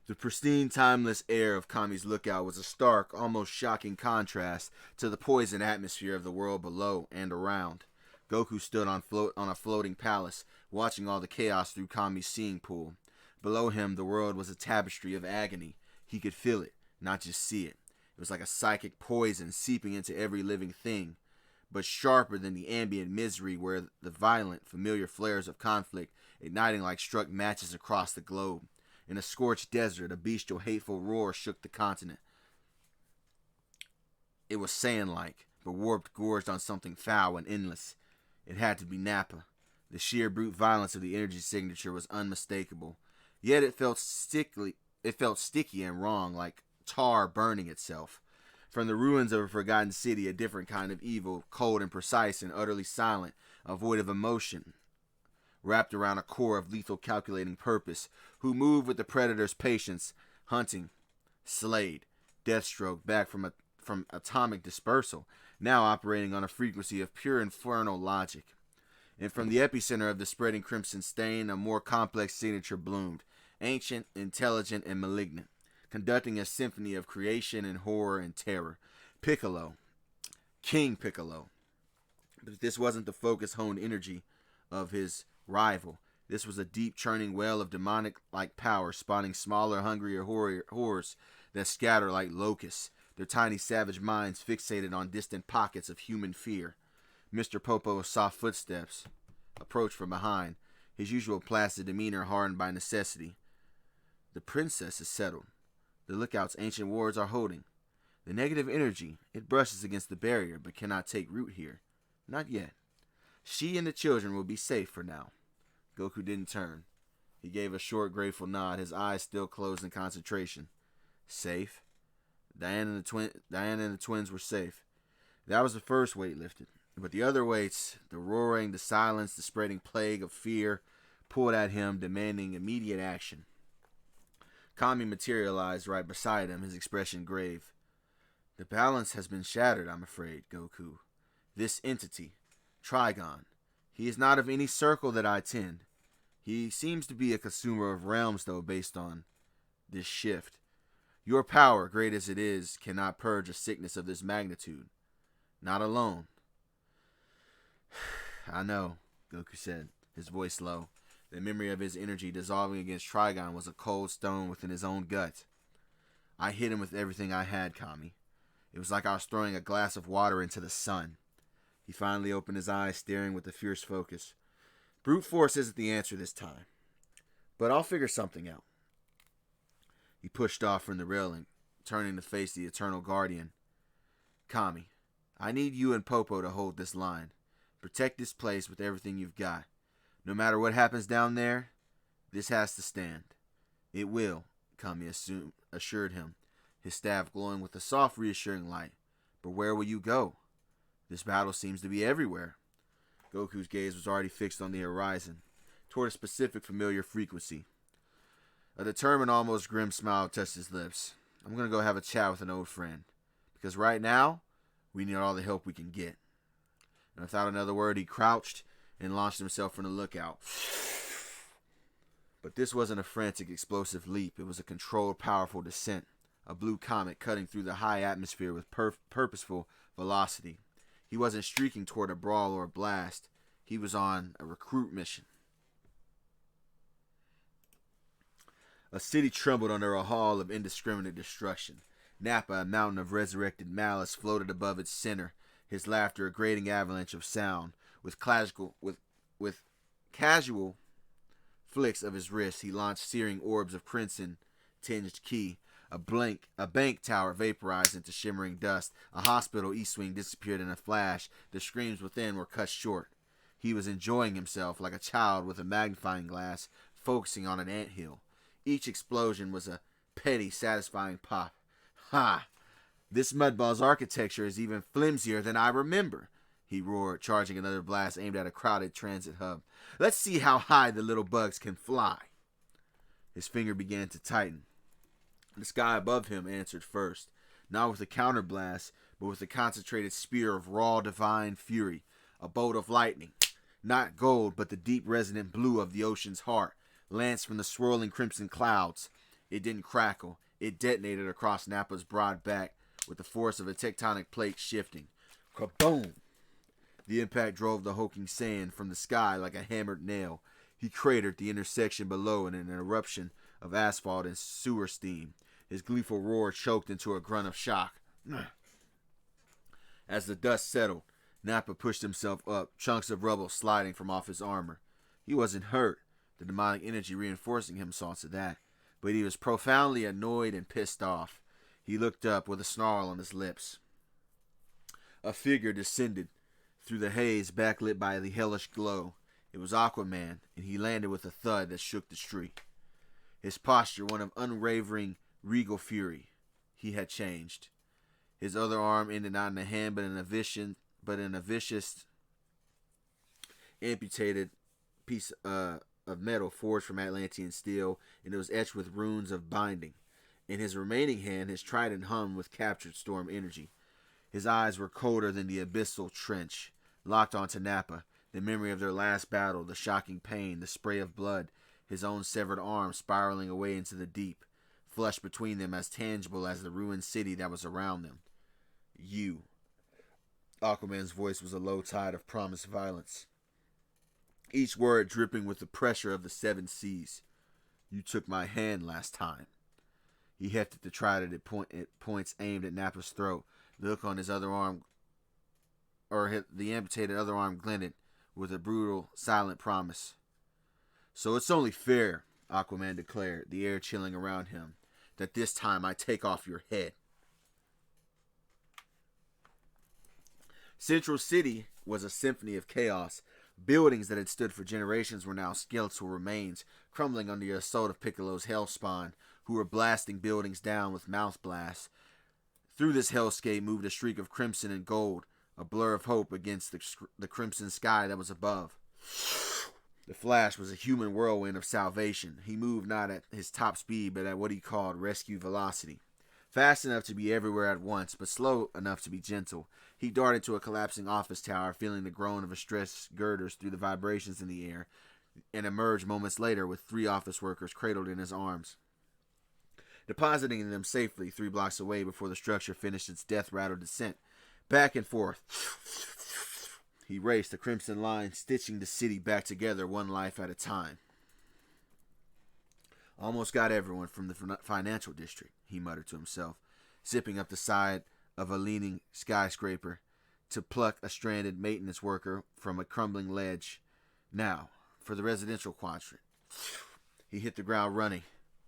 The pristine, timeless air of Kami's lookout was a stark, almost shocking contrast to the poisoned atmosphere of the world below and around. Goku stood on a floating palace, watching all the chaos through Kami's seeing pool. Below him, the world was a tapestry of agony. He could feel it, not just see it. It was like a psychic poison seeping into every living thing, but sharper than the ambient misery where the violent, familiar flares of conflict igniting like struck matches across the globe. In a scorched desert, a bestial, hateful roar shook the continent. It was Saiyan-like, but warped, gorged on something foul and endless. It had to be Nappa. The sheer brute violence of the energy signature was unmistakable. Yet it felt sticky and wrong, like tar burning itself. From the ruins of a forgotten city, a different kind of evil, cold and precise and utterly silent, void of emotion, wrapped around a core of lethal calculating purpose, who moved with the predator's patience, hunting, slayed, deathstroke back from atomic dispersal, now operating on a frequency of pure infernal logic. And from the epicenter of the spreading crimson stain, a more complex signature bloomed, ancient, intelligent, and malignant, conducting a symphony of creation and horror and terror. Piccolo. King Piccolo. But this wasn't the focused, honed energy of his rival. This was a deep, churning well of demonic-like power, spawning smaller, hungrier horrors that scatter like locusts, their tiny, savage minds fixated on distant pockets of human fear. Mr. Popo's soft footsteps approached from behind, his usual placid demeanor hardened by necessity. The princess is settled. The lookout's ancient wards are holding. The negative energy, it brushes against the barrier, but cannot take root here. Not yet. She and the children will be safe for now. Goku didn't turn. He gave a short, grateful nod, his eyes still closed in concentration. Safe? Diana and the twins were safe. That was the first weight lifted. But the other weights, the roaring, the silence, the spreading plague of fear, pulled at him, demanding immediate action. Kami materialized right beside him, his expression grave. The balance has been shattered, I'm afraid, Goku. This entity, Trigon, he is not of any circle that I tend. He seems to be a consumer of realms, though, based on this shift. Your power, great as it is, cannot purge a sickness of this magnitude. Not alone. I know, Goku said, his voice low. The memory of his energy dissolving against Trigon was a cold stone within his own gut. I hit him with everything I had, Kami. It was like I was throwing a glass of water into the sun. He finally opened his eyes, staring with a fierce focus. Brute force isn't the answer this time, but I'll figure something out. He pushed off from the railing, turning to face the Eternal Guardian. Kami, I need you and Popo to hold this line. Protect this place with everything you've got. No matter what happens down there, this has to stand. It will, Kami assured him, his staff glowing with a soft, reassuring light. But where will you go? This battle seems to be everywhere. Goku's gaze was already fixed on the horizon, toward a specific familiar frequency. A determined, almost grim smile touched his lips. I'm going to go have a chat with an old friend. Because right now, we need all the help we can get. And without another word, he crouched and launched himself from the lookout. But this wasn't a frantic, explosive leap. It was a controlled, powerful descent. A blue comet cutting through the high atmosphere with purposeful, velocity. He wasn't streaking toward a brawl or a blast. He was on a recruit mission. A city trembled under a haul of indiscriminate destruction. Napa, a mountain of resurrected malice, floated above its center, his laughter a grating avalanche of sound. With casual flicks of his wrist, he launched searing orbs of crimson-tinged ki. A bank tower vaporized into shimmering dust. A hospital east wing disappeared in a flash. The screams within were cut short. He was enjoying himself like a child with a magnifying glass, focusing on an anthill. Each explosion was a petty, satisfying pop. Ha! This mudball's architecture is even flimsier than I remember, he roared, charging another blast aimed at a crowded transit hub. Let's see how high the little bugs can fly. His finger began to tighten. The sky above him answered first, not with a counterblast, but with a concentrated spear of raw divine fury, a bolt of lightning, not gold, but the deep resonant blue of the ocean's heart, lanced from the swirling crimson clouds. It didn't crackle. It detonated across Napa's broad back with the force of a tectonic plate shifting. Kaboom! The impact drove the hulking sand from the sky like a hammered nail. He cratered the intersection below in an eruption of asphalt and sewer steam. His gleeful roar choked into a grunt of shock. As the dust settled, Napa pushed himself up, chunks of rubble sliding from off his armor. He wasn't hurt, the demonic energy reinforcing him saw to that, but he was profoundly annoyed and pissed off. He looked up with a snarl on his lips. A figure descended through the haze backlit by the hellish glow. It was Aquaman, and he landed with a thud that shook the street. His posture one of unwavering, regal fury. He had changed. His other arm ended not in a hand, but in a vicious, amputated piece of metal forged from Atlantean steel, and it was etched with runes of binding. In his remaining hand, his trident hummed with captured storm energy. His eyes were colder than the abyssal trench, locked onto Napa, the memory of their last battle, the shocking pain, the spray of blood, his own severed arm spiraling away into the deep, flushed between them as tangible as the ruined city that was around them. You. Aquaman's voice was a low tide of promised violence, each word dripping with the pressure of the seven seas. You took my hand last time. He hefted the trident at points aimed at Napa's throat. The hook on his other arm, the amputated other arm, glinted with a brutal, silent promise. So it's only fair, Aquaman declared, the air chilling around him, that this time I take off your head. Central City was a symphony of chaos. Buildings that had stood for generations were now skeletal remains, crumbling under the assault of Piccolo's hellspawn, who were blasting buildings down with mouth blasts. Through this hellscape moved a streak of crimson and gold, a blur of hope against the crimson sky that was above. The Flash was a human whirlwind of salvation. He moved not at his top speed, but at what he called rescue velocity. Fast enough to be everywhere at once, but slow enough to be gentle. He darted to a collapsing office tower, feeling the groan of stress girders through the vibrations in the air, and emerged moments later with 3 office workers cradled in his arms, depositing them safely 3 blocks away before the structure finished its death-rattled descent. Back and forth he raced, the crimson line stitching the city back together one life at a time. Almost got everyone from the financial district, he muttered to himself, zipping up the side of a leaning skyscraper to pluck a stranded maintenance worker from a crumbling ledge. Now, for the residential quadrant. He hit the ground running,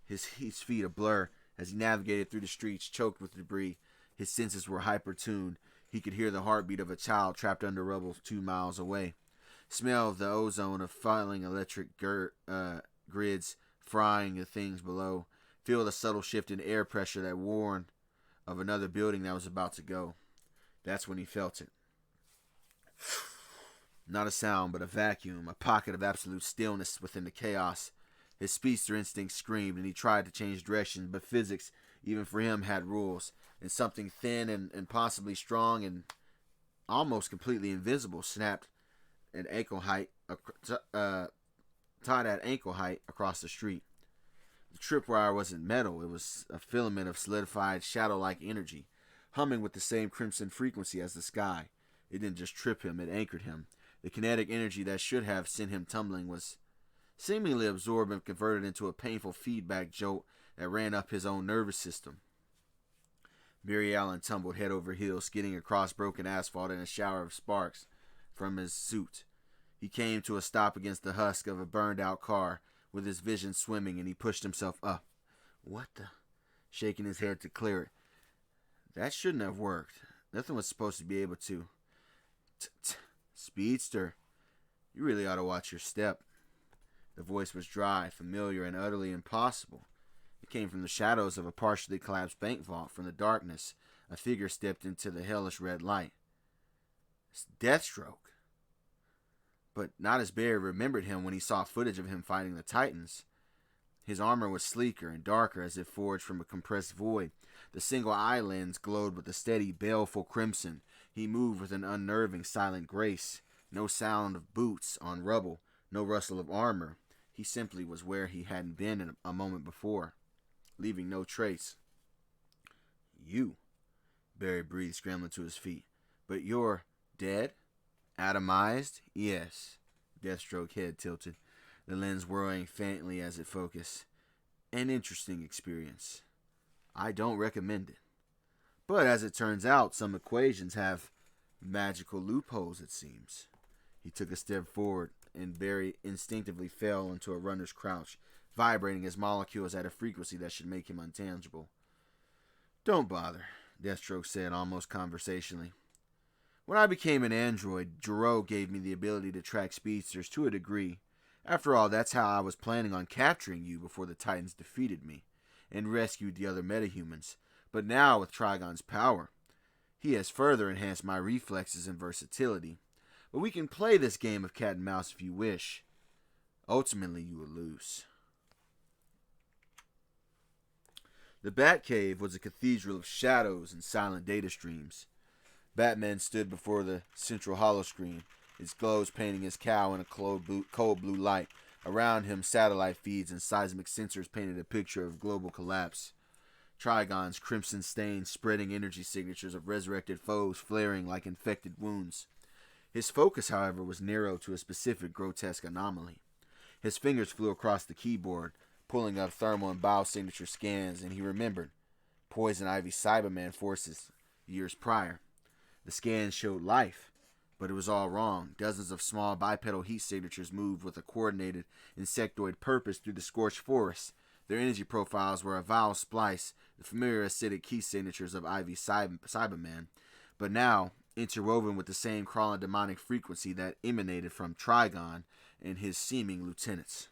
his feet a blur as he navigated through the streets choked with debris. His senses were hyper-tuned. He could hear the heartbeat of a child trapped under rubble 2 miles away. Smell of the ozone of falling electric grids frying the things below. Feel the subtle shift in air pressure that warned of another building that was about to go. That's when he felt it. Not a sound, but a vacuum, a pocket of absolute stillness within the chaos. His speedster instinct screamed, and he tried to change direction, but physics, even for him, had rules, and something thin and possibly strong and almost completely invisible snapped at ankle height, tied at ankle height across the street. The tripwire wasn't metal, it was a filament of solidified shadow-like energy. humming with the same crimson frequency as the sky. It didn't just trip him, it anchored him. The kinetic energy that should have sent him tumbling was seemingly absorbed and converted into a painful feedback jolt that ran up his own nervous system. Barry Allen tumbled head over heels, skidding across broken asphalt in a shower of sparks from his suit. He came to a stop against the husk of a burned-out car, with his vision swimming, and he pushed himself up. What the? Shaking his head to clear it. That shouldn't have worked. Nothing was supposed to be able to. Speedster, you really ought to watch your step. The voice was dry, familiar, and utterly impossible. It came from the shadows of a partially collapsed bank vault. From the darkness, a figure stepped into the hellish red light. It's Deathstroke. But not as Barry remembered him when he saw footage of him fighting the Titans. His armor was sleeker and darker, as if forged from a compressed void. The single eye lens glowed with a steady, baleful crimson. He moved with an unnerving, silent grace. No sound of boots on rubble, no rustle of armor. He simply was where he hadn't been in a moment before, leaving no trace. You, Barry breathed, scrambling to his feet. But you're dead? Atomized? Yes. Deathstroke head tilted, the lens whirling faintly as it focused. An interesting experience. I don't recommend it. But as it turns out, some equations have magical loopholes, it seems. He took a step forward, and Barry instinctively fell into a runner's crouch, vibrating his molecules at a frequency that should make him untangible. Don't bother, Deathstroke said almost conversationally. When I became an android, Jiro gave me the ability to track speedsters to a degree. After all, that's how I was planning on capturing you before the Titans defeated me and rescued the other metahumans. But now, with Trigon's power, he has further enhanced my reflexes and versatility. But we can play this game of cat and mouse if you wish. Ultimately, you will lose. The Batcave was a cathedral of shadows and silent data streams. Batman stood before the central holoscreen, its glows painting his cowl in a cold blue light. Around him, satellite feeds and seismic sensors painted a picture of global collapse. Trigon's crimson stains spreading energy signatures of resurrected foes flaring like infected wounds. His focus, however, was narrow to a specific grotesque anomaly. His fingers flew across the keyboard, pulling up thermal and biosignature scans, and he remembered Poison Ivy Cyberman forces years prior. The scans showed life, but it was all wrong. Dozens of small bipedal heat signatures moved with a coordinated insectoid purpose through the scorched forest. Their energy profiles were a vile splice, the familiar acidic key signatures of Ivy Cyberman, but now interwoven with the same crawling demonic frequency that emanated from Trigon and his seeming lieutenants.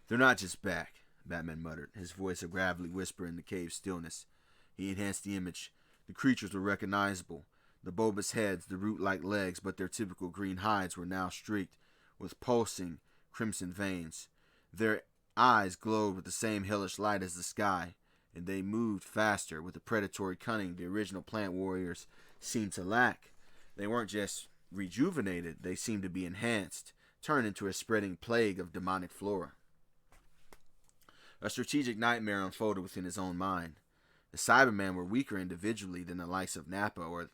They're not just back, Batman muttered, his voice a gravelly whisper in the cave's stillness. He enhanced the image. The creatures were recognizable. The bulbous heads, the root-like legs, but their typical green hides were now streaked with pulsing crimson veins. Their eyes glowed with the same hellish light as the sky, and they moved faster with the predatory cunning the original plant warriors seemed to lack. They weren't just rejuvenated, they seemed to be enhanced, turned into a spreading plague of demonic flora. A strategic nightmare unfolded within his own mind. The Cybermen were weaker individually than the likes of Nappa or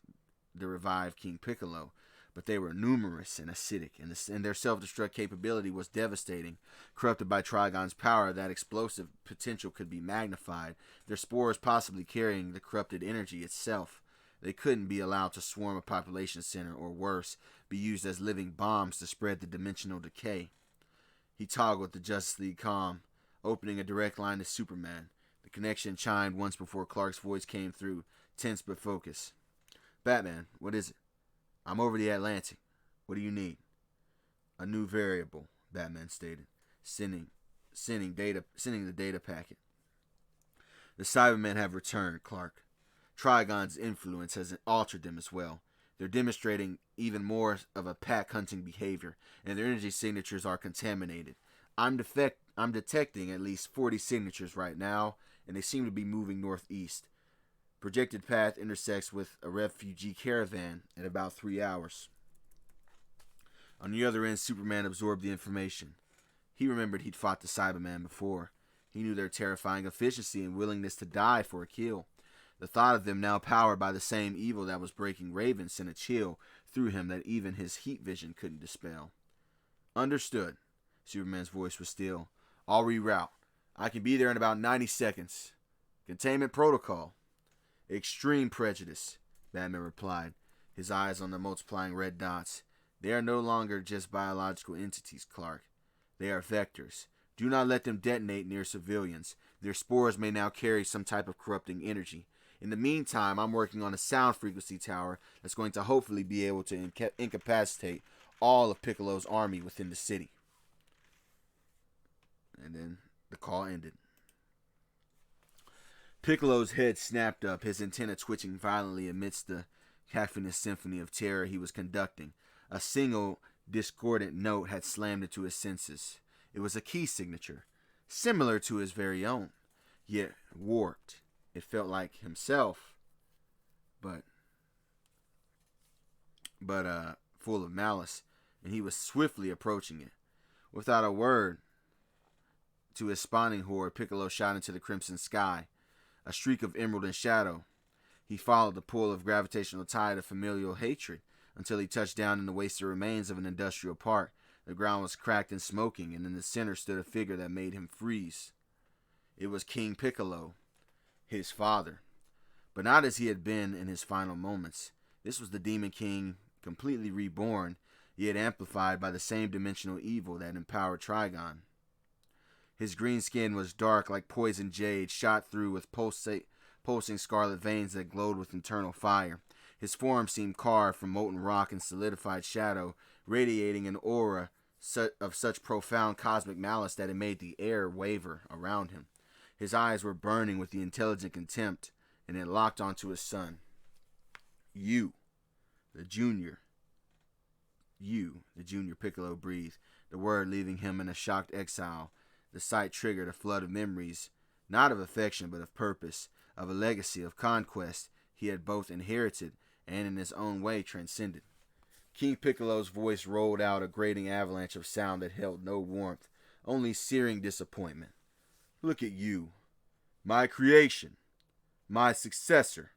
the revived King Piccolo, but they were numerous and acidic, and their self-destruct capability was devastating. Corrupted by Trigon's power, that explosive potential could be magnified, their spores possibly carrying the corrupted energy itself. They couldn't be allowed to swarm a population center, or worse, be used as living bombs to spread the dimensional decay. He toggled the Justice League comm, opening a direct line to Superman. The connection chimed once before Clark's voice came through, tense but focused. Batman, what is it? I'm over the Atlantic. What do you need? A new variable, Batman stated, sending the data packet. The Cybermen have returned, Clark. Trigon's influence has altered them as well. They're demonstrating even more of a pack-hunting behavior, and their energy signatures are contaminated. I'm detecting at least 40 signatures right now, and they seem to be moving northeast. Projected path intersects with a refugee caravan at about 3 hours. On the other end, Superman absorbed the information. He remembered he'd fought the Cyberman before. He knew their terrifying efficiency and willingness to die for a kill. The thought of them now powered by the same evil that was breaking Raven sent a chill through him that even his heat vision couldn't dispel. Understood. Superman's voice was still. I'll reroute. I can be there in about 90 seconds. Containment protocol. Extreme prejudice, Batman replied, his eyes on the multiplying red dots. They are no longer just biological entities, Clark. They are vectors. Do not let them detonate near civilians. Their spores may now carry some type of corrupting energy. In the meantime, I'm working on a sound frequency tower that's going to hopefully be able to incapacitate all of Piccolo's army within the city. And then the call ended. Piccolo's head snapped up, his antenna twitching violently amidst the cacophonous symphony of terror he was conducting. A single discordant note had slammed into his senses. It was a key signature, similar to his very own, yet warped. It felt like himself, but full of malice, and he was swiftly approaching it. Without a word to his spawning horde, Piccolo shot into the crimson sky, a streak of emerald and shadow. He followed the pull of gravitational tide of familial hatred until he touched down in the wasted remains of an industrial park. The ground was cracked and smoking, and in the center stood a figure that made him freeze. It was King Piccolo, his father, but not as he had been in his final moments. This was the Demon King, completely reborn, yet amplified by the same dimensional evil that empowered Trigon. His green skin was dark like poisoned jade, shot through with pulsing scarlet veins that glowed with internal fire. His form seemed carved from molten rock and solidified shadow, radiating an aura of such profound cosmic malice that it made the air waver around him. His eyes were burning with the intelligent contempt, and it locked onto his son. You, the junior Piccolo breathed, the word leaving him in a shocked exile. The sight triggered a flood of memories, not of affection but of purpose, of a legacy of conquest he had both inherited and in his own way transcended. King Piccolo's voice rolled out a grating avalanche of sound that held no warmth, only searing disappointment. Look at you, my creation, my successor.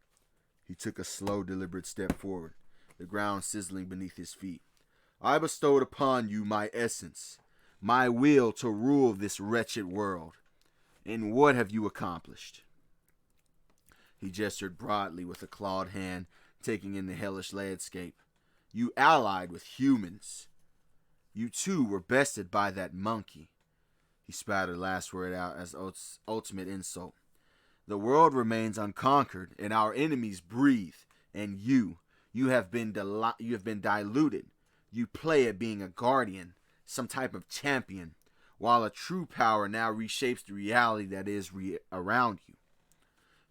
He took a slow, deliberate step forward, the ground sizzling beneath his feet. I bestowed upon you my essence, my will to rule this wretched world. And what have you accomplished? He gestured broadly with a clawed hand, taking in the hellish landscape. You allied with humans. You too were bested by that monkey. He spat the last word out as ultimate insult. The world remains unconquered, and our enemies breathe. And you have been diluted. You play at being a guardian, some type of champion, while a true power now reshapes the reality that is around you.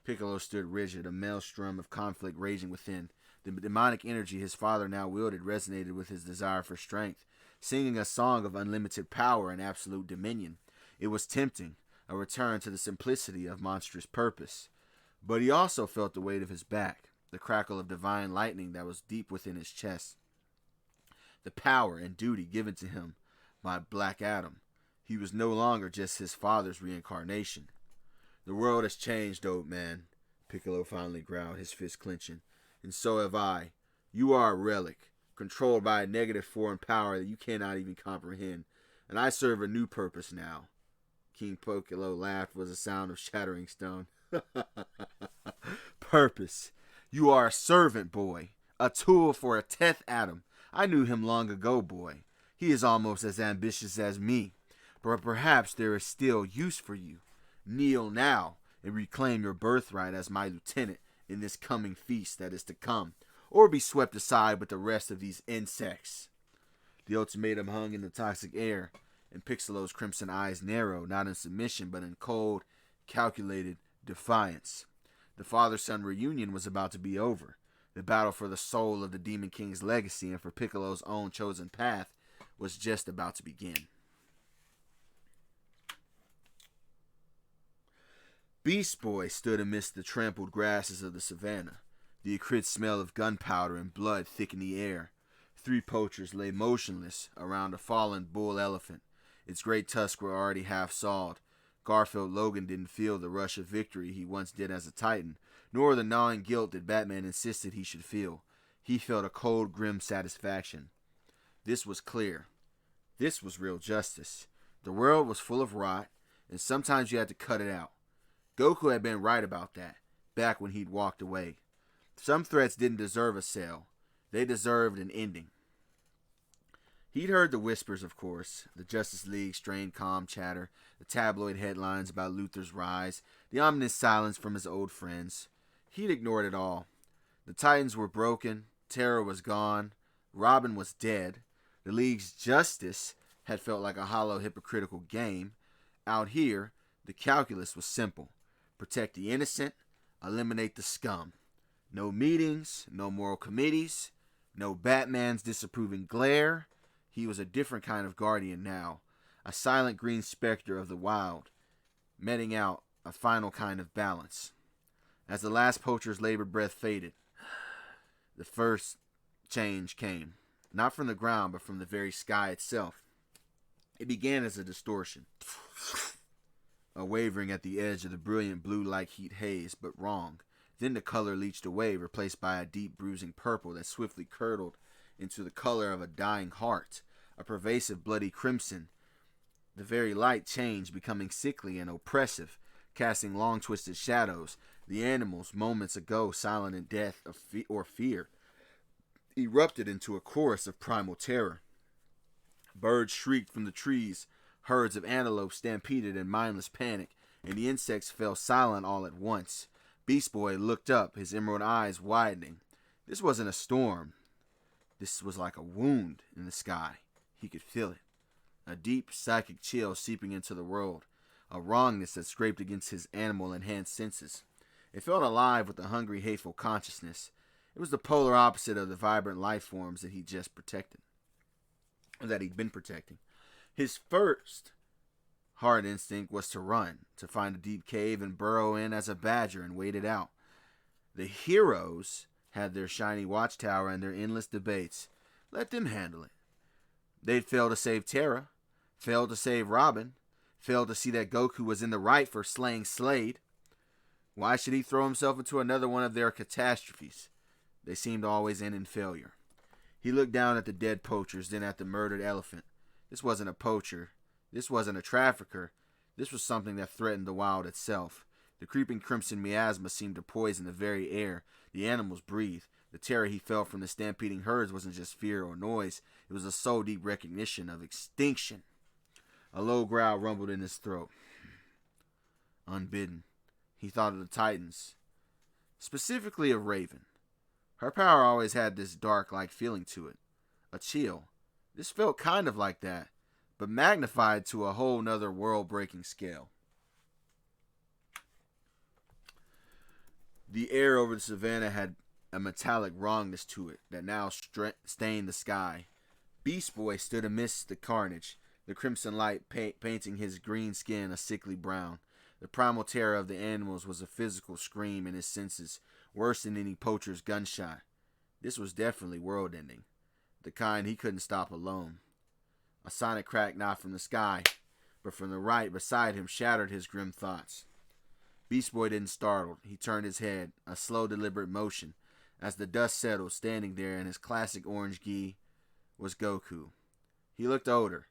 Piccolo stood rigid, a maelstrom of conflict raging within. The demonic energy his father now wielded resonated with his desire for strength, singing a song of unlimited power and absolute dominion. It was tempting, a return to the simplicity of monstrous purpose. But he also felt the weight of his back, the crackle of divine lightning that was deep within his chest. The power and duty given to him by Black Adam. He was no longer just his father's reincarnation. The world has changed, old man, Piccolo finally growled, his fist clenching. And so have I. You are a relic, controlled by a negative foreign power that you cannot even comprehend. And I serve a new purpose now. King Piccolo laughed was a sound of shattering stone. Purpose. You are a servant boy, a tool for a 10th Adam. I knew him long ago, boy. He is almost as ambitious as me. But perhaps there is still use for you. Kneel now and reclaim your birthright as my lieutenant in this coming feast that is to come, or be swept aside with the rest of these insects. The ultimatum hung in the toxic air, and Piccolo's crimson eyes narrowed, not in submission, but in cold, calculated defiance. The father-son reunion was about to be over. The battle for the soul of the Demon King's legacy and for Piccolo's own chosen path was just about to begin. Beast Boy stood amidst the trampled grasses of the savannah. The acrid smell of gunpowder and blood thickened the air. 3 poachers lay motionless around a fallen bull elephant. Its great tusks were already half sawed. Garfield Logan didn't feel the rush of victory he once did as a Titan, nor the gnawing guilt that Batman insisted he should feel. He felt a cold, grim satisfaction. This was clear. This was real justice. The world was full of rot, and sometimes you had to cut it out. Goku had been right about that, back when he'd walked away. Some threats didn't deserve a sale. They deserved an ending. He'd heard the whispers, of course, the Justice League's strained calm chatter, the tabloid headlines about Luthor's rise, the ominous silence from his old friends. He'd ignored it all. The Titans were broken, Terra was gone, Robin was dead, the League's justice had felt like a hollow, hypocritical game. Out here, the calculus was simple. Protect the innocent, eliminate the scum. No meetings, no moral committees, no Batman's disapproving glare. He was a different kind of guardian now, a silent green specter of the wild, meting out a final kind of balance. As the last poacher's labored breath faded, the first change came, not from the ground, but from the very sky itself. It began as a distortion, a wavering at the edge of the brilliant blue-like heat haze, but wrong. Then the color leached away, replaced by a deep bruising purple that swiftly curdled into the color of a dying heart, a pervasive bloody crimson. The very light changed, becoming sickly and oppressive, casting long twisted shadows. The animals, moments ago silent in death or fear, erupted into a chorus of primal terror. Birds shrieked from the trees, herds of antelope stampeded in mindless panic, and the insects fell silent all at once. Beast Boy looked up, his emerald eyes widening. This wasn't a storm. This was like a wound in the sky. He could feel it. A deep psychic chill seeping into the world. A wrongness that scraped against his animal-enhanced senses. It felt alive with a hungry, hateful consciousness. It was the polar opposite of the vibrant life forms that he'd just protected. Or that he'd been protecting. His first hard instinct was to run, to find a deep cave and burrow in as a badger and wait it out. The heroes had their shiny watchtower and their endless debates. Let them handle it. They'd failed to save Terra, failed to save Robin, failed to see that Goku was in the right for slaying Slade. Why should he throw himself into another one of their catastrophes? They seemed to always end in failure. He looked down at the dead poachers, then at the murdered elephant. This wasn't a poacher. This wasn't a trafficker. This was something that threatened the wild itself. The creeping crimson miasma seemed to poison the very air. The animals breathed. The terror he felt from the stampeding herds wasn't just fear or noise. It was a soul-deep recognition of extinction. A low growl rumbled in his throat. Unbidden, he thought of the Titans. Specifically of Raven. Her power always had this dark-like feeling to it. A chill. This felt kind of like that, but magnified to a whole nother world-breaking scale. The air over the savannah had a metallic wrongness to it that now stained the sky. Beast Boy stood amidst the carnage, the crimson light painting his green skin a sickly brown. The primal terror of the animals was a physical scream in his senses, worse than any poacher's gunshot. This was definitely world-ending, the kind he couldn't stop alone. A sonic crack not from the sky, but from the right beside him shattered his grim thoughts. Beast Boy didn't startle. He turned his head, a slow, deliberate motion. As the dust settled, standing there in his classic orange gi was Goku. He looked older.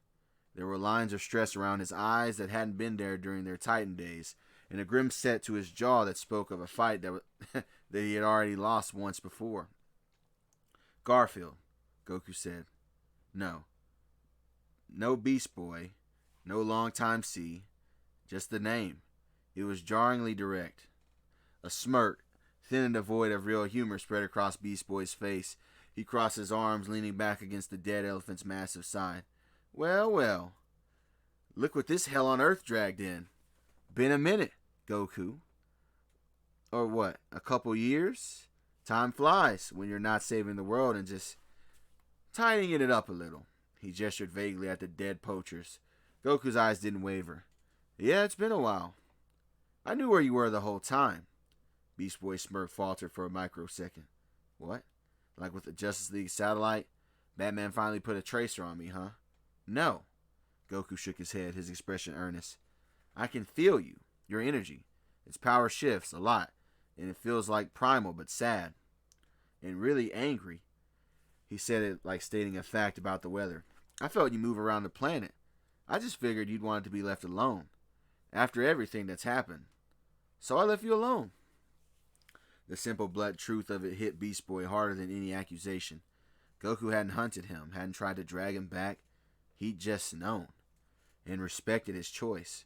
There were lines of stress around his eyes that hadn't been there during their Titan days, and a grim set to his jaw that spoke of a fight that he had already lost once before. Garfield, Goku said. No. No Beast Boy. No long time see. Just the name. It was jarringly direct. A smirk, thin and devoid of real humor, spread across Beast Boy's face. He crossed his arms, leaning back against the dead elephant's massive side. Well, well. Look what this hell on earth dragged in. Been a minute, Goku. Or what, a couple years? Time flies when you're not saving the world and just tidying it up a little. He gestured vaguely at the dead poachers. Goku's eyes didn't waver. Yeah, it's been a while. I knew where you were the whole time. Beast Boy's smirk faltered for a microsecond. What? Like with the Justice League satellite? Batman finally put a tracer on me, huh? No. Goku shook his head, his expression earnest. I can feel you, your energy. Its power shifts a lot. and it feels like primal but sad and really angry. He said it like stating a fact about the weather. I felt you move around the planet. I just figured you'd want to be left alone after everything that's happened. So I left you alone. The simple blunt truth of it hit Beast Boy harder than any accusation. Goku hadn't hunted him, hadn't tried to drag him back. He'd just known and respected his choice.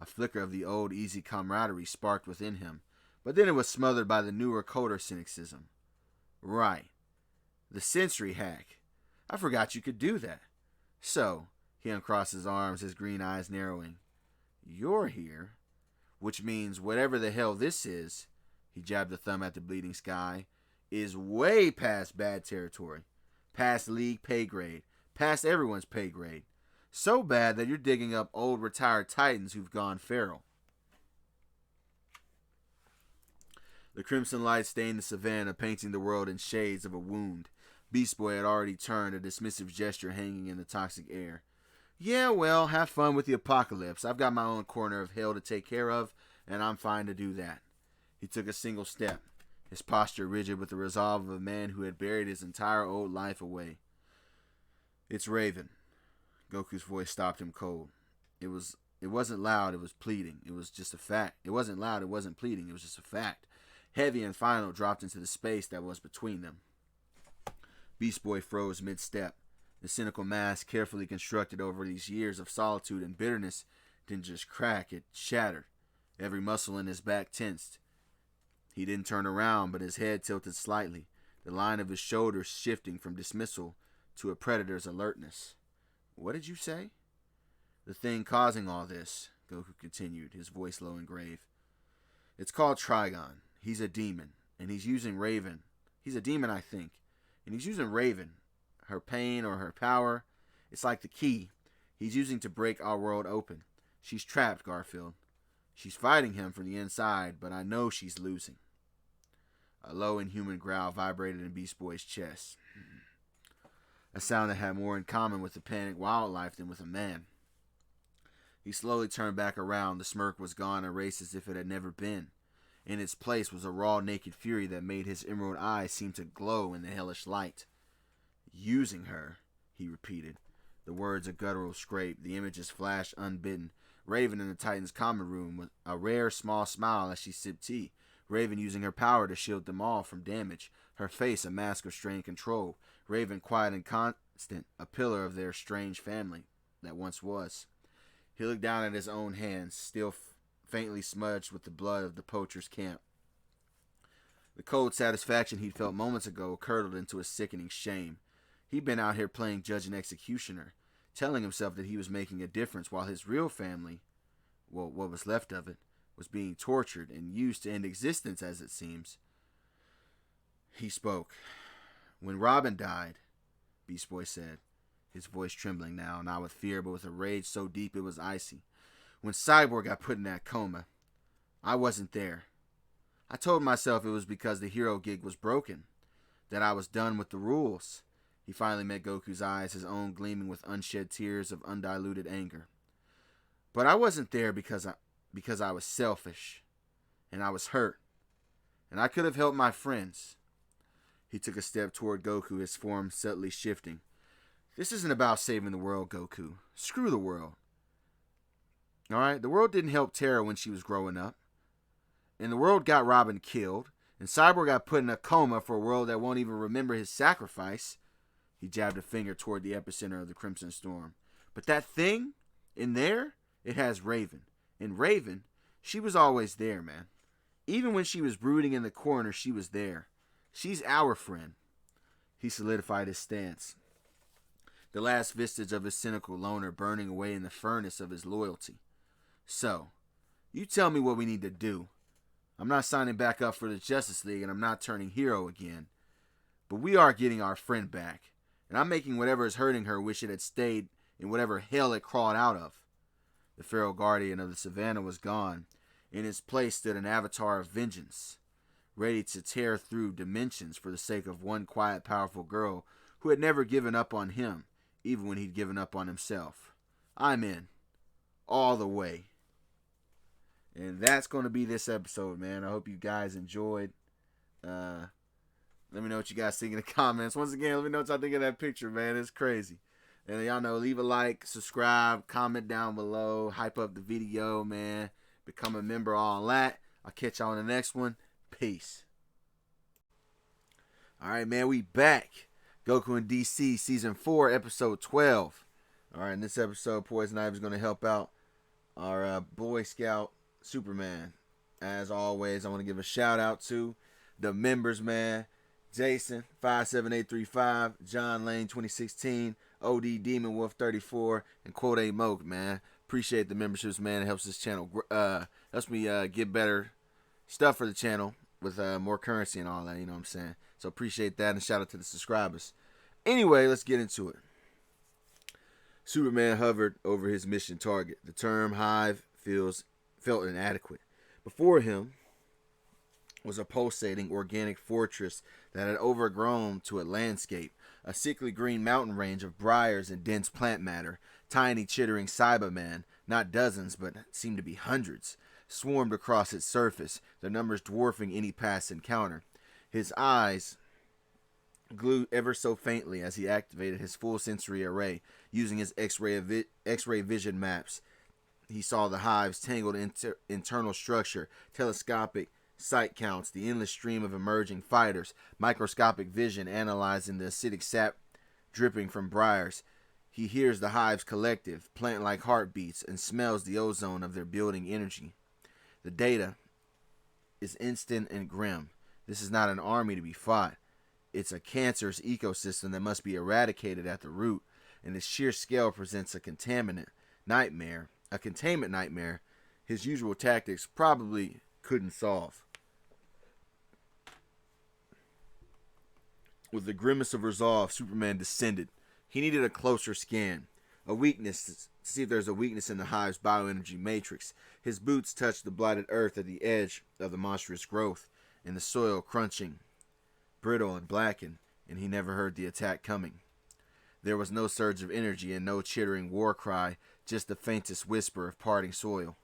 A flicker of the old easy camaraderie sparked within him, but then it was smothered by the newer, colder cynicism. Right. The sensory hack. I forgot you could do that. So, he uncrossed his arms, his green eyes narrowing. You're here, which means whatever the hell this is, he jabbed a thumb at the bleeding sky, is way past bad territory. Past league pay grade. Past everyone's pay grade. So bad that you're digging up old retired titans who've gone feral. The crimson light stained the savannah, painting the world in shades of a wound. Beast Boy had already turned, a dismissive gesture hanging in the toxic air. Yeah, well, have fun with the apocalypse. I've got my own corner of hell to take care of, and I'm fine to do that. He took a single step, his posture rigid with the resolve of a man who had buried his entire old life away. It's Raven. Goku's voice stopped him cold. It wasn't loud, it was pleading. It was just a fact. It wasn't loud, it wasn't pleading, it was just a fact. Heavy and final, dropped into the space that was between them. Beast Boy froze mid-step. The cynical mask, carefully constructed over these years of solitude and bitterness, didn't just crack, it shattered. Every muscle in his back tensed. He didn't turn around, but his head tilted slightly, the line of his shoulders shifting from dismissal to a predator's alertness. What did you say? The thing causing all this, Goku continued, his voice low and grave. It's called Trigon. He's a demon, and he's using Raven. He's a demon, I think, and he's using Raven, her pain or her power. It's like the key he's using to break our world open. She's trapped, Garfield. She's fighting him from the inside, but I know she's losing. A low, inhuman growl vibrated in Beast Boy's chest. A sound that had more in common with the panicked wildlife than with a man. He slowly turned back around. The smirk was gone, erased as if it had never been. In its place was a raw, naked fury that made his emerald eyes seem to glow in the hellish light. Using her, he repeated. The words a guttural scrape. The images flashed unbidden. Raven in the Titan's common room with a rare small smile as she sipped tea. Raven using her power to shield them all from damage. Her face a mask of strained control. Raven quiet and constant, a pillar of their strange family that once was. He looked down at his own hands, still faintly smudged with the blood of the poacher's camp. The cold satisfaction he'd felt moments ago curdled into a sickening shame. He'd been out here playing judge and executioner, telling himself that he was making a difference while his real family, well, what was left of it, was being tortured and used to end existence, as it seems. He spoke. When Robin died, Beast Boy said, his voice trembling now, not with fear, but with a rage so deep it was icy. When Cyborg got put in that coma, I wasn't there. I told myself it was because the hero gig was broken, that I was done with the rules. He finally met Goku's eyes, his own gleaming with unshed tears of undiluted anger. But I wasn't there because I was selfish, and I was hurt, and I could have helped my friends. He took a step toward Goku, his form subtly shifting. This isn't about saving the world, Goku. Screw the world. Alright, the world didn't help Terra when she was growing up. And the world got Robin killed. And Cyborg got put in a coma for a world that won't even remember his sacrifice. He jabbed a finger toward the epicenter of the Crimson Storm. But that thing, in there, it has Raven. And Raven, she was always there, man. Even when she was brooding in the corner, she was there. She's our friend. He solidified his stance. The last vestige of his cynical loner burning away in the furnace of his loyalty. So, you tell me what we need to do. I'm not signing back up for the Justice League and I'm not turning hero again. But we are getting our friend back. And I'm making whatever is hurting her wish it had stayed in whatever hell it crawled out of. The feral guardian of the savannah was gone. In its place stood an avatar of vengeance, ready to tear through dimensions for the sake of one quiet, powerful girl who had never given up on him, even when he'd given up on himself. I'm in. All the way. And that's going to be this episode, man. I hope you guys enjoyed. Let me know what you guys think in the comments. Once again, let me know what y'all think of that picture, man. It's crazy. And y'all know, leave a like, subscribe, comment down below, hype up the video, man. Become a member, all that. I'll catch y'all in the next one. Peace. All right, man, we back. Goku in DC, Season 4, Episode 12. All right, in this episode, Poison Ivy is going to help out our Boy Scout Superman. As always, I want to give a shout out to the members, man. Jason 57835, John Lane 2016, OD Demon Wolf 34, and Quote A Moke, man. Appreciate the memberships, man. It helps this channel, helps me get better stuff for the channel with more currency and all that. You know what I'm saying? So appreciate that, and shout out to the subscribers. Anyway, let's get into it. Superman hovered over his mission target. The term hive felt inadequate. Before him was a pulsating organic fortress that had overgrown to a landscape, a sickly green mountain range of briars and dense plant matter. Tiny chittering Cybermen, not dozens but seemed to be hundreds, swarmed across its surface, their numbers dwarfing any past encounter. His eyes glowed ever so faintly as he activated his full sensory array, using his X-ray vision maps. He saw the hive's tangled internal structure, telescopic sight counts, the endless stream of emerging fighters, microscopic vision analyzing the acidic sap dripping from briars. He hears the hive's collective, plant-like heartbeats, and smells the ozone of their building energy. The data is instant and grim. This is not an army to be fought. It's a cancerous ecosystem that must be eradicated at the root, and its sheer scale presents a containment nightmare his usual tactics probably couldn't solve. With a grimace of resolve, Superman descended. He needed a closer scan, a weakness to see if there's a weakness in the hive's bioenergy matrix. His boots touched the blighted earth at the edge of the monstrous growth, and the soil crunching, brittle and blackened, and he never heard the attack coming. There was no surge of energy and no chittering war cry, just the faintest whisper of parting soil.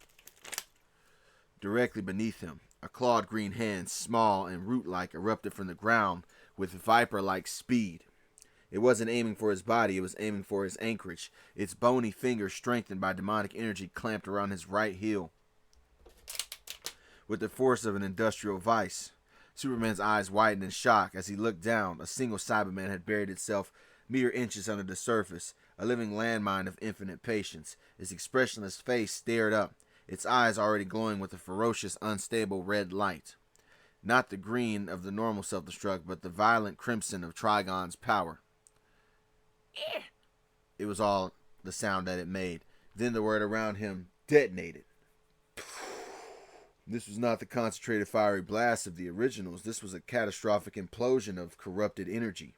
Directly beneath him, a clawed green hand, small and root-like, erupted from the ground with viper-like speed. It wasn't aiming for his body, it was aiming for his anchorage. Its bony fingers, strengthened by demonic energy, clamped around his right heel with the force of an industrial vice. Superman's eyes widened in shock as he looked down. A single Cyberman had buried itself mere inches under the surface, a living landmine of infinite patience. Its expressionless face stared up, its eyes already glowing with a ferocious, unstable red light. Not the green of the normal self-destruct, but the violent crimson of Trigon's power. It was all the sound that it made. Then the word around him detonated. This was not the concentrated fiery blast of the originals. This was a catastrophic implosion of corrupted energy.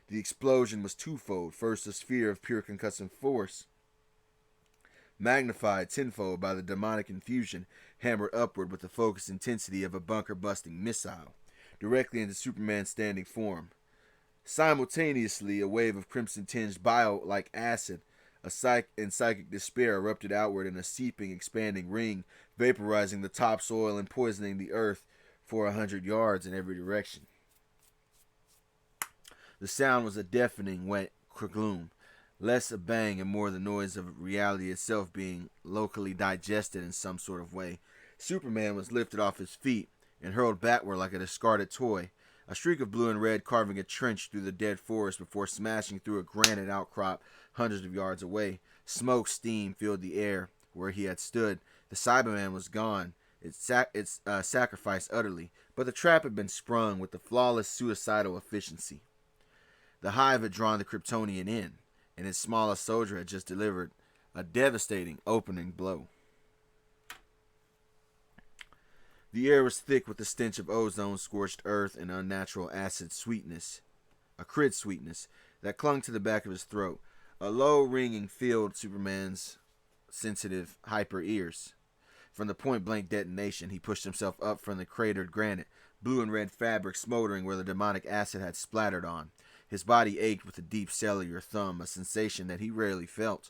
The explosion was twofold. First, a sphere of pure concussive force, magnified tenfold by the demonic infusion, hammered upward with the focused intensity of a bunker-busting missile, directly into Superman's standing form. Simultaneously, a wave of crimson-tinged bio-like acid, psychic despair erupted outward in a seeping, expanding ring, vaporizing the topsoil and poisoning the earth for 100 yards in every direction. The sound was a deafening wet gloom, less a bang and more the noise of reality itself being locally digested in some sort of way. Superman was lifted off his feet and hurled backward like a discarded toy, a streak of blue and red carving a trench through the dead forest before smashing through a granite outcrop hundreds of yards away. Smoke, steam filled the air where he had stood. The Cyberman was gone, its sacrificed utterly, but the trap had been sprung with the flawless suicidal efficiency. The hive had drawn the Kryptonian in, and its smallest soldier had just delivered a devastating opening blow. The air was thick with the stench of ozone, scorched earth, and unnatural acid sweetness, acrid sweetness, that clung to the back of his throat. A low ringing filled Superman's sensitive, hyper ears. From the point-blank detonation, he pushed himself up from the cratered granite, blue and red fabric smoldering where the demonic acid had splattered on. His body ached with a deep cellular thumb, a sensation that he rarely felt.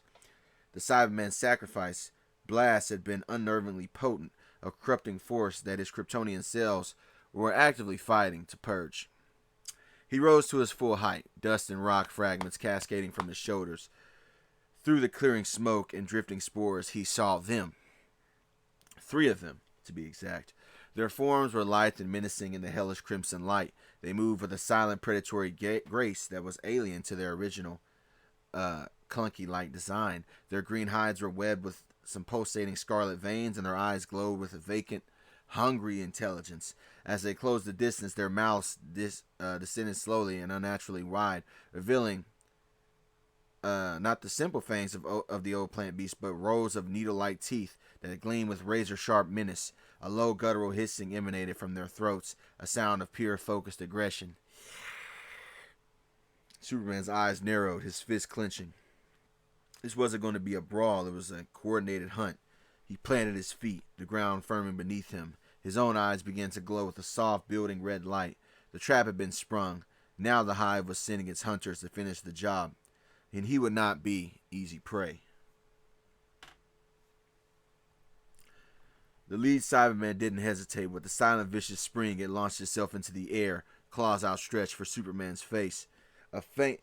The Cyberman's sacrifice blast had been unnervingly potent, a corrupting force that his Kryptonian cells were actively fighting to purge. He rose to his full height, dust and rock fragments cascading from his shoulders. Through the clearing smoke and drifting spores, he saw them. 3 of them, to be exact. Their forms were lithe and menacing in the hellish crimson light. They moved with a silent predatory grace that was alien to their original clunky-like design. Their green hides were webbed with some pulsating scarlet veins, and their eyes glowed with a vacant, hungry intelligence. As they closed the distance, their mouths descended slowly and unnaturally wide, revealing not the simple fangs of the old plant beast, but rows of needle-like teeth that gleamed with razor-sharp menace. A low guttural hissing emanated from their throats, a sound of pure focused aggression. Superman's eyes narrowed, his fist clenching. This wasn't going to be a brawl, it was a coordinated hunt. He planted his feet, the ground firming beneath him. His own eyes began to glow with a soft, building red light. The trap had been sprung. Now the hive was sending its hunters to finish the job, and he would not be easy prey. The lead Cyberman didn't hesitate. With a silent, vicious spring, it launched itself into the air, claws outstretched for Superman's face. A feint.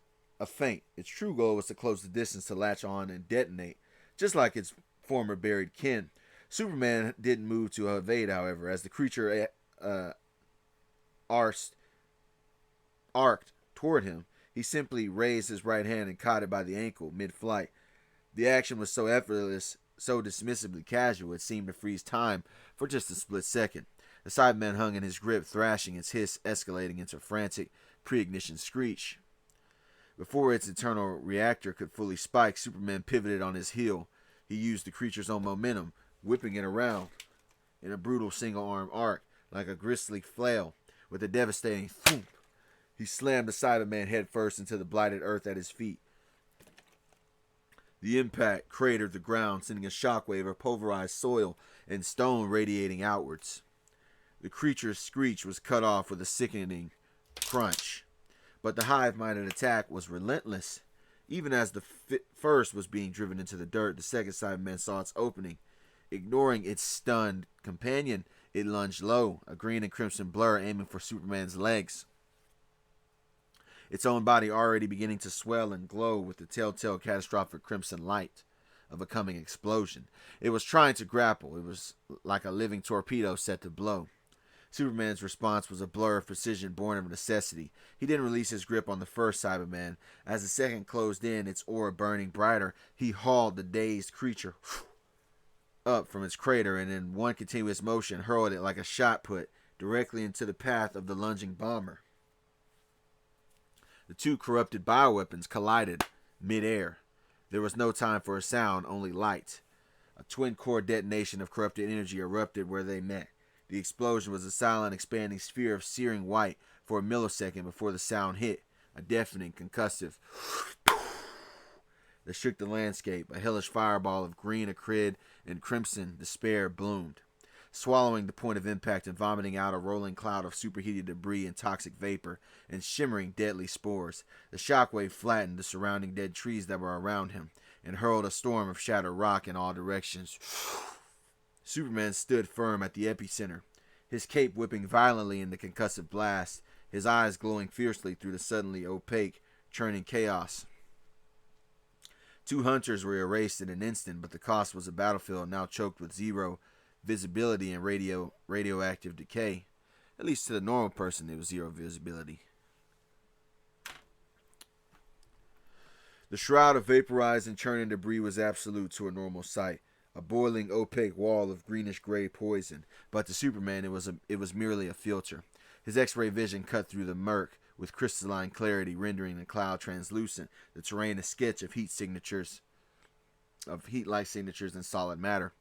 Its true goal was to close the distance to latch on and detonate, just like its former buried kin. Superman didn't move to evade, however, as the creature arced toward him. He simply raised his right hand and caught it by the ankle mid-flight. The action was so effortless, so dismissively casual, it seemed to freeze time for just a split second. The Cyberman hung in his grip, thrashing, its hiss escalating into a frantic pre-ignition screech. Before its internal reactor could fully spike, Superman pivoted on his heel. He used the creature's own momentum, whipping it around in a brutal single-arm arc, like a grisly flail. With a devastating thump, he slammed the Cyberman headfirst into the blighted earth at his feet. The impact cratered the ground, sending a shockwave of pulverized soil and stone radiating outwards. The creature's screech was cut off with a sickening crunch. But the hive-minded attack was relentless. Even as the first was being driven into the dirt, the second Cyberman saw its opening. Ignoring its stunned companion, it lunged low, a green and crimson blur aiming for Superman's legs. Its own body already beginning to swell and glow with the telltale catastrophic crimson light of a coming explosion. It was trying to grapple. It was like a living torpedo set to blow. Superman's response was a blur of precision born of necessity. He didn't release his grip on the first Cyberman. As the second closed in, its aura burning brighter, he hauled the dazed creature up from its crater and in one continuous motion hurled it like a shot put directly into the path of the lunging bomber. The 2 corrupted bioweapons collided mid-air. There was no time for a sound, only light. A twin-core detonation of corrupted energy erupted where they met. The explosion was a silent, expanding sphere of searing white for a millisecond before the sound hit, a deafening, concussive that shook the landscape. A hellish fireball of green acrid and crimson despair bloomed, swallowing the point of impact and vomiting out a rolling cloud of superheated debris and toxic vapor and shimmering deadly spores. The shockwave flattened the surrounding dead trees that were around him and hurled a storm of shattered rock in all directions. Superman stood firm at the epicenter, his cape whipping violently in the concussive blast, his eyes glowing fiercely through the suddenly opaque, churning chaos. 2 hunters were erased in an instant, but the cost was a battlefield now choked with zero visibility and radioactive decay. At least to the normal person, it was zero visibility. The shroud of vaporized and churning debris was absolute to a normal sight. A boiling, opaque wall of greenish-gray poison, but to Superman it was merely a filter. His X-ray vision cut through the murk with crystalline clarity, rendering the cloud translucent, the terrain a sketch of heat-like signatures in solid matter.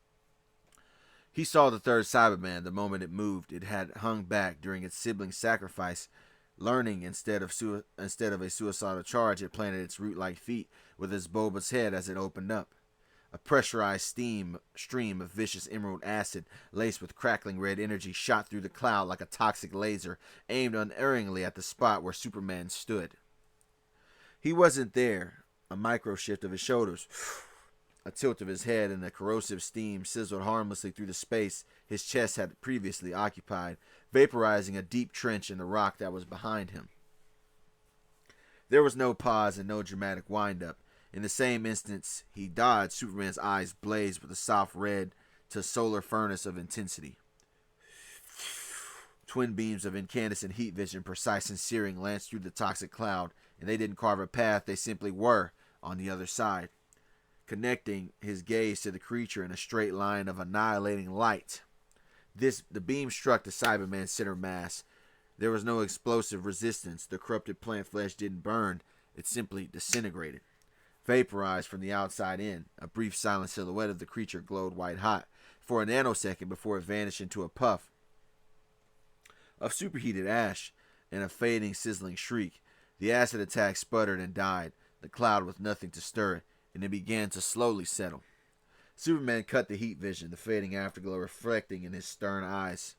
He saw the third Cyberman the moment it moved. It had hung back during its sibling sacrifice. Learning instead of a suicidal charge, it planted its root-like feet with its bulbous head as it opened up. A pressurized stream of vicious emerald acid, laced with crackling red energy, shot through the cloud like a toxic laser, aimed unerringly at the spot where Superman stood. He wasn't there. A micro shift of his shoulders. A tilt of his head and the corrosive steam sizzled harmlessly through the space his chest had previously occupied, vaporizing a deep trench in the rock that was behind him. There was no pause and no dramatic wind-up. In the same instance he dodged, Superman's eyes blazed with a soft red to solar furnace of intensity. Twin beams of incandescent heat vision, precise and searing, lanced through the toxic cloud, and they didn't carve a path, they simply were on the other side, connecting his gaze to the creature in a straight line of annihilating light. The beam struck the Cyberman's center mass. There was no explosive resistance. The corrupted plant flesh didn't burn. It simply disintegrated, vaporized from the outside in. A brief silent silhouette of the creature glowed white hot for a nanosecond before it vanished into a puff of superheated ash and a fading, sizzling shriek. The acid attack sputtered and died, the cloud with nothing to stir it, and it began to slowly settle. Superman cut the heat vision, the fading afterglow reflecting in his stern eyes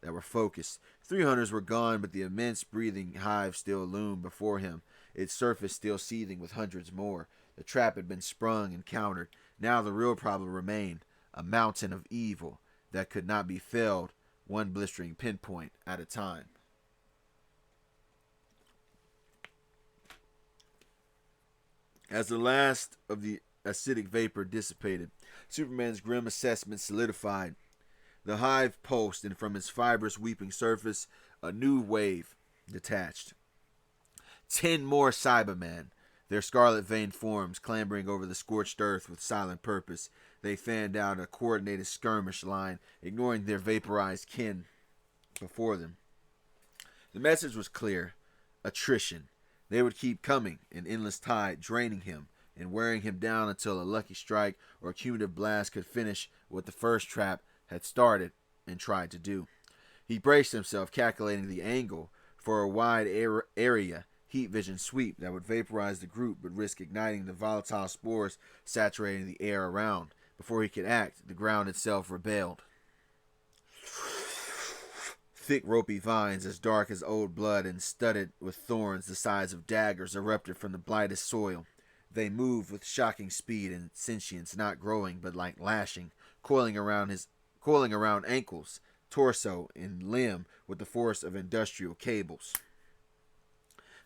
that were focused. 3 hunters were gone, but the immense breathing hive still loomed before him, its surface still seething with hundreds more. The trap had been sprung and countered. Now the real problem remained, a mountain of evil that could not be felled, one blistering pinpoint at a time. As the last of the acidic vapor dissipated, Superman's grim assessment solidified. The hive pulsed, and from its fibrous weeping surface, a new wave detached. 10 more Cybermen, their scarlet-veined forms clambering over the scorched earth with silent purpose. They fanned out a coordinated skirmish line, ignoring their vaporized kin before them. The message was clear: attrition. They would keep coming, an endless tide, draining him and wearing him down until a lucky strike or a cumulative blast could finish what the first trap had started and tried to do. He braced himself, calculating the angle for a wide area heat vision sweep that would vaporize the group but risk igniting the volatile spores saturating the air around. Before he could act, the ground itself rebelled. Thick ropey vines as dark as old blood and studded with thorns the size of daggers erupted from the blighted soil. They moved with shocking speed and sentience, not growing but like lashing, coiling around ankles, torso, and limb with the force of industrial cables.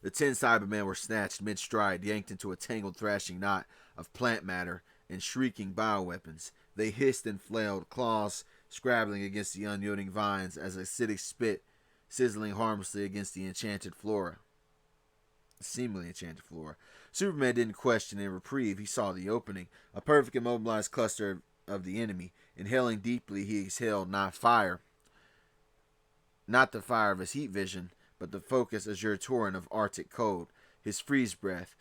The 10 Cybermen were snatched mid-stride, yanked into a tangled thrashing knot of plant matter and shrieking bioweapons. They hissed and flailed, claws scrabbling against the unyielding vines as acidic spit sizzling harmlessly against the seemingly enchanted flora. Superman didn't question a reprieve. He saw the opening, a perfect immobilized cluster of the enemy. Inhaling deeply, he exhaled not the fire of his heat vision, but the focused azure torrent of Arctic cold. His freeze breath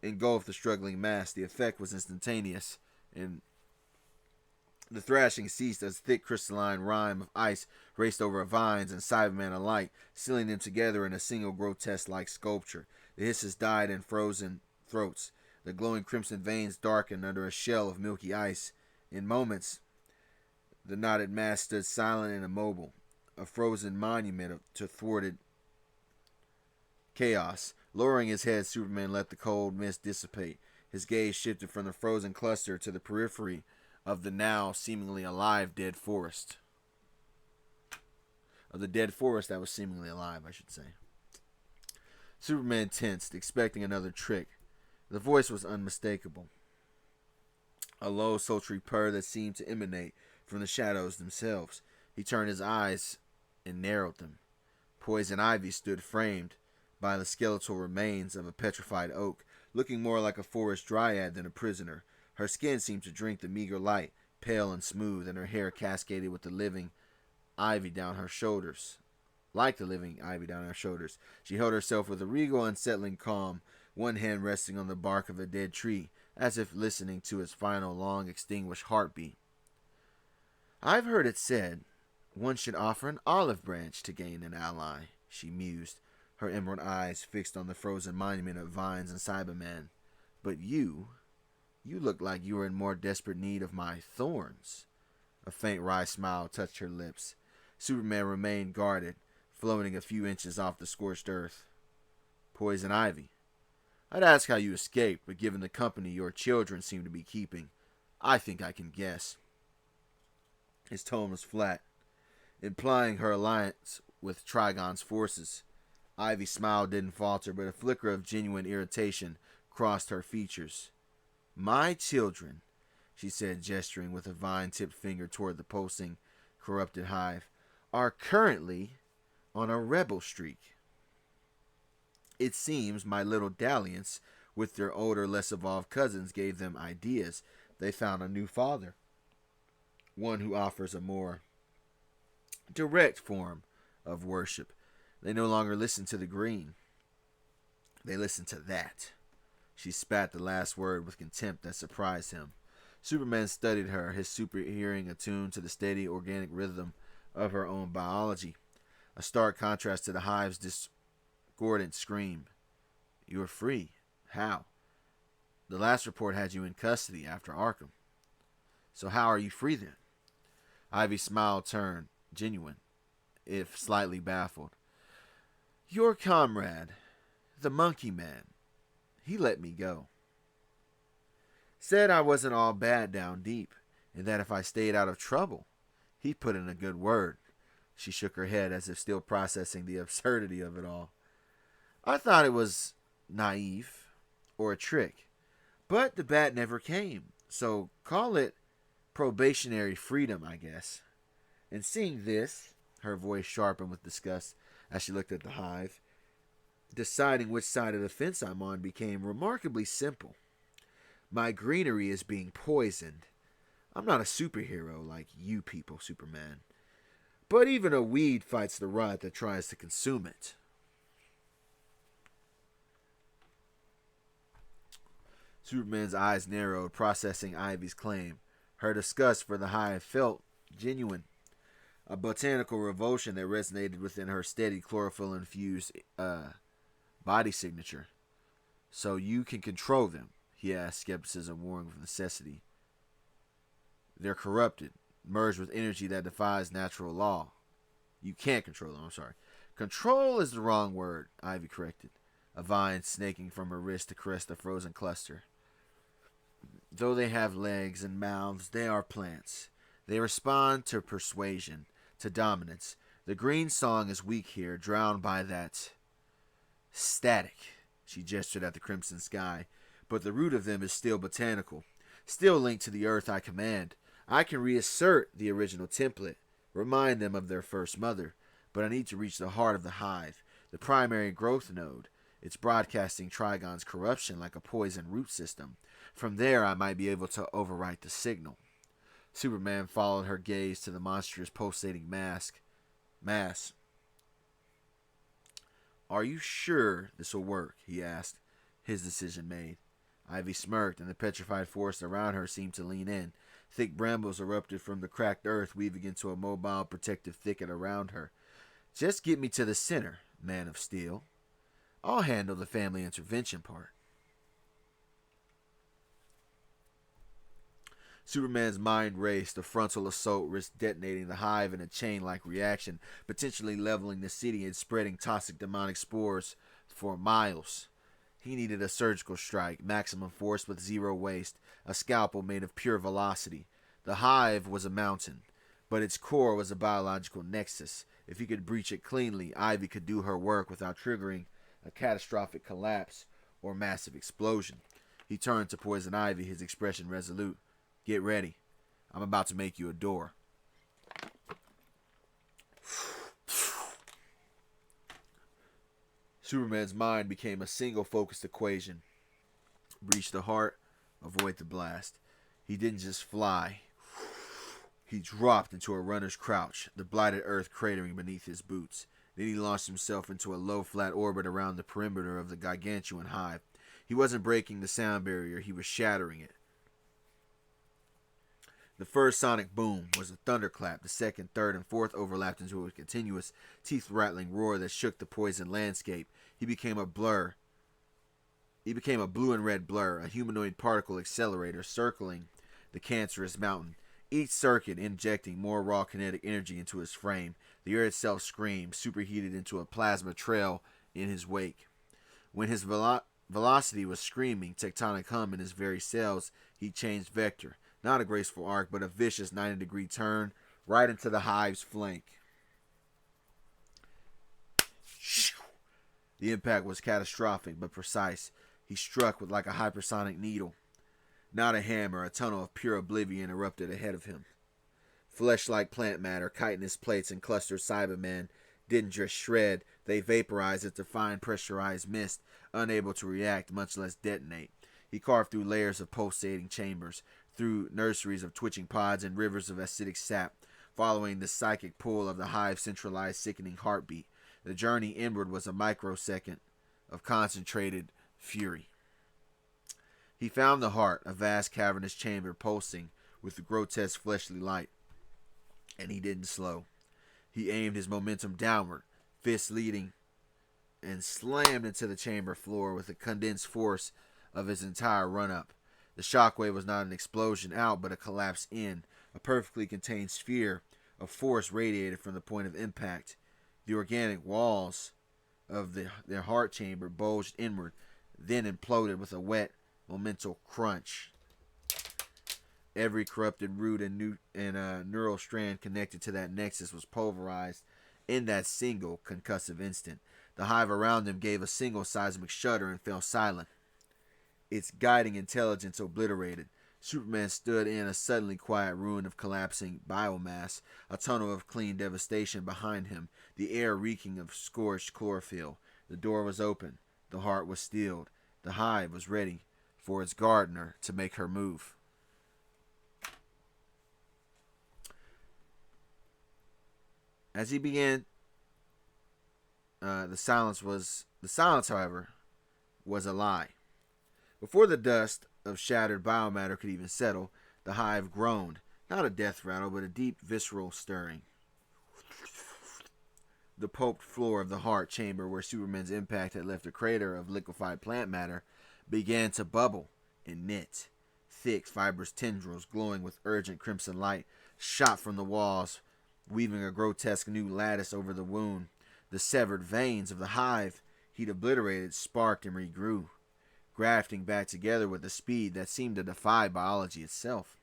engulfed the struggling mass. The effect was instantaneous, and the thrashing ceased as thick crystalline rime of ice raced over vines and Cybermen alike, sealing them together in a single grotesque-like sculpture. The hisses died in frozen throats. The glowing crimson veins darkened under a shell of milky ice. In moments, the knotted mass stood silent and immobile, a frozen monument to thwarted chaos. Lowering his head, Superman let the cold mist dissipate. His gaze shifted from the frozen cluster to the periphery of the now seemingly alive dead forest. Of the dead forest that was seemingly alive, I should say. Superman tensed, expecting another trick. The voice was unmistakable. A low, sultry purr that seemed to emanate from the shadows themselves. He turned his eyes and narrowed them. Poison ivy stood framed by the skeletal remains of a petrified oak, looking more like a forest dryad than a prisoner. Her skin seemed to drink the meager light, pale and smooth, and her hair cascaded with the living ivy down her shoulders. Like the living ivy down her shoulders, she held herself with a regal, unsettling calm, one hand resting on the bark of a dead tree, as if listening to its final long-extinguished heartbeat. "I've heard it said one should offer an olive branch to gain an ally," she mused, her emerald eyes fixed on the frozen monument of vines and Cybermen. "But you look like you are in more desperate need of my thorns." A faint wry smile touched her lips. Superman remained guarded, floating a few inches off the scorched earth. Poison ivy. I'd ask how you escaped, but given the company your children seem to be keeping, I think I can guess. His tone was flat, implying her alliance with Trigon's forces. Ivy's smile didn't falter, but a flicker of genuine irritation crossed her features. My children, she said, gesturing with a vine-tipped finger toward the pulsing, corrupted hive, are currently on a rebel streak. It seems my little dalliance with their older, less evolved cousins gave them ideas. They found a new father, one who offers a more direct form of worship. They no longer listen to the green. They listen to that. She spat the last word with contempt that surprised him. Superman studied her, his super hearing attuned to the steady, organic rhythm of her own biology. A stark contrast to the hive's discordant scream. You are free. How? The last report had you in custody after Arkham. So how are you free then? Ivy's smile turned genuine, if slightly baffled. Your comrade, the monkey man, he let me go. Said I wasn't all bad down deep, and that if I stayed out of trouble, he'd put in a good word. She shook her head as if still processing the absurdity of it all. I thought it was naive or a trick, but the bat never came, so call it probationary freedom, I guess. And seeing this, her voice sharpened with disgust as she looked at the hive, deciding which side of the fence I'm on became remarkably simple. My greenery is being poisoned. I'm not a superhero like you people, Superman. But even a weed fights the rot that tries to consume it. Superman's eyes narrowed, processing Ivy's claim. Her disgust for the hive felt genuine. A botanical revulsion that resonated within her steady, chlorophyll-infused body signature. So you can control them, he asked, skepticism warring with necessity. They're corrupted, merged with energy that defies natural law. You can't control them, I'm sorry. Control is the wrong word, Ivy corrected, a vine snaking from her wrist to caress the frozen cluster. Though they have legs and mouths, they are plants. They respond to persuasion, to dominance. The green song is weak here, drowned by that static. She gestured at the crimson sky. But the root of them is still botanical, still linked to the earth I command. I can reassert the original template, remind them of their first mother, but I need to reach the heart of the hive, the primary growth node. It's broadcasting Trigon's corruption like a poison root system. From there, I might be able to overwrite the signal. Superman followed her gaze to the monstrous pulsating mass. Are you sure this will work? He asked, his decision made. Ivy smirked, and the petrified forest around her seemed to lean in. Thick brambles erupted from the cracked earth, weaving into a mobile, protective thicket around her. Just get me to the center, Man of Steel. I'll handle the family intervention part. Superman's mind raced. A frontal assault risked detonating the hive in a chain-like reaction, potentially leveling the city and spreading toxic demonic spores for miles. He needed a surgical strike, maximum force with zero waste, a scalpel made of pure velocity. The hive was a mountain, but its core was a biological nexus. If he could breach it cleanly, Ivy could do her work without triggering a catastrophic collapse or massive explosion. He turned to Poison Ivy, his expression resolute. Get ready. I'm about to make you a door. Superman's mind became a single focused equation. Reach the heart, avoid the blast. He didn't just fly. He dropped into a runner's crouch, the blighted earth cratering beneath his boots. Then he launched himself into a low, flat orbit around the perimeter of the gargantuan hive. He wasn't breaking the sound barrier, he was shattering it. The first sonic boom was a thunderclap. The second, third, and fourth overlapped into a continuous, teeth-rattling roar that shook the poisoned landscape. He became a blur. He became a blue and red blur, a humanoid particle accelerator circling the cancerous mountain, each circuit injecting more raw kinetic energy into his frame. The air itself screamed, superheated into a plasma trail in his wake. When his velocity was screaming tectonic hum in his very cells, he changed vector. Not a graceful arc, but a vicious 90-degree turn right into the hive's flank. The impact was catastrophic but precise. He struck with like a hypersonic needle. Not a hammer, a tunnel of pure oblivion erupted ahead of him. Flesh-like plant matter, chitinous plates, and clustered Cybermen didn't just shred, they vaporized into fine pressurized mist, unable to react, much less detonate. He carved through layers of pulsating chambers, through nurseries of twitching pods and rivers of acidic sap, following the psychic pull of the hive's centralized sickening heartbeat. The journey inward was a microsecond of concentrated fury. He found the heart, a vast cavernous chamber pulsing with a grotesque fleshly light, and he didn't slow. He aimed his momentum downward, fists leading, and slammed into the chamber floor with the condensed force of his entire run-up. The shockwave was not an explosion out, but a collapse in, a perfectly contained sphere of force radiated from the point of impact. The organic walls of their heart chamber bulged inward, then imploded with a wet, momental crunch. Every corrupted root and neural strand connected to that nexus was pulverized in that single concussive instant. The hive around him gave a single seismic shudder and fell silent, its guiding intelligence obliterated. Superman stood in a suddenly quiet ruin of collapsing biomass, a tunnel of clean devastation behind him, the air reeking of scorched chlorophyll. The door was open. The heart was stilled. The hive was ready for its gardener to make her move. As he began, the silence, however, was a lie. Before the dust of shattered biomatter could even settle, the hive groaned, not a death rattle, but a deep, visceral stirring. The pulped floor of the heart chamber, where Superman's impact had left a crater of liquefied plant matter, began to bubble and knit. Thick, fibrous tendrils, glowing with urgent crimson light, shot from the walls, weaving a grotesque new lattice over the wound. The severed veins of the hive he'd obliterated sparked and regrew, grafting back together with a speed that seemed to defy biology itself.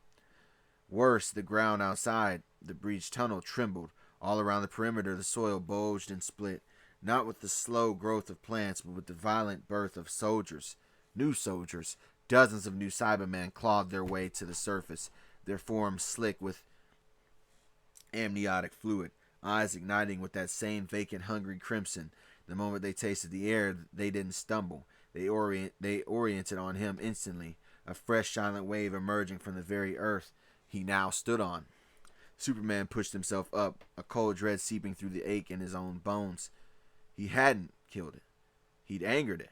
Worse, the ground outside the breached tunnel trembled. All around the perimeter, the soil bulged and split, not with the slow growth of plants, but with the violent birth of soldiers. New soldiers. Dozens of new Cybermen clawed their way to the surface, their forms slick with amniotic fluid, eyes igniting with that same vacant, hungry crimson. The moment they tasted the air, they didn't stumble. They oriented on him instantly, a fresh, silent wave emerging from the very earth he now stood on. Superman pushed himself up, a cold dread seeping through the ache in his own bones. He hadn't killed it. He'd angered it.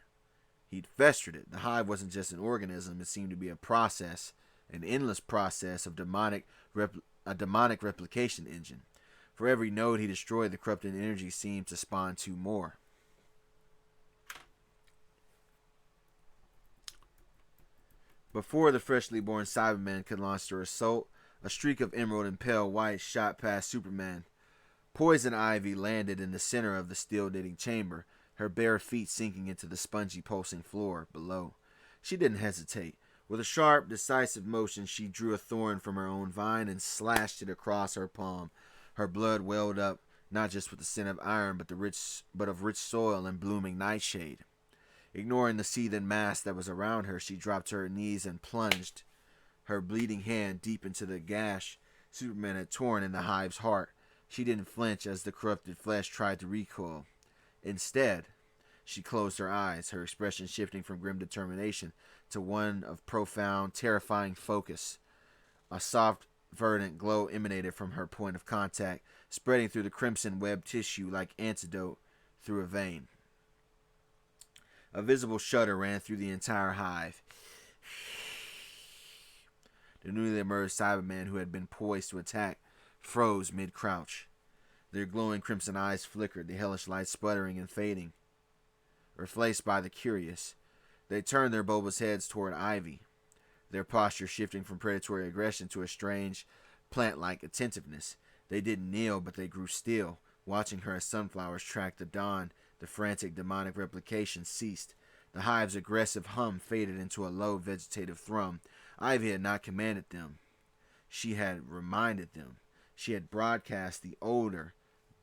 He'd festered it. The hive wasn't just an organism. It seemed to be a process, an endless process of a demonic replication engine. For every node he destroyed, the corrupted energy seemed to spawn two more. Before the freshly born Cyberman could launch their assault, a streak of emerald and pale white shot past Superman. Poison Ivy landed in the center of the steel-knitting chamber, her bare feet sinking into the spongy, pulsing floor below. She didn't hesitate. With a sharp, decisive motion, she drew a thorn from her own vine and slashed it across her palm. Her blood welled up, not just with the scent of iron, but of rich soil and blooming nightshade. Ignoring the seething mass that was around her, she dropped to her knees and plunged her bleeding hand deep into the gash Superman had torn in the hive's heart. She didn't flinch as the corrupted flesh tried to recoil. Instead, she closed her eyes, her expression shifting from grim determination to one of profound, terrifying focus. A soft, verdant glow emanated from her point of contact, spreading through the crimson webbed tissue like antidote through a vein. A visible shudder ran through the entire hive. The newly emerged Cybermen who had been poised to attack froze mid-crouch. Their glowing crimson eyes flickered, the hellish light sputtering and fading. Replaced by the curious, they turned their bulbous heads toward Ivy, their posture shifting from predatory aggression to a strange, plant-like attentiveness. They didn't kneel, but they grew still, Watching her as sunflowers tracked the dawn, the frantic demonic replication ceased. The hive's aggressive hum faded into a low vegetative thrum. Ivy had not commanded them. She had reminded them. She had broadcast the older,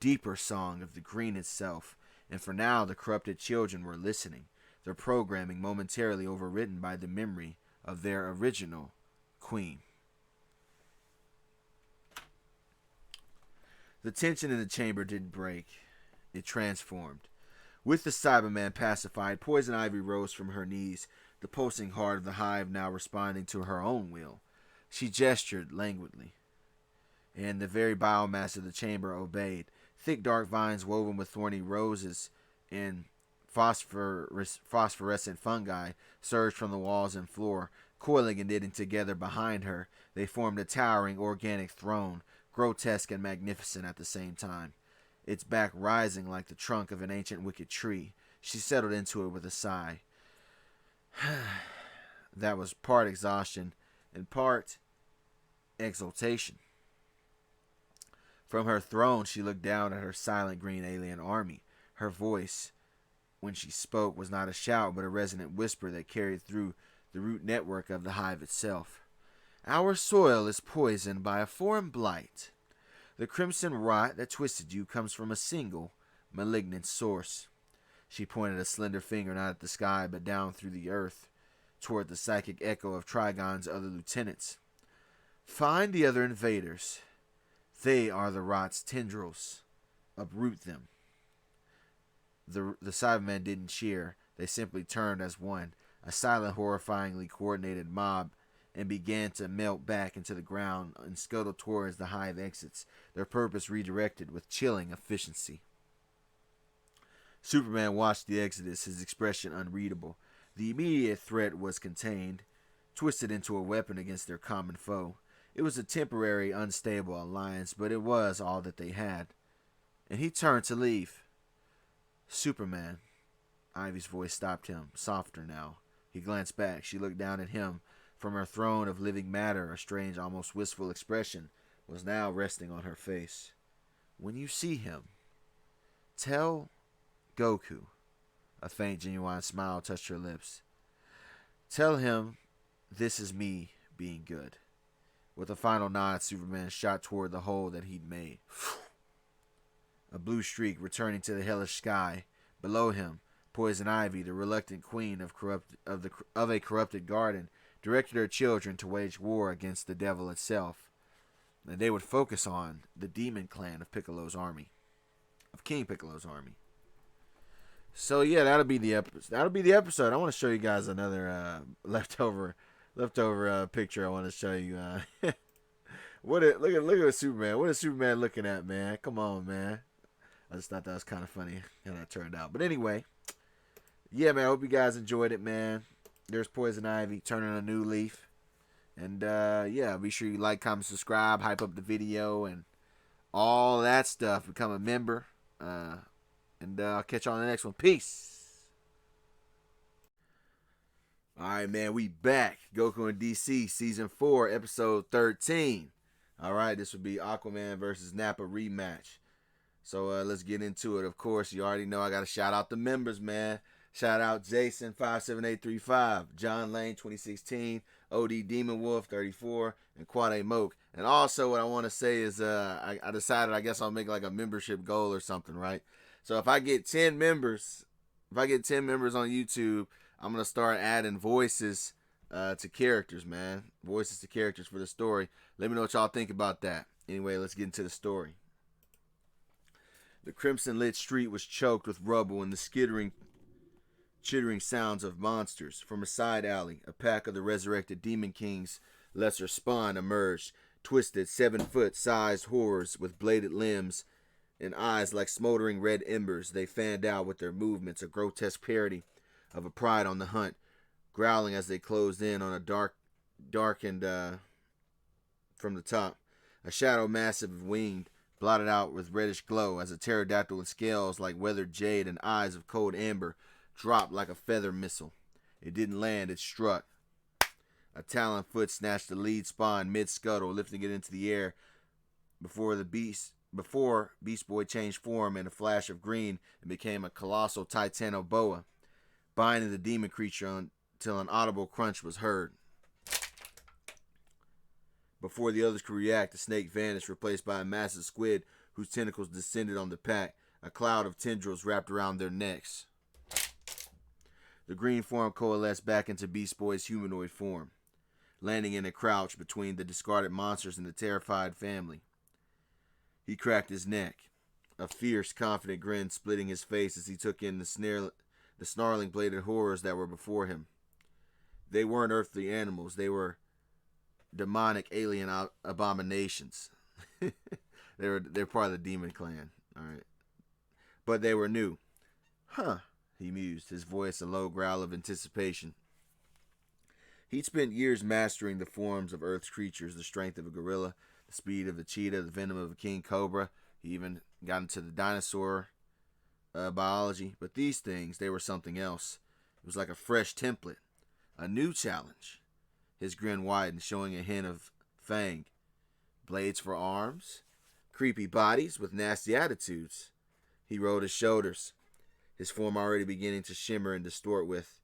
deeper song of the green itself, and for now the corrupted children were listening, their programming momentarily overridden by the memory of their original queen. The tension in the chamber didn't break. It transformed. With the Cyberman pacified, Poison Ivy rose from her knees, the pulsing heart of the hive now responding to her own will. She gestured languidly, and the very biomass of the chamber obeyed. Thick dark vines woven with thorny roses and phosphorescent fungi surged from the walls and floor. Coiling and knitting together behind her, they formed a towering organic throne, grotesque and magnificent at the same time, its back rising like the trunk of an ancient wicked tree. She settled into it with a sigh. That was part exhaustion and part exultation. From her throne, she looked down at her silent green alien army. Her voice, when she spoke, was not a shout but a resonant whisper that carried through the root network of the hive itself. Our soil is poisoned by a foreign blight. The crimson rot that twisted you comes from a single, malignant source. She pointed a slender finger not at the sky but down through the earth, toward the psychic echo of Trigon's other lieutenants. Find the other invaders. They are the rot's tendrils. Uproot them. The Cybermen didn't cheer. They simply turned as one, a silent, horrifyingly coordinated mob, and began to melt back into the ground and scuttle towards the hive exits, their purpose redirected with chilling efficiency. Superman watched the exodus, his expression unreadable. The immediate threat was contained, twisted into a weapon against their common foe. It was a temporary, unstable alliance, but it was all that they had. And he turned to leave. Superman. Ivy's voice stopped him, softer now. He glanced back. She looked down at him. From her throne of living matter, a strange, almost wistful expression was now resting on her face. When you see him, tell Goku. A faint, genuine smile touched her lips. Tell him this is me being good. With a final nod, Superman shot toward the hole that he'd made. A blue streak returning to the hellish sky. Below him, Poison Ivy, the reluctant queen of a corrupted garden, directed her children to wage war against the devil itself. And they would focus on the demon clan of King Piccolo's army. So yeah, that'll be the episode. I want to show you guys another leftover picture. I want to show you. Look at Superman. What is Superman looking at, man? Come on, man. I just thought that was kind of funny how that turned out. But anyway, yeah, man. I hope you guys enjoyed it, man. There's Poison Ivy turning a new leaf. And yeah, be sure you like, comment, subscribe, hype up the video, and all that stuff. Become a member. And I'll catch you on the next one. Peace. Alright, man, we back. Goku and DC, Season 4, Episode 13. Alright, this would be Aquaman versus Nappa rematch. So let's get into it. Of course, you already know I got to shout out the members, man. Shout out Jason 57835, John Lane 2016, OD Demon Wolf 34, and Quade Moke. And also what I want to say is I decided I guess I'll make like a membership goal or something, right? So if I get 10 members on YouTube, I'm going to start adding voices to characters, man. Voices to characters for the story. Let me know what y'all think about that. Anyway, let's get into the story. The crimson-lit street was choked with rubble and the chittering sounds of monsters. From a side alley, a pack of the resurrected Demon King's lesser spawn emerged, twisted, 7-foot-sized horrors with bladed limbs and eyes like smoldering red embers. They fanned out with their movements, a grotesque parody of a pride on the hunt, growling as they closed in on a darkened from the top. A shadow massive winged, blotted out with reddish glow as a pterodactyl with scales like weathered jade and eyes of cold amber dropped like a feather missile. It didn't land, it struck. A talon foot snatched the lead spawn mid-scuttle, lifting it into the air before the beast Before, Beast Boy changed form in a flash of green and became a colossal titanoboa, binding the demon creature until an audible crunch was heard. Before the others could react, the snake vanished, replaced by a massive squid whose tentacles descended on the pack. A cloud of tendrils wrapped around their necks. The green form coalesced back into Beast Boy's humanoid form, landing in a crouch between the discarded monsters and the terrified family. He cracked his neck, a fierce, confident grin splitting his face as he took in the snarling bladed horrors that were before him. They weren't earthly animals. They were demonic alien abominations. They're part of the demon clan. All right. But they were new. Huh, he mused, his voice a low growl of anticipation. He'd spent years mastering the forms of Earth's creatures, the strength of a gorilla, the speed of a cheetah, the venom of a king cobra. He even got into the dinosaur biology. But these things, they were something else. It was like a fresh template, a new challenge. His grin widened, showing a hint of fang. Blades for arms, creepy bodies with nasty attitudes. He rolled his shoulders, his form already beginning to shimmer and distort with,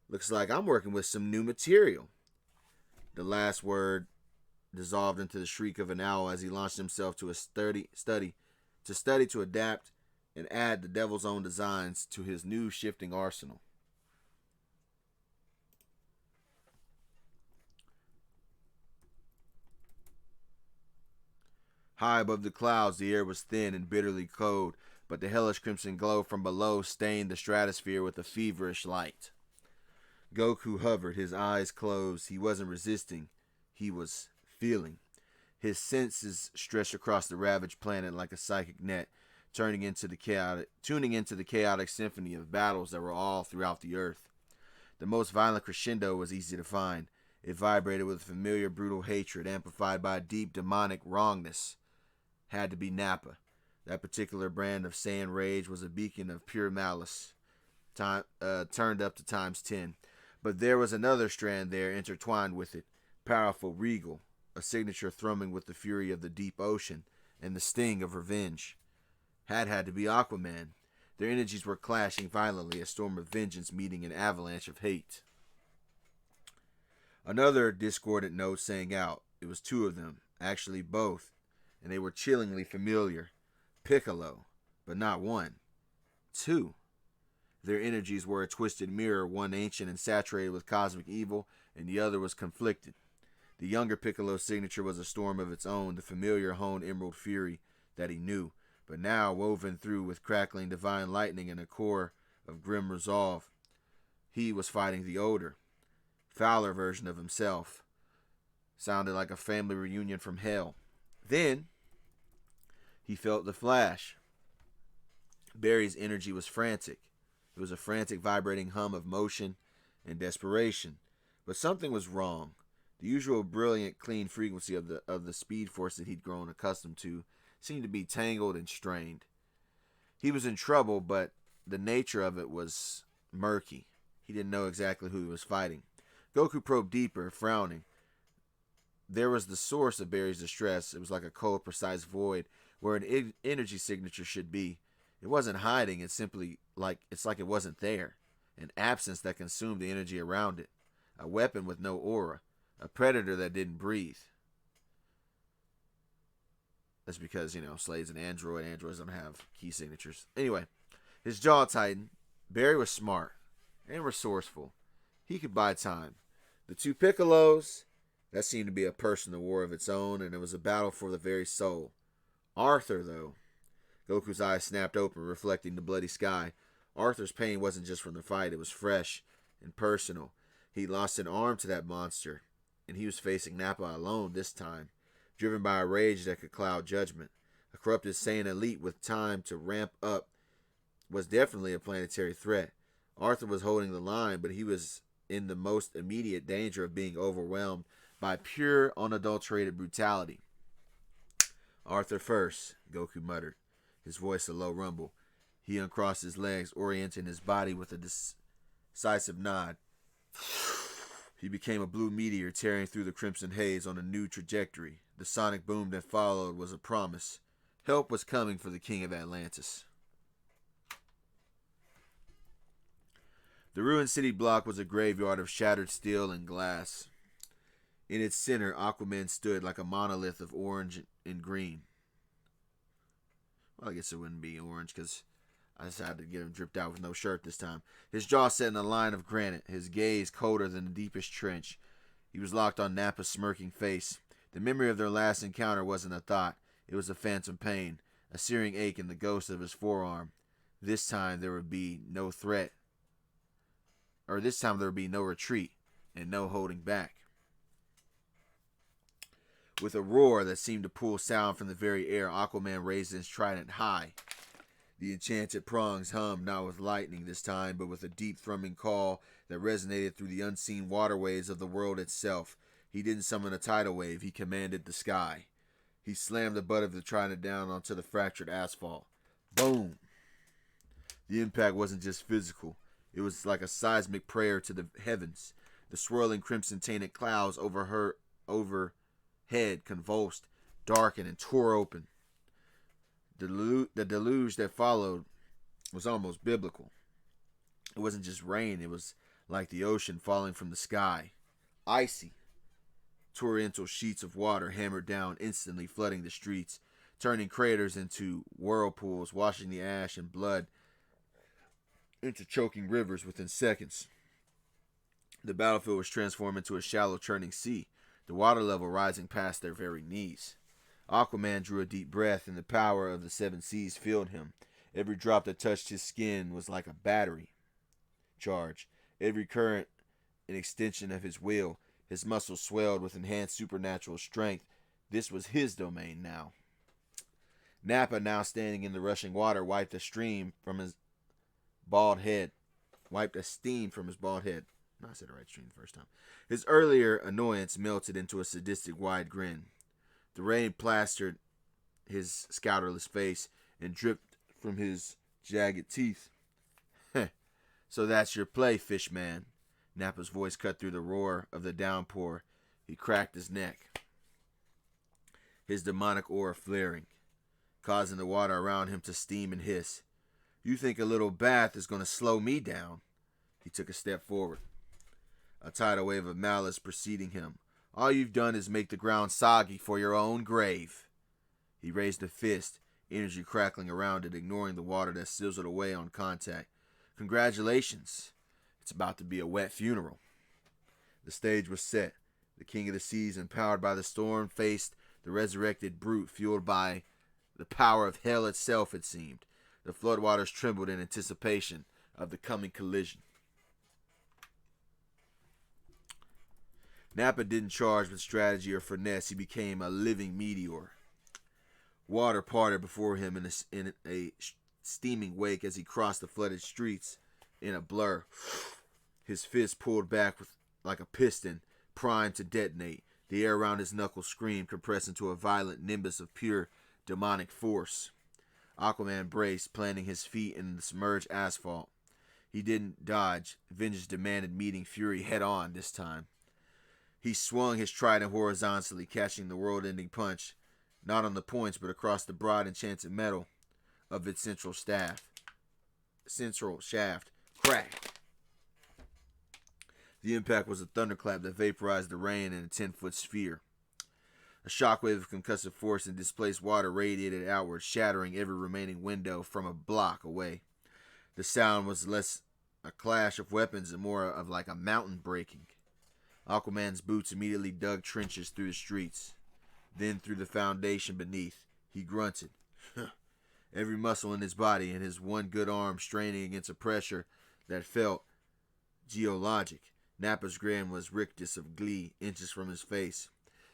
"Looks like I'm working with some new material." The last word dissolved into the shriek of an owl as he launched himself to study, to adapt, and add the devil's own designs to his new shifting arsenal. High above the clouds, the air was thin and bitterly cold, but the hellish crimson glow from below stained the stratosphere with a feverish light. Goku hovered, his eyes closed. He wasn't resisting. He was feeling. His senses stretched across the ravaged planet like a psychic net, tuning into the chaotic symphony of battles that were all throughout the earth. The most violent crescendo was easy to find. It vibrated with familiar brutal hatred, amplified by deep demonic wrongness. Had to be Nappa. That particular brand of Saiyan rage was a beacon of pure malice, turned up to times 10. But there was another strand there intertwined with it, powerful, regal, a signature thrumming with the fury of the deep ocean and the sting of revenge. Had to be Aquaman. Their energies were clashing violently, a storm of vengeance meeting an avalanche of hate. Another discordant note sang out. It was two of them, actually both, and they were chillingly familiar. Piccolo, but not one. Two. Their energies were a twisted mirror, one ancient and saturated with cosmic evil, and the other was conflicted. The younger Piccolo's signature was a storm of its own, the familiar honed emerald fury that he knew, but now woven through with crackling divine lightning and a core of grim resolve. He was fighting the older, fouler version of himself. Sounded like a family reunion from hell. Then, he felt the flash. Barry's energy was frantic. It was a frantic, vibrating hum of motion and desperation. But something was wrong. The usual brilliant, clean frequency of the speed force that he'd grown accustomed to seemed to be tangled and strained. He was in trouble, but the nature of it was murky. He didn't know exactly who he was fighting. Goku probed deeper, frowning. There was the source of Barry's distress. It was like a cold, precise void where an energy signature should be. It wasn't hiding. It's like it wasn't there. An absence that consumed the energy around it. A weapon with no aura. A predator that didn't breathe. That's because, Slade's an android. Androids don't have key signatures. Anyway, his jaw tightened. Barry was smart and resourceful. He could buy time. The two Piccolos, that seemed to be a personal war of its own, and it was a battle for the very soul. Arthur, though. Goku's eyes snapped open, reflecting the bloody sky. Arthur's pain wasn't just from the fight. It was fresh and personal. He lost an arm to that monster, and he was facing Nappa alone this time, driven by a rage that could cloud judgment. A corrupted Saiyan elite with time to ramp up was definitely a planetary threat. Arthur was holding the line, but he was in the most immediate danger of being overwhelmed by pure, unadulterated brutality. Arthur first, Goku muttered, his voice a low rumble. He uncrossed his legs, orienting his body with a decisive nod. He became a blue meteor tearing through the crimson haze on a new trajectory. The sonic boom that followed was a promise. Help was coming for the king of Atlantis. The ruined city block was a graveyard of shattered steel and glass. In its center, Aquaman stood like a monolith of orange and green. Well, I guess it wouldn't be orange because I decided to get him dripped out with no shirt this time. His jaw set in a line of granite, his gaze colder than the deepest trench. He was locked on Nappa's smirking face. The memory of their last encounter wasn't a thought. It was a phantom pain, a searing ache in the ghost of his forearm. This time there would be no threat. Or this time there would be no retreat and no holding back. With a roar that seemed to pull sound from the very air, Aquaman raised his trident high. The enchanted prongs hummed not with lightning this time, but with a deep thrumming call that resonated through the unseen waterways of the world itself. He didn't summon a tidal wave, he commanded the sky. He slammed the butt of the trident down onto the fractured asphalt. Boom! The impact wasn't just physical. It was like a seismic prayer to the heavens. The swirling crimson-tainted clouds overhead convulsed, darkened, and tore open. The deluge that followed was almost biblical. It wasn't just rain, it was like the ocean falling from the sky. Icy. Torrential sheets of water hammered down, instantly flooding the streets, turning craters into whirlpools, washing the ash and blood into choking rivers within seconds. The battlefield was transformed into a shallow churning sea, the water level rising past their very knees. Aquaman drew a deep breath, and the power of the seven seas filled him. Every drop that touched his skin was like a battery charge. Every current an extension of his will. His muscles swelled with enhanced supernatural strength. This was his domain now. Nappa, now standing in the rushing water, wiped a steam from his bald head. No, I said the right stream the first time. His earlier annoyance melted into a sadistic wide grin. The rain plastered his scouterless face and dripped from his jagged teeth. So that's your play, fish man. Nappa's voice cut through the roar of the downpour. He cracked his neck, his demonic aura flaring, causing the water around him to steam and hiss. You think a little bath is going to slow me down? He took a step forward, a tidal wave of malice preceding him. All you've done is make the ground soggy for your own grave. He raised a fist, energy crackling around it, ignoring the water that sizzled away on contact. Congratulations. It's about to be a wet funeral. The stage was set. The king of the seas, empowered by the storm, faced the resurrected brute, fueled by the power of hell itself, it seemed. The floodwaters trembled in anticipation of the coming collision. Nappa didn't charge with strategy or finesse. He became a living meteor. Water parted before him in a steaming wake as he crossed the flooded streets in a blur. His fist pulled back like a piston, primed to detonate. The air around his knuckles screamed, compressed into a violent nimbus of pure demonic force. Aquaman braced, planting his feet in the submerged asphalt. He didn't dodge. Vengeance demanded meeting fury head-on this time. He swung his trident horizontally, catching the world-ending punch, not on the points, but across the broad enchanted metal of its central shaft. Crack! The impact was a thunderclap that vaporized the rain in a 10-foot sphere. A shockwave of concussive force and displaced water radiated outward, shattering every remaining window from a block away. The sound was less a clash of weapons and more of like a mountain breaking. Aquaman's boots immediately dug trenches through the streets, then through the foundation beneath. He grunted, every muscle in his body and his one good arm straining against a pressure that felt geologic. Nappa's grin was rictus of glee, inches from his face.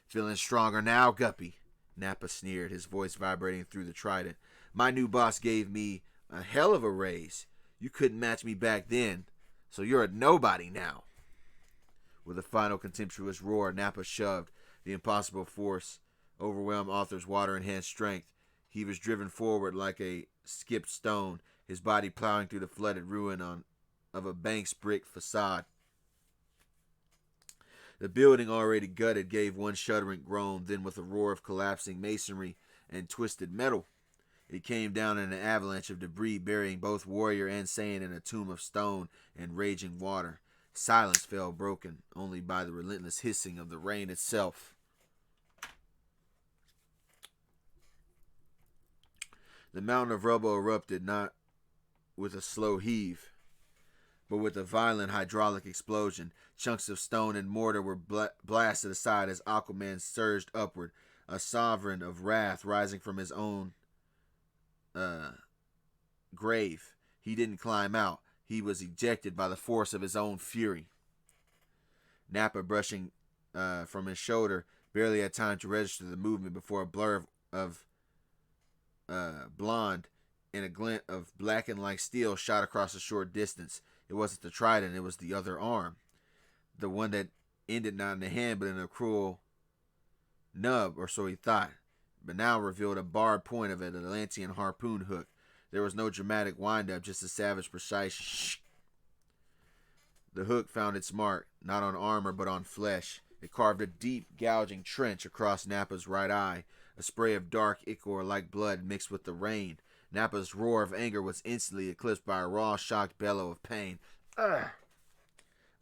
Feeling stronger now, Guppy? Nappa sneered, his voice vibrating through the trident. My new boss gave me a hell of a raise. You couldn't match me back then, so you're a nobody now. With a final contemptuous roar, Nappa shoved. The impossible force overwhelmed Arthur's water-enhanced strength. He was driven forward like a skipped stone, his body plowing through the flooded ruin of a bank's brick facade. The building, already gutted, gave one shuddering groan, then with a roar of collapsing masonry and twisted metal, it came down in an avalanche of debris, burying both warrior and Saiyan in a tomb of stone and raging water. Silence fell, broken only by the relentless hissing of the rain itself. The mountain of rubble erupted not with a slow heave, but with a violent hydraulic explosion. Chunks of stone and mortar were blasted aside as Aquaman surged upward, a sovereign of wrath rising from his own grave. He didn't climb out. He was ejected by the force of his own fury. Nappa, brushing from his shoulder, barely had time to register the movement before a blur of blonde and a glint of blackened like steel shot across a short distance. It wasn't the trident, it was the other arm. The one that ended not in the hand but in a cruel nub, or so he thought, but now revealed a barbed point of an Atlantean harpoon hook. There was no dramatic wind-up, just a savage, precise shh. The hook found its mark, not on armor but on flesh. It carved a deep, gouging trench across Nappa's right eye. A spray of dark ichor-like blood mixed with the rain. Nappa's roar of anger was instantly eclipsed by a raw, shocked bellow of pain. Ugh!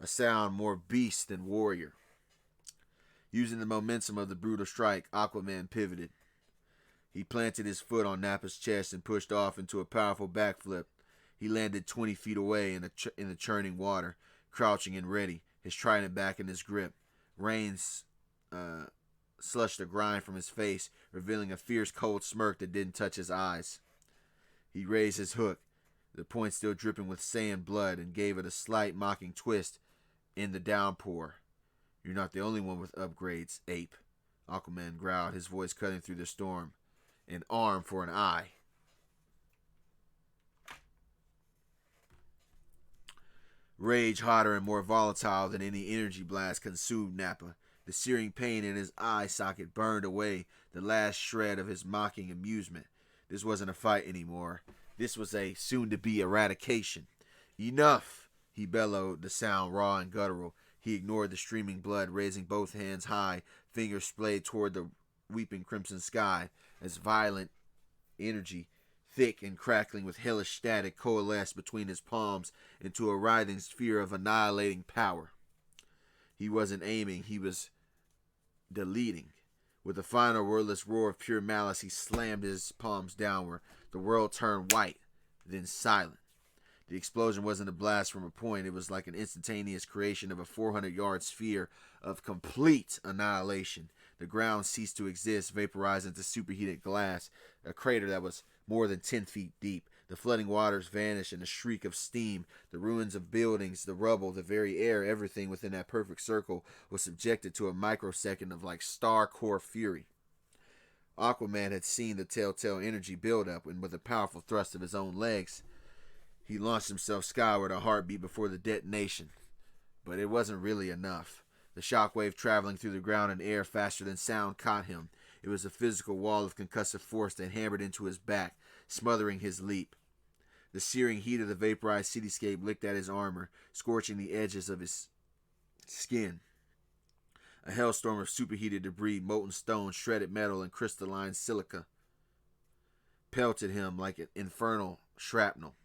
A sound more beast than warrior. Using the momentum of the brutal strike, Aquaman pivoted. He planted his foot on Nappa's chest and pushed off into a powerful backflip. He landed 20 feet away in the churning water, crouching and ready, his trident back in his grip. Rains slushed a grind from his face, revealing a fierce, cold smirk that didn't touch his eyes. He raised his hook, the point still dripping with Saiyan blood, and gave it a slight, mocking twist in the downpour. "You're not the only one with upgrades, ape," Aquaman growled, his voice cutting through the storm. "An arm for an eye." Rage, hotter and more volatile than any energy blast, consumed Nappa. The searing pain in his eye socket burned away the last shred of his mocking amusement. This wasn't a fight anymore. This was a soon-to-be eradication. "Enough!" he bellowed, the sound raw and guttural. He ignored the streaming blood, raising both hands high, fingers splayed toward the weeping crimson sky, as violent energy, thick and crackling with hellish static, coalesced between his palms into a writhing sphere of annihilating power. He wasn't aiming, he was deleting. With a final wordless roar of pure malice, he slammed his palms downward. The world turned white, then silent. The explosion wasn't a blast from a point. It was like an instantaneous creation of a 400-yard sphere of complete annihilation. The ground ceased to exist, vaporized into superheated glass, a crater that was more than 10 feet deep. The flooding waters vanished in a shriek of steam. The ruins of buildings, the rubble, the very air, everything within that perfect circle was subjected to a microsecond of like star core fury. Aquaman had seen the telltale energy build up, and with a powerful thrust of his own legs, he launched himself skyward, a heartbeat before the detonation. But it wasn't really enough. The shockwave traveling through the ground and air faster than sound caught him. It was a physical wall of concussive force that hammered into his back, smothering his leap. The searing heat of the vaporized cityscape licked at his armor, scorching the edges of his skin. A hailstorm of superheated debris, molten stone, shredded metal, and crystalline silica pelted him like an infernal shrapnel.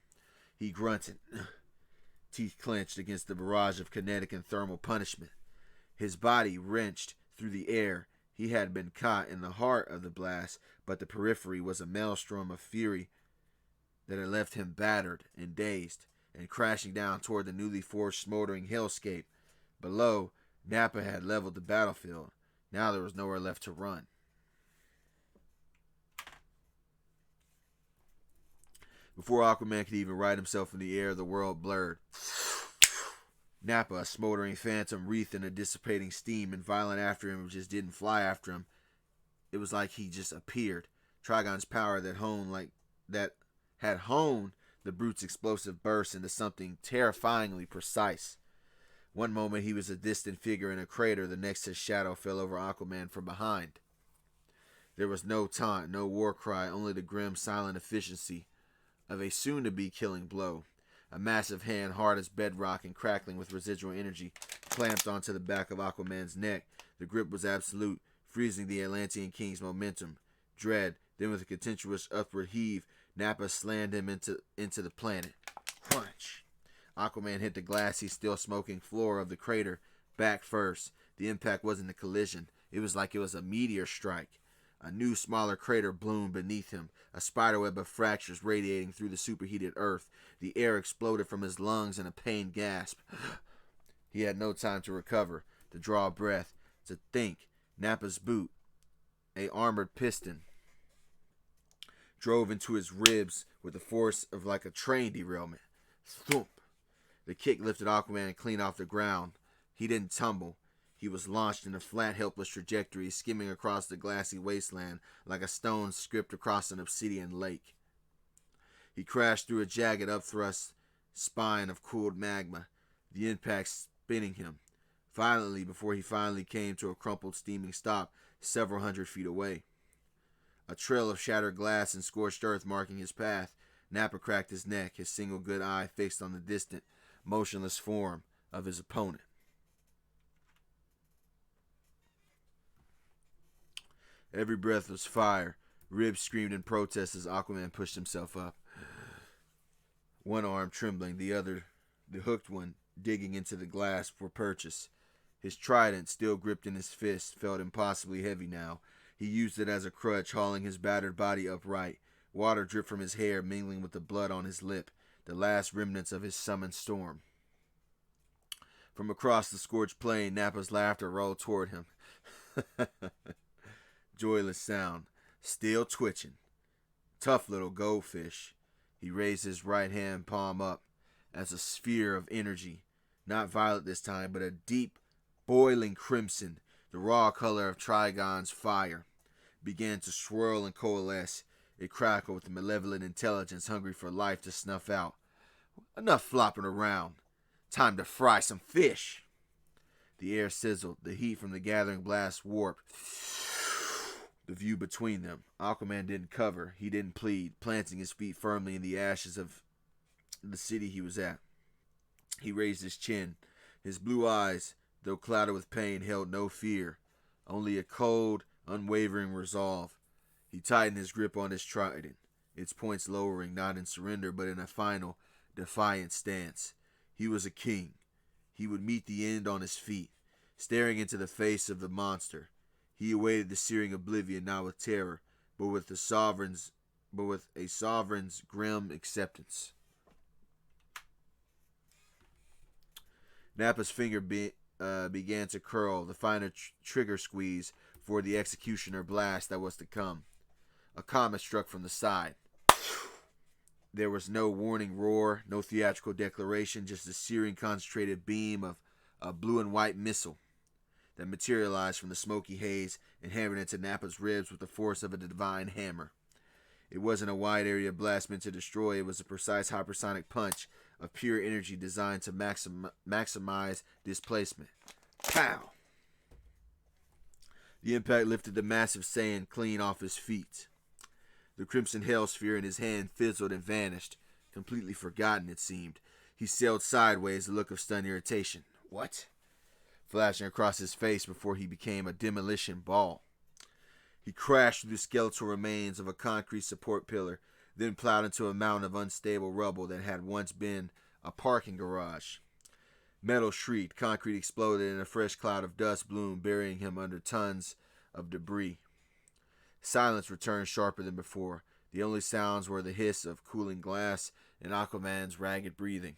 He grunted, teeth clenched against the barrage of kinetic and thermal punishment. His body wrenched through the air. He had been caught in the heart of the blast, but the periphery was a maelstrom of fury that had left him battered and dazed, and crashing down toward the newly forged smoldering hellscape. Below, Nappa had leveled the battlefield. Now there was nowhere left to run. Before Aquaman could even right himself in the air, the world blurred. Nappa, a smoldering phantom wreathed in a dissipating steam, and violent after him just didn't fly after him. It was like he just appeared. Trigon's power that had honed the brute's explosive burst into something terrifyingly precise. One moment he was a distant figure in a crater, the next his shadow fell over Aquaman from behind. There was no taunt, no war cry, only the grim, silent efficiency of a soon-to-be killing blow. A massive hand, hard as bedrock and crackling with residual energy, clamped onto the back of Aquaman's neck. The grip was absolute, freezing the Atlantean King's momentum. Dread, then with a contemptuous upward heave, Nappa slammed him into the planet. Crunch! Aquaman hit the glassy, still smoking floor of the crater, back first. The impact wasn't a collision. It was like it was a meteor strike. A new, smaller crater bloomed beneath him, a spiderweb of fractures radiating through the superheated earth. The air exploded from his lungs in a pained gasp. He had no time to recover, to draw a breath, to think. Nappa's boot, a armored piston, drove into his ribs with the force of like a train derailment. Thump! The kick lifted Aquaman clean off the ground. He didn't tumble. He was launched in a flat, helpless trajectory, skimming across the glassy wasteland like a stone skipped across an obsidian lake. He crashed through a jagged, upthrust spine of cooled magma, the impact spinning him violently before he finally came to a crumpled, steaming stop several hundred feet away. A trail of shattered glass and scorched earth marking his path, Nappa cracked his neck, his single good eye fixed on the distant, motionless form of his opponent. Every breath was fire. Ribs screamed in protest as Aquaman pushed himself up. One arm trembling, the other, the hooked one, digging into the glass for purchase. His trident, still gripped in his fist, felt impossibly heavy now. He used it as a crutch, hauling his battered body upright. Water dripped from his hair, mingling with the blood on his lip, the last remnants of his summoned storm. From across the scorched plain, Nappa's laughter rolled toward him. Joyless sound, still twitching. Tough little goldfish. He raised his right hand palm up as a sphere of energy, not violet this time, but a deep, boiling crimson, the raw color of Trigon's fire, began to swirl and coalesce. It crackled with a malevolent intelligence hungry for life to snuff out. Enough flopping around. Time to fry some fish. The air sizzled, the heat from the gathering blast warped the view between them. Aquaman didn't cover. He didn't plead, planting his feet firmly in the ashes of the city he was at. He raised his chin. His blue eyes, though clouded with pain, held no fear, only a cold, unwavering resolve. He tightened his grip on his trident, its points lowering, not in surrender, but in a final, defiant stance. He was a king. He would meet the end on his feet, staring into the face of the monster. He awaited the searing oblivion not with terror, but with a sovereign's grim acceptance. Nappa's finger began to curl, the finer trigger squeeze for the executioner blast that was to come. A comet struck from the side. There was no warning roar, no theatrical declaration, just a searing concentrated beam of a blue and white missile that materialized from the smoky haze and hammered into Nappa's ribs with the force of a divine hammer. It wasn't a wide area blast meant to destroy. It was a precise hypersonic punch of pure energy designed to maximize displacement. Pow! The impact lifted the massive Saiyan clean off his feet. The crimson hellsphere in his hand fizzled and vanished, completely forgotten it seemed. He sailed sideways, a look of stunned irritation. What? Flashing across his face before he became a demolition ball. He crashed through the skeletal remains of a concrete support pillar, then plowed into a mountain of unstable rubble that had once been a parking garage. Metal shrieked, concrete exploded, and a fresh cloud of dust bloomed, burying him under tons of debris. Silence returned sharper than before. The only sounds were the hiss of cooling glass and Aquaman's ragged breathing.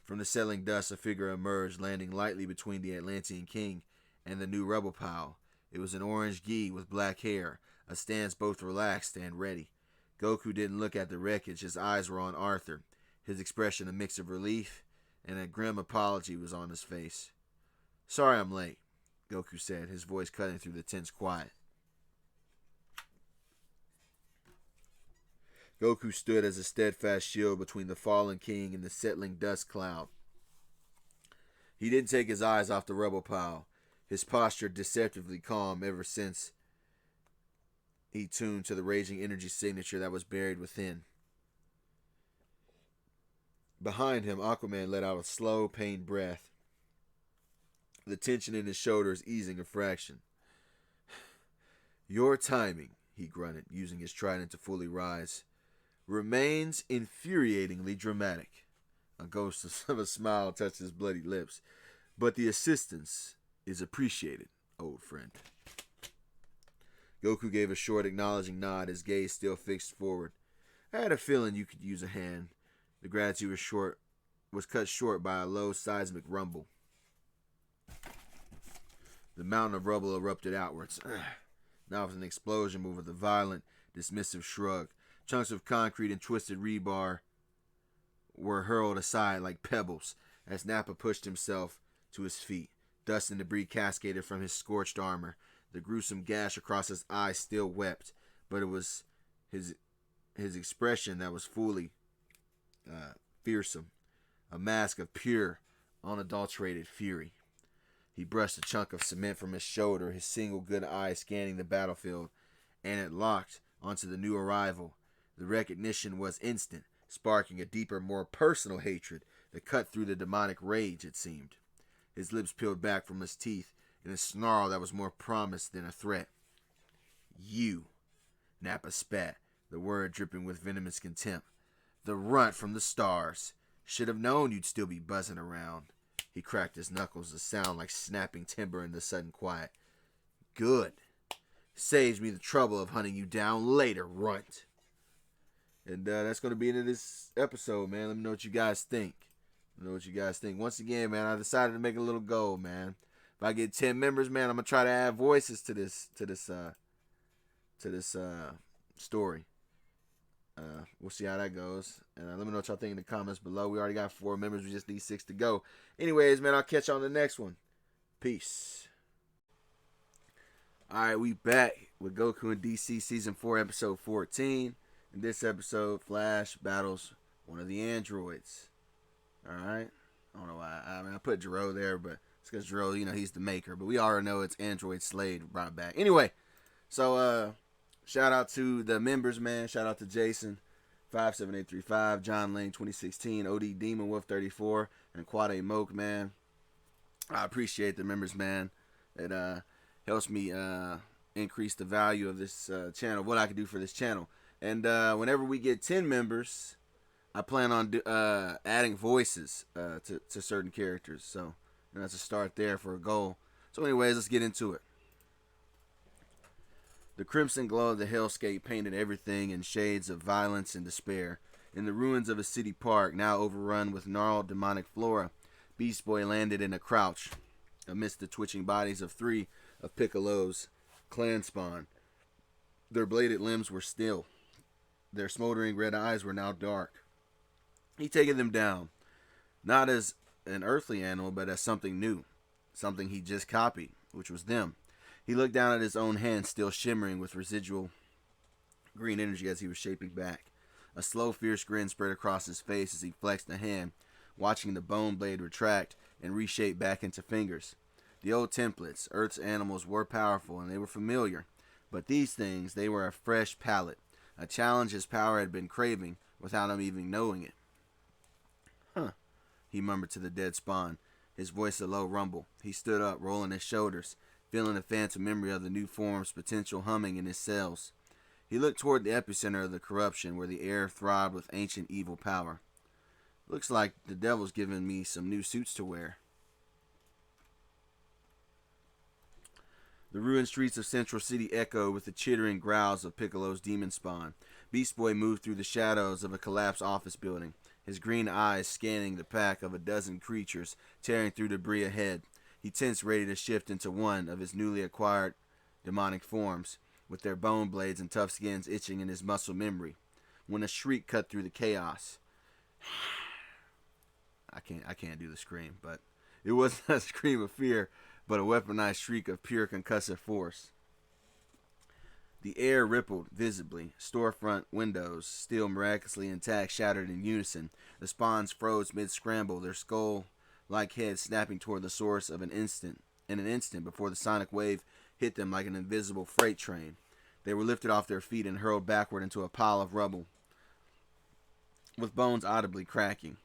From the settling dust, a figure emerged, landing lightly between the Atlantean King and the new rubble pile. It was an orange gi with black hair, a stance both relaxed and ready. Goku didn't look at the wreckage. His eyes were on Arthur. His expression a mix of relief and a grim apology was on his face. Sorry I'm late, Goku said, his voice cutting through the tense quiet. Goku stood as a steadfast shield between the fallen king and the settling dust cloud. He didn't take his eyes off the rubble pile, his posture deceptively calm ever since he tuned to the raging energy signature that was buried within. Behind him, Aquaman let out a slow, pained breath, the tension in his shoulders easing a fraction. Your timing, he grunted, using his trident to fully rise, remains infuriatingly dramatic. A ghost of a smile touched his bloody lips. But the assistance is appreciated, old friend. Goku gave a short, acknowledging nod, his gaze still fixed forward. I had a feeling you could use a hand. The gratitude was cut short by a low, seismic rumble. The mountain of rubble erupted outwards. Now with an explosion moved with a violent, dismissive shrug. Chunks of concrete and twisted rebar were hurled aside like pebbles as Nappa pushed himself to his feet. Dust and debris cascaded from his scorched armor. The gruesome gash across his eye still wept, but it was his expression that was fully fearsome, a mask of pure, unadulterated fury. He brushed a chunk of cement from his shoulder, his single good eye scanning the battlefield, and it locked onto the new arrival. The recognition was instant, sparking a deeper, more personal hatred that cut through the demonic rage, it seemed. His lips peeled back from his teeth in a snarl that was more promise than a threat. You, Nappa spat, the word dripping with venomous contempt. The runt from the stars. Should have known you'd still be buzzing around. He cracked his knuckles, a sound like snapping timber in the sudden quiet. Good. Saves me the trouble of hunting you down later, runt. And that's going to be it in this episode, man. Let me know what you guys think. Once again, man, I decided to make a little goal, man. If I get 10 members, man, I'm going to try to add voices to this story. We'll see how that goes. And let me know what y'all think in the comments below. We already got 4 members. We just need 6 to go. Anyways, man, I'll catch you on the next one. Peace. Alright, we back with Goku and DC Season 4, Episode 14. In this episode, Flash battles one of the androids. Alright? I don't know why. I put Jiro there, but it's because Jiro, he's the maker. But we already know it's Android Slade brought back. Anyway, so, shout out to the members, man. Shout out to Jason, 57835, John Lane, 2016, OD Demon Wolf 34, and Quade Moke, man. I appreciate the members, man. It helps me increase the value of this channel, what I can do for this channel. And whenever we get 10 members, I plan on adding voices to certain characters. So that's a start there for a goal. So anyways, let's get into it. The crimson glow of the hellscape painted everything in shades of violence and despair. In the ruins of a city park, now overrun with gnarled demonic flora, Beast Boy landed in a crouch amidst the twitching bodies of 3 of Piccolo's clan spawn. Their bladed limbs were still. Their smoldering red eyes were now dark. He'd taken them down, not as an earthly animal, but as something new, something he just copied, which was them. He looked down at his own hand, still shimmering with residual green energy as he was shaping back. A slow, fierce grin spread across his face as he flexed a hand, watching the bone blade retract and reshape back into fingers. The old templates, Earth's animals, were powerful and they were familiar, but these things, they were a fresh palate, a challenge his power had been craving without him even knowing it. Huh, he murmured to the dead spawn, his voice a low rumble. He stood up, rolling his shoulders, feeling a phantom memory of the new form's potential humming in his cells. He looked toward the epicenter of the corruption, where the air throbbed with ancient evil power. Looks like the devil's given me some new suits to wear. The ruined streets of Central City echoed with the chittering growls of Piccolo's demon spawn. Beast Boy moved through the shadows of a collapsed office building, his green eyes scanning the pack of a dozen creatures tearing through debris ahead. He tensed, ready to shift into one of his newly acquired demonic forms, with their bone blades and tough skins itching in his muscle memory, when a shriek cut through the chaos. I can't do the scream, but it wasn't a scream of fear, but a weaponized shriek of pure concussive force. The air rippled visibly. Storefront windows, still miraculously intact, shattered in unison. The spawns froze mid-scramble, their skull-like heads snapping toward the source in an instant before the sonic wave hit them like an invisible freight train. They were lifted off their feet and hurled backward into a pile of rubble, with bones audibly cracking.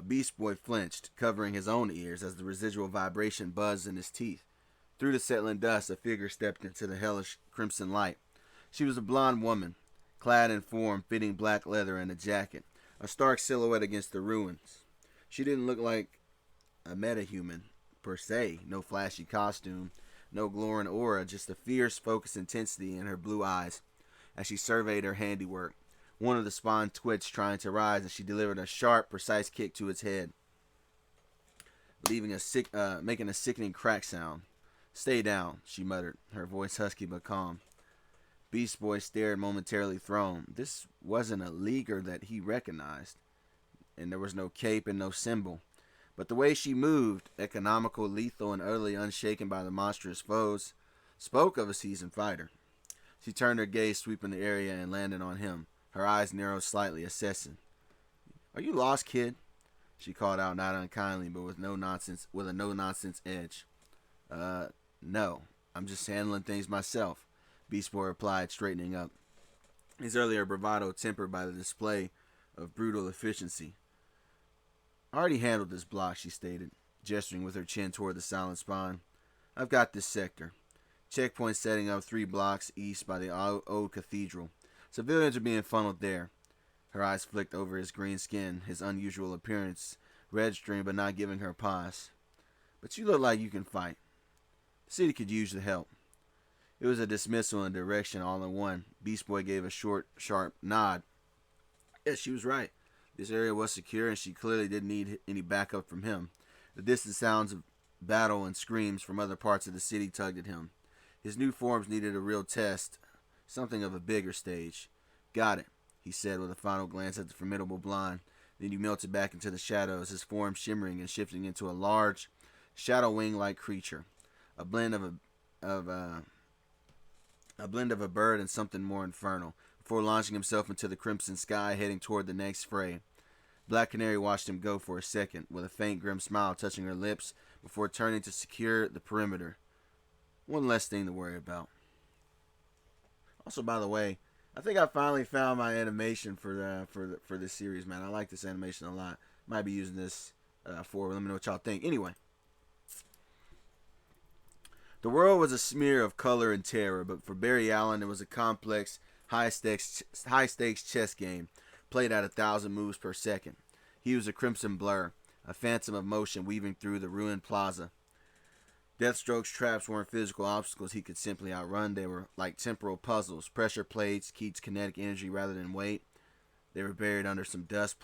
Beast Boy flinched, covering his own ears as the residual vibration buzzed in his teeth. Through the settling dust, a figure stepped into the hellish crimson light. She was a blonde woman, clad in form-fitting black leather and a jacket, a stark silhouette against the ruins. She didn't look like a metahuman, per se. No flashy costume, no glowing aura, just a fierce, focused intensity in her blue eyes as she surveyed her handiwork. One of the spawn twitched, trying to rise, and she delivered a sharp, precise kick to its head, making a sickening crack sound. "Stay down," she muttered, her voice husky but calm. Beast Boy stared, momentarily thrown. This wasn't a leaguer that he recognized, and there was no cape and no symbol. But the way she moved, economical, lethal, and utterly unshaken by the monstrous foes, spoke of a seasoned fighter. She turned her gaze, sweeping the area, and landed on him. Her eyes narrowed slightly, assessing. "Are you lost, kid?" She called out, not unkindly, but with a no-nonsense edge. No. I'm just handling things myself," Beast Boy replied, straightening up, his earlier bravado tempered by the display of brutal efficiency. "I already handled this block," she stated, gesturing with her chin toward the silent spawn. "I've got this sector. Checkpoint setting up 3 blocks east by the old cathedral. Civilians are being funneled there." Her eyes flicked over his green skin, his unusual appearance registering but not giving her pause. "But you look like you can fight. The city could use the help." It was a dismissal and direction all in one. Beast Boy gave a short, sharp nod. Yes, she was right. This area was secure, and she clearly didn't need any backup from him. The distant sounds of battle and screams from other parts of the city tugged at him. His new forms needed a real test, something of a bigger stage. "Got it," he said with a final glance at the formidable blonde. Then he melted back into the shadows, his form shimmering and shifting into a large, shadow wing-like creature, a blend of a bird and something more infernal, before launching himself into the crimson sky, heading toward the next fray. Black Canary watched him go for a second, with a faint grim smile touching her lips, before turning to secure the perimeter. One less thing to worry about. Also, by the way, I think I finally found my animation for this series, man. I like this animation a lot. Might be using this let me know what y'all think. Anyway, the world was a smear of color and terror, but for Barry Allen, it was a complex, high-stakes chess game, played at 1,000 moves per second. He was a crimson blur, a phantom of motion weaving through the ruined plaza. Deathstroke's traps weren't physical obstacles he could simply outrun. They were like temporal puzzles, pressure plates, keyed to kinetic energy rather than weight. They were buried under some dust,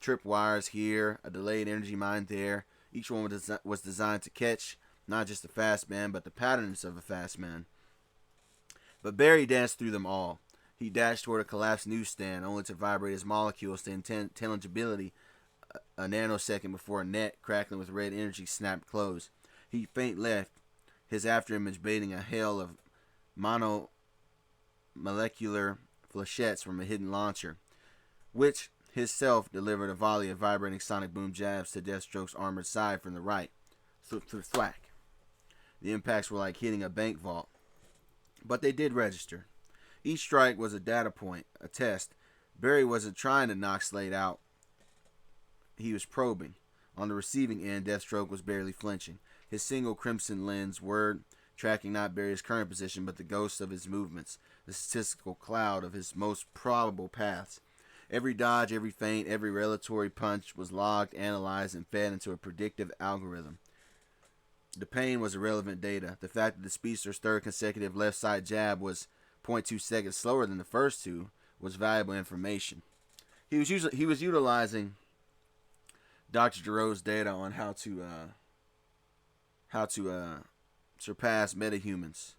trip wires here, a delayed energy mine there. Each one was designed to catch not just a fast man, but the patterns of a fast man. But Barry danced through them all. He dashed toward a collapsed newsstand, only to vibrate his molecules to intelligibility a nanosecond before a net, crackling with red energy, snapped closed. He faint left, his afterimage baiting a hail of monomolecular flechettes from a hidden launcher, which his self delivered a volley of vibrating sonic boom jabs to Deathstroke's armored side from the right. Thwack. The impacts were like hitting a bank vault, but they did register. Each strike was a data point, a test. Barry wasn't trying to knock Slade out. He was probing. On the receiving end, Deathstroke was barely flinching, his single crimson lens word tracking not Barry's current position, but the ghosts of his movements, the statistical cloud of his most probable paths. Every dodge, every feint, every relatory punch was logged, analyzed, and fed into a predictive algorithm. The pain was irrelevant data. The fact that the speedster's third consecutive left side jab was 0.2 seconds slower than the first two was valuable information. He was utilizing Dr. Giroux's data on how to surpass metahumans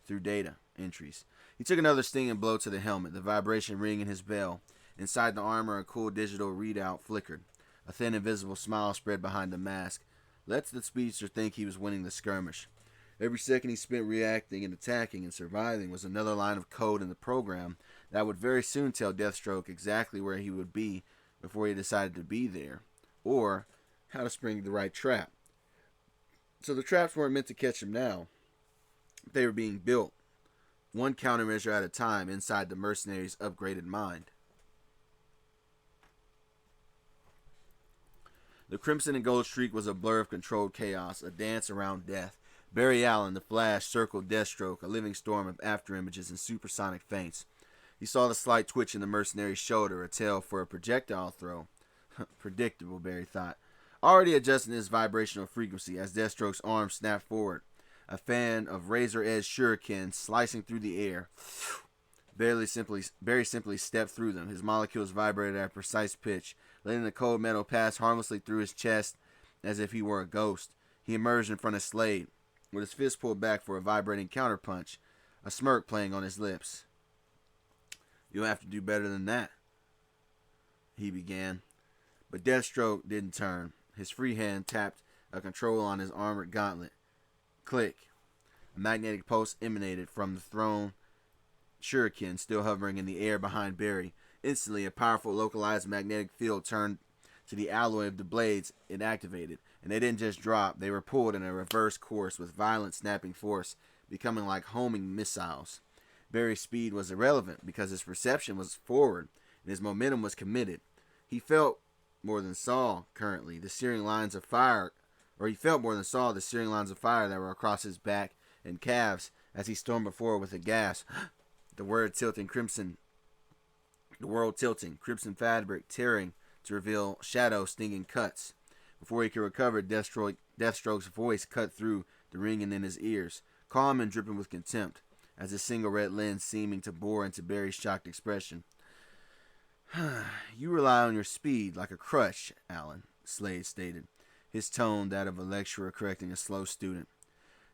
through data entries. He took another stinging blow to the helmet, the vibration ringing his bell. Inside the armor, a cool digital readout flickered. A thin, invisible smile spread behind the mask. Let the speedster think he was winning the skirmish. Every second he spent reacting and attacking and surviving was another line of code in the program that would very soon tell Deathstroke exactly where he would be before he decided to be there, or how to spring the right trap. So the traps weren't meant to catch him now. They were being built, one countermeasure at a time, inside the mercenary's upgraded mind. The crimson and gold streak was a blur of controlled chaos, a dance around death. Barry Allen, the Flash, circled Deathstroke, a living storm of afterimages and supersonic feints. He saw the slight twitch in the mercenary's shoulder, a tail for a projectile throw. Predictable, Barry thought. Already adjusting his vibrational frequency as Deathstroke's arm snapped forward, a fan of razor-edged shuriken slicing through the air. Barry simply stepped through them. His molecules vibrated at a precise pitch, letting the cold metal pass harmlessly through his chest as if he were a ghost. He emerged in front of Slade, with his fist pulled back for a vibrating counterpunch, a smirk playing on his lips. "You'll have to do better than that," he began. But Deathstroke didn't turn. His free hand tapped a control on his armored gauntlet. Click. A magnetic pulse emanated from the thrown shuriken still hovering in the air behind Barry. Instantly, a powerful localized magnetic field turned to the alloy of the blades it activated, and they didn't just drop, they were pulled in a reverse course with violent snapping force, becoming like homing missiles. Barry's speed was irrelevant because his perception was forward and his momentum was committed. He felt more than saw currently the searing lines of fire, or he felt more than saw the searing lines of fire that were across his back and calves as he stormed before with a gasp. The world tilting, crimson fabric tearing to reveal shadow stinging cuts. Before he could recover, Deathstroke's voice cut through the ringing in his ears, calm and dripping with contempt, as a single red lens seeming to bore into Barry's shocked expression. "You rely on your speed like a crutch, Allen," Slade stated, his tone that of a lecturer correcting a slow student.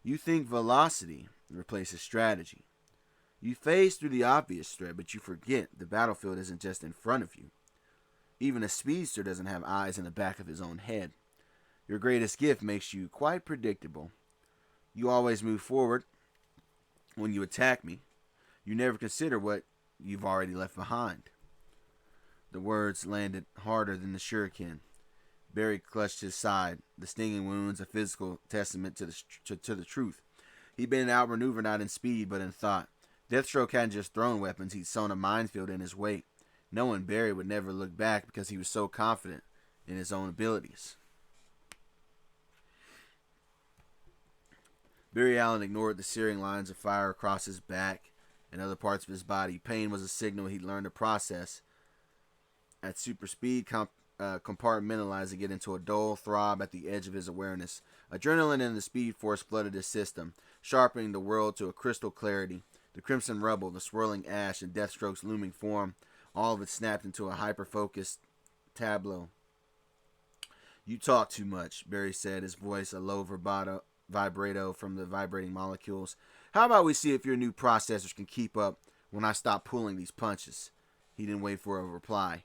"You think velocity replaces strategy. You phase through the obvious threat, but you forget the battlefield isn't just in front of you. Even a speedster doesn't have eyes in the back of his own head. Your greatest gift makes you quite predictable. You always move forward when you attack me. You never consider what you've already left behind." The words landed harder than the shuriken. Barry clutched his side, the stinging wounds a physical testament to the truth. He'd been outmaneuvered not in speed, but in thought. Deathstroke hadn't just thrown weapons, he'd sown a minefield in his wake. Knowing Barry would never look back because he was so confident in his own abilities. Barry Allen ignored the searing lines of fire across his back and other parts of his body. Pain was a signal he'd learned to process at super speed, compartmentalizing it into a dull throb at the edge of his awareness. Adrenaline and the speed force flooded his system, sharpening the world to a crystal clarity. The crimson rubble, the swirling ash, and Deathstroke's looming form, all of it snapped into a hyper-focused tableau. "You talk too much," Barry said, his voice a low vibrato from the vibrating molecules. "How about we see if your new processors can keep up when I stop pulling these punches?" He didn't wait for a reply.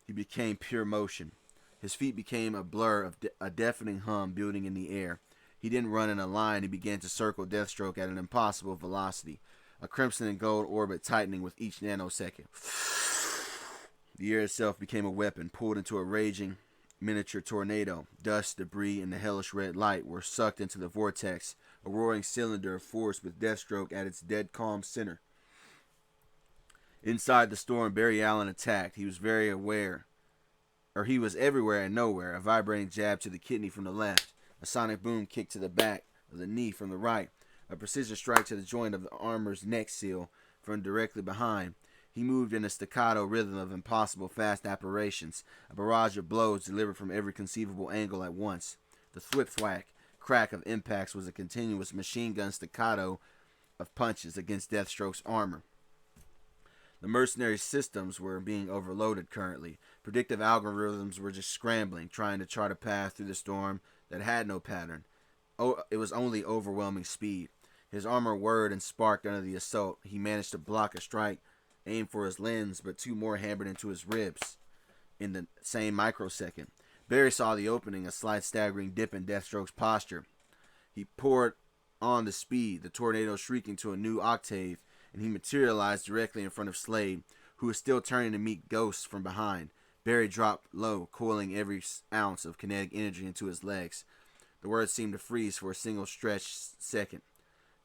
He became pure motion. His feet became a blur of a deafening hum building in the air. He didn't run in a line. He began to circle Deathstroke at an impossible velocity, a crimson and gold orbit tightening with each nanosecond. The air itself became a weapon, pulled into a raging miniature tornado. Dust, debris, and the hellish red light were sucked into the vortex, a roaring cylinder of force with Deathstroke at its dead calm center. Inside the storm, Barry Allen attacked. He was everywhere and nowhere. A vibrating jab to the kidney from the left, a sonic boom kick to the back of the knee from the right, a precision strike to the joint of the armor's neck seal from directly behind. He moved in a staccato rhythm of impossible fast apparitions, a barrage of blows delivered from every conceivable angle at once. The thwip-thwack crack of impacts was a continuous machine gun staccato of punches against Deathstroke's armor. The mercenary systems were being overloaded currently. Predictive algorithms were just scrambling, trying to chart a path through the storm that had no pattern. It was only overwhelming speed. His armor whirred and sparked under the assault. He managed to block a strike, aimed for his lens, but two more hammered into his ribs in the same microsecond. Barry saw the opening, a slight staggering dip in Deathstroke's posture. He poured on the speed, the tornado shrieking to a new octave, and he materialized directly in front of Slade, who was still turning to meet ghosts from behind. Barry dropped low, coiling every ounce of kinetic energy into his legs. The words seemed to freeze for a single stretched second.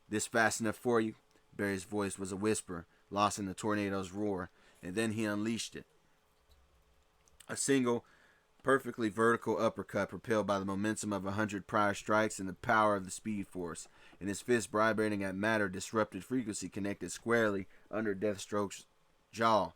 "This fast enough for you?" Barry's voice was a whisper, lost in the tornado's roar, and then he unleashed it. A single perfectly vertical uppercut propelled by the momentum of 100 prior strikes and the power of the speed force, and his fist vibrating at matter disrupted frequency connected squarely under Deathstroke's jaw.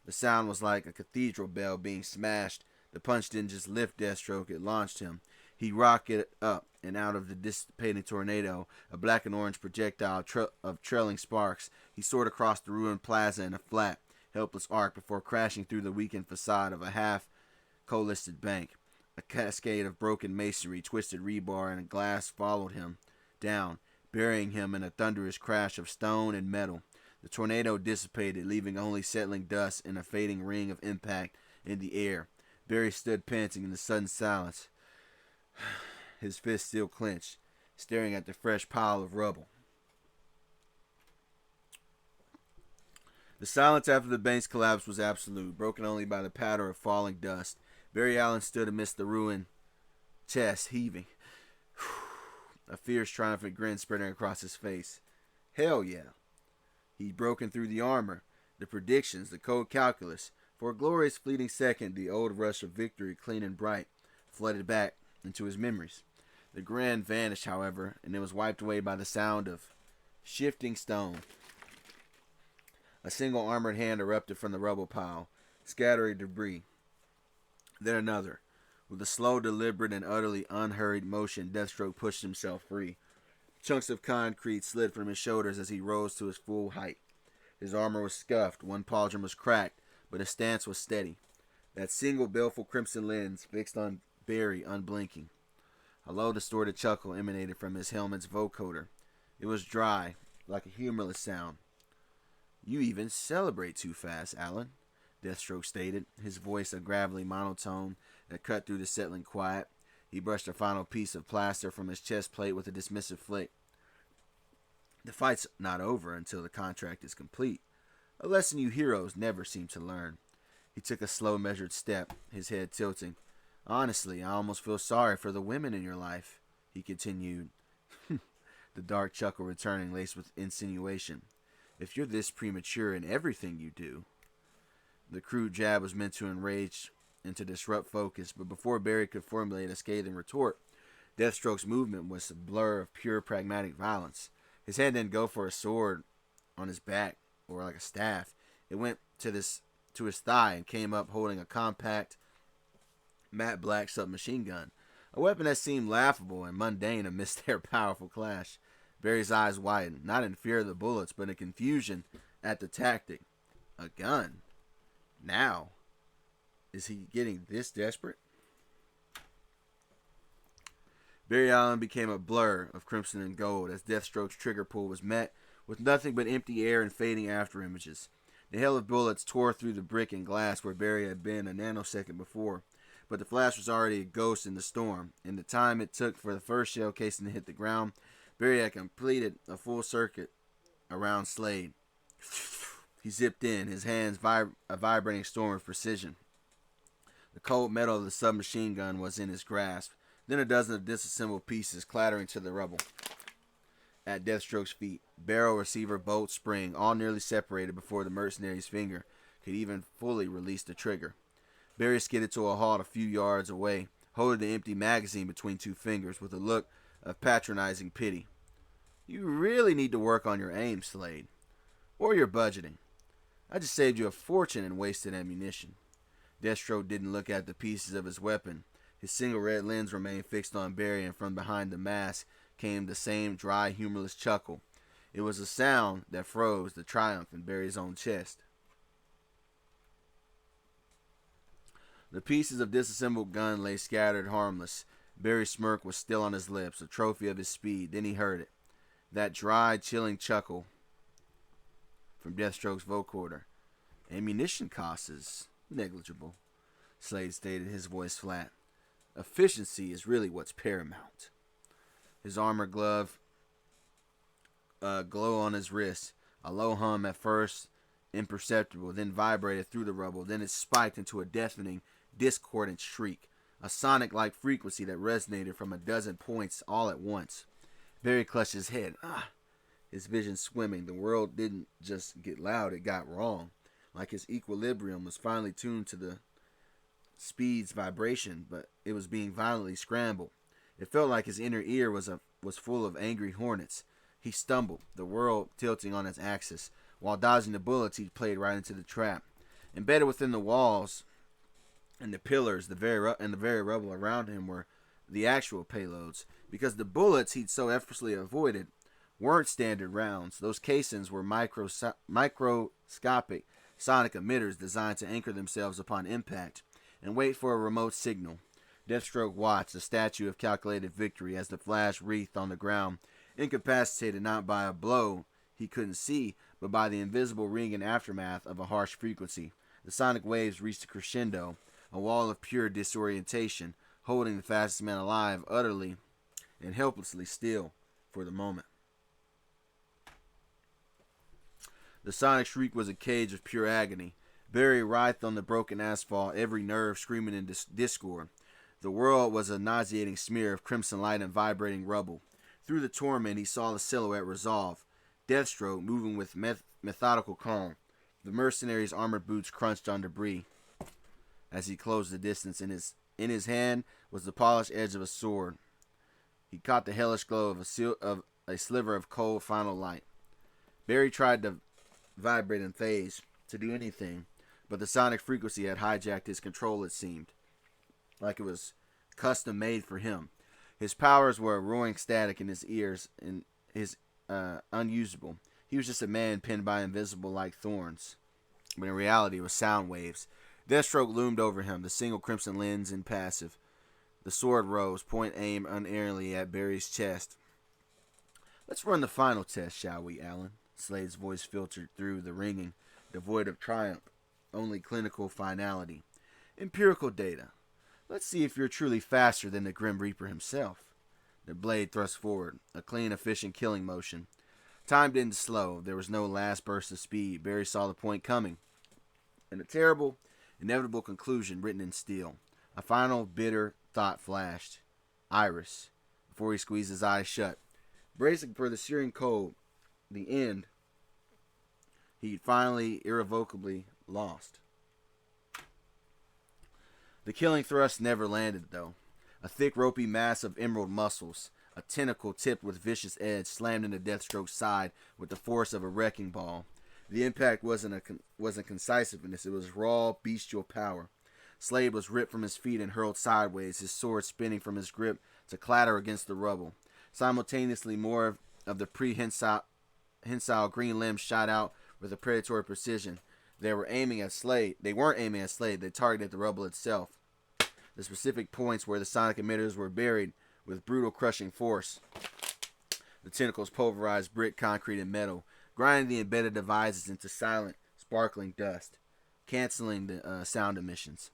The sound was like a cathedral bell being smashed. The punch didn't just lift Deathstroke, it launched him. He rocketed up and out of the dissipating tornado, a black and orange projectile of trailing sparks. He soared across the ruined plaza in a flat, helpless arc before crashing through the weakened facade of a half-colisted bank. A cascade of broken masonry, twisted rebar, and glass followed him down, burying him in a thunderous crash of stone and metal. The tornado dissipated, leaving only settling dust and a fading ring of impact in the air. Barry stood panting in the sudden silence, his fist still clenched, staring at the fresh pile of rubble. The silence after the bank's collapse was absolute, broken only by the patter of falling dust. Barry Allen stood amidst the ruined chest, heaving, a fierce, triumphant grin spreading across his face. Hell yeah. He'd broken through the armor, the predictions, the code calculus. For a glorious fleeting second, the old rush of victory, clean and bright, flooded back into his memories. The grin vanished, however, and it was wiped away by the sound of shifting stone. A single armored hand erupted from the rubble pile, scattering debris. Then another. With a slow, deliberate, and utterly unhurried motion, Deathstroke pushed himself free. Chunks of concrete slid from his shoulders as he rose to his full height. His armor was scuffed, one pauldron was cracked, but his stance was steady. That single baleful crimson lens fixed on Barry, unblinking. A low, distorted chuckle emanated from his helmet's vocoder. It was dry, like a humorless sound. You even celebrate too fast, Alan, Deathstroke stated, his voice a gravelly monotone that cut through the settling quiet. He brushed a final piece of plaster from his chest plate with a dismissive flick. The fight's not over until the contract is complete. A lesson you heroes never seem to learn. He took a slow, measured step, his head tilting. Honestly, I almost feel sorry for the women in your life, he continued, the dark chuckle returning, laced with insinuation. If you're this premature in everything you do. The crude jab was meant to enrage and to disrupt focus, but before Barry could formulate a scathing retort, Deathstroke's movement was a blur of pure pragmatic violence. His hand didn't go for a sword on his back or like a staff. It went to his thigh and came up holding a compact, matte black submachine gun, a weapon that seemed laughable and mundane amidst their powerful clash. Barry's eyes widened, not in fear of the bullets, but in confusion at the tactic. A gun? Now? Is he getting this desperate? Barry Allen became a blur of crimson and gold as Deathstroke's trigger pull was met with nothing but empty air and fading after images. The hail of bullets tore through the brick and glass where Barry had been a nanosecond before, but the flash was already a ghost in the storm. In the time it took for the first shell casing to hit the ground, Barry had completed a full circuit around Slade. He zipped in, his hands a vibrating storm of precision. The cold metal of the submachine gun was in his grasp. Then a dozen of disassembled pieces clattering to the rubble. At Deathstroke's feet, barrel, receiver, bolt, spring, all nearly separated before the mercenary's finger could even fully release the trigger. Barry skidded to a halt a few yards away, holding the empty magazine between two fingers with a look of patronizing pity. You really need to work on your aim, Slade. Or your budgeting. I just saved you a fortune in wasted ammunition. Deathstroke didn't look at the pieces of his weapon. His single red lens remained fixed on Barry, and from behind the mask came the same dry, humorless chuckle. It was a sound that froze the triumph in Barry's own chest. The pieces of disassembled gun lay scattered harmless. Barry's smirk was still on his lips, a trophy of his speed. Then he heard it. That dry, chilling chuckle from Deathstroke's vocoder. Ammunition cost is negligible, Slade stated, his voice flat. Efficiency is really what's paramount. His armor glove glow on his wrist. A low hum at first, imperceptible, then vibrated through the rubble. Then it spiked into a deafening, discordant shriek, a sonic-like frequency that resonated from a dozen points all at once. Barry clutched his head. His vision swimming. The world didn't just get loud, it got wrong. Like his equilibrium was finally tuned to the Speed's vibration, but it was being violently scrambled. It felt like his inner ear was full of angry hornets. He stumbled, the world tilting on its axis. While dodging the bullets, he played right into the trap. Embedded within the walls and the pillars, the very rubble around him were the actual payloads, because the bullets he'd so effortlessly avoided weren't standard rounds. Those casings were microscopic sonic emitters designed to anchor themselves upon impact and wait for a remote signal. Deathstroke watched, a statue of calculated victory, as the flash wreathed on the ground, incapacitated not by a blow he couldn't see, but by the invisible ring and aftermath of a harsh frequency. The sonic waves reached a crescendo, a wall of pure disorientation, holding the fastest man alive utterly and helplessly still for the moment. The sonic shriek was a cage of pure agony. Barry writhed on the broken asphalt, every nerve screaming in discord. The world was a nauseating smear of crimson light and vibrating rubble. Through the torment, he saw the silhouette resolve. Deathstroke moving with methodical calm. The mercenary's armored boots crunched on debris as he closed the distance. In his hand was the polished edge of a sword. He caught the hellish glow of a sliver of cold final light. Barry tried to vibrate and phase, to do anything, but the sonic frequency had hijacked his control, it seemed, like it was custom made for him. His powers were a roaring static in his ears and his unusable. He was just a man pinned by invisible like thorns, but in reality it was sound waves. Deathstroke loomed over him, the single crimson lens impassive. The sword rose, point aimed unerringly at Barry's chest. "Let's run the final test, shall we, Alan?" Slade's voice filtered through the ringing, devoid of triumph, only clinical finality. "Empirical data. Let's see if you're truly faster than the Grim Reaper himself." The blade thrust forward, a clean, efficient killing motion. Time didn't slow. There was no last burst of speed. Barry saw the point coming, and a terrible, inevitable conclusion written in steel. A final, bitter thought flashed. Iris. Before he squeezed his eyes shut, bracing for the searing cold, the end he'd finally, irrevocably lost. The killing thrust never landed, though. A thick, ropey mass of emerald muscles, a tentacle tipped with vicious edge, slammed into Deathstroke's side with the force of a wrecking ball. The impact wasn't concisiveness, it was raw, bestial power. Slade was ripped from his feet and hurled sideways, his sword spinning from his grip to clatter against the rubble. Simultaneously, more of the prehensile green limbs shot out with a predatory precision. They weren't aiming at Slade. They targeted the rubble itself. The specific points where the sonic emitters were buried with brutal crushing force. The tentacles pulverized brick, concrete, and metal, grinding the embedded devices into silent, sparkling dust, canceling the sound emissions.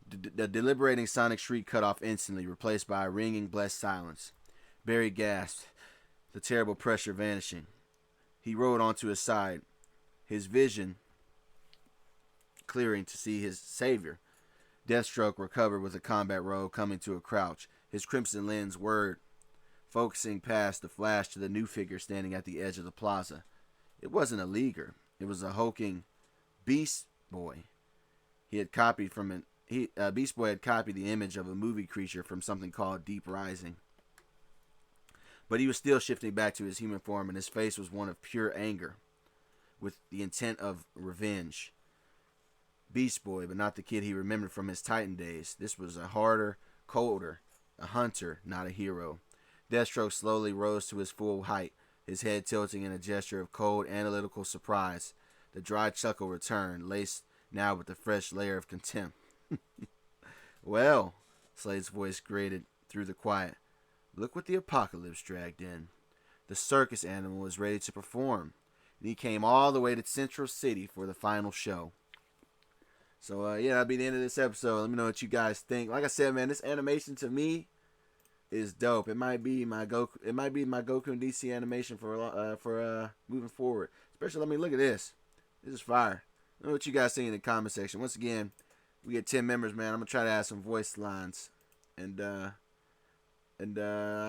The deliberating sonic shriek cut off instantly, replaced by a ringing, blessed silence. Barry gasped, the terrible pressure vanishing. He rolled onto his side, his vision clearing to see his savior. Deathstroke recovered with a combat roll, coming to a crouch, his crimson lens focusing past the flash to the new figure standing at the edge of the plaza. It wasn't a leaguer. It was a hulking beast boy. Beast Boy had copied the image of a movie creature from something called Deep Rising. But he was still shifting back to his human form, and his face was one of pure anger, with the intent of revenge. Beast Boy, but not the kid he remembered from his Titan days. This was a harder, colder, a hunter, not a hero. Deathstroke slowly rose to his full height, his head tilting in a gesture of cold, analytical surprise. The dry chuckle returned, laced now with a fresh layer of contempt. "Well," Slade's voice grated through the quiet, "look what the apocalypse dragged in. The circus animal is ready to perform, and he came all the way to Central City for the final show." So, that'll be the end of this episode. Let me know what you guys think. Like I said, man, this animation to me is dope. It might be my Goku. It might be my Goku and DC animation for moving forward. Especially, look at this. This is fire. Let me know what you guys think in the comment section. Once again, we get 10 members, man. I'm gonna try to add some voice lines, and I'll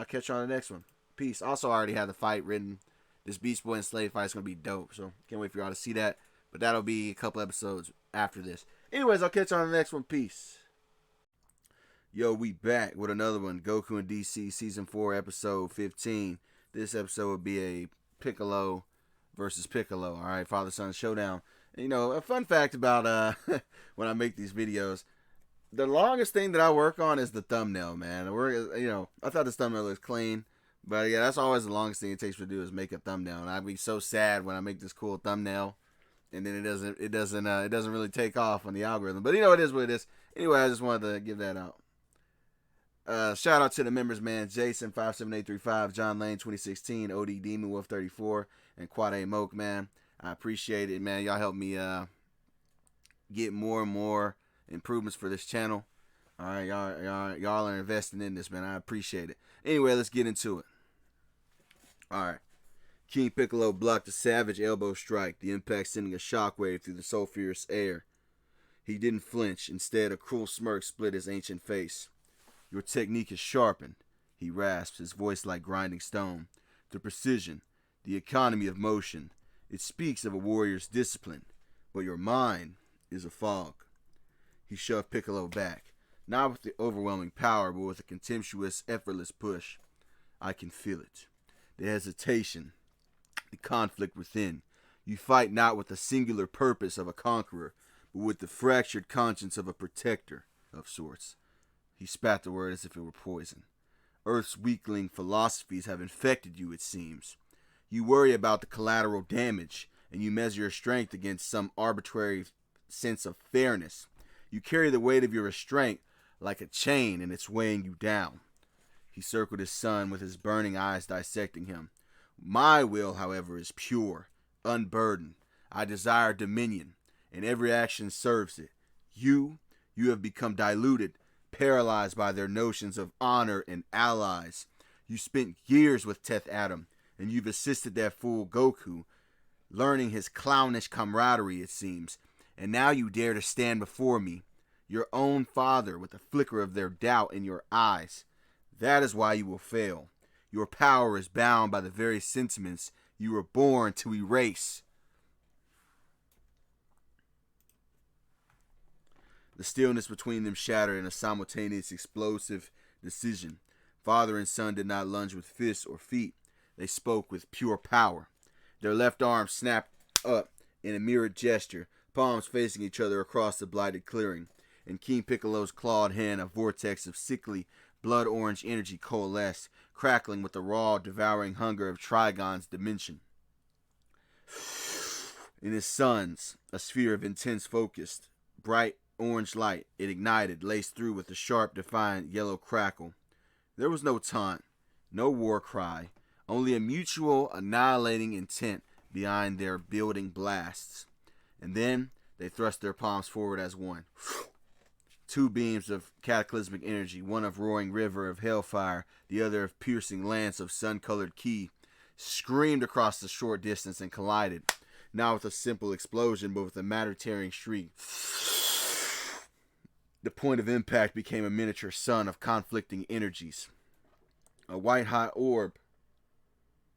catch you on the next one. Peace. Also, I already have the fight written. This Beast Boy and Slade fight is gonna be dope. So can't wait for y'all to see that. But that'll be a couple episodes after this. Anyways, I'll catch you on the next one. Peace. Yo, we back with another one. Goku and DC Season 4, Episode 15. This episode would be a Piccolo versus Piccolo. Alright, Father-Son Showdown. And, you know, a fun fact about when I make these videos, the longest thing that I work on is the thumbnail, man. I thought this thumbnail looks clean. But yeah, that's always the longest thing it takes to do is make a thumbnail. And I'd be so sad when I make this cool thumbnail and then it doesn't really take off on the algorithm. But you know, it is what it is. Anyway, I just wanted to give that out. Shout out to the members, man. Jason 57835, John Lane 2016, OD Demon Wolf 34, and Quad A Moke, man. I appreciate it, man. Y'all help me get more and more improvements for this channel. All right, y'all are investing in this, man. I appreciate it. Anyway, let's get into it. All right. King Piccolo blocked a savage elbow strike, the impact sending a shockwave through the sulphurous air. He didn't flinch. Instead, a cruel smirk split his ancient face. Your technique is sharpened, he rasped, his voice like grinding stone. The precision, the economy of motion, it speaks of a warrior's discipline, but your mind is a fog. He shoved Piccolo back, not with the overwhelming power, but with a contemptuous, effortless push. I can feel it. The hesitation, the conflict within. You fight not with the singular purpose of a conqueror, but with the fractured conscience of a protector of sorts. He spat the word as if it were poison. Earth's weakling philosophies have infected you, it seems. You worry about the collateral damage, and you measure your strength against some arbitrary sense of fairness. You carry the weight of your restraint like a chain, and it's weighing you down. He circled his son with his burning eyes dissecting him. My will, however, is pure, unburdened. I desire dominion, and every action serves it. You have become diluted, paralyzed by their notions of honor and allies. You spent years with Teth Adam, and you've assisted that fool Goku, learning his clownish camaraderie, it seems. And now you dare to stand before me, your own father, with a flicker of their doubt in your eyes. That is why you will fail. Your power is bound by the very sentiments you were born to erase. The stillness between them shattered in a simultaneous explosive decision. Father and son did not lunge with fists or feet. They spoke with pure power. Their left arms snapped up in a mirrored gesture, palms facing each other across the blighted clearing. In King Piccolo's clawed hand, a vortex of sickly, blood-orange energy coalesced, crackling with the raw, devouring hunger of Trigon's dimension. In his son's, a sphere of intense, focused, bright orange light, it ignited, laced through with a sharp, defiant yellow crackle. There was no taunt, no war cry, only a mutual, annihilating intent behind their building blasts. And then they thrust their palms forward as one. Two beams of cataclysmic energy, one of roaring river of hellfire, the other of piercing lance of sun-colored ki, screamed across the short distance and collided, not with a simple explosion, but with a matter-tearing shriek. The point of impact became a miniature sun of conflicting energies. A white-hot orb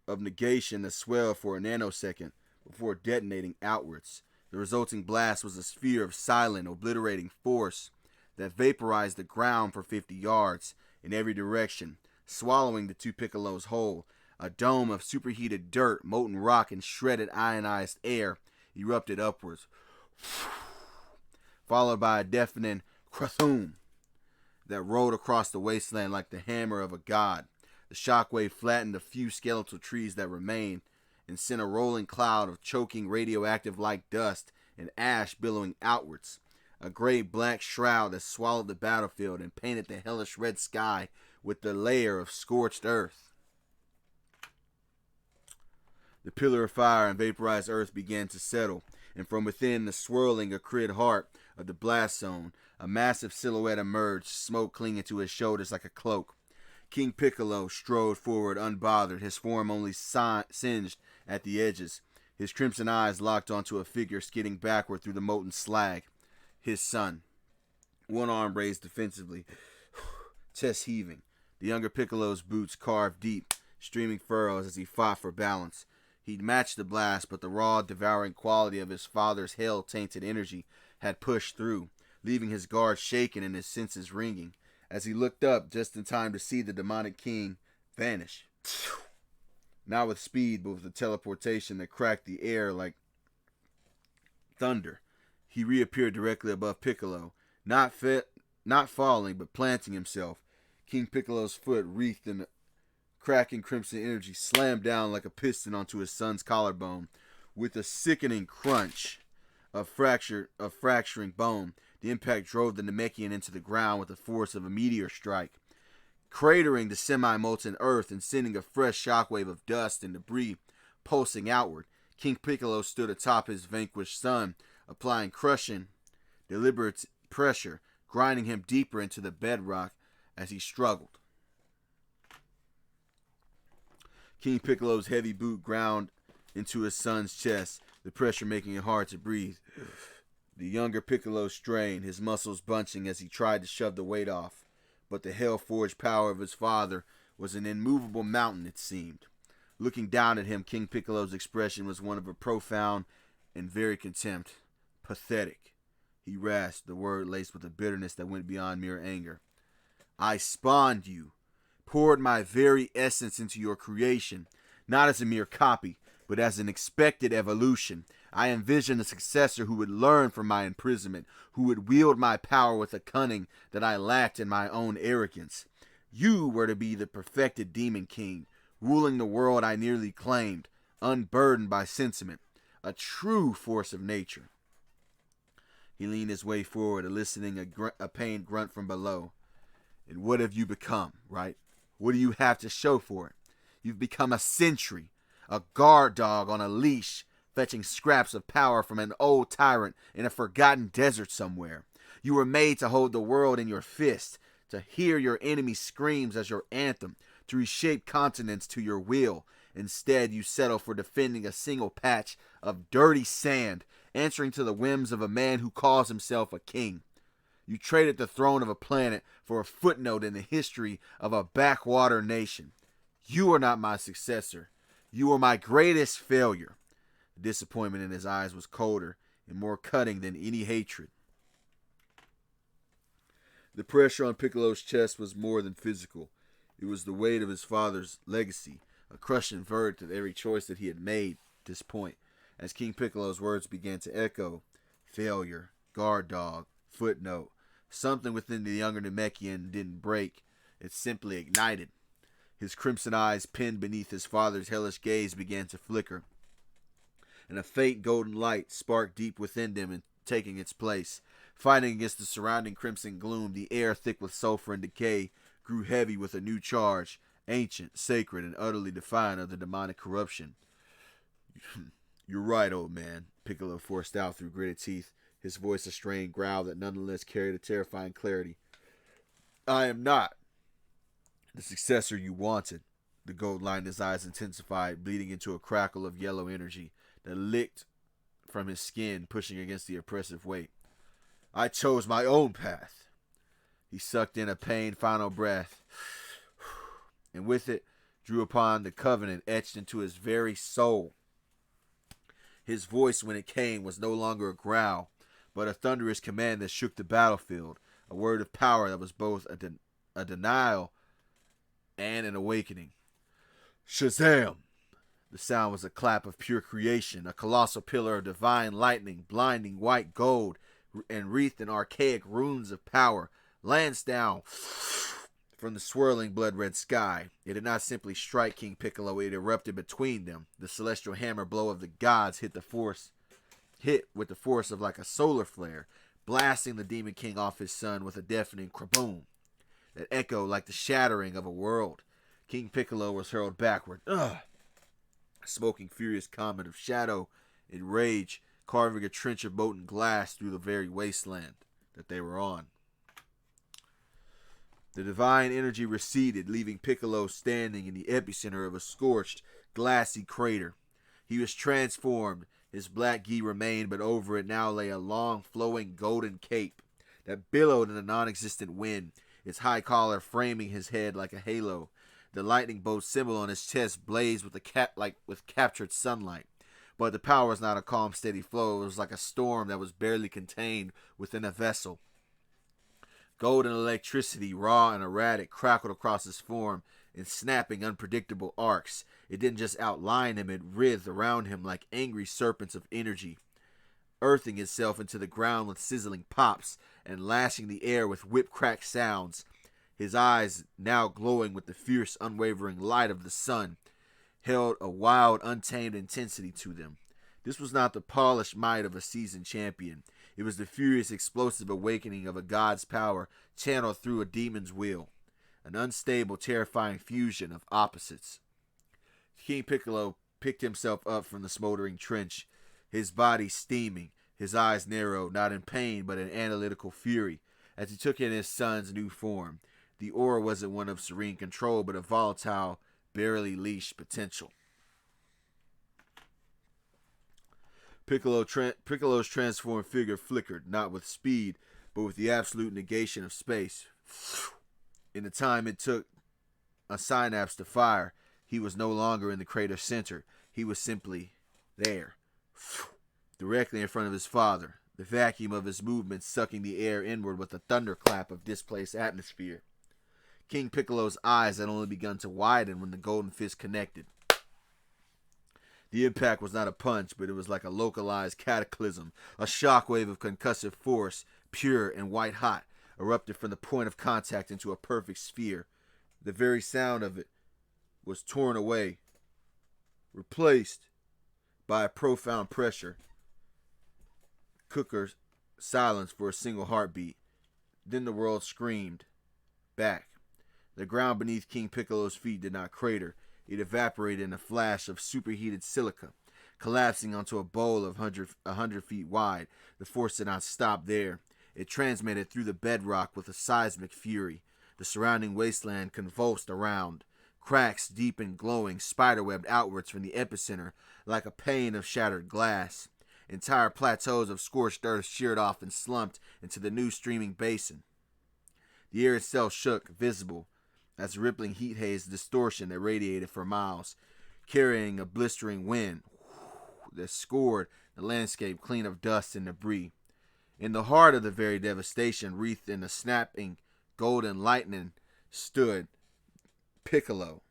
of negation that swelled for a nanosecond before detonating outwards. The resulting blast was a sphere of silent, obliterating force that vaporized the ground for 50 yards in every direction, swallowing the two Piccolos whole. A dome of superheated dirt, molten rock, and shredded ionized air erupted upwards, followed by a deafening krathum that rolled across the wasteland like the hammer of a god. The shockwave flattened the few skeletal trees that remained and sent a rolling cloud of choking radioactive-like dust and ash billowing outwards. A gray-black shroud that swallowed the battlefield and painted the hellish red sky with the layer of scorched earth. The pillar of fire and vaporized earth began to settle, and from within the swirling acrid heart of the blast zone, a massive silhouette emerged, smoke clinging to his shoulders like a cloak. King Piccolo strode forward unbothered, his form only singed at the edges. His crimson eyes locked onto a figure skidding backward through the molten slag. His son. One arm raised defensively, chest heaving. The younger Piccolo's boots carved deep, streaming furrows as he fought for balance. He'd matched the blast, but the raw, devouring quality of his father's hell-tainted energy had pushed through, leaving his guard shaken and his senses ringing. as he looked up just in time to see the demonic king vanish. Not with speed, but with a teleportation that cracked the air like thunder. He reappeared directly above Piccolo, not falling, but planting himself. King Piccolo's foot, wreathed in cracking crimson energy, slammed down like a piston onto his son's collarbone. With a sickening crunch of fracturing bone, the impact drove the Namekian into the ground with the force of a meteor strike, cratering the semi-molten earth and sending a fresh shockwave of dust and debris pulsing outward. King Piccolo stood atop his vanquished son, applying crushing, deliberate pressure, grinding him deeper into the bedrock as he struggled. King Piccolo's heavy boot ground into his son's chest, the pressure making it hard to breathe. The younger Piccolo strained, his muscles bunching as he tried to shove the weight off. But the hell-forged power of his father was an immovable mountain, it seemed. Looking down at him, King Piccolo's expression was one of a profound and very contempt. Pathetic. He rasped, the word laced with a bitterness that went beyond mere anger. I spawned you, poured my very essence into your creation, not as a mere copy, but as an expected evolution. I envisioned a successor who would learn from my imprisonment, who would wield my power with a cunning that I lacked in my own arrogance. You were to be the perfected demon king, ruling the world I nearly claimed, unburdened by sentiment, a true force of nature. He leaned his way forward, eliciting a pained grunt from below. And what have you become, right? What do you have to show for it? You've become a sentry, a guard dog on a leash, fetching scraps of power from an old tyrant in a forgotten desert somewhere. You were made to hold the world in your fist, to hear your enemy's screams as your anthem, to reshape continents to your will. Instead, you settle for defending a single patch of dirty sand, answering to the whims of a man who calls himself a king. You traded the throne of a planet for a footnote in the history of a backwater nation. You are not my successor. You are my greatest failure. The disappointment in his eyes was colder and more cutting than any hatred. The pressure on Piccolo's chest was more than physical. It was the weight of his father's legacy, a crushing verdict of every choice that he had made at this point. As King Piccolo's words began to echo, failure, guard dog, footnote, something within the younger Namekian didn't break. It simply ignited. His crimson eyes, pinned beneath his father's hellish gaze, began to flicker, and a faint golden light sparked deep within them and taking its place. Fighting against the surrounding crimson gloom, the air, thick with sulfur and decay, grew heavy with a new charge, ancient, sacred, and utterly defiant of the demonic corruption. You're right, old man, Piccolo forced out through gritted teeth, his voice a strained growl that nonetheless carried a terrifying clarity. I am not the successor you wanted. The gold line in his eyes intensified, bleeding into a crackle of yellow energy that licked from his skin, pushing against the oppressive weight. I chose my own path. He sucked in a pained final breath, and with it drew upon the covenant etched into his very soul. His voice, when it came, was no longer a growl, but a thunderous command that shook the battlefield, a word of power that was both a denial and an awakening. Shazam! The sound was a clap of pure creation, a colossal pillar of divine lightning, blinding white gold, and wreathed in archaic runes of power, lanced down from the swirling blood-red sky. It did not simply strike King Piccolo, it erupted between them. The celestial hammer blow of the gods hit with the force of like a solar flare, blasting the Demon King off his son with a deafening kraboom that echoed like the shattering of a world. King Piccolo was hurled backward, a smoking furious comet of shadow and rage, carving a trench of molten glass through the very wasteland that they were on. The divine energy receded, leaving Piccolo standing in the epicenter of a scorched, glassy crater. He was transformed. His black gi remained, but over it now lay a long, flowing golden cape that billowed in a non-existent wind, its high collar framing his head like a halo. The lightning bolt symbol on his chest blazed with captured sunlight. But the power was not a calm, steady flow. It was like a storm that was barely contained within a vessel. Golden electricity, raw and erratic, crackled across his form in snapping, unpredictable arcs. It didn't just outline him, it writhed around him like angry serpents of energy, earthing itself into the ground with sizzling pops and lashing the air with whip-crack sounds. His eyes, now glowing with the fierce, unwavering light of the sun, held a wild, untamed intensity to them. This was not the polished might of a seasoned champion. It was the furious, explosive awakening of a god's power channeled through a demon's will. An unstable, terrifying fusion of opposites. King Piccolo picked himself up from the smoldering trench, his body steaming, his eyes narrowed, not in pain but in analytical fury, as he took in his son's new form. The aura wasn't one of serene control, but of volatile, barely leashed potential. Piccolo's transformed figure flickered, not with speed, but with the absolute negation of space. In the time it took a synapse to fire, he was no longer in the crater's center. He was simply there, directly in front of his father, the vacuum of his movements sucking the air inward with a thunderclap of displaced atmosphere. King Piccolo's eyes had only begun to widen when the golden fist connected. The impact was not a punch, but it was like a localized cataclysm, a shockwave of concussive force, pure and white-hot, erupted from the point of contact into a perfect sphere. The very sound of it was torn away, replaced by a profound pressure. Cooker's silence for a single heartbeat. Then the world screamed back. The ground beneath King Piccolo's feet did not crater. It evaporated in a flash of superheated silica, collapsing onto a bowl of 100 feet wide. The force did not stop there. It transmitted through the bedrock with a seismic fury. The surrounding wasteland convulsed around. Cracks, deep and glowing, spiderwebbed outwards from the epicenter like a pane of shattered glass. Entire plateaus of scorched earth sheared off and slumped into the new streaming basin. The air itself shook, visible, as a rippling heat haze distortion irradiated for miles, carrying a blistering wind that scored the landscape clean of dust and debris. In the heart of the very devastation, wreathed in a snapping golden lightning, stood Piccolo,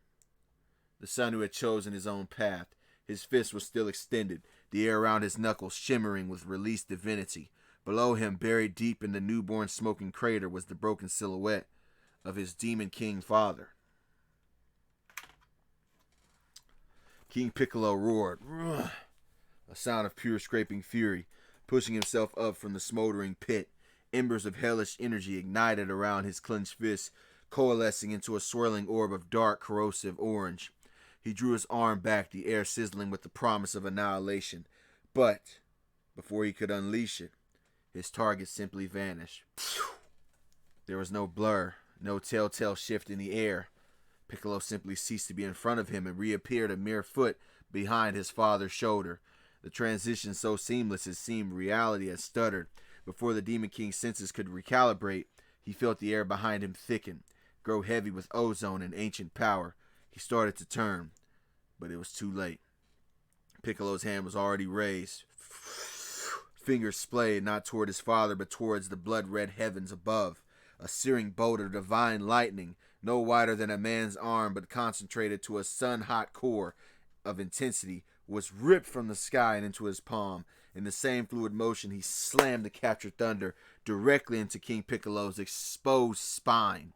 the son who had chosen his own path. His fist was still extended, the air around his knuckles shimmering with released divinity. Below him, buried deep in the newborn smoking crater, was the broken silhouette of his demon king father. King Piccolo roared, a sound of pure scraping fury, pushing himself up from the smoldering pit. Embers of hellish energy ignited around his clenched fist, coalescing into a swirling orb of dark, corrosive orange. He drew his arm back, the air sizzling with the promise of annihilation. But, before he could unleash it, his target simply vanished. There was no blur, no telltale shift in the air. Piccolo simply ceased to be in front of him and reappeared a mere foot behind his father's shoulder. The transition so seamless it seemed reality had stuttered. Before the Demon King's senses could recalibrate, he felt the air behind him thicken, grow heavy with ozone and ancient power. He started to turn, but it was too late. Piccolo's hand was already raised. Fingers splayed not toward his father, but towards the blood-red heavens above. A searing bolt of divine lightning, no wider than a man's arm, but concentrated to a sun-hot core of intensity, was ripped from the sky and into his palm. In the same fluid motion, he slammed the captured thunder directly into King Piccolo's exposed spine.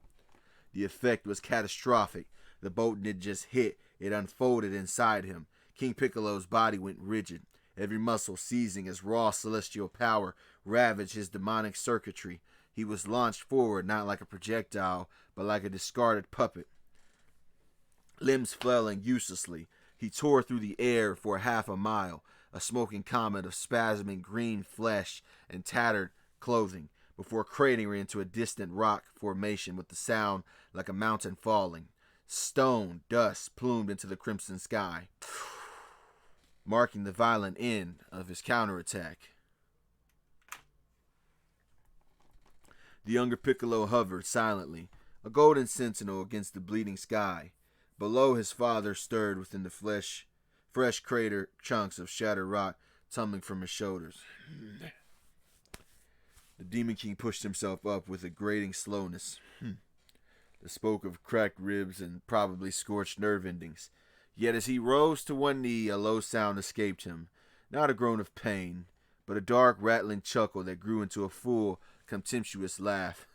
The effect was catastrophic. The bolt didn't just hit, it unfolded inside him. King Piccolo's body went rigid, every muscle seizing as raw celestial power ravaged his demonic circuitry. He was launched forward, not like a projectile, but like a discarded puppet. Limbs flailing uselessly, he tore through the air for half a mile, a smoking comet of spasming green flesh and tattered clothing, before cratering into a distant rock formation with a sound like a mountain falling. Stone dust plumed into the crimson sky, marking the violent end of his counterattack. The younger Piccolo hovered silently, a golden sentinel against the bleeding sky. Below, his father stirred within the fresh crater chunks of shattered rock tumbling from his shoulders. The Demon King pushed himself up with a grating slowness. The spoke of cracked ribs and probably scorched nerve endings. Yet as he rose to one knee, a low sound escaped him. Not a groan of pain, but a dark, rattling chuckle that grew into a full, contemptuous laugh.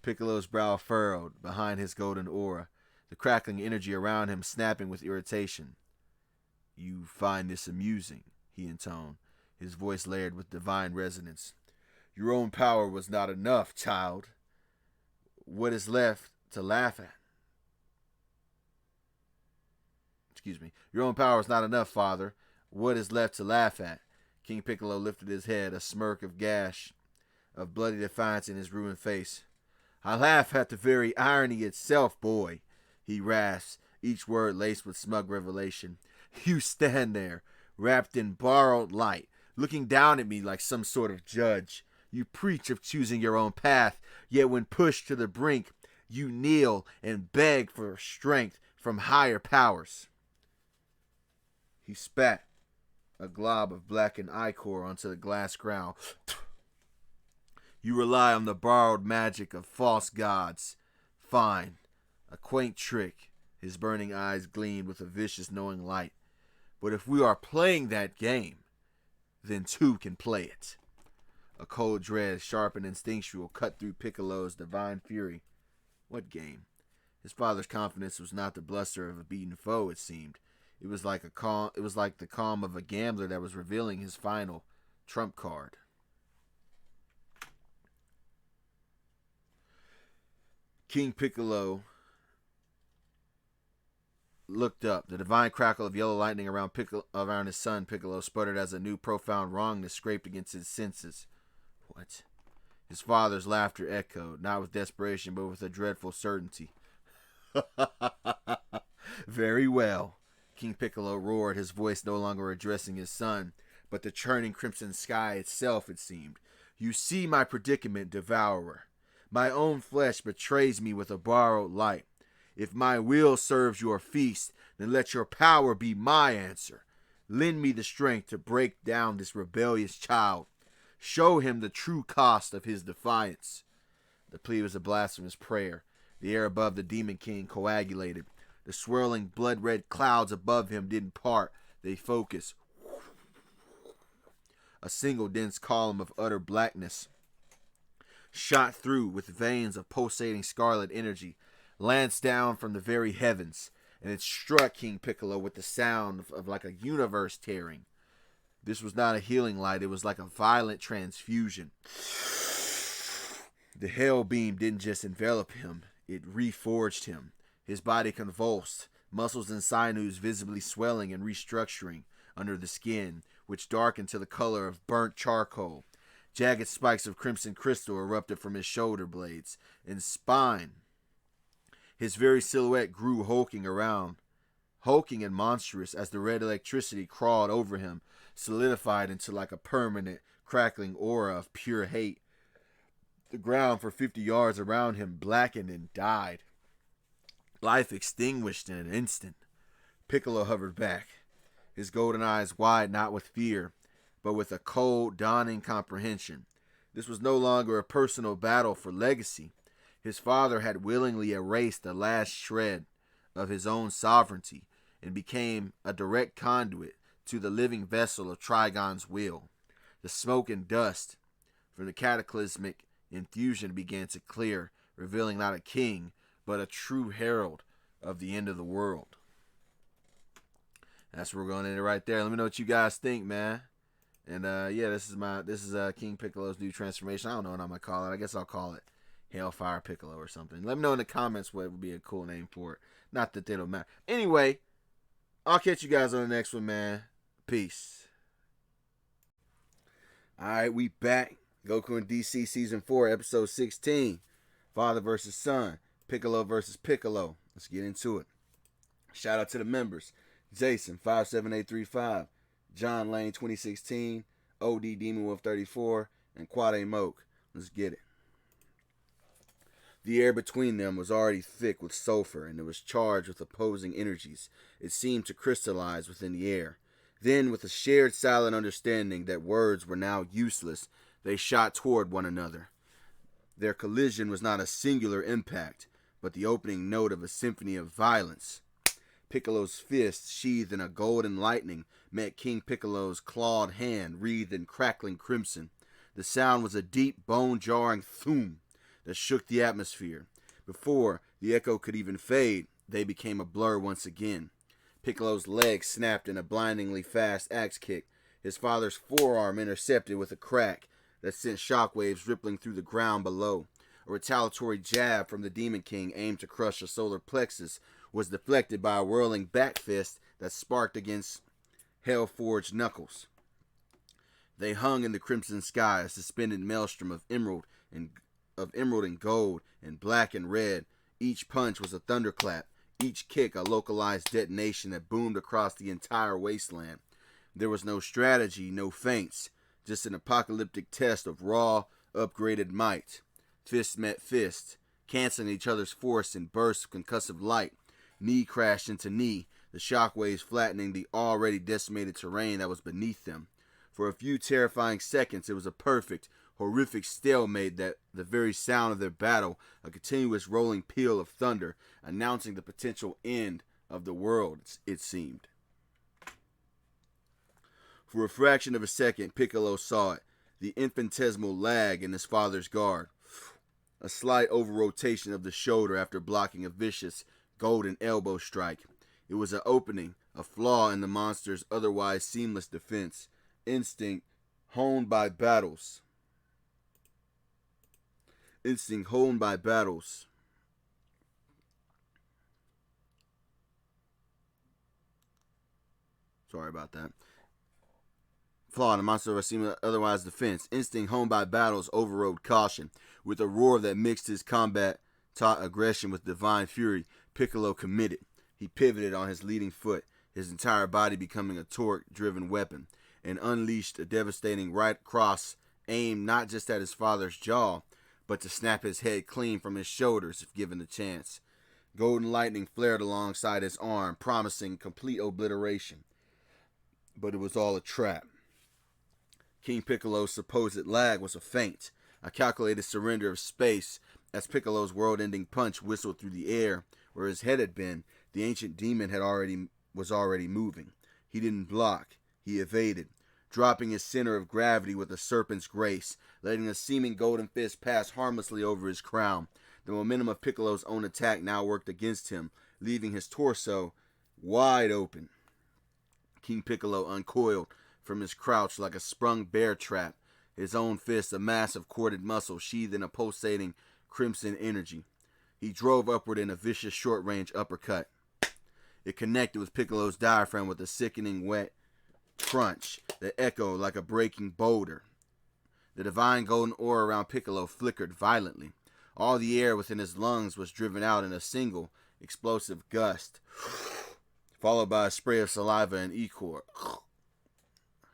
Piccolo's brow furrowed behind his golden aura, the crackling energy around him snapping with irritation. "You find this amusing," he intoned, his voice layered with divine resonance. "Your own power was not enough, child. What is left to laugh at?" Excuse me. "Your own power is not enough, father. What is left to laugh at?" King Piccolo lifted his head, a smirk of bloody defiance in his ruined face. "I laugh at the very irony itself, boy," he rasps, each word laced with smug revelation. "You stand there, wrapped in borrowed light, looking down at me like some sort of judge. You preach of choosing your own path, yet when pushed to the brink, you kneel and beg for strength from higher powers." He spat a glob of blackened ichor onto the glass ground. "You rely on the borrowed magic of false gods. Fine. A quaint trick." His burning eyes gleamed with a vicious, knowing light. "But if we are playing that game, then two can play it." A cold dread, sharp and instinctual, cut through Piccolo's divine fury. What game? His father's confidence was not the bluster of a beaten foe, it seemed. It was like the calm of a gambler that was revealing his final trump card. King Piccolo looked up. The divine crackle of yellow lightning around his son Piccolo sputtered as a new profound wrongness scraped against his senses. What? His father's laughter echoed, not with desperation, but with a dreadful certainty. "Very well," King Piccolo roared, his voice no longer addressing his son, but the churning crimson sky itself, it seemed. "You see my predicament, devourer. My own flesh betrays me with a borrowed light. If my will serves your feast, then let your power be my answer. Lend me the strength to break down this rebellious child. Show him the true cost of his defiance." The plea was a blasphemous prayer. The air above the Demon King coagulated. The swirling blood-red clouds above him didn't part. They focused. A single dense column of utter blackness shot through with veins of pulsating scarlet energy, lanced down from the very heavens, and it struck King Piccolo with the sound of like a universe tearing. This was not a healing light. It was like a violent transfusion. The hell beam didn't just envelop him. It reforged him. His body convulsed, muscles and sinews visibly swelling and restructuring under the skin, which darkened to the color of burnt charcoal. Jagged spikes of crimson crystal erupted from his shoulder blades and spine. His very silhouette grew hulking and monstrous as the red electricity crawled over him, solidified into like a permanent, crackling aura of pure hate. The ground for 50 yards around him blackened and died. Life extinguished in an instant. Piccolo hovered back, his golden eyes wide not with fear, but with a cold, dawning comprehension. This was no longer a personal battle for legacy. His father had willingly erased the last shred of his own sovereignty and became a direct conduit to the living vessel of Trigon's will. The smoke and dust from the cataclysmic infusion began to clear, revealing not a king, but a true herald of the end of the world. That's where we're going to end it right there. Let me know what you guys think, man. And this is King Piccolo's new transformation. I don't know what I'm gonna call it. I guess I'll call it Hellfire Piccolo or something. Let me know in the comments what would be a cool name for it. Not that they don't matter. Anyway, I'll catch you guys on the next one, man. Peace. Alright, we back. Goku and DC Season 4, Episode 16. Father versus Son. Piccolo versus Piccolo. Let's get into it. Shout out to the members. Jason 57835, John Lane 2016, OD Demon Wolf 34, and Quade Moke. Let's get it. The air between them was already thick with sulfur, and it was charged with opposing energies. It seemed to crystallize within the air. Then, with a shared silent understanding that words were now useless, they shot toward one another. Their collision was not a singular impact, but the opening note of a symphony of violence. Piccolo's fist, sheathed in a golden lightning, met King Piccolo's clawed hand, wreathed in crackling crimson. The sound was a deep, bone-jarring thum that shook the atmosphere. Before the echo could even fade, they became a blur once again. Piccolo's leg snapped in a blindingly fast axe kick. His father's forearm intercepted with a crack that sent shockwaves rippling through the ground below. A retaliatory jab from the Demon King aimed to crush a solar plexus was deflected by a whirling back fist that sparked against hell-forged knuckles. They hung in the crimson sky, a suspended maelstrom of emerald and gold and black and red. Each punch was a thunderclap, each kick a localized detonation that boomed across the entire wasteland. There was no strategy, no feints, just an apocalyptic test of raw, upgraded might. Fist met fist, canceling each other's force in bursts of concussive light. Knee crashed into knee, the shockwaves flattening the already decimated terrain that was beneath them. For a few terrifying seconds, it was a perfect, horrific stalemate, that the very sound of their battle, a continuous rolling peal of thunder, announcing the potential end of the world, it seemed. For a fraction of a second, Piccolo saw it, the infinitesimal lag in his father's guard. A slight over-rotation of the shoulder after blocking a vicious, golden elbow strike. It was an opening, a flaw in the monster's otherwise seamless defense. Instinct honed by battles. Sorry about that. Flaw in the monster's seamless otherwise defense. Instinct honed by battles overrode caution. With a roar that mixed his combat-taught aggression with divine fury, Piccolo committed. He pivoted on his leading foot, his entire body becoming a torque-driven weapon, and unleashed a devastating right cross aimed not just at his father's jaw, but to snap his head clean from his shoulders if given the chance. Golden lightning flared alongside his arm, promising complete obliteration. But it was all a trap. King Piccolo's supposed lag was a feint, a calculated surrender of space. As Piccolo's world-ending punch whistled through the air where his head had been, the ancient demon was already moving. He didn't block. He evaded, dropping his center of gravity with a serpent's grace, letting a seeming golden fist pass harmlessly over his crown. The momentum of Piccolo's own attack now worked against him, leaving his torso wide open. King Piccolo uncoiled from his crouch like a sprung bear trap, his own fist a mass of corded muscle sheathed in a pulsating crimson energy. He drove upward in a vicious short-range uppercut. It connected with Piccolo's diaphragm with a sickening wet crunch that echoed like a breaking boulder. The divine golden aura around Piccolo flickered violently. All the air within his lungs was driven out in a single, explosive gust, followed by a spray of saliva and ichor.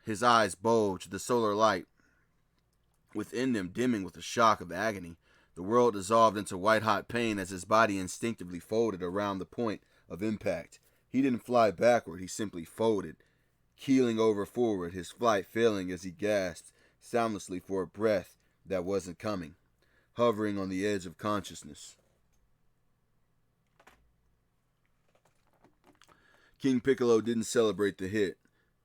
His eyes bulged, the solar light within them dimming with a shock of agony. The world dissolved into white-hot pain as his body instinctively folded around the point of impact. He didn't fly backward, he simply folded, keeling over forward, his flight failing as he gasped soundlessly for a breath that wasn't coming, hovering on the edge of consciousness. King Piccolo didn't celebrate the hit.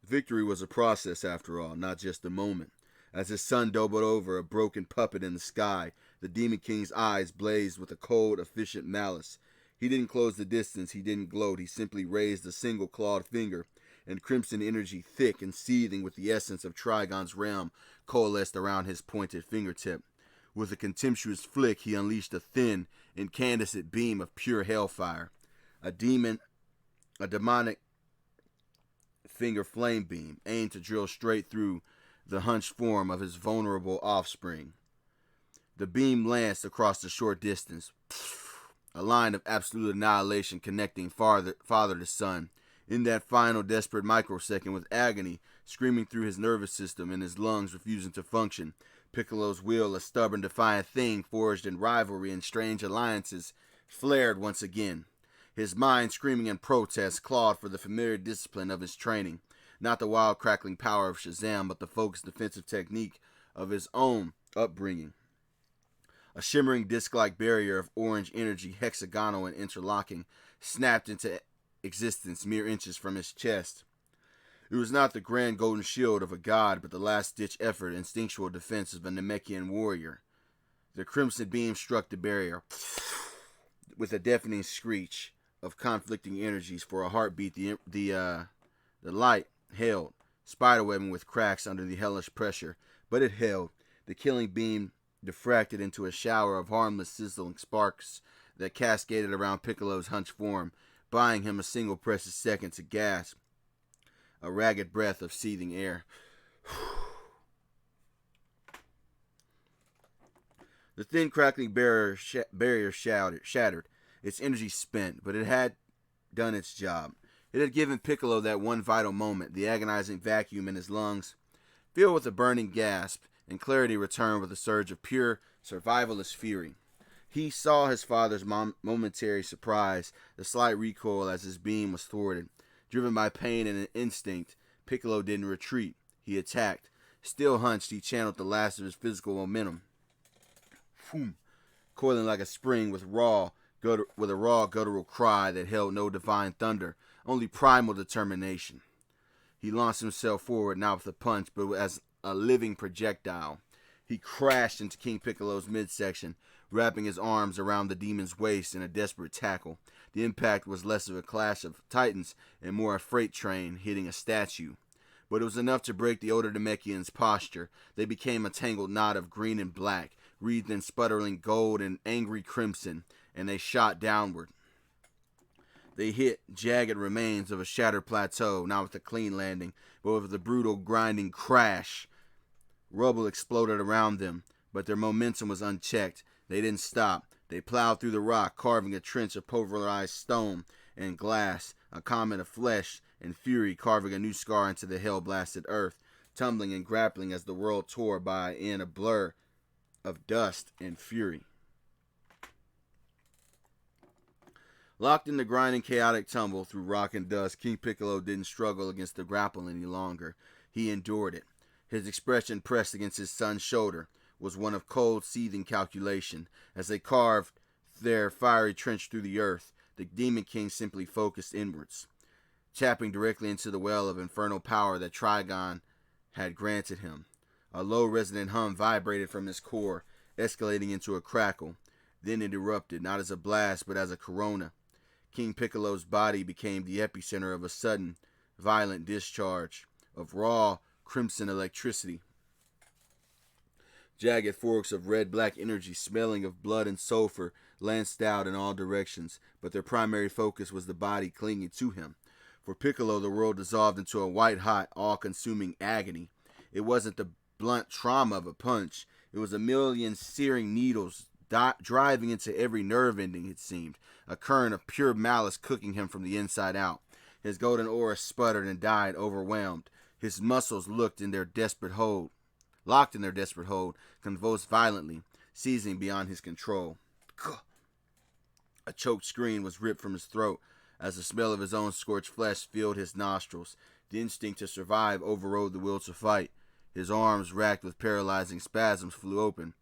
Victory was a process after all, not just a moment. As his son doubled over, a broken puppet in the sky, the Demon King's eyes blazed with a cold, efficient malice. He didn't close the distance, he didn't gloat, he simply raised a single clawed finger, and crimson energy, thick and seething with the essence of Trigon's realm, coalesced around his pointed fingertip. With a contemptuous flick, he unleashed a thin, incandescent beam of pure hellfire. A demonic finger flame beam, aimed to drill straight through the hunched form of his vulnerable offspring. The beam lanced across the short distance, a line of absolute annihilation connecting father to son. In that final desperate microsecond, with agony screaming through his nervous system and his lungs refusing to function, Piccolo's will, a stubborn, defiant thing forged in rivalry and strange alliances, flared once again. His mind, screaming in protest, clawed for the familiar discipline of his training. Not the wild crackling power of Shazam, but the focused defensive technique of his own upbringing. A shimmering disc-like barrier of orange energy, hexagonal and interlocking, snapped into existence mere inches from his chest. It was not the grand golden shield of a god, but the last-ditch effort, instinctual defense of a Namekian warrior. The crimson beam struck the barrier with a deafening screech of conflicting energies. For a heartbeat, the light held, spiderwebbing with cracks under the hellish pressure, but it held. The killing beam diffracted into a shower of harmless, sizzling sparks that cascaded around Piccolo's hunched form, buying him a single precious second to gasp a ragged breath of seething air. The thin, crackling barrier shattered, its energy spent, but it had done its job. It had given Piccolo that one vital moment, the agonizing vacuum in his lungs, filled with a burning gasp, and clarity returned with a surge of pure, survivalist fury. He saw his father's momentary surprise, the slight recoil as his beam was thwarted. Driven by pain and an instinct, Piccolo didn't retreat. He attacked. Still hunched, he channeled the last of his physical momentum. Boom. Coiling like a spring with a raw, guttural cry that held no divine thunder, only primal determination. He launched himself forward, not with a punch, but as a living projectile. He crashed into King Piccolo's midsection, wrapping his arms around the demon's waist in a desperate tackle. The impact was less of a clash of titans and more a freight train hitting a statue. But it was enough to break the older Namekian's posture. They became a tangled knot of green and black, wreathed in sputtering gold and angry crimson, and they shot downward. They hit jagged remains of a shattered plateau, not with a clean landing, but with a brutal grinding crash. Rubble exploded around them, but their momentum was unchecked. They didn't stop. They plowed through the rock, carving a trench of pulverized stone and glass, a comet of flesh and fury carving a new scar into the hell-blasted earth, tumbling and grappling as the world tore by in a blur of dust and fury. Locked in the grinding, chaotic tumble through rock and dust, King Piccolo didn't struggle against the grapple any longer. He endured it. His expression pressed against his son's shoulder was one of cold, seething calculation. As they carved their fiery trench through the earth, the Demon King simply focused inwards, tapping directly into the well of infernal power that Trigon had granted him. A low, resonant hum vibrated from his core, escalating into a crackle. Then it erupted, not as a blast, but as a corona. King Piccolo's body became the epicenter of a sudden, violent discharge of raw, crimson electricity. Jagged forks of red-black energy smelling of blood and sulfur lanced out in all directions, but their primary focus was the body clinging to him. For Piccolo, the world dissolved into a white-hot, all-consuming agony. It wasn't the blunt trauma of a punch. It was a million searing needles driving into every nerve ending, it seemed, a current of pure malice cooking him from the inside out. His golden aura sputtered and died, overwhelmed. His muscles locked in their desperate hold, convulsed violently, seizing beyond his control. A choked scream was ripped from his throat as the smell of his own scorched flesh filled his nostrils. The instinct to survive overrode the will to fight. His arms, racked with paralyzing spasms, flew open.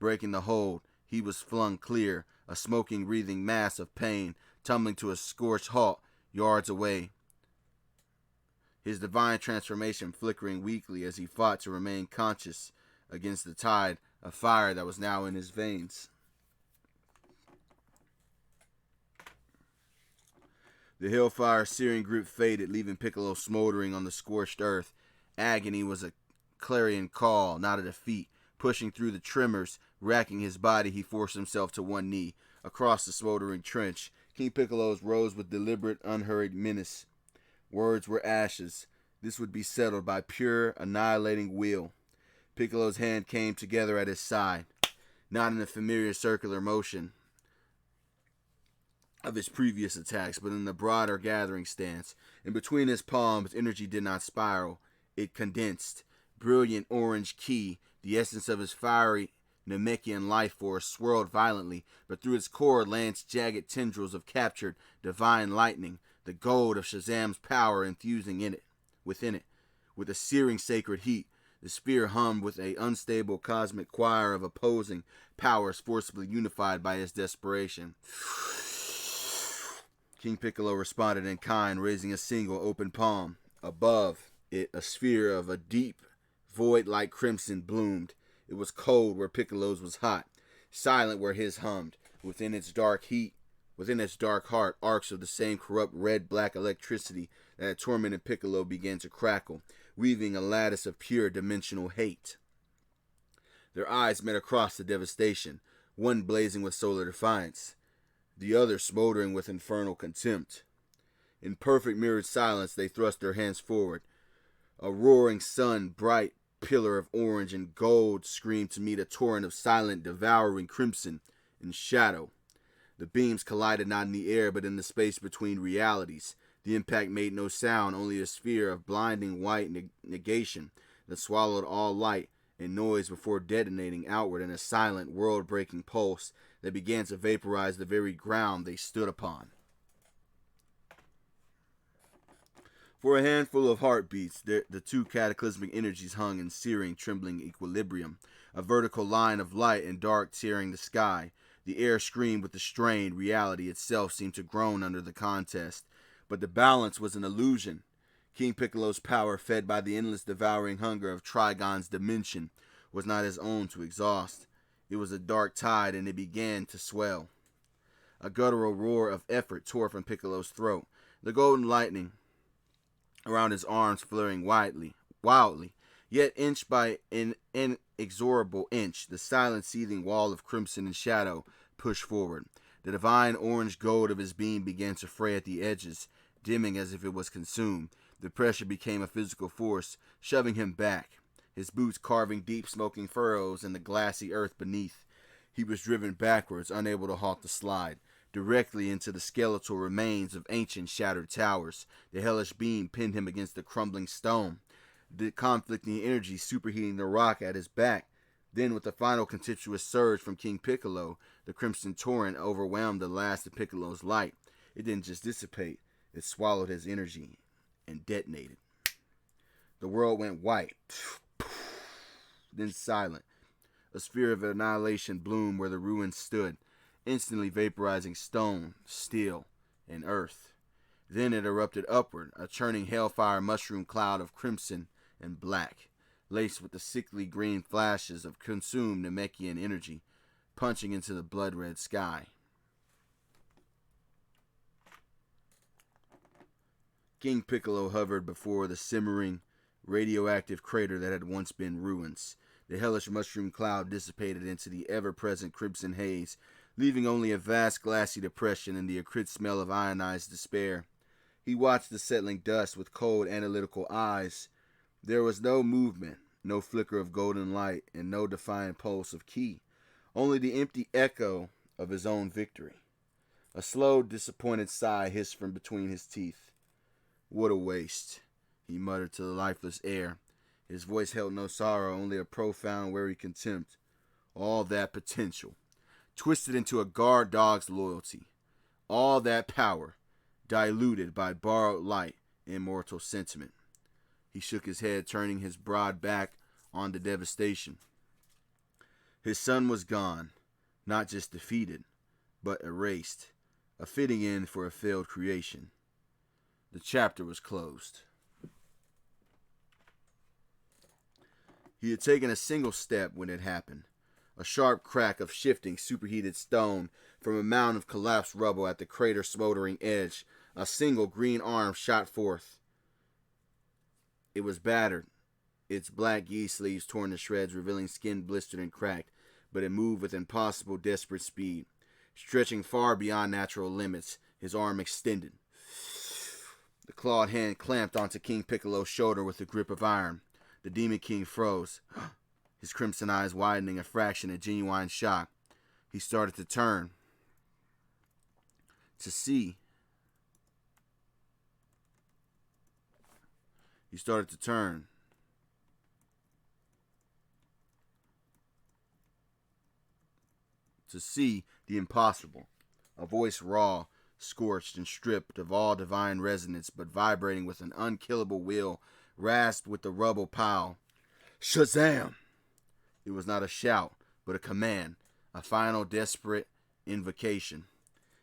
Breaking the hold, he was flung clear, a smoking, wreathing mass of pain, tumbling to a scorched halt yards away. His divine transformation flickering weakly as he fought to remain conscious against the tide of fire that was now in his veins. The hellfire searing grip faded, leaving Piccolo smoldering on the scorched earth. Agony was a clarion call, not a defeat. Pushing through the tremors, racking his body, he forced himself to one knee. Across the smoldering trench, King Piccolo's rose with deliberate, unhurried menace. Words were ashes. This would be settled by pure, annihilating will. Piccolo's hand came together at his side, not in the familiar circular motion of his previous attacks, but in the broader gathering stance. In between his palms, energy did not spiral. It condensed. Brilliant orange ki, the essence of his fiery Namekian life force, swirled violently, but through its core lanced jagged tendrils of captured divine lightning, the gold of Shazam's power infusing in it. within it. With a searing sacred heat, the sphere hummed with an unstable cosmic choir of opposing powers forcibly unified by its desperation. King Piccolo responded in kind, raising a single open palm. Above it, a sphere of a deep, void-like crimson bloomed. It was cold where Piccolo's was hot, silent where his hummed. Within its dark heart, arcs of the same corrupt red-black electricity that had tormented Piccolo began to crackle, weaving a lattice of pure dimensional hate. Their eyes met across the devastation, one blazing with solar defiance, the other smoldering with infernal contempt. In perfect mirrored silence, they thrust their hands forward. A roaring sun, bright pillar of orange and gold, screamed to meet a torrent of silent, devouring crimson and shadow. The beams collided not in the air, but in the space between realities. The impact made no sound, only a sphere of blinding white negation that swallowed all light and noise before detonating outward in a silent, world-breaking pulse that began to vaporize the very ground they stood upon. For a handful of heartbeats, the two cataclysmic energies hung in searing, trembling equilibrium, a vertical line of light and dark tearing the sky. The air screamed with the strain. Reality itself seemed to groan under the contest. But the balance was an illusion. King Piccolo's power, fed by the endless devouring hunger of Trigon's dimension, was not his own to exhaust. It was a dark tide, and it began to swell. A guttural roar of effort tore from Piccolo's throat, the golden lightning around his arms flaring wildly. Yet inch by an inexorable inch, the silent seething wall of crimson and shadow pushed forward. The divine orange gold of his beam began to fray at the edges, dimming as if it was consumed. The pressure became a physical force, shoving him back, his boots carving deep smoking furrows in the glassy earth beneath. He was driven backwards, unable to halt the slide, directly into the skeletal remains of ancient shattered towers. The hellish beam pinned him against the crumbling stone, the conflicting energy superheating the rock at his back. Then, with a final contemptuous surge from King Piccolo, the crimson torrent overwhelmed the last of Piccolo's light. It didn't just dissipate, it swallowed his energy and detonated. The world went white, then silent. A sphere of annihilation bloomed where the ruins stood, instantly vaporizing stone, steel, and earth. Then it erupted upward, a churning hellfire mushroom cloud of crimson and black, laced with the sickly green flashes of consumed Namekian energy, punching into the blood-red sky. King Piccolo hovered before the simmering, radioactive crater that had once been ruins. The hellish mushroom cloud dissipated into the ever-present crimson haze, leaving only a vast glassy depression and the acrid smell of ionized despair. He watched the settling dust with cold, analytical eyes. There was no movement, no flicker of golden light, and no defiant pulse of ki. Only the empty echo of his own victory. A slow, disappointed sigh hissed from between his teeth. "What a waste," he muttered to the lifeless air. His voice held no sorrow, only a profound, weary contempt. All that potential, twisted into a guard dog's loyalty. All that power, diluted by borrowed light and mortal sentiment. He shook his head, turning his broad back on the devastation. His son was gone, not just defeated, but erased, a fitting end for a failed creation. The chapter was closed. He had taken a single step when it happened. A sharp crack of shifting, superheated stone from a mound of collapsed rubble at the crater's smoldering edge. A single green arm shot forth. It was battered, its black gi sleeves torn to shreds, revealing skin blistered and cracked, but it moved with impossible, desperate speed. Stretching far beyond natural limits, his arm extended. The clawed hand clamped onto King Piccolo's shoulder with a grip of iron. The Demon King froze, his crimson eyes widening a fraction in genuine shock. He started to turn, to see. He started to turn. To see the impossible. A voice raw, scorched and stripped of all divine resonance, but vibrating with an unkillable will, rasped with the rubble pile. Shazam! It was not a shout, but a command, a final desperate invocation.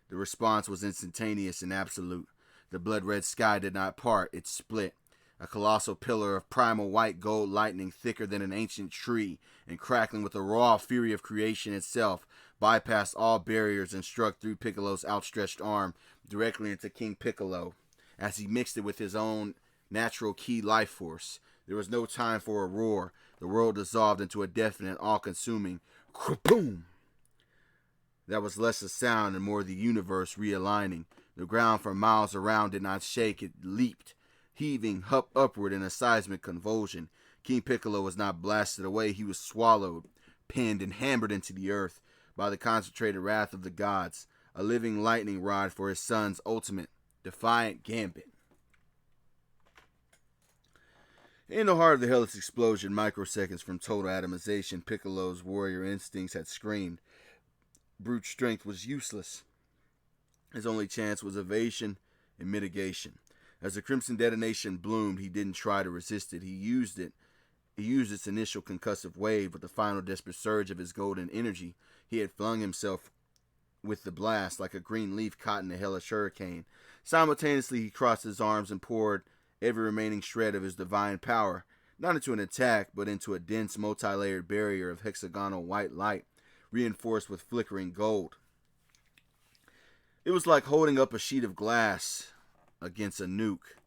The response was instantaneous and absolute. The blood-red sky did not part, it split. A colossal pillar of primal white gold lightning thicker than an ancient tree and crackling with the raw fury of creation itself bypassed all barriers and struck through Piccolo's outstretched arm directly into King Piccolo as he mixed it with his own natural key life force. There was no time for a roar. The world dissolved into a deafening, all-consuming boom. That was less a sound and more the universe realigning. The ground for miles around did not shake, it leaped, heaving upward in a seismic convulsion. King Piccolo was not blasted away, he was swallowed, pinned, and hammered into the earth by the concentrated wrath of the gods, a living lightning rod for his son's ultimate, defiant gambit. In the heart of the hellish explosion, microseconds from total atomization, Piccolo's warrior instincts had screamed. Brute strength was useless. His only chance was evasion and mitigation. As the crimson detonation bloomed, he didn't try to resist it. He used its initial concussive wave with the final desperate surge of his golden energy. He had flung himself with the blast like a green leaf caught in a hellish hurricane. Simultaneously, he crossed his arms and poured every remaining shred of his divine power, not into an attack, but into a dense, multi-layered barrier of hexagonal white light, reinforced with flickering gold. It was like holding up a sheet of glass against a nuke.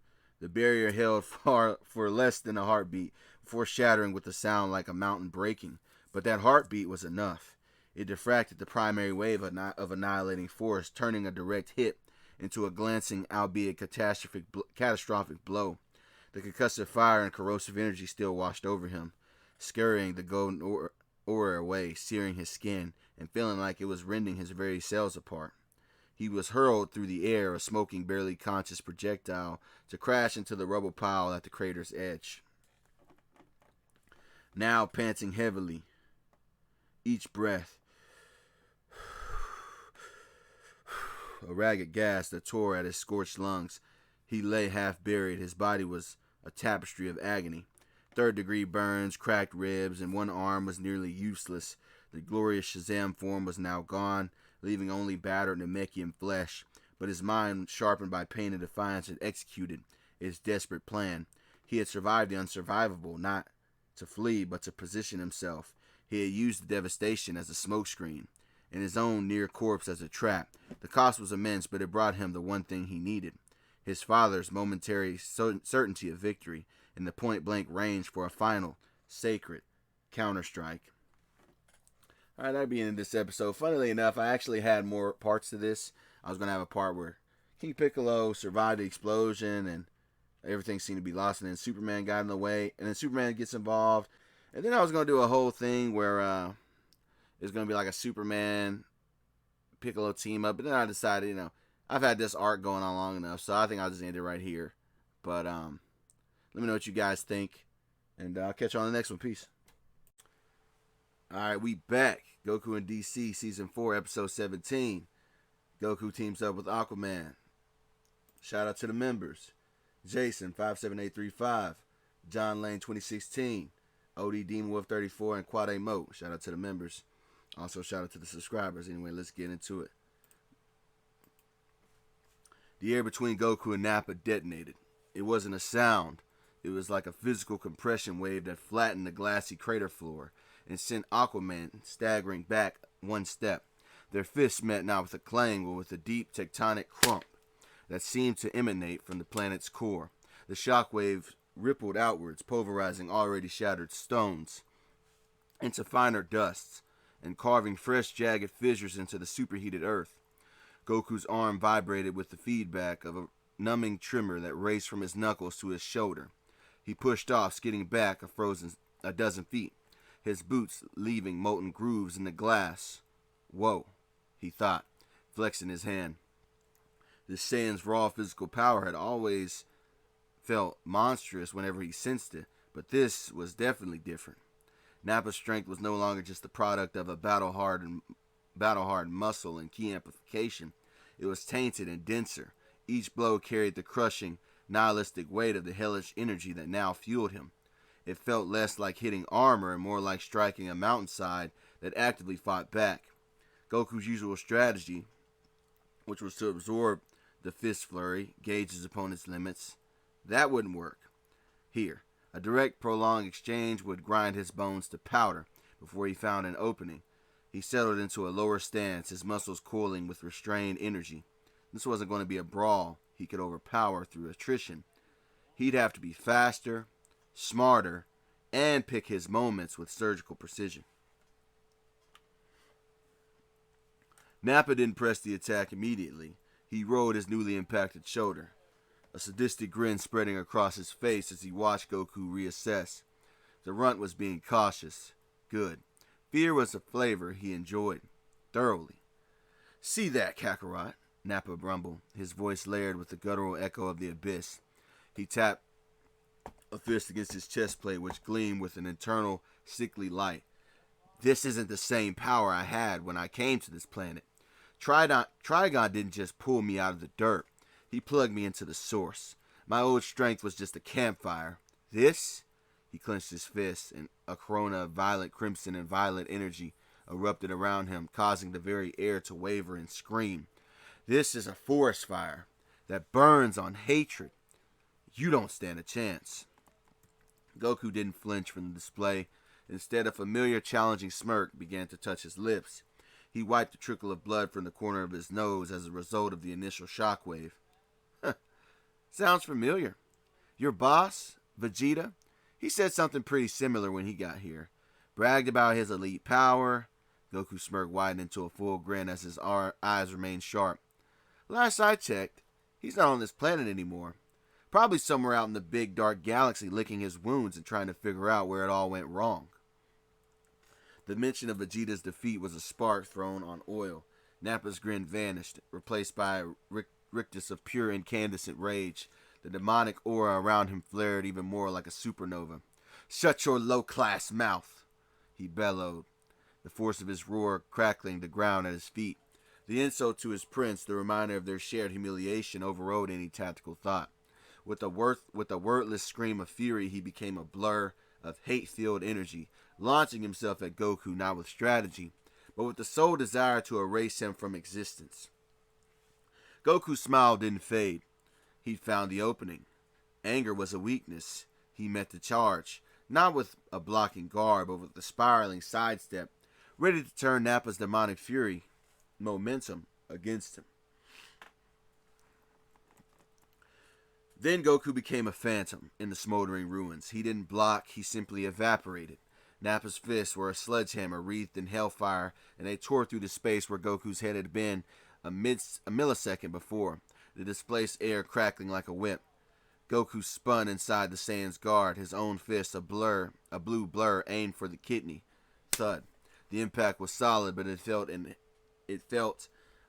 The barrier held for less than a heartbeat, before shattering with a sound like a mountain breaking. But that heartbeat was enough. It diffracted the primary wave of annihilating force, turning a direct hit into a glancing, albeit catastrophic blow. The concussive fire and corrosive energy still washed over him, scurrying the golden aura away, searing his skin, and feeling like it was rending his very cells apart. He was hurled through the air, a smoking, barely conscious projectile, to crash into the rubble pile at the crater's edge. Now panting heavily, each breath a ragged gas that tore at his scorched lungs, he lay half buried. His body was a tapestry of agony. Third-degree burns, cracked ribs, and one arm was nearly useless. The glorious Shazam form was now gone, leaving only battered Namekian flesh, but his mind, sharpened by pain and defiance, had executed its desperate plan. He had survived the unsurvivable, not to flee, but to position himself. He had used the devastation as a smokescreen, and his own near corpse as a trap. The cost was immense, but it brought him the one thing he needed: his father's momentary certainty of victory, and the point-blank range for a final, sacred counterstrike. Alright, that'll be the end of this episode. Funnily enough, I actually had more parts to this. I was going to have a part where King Piccolo survived the explosion and everything seemed to be lost, and then Superman got in the way, and then Superman gets involved. And then I was going to do a whole thing where it's going to be like a Superman Piccolo team up, but then I decided, I've had this arc going on long enough, so I think I'll just end it right here. But let me know what you guys think, and I'll catch you on the next one. Peace. Alright, we back. Goku and DC Season 4, Episode 17. Goku teams up with Aquaman. Shout out to the members: Jason 57835, John Lane 2016, OD Demon Wolf 34, and Quade Mo. Shout out to the members. Also shout out to the subscribers. Anyway, let's get into it. The air between Goku and Nappa detonated. It wasn't a sound. It was like a physical compression wave that flattened the glassy crater floor and sent Aquaman staggering back one step. Their fists met not with a clang, but with a deep tectonic crump that seemed to emanate from the planet's core. The shockwave rippled outwards, pulverizing already shattered stones into finer dusts and carving fresh, jagged fissures into the superheated earth. Goku's arm vibrated with the feedback of a numbing tremor that raced from his knuckles to his shoulder. He pushed off, skidding back a dozen feet, his boots leaving molten grooves in the glass. Whoa, he thought, flexing his hand. The Saiyan's raw physical power had always felt monstrous whenever he sensed it, but this was definitely different. Nappa's strength was no longer just the product of a battle-hardened muscle and key amplification. It was tainted and denser. Each blow carried the crushing, nihilistic weight of the hellish energy that now fueled him. It felt less like hitting armor and more like striking a mountainside that actively fought back. Goku's usual strategy, which was to absorb the fist flurry, gauge his opponent's limits, that wouldn't work. Here, a direct, prolonged exchange would grind his bones to powder before he found an opening. He settled into a lower stance, his muscles coiling with restrained energy. This wasn't going to be a brawl he could overpower through attrition. He'd have to be faster, smarter, and pick his moments with surgical precision. Nappa didn't press the attack immediately. He rolled his newly impacted shoulder, a sadistic grin spreading across his face as he watched Goku reassess. The runt was being cautious. Good. Fear was a flavor he enjoyed thoroughly. "See that, Kakarot?" Nappa grumbled, his voice layered with the guttural echo of the abyss. He tapped a fist against his chest plate, which gleamed with an internal, sickly light. "This isn't the same power I had when I came to this planet. Trigon didn't just pull me out of the dirt. He plugged me into the source. My old strength was just a campfire. This?" He clenched his fists, and a corona of violent crimson and violet energy erupted around him, causing the very air to waver and scream. "This is a forest fire that burns on hatred. You don't stand a chance." Goku didn't flinch from the display. Instead, a familiar, challenging smirk began to touch his lips. He wiped a trickle of blood from the corner of his nose as a result of the initial shockwave. "Sounds familiar. Your boss, Vegeta, he said something pretty similar when he got here. Bragged about his elite power." Goku's smirk widened into a full grin as his eyes remained sharp. "Last I checked, he's not on this planet anymore. Probably somewhere out in the big dark galaxy licking his wounds and trying to figure out where it all went wrong." The mention of Vegeta's defeat was a spark thrown on oil. Nappa's grin vanished, replaced by a rictus of pure incandescent rage. The demonic aura around him flared even more like a supernova. "Shut your low-class mouth," he bellowed, the force of his roar crackling the ground at his feet. The insult to his prince, the reminder of their shared humiliation, overrode any tactical thought. With a wordless scream of fury, he became a blur of hate-filled energy, launching himself at Goku not with strategy, but with the sole desire to erase him from existence. Goku's smile didn't fade. He'd found the opening. Anger was a weakness. He met the charge, not with a blocking guard, but with a spiraling sidestep, ready to turn Nappa's demonic fury momentum against him. Then Goku became a phantom in the smoldering ruins. He didn't block, he simply evaporated. Nappa's fists were a sledgehammer wreathed in hellfire, and they tore through the space where Goku's head had been a millisecond before, the displaced air crackling like a whip. Goku spun inside the Saiyan's guard, his own fist a blue blur aimed for the kidney. Thud. The impact was solid, but it felt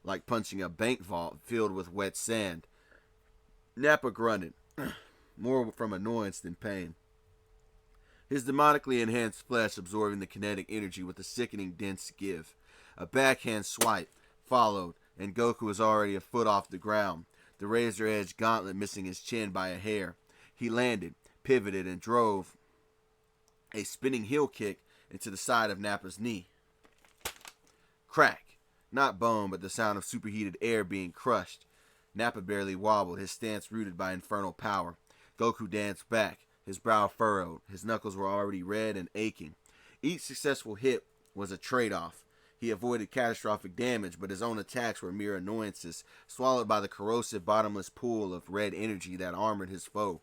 like punching a bank vault filled with wet sand. Nappa grunted, more from annoyance than pain. His demonically enhanced flesh absorbing the kinetic energy with a sickening dense give. A backhand swipe followed, and Goku was already a foot off the ground, the razor-edged gauntlet missing his chin by a hair. He landed, pivoted, and drove a spinning heel kick into the side of Nappa's knee. Crack. Not bone, but the sound of superheated air being crushed. Nappa barely wobbled, his stance rooted by infernal power. Goku danced back, his brow furrowed. His knuckles were already red and aching. Each successful hit was a trade-off. He avoided catastrophic damage, but his own attacks were mere annoyances, swallowed by the corrosive, bottomless pool of red energy that armored his foe.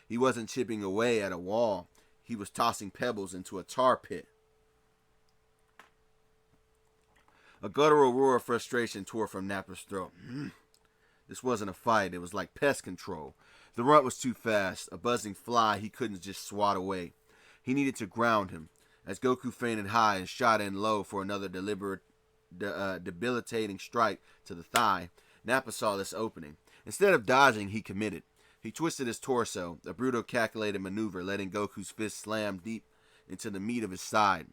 He wasn't chipping away at a wall. He was tossing pebbles into a tar pit. A guttural roar of frustration tore from Nappa's throat. This wasn't a fight, it was like pest control. The runt was too fast, a buzzing fly he couldn't just swat away. He needed to ground him. As Goku feinted high and shot in low for another debilitating strike to the thigh, Nappa saw this opening. Instead of dodging, he committed. He twisted his torso, a brutal calculated maneuver, letting Goku's fist slam deep into the meat of his side,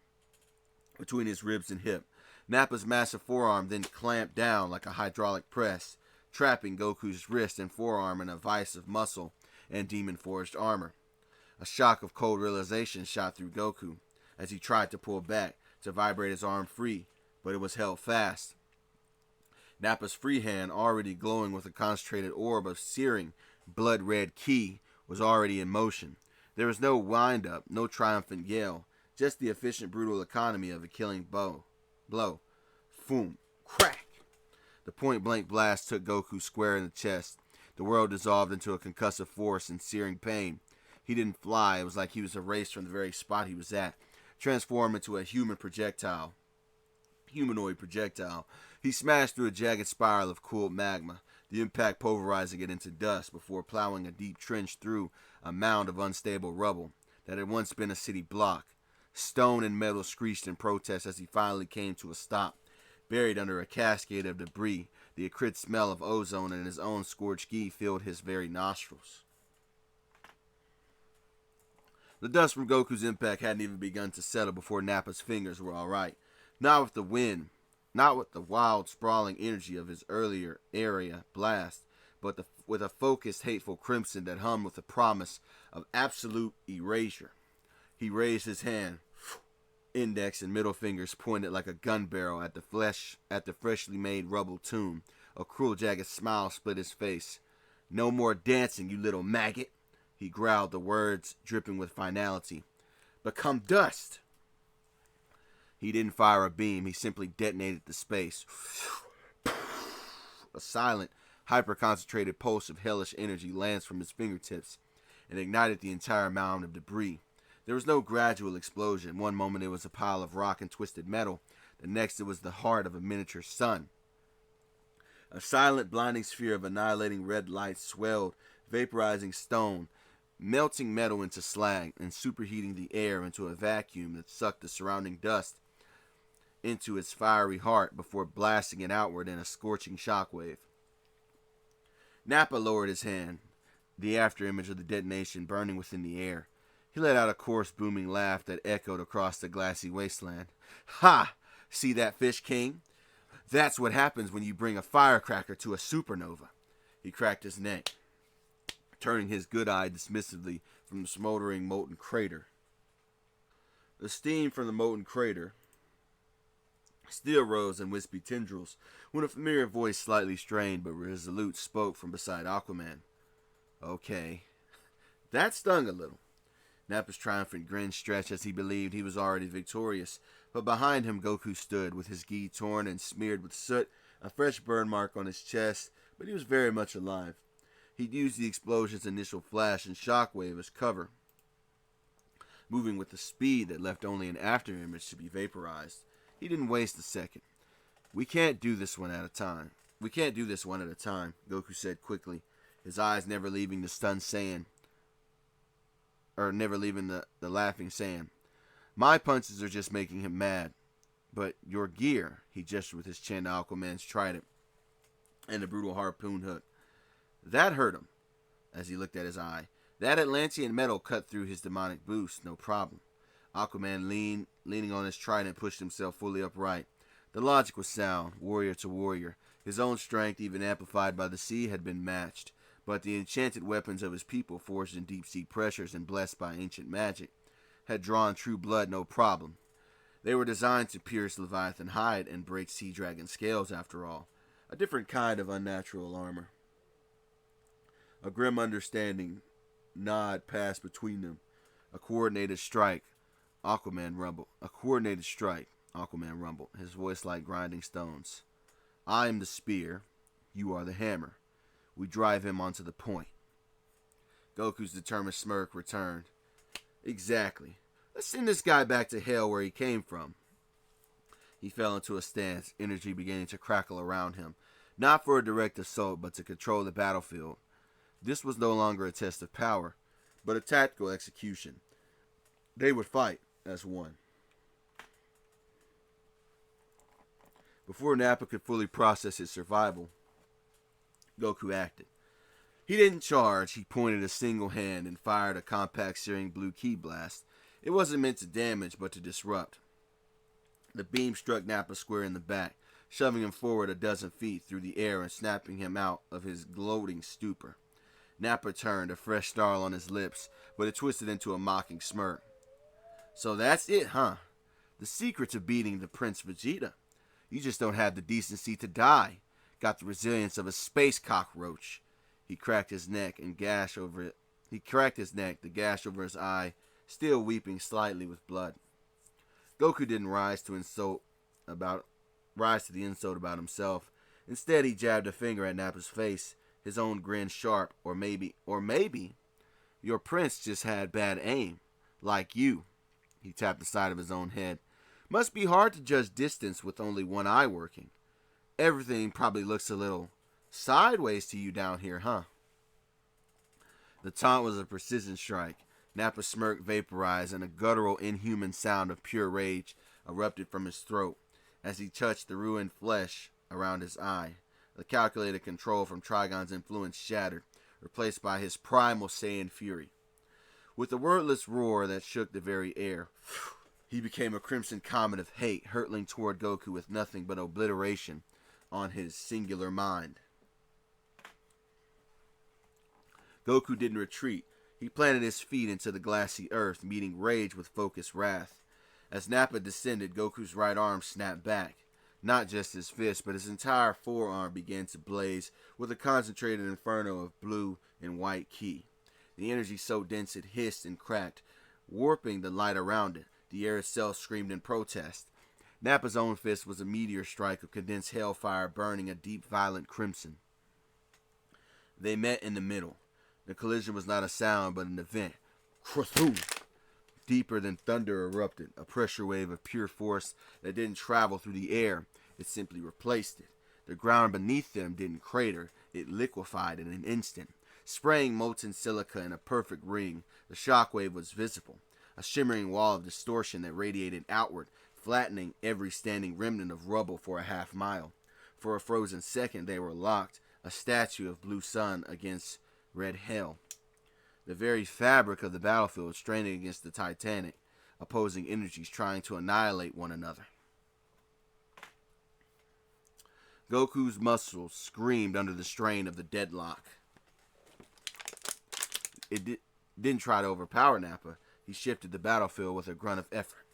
between his ribs and hip. Nappa's massive forearm then clamped down like a hydraulic press, trapping Goku's wrist and forearm in a vise of muscle and demon-forged armor. A shock of cold realization shot through Goku as he tried to pull back to vibrate his arm free, but it was held fast. Nappa's free hand, already glowing with a concentrated orb of searing, blood-red ki, was already in motion. There was no wind-up, no triumphant yell, just the efficient, brutal economy of a killing blow. Boom. Crack. The point-blank blast took Goku square in the chest. The world dissolved into a concussive force and searing pain. He didn't fly. It was like he was erased from the very spot he was at, transformed into a humanoid projectile. He smashed through a jagged spiral of cooled magma, the impact pulverizing it into dust before plowing a deep trench through a mound of unstable rubble that had once been a city block. Stone and metal screeched in protest as he finally came to a stop, buried under a cascade of debris. The acrid smell of ozone and his own scorched gi filled his very nostrils. The dust from Goku's impact hadn't even begun to settle before Nappa's fingers were all right. Not with the wind, not with the wild, sprawling energy of his earlier area blast, but with a focused, hateful crimson that hummed with the promise of absolute erasure. He raised his hand, index and middle fingers pointed like a gun barrel at the freshly made rubble tomb. A cruel, jagged smile split his face. "No more dancing, you little maggot," he growled, the words dripping with finality. "Become dust." He didn't fire a beam, he simply detonated the space. A silent, hyper-concentrated pulse of hellish energy lanced from his fingertips and ignited the entire mound of debris. There was no gradual explosion. One moment it was a pile of rock and twisted metal. The next it was the heart of a miniature sun. A silent, blinding sphere of annihilating red light swelled, vaporizing stone, melting metal into slag, and superheating the air into a vacuum that sucked the surrounding dust into its fiery heart before blasting it outward in a scorching shockwave. Nappa lowered his hand, the afterimage of the detonation burning within the air. He let out a coarse, booming laugh that echoed across the glassy wasteland. "Ha! See that, Fish King? That's what happens when you bring a firecracker to a supernova." He cracked his neck, turning his good eye dismissively from the smoldering molten crater. The steam from the molten crater still rose in wispy tendrils when a familiar voice, slightly strained but resolute, spoke from beside Aquaman. "Okay." That stung a little. Nappa's triumphant grin stretched as he believed he was already victorious, but behind him Goku stood, with his gi torn and smeared with soot, a fresh burn mark on his chest, but he was very much alive. He'd used the explosion's initial flash and shockwave as cover, moving with a speed that left only an afterimage to be vaporized. He didn't waste a second. We can't do this one at a time, Goku said quickly, his eyes never leaving the stunned Saiyan. Never leaving the laughing Saiyan. "My punches are just making him mad. But your gear," he gestured with his chin to Aquaman's trident and the brutal harpoon hook. "That hurt him," as he looked at his eye. "That Atlantean metal cut through his demonic boost, no problem." Aquaman leaning on his trident, pushed himself fully upright. The logic was sound, warrior to warrior. His own strength, even amplified by the sea, had been matched. But the enchanted weapons of his people, forged in deep-sea pressures and blessed by ancient magic, had drawn true blood no problem. They were designed to pierce Leviathan hide and break sea dragon scales, after all. A different kind of unnatural armor. A grim understanding nod passed between them. A coordinated strike, Aquaman rumbled. His voice like grinding stones. "I am the spear, you are the hammer. We drive him onto the point." Goku's determined smirk returned. "Exactly. Let's send this guy back to hell where he came from." He fell into a stance, energy beginning to crackle around him. Not for a direct assault, but to control the battlefield. This was no longer a test of power, but a tactical execution. They would fight as one. Before Nappa could fully process his survival, Goku acted. He didn't charge. He pointed a single hand and fired a compact searing blue ki blast. It wasn't meant to damage, but to disrupt. The beam struck Nappa square in the back, shoving him forward a dozen feet through the air and snapping him out of his gloating stupor. Nappa turned, a fresh snarl on his lips, but it twisted into a mocking smirk. So that's it, huh? The secret to beating the Prince Vegeta. You just don't have the decency to die. Got the resilience of a space cockroach. He cracked his neck, the gash over his eye, still weeping slightly with blood. Goku didn't rise to the insult about himself. Instead, he jabbed a finger at Nappa's face, his own grin sharp. Or maybe, your prince just had bad aim. Like you. He tapped the side of his own head. Must be hard to judge distance with only one eye working. Everything probably looks a little sideways to you down here, huh? The taunt was a precision strike. Nappa's smirk vaporized, and a guttural, inhuman sound of pure rage erupted from his throat as he touched the ruined flesh around his eye. The calculated control from Trigon's influence shattered, replaced by his primal Saiyan fury. With a wordless roar that shook the very air, he became a crimson comet of hate, hurtling toward Goku with nothing but obliteration on his singular mind. Goku didn't retreat. He planted his feet into the glassy earth, meeting rage with focused wrath. As Nappa descended, Goku's right arm snapped back. Not just his fist, but his entire forearm began to blaze with a concentrated inferno of blue and white ki. The energy so dense it hissed and cracked, warping the light around it. The air itself screamed in protest. Nappa's own fist was a meteor strike of condensed hellfire burning a deep violent crimson. They met in the middle. The collision was not a sound, but an event. Krathoo! Deeper than thunder erupted, a pressure wave of pure force that didn't travel through the air. It simply replaced it. The ground beneath them didn't crater. It liquefied in an instant. Spraying molten silica in a perfect ring, the shockwave was visible. A shimmering wall of distortion that radiated outward, flattening every standing remnant of rubble for a half mile. For a frozen second they were locked, a statue of blue sun against red hell. The very fabric of the battlefield straining against the Titanic, opposing energies trying to annihilate one another. Goku's muscles screamed under the strain of the deadlock. It didn't try to overpower Nappa. He shifted the battlefield with a grunt of effort.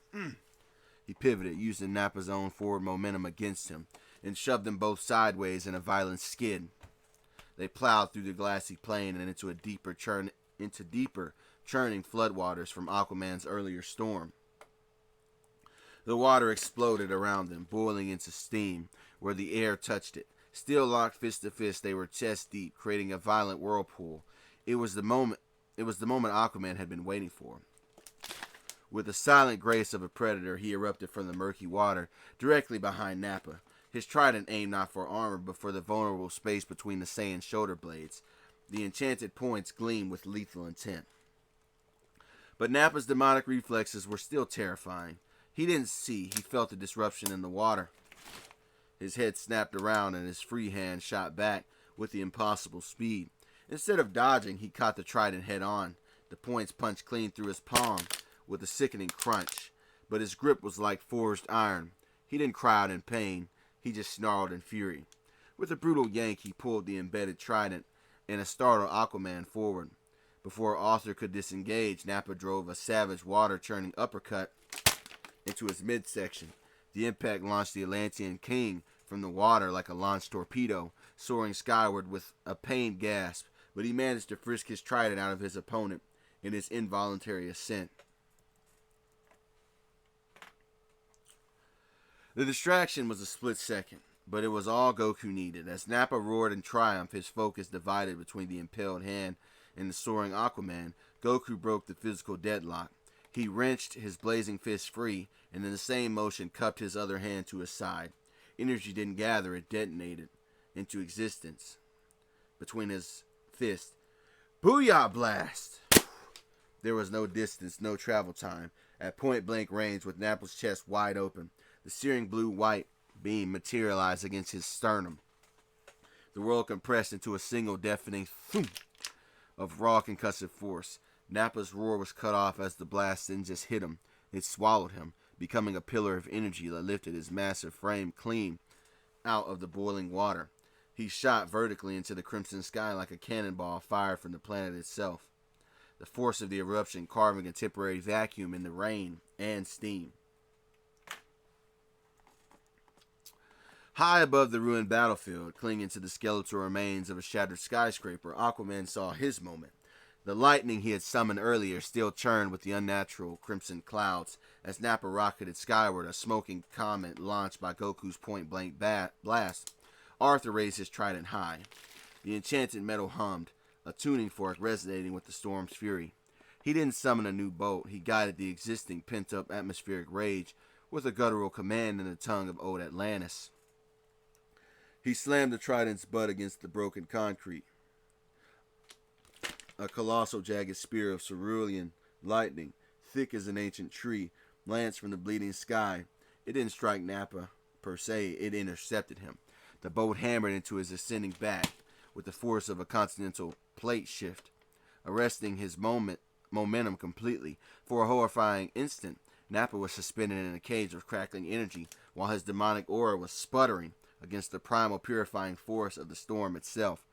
He pivoted, using Nappa's own forward momentum against him, and shoved them both sideways in a violent skid. They plowed through the glassy plain and into deeper churning floodwaters from Aquaman's earlier storm. The water exploded around them, boiling into steam where the air touched it. Still locked fist to fist, they were chest deep, creating a violent whirlpool. It was the moment Aquaman had been waiting for. With the silent grace of a predator, he erupted from the murky water, directly behind Nappa. His trident aimed not for armor, but for the vulnerable space between the Saiyan shoulder blades. The enchanted points gleamed with lethal intent. But Nappa's demonic reflexes were still terrifying. He didn't see, he felt the disruption in the water. His head snapped around and his free hand shot back with the impossible speed. Instead of dodging, he caught the trident head on. The points punched clean through his palm with a sickening crunch. But his grip was like forged iron. He didn't cry out in pain. He just snarled in fury. With a brutal yank, he pulled the embedded trident and a startled Aquaman forward. Before Arthur could disengage, Nappa drove a savage water-churning uppercut into his midsection. The impact launched the Atlantean King from the water like a launched torpedo, soaring skyward with a pained gasp, but he managed to frisk his trident out of his opponent in his involuntary ascent. The distraction was a split second, but it was all Goku needed. As Nappa roared in triumph, his focus divided between the impaled hand and the soaring Aquaman. Goku broke the physical deadlock. He wrenched his blazing fist free, and in the same motion cupped his other hand to his side. Energy didn't gather, it detonated into existence between his fists. Booyah blast! There was no distance, no travel time. At point-blank range, with Nappa's chest wide open, the searing blue-white beam materialized against his sternum. The world compressed into a single deafening thump of raw concussive force. Nappa's roar was cut off as the blast didn't just hit him, it swallowed him, becoming a pillar of energy that lifted his massive frame clean out of the boiling water. He shot vertically into the crimson sky like a cannonball fired from the planet itself, the force of the eruption carving a temporary vacuum in the rain and steam. High above the ruined battlefield, clinging to the skeletal remains of a shattered skyscraper, Aquaman saw his moment. The lightning he had summoned earlier still churned with the unnatural crimson clouds as Nappa rocketed skyward, a smoking comet launched by Goku's point-blank blast. Arthur raised his trident high. The enchanted metal hummed, a tuning fork resonating with the storm's fury. He didn't summon a new bolt. He guided the existing pent-up atmospheric rage with a guttural command in the tongue of old Atlantis. He slammed the trident's butt against the broken concrete. A colossal jagged spear of cerulean lightning, thick as an ancient tree, lanced from the bleeding sky. It didn't strike Nappa, per se. It intercepted him. The bolt hammered into his ascending back with the force of a continental plate shift, arresting his momentum completely. For a horrifying instant, Nappa was suspended in a cage of crackling energy, while his demonic aura was sputtering against the primal purifying force of the storm itself.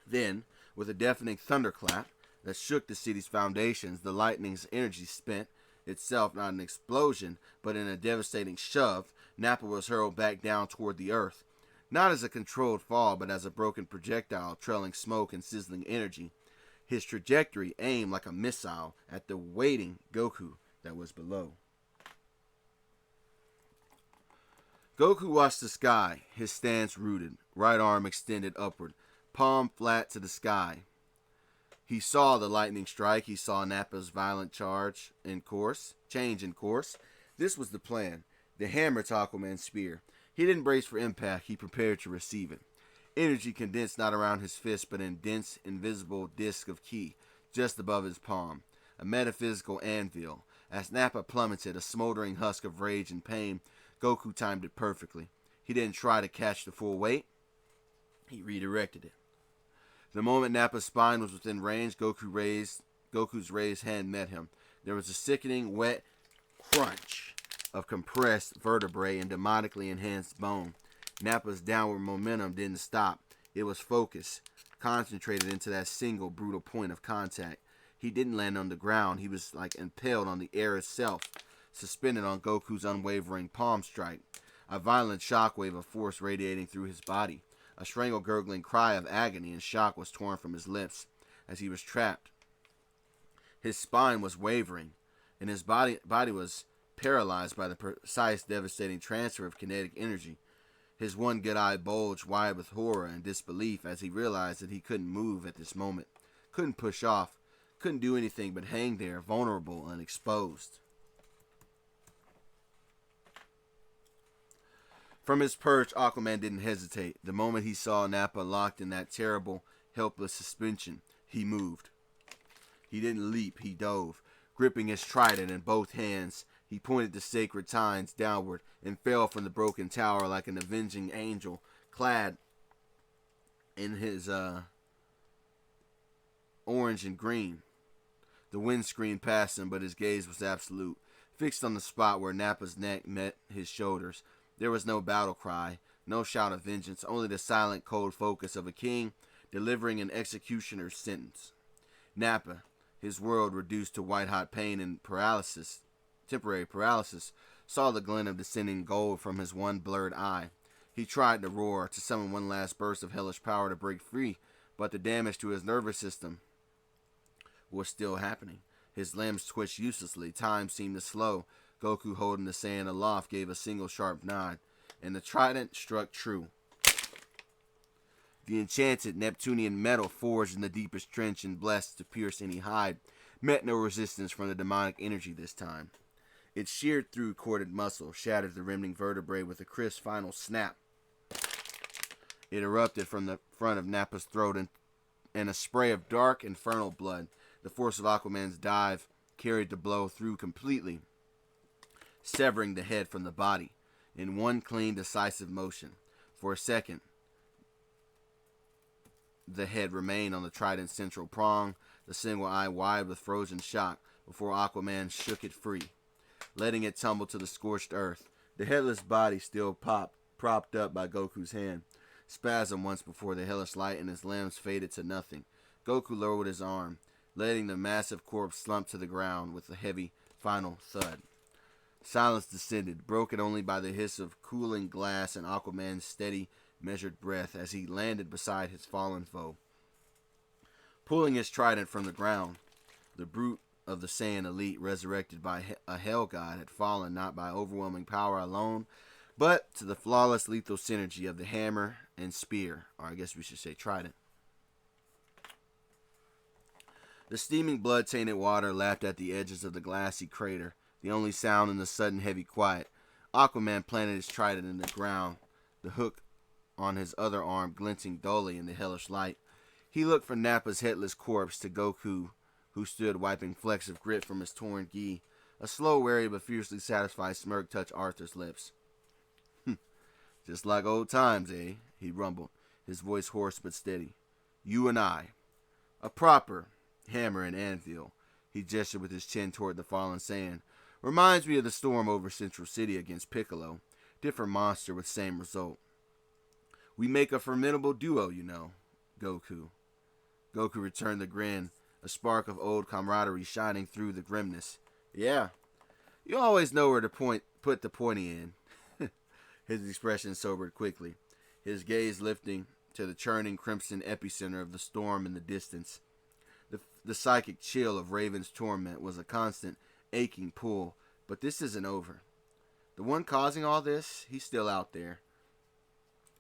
Then, with a deafening thunderclap that shook the city's foundations, the lightning's energy spent itself not an explosion, but in a devastating shove. Nappa was hurled back down toward the earth, not as a controlled fall, but as a broken projectile trailing smoke and sizzling energy. His trajectory aimed like a missile at the waiting Goku that was below. Goku watched the sky, his stance rooted, right arm extended upward, palm flat to the sky. He saw the lightning strike. He saw Nappa's violent change in course. This was the plan. The hammer to Aquaman's spear. He didn't brace for impact. He prepared to receive it. Energy condensed not around his fist, but in dense, invisible disc of ki, just above his palm. A metaphysical anvil. As Nappa plummeted, a smoldering husk of rage and pain, Goku timed it perfectly. He didn't try to catch the full weight. He redirected it. The moment Nappa's spine was within range, Goku's raised hand met him. There was a sickening, wet crunch of compressed vertebrae and demonically enhanced bone. Nappa's downward momentum didn't stop. It was focused, concentrated into that single brutal point of contact. He didn't land on the ground. He was like impaled on the air itself, suspended on Goku's unwavering palm strike. A violent shockwave of force radiating through his body. A strangled, gurgling cry of agony and shock was torn from his lips as he was trapped. His spine was wavering, and his body was paralyzed by the precise, devastating transfer of kinetic energy. His one good eye bulged wide with horror and disbelief as he realized that he couldn't move at this moment, couldn't push off, couldn't do anything but hang there, vulnerable and exposed. From his perch, Aquaman didn't hesitate. The moment he saw Nappa locked in that terrible, helpless suspension, he moved. He didn't leap, he dove. Gripping his trident in both hands, he pointed the sacred tines downward and fell from the broken tower like an avenging angel, clad in his orange and green. The wind screamed past him, but his gaze was absolute, fixed on the spot where Nappa's neck met his shoulders. There was no battle cry, no shout of vengeance, only the silent, cold focus of a king delivering an executioner's sentence. Nappa, his world reduced to white-hot pain and temporary paralysis, saw the glint of descending gold from his one blurred eye. He tried to roar, to summon one last burst of hellish power to break free, but the damage to his nervous system was still happening. His limbs twitched uselessly. Time seemed to slow. Goku, holding the sand aloft, gave a single sharp nod, and the trident struck true. The enchanted Neptunian metal, forged in the deepest trench and blessed to pierce any hide, met no resistance from the demonic energy this time. It sheared through corded muscle, shattered the remaining vertebrae with a crisp final snap. It erupted from the front of Nappa's throat in a spray of dark, infernal blood. The force of Aquaman's dive carried the blow through completely, severing the head from the body in one clean, decisive motion. For a second, the head remained on the trident's central prong, the single eye wide with frozen shock, before Aquaman shook it free. letting it tumble to the scorched earth. The headless body still propped up by Goku's hand. Spasm once before the hellish light and his limbs faded to nothing. Goku lowered his arm, letting the massive corpse slump to the ground with a heavy, final thud. Silence descended, broken only by the hiss of cooling glass and Aquaman's steady, measured breath as he landed beside his fallen foe. Pulling his trident from the ground, the brute of the Saiyan elite, resurrected by a hell god, had fallen not by overwhelming power alone, but to the flawless lethal synergy of the hammer and spear, or I guess we should say trident. The steaming blood-tainted water lapped at the edges of the glassy crater, the only sound in the sudden heavy quiet. Aquaman planted his trident in the ground, the hook on his other arm glinting dully in the hellish light. He looked from Nappa's headless corpse to Goku, who stood wiping flecks of grit from his torn gi. A slow, wary, but fiercely satisfied smirk touched Arthur's lips. Just like old times, eh? He rumbled, his voice hoarse but steady. You and I. A proper hammer and anvil. He gestured with his chin toward the fallen Saiyan. Reminds me of the storm over Central City against Piccolo. Different monster with same result. We make a formidable duo, you know, Goku. Goku returned the grin, a spark of old camaraderie shining through the grimness. Yeah, you always know where to put the pointy in. His expression sobered quickly, his gaze lifting to the churning crimson epicenter of the storm in the distance. The psychic chill of Raven's torment was a constant, aching pull, but this isn't over. The one causing all this, he's still out there.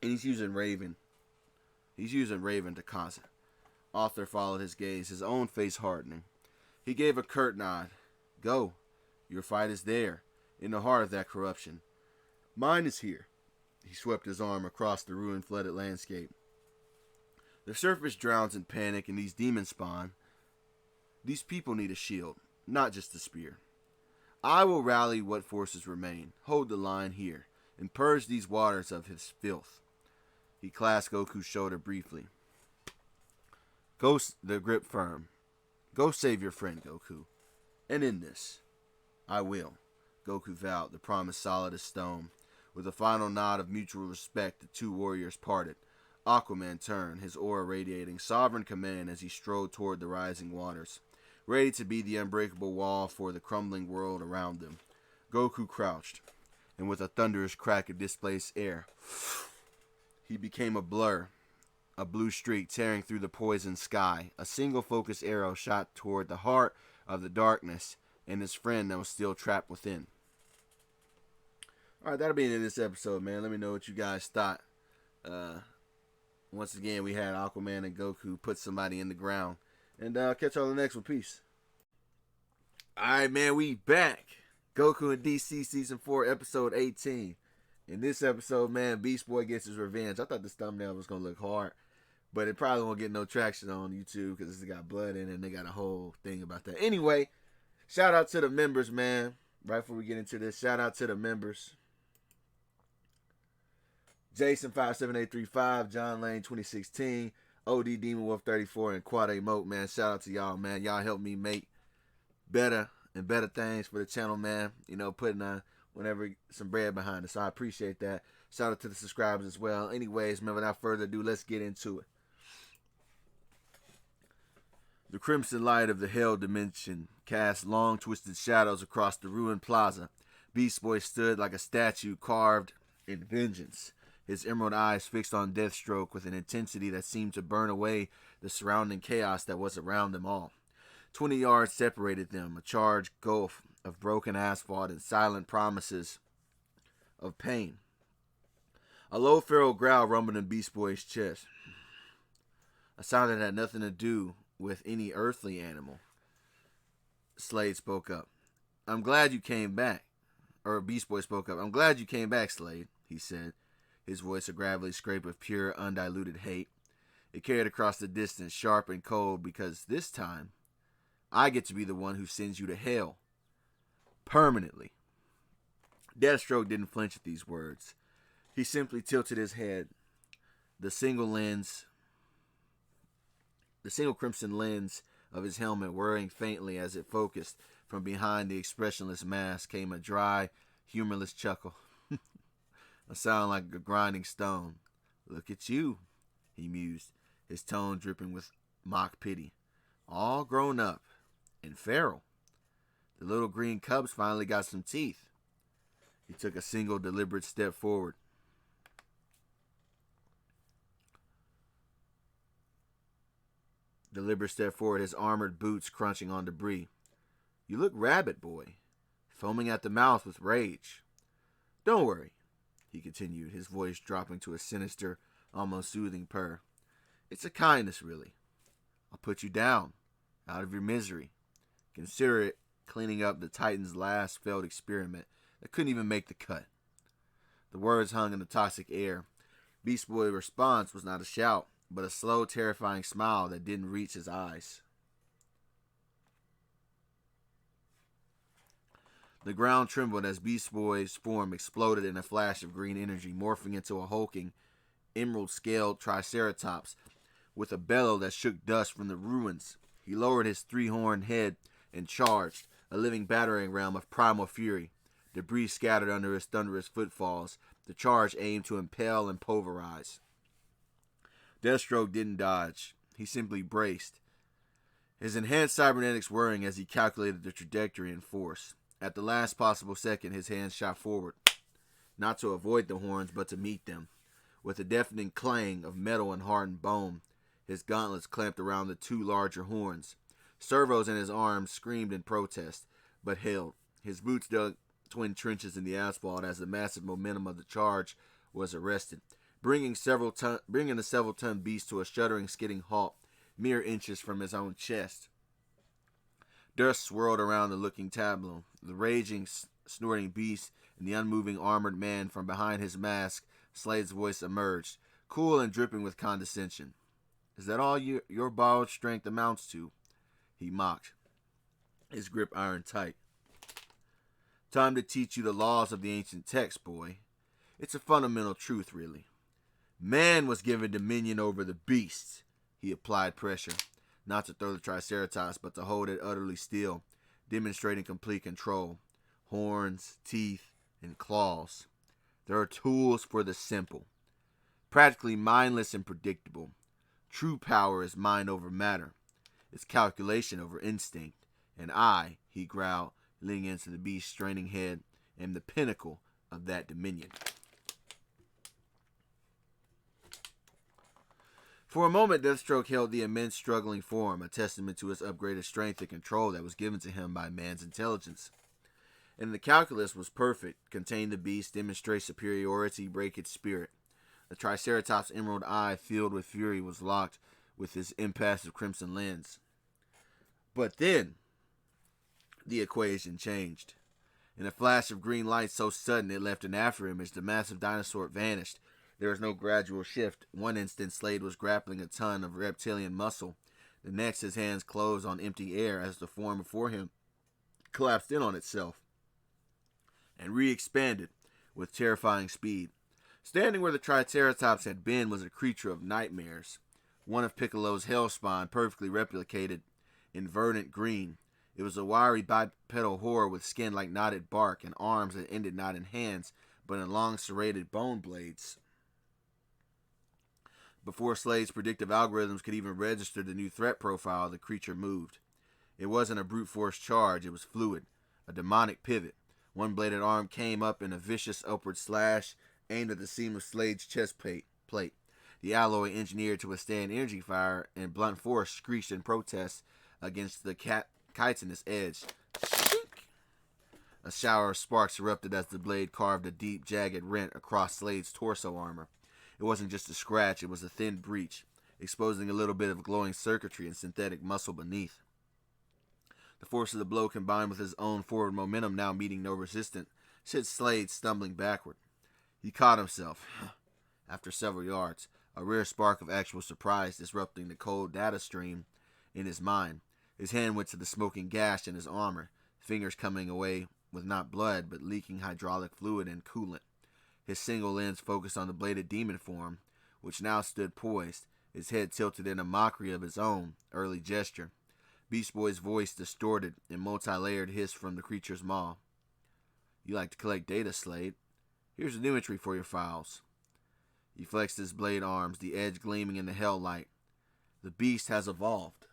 And he's using Raven. To cause it. Arthur followed his gaze, his own face hardening. He gave a curt nod. Go. Your fight is there, in the heart of that corruption. Mine is here. He swept his arm across the ruin-flooded landscape. The surface drowns in panic, and these demons spawn. These people need a shield, not just a spear. I will rally what forces remain, hold the line here, and purge these waters of his filth. He clasped Goku's shoulder briefly. Go, the grip firm. Go save your friend, Goku. And in this, I will. Goku vowed, the promise solid as stone. With a final nod of mutual respect, the two warriors parted. Aquaman turned, his aura radiating sovereign command as he strode toward the rising waters, ready to be the unbreakable wall for the crumbling world around them. Goku crouched, and with a thunderous crack of displaced air, he became a blur, a blue streak tearing through the poisoned sky. A single focused arrow shot toward the heart of the darkness and his friend that was still trapped within. Alright, that'll be the end of this episode, man. Let me know what you guys thought. Once again, we had Aquaman and Goku put somebody in the ground. And catch y'all on the next one. Peace. Alright, man, we back. Goku and DC Season 4, Episode 18. In this episode, man, Beast Boy gets his revenge. I thought this thumbnail was going to look hard, but it probably won't get no traction on YouTube because it's got blood in it and they got a whole thing about that. Anyway, shout out to the members, man. Right before we get into this, shout out to the members. Jason57835, John Lane 2016, OD Demon Wolf 34, and Quad Emote, man. Shout out to y'all, man. Y'all help me make better and better things for the channel, man. You know, putting whenever some bread behind it. So I appreciate that. Shout out to the subscribers as well. Anyways, man, without further ado, let's get into it. The crimson light of the Hell Dimension cast long twisted shadows across the ruined plaza. Beast Boy stood like a statue carved in vengeance, his emerald eyes fixed on Deathstroke with an intensity that seemed to burn away the surrounding chaos that was around them all. 20 yards separated them, a charged gulf of broken asphalt and silent promises of pain. A low feral growl rumbled in Beast Boy's chest, a sound that had nothing to do with any earthly animal. Slade spoke up. I'm glad you came back. Or Beast Boy spoke up. I'm glad you came back, Slade, he said, his voice a gravelly scrape of pure, undiluted hate. It carried across the distance, sharp and cold, because this time, I get to be the one who sends you to hell. Permanently. Deathstroke didn't flinch at these words. He simply tilted his head. The single crimson lens of his helmet whirring faintly as it focused, From behind the expressionless mask came a dry, humorless chuckle. A sound like a grinding stone. "Look at you," he mused, his tone dripping with mock pity. "All grown up. And feral. The little green cubs finally got some teeth." He took a single deliberate step forward. His armored boots crunching on debris. "You look rabid, boy, foaming at the mouth with rage. Don't worry," he continued, his voice dropping to a sinister, almost soothing purr. "It's a kindness, really. I'll put you down, out of your misery. Consider it cleaning up the Titan's last failed experiment that couldn't even make the cut." The words hung in the toxic air. Beast Boy's response was not a shout, but a slow, terrifying smile that didn't reach his eyes. The ground trembled as Beast Boy's form exploded in a flash of green energy, morphing into a hulking, emerald-scaled triceratops with a bellow that shook dust from the ruins. He lowered his three-horned head and charged, a living battering ram of primal fury. Debris scattered under his thunderous footfalls. The charge aimed to impale and pulverize. Deathstroke didn't dodge. He simply braced, his enhanced cybernetics whirring as he calculated the trajectory and force. At the last possible second, his hands shot forward, not to avoid the horns, but to meet them. With a deafening clang of metal and hardened bone, his gauntlets clamped around the two larger horns. Servos in his arms screamed in protest, but held. His boots dug twin trenches in the asphalt as the massive momentum of the charge was arrested, bringing the several-ton beast to a shuddering, skidding halt, mere inches from his own chest. Dust swirled around the looking tableau. The raging, snorting beast and the unmoving armored man from behind his mask. Slade's voice emerged, cool and dripping with condescension. "Is that all your borrowed strength amounts to?" he mocked, his grip iron tight. "Time to teach you the laws of the ancient text, boy. It's a fundamental truth, really. Man was given dominion over the beasts." He applied pressure, not to throw the Triceratops, but to hold it utterly still, demonstrating complete control. Horns, teeth, and claws. There are tools for the simple, practically mindless and predictable. True power is mind over matter. It's calculation over instinct. And I, he growled, leaning into the beast's straining head, am the pinnacle of that dominion. For a moment, Deathstroke held the immense struggling form, a testament to his upgraded strength and control that was given to him by man's intelligence. And the calculus was perfect. Contain the beast, demonstrate superiority, break its spirit. The Triceratops' emerald eye, filled with fury, was locked with his impassive crimson lens. But then, the equation changed. In a flash of green light so sudden it left an afterimage, the massive dinosaur vanished. There was no gradual shift. One instant, Slade was grappling a ton of reptilian muscle. The next, his hands closed on empty air as the form before him collapsed in on itself and re-expanded with terrifying speed. Standing where the Triceratops had been was a creature of nightmares, one of Piccolo's hellspawn, perfectly replicated in verdant green. It was a wiry bipedal horror with skin like knotted bark and arms that ended not in hands, but in long serrated bone blades. Before Slade's predictive algorithms could even register the new threat profile, the creature moved. It wasn't a brute force charge, it was fluid, a demonic pivot. One bladed arm came up in a vicious upward slash, aimed at the seam of Slade's chest plate. The alloy, engineered to withstand energy fire and blunt force, screeched in protest against the chitinous edge. Shink! A shower of sparks erupted as the blade carved a deep, jagged rent across Slade's torso armor. It wasn't just a scratch, it was a thin breach, exposing a little bit of glowing circuitry and synthetic muscle beneath. The force of the blow, combined with his own forward momentum now meeting no resistance, sent Slade stumbling backward. He caught himself, after several yards, a rare spark of actual surprise disrupting the cold data stream in his mind. His hand went to the smoking gash in his armor, fingers coming away with not blood, but leaking hydraulic fluid and coolant. His single lens focused on the bladed demon form, which now stood poised, his head tilted in a mockery of his own early gesture. Beast Boy's voice distorted in multi-layered hiss from the creature's maw. You like to collect data, Slade. Here's a new entry for your files. He flexed his blade arms, the edge gleaming in the hell light. The beast has evolved.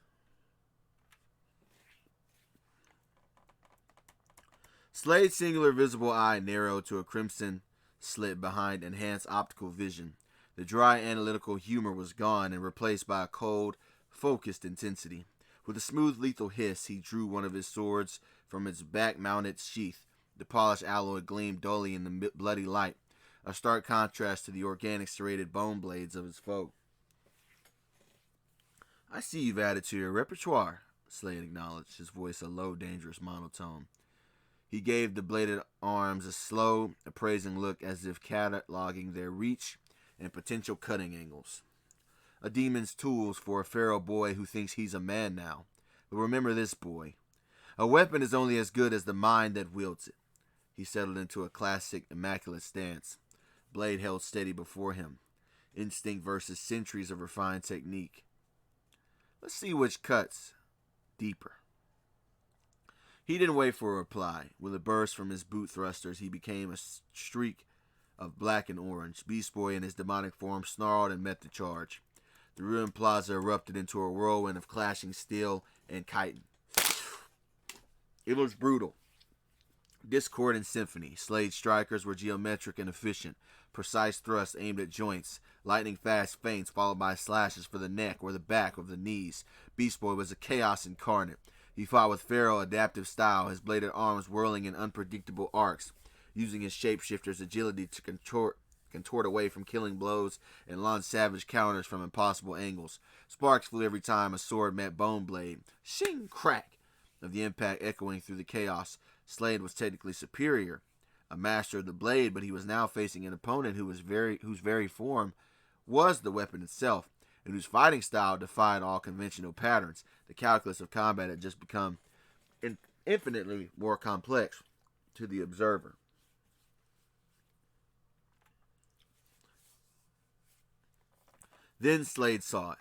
Slade's singular visible eye narrowed to a crimson slit behind enhanced optical vision. The dry analytical humor was gone and replaced by a cold, focused intensity. With a smooth, lethal hiss, he drew one of his swords from its back-mounted sheath. The polished alloy gleamed dully in the bloody light, a stark contrast to the organic serrated bone blades of his foe. I see you've added to your repertoire, Slade acknowledged, his voice a low, dangerous monotone. He gave the bladed arms a slow, appraising look as if cataloging their reach and potential cutting angles. A demon's tools for a feral boy who thinks he's a man now. But remember this, boy. A weapon is only as good as the mind that wields it. He settled into a classic, immaculate stance. Blade held steady before him. Instinct versus centuries of refined technique. Let's see which cuts deeper. He didn't wait for a reply. With a burst from his boot thrusters, he became a streak of black and orange. Beast Boy in his demonic form snarled and met the charge. The ruined plaza erupted into a whirlwind of clashing steel and chitin. It was brutal. Discord and symphony. Slade's strikers were geometric and efficient. Precise thrusts aimed at joints. Lightning fast feints followed by slashes for the neck or the back of the knees. Beast Boy was a chaos incarnate. He fought with feral adaptive style, his bladed arms whirling in unpredictable arcs, using his shapeshifter's agility to contort away from killing blows and launch savage counters from impossible angles. Sparks flew every time a sword met bone blade. Shing! Crack! Of the impact echoing through the chaos. Slade was technically superior, a master of the blade, but he was now facing an opponent whose very form was the weapon itself, and whose fighting style defied all conventional patterns. The calculus of combat had just become infinitely more complex to the observer. Then Slade saw it.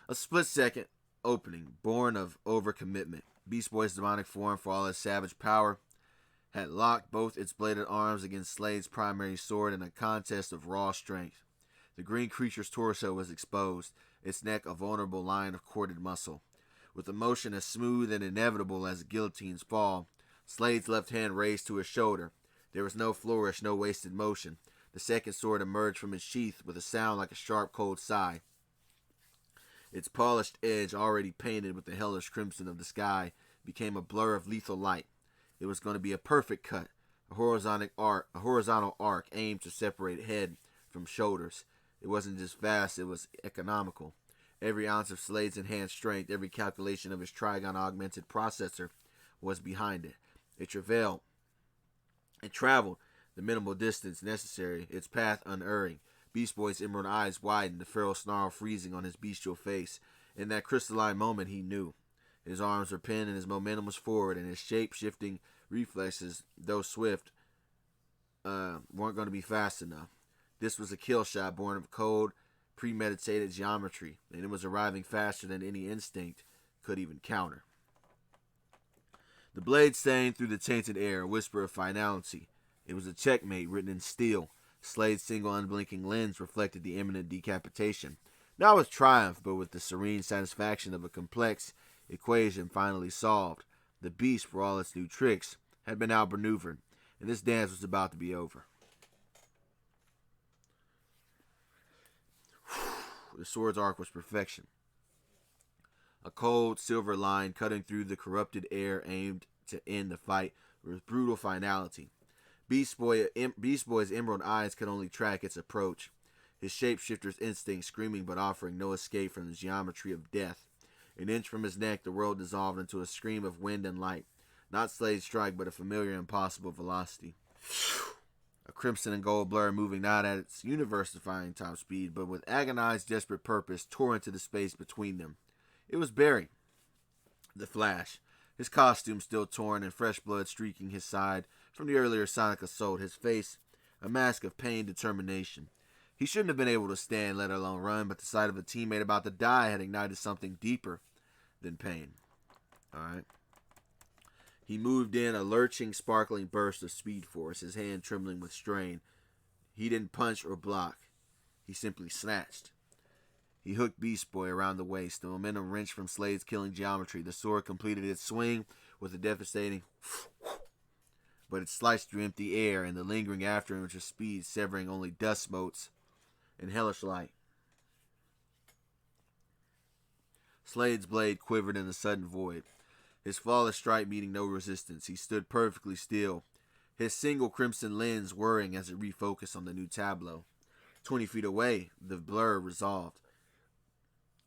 A split-second opening, born of overcommitment. Beast Boy's demonic form, for all its savage power, had locked both its bladed arms against Slade's primary sword in a contest of raw strength. The green creature's torso was exposed, its neck a vulnerable line of corded muscle. With a motion as smooth and inevitable as a guillotine's fall, Slade's left hand raised to his shoulder. There was no flourish, no wasted motion. The second sword emerged from its sheath with a sound like a sharp, cold sigh. Its polished edge, already painted with the hellish crimson of the sky, became a blur of lethal light. It was going to be a perfect cut, a horizontal arc aimed to separate head from shoulders. It wasn't just fast, it was economical. Every ounce of Slade's enhanced strength, every calculation of his Trigon-augmented processor was behind it. It traveled the minimal distance necessary, its path unerring. Beast Boy's emerald eyes widened, the feral snarl freezing on his bestial face. In that crystalline moment, he knew. His arms were pinned and his momentum was forward, and his shape-shifting reflexes, though swift, weren't going to be fast enough. This was a kill shot born of cold, premeditated geometry, and it was arriving faster than any instinct could even counter. The blade sang through the tainted air, a whisper of finality. It was a checkmate written in steel. Slade's single unblinking lens reflected the imminent decapitation. Not with triumph, but with the serene satisfaction of a complex equation finally solved. The beast, for all its new tricks, had been outmaneuvered, and this dance was about to be over. The sword's arc was perfection. A cold, silver line cutting through the corrupted air aimed to end the fight with brutal finality. Beast Boy's emerald eyes could only track its approach, his shapeshifter's instinct screaming but offering no escape from the geometry of death. An inch from his neck, the world dissolved into a scream of wind and light. Not Slade's strike, but a familiar, impossible velocity. A crimson and gold blur moving not at its universe-defying top speed, but with agonized, desperate purpose, tore into the space between them. It was Barry, the Flash, his costume still torn and fresh blood streaking his side from the earlier sonic assault, his face a mask of pain determination. He shouldn't have been able to stand, let alone run, but the sight of a teammate about to die had ignited something deeper than pain. All right. He moved in a lurching, sparkling burst of speed force, his hand trembling with strain. He didn't punch or block. He simply snatched. He hooked Beast Boy around the waist. The momentum wrenched from Slade's killing geometry. The sword completed its swing with a devastating but it sliced through empty air and the lingering afterimage of speed, severing only dust motes and hellish light. Slade's blade quivered in the sudden void, his flawless strike meeting no resistance. He stood perfectly still, his single crimson lens whirring as it refocused on the new tableau. 20 feet away, the blur resolved.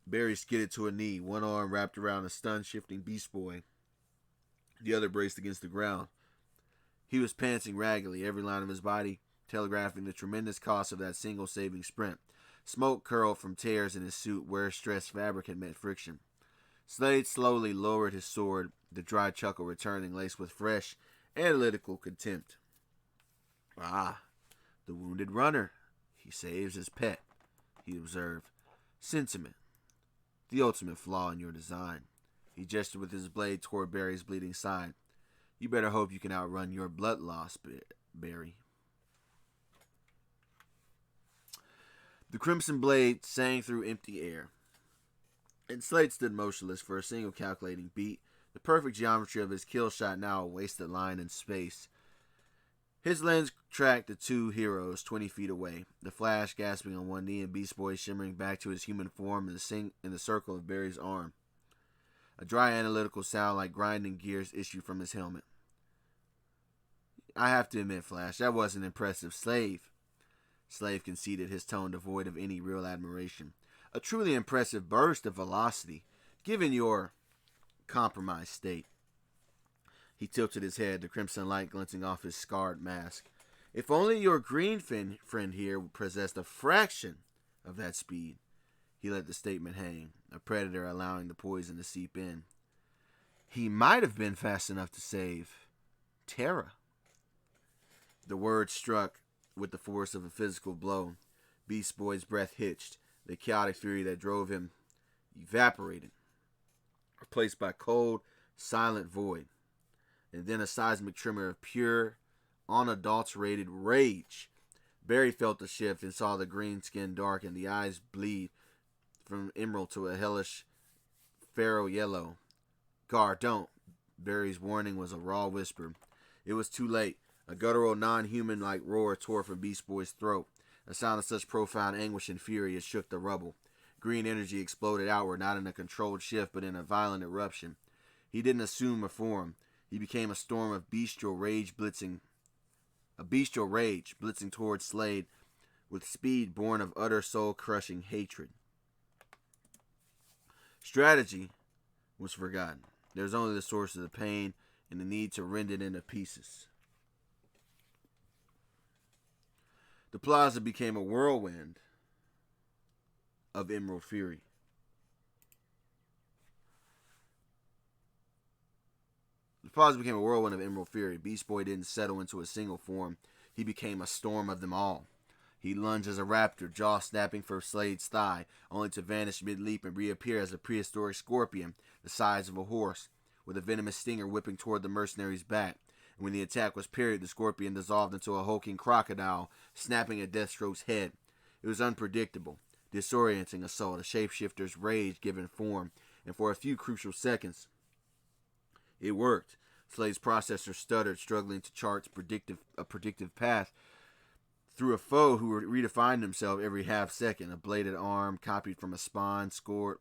Barry skidded to a knee, one arm wrapped around a stun-shifting Beast Boy, the other braced against the ground. He was panting raggedly, every line of his body telegraphing the tremendous cost of that single saving sprint. Smoke curled from tears in his suit where stressed fabric had met friction. Slade slowly lowered his sword, the dry chuckle returning, laced with fresh, analytical contempt. Ah, the wounded runner. He saves his pet, he observed. Sentiment. The ultimate flaw in your design. He gestured with his blade toward Barry's bleeding side. You better hope you can outrun your blood loss, Barry. The crimson blade sang through empty air, and Slade stood motionless for a single calculating beat, the perfect geometry of his kill shot now a wasted line in space. His lens tracked the two heroes 20 feet away, the Flash gasping on one knee and Beast Boy shimmering back to his human form in the circle of Barry's arm. A dry analytical sound like grinding gears issued from his helmet. I have to admit, Flash, that was an impressive Slave conceded, his tone devoid of any real admiration. A truly impressive burst of velocity, given your compromised state. He tilted his head, the crimson light glinting off his scarred mask. If only your green friend here possessed a fraction of that speed. He let the statement hang, a predator allowing the poison to seep in. He might have been fast enough to save Terra. The word struck with the force of a physical blow. Beast Boy's breath hitched. The chaotic fury that drove him evaporated, replaced by cold, silent void. And then a seismic tremor of pure, unadulterated rage. Barry felt the shift and saw the green skin darken, the eyes bleed from emerald to a hellish pharaoh yellow. Gar, don't. Barry's warning was a raw whisper. It was too late. A guttural, non-human-like roar tore from Beast Boy's throat, a sound of such profound anguish and fury it shook the rubble. Green energy exploded outward, not in a controlled shift, but in a violent eruption. He didn't assume a form. He became a storm of bestial rage blitzing towards Slade with speed born of utter soul-crushing hatred. Strategy was forgotten. There was only the source of the pain and the need to rend it into pieces. The plaza became a whirlwind of emerald fury. Beast Boy didn't settle into a single form. He became a storm of them all. He lunged as a raptor, jaw snapping for Slade's thigh, only to vanish mid-leap and reappear as a prehistoric scorpion the size of a horse, with a venomous stinger whipping toward the mercenary's back. And when the attack was parried, the scorpion dissolved into a hulking crocodile, snapping at Deathstroke's head. It was unpredictable, disorienting assault, a shapeshifter's rage given form, and for a few crucial seconds, it worked. Slade's processor stuttered, struggling to chart a predictive path through a foe who redefined himself every half second. A bladed arm copied from a spine scored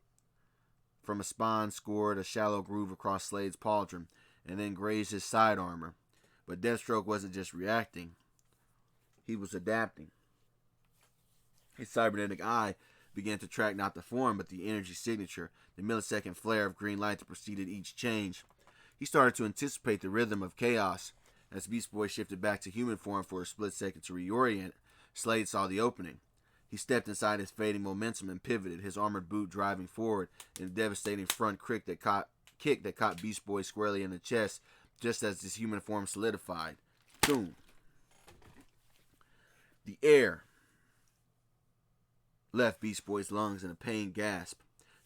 a shallow groove across Slade's pauldron, and then grazed his side armor. But Deathstroke wasn't just reacting. He was adapting. His cybernetic eye began to track not the form, but the energy signature, the millisecond flare of green light that preceded each change. He started to anticipate the rhythm of chaos. As Beast Boy shifted back to human form for a split second to reorient, Slade saw the opening. He stepped inside his fading momentum and pivoted, his armored boot driving forward in a devastating front kick that caught Beast Boy squarely in the chest just as his human form solidified. Boom. The air left Beast Boy's lungs in a pained gasp.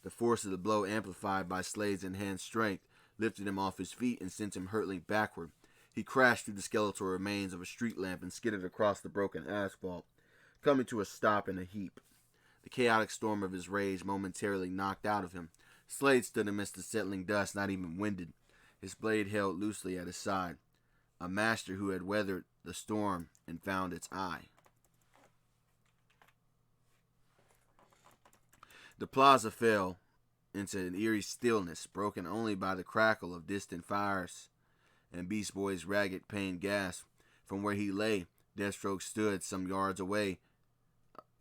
The force of the blow amplified by Slade's enhanced strength. lifted him off his feet and sent him hurtling backward. He crashed through the skeletal remains of a street lamp and skidded across the broken asphalt, coming to a stop in a heap. The chaotic storm of his rage momentarily knocked out of him. Slade stood amidst the settling dust, not even winded, his blade held loosely at his side. A master who had weathered the storm and found its eye. The plaza fell into an eerie stillness, broken only by the crackle of distant fires and Beast Boy's ragged, pained gasp. From where he lay, Deathstroke stood some yards away,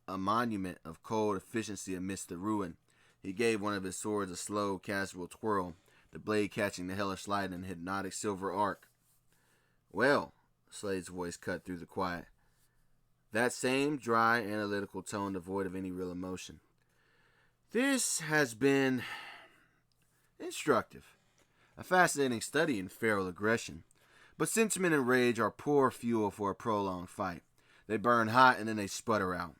a monument of cold efficiency amidst the ruin. He gave one of his swords a slow, casual twirl, the blade catching the hellish light in a hypnotic silver arc. "Well," Slade's voice cut through the quiet, that same dry, analytical tone devoid of any real emotion. "This has been instructive. A fascinating study in feral aggression. But sentiment and rage are poor fuel for a prolonged fight. They burn hot and then they sputter out."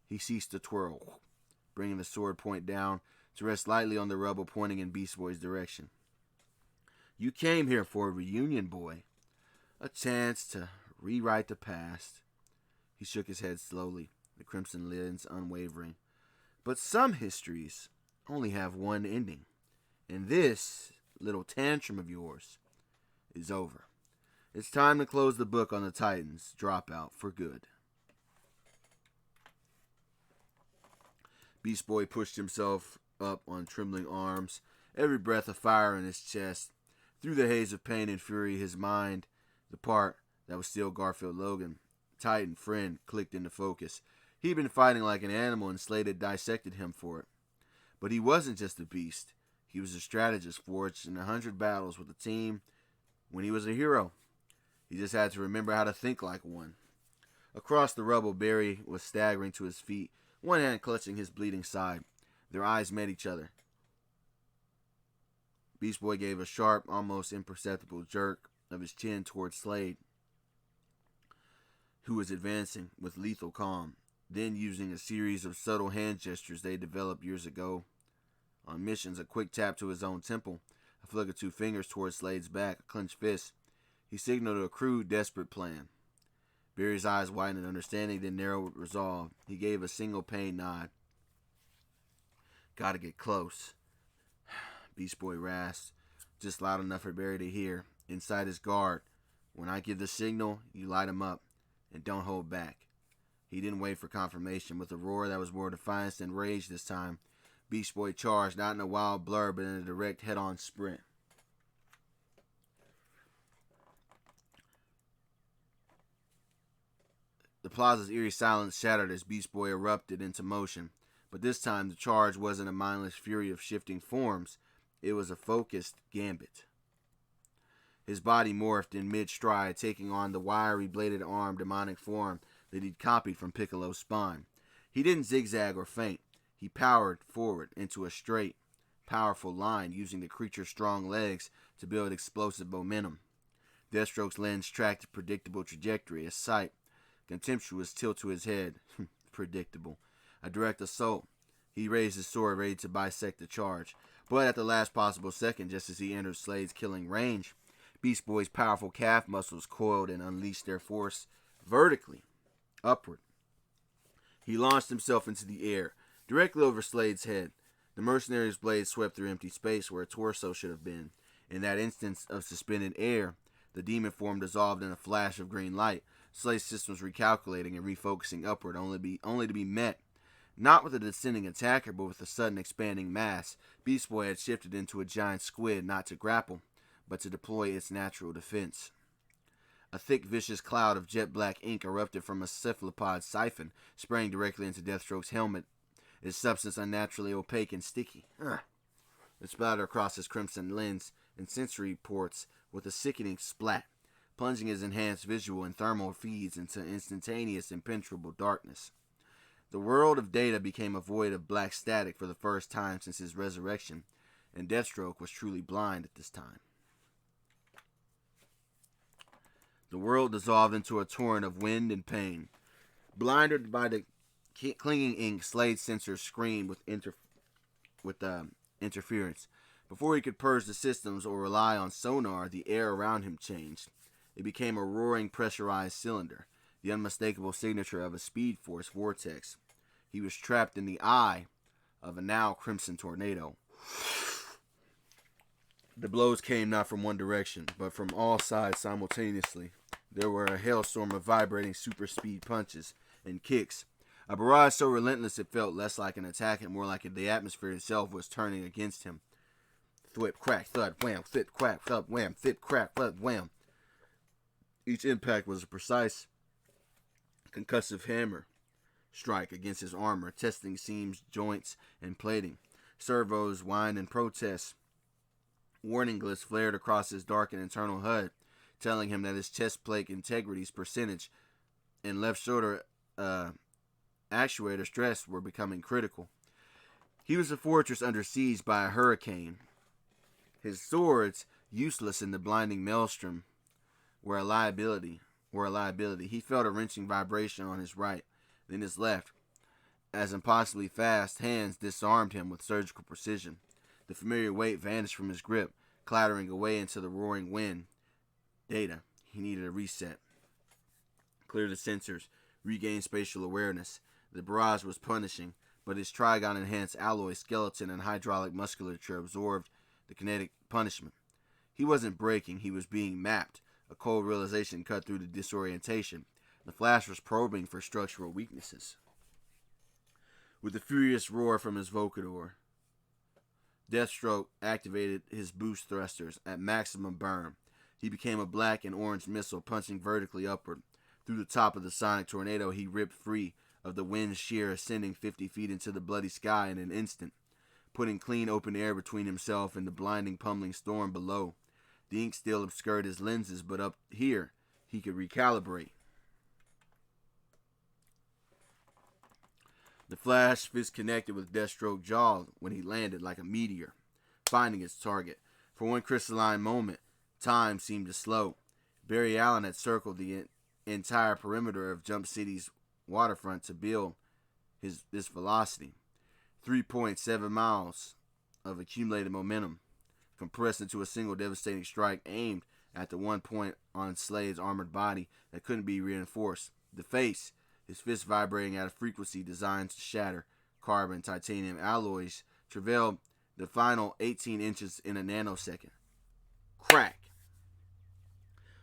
He ceased to twirl, bringing the sword point down to rest lightly on the rubble, pointing in Beast Boy's direction. "You came here for a reunion, boy. A chance to rewrite the past." He shook his head slowly, the crimson lens unwavering. "But some histories only have one ending. And this little tantrum of yours is over. It's time to close the book on the Titans' dropout for good." Beast Boy pushed himself up on trembling arms, every breath of fire in his chest. Through the haze of pain and fury, his mind, the part that was still Garfield Logan, Titan friend, clicked into focus. He'd been fighting like an animal and Slade had dissected him for it. But he wasn't just a beast. He was a strategist forged in 100 battles with a team when he was a hero. He just had to remember how to think like one. Across the rubble, Barry was staggering to his feet, one hand clutching his bleeding side. Their eyes met each other. Beast Boy gave a sharp, almost imperceptible jerk of his chin towards Slade, who was advancing with lethal calm, then using a series of subtle hand gestures they developed years ago. On missions, a quick tap to his own temple, a flick of two fingers towards Slade's back, a clenched fist. He signaled a crude, desperate plan. Barry's eyes widened in understanding, then narrowed with resolve. He gave a single pained nod. "Gotta get close," Beast Boy rasped, just loud enough for Barry to hear. "Inside his guard. When I give the signal, you light him up, and don't hold back." He didn't wait for confirmation. With a roar that was more defiance than rage this time, Beast Boy charged, not in a wild blur, but in a direct head-on sprint. The plaza's eerie silence shattered as Beast Boy erupted into motion. But this time, the charge wasn't a mindless fury of shifting forms. It was a focused gambit. His body morphed in mid-stride, taking on the wiry bladed arm demonic form that he'd copied from Piccolo's spine. He didn't zigzag or feint. He powered forward into a straight, powerful line, using the creature's strong legs to build explosive momentum. Deathstroke's lens tracked a predictable trajectory, a sight, contemptuous tilt to his head. Predictable. A direct assault. He raised his sword, ready to bisect the charge. But at the last possible second, just as he entered Slade's killing range, Beast Boy's powerful calf muscles coiled and unleashed their force vertically, upward. He launched himself into the air, directly over Slade's head. The mercenary's blade swept through empty space where a torso should have been. In that instance of suspended air, the demon form dissolved in a flash of green light. Slade's systems recalculating and refocusing upward, only to be met, not with a descending attacker, but with a sudden expanding mass. Beast Boy had shifted into a giant squid, not to grapple, but to deploy its natural defense. A thick, vicious cloud of jet-black ink erupted from a cephalopod siphon, spraying directly into Deathstroke's helmet, its substance unnaturally opaque and sticky. It splattered across his crimson lens and sensory ports with a sickening splat, plunging his enhanced visual and thermal feeds into instantaneous, impenetrable darkness. The world of data became a void of black static for the first time since his resurrection, and Deathstroke was truly blind at this time. The world dissolved into a torrent of wind and pain. Blinded by the clinging ink, Slade's sensors screamed with interference. Before he could purge the systems or rely on sonar, the air around him changed. It became a roaring pressurized cylinder, the unmistakable signature of a speed force vortex. He was trapped in the eye of a now crimson tornado. The blows came not from one direction, but from all sides simultaneously. There were a hailstorm of vibrating super speed punches and kicks, a barrage so relentless it felt less like an attack and more like the atmosphere itself was turning against him. Thwip, crack, thud, wham, thip, crack, thud, wham, thip, crack, thud, wham. Each impact was a precise, concussive hammer strike against his armor, testing seams, joints, and plating. Servos whined in protest. Warning glyphs flared across his darkened internal HUD, telling him that his chest plate integrity's percentage and left shoulder actuator stress were becoming critical. He was a fortress under siege by a hurricane. His swords, useless in the blinding maelstrom, were a liability. He felt a wrenching vibration on his right, then his left, as impossibly fast hands disarmed him with surgical precision. The familiar weight vanished from his grip, clattering away into the roaring wind. Data. He needed a reset. Clear the sensors. Regain spatial awareness. The barrage was punishing, but his Trigon-enhanced alloy skeleton and hydraulic musculature absorbed the kinetic punishment. He wasn't breaking, he was being mapped. A cold realization cut through the disorientation. The Flash was probing for structural weaknesses. With a furious roar from his vocoder, Deathstroke activated his boost thrusters at maximum burn. He became a black and orange missile punching vertically upward. Through the top of the sonic tornado, he ripped free of the wind shear, ascending 50 feet into the bloody sky in an instant, putting clean open air between himself and the blinding pummeling storm below. The ink still obscured his lenses, but up here, he could recalibrate. The Flash fist connected with Deathstroke's jaw when he landed like a meteor, finding its target. For one crystalline moment, time seemed to slow. Barry Allen had circled the entire perimeter of Jump City's waterfront to build this velocity. 3.7 miles of accumulated momentum, compressed into a single devastating strike aimed at the one point on Slade's armored body that couldn't be reinforced. The face, his fist vibrating at a frequency designed to shatter carbon titanium alloys, travailed the final 18 inches in a nanosecond. Crack!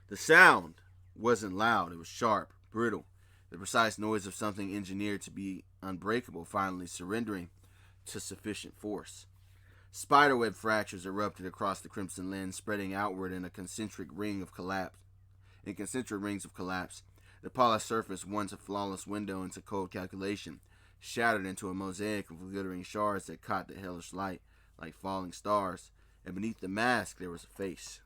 The sound wasn't loud, it was sharp, brittle, the precise noise of something engineered to be unbreakable finally surrendering to sufficient force. Spiderweb fractures erupted across the crimson lens, spreading outward in a concentric rings of collapse. The polished surface, once a flawless window into cold calculation, shattered into a mosaic of glittering shards that caught the hellish light like falling stars, and beneath the mask there was a face.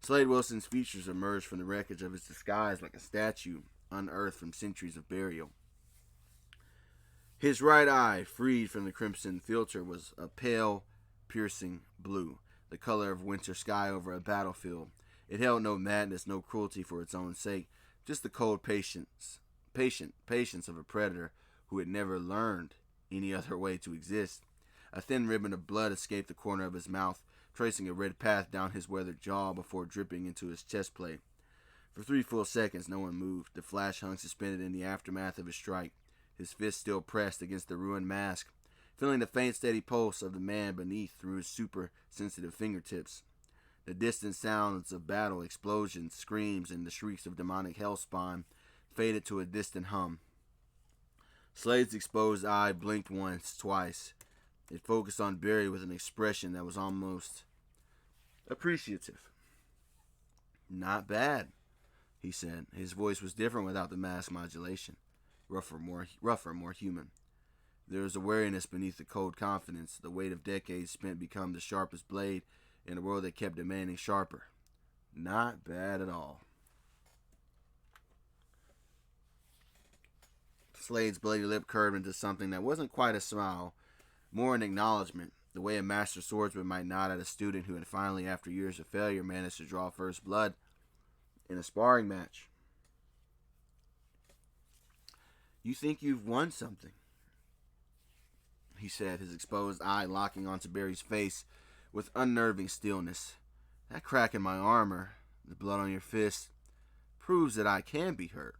Slade Wilson's features emerged from the wreckage of his disguise like a statue unearthed from centuries of burial. His right eye, freed from the crimson filter, was a pale, piercing blue, the color of winter sky over a battlefield. It held no madness, no cruelty for its own sake, just the cold patience of a predator who had never learned any other way to exist. A thin ribbon of blood escaped the corner of his mouth, tracing a red path down his weathered jaw before dripping into his chest plate. For 3 full seconds, no one moved. The Flash hung suspended in the aftermath of his strike, his fist still pressed against the ruined mask, feeling the faint, steady pulse of the man beneath through his super-sensitive fingertips. The distant sounds of battle, explosions, screams, and the shrieks of demonic hellspawn faded to a distant hum. Slade's exposed eye blinked once, twice. It focused on Barry with an expression that was almost appreciative. "Not bad," he said. His voice was different without the mask modulation. Rougher, more human. There was a wariness beneath the cold confidence, the weight of decades spent become the sharpest blade in a world that kept demanding sharper. Not bad at all. Slade's bloody lip curved into something that wasn't quite a smile, more an acknowledgement, the way a master swordsman might nod at a student who had finally, after years of failure, managed to draw first blood in a sparring match. "You think you've won something," he said, his exposed eye locking onto Barry's face with unnerving stillness. That crack in my armor, the blood on your fist, proves that I can be hurt.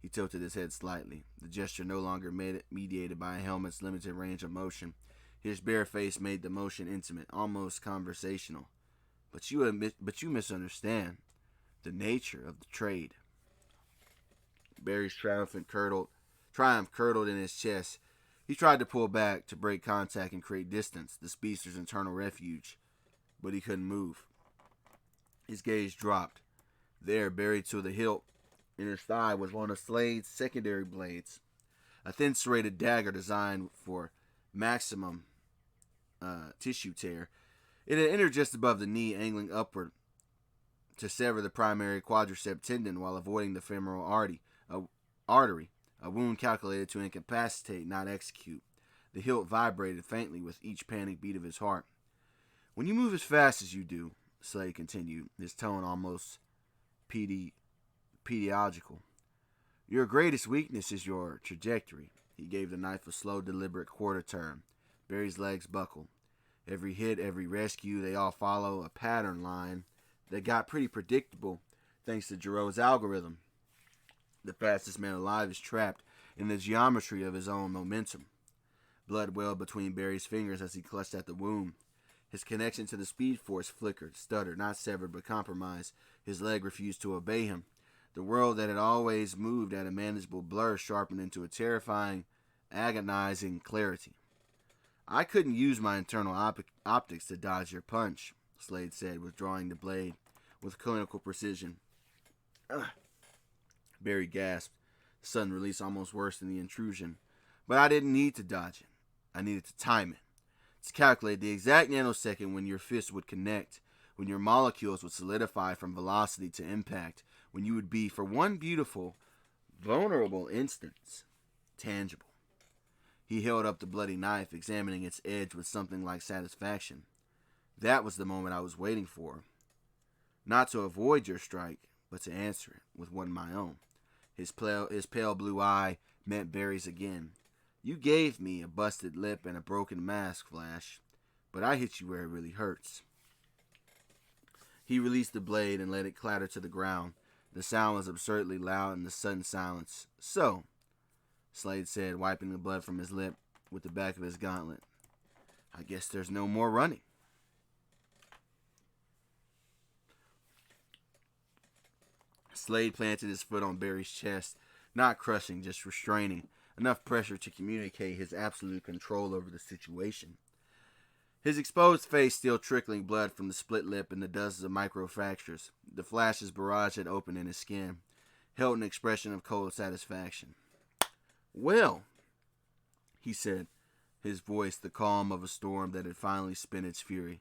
He tilted his head slightly, the gesture no longer mediated by a helmet's limited range of motion. His bare face made the motion intimate, almost conversational. But you misunderstand the nature of the trade. Barry's triumph curdled in his chest. He tried to pull back, to break contact and create distance, the speedster's internal refuge, but he couldn't move. His gaze dropped. There, buried to the hilt in his thigh, was one of Slade's secondary blades, a thin serrated dagger designed for maximum tissue tear. It had entered just above the knee, angling upward to sever the primary quadricep tendon while avoiding the femoral artery, a wound calculated to incapacitate, not execute. The hilt vibrated faintly with each panic beat of his heart. When you move as fast as you do, Slade continued, his tone almost pedagogical, your greatest weakness is your trajectory. He gave the knife a slow, deliberate quarter turn. Barry's legs buckled. Every hit, every rescue, they all follow a pattern line that got pretty predictable thanks to Giroux's algorithm. The fastest man alive is trapped in the geometry of his own momentum. Blood welled between Barry's fingers as he clutched at the wound. His connection to the speed force flickered, stuttered, not severed but compromised. His leg refused to obey him. The world that had always moved at a manageable blur sharpened into a terrifying, agonizing clarity. I couldn't use my internal optics to dodge your punch, Slade said, withdrawing the blade with clinical precision. Ugh. Barry gasped, the sudden release almost worse than the intrusion. But I didn't need to dodge it. I needed to time it. To calculate the exact nanosecond when your fist would connect, when your molecules would solidify from velocity to impact, when you would be, for one beautiful, vulnerable instance, tangible. He held up the bloody knife, examining its edge with something like satisfaction. That was the moment I was waiting for. Not to avoid your strike, but to answer it with one of my own. His pale blue eye met Barry's again. You gave me a busted lip and a broken mask, Flash, but I hit you where it really hurts. He released the blade and let it clatter to the ground. The sound was absurdly loud in the sudden silence. So, Slade said, wiping the blood from his lip with the back of his gauntlet, I guess there's no more running. Slade planted his foot on Barry's chest, not crushing, just restraining, enough pressure to communicate his absolute control over the situation. His exposed face still trickling blood from the split lip and the dozens of microfractures. The Flash's barrage had opened in his skin, held an expression of cold satisfaction. Well, he said, his voice the calm of a storm that had finally spent its fury.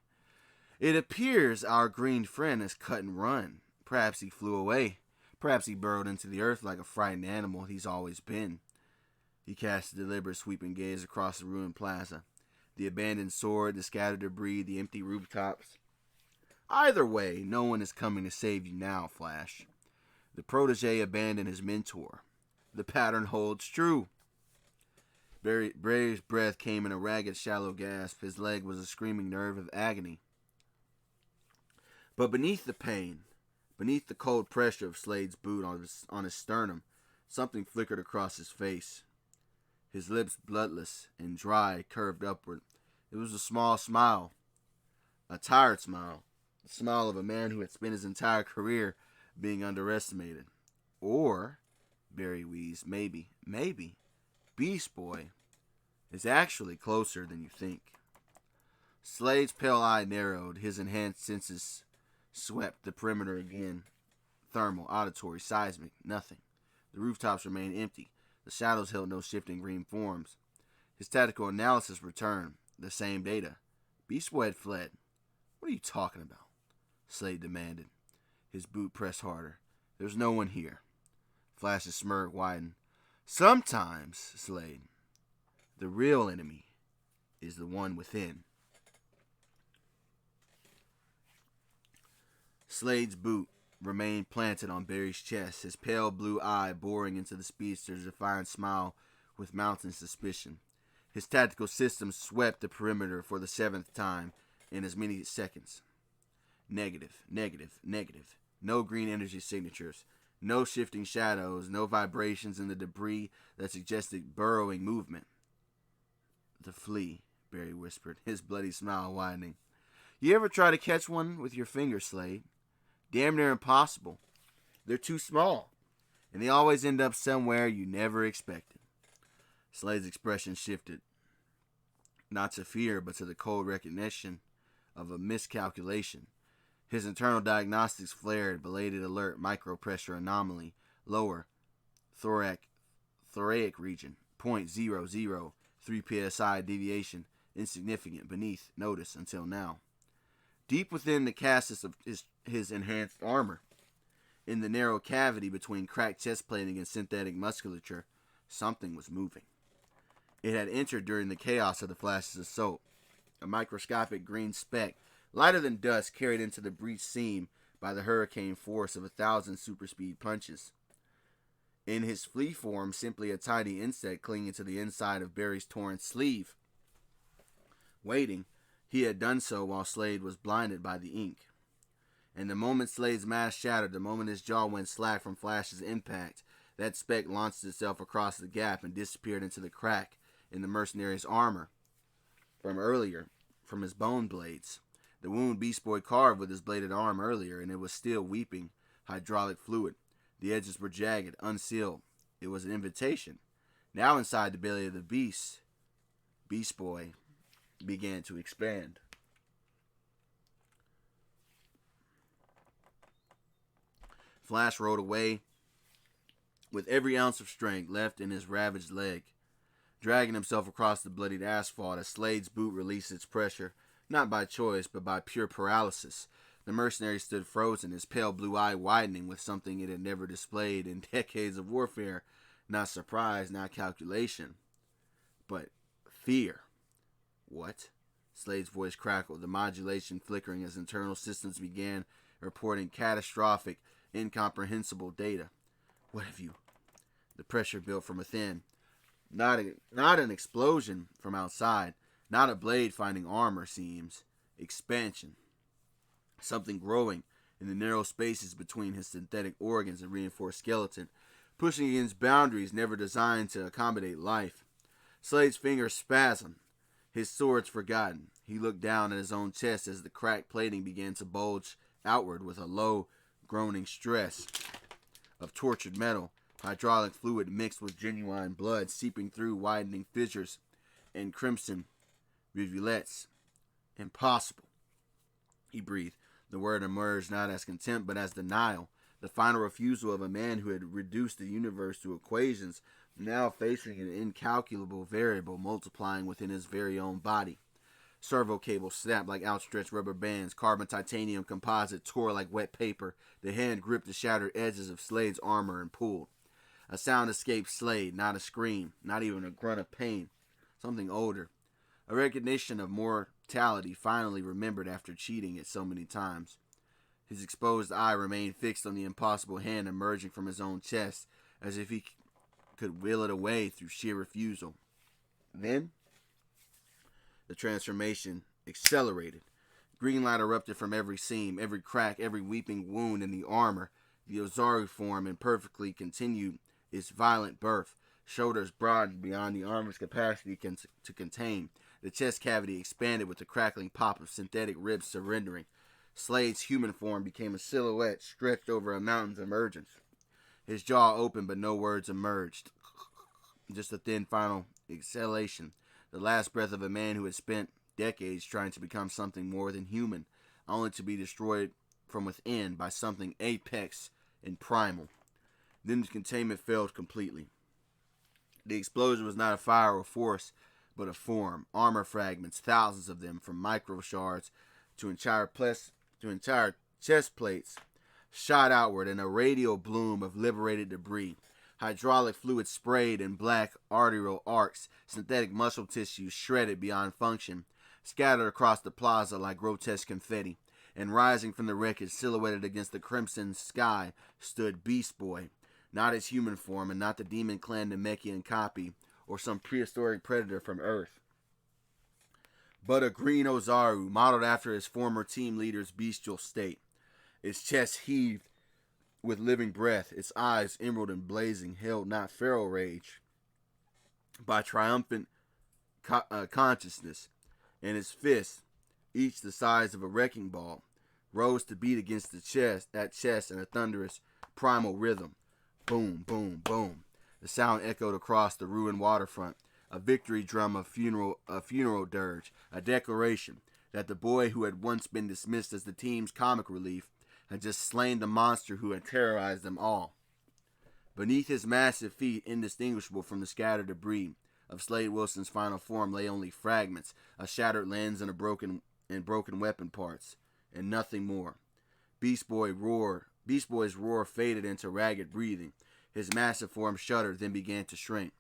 It appears our green friend has cut and run. Perhaps he flew away. Perhaps he burrowed into the earth like a frightened animal he's always been. He cast a deliberate sweeping gaze across the ruined plaza. The abandoned sword, the scattered debris, the empty rooftops. Either way, no one is coming to save you now, Flash. The protege abandoned his mentor. The pattern holds true. Barry's breath came in a ragged, shallow gasp. His leg was a screaming nerve of agony. But beneath the pain, beneath the cold pressure of Slade's boot on his sternum, something flickered across his face. His lips, bloodless and dry, curved upward. It was a small smile, a tired smile, the smile of a man who had spent his entire career being underestimated. Or, Barry wheezed, maybe, Beast Boy is actually closer than you think. Slade's pale eye narrowed, his enhanced senses swept the perimeter again. Thermal, auditory, seismic, nothing. The rooftops remained empty. The shadows held no shifting green forms. His tactical analysis returned. The same data. Beast Boy had fled. What are you talking about? Slade demanded. His boot pressed harder. There's no one here. Flash's smirk widened. Sometimes, Slade, the real enemy is the one within. Slade's boot remained planted on Barry's chest, his pale blue eye boring into the speedster's defiant smile with mounting suspicion. His tactical system swept the perimeter for the 7th time in as many seconds. Negative, negative, negative. No green energy signatures. No shifting shadows. No vibrations in the debris that suggested burrowing movement. The flea, Barry whispered, his bloody smile widening. You ever try to catch one with your finger, Slade? Damn near impossible. They're too small, and they always end up somewhere you never expected. Slade's expression shifted, not to fear, but to the cold recognition of a miscalculation. His internal diagnostics flared, belated alert, micropressure anomaly, lower, thoracic region, 0.003 psi deviation, insignificant, beneath notice until now. Deep within the chassis of his enhanced armor, in the narrow cavity between cracked chest plating and synthetic musculature, something was moving. It had entered during the chaos of the Flash's assault, a microscopic green speck, lighter than dust, carried into the breached seam by the hurricane force of 1,000 superspeed punches. In his flea form, simply a tiny insect clinging to the inside of Barry's torn sleeve. Waiting, he had done so while Slade was blinded by the ink. And the moment Slade's mask shattered, the moment his jaw went slack from Flash's impact, that speck launched itself across the gap and disappeared into the crack in the mercenary's armor from his bone blades. The wound Beast Boy carved with his bladed arm earlier, and it was still weeping hydraulic fluid. The edges were jagged, unsealed. It was an invitation. Now inside the belly of the beast, Beast Boy began to expand. Flash rode away with every ounce of strength left in his ravaged leg, dragging himself across the bloodied asphalt as Slade's boot released its pressure, not by choice, but by pure paralysis. The mercenary stood frozen, his pale blue eye widening with something it had never displayed in decades of warfare. Not surprise, not calculation, but fear. What? Slade's voice crackled, the modulation flickering as internal systems began reporting catastrophic, incomprehensible data. What have you? The pressure built from within. Not an explosion from outside. Not a blade finding armor seams. Expansion. Something growing in the narrow spaces between his synthetic organs and reinforced skeleton, pushing against boundaries never designed to accommodate life. Slade's fingers spasmed, his swords forgotten. He looked down at his own chest as the cracked plating began to bulge outward with a low, groaning stress of tortured metal, hydraulic fluid mixed with genuine blood seeping through widening fissures and crimson rivulets. Impossible, he breathed. The word emerged not as contempt, but as denial, the final refusal of a man who had reduced the universe to equations, now facing an incalculable variable multiplying within his very own body. Servo cables snapped like outstretched rubber bands. Carbon titanium composite tore like wet paper. The hand gripped the shattered edges of Slade's armor and pulled. A sound escaped Slade, not a scream, not even a grunt of pain. Something older. A recognition of mortality finally remembered after cheating it so many times. His exposed eye remained fixed on the impossible hand emerging from his own chest, as if he could will it away through sheer refusal. Then, the transformation accelerated. Green light erupted from every seam, every crack, every weeping wound in the armor. The Ozaru form imperfectly continued its violent birth. Shoulders broadened beyond the armor's capacity to contain. The chest cavity expanded with the crackling pop of synthetic ribs surrendering. Slade's human form became a silhouette stretched over a mountain's emergence. His jaw opened, but no words emerged. Just a thin final exhalation. The last breath of a man who had spent decades trying to become something more than human, only to be destroyed from within by something apex and primal. Then the containment failed completely. The explosion was not a fire or force, but a form. Armor fragments, thousands of them, from micro shards to entire chest plates, shot outward in a radial bloom of liberated debris. Hydraulic fluid sprayed in black arterial arcs, synthetic muscle tissue shredded beyond function, scattered across the plaza like grotesque confetti. And rising from the wreckage, silhouetted against the crimson sky, stood Beast Boy. Not his human form, and not the demon-clan Namekian copy, or some prehistoric predator from Earth, but a green Ozaru modeled after his former team leader's bestial state. Its chest heaved with living breath, its eyes emerald and blazing, held not feral rage, by triumphant consciousness, and its fists, each the size of a wrecking ball, rose to beat against that chest in a thunderous primal rhythm. Boom, boom, boom. The sound echoed across the ruined waterfront, a victory drum of a funeral dirge, a declaration that the boy who had once been dismissed as the team's comic relief had just slain the monster who had terrorized them all. Beneath his massive feet, indistinguishable from the scattered debris of Slade Wilson's final form, lay only fragments, a shattered lens and broken weapon parts, and nothing more. Beast Boy's roar faded into ragged breathing. His massive form shuddered, then began to shrink.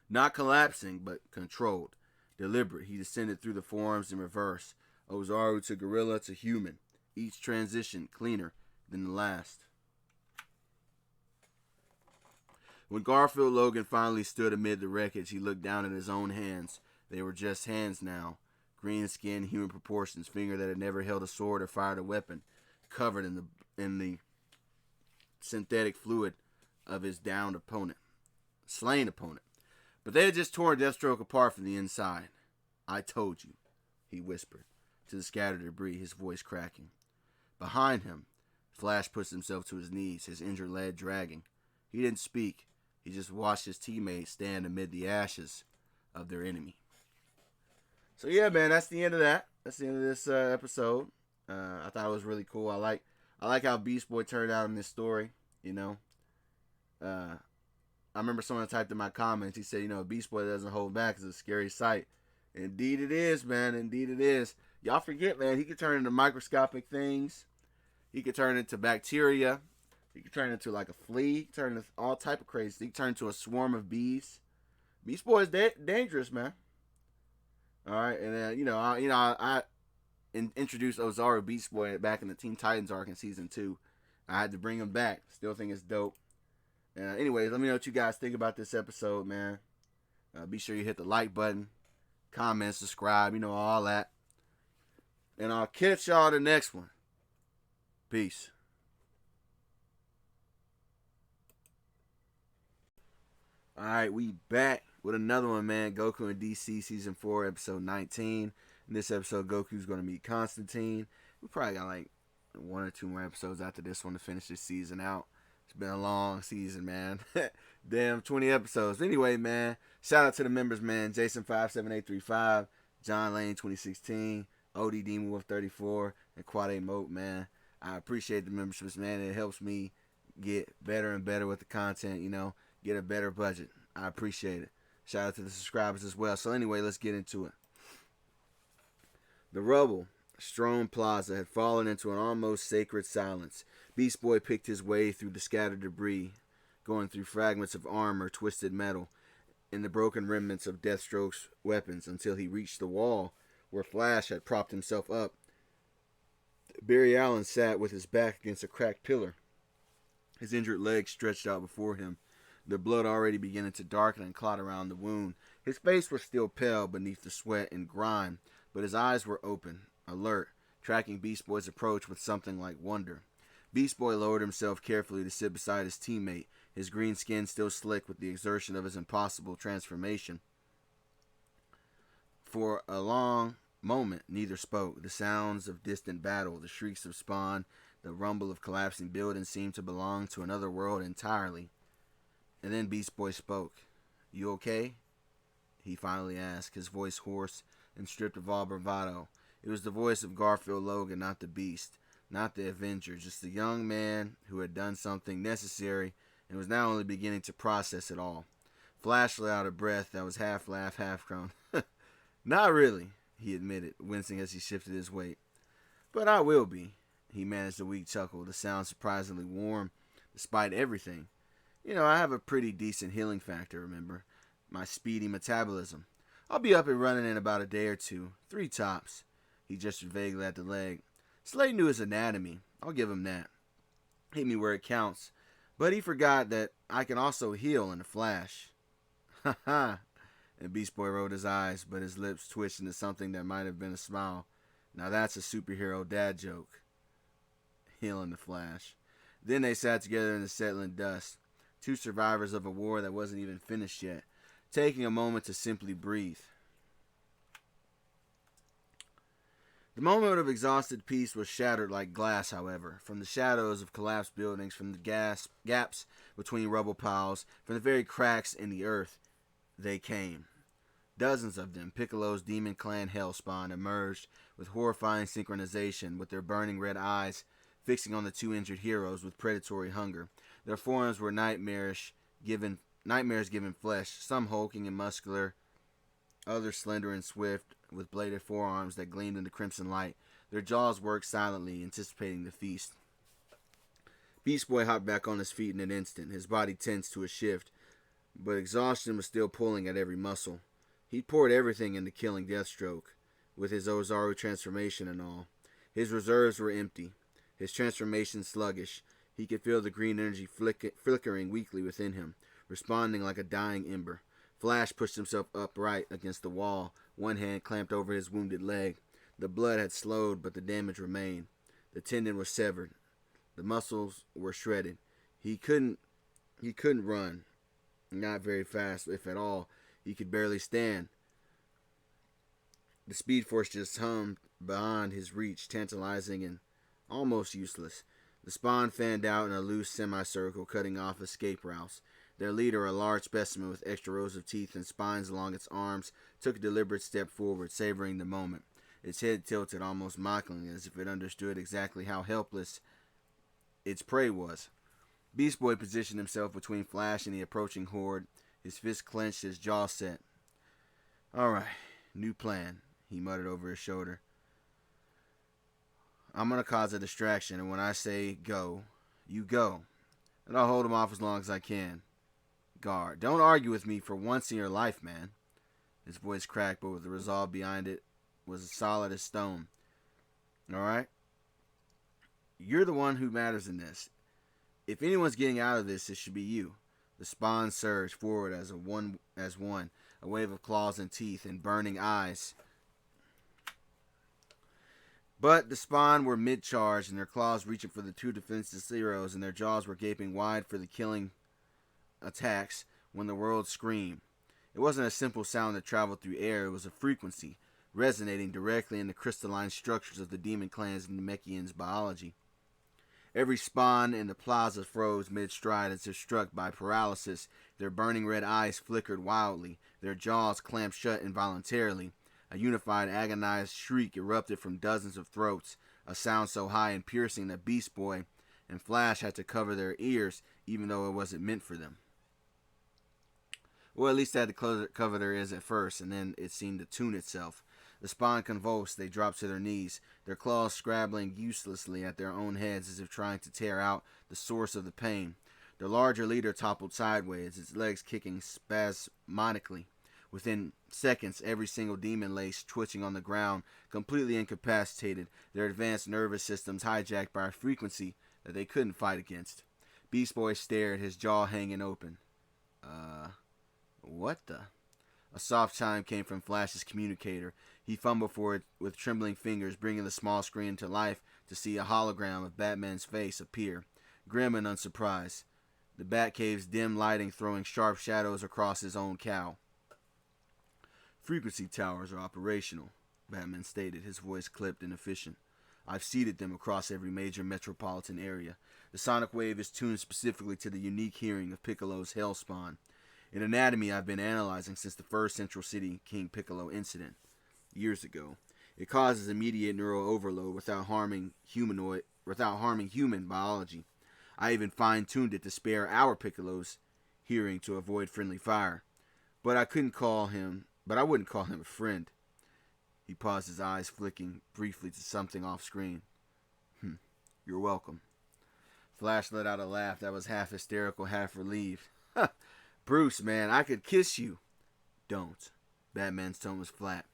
Not collapsing, but controlled. Deliberate, he descended through the forms in reverse, Ozaru to gorilla to human, each transition cleaner than the last. When Garfield Logan finally stood amid the wreckage, he looked down at his own hands. They were just hands now. Green skin, human proportions, finger that had never held a sword or fired a weapon, covered in the synthetic fluid of his slain opponent. But they had just torn Deathstroke apart from the inside. I told you, he whispered to the scattered debris, his voice cracking. Behind him, Flash pushed himself to his knees, his injured leg dragging. He didn't speak. He just watched his teammates stand amid the ashes of their enemy. So yeah, man, that's the end of that. That's the end of this episode. I thought it was really cool. I like how Beast Boy turned out in this story. You know, I remember someone typed in my comments. He said, Beast Boy doesn't hold back. It's a scary sight. Indeed it is, man. Indeed it is. Y'all forget, man. He could turn into microscopic things. He could turn into bacteria. He could turn into like a flea. He could turn into all type of crazy. He could turn into a swarm of bees. Beast Boy is dangerous, man. All right, and then I introduced Ozaru Beast Boy back in the Teen Titans arc in season 2. I had to bring him back. Still think it's dope. Anyways, let me know what you guys think about this episode, man. Be sure you hit the like button, comment, subscribe, all that. And I'll catch y'all the next one. Peace. All right, we back with another one, man. Goku in DC Season 4, Episode 19. In this episode, Goku's going to meet Constantine. We probably got like 1 or 2 more episodes after this one to finish this season out. It's been a long season, man. Damn, 20 episodes. Anyway, man, shout out to the members, man. Jason57835, John Lane 2016, OD Demon Wolf 34, and Quade Moat, man. I appreciate the memberships, man. It helps me get better and better with the content, get a better budget. I appreciate it. Shout out to the subscribers as well. So anyway, let's get into it. The rubble, Strome Plaza, had fallen into an almost sacred silence. Beast Boy picked his way through the scattered debris, going through fragments of armor, twisted metal, and the broken remnants of Deathstroke's weapons until he reached the wall where Flash had propped himself up. Barry Allen sat with his back against a cracked pillar, his injured legs stretched out before him, the blood already beginning to darken and clot around the wound. His face was still pale beneath the sweat and grime, but his eyes were open, alert, tracking Beast Boy's approach with something like wonder. Beast Boy lowered himself carefully to sit beside his teammate, his green skin still slick with the exertion of his impossible transformation. For a long moment, neither spoke. The sounds of distant battle, the shrieks of Spawn, the rumble of collapsing buildings seemed to belong to another world entirely. And then Beast Boy spoke. "You okay?" he finally asked, his voice hoarse and stripped of all bravado. It was the voice of Garfield Logan, not the Beast, not the Avenger, just a young man who had done something necessary and was now only beginning to process it all. Flash let out a breath that was half laugh, half groan. "Not really," he admitted, wincing as he shifted his weight. "But I will be." He managed a weak chuckle, the sound surprisingly warm, despite everything. I have a pretty decent healing factor, remember? My speedy metabolism. I'll be up and running in about a day or 2. 3 tops. He gestured vaguely at the leg. Slade knew his anatomy. I'll give him that. Hit me where it counts. But he forgot that I can also heal in a flash. Ha ha! And Beast Boy rolled his eyes, but his lips twitched into something that might have been a smile. Now that's a superhero dad joke. Healing the Flash. Then they sat together in the settling dust, two survivors of a war that wasn't even finished yet, taking a moment to simply breathe. The moment of exhausted peace was shattered like glass, however, from the shadows of collapsed buildings, from the gaps between rubble piles, from the very cracks in the earth. They came. Dozens of them, Piccolo's demon clan Hellspawn, emerged with horrifying synchronization, with their burning red eyes fixing on the two injured heroes with predatory hunger. Their forms were nightmares given flesh, some hulking and muscular, others slender and swift, with bladed forearms that gleamed in the crimson light. Their jaws worked silently, anticipating the feast. Beast Boy hopped back on his feet in an instant, his body tense to a shift, but exhaustion was still pulling at every muscle. He'd poured everything into killing Deathstroke, with his Ozaru transformation and all. His reserves were empty, his transformation sluggish. He could feel the green energy flickering weakly within him, responding like a dying ember. Flash pushed himself upright against the wall, one hand clamped over his wounded leg. The blood had slowed, but the damage remained. The tendon was severed. The muscles were shredded. He couldn't run, not very fast, if at all. He could barely stand. The Speed Force just hummed beyond his reach, tantalizing and almost useless. The Spawn fanned out in a loose semicircle, cutting off escape routes. Their leader, a large specimen with extra rows of teeth and spines along its arms, took a deliberate step forward, savoring the moment. Its head tilted almost mockingly, as if it understood exactly how helpless its prey was. Beast Boy positioned himself between Flash and the approaching horde, his fist clenched, his jaw set. "All right, new plan," he muttered over his shoulder. "I'm going to cause a distraction, and when I say go, you go. And I'll hold him off as long as I can. Guard, don't argue with me for once in your life, man." His voice cracked, but with the resolve behind it was as solid as stone. "All right? You're the one who matters in this. If anyone's getting out of this, it should be you." The Spawn surged forward as one, a wave of claws and teeth and burning eyes. But the Spawn were mid-charge, and their claws reaching for the two defenseless heroes, and their jaws were gaping wide for the killing attacks when the world screamed. It wasn't a simple sound that traveled through air, it was a frequency, resonating directly in the crystalline structures of the Demon Clan's Namekian's biology. Every Spawn in the plaza froze mid-stride as if struck by paralysis. Their burning red eyes flickered wildly, their jaws clamped shut involuntarily. A unified, agonized shriek erupted from dozens of throats, a sound so high and piercing that Beast Boy and Flash had to cover their ears, even though it wasn't meant for them. Well, at least they had to cover their ears at first, and then it seemed to tune itself. The Spawn convulsed, they dropped to their knees, their claws scrabbling uselessly at their own heads as if trying to tear out the source of the pain. Their larger leader toppled sideways, its legs kicking spasmodically. Within seconds, every single demon lay twitching on the ground, completely incapacitated, their advanced nervous systems hijacked by a frequency that they couldn't fight against. Beast Boy stared, his jaw hanging open. What the? A soft chime came from Flash's communicator. He fumbled for it with trembling fingers, bringing the small screen to life to see a hologram of Batman's face appear, grim and unsurprised. The Batcave's dim lighting throwing sharp shadows across his own cowl. "Frequency towers are operational," Batman stated, his voice clipped and efficient. "I've seeded them across every major metropolitan area. The sonic wave is tuned specifically to the unique hearing of Piccolo's Hellspawn. An anatomy I've been analyzing since the first Central City King Piccolo incident, years ago. It causes immediate neural overload without harming human biology. I even fine-tuned it to spare our Piccolo's hearing to avoid friendly fire. But I wouldn't call him a friend." He paused, his eyes flicking briefly to something off screen. "You're welcome." Flash let out a laugh that was half hysterical, half relieved. "Bruce, man, I could kiss you." "Don't." Batman's tone was flat,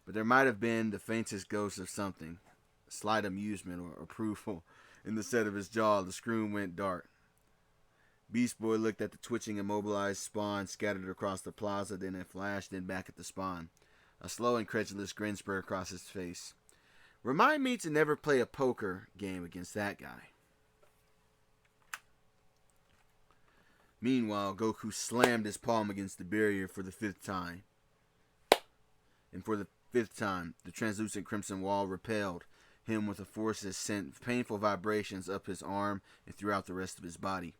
but there might have been the faintest ghost of something, slight amusement or approval, in the set of his jaw. The screen went dark. Beast Boy looked at the twitching, immobilized spawn scattered across the plaza, then a flash, then back at the spawn. A slow, incredulous grin spread across his face. Remind me to never play a poker game against that guy. Meanwhile, Goku slammed his palm against the barrier for the fifth time. And for the fifth time, the translucent crimson wall repelled him with a force that sent painful vibrations up his arm and throughout the rest of his body.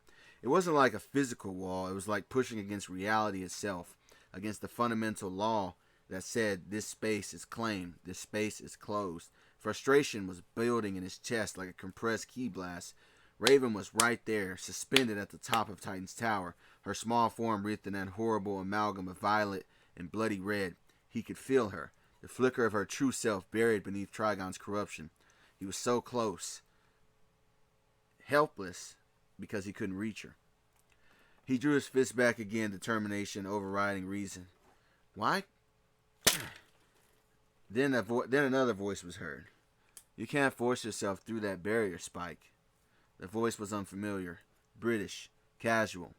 It wasn't like a physical wall, it was like pushing against reality itself, against the fundamental law that said this space is claimed, this space is closed. Frustration was building in his chest like a compressed key blast. Raven was right there, suspended at the top of Titan's tower, her small form wreathed in that horrible amalgam of violet and bloody red. He could feel her, the flicker of her true self buried beneath Trigon's corruption. He was so close, helpless, because he couldn't reach her. He drew his fist back again, determination overriding reason. Why? Then another voice was heard. You can't force yourself through that barrier, Spike. The voice was unfamiliar, British, casual,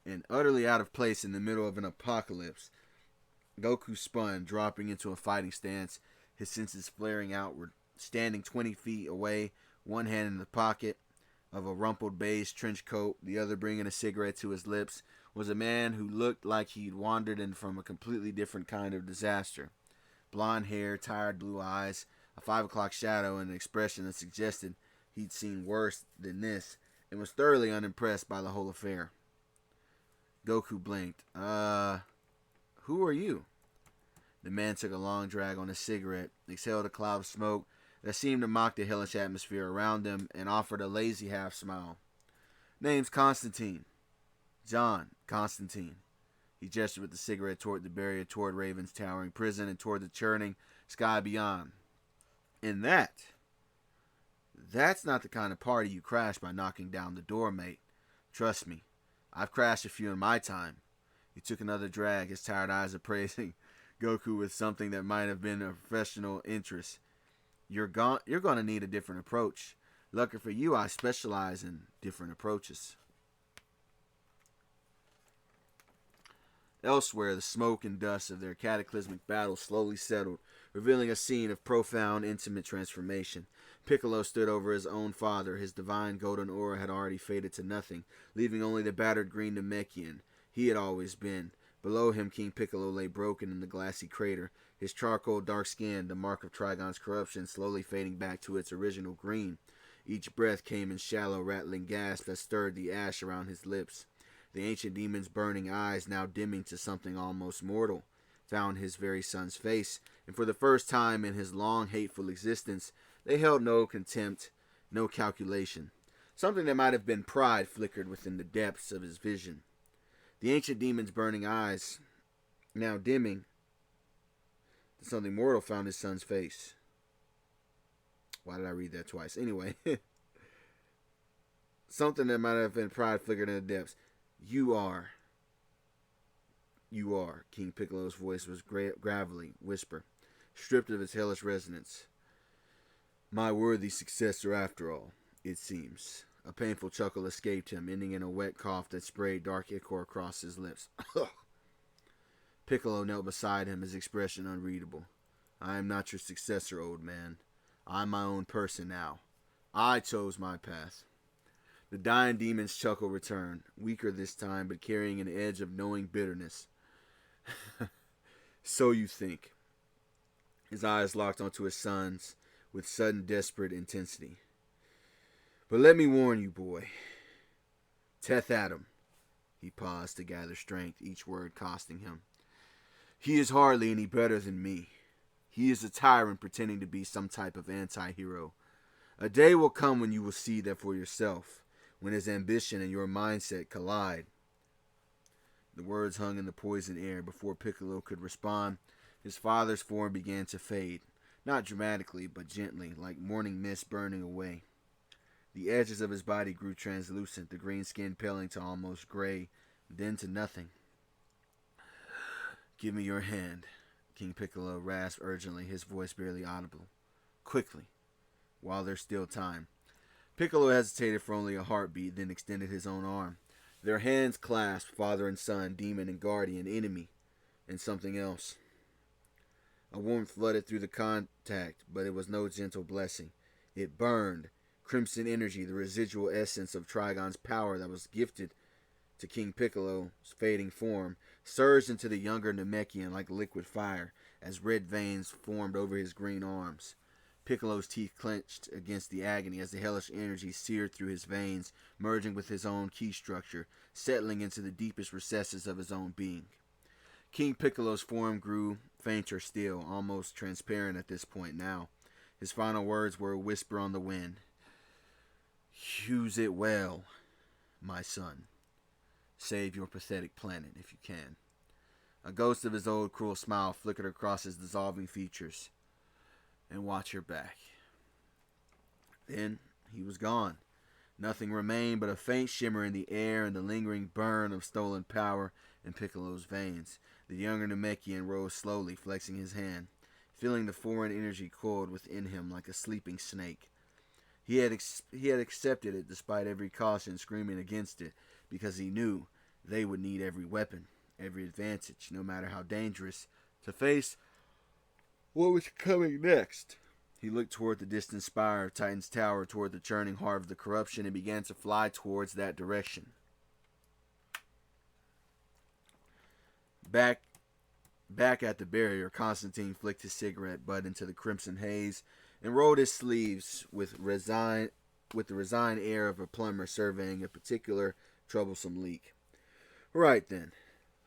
and utterly out of place in the middle of an apocalypse. Goku spun, dropping into a fighting stance, his senses flaring outward. Standing 20 feet away, one hand in the pocket of a rumpled beige trench coat, the other bringing a cigarette to his lips, was a man who looked like he'd wandered in from a completely different kind of disaster. Blonde hair, tired blue eyes, a 5 o'clock shadow, and an expression that suggested he'd seen worse than this, and was thoroughly unimpressed by the whole affair. Goku blinked. Who are you? The man took a long drag on his cigarette, exhaled a cloud of smoke that seemed to mock the hellish atmosphere around him, and offered a lazy half smile. Name's Constantine. John Constantine. He gestured with the cigarette toward the barrier, toward Raven's towering prison, and toward the churning sky beyond. And that's not the kind of party you crash by knocking down the door, mate. Trust me, I've crashed a few in my time. He took another drag, his tired eyes appraising Goku with something that might have been a professional interest. You're going to need a different approach. Lucky for you, I specialize in different approaches. Elsewhere, the smoke and dust of their cataclysmic battle slowly settled, revealing a scene of profound, intimate transformation. Piccolo stood over his own father. His divine golden aura had already faded to nothing, leaving only the battered green Namekian he had always been. Below him, King Piccolo lay broken in the glassy crater, his charcoal dark skin, the mark of Trigon's corruption, slowly fading back to its original green. Each breath came in shallow, rattling gasps that stirred the ash around his lips. The ancient demon's burning eyes, now dimming to something almost mortal, found his very son's face, and for the first time in his long, hateful existence, they held no contempt, no calculation. Something that might have been pride flickered within the depths of his vision. The ancient demon's burning eyes, now dimming, something mortal found his son's face. Why did I read that twice? Anyway, something that might have been pride flickered in the depths. You are, King Piccolo's voice was gravelly, whisper, stripped of its hellish resonance. My worthy successor after all, it seems. A painful chuckle escaped him, ending in a wet cough that sprayed dark ichor across his lips. Piccolo knelt beside him, his expression unreadable. I am not your successor, old man. I'm my own person now. I chose my path. The dying demon's chuckle returned, weaker this time, but carrying an edge of knowing bitterness. So you think. His eyes locked onto his son's with sudden desperate intensity. But let me warn you, boy. Teth Adam. He paused to gather strength, each word costing him. He is hardly any better than me. He is a tyrant pretending to be some type of anti-hero. A day will come when you will see that for yourself, when his ambition and your mindset collide. The words hung in the poisoned air. Before Piccolo could respond, his father's form began to fade, not dramatically, but gently, like morning mist burning away. The edges of his body grew translucent, the green skin paling to almost gray, then to nothing. Give me your hand, King Piccolo rasped urgently, his voice barely audible. Quickly, while there's still time. Piccolo hesitated for only a heartbeat, then extended his own arm. Their hands clasped, father and son, demon and guardian, enemy, and something else. A warmth flooded through the contact, but it was no gentle blessing. It burned. Crimson energy, the residual essence of Trigon's power that was gifted to King Piccolo's fading form, surged into the younger Namekian like liquid fire as red veins formed over his green arms. Piccolo's teeth clenched against the agony as the hellish energy seared through his veins, merging with his own key structure, settling into the deepest recesses of his own being. King Piccolo's form grew fainter still, almost transparent at this point now. His final words were a whisper on the wind. Use it well, my son. Save your pathetic planet if you can. A ghost of his old cruel smile flickered across his dissolving features. And watch your back. Then he was gone. Nothing remained but a faint shimmer in the air and the lingering burn of stolen power in Piccolo's veins. The younger Namekian rose slowly, flexing his hand, feeling the foreign energy coiled within him like a sleeping snake. He had accepted it despite every caution screaming against it, because he knew they would need every weapon, every advantage, no matter how dangerous, to face what was coming next. He looked toward the distant spire of Titan's tower, toward the churning heart of the corruption, and began to fly towards that direction. Back at the barrier, Constantine flicked his cigarette butt into the crimson haze and rolled his sleeves with the resigned air of a plumber surveying a particular troublesome leak. Right then,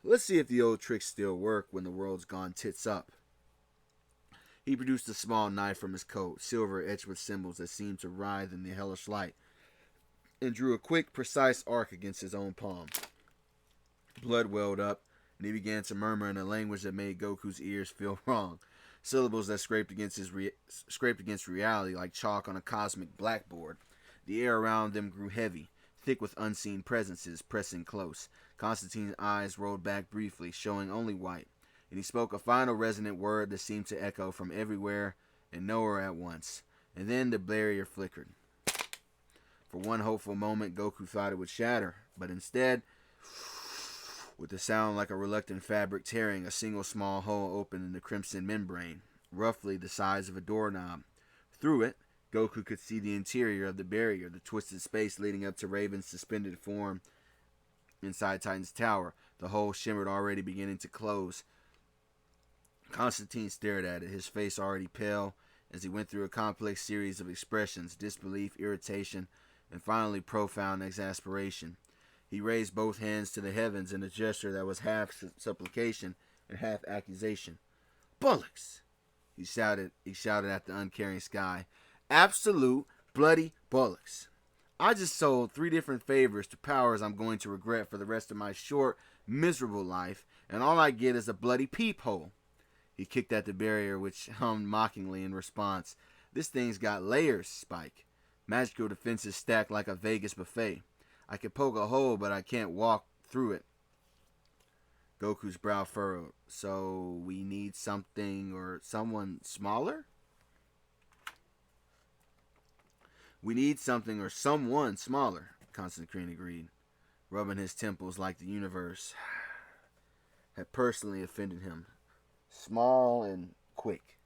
let's see if the old tricks still work when the world's gone tits up. He produced a small knife from his coat, silver etched with symbols that seemed to writhe in the hellish light, and drew a quick, precise arc against his own palm. Blood welled up, and he began to murmur in a language that made Goku's ears feel wrong. Syllables that scraped against reality like chalk on a cosmic blackboard. The air around them grew heavy, thick with unseen presences pressing close. Constantine's eyes rolled back briefly, showing only white, and he spoke a final resonant word that seemed to echo from everywhere and nowhere at once. And then the barrier flickered. For one hopeful moment, Goku thought it would shatter, but instead, with a sound like a reluctant fabric tearing, a single small hole opened in the crimson membrane, roughly the size of a doorknob. Through it, Goku could see the interior of the barrier, the twisted space leading up to Raven's suspended form inside Titan's tower. The hole shimmered, already beginning to close. Constantine stared at it, his face already pale, as he went through a complex series of expressions: disbelief, irritation, and finally profound exasperation. He raised both hands to the heavens in a gesture that was half supplication and half accusation. "Bullocks!" he shouted at the uncaring sky. "Absolute bloody bullocks! I just sold 3 different favors to powers I'm going to regret for the rest of my short, miserable life, and all I get is a bloody peephole." He kicked at the barrier, which hummed mockingly in response. "This thing's got layers, Spike. Magical defenses stacked like a Vegas buffet. I can poke a hole, but I can't walk through it." Goku's brow furrowed. "So we need something or someone smaller?" "We need something or someone smaller," Constantine agreed, rubbing his temples like the universe had personally offended him. "Small and quick.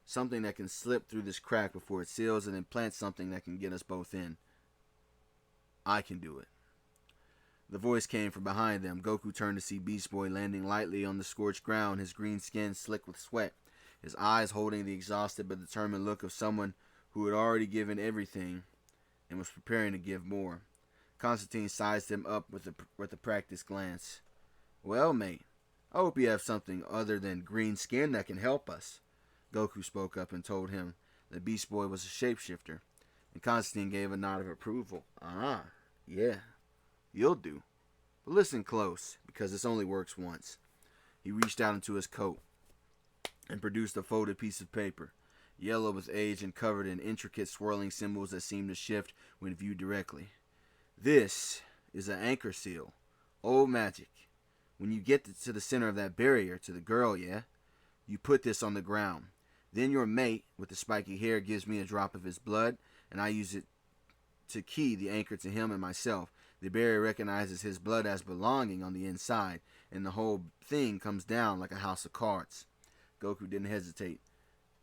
Something that can slip through this crack before it seals, and then plant something that can get us both in. I can do it." The voice came from behind them. Goku turned to see Beast Boy landing lightly on the scorched ground, his green skin slick with sweat, his eyes holding the exhausted but determined look of someone who had already given everything and was preparing to give more. Constantine sized him up with a practiced glance. "Well, mate, I hope you have something other than green skin that can help us." Goku spoke up and told him that Beast Boy was a shapeshifter, and Constantine gave a nod of approval. "Ah, yeah, you'll do. But listen close, because this only works once." He reached out into his coat and produced a folded piece of paper, yellow with age and covered in intricate swirling symbols that seemed to shift when viewed directly. "This is an anchor seal. Old magic. When you get to the center of that barrier, to the girl, yeah? You put this on the ground. Then your mate, with the spiky hair, gives me a drop of his blood, and I use it to key the anchor to him and myself. The barrier recognizes his blood as belonging on the inside, and the whole thing comes down like a house of cards. Goku didn't hesitate.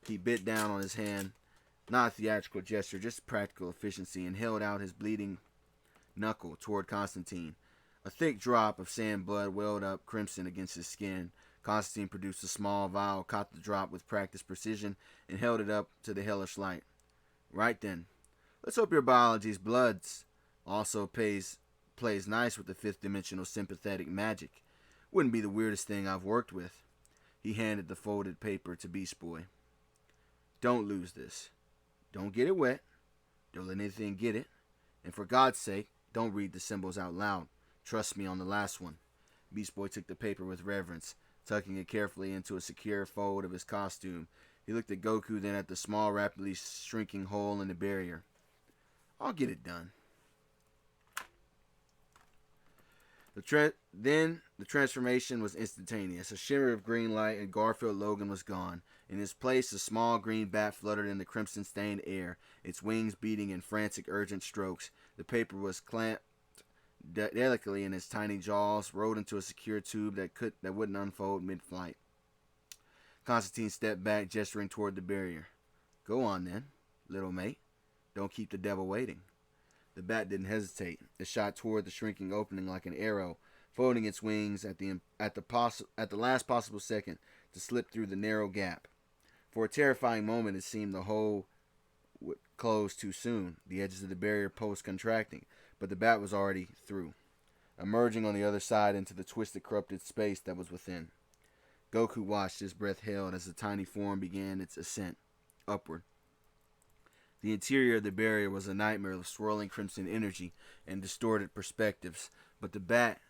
He bit down on his hand, not a theatrical gesture, just practical efficiency, and held out his bleeding knuckle toward Constantine. A thick drop of sand blood welled up crimson against his skin. Constantine produced a small vial, caught the drop with practiced precision, and held it up to the hellish light. Right then. Let's hope your biology's bloods also plays nice with the fifth dimensional sympathetic magic. Wouldn't be the weirdest thing I've worked with. He handed the folded paper to Beast Boy. Don't lose this. Don't get it wet. Don't let anything get it. And for God's sake, don't read the symbols out loud. Trust me on the last one. Beast Boy took the paper with reverence, tucking it carefully into a secure fold of his costume. He looked at Goku, then at the small, rapidly shrinking hole in the barrier. I'll get it done. Then the transformation was instantaneous. A shimmer of green light and Garfield Logan was gone. In his place, a small green bat fluttered in the crimson-stained air, its wings beating in frantic, urgent strokes. The paper was clamped delicately in his tiny jaws, rolled into a secure tube that wouldn't unfold mid-flight. Constantine stepped back, gesturing toward the barrier. Go on then, little mate. Don't keep the devil waiting. The bat didn't hesitate. It shot toward the shrinking opening like an arrow, folding its wings at the last possible second to slip through the narrow gap. For a terrifying moment, it seemed the hole would close too soon, the edges of the barrier post contracting, but the bat was already through, emerging on the other side into the twisted, corrupted space that was within. Goku watched, his breath held, as the tiny form began its ascent upward. The interior of the barrier was a nightmare of swirling crimson energy and distorted perspectives, but the bat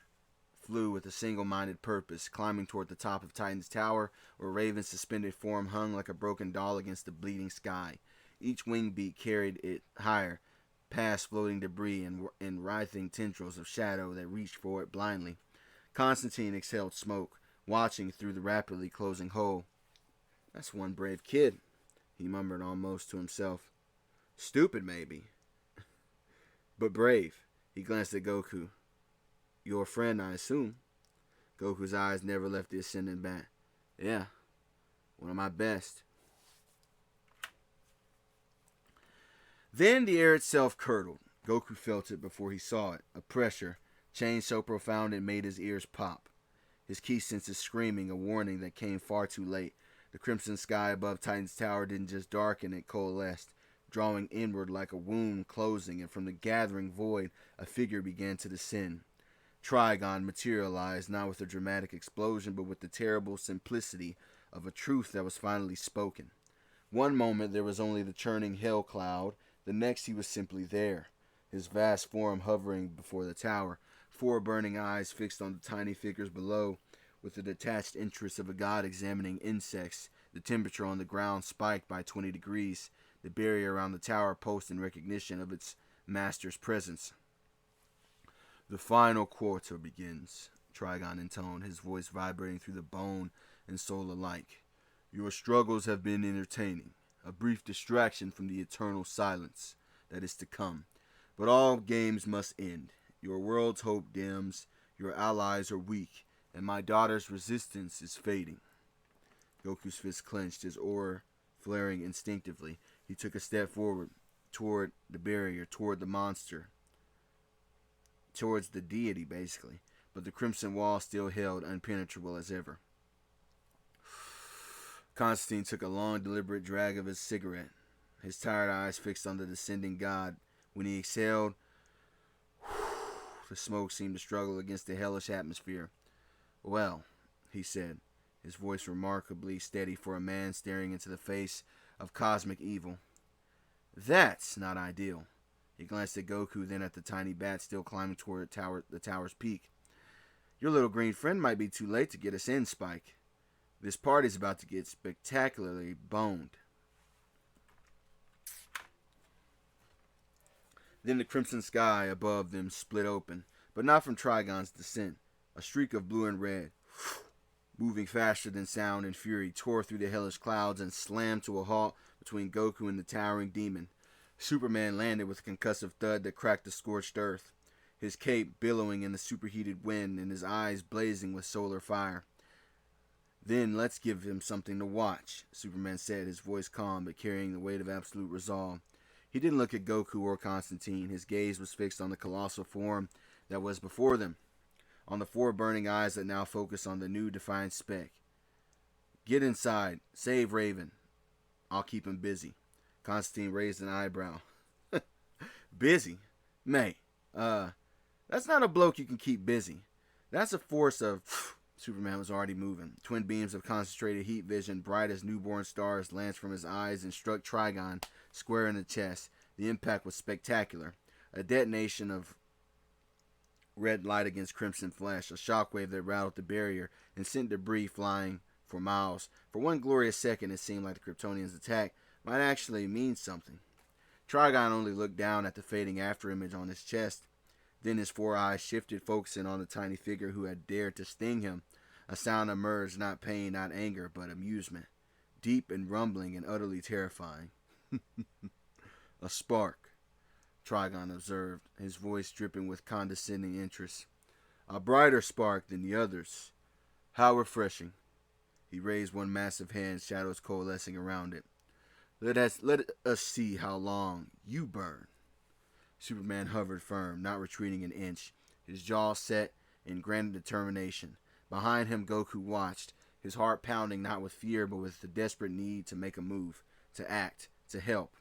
flew with a single-minded purpose, climbing toward the top of Titan's tower, where Raven's suspended form hung like a broken doll against the bleeding sky. Each wing beat carried it higher, past floating debris and writhing tendrils of shadow that reached for it blindly. Constantine exhaled smoke, watching through the rapidly closing hole. That's one brave kid, he murmured almost to himself. Stupid, maybe, but brave. He glanced at Goku. Your friend, I assume. Goku's eyes never left the ascending bat. Yeah, one of my best. Then the air itself curdled. Goku felt it before he saw it, a pressure, change so profound it made his ears pop. His key senses screaming, a warning that came far too late. The crimson sky above Titan's tower didn't just darken, it coalesced, drawing inward like a wound closing, and from the gathering void, a figure began to descend. Trigon materialized, not with a dramatic explosion, but with the terrible simplicity of a truth that was finally spoken. One moment there was only the churning hell cloud, the next he was simply there, his vast form hovering before the tower, 4 burning eyes fixed on the tiny figures below, with the detached interest of a god examining insects, the temperature on the ground spiked by 20 degrees, the barrier around the tower post in recognition of its master's presence. The final quarter begins, Trigon intoned, his voice vibrating through the bone and soul alike. Your struggles have been entertaining, a brief distraction from the eternal silence that is to come. But all games must end. Your world's hope dims, your allies are weak, and my daughter's resistance is fading. Goku's fist clenched, his aura flaring instinctively. He took a step forward, toward the barrier, toward the monster, towards the deity, basically. But the crimson wall still held, impenetrable as ever. Constantine took a long, deliberate drag of his cigarette, his tired eyes fixed on the descending god. When he exhaled, the smoke seemed to struggle against the hellish atmosphere. Well, he said, his voice remarkably steady for a man staring into the face of cosmic evil. That's not ideal. He glanced at Goku, then at the tiny bat still climbing toward the tower's peak. Your little green friend might be too late to get us in, Spike. This party's about to get spectacularly boned. Then the crimson sky above them split open, but not from Trigon's descent. A streak of blue and red, moving faster than sound and fury, tore through the hellish clouds and slammed to a halt between Goku and the towering demon. Superman landed with a concussive thud that cracked the scorched earth. his cape billowing in the superheated wind and his eyes blazing with solar fire. "Then let's give him something to watch," Superman said, his voice calm but carrying the weight of absolute resolve. He didn't look at Goku or Constantine. His gaze was fixed on the colossal form that was before them, on the four burning eyes that now focused on the new defiant speck. "Get inside. Save Raven. I'll keep him busy." Constantine raised an eyebrow. "Busy? May. That's not a bloke you can keep busy. That's a force of..." Superman was already moving. Twin beams of concentrated heat vision, bright as newborn stars, lanced from his eyes and struck Trigon square in the chest. The impact was spectacular. A detonation of red light against crimson flesh, a shockwave that rattled the barrier and sent debris flying for miles. For one glorious second, it seemed like the Kryptonians' attack might actually mean something. Trigon only looked down at the fading afterimage on his chest. Then his four eyes shifted, focusing on the tiny figure who had dared to sting him. A sound emerged, not pain, not anger, but amusement. Deep and rumbling and utterly terrifying. "A spark," Trigon observed, his voice dripping with condescending interest. "A brighter spark than the others. How refreshing." He raised one massive hand, shadows coalescing around it. Let us see how long you burn." Superman hovered firm, not retreating an inch, his jaw set in granite determination. Behind him, Goku watched, his heart pounding not with fear but with the desperate need to make a move, to act, to help.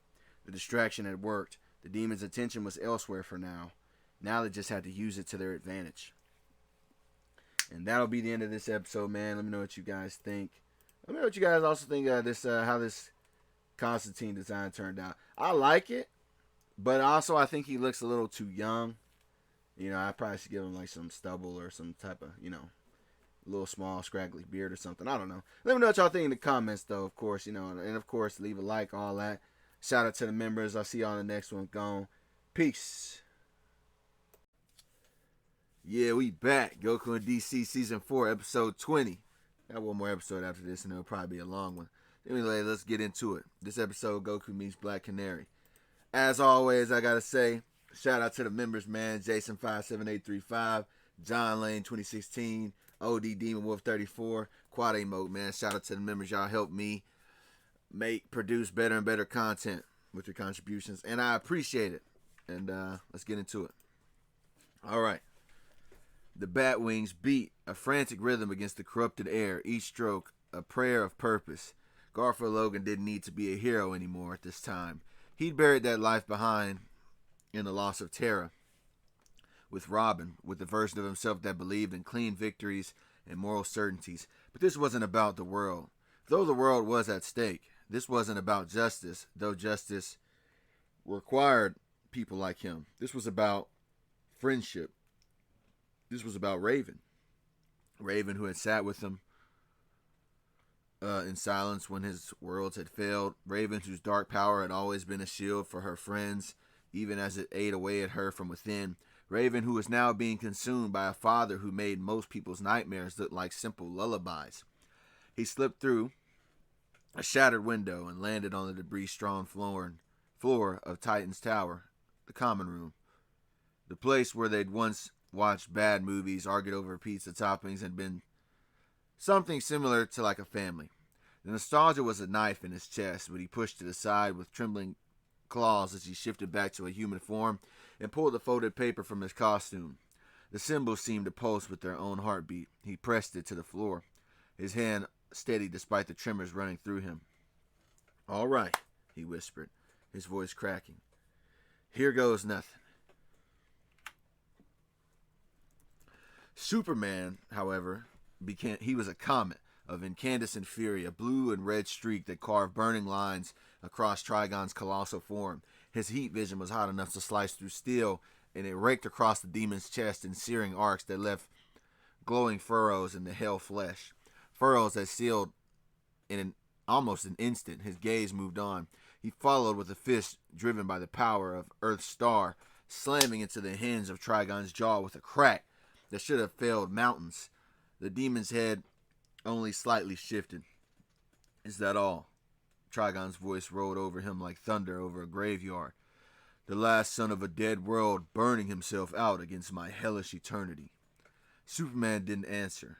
The distraction had worked. The demon's attention was elsewhere for now. Now they just had to use it to their advantage. And that'll be the end of this episode, man. Let me know what you guys think. Let me know what you guys also think of this, how this Constantine design turned out. I like it, but also I think he looks a little too young. You know, I probably should give him like some stubble or some type of, a little small scraggly beard or something. I don't know. Let me know what y'all think in the comments, though, of course, and of course, leave a like, all that. Shout out to the members. I'll see y'all on the next one. Gone. Peace. Yeah, we back. Goku and DC Season 4, Episode 20. Got one more episode after this, and it'll probably be a long one. Anyway, let's get into it. This episode, Goku meets Black Canary. As always, I gotta say, shout out to the members, man. Jason57835, John Lane 2016, OD Demon Wolf 34, Quad Emote, man. Shout out to the members. Y'all help me produce better and better content with your contributions, and I appreciate it. And let's get into it. All right. The bat wings beat a frantic rhythm against the corrupted air, each stroke a prayer of purpose. Garfield Logan didn't need to be a hero anymore at this time. He'd buried that life behind in the loss of Terra. With Robin, with the version of himself that believed in clean victories and moral certainties. But this wasn't about the world. Though the world was at stake, this wasn't about justice, though justice required people like him. This was about friendship. This was about Raven. Raven, who had sat with him in silence when his worlds had failed. Raven, whose dark power had always been a shield for her friends, even as it ate away at her from within. Raven, who was now being consumed by a father who made most people's nightmares look like simple lullabies. He slipped through a shattered window and landed on the debris-strewn floor of Titan's Tower, the common room. The place where they'd once watched bad movies, argued over pizza toppings, and been something similar to like a family. The nostalgia was a knife in his chest, but he pushed it aside with trembling claws as he shifted back to a human form and pulled the folded paper from his costume. The symbols seemed to pulse with their own heartbeat. He pressed it to the floor, his hand steady despite the tremors running through him. "All right," he whispered, his voice cracking. "Here goes nothing." Superman, however, he was a comet of incandescent fury, a blue and red streak that carved burning lines across Trigon's colossal form. His heat vision was hot enough to slice through steel, and it raked across the demon's chest in searing arcs that left glowing furrows in the hell flesh. Furrows that sealed in almost an instant. His gaze moved on. He followed with a fist driven by the power of Earth's star, slamming into the hinge of Trigon's jaw with a crack that should have felled mountains. The demon's head only slightly shifted. "Is that all?" Trigon's voice rolled over him like thunder over a graveyard. The last son of a dead world burning himself out against my hellish eternity. Superman didn't answer.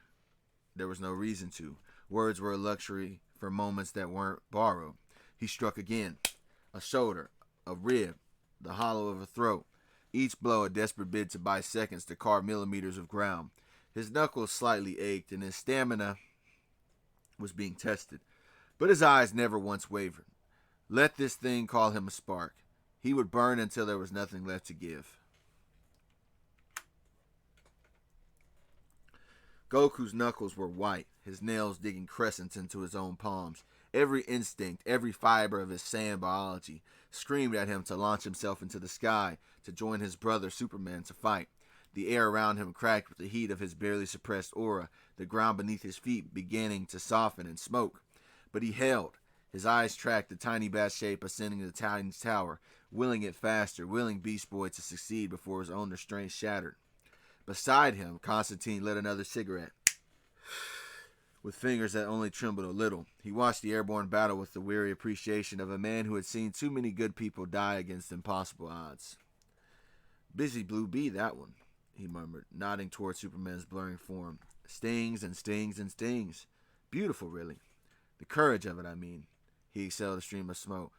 There was no reason to. Words were a luxury for moments that weren't borrowed. He struck again. A shoulder, a rib, the hollow of a throat. Each blow a desperate bid to buy seconds to carve millimeters of ground. His knuckles slightly ached, and his stamina was being tested. But his eyes never once wavered. Let this thing call him a spark. He would burn until there was nothing left to give. Goku's knuckles were white, his nails digging crescents into his own palms. Every instinct, every fiber of his Saiyan biology screamed at him to launch himself into the sky, to join his brother Superman to fight. The air around him cracked with the heat of his barely suppressed aura, the ground beneath his feet beginning to soften and smoke. But he held. His eyes tracked the tiny bat shape ascending the Titan's tower, willing it faster, willing Beast Boy to succeed before his own restraint shattered. Beside him, Constantine lit another cigarette. With fingers that only trembled a little, he watched the airborne battle with the weary appreciation of a man who had seen too many good people die against impossible odds. Busy Blue Bee, that one, he murmured, nodding toward Superman's blurring form. Stings and stings and stings. Beautiful, really. The courage of it, I mean. He exhaled a stream of smoke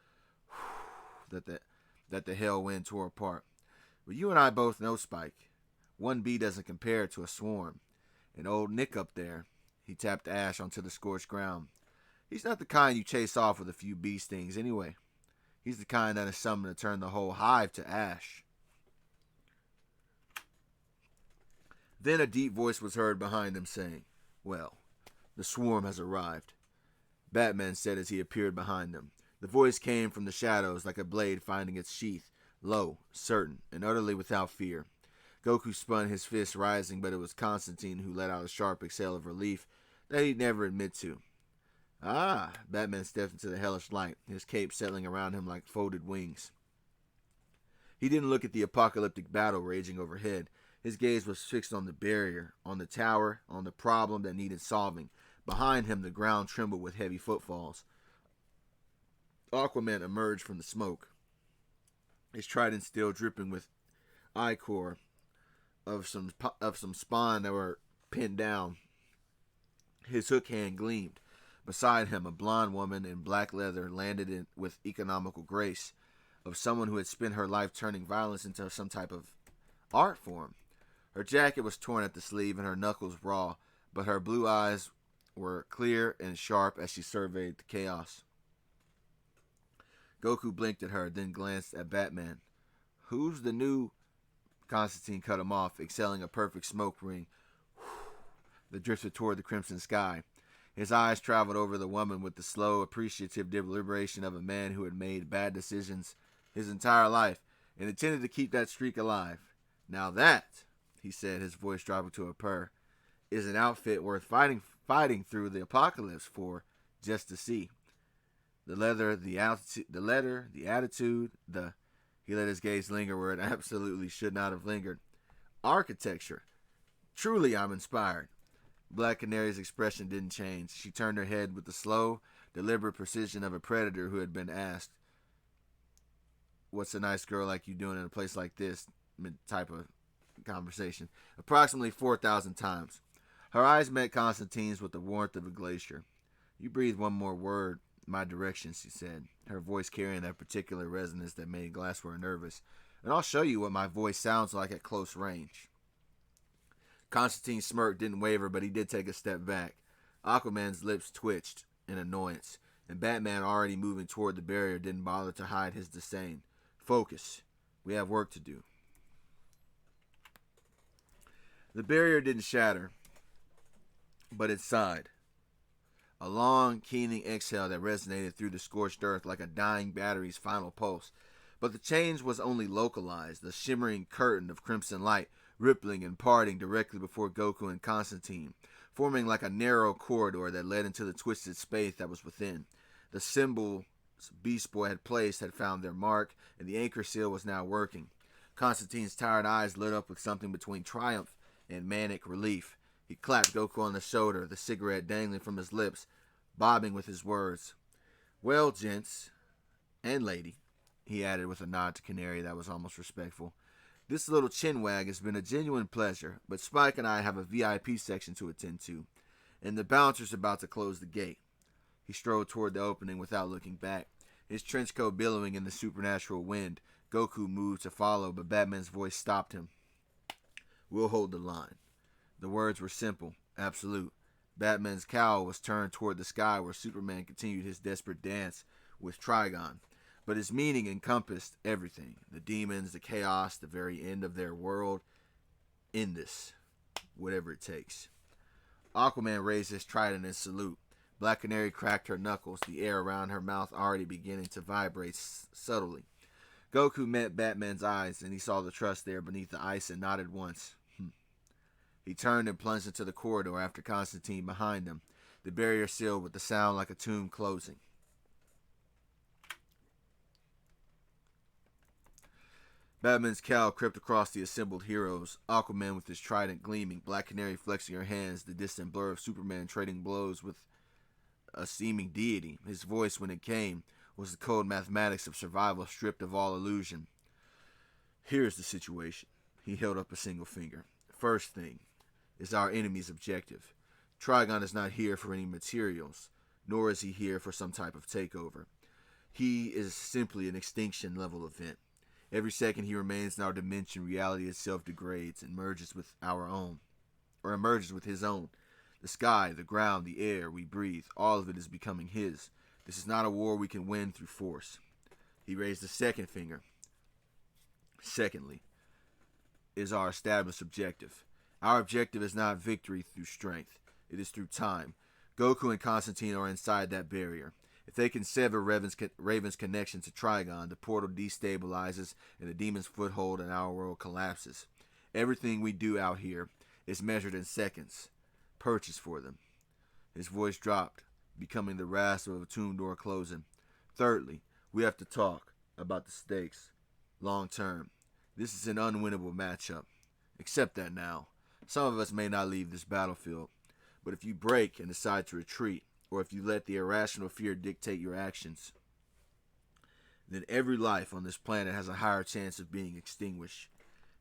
that the hell wind tore apart. But you and I both know, Spike, one bee doesn't compare to a swarm. And old Nick up there, he tapped ash onto the scorched ground. He's not the kind you chase off with a few bee stings anyway. He's the kind that is summoned to turn the whole hive to ash. Then a deep voice was heard behind them saying, "Well, the swarm has arrived," Batman said as he appeared behind them. The voice came from the shadows like a blade finding its sheath, low, certain, and utterly without fear. Goku spun, his fist rising, but it was Constantine who let out a sharp exhale of relief that he'd never admit to. "Ah!" Batman stepped into the hellish light, his cape settling around him like folded wings. He didn't look at the apocalyptic battle raging overhead. His gaze was fixed on the barrier, on the tower, on the problem that needed solving. Behind him, the ground trembled with heavy footfalls. Aquaman emerged from the smoke, his trident still dripping with ichor of some spawn that were pinned down. His hook hand gleamed. Beside him, a blonde woman in black leather landed in with economical grace, of someone who had spent her life turning violence into some type of art form. Her jacket was torn at the sleeve and her knuckles raw, but her blue eyes were clear and sharp as she surveyed the chaos. Goku blinked at her, then glanced at Batman. "Who's the new—" Constantine cut him off, exhaling a perfect smoke ring that drifted toward the crimson sky. His eyes traveled over the woman with the slow, appreciative deliberation of a man who had made bad decisions his entire life and intended to keep that streak alive. "Now that," he said, his voice dropping to a purr, "is an outfit worth fighting through the apocalypse for, just to see. The leather, the attitude, the—" He let his gaze linger where it absolutely should not have lingered. "Architecture. Truly, I'm inspired." Black Canary's expression didn't change. She turned her head with the slow, deliberate precision of a predator who had been asked, "What's a nice girl like you doing in a place like this?" type of conversation. Approximately 4,000 times. Her eyes met Constantine's with the warmth of a glacier. "You breathe one more word my direction," she said, her voice carrying that particular resonance that made Glassware nervous, "and I'll show you what my voice sounds like at close range." Constantine's smirk didn't waver, but he did take a step back. Aquaman's lips twitched in annoyance, and Batman, already moving toward the barrier, didn't bother to hide his disdain. "Focus. We have work to do." The barrier didn't shatter, but it sighed. A long, keening exhale that resonated through the scorched earth like a dying battery's final pulse. But the change was only localized, the shimmering curtain of crimson light rippling and parting directly before Goku and Constantine, forming like a narrow corridor that led into the twisted space that was within. The symbols Beast Boy had placed had found their mark, and the anchor seal was now working. Constantine's tired eyes lit up with something between triumph and manic relief. He clapped Goku on the shoulder, the cigarette dangling from his lips, bobbing with his words. "Well, gents and lady," he added with a nod to Canary that was almost respectful. This little chinwag has been a genuine pleasure, but Spike and I have a VIP section to attend to, and the bouncer's about to close the gate. He strode toward the opening without looking back, his trench coat billowing in the supernatural wind. Goku moved to follow, but Batman's voice stopped him. We'll hold the line. The words were simple, absolute. Batman's cowl was turned toward the sky where Superman continued his desperate dance with Trigon. But his meaning encompassed everything. The demons, the chaos, the very end of their world. In this. Whatever it takes. Aquaman raised his trident in salute. Black Canary cracked her knuckles, the air around her mouth already beginning to vibrate subtly. Goku met Batman's eyes, and he saw the trust there beneath the ice and nodded once. He turned and plunged into the corridor after Constantine behind him, the barrier sealed with the sound like a tomb closing. Batman's cowl crept across the assembled heroes, Aquaman with his trident gleaming, Black Canary flexing her hands, the distant blur of Superman trading blows with a seeming deity. His voice, when it came, was the cold mathematics of survival stripped of all illusion. Here's the situation. He held up a single finger. First thing is our enemy's objective. Trigon is not here for any materials, nor is he here for some type of takeover. He is simply an extinction level event. Every second he remains in our dimension, reality itself degrades and merges with our own, or emerges with his own. The sky, the ground, the air we breathe, all of it is becoming his. This is not a war we can win through force. He raised a second finger. Secondly, is our established objective. Our objective is not victory through strength. It is through time. Goku and Constantine are inside that barrier. If they can sever Raven's connection to Trigon, the portal destabilizes and the demon's foothold in our world collapses. Everything we do out here is measured in seconds. Purchase for them. His voice dropped, becoming the rasp of a tomb door closing. Thirdly, we have to talk about the stakes. Long term. This is an unwinnable matchup. Accept that now. Some of us may not leave this battlefield, but if you break and decide to retreat, or if you let the irrational fear dictate your actions, then every life on this planet has a higher chance of being extinguished.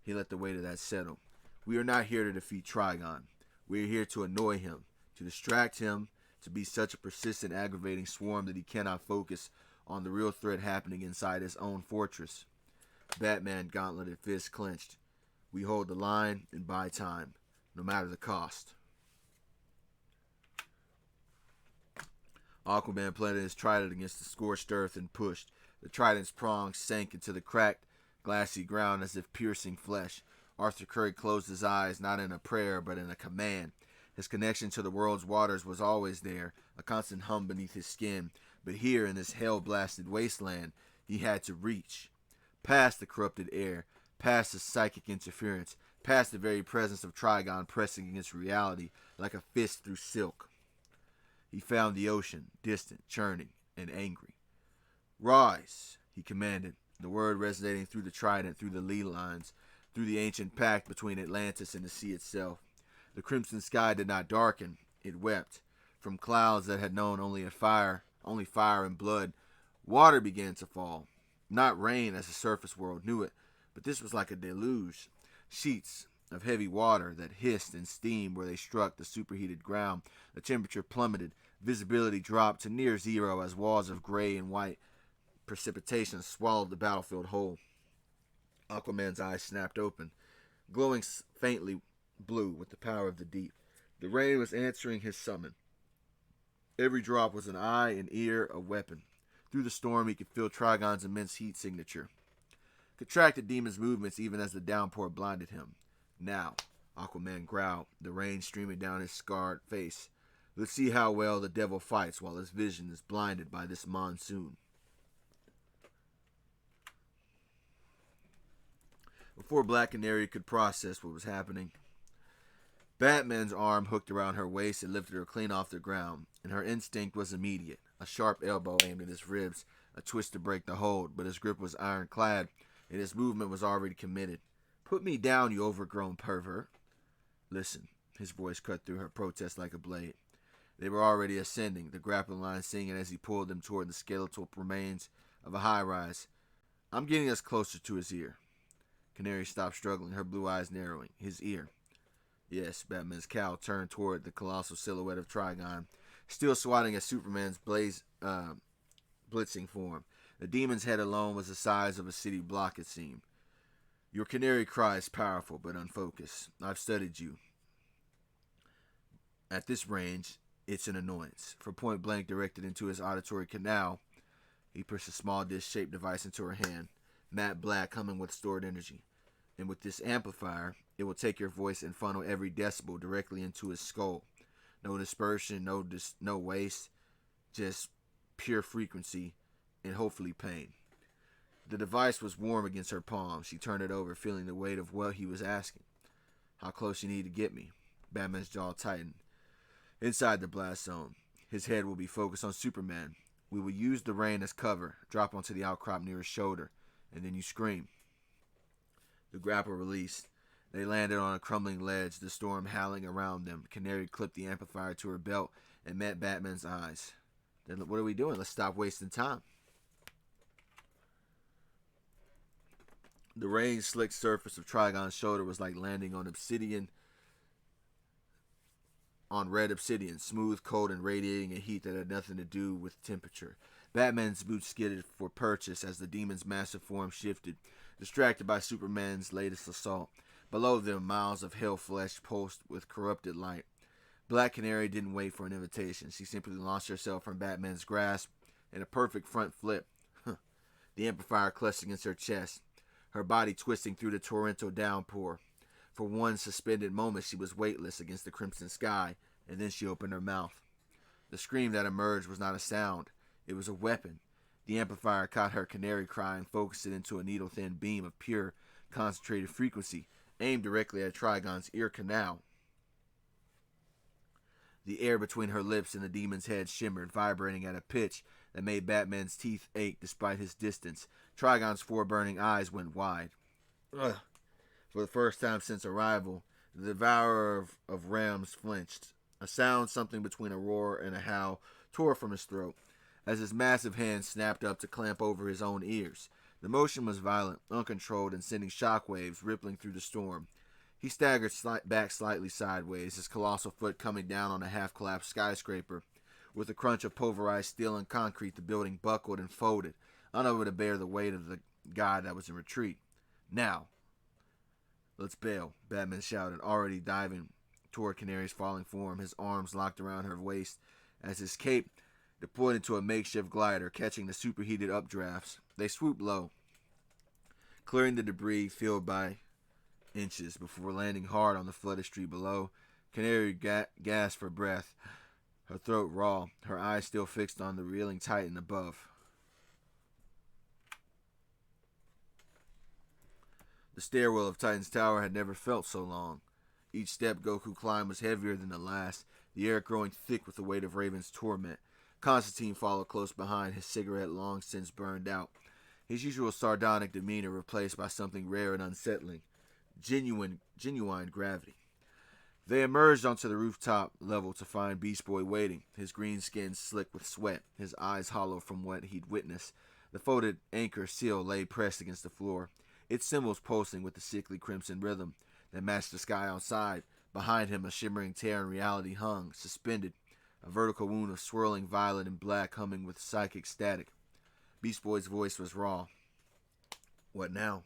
He let the weight of that settle. We are not here to defeat Trigon. We are here to annoy him, to distract him, to be such a persistent, aggravating swarm that he cannot focus on the real threat happening inside his own fortress. Batman gauntleted, fists clenched. We hold the line and buy time, no matter the cost. Aquaman planted his trident against the scorched earth and pushed. The trident's prongs sank into the cracked, glassy ground as if piercing flesh. Arthur Curry closed his eyes, not in a prayer, but in a command. His connection to the world's waters was always there, a constant hum beneath his skin. But here, in this hell-blasted wasteland, he had to reach. Past the corrupted air, past the psychic interference, past the very presence of Trigon pressing against reality like a fist through silk. He found the ocean, distant, churning, and angry. Rise, he commanded, the word resonating through the trident, through the lee lines, through the ancient pact between Atlantis and the sea itself. The crimson sky did not darken, it wept. From clouds that had known only fire and blood, water began to fall. Not rain as the surface world knew it, but this was like a deluge. Sheets of heavy water that hissed and steamed where they struck the superheated ground. The temperature plummeted. Visibility dropped to near zero as walls of gray and white precipitation swallowed the battlefield whole. Aquaman's eyes snapped open, glowing faintly blue with the power of the deep. The rain was answering his summon. Every drop was an eye, an ear, a weapon. Through the storm he could feel Trigon's immense heat signature. Contracted demon's movements even as the downpour blinded him. Now, Aquaman growled, the rain streaming down his scarred face. Let's see how well the devil fights while his vision is blinded by this monsoon. Before Black Canary could process what was happening, Batman's arm hooked around her waist and lifted her clean off the ground, and her instinct was immediate. A sharp elbow aimed at his ribs, a twist to break the hold, but his grip was ironclad, and his movement was already committed. Put me down, you overgrown pervert. Listen, his voice cut through her protest like a blade. They were already ascending, the grappling line singing as he pulled them toward the skeletal remains of a high-rise. I'm getting us closer to his ear. Canary stopped struggling, her blue eyes narrowing. His ear. Yes, Batman's cowl turned toward the colossal silhouette of Trigon, still swatting at Superman's blitzing form. The demon's head alone was the size of a city block, it seemed. Your canary cry is powerful but unfocused. I've studied you. At this range, it's an annoyance. For point blank directed into his auditory canal, he pushed a small dish-shaped device into her hand, matte black, humming with stored energy. And with this amplifier, it will take your voice and funnel every decibel directly into his skull. No dispersion, no waste, just pure frequency and hopefully pain. The device was warm against her palm. She turned it over, feeling the weight of what he was asking. How close you need to get me? Batman's jaw tightened. Inside the blast zone, his head will be focused on Superman. We will use the rain as cover, drop onto the outcrop near his shoulder, and then you scream. The grapple released. They landed on a crumbling ledge, the storm howling around them. Canary clipped the amplifier to her belt and met Batman's eyes. Then what are we doing? Let's stop wasting time. The rain-slicked surface of Trigon's shoulder was like landing on red obsidian, smooth, cold, and radiating a heat that had nothing to do with temperature. Batman's boots skidded for purchase as the demon's massive form shifted, distracted by Superman's latest assault. Below them, miles of hell flesh pulsed with corrupted light. Black Canary didn't wait for an invitation. She simply launched herself from Batman's grasp in a perfect front flip. The amplifier clutched against her chest, her body twisting through the torrential downpour. For one suspended moment, she was weightless against the crimson sky, and then she opened her mouth. The scream that emerged was not a sound. It was a weapon. The amplifier caught her canary cry and focused it into a needle-thin beam of pure, concentrated frequency, aimed directly at Trigon's ear canal. The air between her lips and the demon's head shimmered, vibrating at a pitch that made Batman's teeth ache despite his distance. Trigon's four burning eyes went wide. Ugh. For the first time since arrival, the devourer of realms flinched. A sound, something between a roar and a howl, tore from his throat, as his massive hand snapped up to clamp over his own ears. The motion was violent, uncontrolled, and sending shockwaves rippling through the storm. He staggered back slightly sideways, his colossal foot coming down on a half-collapsed skyscraper. With the crunch of pulverized steel and concrete, the building buckled and folded, unable to bear the weight of the god that was in retreat. Now, let's bail, Batman shouted, already diving toward Canary's falling form, his arms locked around her waist as his cape deployed into a makeshift glider, catching the superheated updrafts. They swooped low, clearing the debris filled by inches before landing hard on the flooded street below. Canary gasped for breath, her throat raw, her eyes still fixed on the reeling titan above. The stairwell of Titan's tower had never felt so long. Each step Goku climbed was heavier than the last, the air growing thick with the weight of Raven's torment. Constantine followed close behind, his cigarette long since burned out, his usual sardonic demeanor replaced by something rare and unsettling, genuine gravity. They emerged onto the rooftop level to find Beast Boy waiting, his green skin slick with sweat, his eyes hollow from what he'd witnessed. The folded anchor seal lay pressed against the floor, its symbols pulsing with the sickly crimson rhythm that matched the sky outside. Behind him, a shimmering tear in reality hung, suspended, a vertical wound of swirling violet and black humming with psychic static. Beast Boy's voice was raw. What now?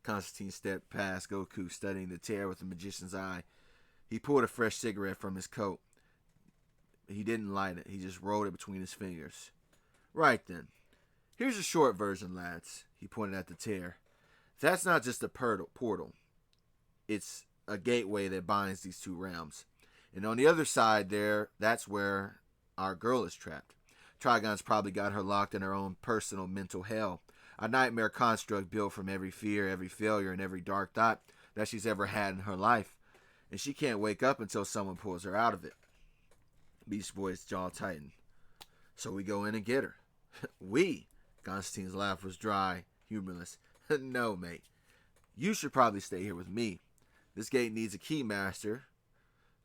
Constantine stepped past Goku, studying the tear with a magician's eye. He pulled a fresh cigarette from his coat. He didn't light it. He just rolled it between his fingers. Right then. Here's a short version, lads. He pointed at the tear. That's not just a portal. It's a gateway that binds these two realms. And on the other side there, that's where our girl is trapped. Trigon's probably got her locked in her own personal mental hell. A nightmare construct built from every fear, every failure, and every dark thought that she's ever had in her life. And she can't wake up until someone pulls her out of it. Beast Boy's jaw tightened. So we go in and get her. We? Constantine's laugh was dry, humorless. No, mate. You should probably stay here with me. This gate needs a key master,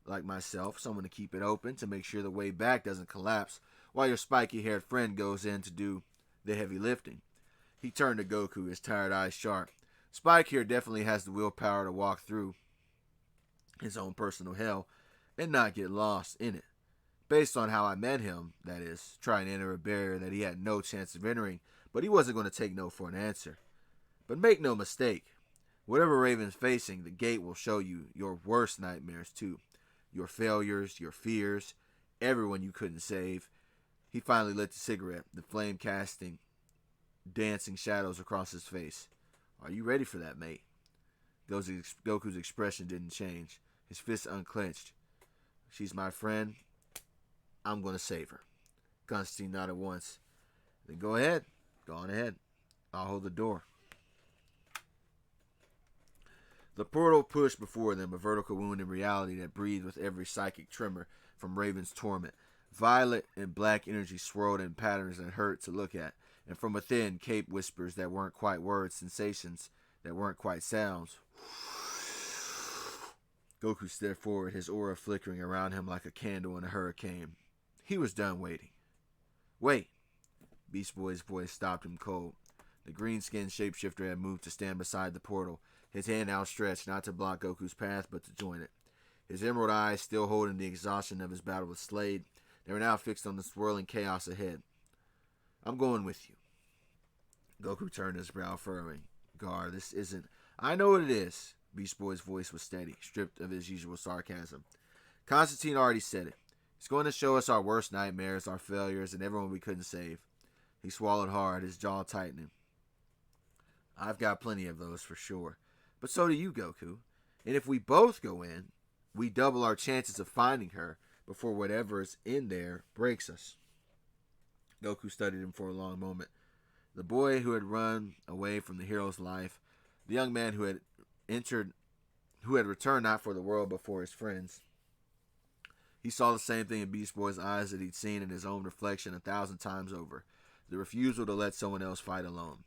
like myself, someone to keep it open, to make sure the way back doesn't collapse, while your spiky-haired friend goes in to do the heavy lifting. He turned to Goku, his tired eyes sharp. Spike here definitely has the willpower to walk through his own personal hell and not get lost in it. Based on how I met him, that is, trying to enter a barrier that he had no chance of entering, but he wasn't going to take no for an answer. But make no mistake, whatever Raven's facing, the gate will show you your worst nightmares too. Your failures, your fears, everyone you couldn't save. He finally lit the cigarette, the flame casting dancing shadows across his face. Are you ready for that, mate? Goku's expression didn't change. His fists unclenched. She's my friend. I'm going to save her. Constantine nodded once. Then go ahead. Go on ahead. I'll hold the door. The portal pushed before them, a vertical wound in reality that breathed with every psychic tremor from Raven's torment. Violet and black energy swirled in patterns that hurt to look at, and from within, cape whispers that weren't quite words, sensations that weren't quite sounds. Goku stepped forward, his aura flickering around him like a candle in a hurricane. He was done waiting. Wait! Beast Boy's voice stopped him cold. The green-skinned shapeshifter had moved to stand beside the portal, his hand outstretched not to block Goku's path but to join it. His emerald eyes still holding the exhaustion of his battle with Slade, they were now fixed on the swirling chaos ahead. I'm going with you. Goku turned his brow furrowing. Gar, this isn't... I know what it is. Beast Boy's voice was steady, stripped of his usual sarcasm. Constantine already said it. He's going to show us our worst nightmares, our failures, and everyone we couldn't save. He swallowed hard, his jaw tightening. I've got plenty of those for sure. But so do you, Goku. And if we both go in, we double our chances of finding her before whatever is in there breaks us. Goku studied him for a long moment. The boy who had run away from the hero's life, the young man who had returned not for the world but for his friends. He saw the same thing in Beast Boy's eyes that he'd seen in his own reflection 1,000 times over. The refusal to let someone else fight alone.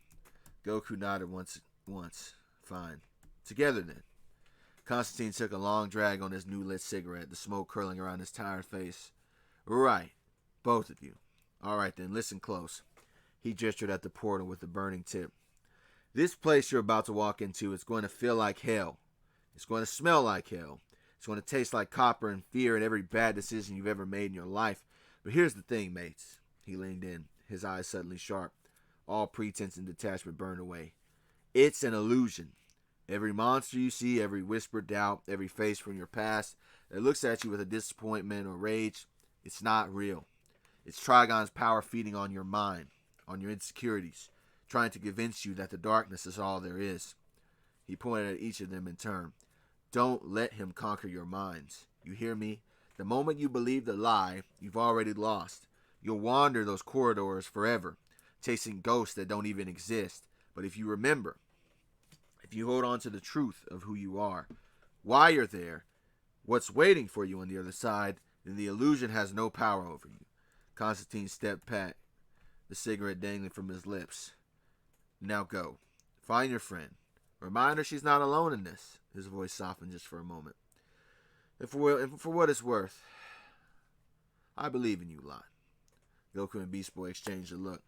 Goku nodded once. Fine. Together then. Constantine took a long drag on his new lit cigarette, the smoke curling around his tired face. Right. Both of you. All right then, listen close. He gestured at the portal with the burning tip. This place you're about to walk into is going to feel like hell. It's going to smell like hell. It's going to taste like copper and fear and every bad decision you've ever made in your life. But here's the thing, mates. He leaned in, his eyes suddenly sharp. All pretense and detachment burned away. It's an illusion. Every monster you see, every whispered doubt, every face from your past that looks at you with a disappointment or rage, it's not real. It's Trigon's power feeding on your mind, on your insecurities, trying to convince you that the darkness is all there is. He pointed at each of them in turn. Don't let him conquer your minds. You hear me? The moment you believe the lie, you've already lost. You'll wander those corridors forever, chasing ghosts that don't even exist. But if you remember, if you hold on to the truth of who you are, why you're there, what's waiting for you on the other side, then the illusion has no power over you. Constantine stepped back, the cigarette dangling from his lips. Now go. Find your friend. Remind her she's not alone in this. His voice softened just for a moment. And for what it's worth, I believe in you, lot. Goku and Beast Boy exchanged a look.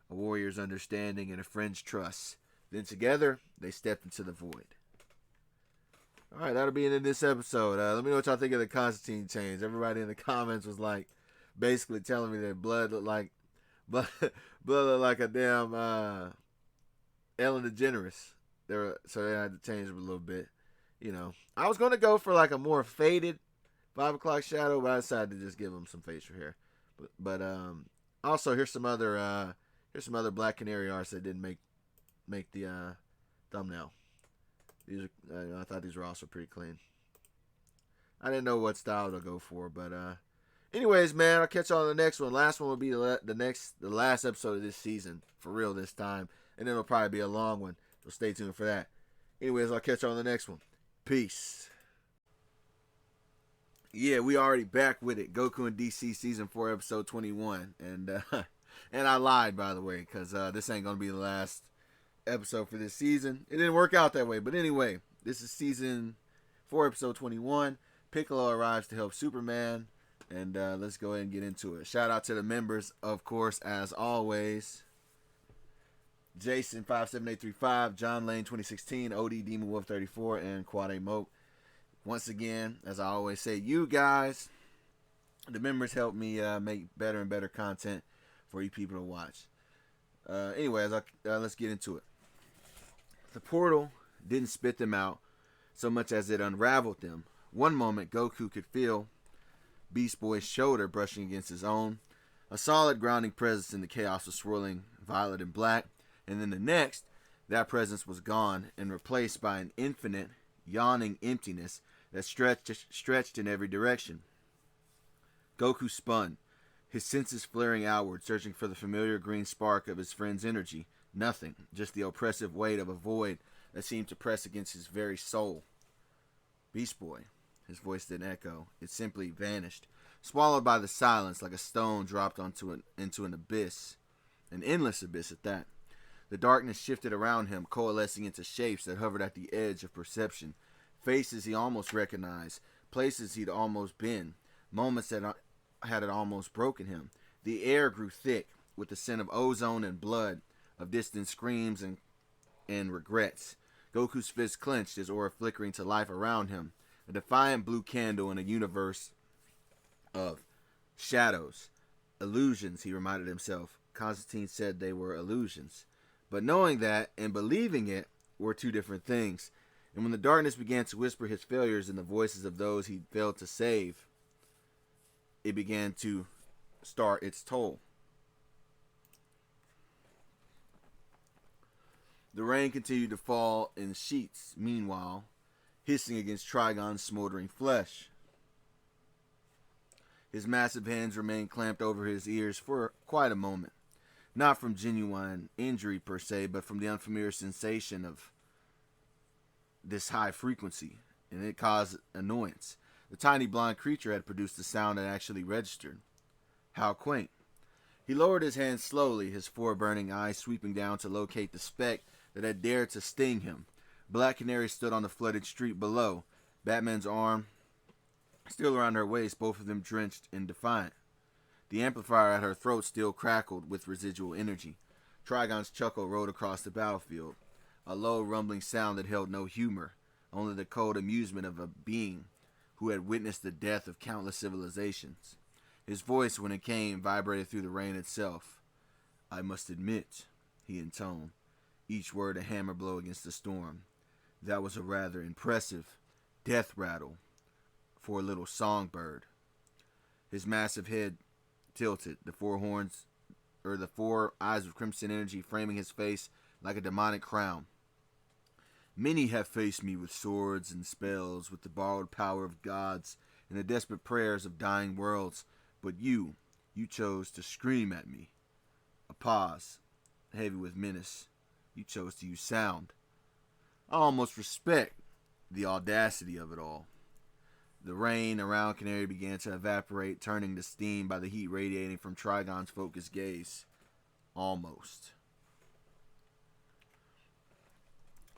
A warrior's understanding and a friend's trust. Then together, they stepped into the void. Alright, that'll be it in this episode. Let me know what y'all think of the Constantine change. Everybody in the comments was like, basically telling me that blood looked like a damn Ellen DeGeneres. So they had to change it a little bit. You know, I was gonna go for like a more faded 5 o'clock shadow, but I decided to just give him some facial hair. But also here's some other Black Canary arts that didn't make the thumbnail. These are, I thought these were also pretty clean. I didn't know what style to go for, but anyways, man, I'll catch y'all on the next one. Last one will be the last episode of this season, for real this time, and then it'll probably be a long one. So stay tuned for that. Anyways, I'll catch y'all on the next one. Peace. Yeah, we already back with it. Goku and DC Season 4, Episode 21. And I lied, by the way, because this ain't going to be the last episode for this season. It didn't work out that way. But anyway, this is Season 4, Episode 21. Piccolo arrives to help Superman. And let's go ahead and get into it. Shout out to the members, of course, as always. Jason 57835, John Lane 2016, OD Demon Wolf 34, and Quade Moke. Once again, as I always say, you guys, the members help me make better and better content for you people to watch. Anyways, let's get into it. The portal didn't spit them out so much as it unraveled them. One moment, Goku could feel Beast Boy's shoulder brushing against his own, a solid grounding presence in the chaos of swirling violet and black, and then the next, that presence was gone and replaced by an infinite, yawning emptiness that stretched in every direction. Goku spun, his senses flaring outward, searching for the familiar green spark of his friend's energy. Nothing, just the oppressive weight of a void that seemed to press against his very soul. Beast Boy. His voice didn't echo. It simply vanished, swallowed by the silence like a stone dropped into an abyss. An endless abyss at that. The darkness shifted around him, coalescing into shapes that hovered at the edge of perception. Faces he almost recognized. Places he'd almost been. Moments that had almost broken him. The air grew thick, with the scent of ozone and blood, of distant screams and regrets. Goku's fist clenched, his aura flickering to life around him. A defiant blue candle in a universe of shadows. Illusions, he reminded himself. Constantine said they were illusions. But knowing that and believing it were two different things. And when the darkness began to whisper his failures in the voices of those he'd failed to save, it began to start its toll. The rain continued to fall in sheets, meanwhile, hissing against Trigon's smoldering flesh. His massive hands remained clamped over his ears for quite a moment. Not from genuine injury per se, but from the unfamiliar sensation of this high frequency, and it caused annoyance. The tiny blonde creature had produced a sound that actually registered. How quaint. He lowered his hands slowly, his four burning eyes sweeping down to locate the speck that had dared to sting him. Black Canary stood on the flooded street below, Batman's arm still around her waist, both of them drenched and defiant. The amplifier at her throat still crackled with residual energy. Trigon's chuckle rode across the battlefield, a low rumbling sound that held no humor, only the cold amusement of a being who had witnessed the death of countless civilizations. His voice, when it came, vibrated through the rain itself. I must admit, he intoned, each word a hammer blow against the storm. That was a rather impressive death rattle for a little songbird. His massive head tilted, the four eyes of crimson energy framing his face like a demonic crown. Many have faced me with swords and spells, with the borrowed power of gods and the desperate prayers of dying worlds, but you chose to scream at me. A pause, heavy with menace. You chose to use sound. I almost respect the audacity of it all. The rain around Canary began to evaporate, turning to steam by the heat radiating from Trigon's focused gaze. Almost.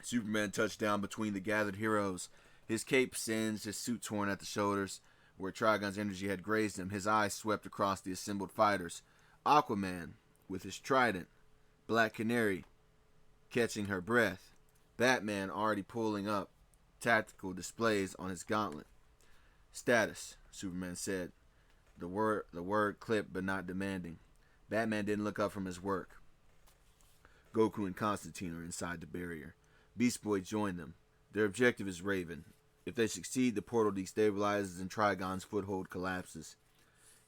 Superman touched down between the gathered heroes, his cape singed, his suit torn at the shoulders, where Trigon's energy had grazed him. His eyes swept across the assembled fighters. Aquaman, with his trident. Black Canary, catching her breath. Batman already pulling up tactical displays on his gauntlet. Status, Superman said. The word clipped but not demanding. Batman didn't look up from his work. Goku and Constantine are inside the barrier. Beast Boy joined them. Their objective is Raven. If they succeed, the portal destabilizes and Trigon's foothold collapses.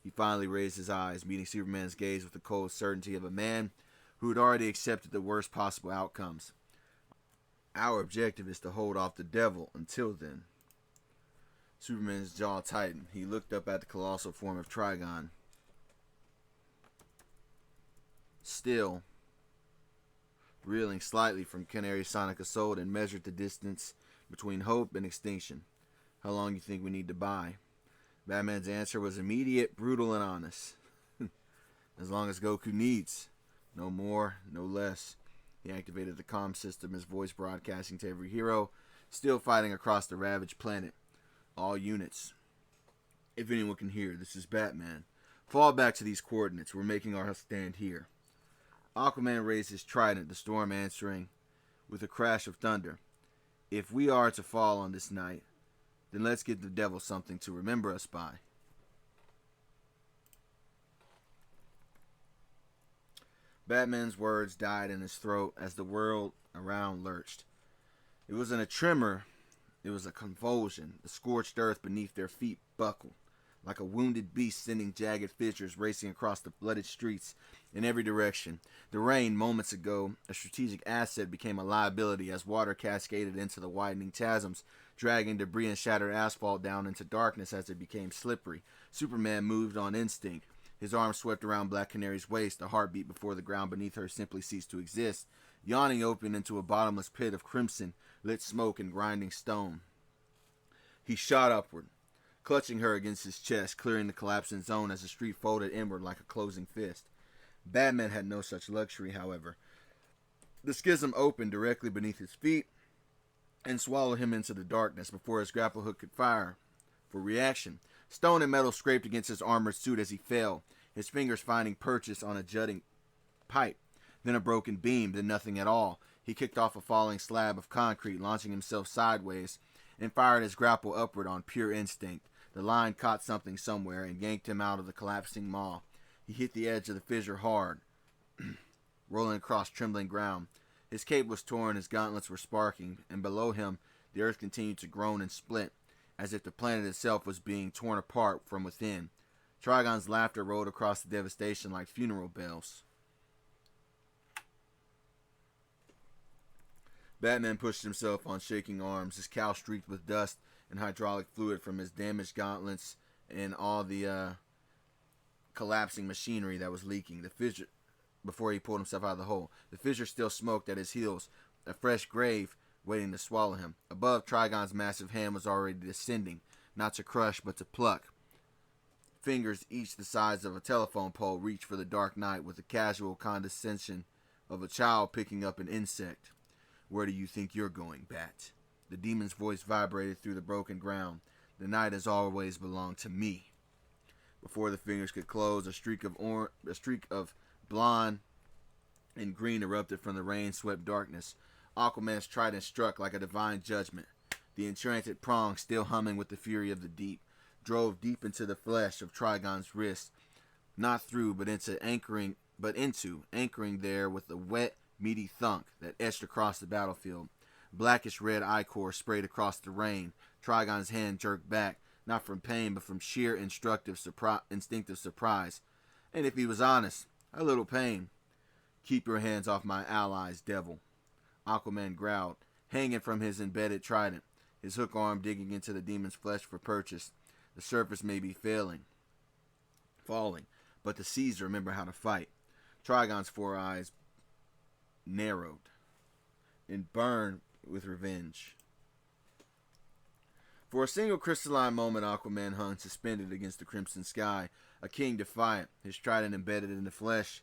He finally raised his eyes, meeting Superman's gaze with the cold certainty of a man who had already accepted the worst possible outcomes. Our objective is to hold off the devil until then. Superman's jaw tightened. He looked up at the colossal form of Trigon. Still, reeling slightly from Canary's sonic assault, and measured the distance between hope and extinction. How long you think we need to buy? Batman's answer was immediate, brutal, and honest. As long as Goku needs. No more, no less. He activated the comm system, his voice broadcasting to every hero, still fighting across the ravaged planet. All units. If anyone can hear, this is Batman. Fall back to these coordinates. We're making our stand here. Aquaman raised his trident, the storm answering with a crash of thunder. If we are to fall on this night, then let's give the devil something to remember us by. Batman's words died in his throat as the world around lurched. It wasn't a tremor, it was a convulsion. The scorched earth beneath their feet buckled, like a wounded beast sending jagged fissures racing across the flooded streets in every direction. The rain, moments ago, a strategic asset, became a liability as water cascaded into the widening chasms, dragging debris and shattered asphalt down into darkness as it became slippery. Superman moved on instinct. His arm swept around Black Canary's waist, a heartbeat before the ground beneath her simply ceased to exist, yawning open into a bottomless pit of crimson, lit smoke and grinding stone. He shot upward, clutching her against his chest, clearing the collapsing zone as the street folded inward like a closing fist. Batman had no such luxury, however. The schism opened directly beneath his feet and swallowed him into the darkness before his grapple hook could fire. For reaction, stone and metal scraped against his armored suit as he fell, his fingers finding purchase on a jutting pipe, then a broken beam, then nothing at all. He kicked off a falling slab of concrete, launching himself sideways, and fired his grapple upward on pure instinct. The line caught something somewhere and yanked him out of the collapsing maw. He hit the edge of the fissure hard, rolling across trembling ground. His cape was torn, his gauntlets were sparking, and below him the earth continued to groan and split, as if the planet itself was being torn apart from within. Trigon's laughter rolled across the devastation like funeral bells. Batman pushed himself on shaking arms, his cowl streaked with dust and hydraulic fluid from his damaged gauntlets and all the collapsing machinery that was leaking. The fissure, before he pulled himself out of the hole, the fissure still smoked at his heels, a fresh grave waiting to swallow him. Above, Trigon's massive hand was already descending, not to crush but to pluck. Fingers each the size of a telephone pole reached for the dark night with the casual condescension of a child picking up an insect. Where do you think you're going, Bat? The demon's voice vibrated through the broken ground. The night has always belonged to me. Before the fingers could close, a streak of blonde and green erupted from the rain-swept darkness. Aquaman's trident struck like a divine judgment. The enchanted prong, still humming with the fury of the deep, drove deep into the flesh of Trigon's wrist, not through, but into anchoring there with a wet, meaty thunk that etched across the battlefield. Blackish red ichor sprayed across the rain. Trigon's hand jerked back, not from pain, but from sheer instinctive surprise. And if he was honest, a little pain. Keep your hands off my allies, devil. Aquaman growled, hanging from his embedded trident, his hook arm digging into the demon's flesh for purchase. The surface may be falling, but the seas remember how to fight. Trigon's four eyes narrowed and burned with revenge. For a single crystalline moment, Aquaman hung suspended against the crimson sky, a king defiant, his trident embedded in the flesh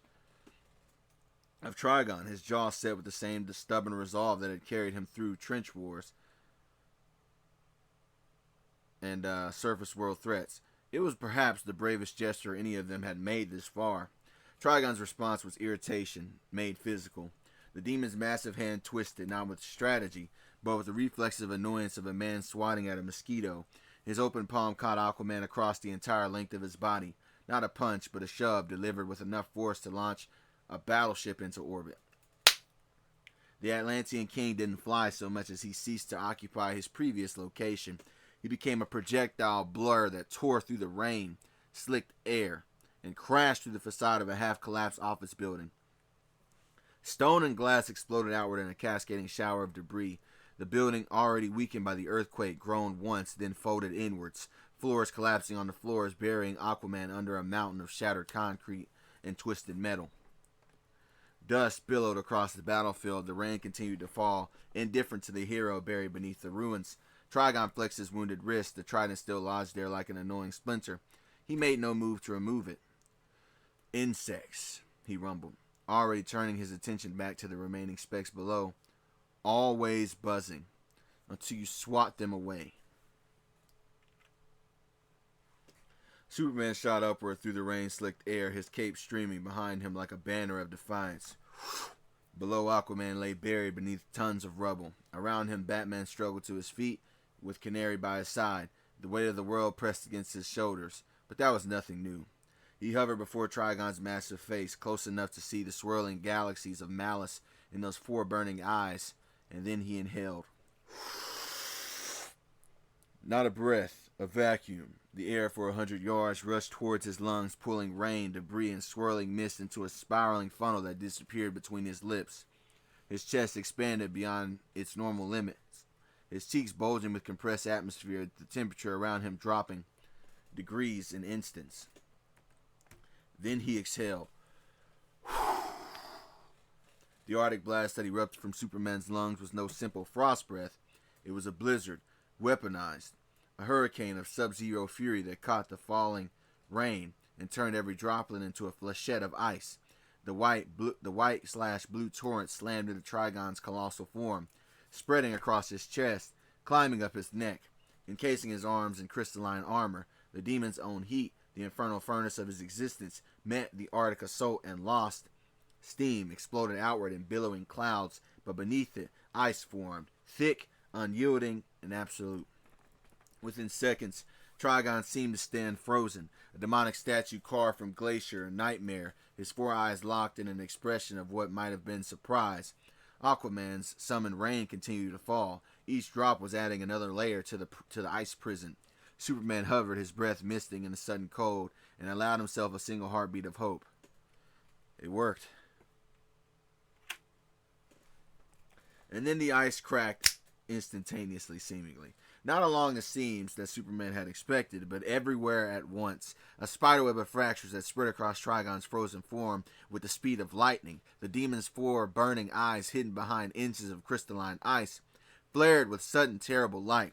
of Trigon, his jaw set with the same stubborn resolve that had carried him through trench wars and surface world threats. It was perhaps the bravest gesture any of them had made this far. Trigon's response was irritation, made physical. The demon's massive hand twisted, not with strategy, but with the reflexive annoyance of a man swatting at a mosquito. His open palm caught Aquaman across the entire length of his body. Not a punch, but a shove delivered with enough force to launch a battleship into orbit. The Atlantean king didn't fly so much as he ceased to occupy his previous location. He became a projectile blur that tore through the rain, slicked air, and crashed through the facade of a half-collapsed office building. Stone and glass exploded outward in a cascading shower of debris. The building, already weakened by the earthquake, groaned once, then folded inwards, floors collapsing on the floors, burying Aquaman under a mountain of shattered concrete and twisted metal. Dust billowed across the battlefield. The rain continued to fall, indifferent to the hero buried beneath the ruins. Trigon flexed his wounded wrist, the trident still lodged there like an annoying splinter. He made no move to remove it. Insects, he rumbled, already turning his attention back to the remaining specks below. Always buzzing, until you swat them away. Superman shot upward through the rain-slicked air, his cape streaming behind him like a banner of defiance. Below, Aquaman lay buried beneath tons of rubble. Around him, Batman struggled to his feet, with Canary by his side, the weight of the world pressed against his shoulders. But that was nothing new. He hovered before Trigon's massive face, close enough to see the swirling galaxies of malice in those four burning eyes, and then he inhaled. Not a breath, a vacuum. The air for 100 yards rushed towards his lungs, pulling rain, debris, and swirling mist into a spiraling funnel that disappeared between his lips. His chest expanded beyond its normal limits, his cheeks bulging with compressed atmosphere, the temperature around him dropping degrees in instants. Then he exhaled. The Arctic blast that erupted from Superman's lungs was no simple frost breath. It was a blizzard, weaponized, a hurricane of sub-zero fury that caught the falling rain and turned every droplet into a flechette of ice. The white/blue torrent slammed into Trigon's colossal form, spreading across his chest, climbing up his neck, encasing his arms in crystalline armor. The demon's own heat, the infernal furnace of his existence, met the Arctic assault and lost. Steam exploded outward in billowing clouds, but beneath it, ice formed, thick, unyielding, and absolute. Within seconds, Trigon seemed to stand frozen, a demonic statue carved from glacier and nightmare, his four eyes locked in an expression of what might have been surprise. Aquaman's summoned rain continued to fall. Each drop was adding another layer to the ice prison. Superman hovered, his breath misting in the sudden cold, and allowed himself a single heartbeat of hope. It worked. And then the ice cracked instantaneously, seemingly. Not along the seams that Superman had expected, but everywhere at once. A spiderweb of fractures that spread across Trigon's frozen form with the speed of lightning. The demon's four burning eyes, hidden behind inches of crystalline ice, flared with sudden terrible light.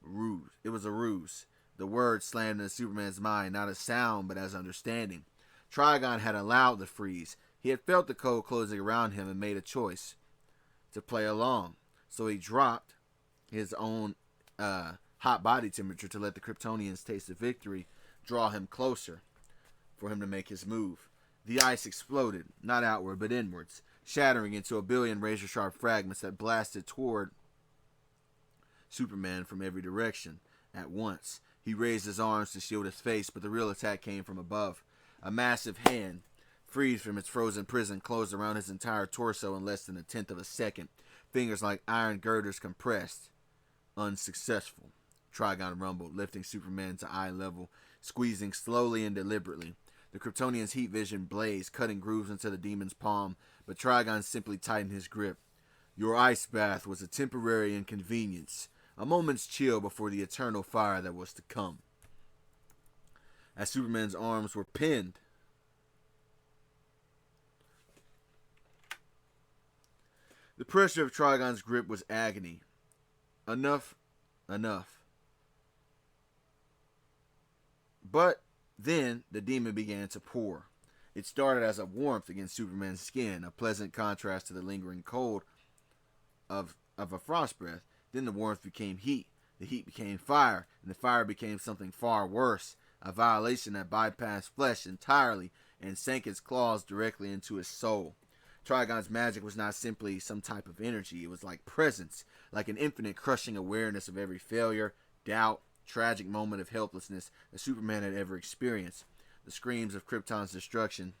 Ruse. It was a ruse. The word slammed into Superman's mind, not as sound, but as understanding. Trigon had allowed the freeze. He had felt the cold closing around him and made a choice to play along. So he dropped his own hot body temperature to let the Kryptonians' taste of victory draw him closer for him to make his move. The ice exploded, not outward but inwards, shattering into a billion razor-sharp fragments that blasted toward Superman from every direction at once. He raised his arms to shield his face, but the real attack came from above. A massive hand, freed from its frozen prison, closed around his entire torso in less than a tenth of a second. Fingers like iron girders compressed. Unsuccessful, Trigon rumbled, lifting Superman to eye level, squeezing slowly and deliberately. The Kryptonian's heat vision blazed, cutting grooves into the demon's palm, but Trigon simply tightened his grip. Your ice bath was a temporary inconvenience, a moment's chill before the eternal fire that was to come. As Superman's arms were pinned, the pressure of Trigon's grip was agony. Enough. But then the demon began to pour. It started as a warmth against Superman's skin, a pleasant contrast to the lingering cold of a frost breath. Then the warmth became heat. The heat became fire, and the fire became something far worse, a violation that bypassed flesh entirely and sank its claws directly into his soul. Trigon's magic was not simply some type of energy. It was like presence, like an infinite crushing awareness of every failure, doubt, tragic moment of helplessness that Superman had ever experienced. The screams of Krypton's destruction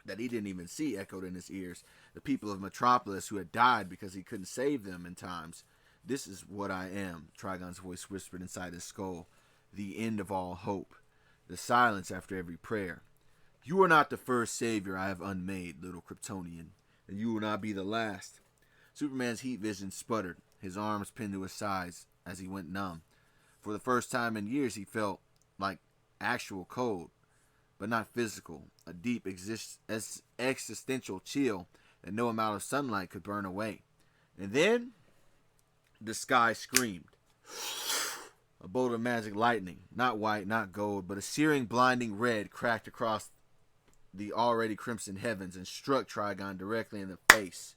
that he didn't even see echoed in his ears. The people of Metropolis who had died because he couldn't save them in times. This is what I am, Trigon's voice whispered inside his skull. The end of all hope. The silence after every prayer. You are not the first savior I have unmade, little Kryptonian, and you will not be the last. Superman's heat vision sputtered, his arms pinned to his sides as he went numb. For the first time in years, he felt like actual cold, but not physical, a deep existential chill that no amount of sunlight could burn away. And then, the sky screamed. A bolt of magic lightning, not white, not gold, but a searing, blinding red cracked across the already crimson heavens and struck Trigon directly in the face.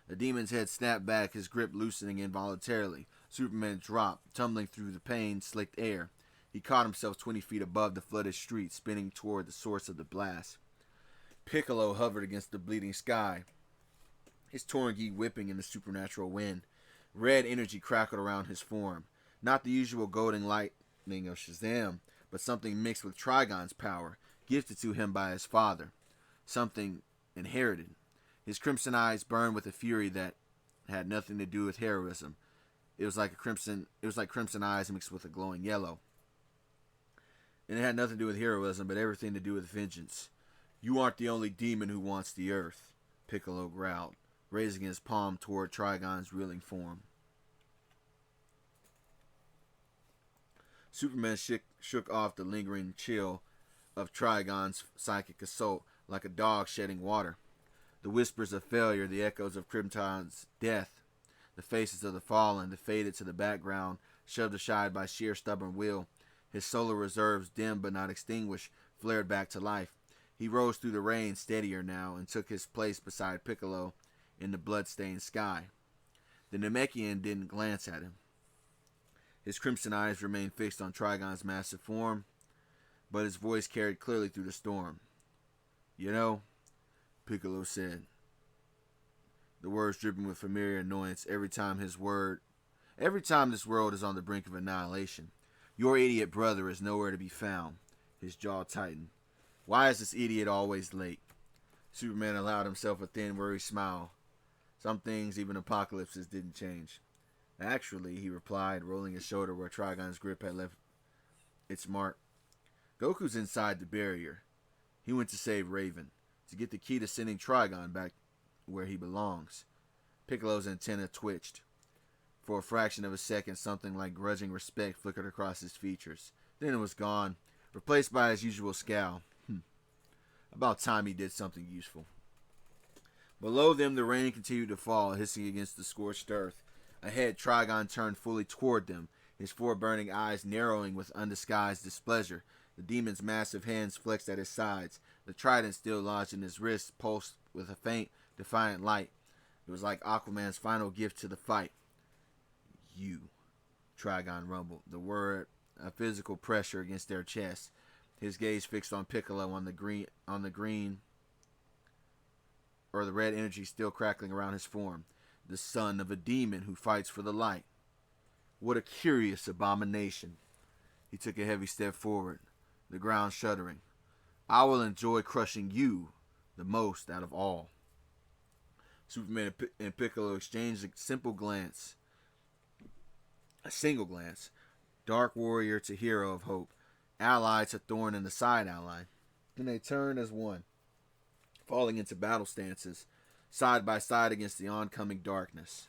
The demon's head snapped back, his grip loosening involuntarily. Superman dropped, tumbling through the pain-slicked air. He caught himself 20 feet above the flooded street, spinning toward the source of the blast. Piccolo hovered against the bleeding sky, his torn gi whipping in the supernatural wind. Red energy crackled around his form. Not the usual golden lightning of Shazam, but something mixed with Trigon's power, gifted to him by his father. Something inherited. His crimson eyes burned with a fury that had nothing to do with heroism. It was like crimson eyes mixed with a glowing yellow. And it had nothing to do with heroism, but everything to do with vengeance. You aren't the only demon who wants the earth, Piccolo growled, raising his palm toward Trigon's reeling form. Superman shook off the lingering chill of Trigon's psychic assault like a dog shedding water. The whispers of failure, the echoes of Krypton's death, the faces of the fallen, faded to the background, shoved aside by sheer stubborn will. His solar reserves, dim but not extinguished, flared back to life. He rose through the rain, steadier now, and took his place beside Piccolo in the blood-stained sky. The Namekian didn't glance at him. His crimson eyes remained fixed on Trigon's massive form, but his voice carried clearly through the storm. You know, Piccolo said, the words dripping with familiar annoyance every time this world is on the brink of annihilation. Your idiot brother is nowhere to be found. His jaw tightened. Why is this idiot always late? Superman allowed himself a thin, worried smile. Some things, even apocalypses, didn't change. Actually, he replied, rolling his shoulder where Trigon's grip had left its mark. Goku's inside the barrier. He went to save Raven, to get the key to sending Trigon back where he belongs. Piccolo's antenna twitched. For a fraction of a second, something like grudging respect flickered across his features. Then it was gone, replaced by his usual scowl. About time he did something useful. Below them, the rain continued to fall, hissing against the scorched earth. Ahead, Trigon turned fully toward them, his four burning eyes narrowing with undisguised displeasure. The demon's massive hands flexed at his sides. The trident still lodged in his wrist pulsed with a faint, defiant light. It was like Aquaman's final gift to the fight. You, Trigon rumbled, the word a physical pressure against their chests. His gaze fixed on Piccolo on the red energy still crackling around his form. The son of a demon who fights for the light. What a curious abomination. He took a heavy step forward, the ground shuddering. I will enjoy crushing you the most out of all. Superman and Piccolo exchanged a single glance. Dark warrior to hero of hope. Ally to thorn in the side ally. Then they turned as one, falling into battle stances, side by side against the oncoming darkness.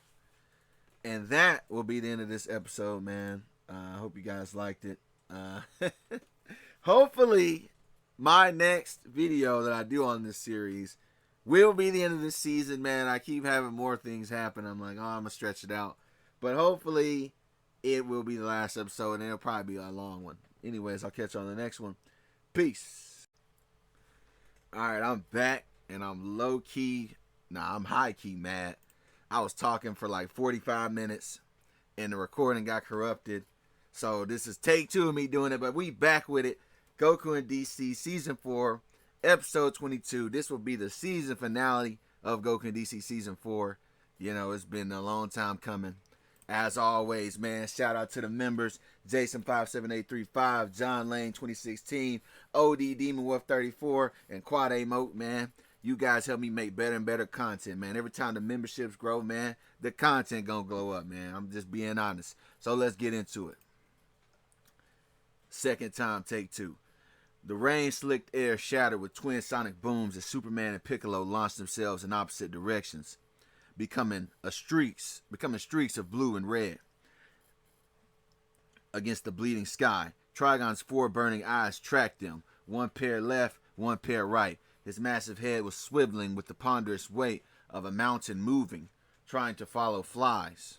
And that will be the end of this episode, man. I hope you guys liked it. Hopefully, my next video that I do on this series will be the end of this season, man. I keep having more things happen. I'm like, I'm going to stretch it out. But hopefully, it will be the last episode, and it'll probably be a long one. Anyways, I'll catch you on the next one. Peace. Alright, I'm back, and I'm I'm high-key mad. I was talking for like 45 minutes, and the recording got corrupted. So this is take 2 of me doing it, but we back with it. Goku and DC Season 4, Episode 22. This will be the season finale of Goku and DC Season 4. You know, it's been a long time coming. As always, man, shout out to the members. Jason57835, John Lane 2016, OD Demon Wolf 34, and Quad A Moat, man. You guys help me make better and better content, man. Every time the memberships grow, man, the content gonna glow up, man. I'm just being honest. So let's get into it. Second time, take 2. The rain-slicked air shattered with twin sonic booms as Superman and Piccolo launched themselves in opposite directions, becoming streaks of blue and red against the bleeding sky. Trigon's 4 burning eyes tracked them, one pair left, one pair right. His massive head was swiveling with the ponderous weight of a mountain moving, trying to follow flies.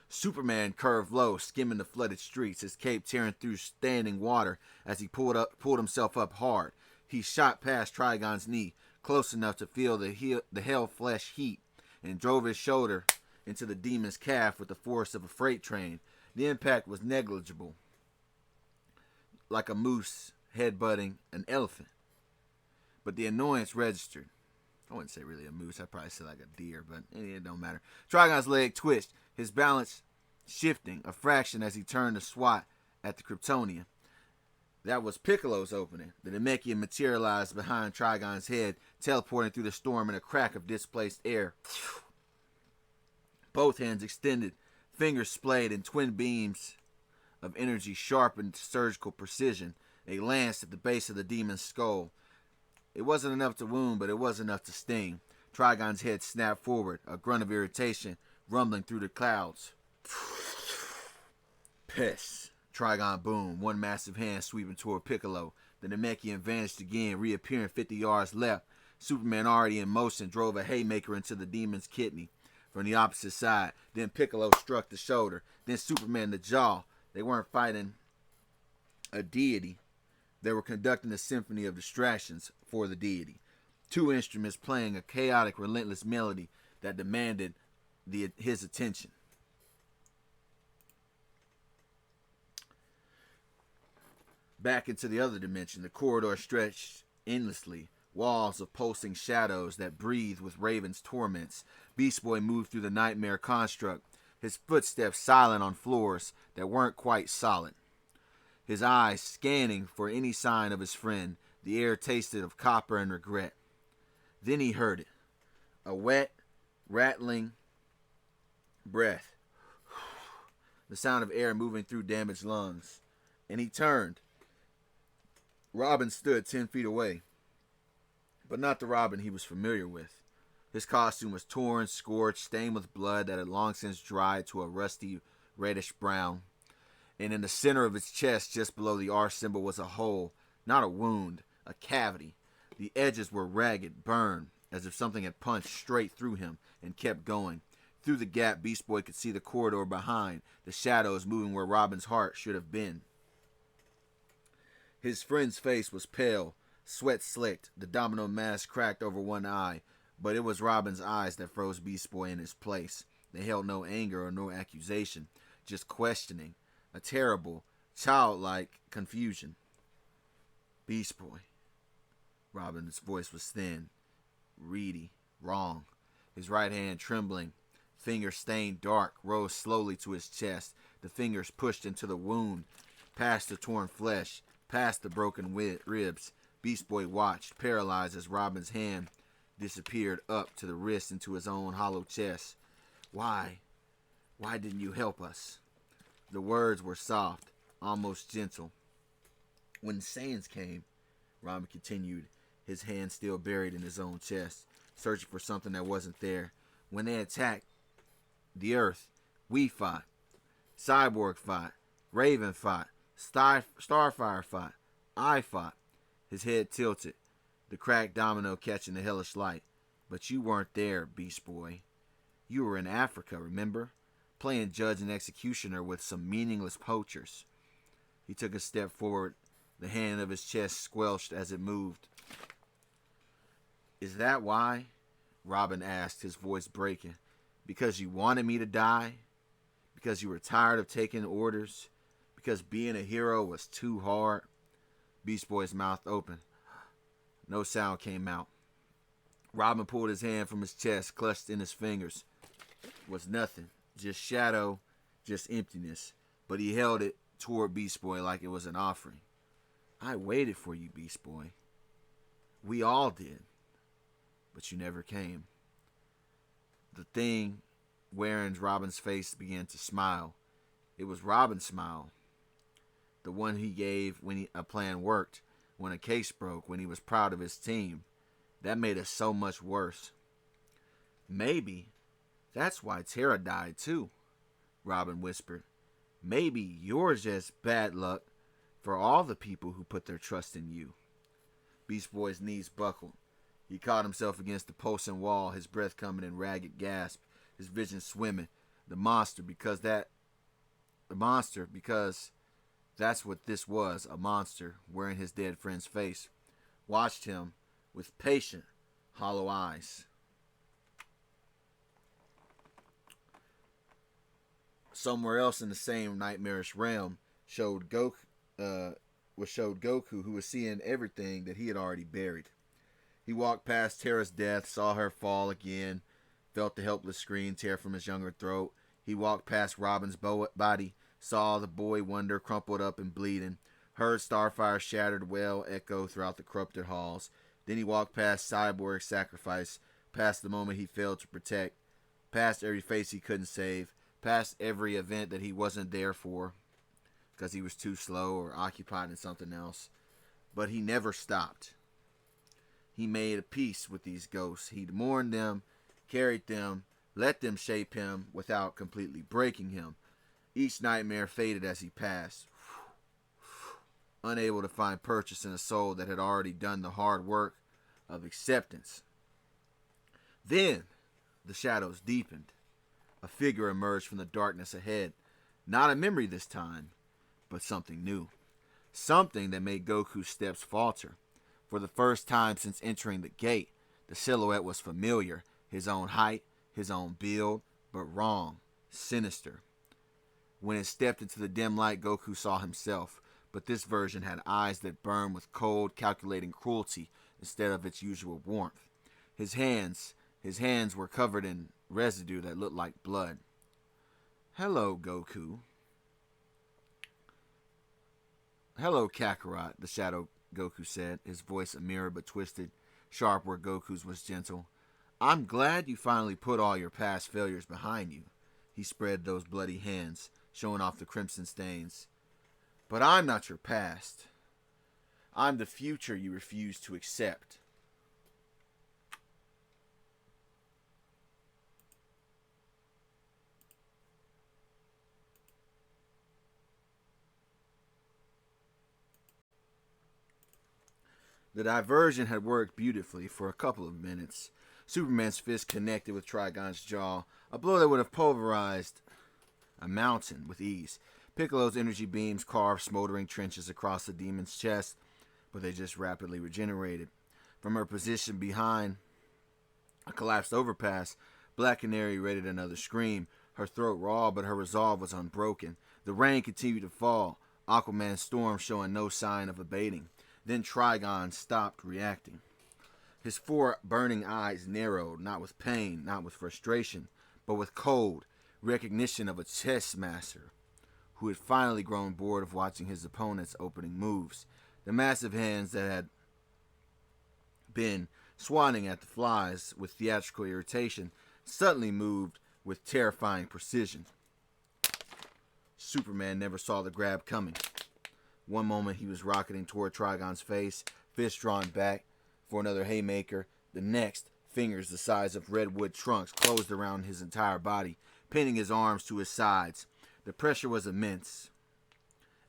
Superman curved low, skimming the flooded streets, his cape tearing through standing water as he pulled himself up hard. He shot past Trigon's knee, close enough to feel the hell flesh heat, and drove his shoulder into the demon's calf with the force of a freight train. The impact was negligible, like a moose headbutting an elephant. but the annoyance registered. I wouldn't say really a moose. I'd probably say like a deer, but it don't matter. Trigon's leg twitched, his balance shifting a fraction as he turned to swat at the Kryptonian. That was Piccolo's opening. The Namekian materialized behind Trigon's head, teleporting through the storm in a crack of displaced air. Both hands extended, fingers splayed in twin beams of energy sharpened to surgical precision. They lanced at the base of the demon's skull. It wasn't enough to wound, but it was enough to sting. Trigon's head snapped forward, a grunt of irritation rumbling through the clouds. Piss. Trigon boomed, one massive hand sweeping toward Piccolo. The Namekian vanished again, reappearing 50 yards left. Superman, already in motion, drove a haymaker into the demon's kidney from the opposite side. Then Piccolo struck the shoulder. Then Superman the jaw. They weren't fighting a deity. They were conducting a symphony of distractions for the deity. Two instruments playing a chaotic, relentless melody that demanded his attention. Back into the other dimension, the corridor stretched endlessly, walls of pulsing shadows that breathed with Raven's torments. Beast Boy moved through the nightmare construct, his footsteps silent on floors that weren't quite solid. His eyes scanning for any sign of his friend, the air tasted of copper and regret. Then he heard it, a wet, rattling breath, the sound of air moving through damaged lungs, and he turned. Robin stood 10 feet away, but not the Robin he was familiar with. His costume was torn, scorched, stained with blood that had long since dried to a rusty reddish brown. And in the center of his chest, just below the R symbol, was a hole, not a wound, a cavity. The edges were ragged, burned, as if something had punched straight through him and kept going. Through the gap, Beast Boy could see the corridor behind, the shadows moving where Robin's heart should have been. His friend's face was pale, sweat slicked, the domino mask cracked over one eye, but it was Robin's eyes that froze Beast Boy in his place. They held no anger or no accusation, just questioning, a terrible, childlike confusion. Beast Boy. Robin's voice was thin, reedy, wrong. His right hand trembling, fingers stained dark, rose slowly to his chest. The fingers pushed into the wound, past the torn flesh, past the broken ribs. Beast Boy watched, paralyzed, as Robin's hand disappeared up to the wrist into his own hollow chest. Why? Why didn't you help us? The words were soft, almost gentle. When Saiyans came, Robin continued, his hand still buried in his own chest, searching for something that wasn't there. When they attacked the Earth, we fought. Cyborg fought. Raven fought. Starfire fought. I fought. His head tilted, the cracked domino catching the hellish light. But you weren't there, Beast Boy. You were in Africa, remember? Playing judge and executioner with some meaningless poachers. He took a step forward, the hand of his chest squelched as it moved. Is that why? Robin asked, his voice breaking. Because you wanted me to die? Because you were tired of taking orders? Because being a hero was too hard? Beast Boy's mouth opened. No sound came out. Robin pulled his hand from his chest, clutched in his fingers. It was nothing. Just shadow, just emptiness. But he held it toward Beast Boy like it was an offering. I waited for you, Beast Boy. We all did. But you never came. The thing wearing Robin's face began to smile. It was Robin's smile. The one he gave when a plan worked, when a case broke, when he was proud of his team. That made it so much worse. Maybe that's why Tara died too, Robin whispered. Maybe you're just bad luck for all the people who put their trust in you. Beast Boy's knees buckled. He caught himself against the pulsing wall, his breath coming in ragged gasps, his vision swimming. The monster, because that's what this was, a monster wearing his dead friend's face, watched him with patient, hollow eyes. Somewhere else in the same nightmarish realm showed Goku, who was seeing everything that he had already buried. He walked past Tara's death, saw her fall again, felt the helpless scream tear from his younger throat. He walked past Robin's body, saw the boy Wonder crumpled up and bleeding, heard Starfire's shattered wail echo throughout the corrupted halls. Then he walked past Cyborg's sacrifice, past the moment he failed to protect, past every face he couldn't save, past every event that he wasn't there for because he was too slow or occupied in something else. But he never stopped. He made a peace with these ghosts. He'd mourned them, carried them, let them shape him without completely breaking him. Each nightmare faded as he passed, unable to find purchase in a soul that had already done the hard work of acceptance. Then the shadows deepened. A figure emerged from the darkness ahead. Not a memory this time, but something new. Something that made Goku's steps falter. For the first time since entering the gate, the silhouette was familiar. His own height, his own build, but wrong, sinister. When it stepped into the dim light, Goku saw himself, but this version had eyes that burned with cold, calculating cruelty instead of its usual warmth. His hands were covered in residue that looked like blood. "Hello, Goku." "Hello, Kakarot," the shadow Goku said, his voice a mirror but twisted, sharp where Goku's was gentle. "I'm glad you finally put all your past failures behind you." He spread those bloody hands, showing off the crimson stains. "But I'm not your past. I'm the future you refuse to accept." The diversion had worked beautifully for a couple of minutes. Superman's fist connected with Trigon's jaw, a blow that would have pulverized a mountain with ease. Piccolo's energy beams carved smoldering trenches across the demon's chest, but they just rapidly regenerated. From her position behind a collapsed overpass, Black Canary rated another scream, her throat raw, but her resolve was unbroken. The rain continued to fall, Aquaman's storm showing no sign of abating. Then Trigon stopped reacting. His four burning eyes narrowed, not with pain, not with frustration, but with cold recognition of a chess master who had finally grown bored of watching his opponent's opening moves. The massive hands that had been swatting at the flies with theatrical irritation suddenly moved with terrifying precision. Superman never saw the grab coming. One moment he was rocketing toward Trigon's face, fist drawn back for another haymaker. The next, fingers the size of redwood trunks closed around his entire body, pinning his arms to his sides. The pressure was immense,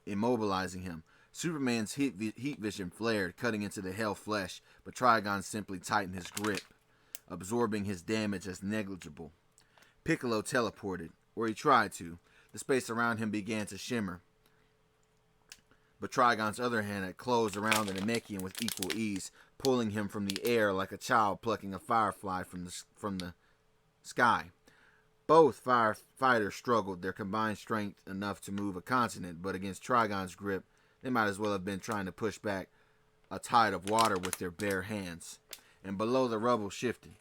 immobilizing him. Superman's heat vision flared, cutting into the hell flesh, but Trigon simply tightened his grip, absorbing his damage as negligible. Piccolo teleported, or he tried to. The space around him began to shimmer, but Trigon's other hand had closed around the Namekian with equal ease, pulling him from the air like a child plucking a firefly from the sky. Both firefighters struggled, their combined strength enough to move a continent, but against Trigon's grip, they might as well have been trying to push back a tide of water with their bare hands. And below, the rubble shifted.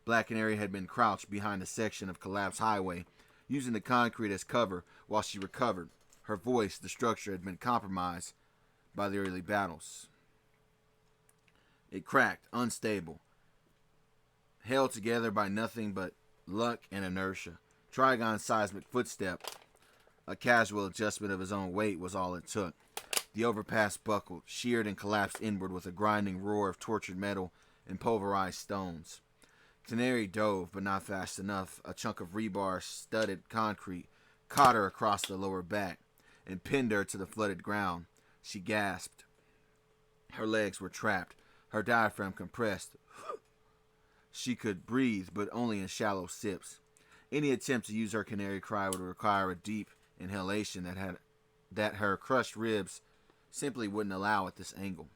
Black Canary had been crouched behind a section of collapsed highway, using the concrete as cover while she recovered. Her voice, the structure, had been compromised by the early battles. It cracked, unstable, held together by nothing but luck and inertia. Trigon's seismic footstep, a casual adjustment of his own weight, was all it took. The overpass buckled, sheared and collapsed inward with a grinding roar of tortured metal and pulverized stones. Canary dove, but not fast enough. A chunk of rebar-studded concrete caught her across the lower back and pinned her to the flooded ground. She gasped. Her legs were trapped, her diaphragm compressed. She could breathe, but only in shallow sips. Any attempt to use her canary cry would require a deep inhalation that her crushed ribs simply wouldn't allow at this angle.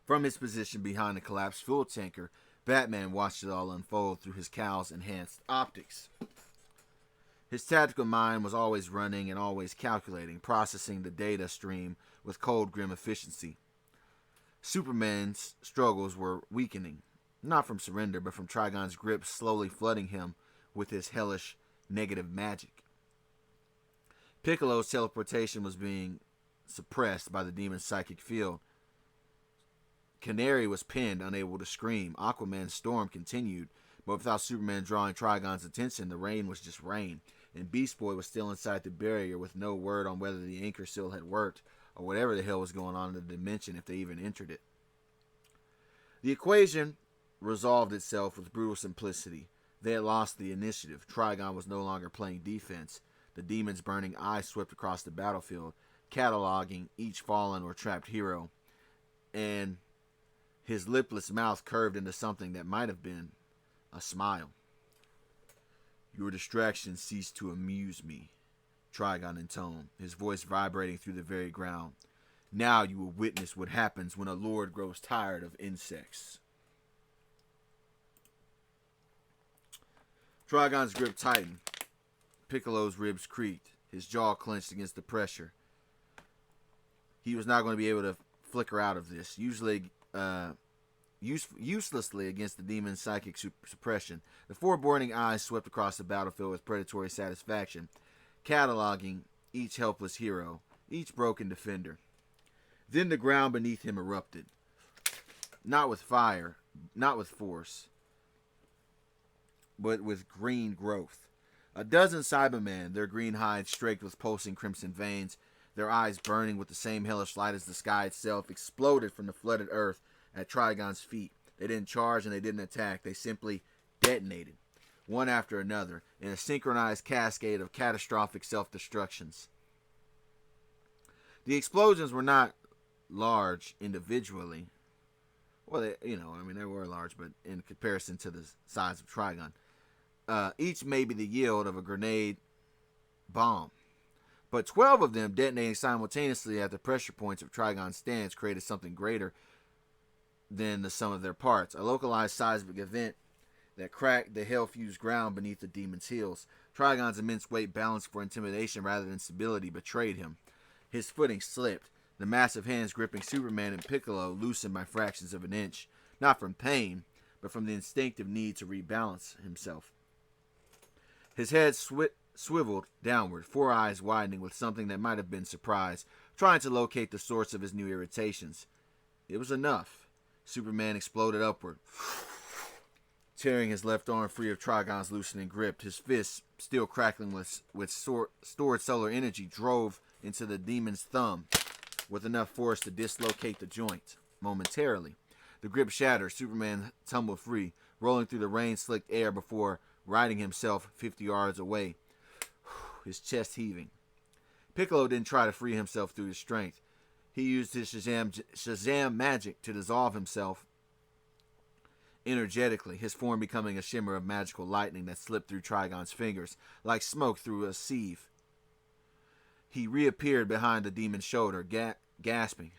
From his position behind the collapsed fuel tanker, Batman watched it all unfold through his cowl's enhanced optics. His tactical mind was always running and always calculating, processing the data stream with cold, grim efficiency. Superman's struggles were weakening, not from surrender, but from Trigon's grip slowly flooding him with his hellish negative magic. Piccolo's teleportation was being suppressed by the demon's psychic field. Canary was pinned, unable to scream. Aquaman's storm continued, but without Superman drawing Trigon's attention, the rain was just rain, and Beast Boy was still inside the barrier with no word on whether the anchor seal had worked or whatever the hell was going on in the dimension if they even entered it. The equation resolved itself with brutal simplicity. They had lost the initiative. Trigon was no longer playing defense. The demon's burning eyes swept across the battlefield, cataloging each fallen or trapped hero, and his lipless mouth curved into something that might have been a smile. Your distractions cease to amuse me, Trigon intoned, his voice vibrating through the very ground. Now you will witness what happens when a lord grows tired of insects. Trigon's grip tightened. Piccolo's ribs creaked. His jaw clenched against the pressure. He was not going to be able to flicker out of this. Uselessly against the demon's psychic suppression. The four burning eyes swept across the battlefield with predatory satisfaction, cataloging each helpless hero, each broken defender. Then the ground beneath him erupted. Not with fire, not with force, but with green growth. A dozen Cybermen, their green hides streaked with pulsing crimson veins, their eyes burning with the same hellish light as the sky itself, exploded from the flooded earth at Trigon's feet. They didn't charge and they didn't attack. They simply detonated, one after another, in a synchronized cascade of catastrophic self-destructions. The explosions were not large individually. Well, they were large, but in comparison to the size of Trigon. Each may be the yield of a grenade bomb. But 12 of them detonating simultaneously at the pressure points of Trigon's stance created something greater than the sum of their parts. A localized seismic event that cracked the hell-fused ground beneath the demon's heels. Trigon's immense weight, balanced for intimidation rather than stability, betrayed him. His footing slipped. The massive hands gripping Superman and Piccolo loosened by fractions of an inch, not from pain, but from the instinctive need to rebalance himself. His head swiveled downward, four eyes widening with something that might have been surprise, trying to locate the source of his new irritations. It was enough. Superman exploded upward, tearing his left arm free of Trigon's loosening grip. His fist, still crackling with stored solar energy, drove into the demon's thumb with enough force to dislocate the joint. Momentarily, the grip shattered. Superman tumbled free, rolling through the rain-slicked air before righting himself 50 yards away, his chest heaving. Piccolo didn't try to free himself through his strength. He used his Shazam magic to dissolve himself energetically, his form becoming a shimmer of magical lightning that slipped through Trigon's fingers, like smoke through a sieve. He reappeared behind the demon's shoulder, gasping.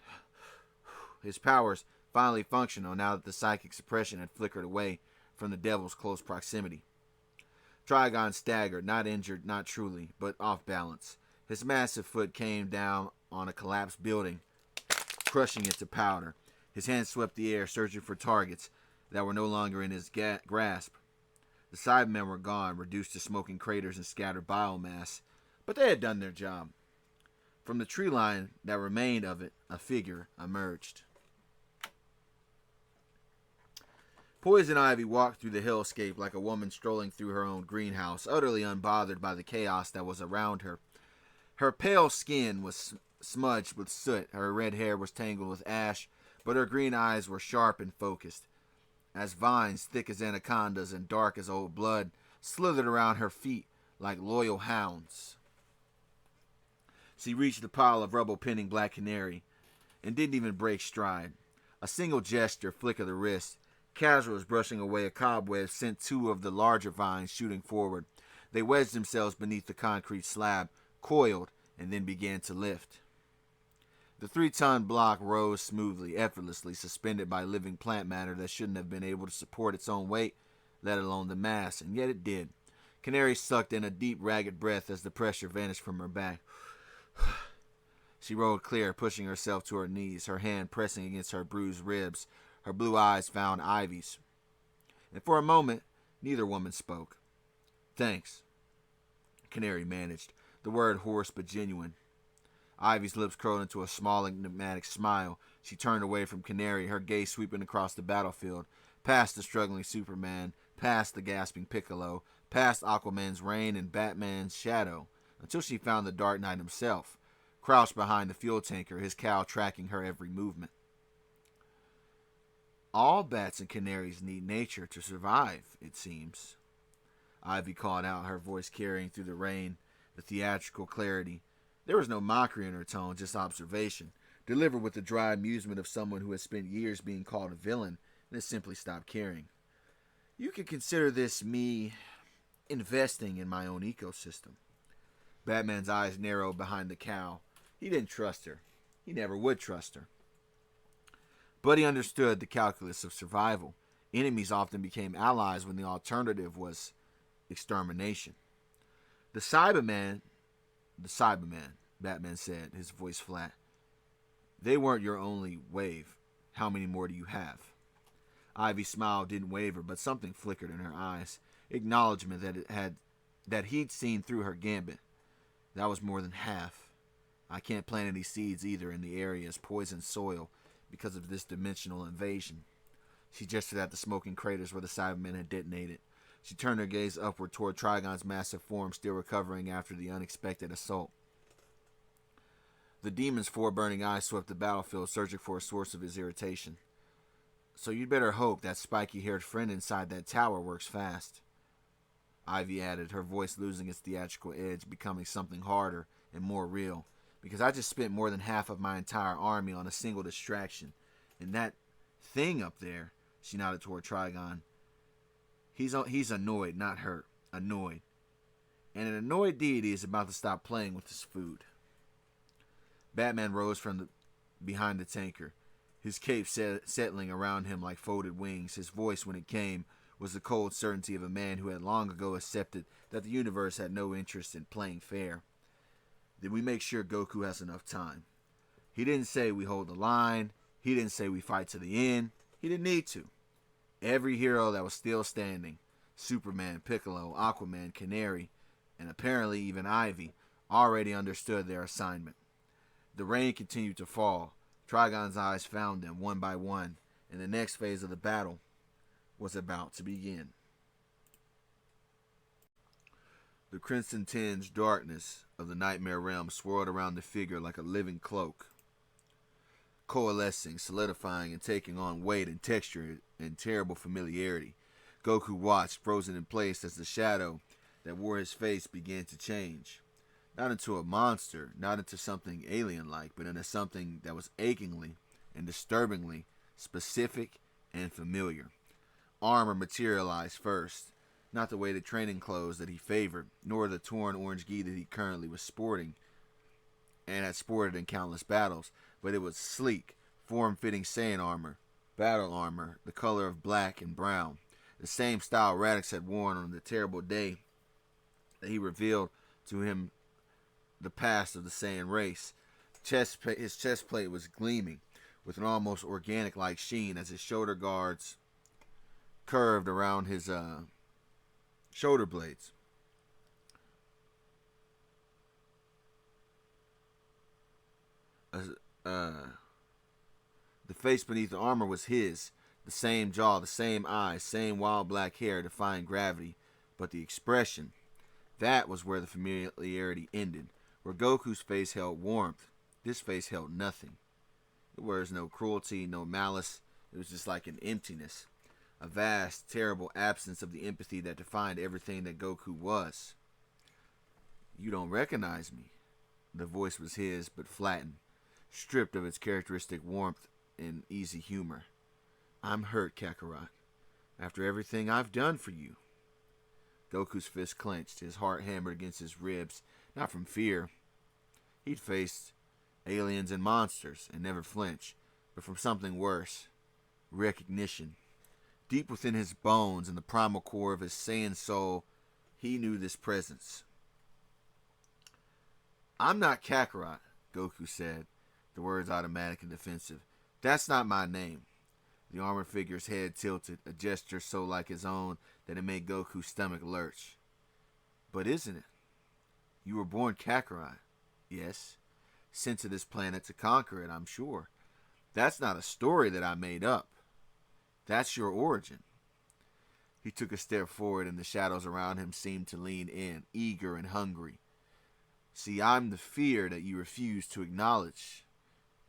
His powers finally functional now that the psychic suppression had flickered away from the devil's close proximity. Trigon staggered, not injured, not truly, but off balance. His massive foot came down on a collapsed building, crushing it to powder. His hands swept the air, searching for targets that were no longer in his grasp. The Cybermen were gone, reduced to smoking craters and scattered biomass, but they had done their job. From the tree line that remained of it, a figure emerged. Poison Ivy walked through the hellscape like a woman strolling through her own greenhouse, utterly unbothered by the chaos that was around her. Her pale skin was smudged with soot, her red hair was tangled with ash, but her green eyes were sharp and focused, as vines thick as anacondas and dark as old blood slithered around her feet like loyal hounds. She reached the pile of rubble pinning Black Canary and didn't even break stride. A single gesture, flick of the wrist, casual as brushing away a cobweb, sent two of the larger vines shooting forward. They wedged themselves beneath the concrete slab, coiled, and then began to lift. The 3-ton block rose smoothly, effortlessly, suspended by living plant matter that shouldn't have been able to support its own weight, let alone the mass, and yet it did. Canary sucked in a deep, ragged breath as the pressure vanished from her back. She rolled clear, pushing herself to her knees, her hand pressing against her bruised ribs. Her blue eyes found Ivy's. And for a moment, neither woman spoke. Thanks, Canary managed, the word hoarse but genuine. Ivy's lips curled into a small enigmatic smile. She turned away from Canary, her gaze sweeping across the battlefield, past the struggling Superman, past the gasping Piccolo, past Aquaman's reign and Batman's shadow, until she found the Dark Knight himself, crouched behind the fuel tanker, his cowl tracking her every movement. All bats and canaries need nature to survive, it seems. Ivy called out, her voice carrying through the rain, the theatrical clarity. There was no mockery in her tone, just observation, delivered with the dry amusement of someone who has spent years being called a villain and has simply stopped caring. You could consider this me investing in my own ecosystem. Batman's eyes narrowed behind the cowl. He didn't trust her. He never would trust her. But he understood the calculus of survival. Enemies often became allies when the alternative was extermination. The Cyberman, Batman said, his voice flat. They weren't your only wave. How many more do you have? Ivy's smile didn't waver, but something flickered in her eyes. Acknowledgement that he'd seen through her gambit. That was more than half. I can't plant any seeds either in the area's poisoned soil because of this dimensional invasion. She gestured at the smoking craters where the Cybermen had detonated. She turned her gaze upward toward Trigon's massive form, still recovering after the unexpected assault. The demon's four burning eyes swept the battlefield, searching for a source of his irritation. So you'd better hope that spiky-haired friend inside that tower works fast. Ivy added, her voice losing its theatrical edge, becoming something harder and more real. Because I just spent more than half of my entire army on a single distraction. And that thing up there, she nodded toward Trigon. He's annoyed, not hurt. Annoyed. And an annoyed deity is about to stop playing with his food. Batman rose from behind the tanker, his cape settling around him like folded wings. His voice, when it came, was the cold certainty of a man who had long ago accepted that the universe had no interest in playing fair. Then we make sure Goku has enough time. He didn't say we hold the line. He didn't say we fight to the end. He didn't need to. Every hero that was still standing, Superman, Piccolo, Aquaman, Canary, and apparently even Ivy, already understood their assignment. The rain continued to fall. Trigon's eyes found them one by one, and the next phase of the battle was about to begin. The crimson-tinged darkness of the nightmare realm swirled around the figure like a living cloak, coalescing, solidifying, and taking on weight and texture and terrible familiarity. Goku watched, frozen in place, as the shadow that wore his face began to change. Not into a monster, not into something alien-like, but into something that was achingly and disturbingly specific and familiar. Armor materialized first, not the weighted training clothes that he favored, nor the torn orange gi that he currently was sporting and had sported in countless battles, but it was sleek, form-fitting Saiyan armor, battle armor, the color of black and brown, the same style Radix had worn on the terrible day that he revealed to him the past of the Saiyan race. His chest plate was gleaming with an almost organic-like sheen as his shoulder guards curved around his shoulder blades. The face beneath the armor was his. The same jaw, the same eyes, same wild black hair defying gravity. But the expression, that was where the familiarity ended. Where Goku's face held warmth, this face held nothing. There was no cruelty, no malice. It was just like an emptiness. A vast, terrible absence of the empathy that defined everything that Goku was. You don't recognize me. The voice was his, but flattened, stripped of its characteristic warmth and easy humor. I'm hurt, Kakarot. After everything I've done for you. Goku's fist clenched, his heart hammered against his ribs, not from fear. He'd faced aliens and monsters and never flinched, but from something worse. Recognition. Deep within his bones and the primal core of his Saiyan soul, he knew this presence. I'm not Kakarot, Goku said, the words automatic and defensive. That's not my name. The armored figure's head tilted, a gesture so like his own that it made Goku's stomach lurch. But isn't it? You were born Kakarot. Yes. Sent to this planet to conquer it, I'm sure. That's not a story that I made up. That's your origin. He took a step forward and the shadows around him seemed to lean in, eager and hungry. See, I'm the fear that you refuse to acknowledge,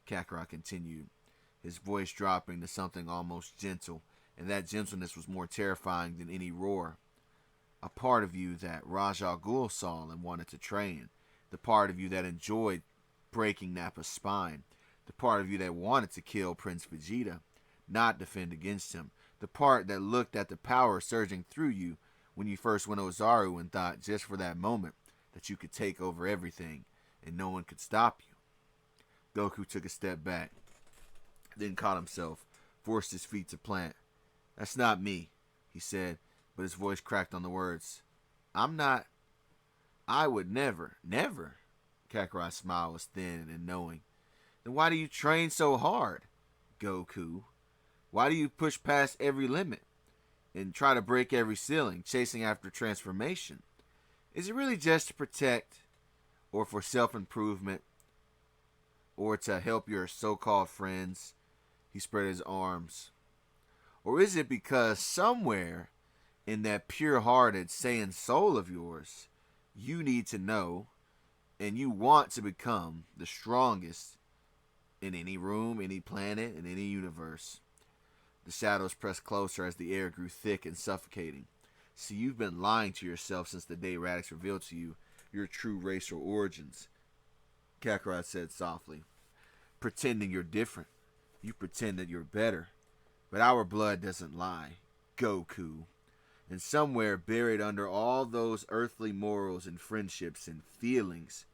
Kakarot continued, his voice dropping to something almost gentle, and that gentleness was more terrifying than any roar. A part of you that Ra's al Ghul saw and wanted to train, the part of you that enjoyed breaking Nappa's spine, the part of you that wanted to kill Prince Vegeta, not defend against him, the part that looked at the power surging through you when you first went Ozaru and thought just for that moment that you could take over everything and no one could stop you. Goku took a step back, then caught himself, forced his feet to plant. That's not me, he said, but his voice cracked on the words. I'm not. I would never, never. Kakarot's smile was thin and knowing. Then why do you train so hard, Goku? Why do you push past every limit and try to break every ceiling, chasing after transformation? Is it really just to protect or for self-improvement or to help your so-called friends? He spread his arms. Or is it because somewhere in that pure-hearted Saiyan soul of yours, you need to know and you want to become the strongest in any room, any planet, in any universe? The shadows pressed closer as the air grew thick and suffocating. See, you've been lying to yourself since the day Radix revealed to you your true racial origins, Kakarot said softly. Pretending you're different. You pretend that you're better. But our blood doesn't lie, Goku. And somewhere buried under all those earthly morals and friendships and feelings,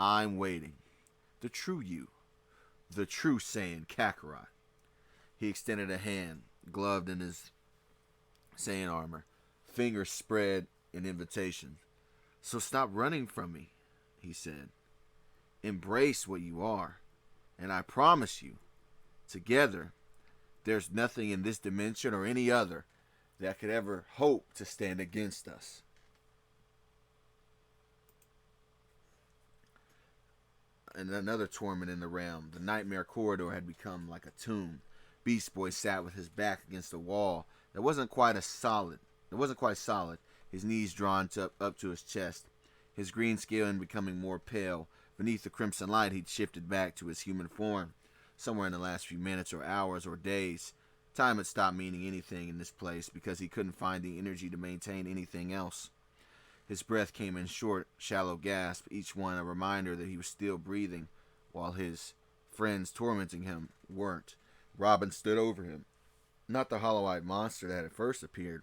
I'm waiting. The true you. The true Saiyan Kakarot. He extended a hand, gloved in his Saiyan armor, fingers spread in invitation. So stop running from me, he said. Embrace what you are, and I promise you, together, there's nothing in this dimension or any other that could ever hope to stand against us. And another torment in the realm. The nightmare corridor had become like a tomb. Beast Boy sat with his back against a wall that wasn't quite solid. His knees drawn up to his chest. His green skin becoming more pale. Beneath the crimson light, he'd shifted back to his human form. Somewhere in the last few minutes or hours or days, time had stopped meaning anything in this place because he couldn't find the energy to maintain anything else. His breath came in short, shallow gasps, each one a reminder that he was still breathing, while his friends tormenting him weren't. Robin stood over him. Not the hollow-eyed monster that had first appeared.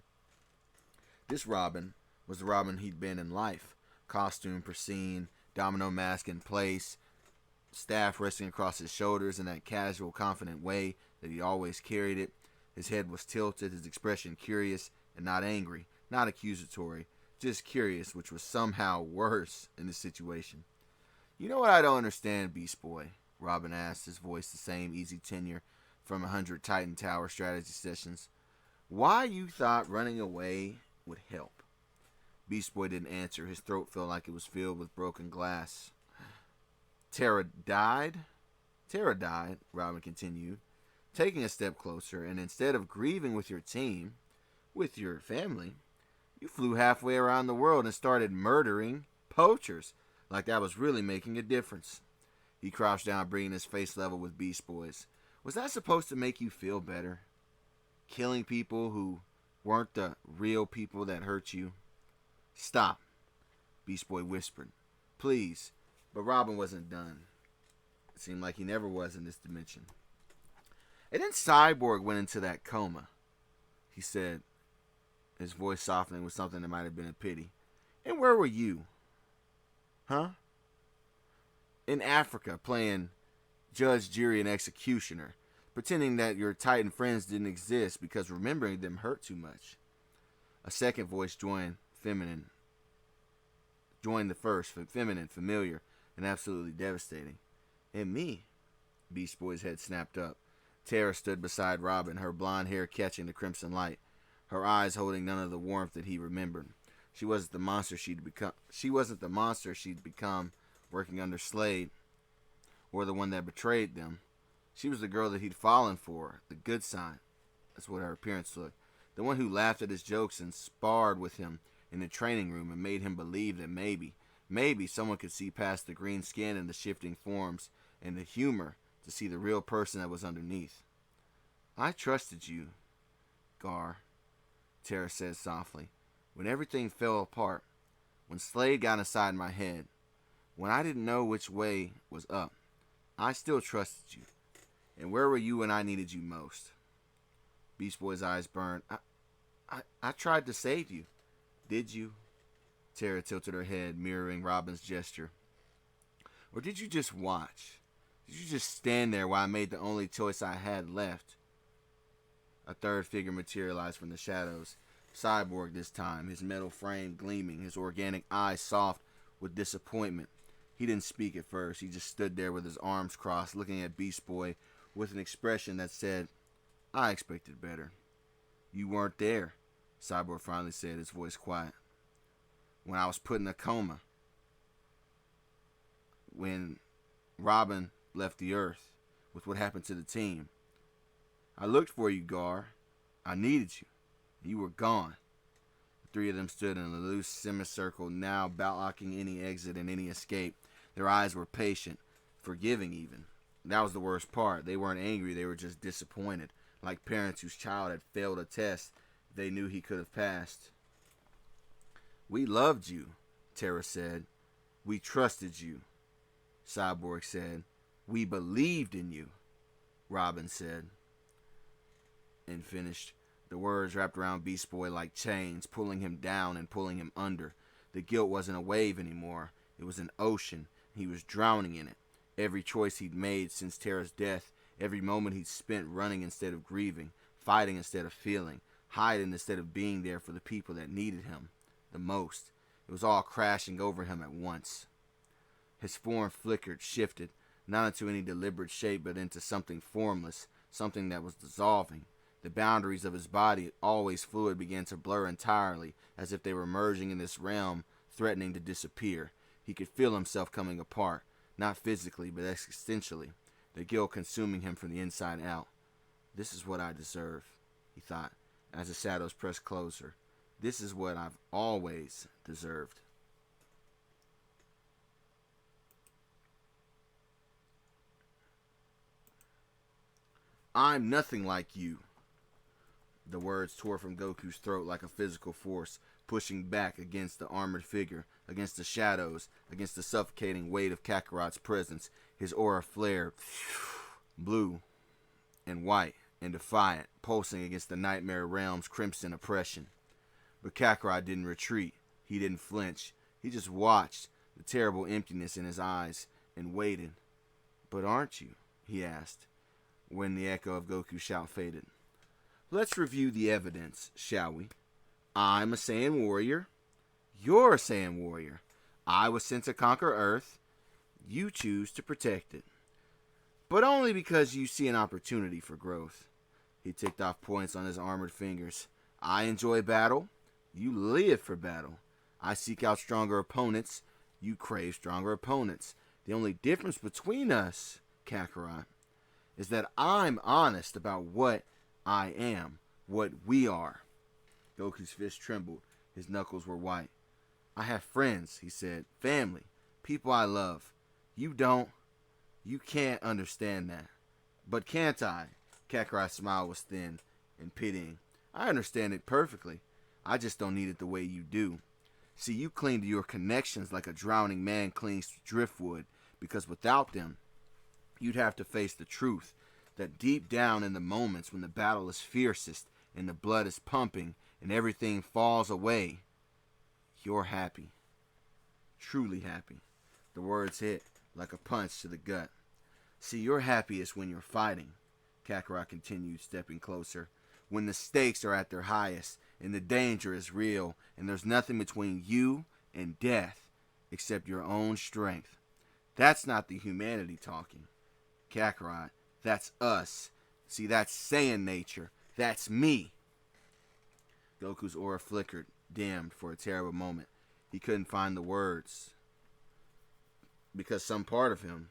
This Robin was the Robin he'd been in life. Costume pristine, domino mask in place, staff resting across his shoulders in that casual, confident way that he always carried it. His head was tilted, his expression curious and not angry, not accusatory, just curious, which was somehow worse in this situation. You know what I don't understand, Beast Boy? Robin asked, his voice the same easy tenor from 100 Titan Tower strategy sessions. Why you thought running away would help? Beast Boy didn't answer. His throat felt like it was filled with broken glass. Terra died? Terra died, Robin continued, taking a step closer, and instead of grieving with your team, with your family, you flew halfway around the world and started murdering poachers, like that was really making a difference. He crouched down, bringing his face level with Beast Boy's. Was that supposed to make you feel better? Killing people who weren't the real people that hurt you? Stop, Beast Boy whispered. Please. But Robin wasn't done. It seemed like he never was in this dimension. And then Cyborg went into that coma, he said, his voice softening with something that might have been a pity. And where were you? Huh? In Africa, playing judge, jury, and executioner, pretending that your Titan friends didn't exist because remembering them hurt too much. A second voice joined the first, feminine, familiar, and absolutely devastating. And me. Beast Boy's head snapped up. Tara stood beside Robin, her blonde hair catching the crimson light, her eyes holding none of the warmth that he remembered. She wasn't the monster she'd become. Working under Slade, or the one that betrayed them. She was the girl that he'd fallen for, the good side. That's what her appearance looked. The one who laughed at his jokes and sparred with him in the training room and made him believe that maybe someone could see past the green skin and the shifting forms and the humor to see the real person that was underneath. I trusted you, Gar, Tara said softly. When everything fell apart, when Slade got inside my head, when I didn't know which way was up, I still trusted you. And where were you when I needed you most? Beast Boy's eyes burned. I tried to save you. Did you? Tara tilted her head, mirroring Robin's gesture. Or did you just watch? Did you just stand there while I made the only choice I had left? A third figure materialized from the shadows. Cyborg this time, his metal frame gleaming, his organic eyes soft with disappointment. He didn't speak at first. He just stood there with his arms crossed, looking at Beast Boy with an expression that said, I expected better. You weren't there, Cyborg finally said, his voice quiet. When I was put in a coma. When Robin left the Earth with what happened to the team. I looked for you, Gar. I needed you. You were gone. The three of them stood in a loose semicircle, now blocking any exit and any escape. Their eyes were patient, forgiving even. That was the worst part. They weren't angry, they were just disappointed, like parents whose child had failed a test they knew he could have passed. We loved you, Tara said. We trusted you, Cyborg said. We believed in you, Robin said. And finished. The words wrapped around Beast Boy like chains, pulling him down and pulling him under. The guilt wasn't a wave anymore. It was an ocean. He was drowning in it. Every choice he'd made since Tara's death, every moment he'd spent running instead of grieving, fighting instead of feeling, hiding instead of being there for the people that needed him the most. It was all crashing over him at once. His form flickered, shifted, not into any deliberate shape, but into something formless, something that was dissolving. The boundaries of his body, always fluid, began to blur entirely, as if they were merging in this realm, threatening to disappear. He could feel himself coming apart, not physically, but existentially, the guilt consuming him from the inside out. This is what I deserve, he thought, as the shadows pressed closer. This is what I've always deserved. I'm nothing like you. The words tore from Goku's throat like a physical force, pushing back against the armored figure, against the shadows, against the suffocating weight of Kakarot's presence. His aura flared, blue and white and defiant, pulsing against the nightmare realm's crimson oppression. But Kakarot didn't retreat. He didn't flinch. He just watched, the terrible emptiness in his eyes, and waited. But aren't you? He asked, when the echo of Goku's shout faded. Let's review the evidence, shall we? I'm a Saiyan warrior. You're a Saiyan warrior. I was sent to conquer Earth. You choose to protect it. But only because you see an opportunity for growth. He ticked off points on his armored fingers. I enjoy battle. You live for battle. I seek out stronger opponents. You crave stronger opponents. The only difference between us, Kakarot, is that I'm honest about what I am, what we are. Goku's fist trembled. His knuckles were white. I have friends, he said. Family. People I love. You don't. You can't understand that. But can't I? Kakarot's smile was thin and pitying. I understand it perfectly. I just don't need it the way you do. See, you cling to your connections like a drowning man clings to driftwood, because without them, you'd have to face the truth that deep down in the moments when the battle is fiercest and the blood is pumping and everything falls away, you're happy. Truly happy. The words hit like a punch to the gut. See, you're happiest when you're fighting, Kakarot continued, stepping closer. When the stakes are at their highest and the danger is real and there's nothing between you and death except your own strength. That's not the humanity talking. Kakarot, that's us. See, that's Saiyan nature. That's me. Goku's aura flickered, dimmed for a terrible moment. He couldn't find the words. Because some part of him,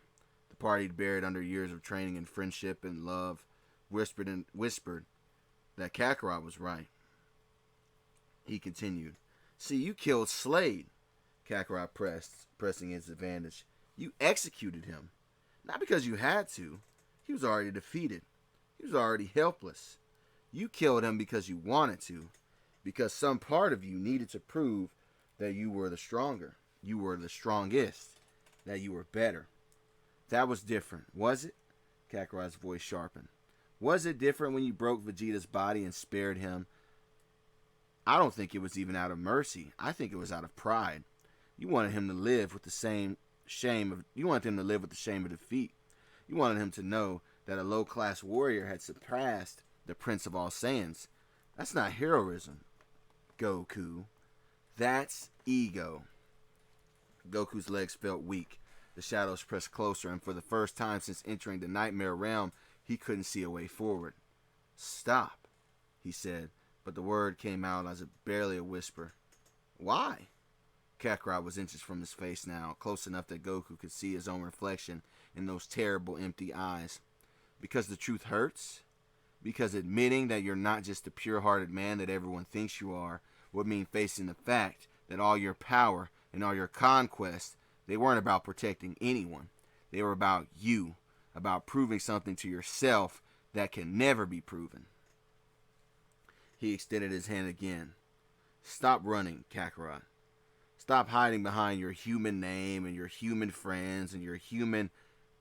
the part he'd buried under years of training and friendship and love, whispered that Kakarot was right. He continued. See, you killed Slade, Kakarot pressing his advantage. You executed him. Not because you had to. He was already defeated. He was already helpless. You killed him because you wanted to. Because some part of you needed to prove that you were the stronger. You were the strongest. That you were better. That was different, was it? Kakarot's voice sharpened. Was it different when you broke Vegeta's body and spared him? I don't think it was even out of mercy. I think it was out of pride. You wanted him to live with the shame of defeat. You wanted him to know that a low-class warrior had surpassed the Prince of all Saiyans. That's not heroism, Goku. That's ego. Goku's legs felt weak. The shadows pressed closer, and for the first time since entering the nightmare realm, he couldn't see a way forward. Stop, he said, but the word came out as barely a whisper. Why? Kakarot was inches from his face now, close enough that Goku could see his own reflection in those terrible, empty eyes. Because the truth hurts? Because admitting that you're not just the pure-hearted man that everyone thinks you are would mean facing the fact that all your power and all your conquests, they weren't about protecting anyone. They were about you, about proving something to yourself that can never be proven. He extended his hand again. Stop running, Kakarot. Stop hiding behind your human name and your human friends and your human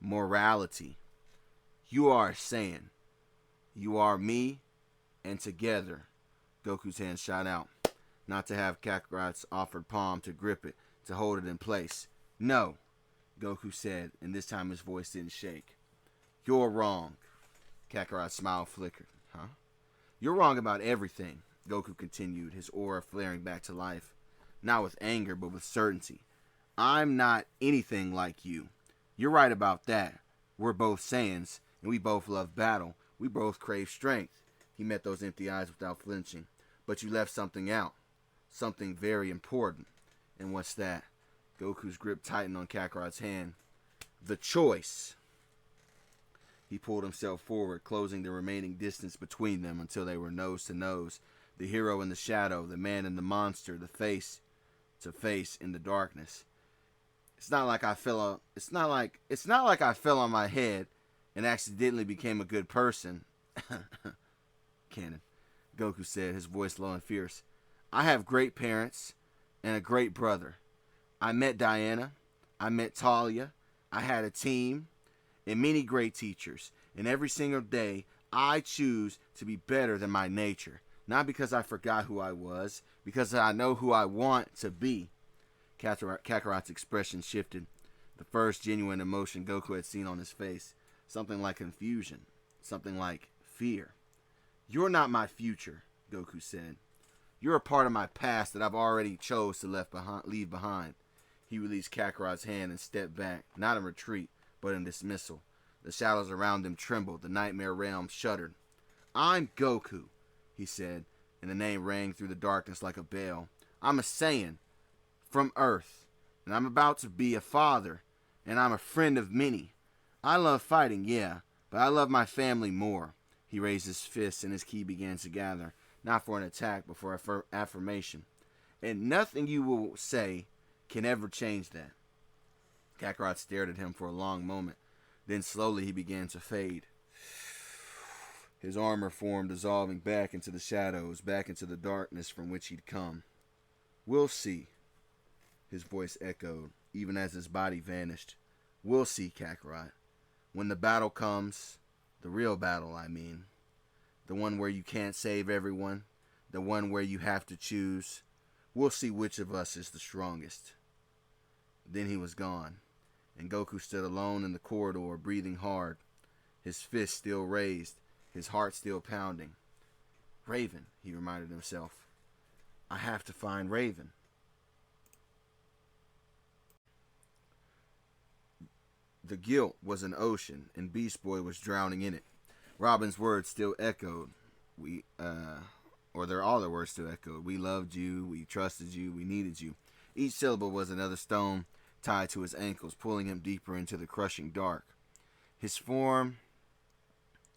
morality. You are a Saiyan. You are me, and together, Goku's hand shot out, not to have Kakarot's offered palm to grip it, to hold it in place. No, Goku said, and this time his voice didn't shake. You're wrong. Kakarot's smile flickered. Huh? You're wrong about everything, Goku continued, his aura flaring back to life. Not with anger, but with certainty. I'm not anything like you. You're right about that. We're both Saiyans, and we both love battle. We both crave strength. He met those empty eyes without flinching. But you left something out. Something very important. And what's that? Goku's grip tightened on Kakarot's hand. The choice. He pulled himself forward, closing the remaining distance between them until they were nose to nose. The hero in the shadow, the man in the monster, the face to face in the darkness. It's not like I fell on my head and accidentally became a good person. Cannon, Goku said, his voice low and fierce. I have great parents and a great brother. I met Diana. I met Talia. I had a team and many great teachers. And every single day, I choose to be better than my nature. Not because I forgot who I was, because I know who I want to be. Kakarot's expression shifted. The first genuine emotion Goku had seen on his face. Something like confusion. Something like fear. You're not my future, Goku said. You're a part of my past that I've already chose to leave behind. He released Kakarot's hand and stepped back, not in retreat, but in dismissal. The shadows around him trembled. The nightmare realm shuddered. I'm Goku, he said, and the name rang through the darkness like a bell. I'm a Saiyan from Earth, and I'm about to be a father, and I'm a friend of many. I love fighting, yeah, but I love my family more. He raised his fists and his ki began to gather, not for an attack, but for affirmation. And nothing you will say can ever change that. Kakarot stared at him for a long moment. Then slowly he began to fade. His armor form dissolving back into the shadows, back into the darkness from which he'd come. We'll see, his voice echoed, even as his body vanished. We'll see, Kakarot. When the battle comes, the real battle, I mean, the one where you can't save everyone, the one where you have to choose, we'll see which of us is the strongest. Then he was gone, and Goku stood alone in the corridor, breathing hard, his fist still raised, his heart still pounding. Raven, he reminded himself. I have to find Raven. The guilt was an ocean, and Beast Boy was drowning in it. Robin's words still echoed. All their words still echoed. We loved you, we trusted you, we needed you. Each syllable was another stone tied to his ankles, pulling him deeper into the crushing dark. His form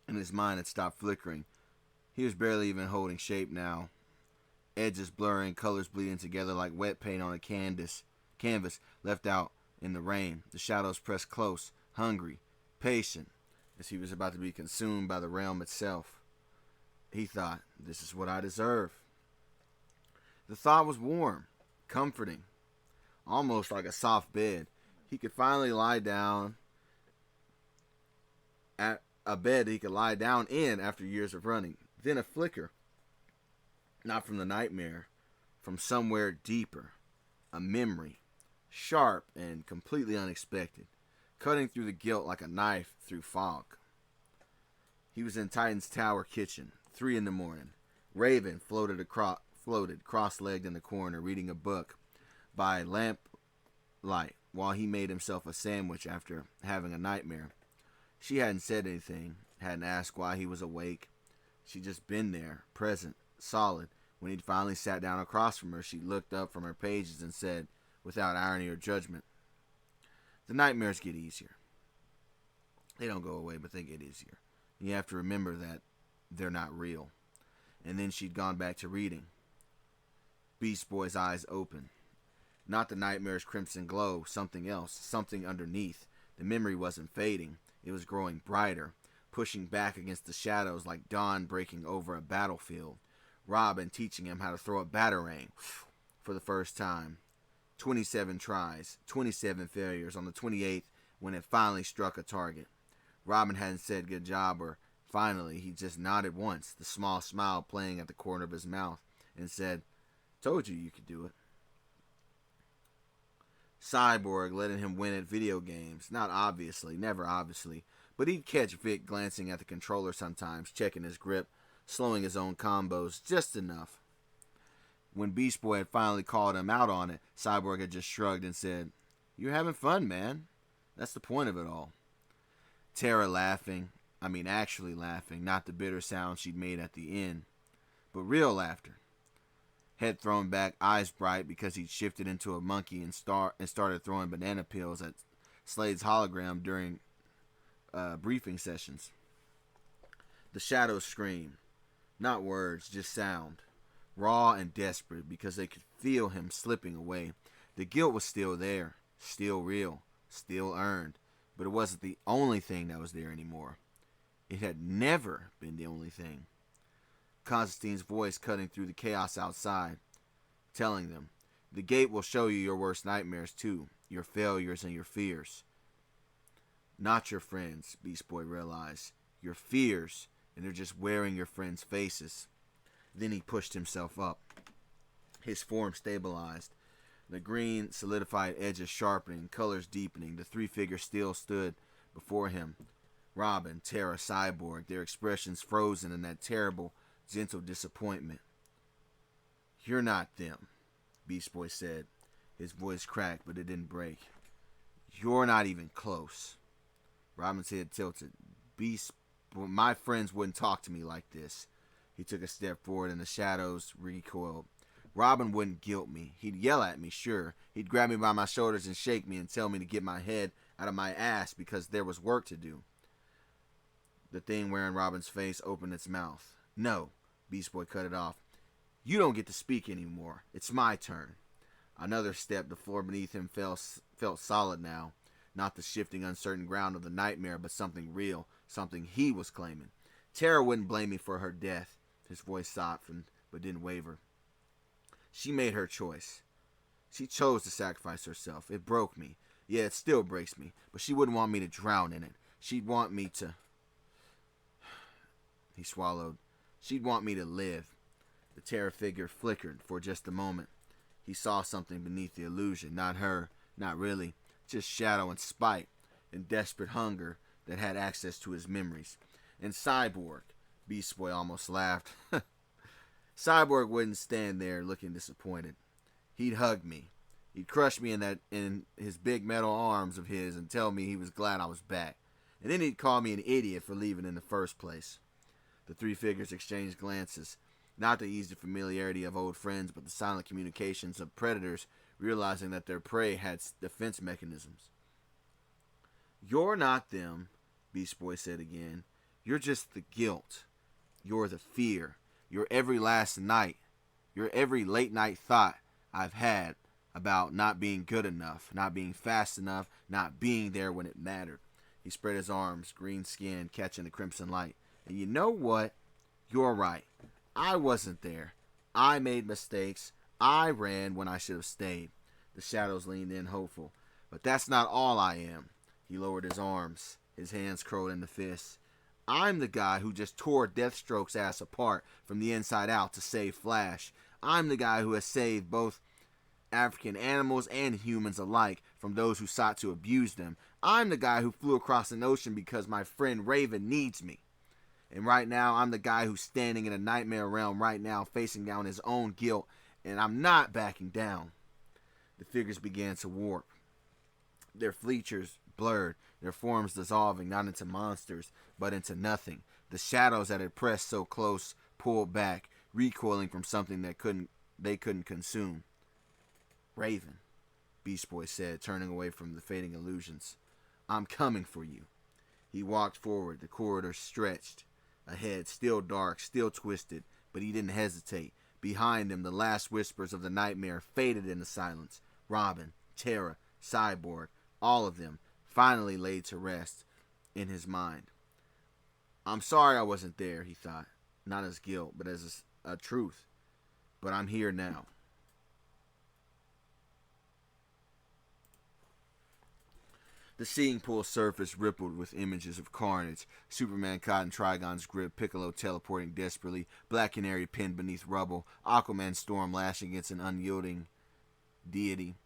and his mind had stopped flickering. He was barely even holding shape now. Edges blurring, colors bleeding together like wet paint on a canvas left out in the rain. The shadows pressed close, hungry, patient, as he was about to be consumed by the realm itself. He thought, this is what I deserve. The thought was warm, comforting, almost like a soft bed. He could finally lie down at a bed he could lie down in after years of running. Then a flicker, not from the nightmare, from somewhere deeper, a memory, sharp and completely unexpected, cutting through the guilt like a knife through fog. He was in Titan's Tower kitchen, 3 a.m. Raven floated cross-legged in the corner, reading a book by lamplight while he made himself a sandwich after having a nightmare. She hadn't said anything, hadn't asked why he was awake. She'd just been there, present, solid. When he'd finally sat down across from her, she looked up from her pages and said, without irony or judgment, the nightmares get easier. They don't go away, but they get easier. You have to remember that they're not real. And then she'd gone back to reading. Beast Boy's eyes opened. Not the nightmare's crimson glow, something else, something underneath. The memory wasn't fading. It was growing brighter, pushing back against the shadows like dawn breaking over a battlefield. Robin teaching him how to throw a batarang for the first time. 27 tries, 27 failures on the 28th when it finally struck a target. Robin hadn't said good job or finally. He just nodded once, the small smile playing at the corner of his mouth, and said, told you could do it. Cyborg letting him win at video games. Not obviously, never obviously, but he'd catch Vic glancing at the controller sometimes, checking his grip, slowing his own combos just enough. When Beast Boy had finally called him out on it, Cyborg had just shrugged and said, you're having fun, man. That's the point of it all. Tara actually laughing, not the bitter sound she'd made at the end, but real laughter. Head thrown back, eyes bright because he'd shifted into a monkey and started throwing banana peels at Slade's hologram during briefing sessions. The shadows screamed. Not words, just sound. Raw and desperate because they could feel him slipping away. The guilt was still there, still real, still earned, but it wasn't the only thing that was there anymore. It had never been the only thing. Constantine's voice cutting through the chaos outside, telling them, the gate will show you your worst nightmares too, your failures and your fears. Not your friends, Beast Boy realized. Your fears, and they're just wearing your friends' faces. Then he pushed himself up. His form stabilized. The green solidified edges sharpening, colors deepening. The 3 figures still stood before him. Robin, Tara, Cyborg, their expressions frozen in that terrible, gentle disappointment. You're not them, Beast Boy said. His voice cracked, but it didn't break. You're not even close. Robin's head tilted. Beast Boy, my friends wouldn't talk to me like this. He took a step forward and the shadows recoiled. Robin wouldn't guilt me. He'd yell at me, sure. He'd grab me by my shoulders and shake me and tell me to get my head out of my ass because there was work to do. The thing wearing Robin's face opened its mouth. No, Beast Boy cut it off. You don't get to speak anymore. It's my turn. Another step, the floor beneath him felt solid now. Not the shifting, uncertain ground of the nightmare, but something real, something he was claiming. Tara wouldn't blame me for her death. His voice softened, but didn't waver. She made her choice. She chose to sacrifice herself. It broke me. Yeah, it still breaks me, but she wouldn't want me to drown in it. She'd want me to... He swallowed. She'd want me to live. The Terra figure flickered for just a moment. He saw something beneath the illusion. Not her. Not really. Just shadow and spite and desperate hunger that had access to his memories. And Cyborg. Beast Boy almost laughed. Cyborg wouldn't stand there looking disappointed. He'd hug me. He'd crush me in his big metal arms of his and tell me he was glad I was back. And then he'd call me an idiot for leaving in the first place. The three figures exchanged glances, not the easy familiarity of old friends, but the silent communications of predators realizing that their prey had defense mechanisms. "You're not them," Beast Boy said again. "You're just the guilt. You're the fear. You're every last night. You're every late night thought I've had about not being good enough, not being fast enough, not being there when it mattered." He spread his arms, green skin catching the crimson light. "And you know what? You're right. I wasn't there. I made mistakes. I ran when I should have stayed." The shadows leaned in, hopeful. "But that's not all I am." He lowered his arms, his hands curled into fists. "I'm the guy who just tore Deathstroke's ass apart from the inside out to save Flash. I'm the guy who has saved both African animals and humans alike from those who sought to abuse them. I'm the guy who flew across an ocean because my friend Raven needs me. And right now, I'm the guy who's standing in a nightmare realm right now, facing down his own guilt, and I'm not backing down." The figures began to warp, their features blurred, their forms dissolving not into monsters, but into nothing. The shadows that had pressed so close pulled back, recoiling from something that they couldn't consume. "Raven," Beast Boy said, turning away from the fading illusions. "I'm coming for you." He walked forward, the corridor stretched. Ahead, still dark, still twisted, but he didn't hesitate. Behind him, the last whispers of the nightmare faded into silence. Robin, Terra, Cyborg, all of them, finally laid to rest in his mind. "I'm sorry I wasn't there," he thought. Not as guilt, but as a truth. "But I'm here now." The seeing pool surface rippled with images of carnage. Superman caught in Trigon's grip, Piccolo teleporting desperately, Black Canary pinned beneath rubble, Aquaman storm lashing against an unyielding deity.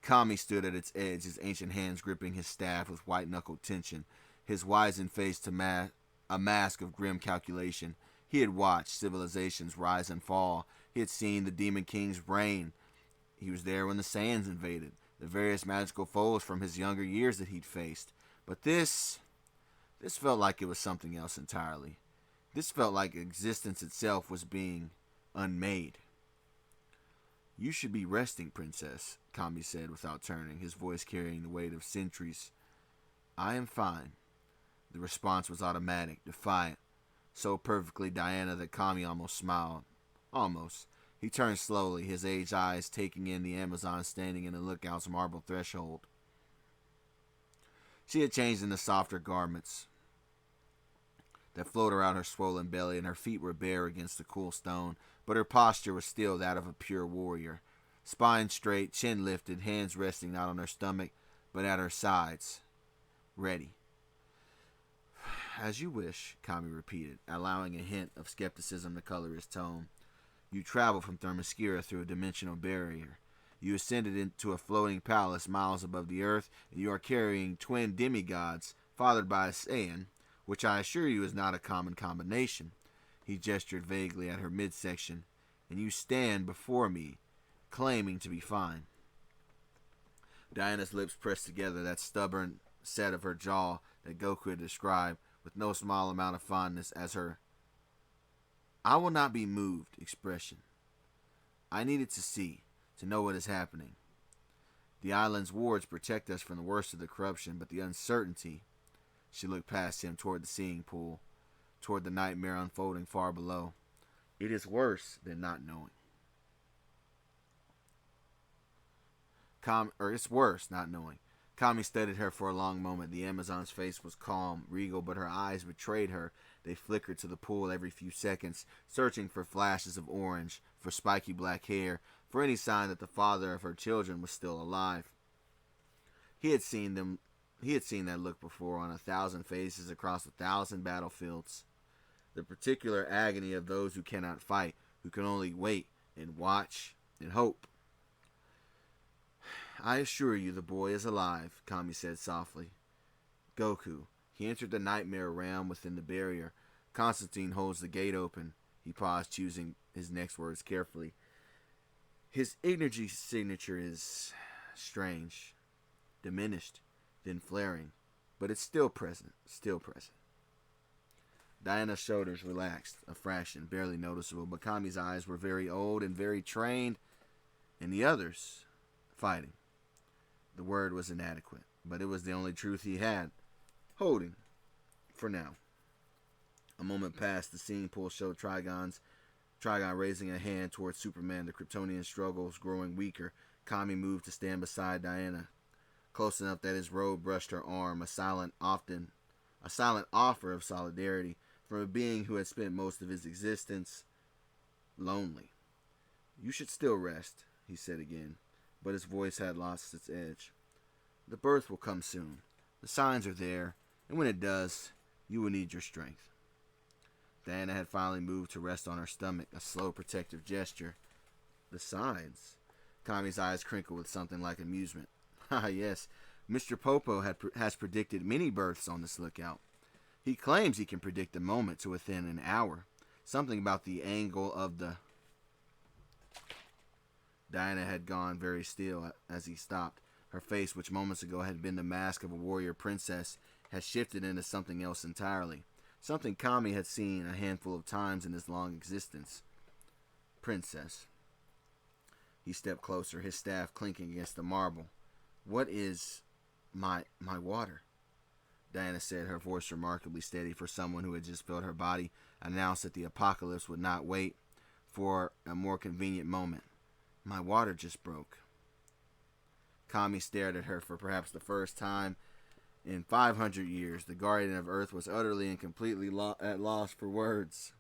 Kami stood at its edge, his ancient hands gripping his staff with white-knuckled tension, his wizened face a mask of grim calculation. He had watched civilizations rise and fall. He had seen the Demon Kings reign. He was there when the Saiyans invaded, the various magical foes from his younger years that he'd faced. But this felt like it was something else entirely. This felt like existence itself was being unmade. "You should be resting, Princess," Kami said without turning, his voice carrying the weight of centuries. "I am fine." The response was automatic, defiant, so perfectly Diana that Kami almost smiled. Almost. He turned slowly, his aged eyes taking in the Amazon standing in the lookout's marble threshold. She had changed into softer garments that flowed around her swollen belly, and her feet were bare against the cool stone, but her posture was still that of a pure warrior. Spine straight, chin lifted, hands resting not on her stomach, but at her sides. Ready. "As you wish," Kami repeated, allowing a hint of skepticism to color his tone. "You traveled from Themyscira through a dimensional barrier. You ascended into a floating palace miles above the earth, and you are carrying twin demigods, fathered by a Saiyan, which I assure you is not a common combination." He gestured vaguely at her midsection. "And you stand before me, claiming to be fine." Diana's lips pressed together, that stubborn set of her jaw that Goku had described, with no small amount of fondness as her "I will not be moved" expression. "I needed to see, to know what is happening. The island's wards protect us from the worst of the corruption, but the uncertainty—" She looked past him toward the seeing pool, toward the nightmare unfolding far below. "It is worse than not knowing." It's worse not knowing. Kami studied her for a long moment. The Amazon's face was calm, regal, but her eyes betrayed her. They flickered to the pool every few seconds, searching for flashes of orange, for spiky black hair, for any sign that the father of her children was still alive. He had seen that look before on 1,000 faces across 1,000 battlefields. The particular agony of those who cannot fight, who can only wait and watch and hope. "I assure you the boy is alive," Kami said softly. "Goku, he entered the nightmare realm within the barrier. Constantine holds the gate open." He paused, choosing his next words carefully. His energy signature is strange, diminished, then flaring, but it's still present, still present. Diana's shoulders relaxed, a fraction, barely noticeable, but Kami's eyes were very old and very trained, and the others, fighting. The word was inadequate, but it was the only truth he had, holding, for now. A moment passed, the scene pool showed Trigon raising a hand towards Superman, the Kryptonian struggles growing weaker. Kami moved to stand beside Diana, close enough that his robe brushed her arm, a silent offer of solidarity from a being who had spent most of his existence lonely. "You should still rest," he said again, but his voice had lost its edge. "The birth will come soon. The signs are there, and when it does, you will need your strength." Diana had finally moved to rest on her stomach, a slow protective gesture. "The signs?" Kami's eyes crinkled with something like amusement. "Ah, yes. Mr. Popo has predicted many births on this lookout. He claims he can predict the moment to within an hour. Something about the angle of the..." Diana had gone very still as he stopped. Her face, which moments ago had been the mask of a warrior princess, had shifted into something else entirely. Something Kami had seen a handful of times in his long existence. "Princess." He stepped closer, his staff clinking against the marble. "What is my water?" Diana said, her voice remarkably steady for someone who had just felt her body announce that the apocalypse would not wait for a more convenient moment. "My water just broke." Kami stared at her for perhaps the first time in 500 years. The guardian of Earth was utterly and completely at loss for words.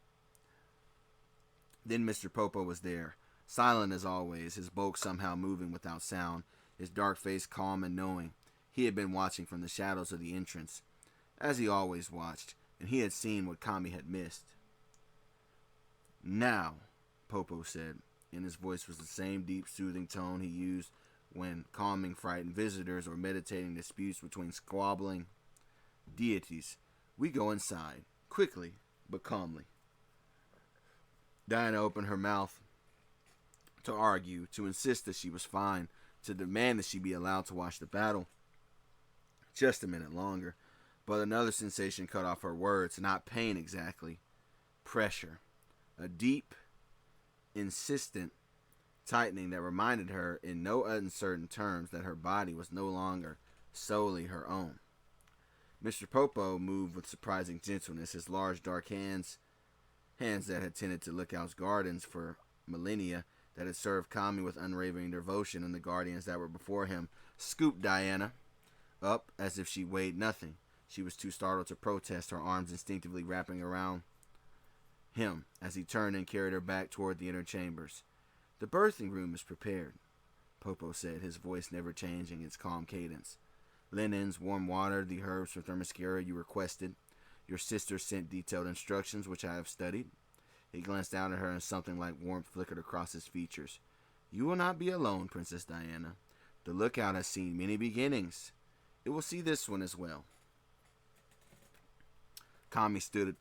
Then Mr. Popo was there, silent as always, his bulk somehow moving without sound, his dark face calm and knowing. He had been watching from the shadows of the entrance, as he always watched, and he had seen what Kami had missed. "Now," Popo said, and his voice was the same deep, soothing tone he used when calming frightened visitors or meditating disputes between squabbling deities. "We go inside, quickly, but calmly." Diana opened her mouth to argue, to insist that she was fine, to demand that she be allowed to watch the battle just a minute longer. But another sensation cut off her words, not pain exactly, pressure. A deep, insistent tightening that reminded her in no uncertain terms that her body was no longer solely her own. Mr. Popo moved with surprising gentleness, his large dark hands that had tended to Lookout's gardens for millennia, that had served Kami with unwavering devotion, and the guardians that were before him, scooped Diana up as if she weighed nothing. She was too startled to protest, her arms instinctively wrapping around him as he turned and carried her back toward the inner chambers. "The birthing room is prepared," Popo said, his voice never changing its calm cadence. "Linens, warm water, the herbs for thermoscura you requested. Your sister sent detailed instructions, which I have studied." He glanced down at her and something like warmth flickered across his features. "You will not be alone, Princess Diana. The Lookout has seen many beginnings. It will see this one as well." Kami stood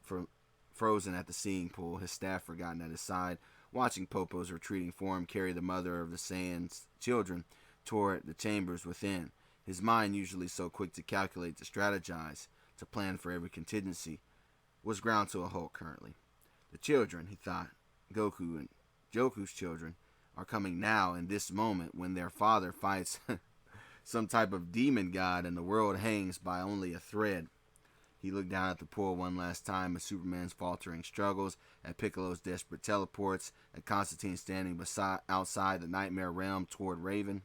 frozen at the seeing pool, his staff forgotten at his side, watching Popo's retreating form carry the mother of the Saiyans' children toward the chambers within. His mind, usually so quick to calculate, to strategize, to plan for every contingency, was ground to a halt currently. The children, he thought, Goku and Joku's children, are coming now in this moment when their father fights some type of demon god and the world hangs by only a thread. He looked down at the pool one last time at Superman's faltering struggles, at Piccolo's desperate teleports, at Constantine standing outside the nightmare realm toward Raven.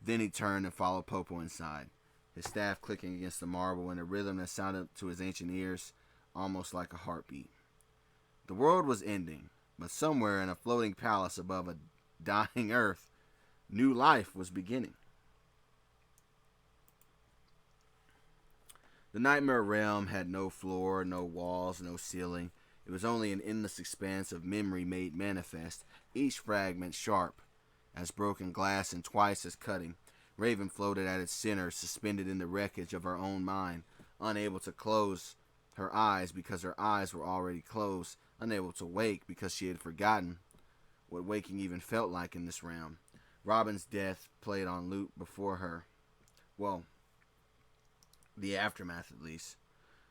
Then he turned and followed Popo inside, his staff clicking against the marble in a rhythm that sounded to his ancient ears almost like a heartbeat. The world was ending, but somewhere in a floating palace above a dying earth, new life was beginning. The nightmare realm had no floor, no walls, no ceiling. It was only an endless expanse of memory made manifest, each fragment sharp as broken glass and twice as cutting. Raven floated at its center, suspended in the wreckage of her own mind, unable to close her eyes because her eyes were already closed, unable to wake because she had forgotten what waking even felt like in this realm. Robin's death played on loop before her. Well, the aftermath at least.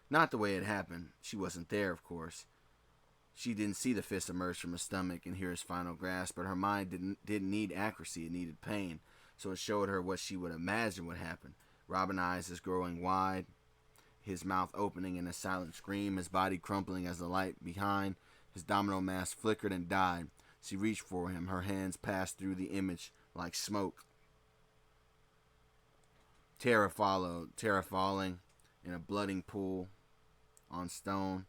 Not the way it happened. She wasn't there, of course. She didn't see the fist emerge from his stomach and hear his final grasp, but her mind didn't need accuracy, it needed pain. So it showed her what she would imagine would happen. Robin's eyes is growing wide, his mouth opening in a silent scream, his body crumpling as the light behind his domino mask flickered and died. She reached for him, her hands passed through the image like smoke. Terror followed, terror falling in a blooding pool on stone.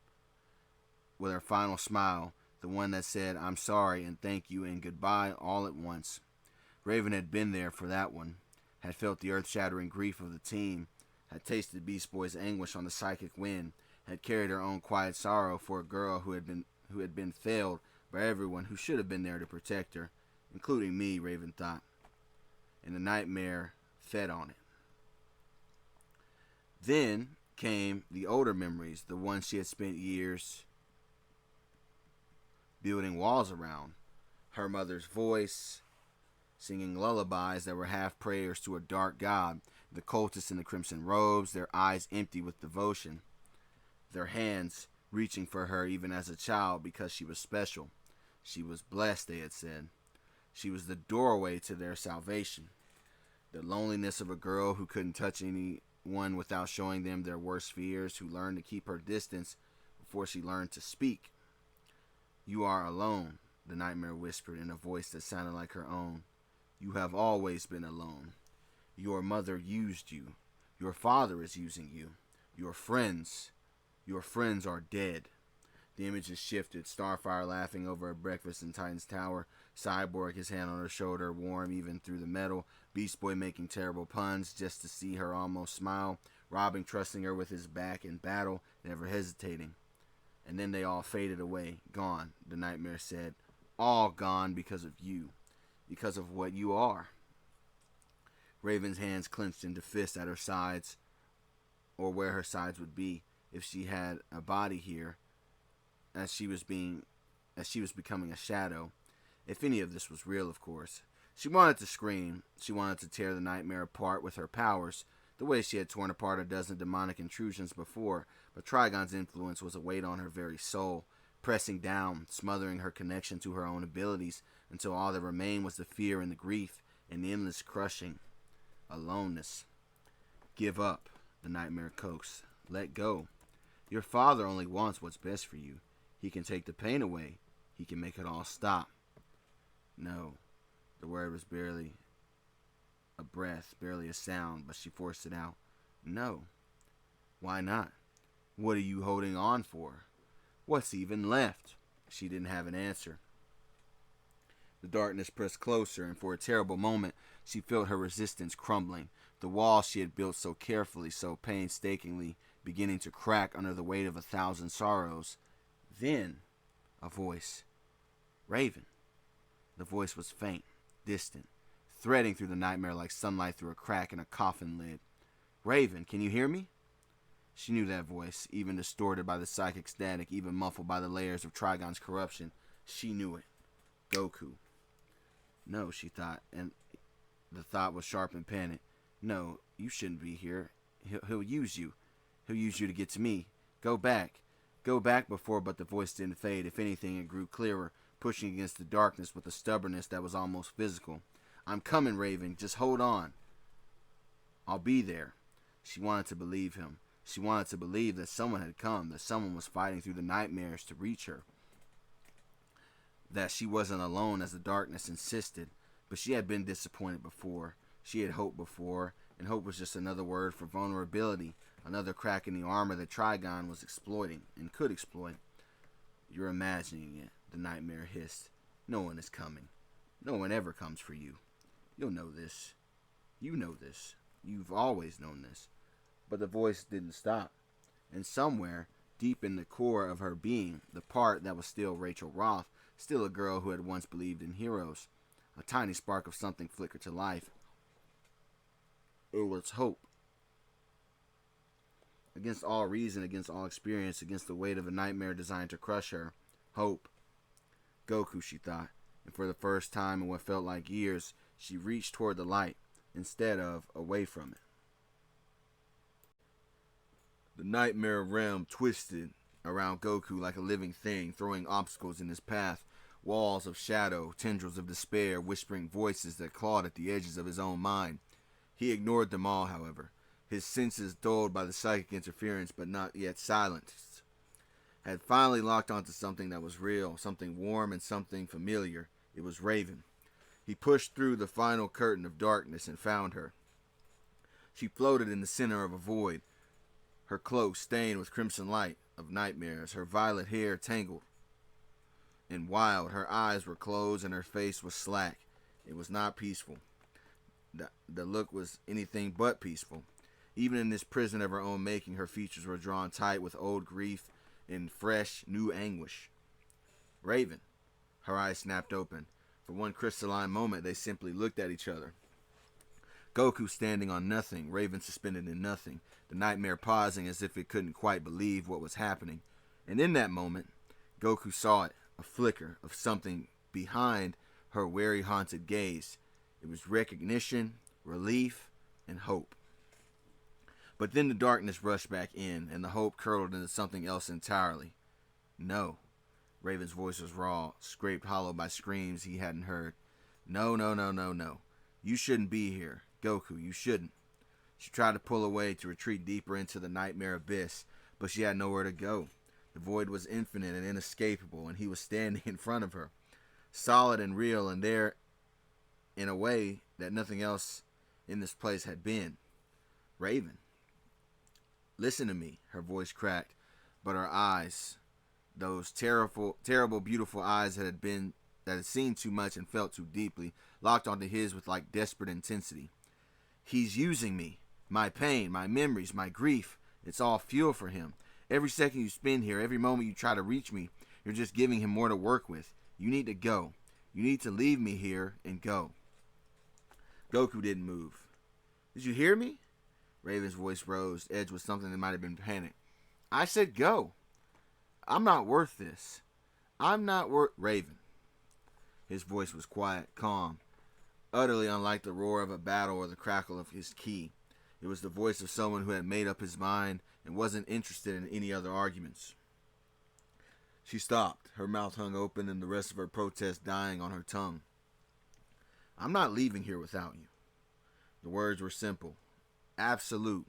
With her final smile, the one that said, "I'm sorry" and "thank you" and "goodbye" all at once. Raven had been there for that one, had felt the earth-shattering grief of the team, had tasted Beast Boy's anguish on the psychic wind, had carried her own quiet sorrow for a girl who had been failed by everyone who should have been there to protect her, including me, Raven thought. And the nightmare fed on it. Then came the older memories, the ones she had spent years building walls around. Her mother's voice, singing lullabies that were half prayers to a dark god, the cultists in the crimson robes, their eyes empty with devotion, their hands reaching for her even as a child because she was special. She was blessed, they had said. She was the doorway to their salvation. The loneliness of a girl who couldn't touch anyone without showing them their worst fears, who learned to keep her distance before she learned to speak. "You are alone," the nightmare whispered in a voice that sounded like her own. "You have always been alone. Your mother used you. Your father is using you. Your friends are dead." The images shifted, Starfire laughing over a breakfast in Titan's Tower, Cyborg, his hand on her shoulder, warm even through the metal, Beast Boy making terrible puns just to see her almost smile, Robin trusting her with his back in battle, never hesitating. And then they all faded away, gone, the nightmare said. All gone because of you, because of what you are. Raven's hands clenched into fists at her sides, or where her sides would be if she had a body here, as she was becoming a shadow. If any of this was real, of course. She wanted to scream. She wanted to tear the nightmare apart with her powers, the way she had torn apart a dozen demonic intrusions before, but Trigon's influence was a weight on her very soul, pressing down, smothering her connection to her own abilities, until all that remained was the fear and the grief and the endless crushing aloneness. "Give up," the nightmare coaxed. "Let go. Your father only wants what's best for you. He can take the pain away. He can make it all stop." No. The word was barely a breath, barely a sound, but she forced it out. "No." "Why not? What are you holding on for? What's even left?" She didn't have an answer. The darkness pressed closer, and for a terrible moment, she felt her resistance crumbling, the wall she had built so carefully, so painstakingly, beginning to crack under the weight of 1,000 sorrows. Then, a voice. "Raven." The voice was faint, distant, threading through the nightmare like sunlight through a crack in a coffin lid. "Raven, can you hear me?" She knew that voice, even distorted by the psychic static, even muffled by the layers of Trigon's corruption. She knew it. Goku. No, she thought, and the thought was sharp and panicked. No, you shouldn't be here. He'll use you. He'll use you to get to me. Go back. Go back before, but the voice didn't fade. If anything, it grew clearer, pushing against the darkness with a stubbornness that was almost physical. "I'm coming, Raven. Just hold on. I'll be there." She wanted to believe him. She wanted to believe that someone had come, that someone was fighting through the nightmares to reach her, that she wasn't alone as the darkness insisted. But she had been disappointed before. She had hoped before, and hope was just another word for vulnerability, another crack in the armor that Trigon was exploiting and could exploit. "You're imagining it," the nightmare hissed. "No one is coming. No one ever comes for you. You'll know this. You know this. You've always known this." But the voice didn't stop. And somewhere, deep in the core of her being, the part that was still Rachel Roth, still a girl who had once believed in heroes, a tiny spark of something flickered to life. It was hope. Against all reason, against all experience, against the weight of a nightmare designed to crush her. Hope. Goku, she thought. and for the first time in what felt like years, she reached toward the light instead of away from it. The nightmare realm twisted around Goku like a living thing, throwing obstacles in his path, walls of shadow, tendrils of despair, whispering voices that clawed at the edges of his own mind. He ignored them all, however, his senses dulled by the psychic interference but not yet silenced. Had finally locked onto something that was real, something warm and something familiar. It was Raven. He pushed through the final curtain of darkness and found her. She floated in the center of a void, her cloak stained with crimson light of nightmares, her violet hair tangled and wild. Her eyes were closed and her face was slack. It was not peaceful. The look was anything but peaceful. Even in this prison of her own making, her features were drawn tight with old grief and fresh, new anguish. Raven. Her eyes snapped open. For one crystalline moment, they simply looked at each other. Goku standing on nothing, Raven suspended in nothing, the nightmare pausing as if it couldn't quite believe what was happening. And in that moment, Goku saw it, a flicker of something behind her weary-haunted gaze. It was recognition, relief, and hope. But then the darkness rushed back in, and the hope curdled into something else entirely. No. Raven's voice was raw, scraped hollow by screams he hadn't heard. No, no, no, no, no. You shouldn't be here. Goku, you shouldn't. She tried to pull away, to retreat deeper into the nightmare abyss, but she had nowhere to go. The void was infinite and inescapable, and he was standing in front of her, solid and real, and there in a way that nothing else in this place had been. Raven. Listen to me, her voice cracked, but her eyes, those terrible, beautiful eyes that had seen too much and felt too deeply, locked onto his with like desperate intensity. He's using me, my pain, my memories, my grief. It's all fuel for him. Every second you spend here, every moment you try to reach me, you're just giving him more to work with. You need to go. You need to leave me here and go. Goku didn't move. Did you hear me? Raven's voice rose, edged with something that might have been panic. I said go. I'm not worth this. I'm not worth... Raven. His voice was quiet, calm, utterly unlike the roar of a battle or the crackle of his ki. It was the voice of someone who had made up his mind and wasn't interested in any other arguments. She stopped, her mouth hung open and the rest of her protest dying on her tongue. I'm not leaving here without you. The words were simple, absolute.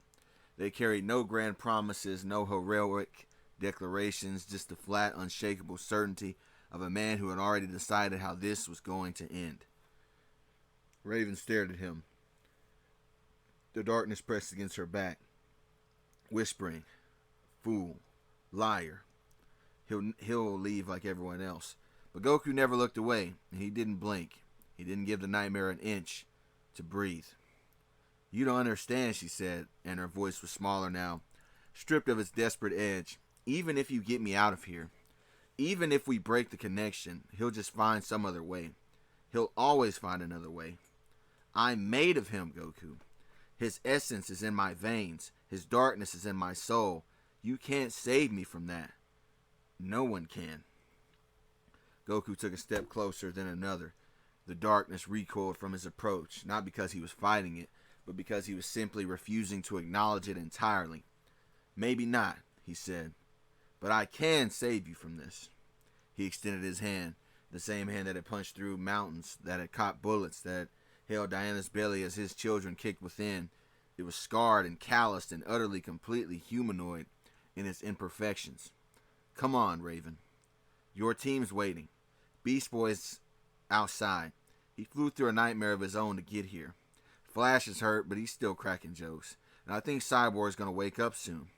They carried no grand promises, no heroic declarations, just the flat, unshakable certainty of a man who had already decided how this was going to end. Raven stared at him. The darkness pressed against her back, whispering, fool, liar. He'll leave like everyone else. But Goku never looked away, and he didn't blink. He didn't give the nightmare an inch to breathe. You don't understand, she said, and her voice was smaller now, stripped of its desperate edge. Even if you get me out of here, even if we break the connection, he'll just find some other way. He'll always find another way. I'm made of him, Goku. His essence is in my veins. His darkness is in my soul. You can't save me from that. No one can. Goku took a step closer, then another. The darkness recoiled from his approach, not because he was fighting it, but because he was simply refusing to acknowledge it entirely. Maybe not, he said, but I can save you from this. He extended his hand, the same hand that had punched through mountains, that had caught bullets, that had held Diana's belly as his children kicked within. It was scarred and calloused and utterly, completely humanoid in its imperfections. Come on, Raven. Your team's waiting. Beast Boy's outside. He flew through a nightmare of his own to get here. Flash is hurt, but he's still cracking jokes. And I think Cyborg's going to wake up soon.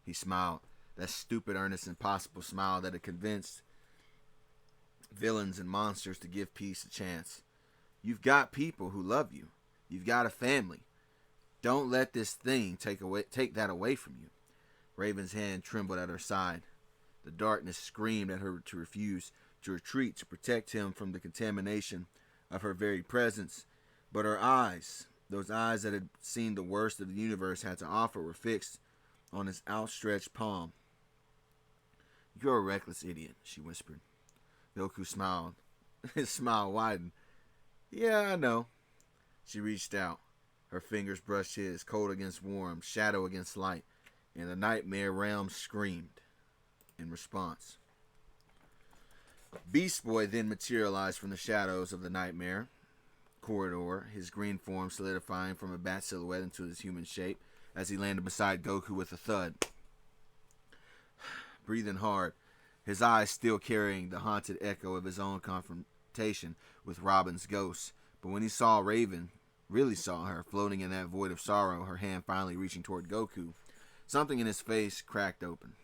He smiled. That stupid, earnest, impossible smile that had convinced villains and monsters to give peace a chance. You've got people who love you. You've got a family. Don't let this thing take that away from you. Raven's hand trembled at her side. The darkness screamed at her to refuse, to retreat, to protect him from the contamination of her very presence. But her eyes, those eyes that had seen the worst of the universe had to offer, were fixed on his outstretched palm. You're a reckless idiot, she whispered. Goku smiled. His smile widened. Yeah, I know. She reached out. Her fingers brushed his, cold against warm, shadow against light, and the nightmare realm screamed in response. Beast Boy then materialized from the shadows of the nightmare corridor, his green form solidifying from a bat silhouette into his human shape as he landed beside Goku with a thud. Breathing hard, his eyes still carrying the haunted echo of his own confrontation with Robin's ghost. But when he saw Raven, really saw her, floating in that void of sorrow, her hand finally reaching toward Goku, something in his face cracked open.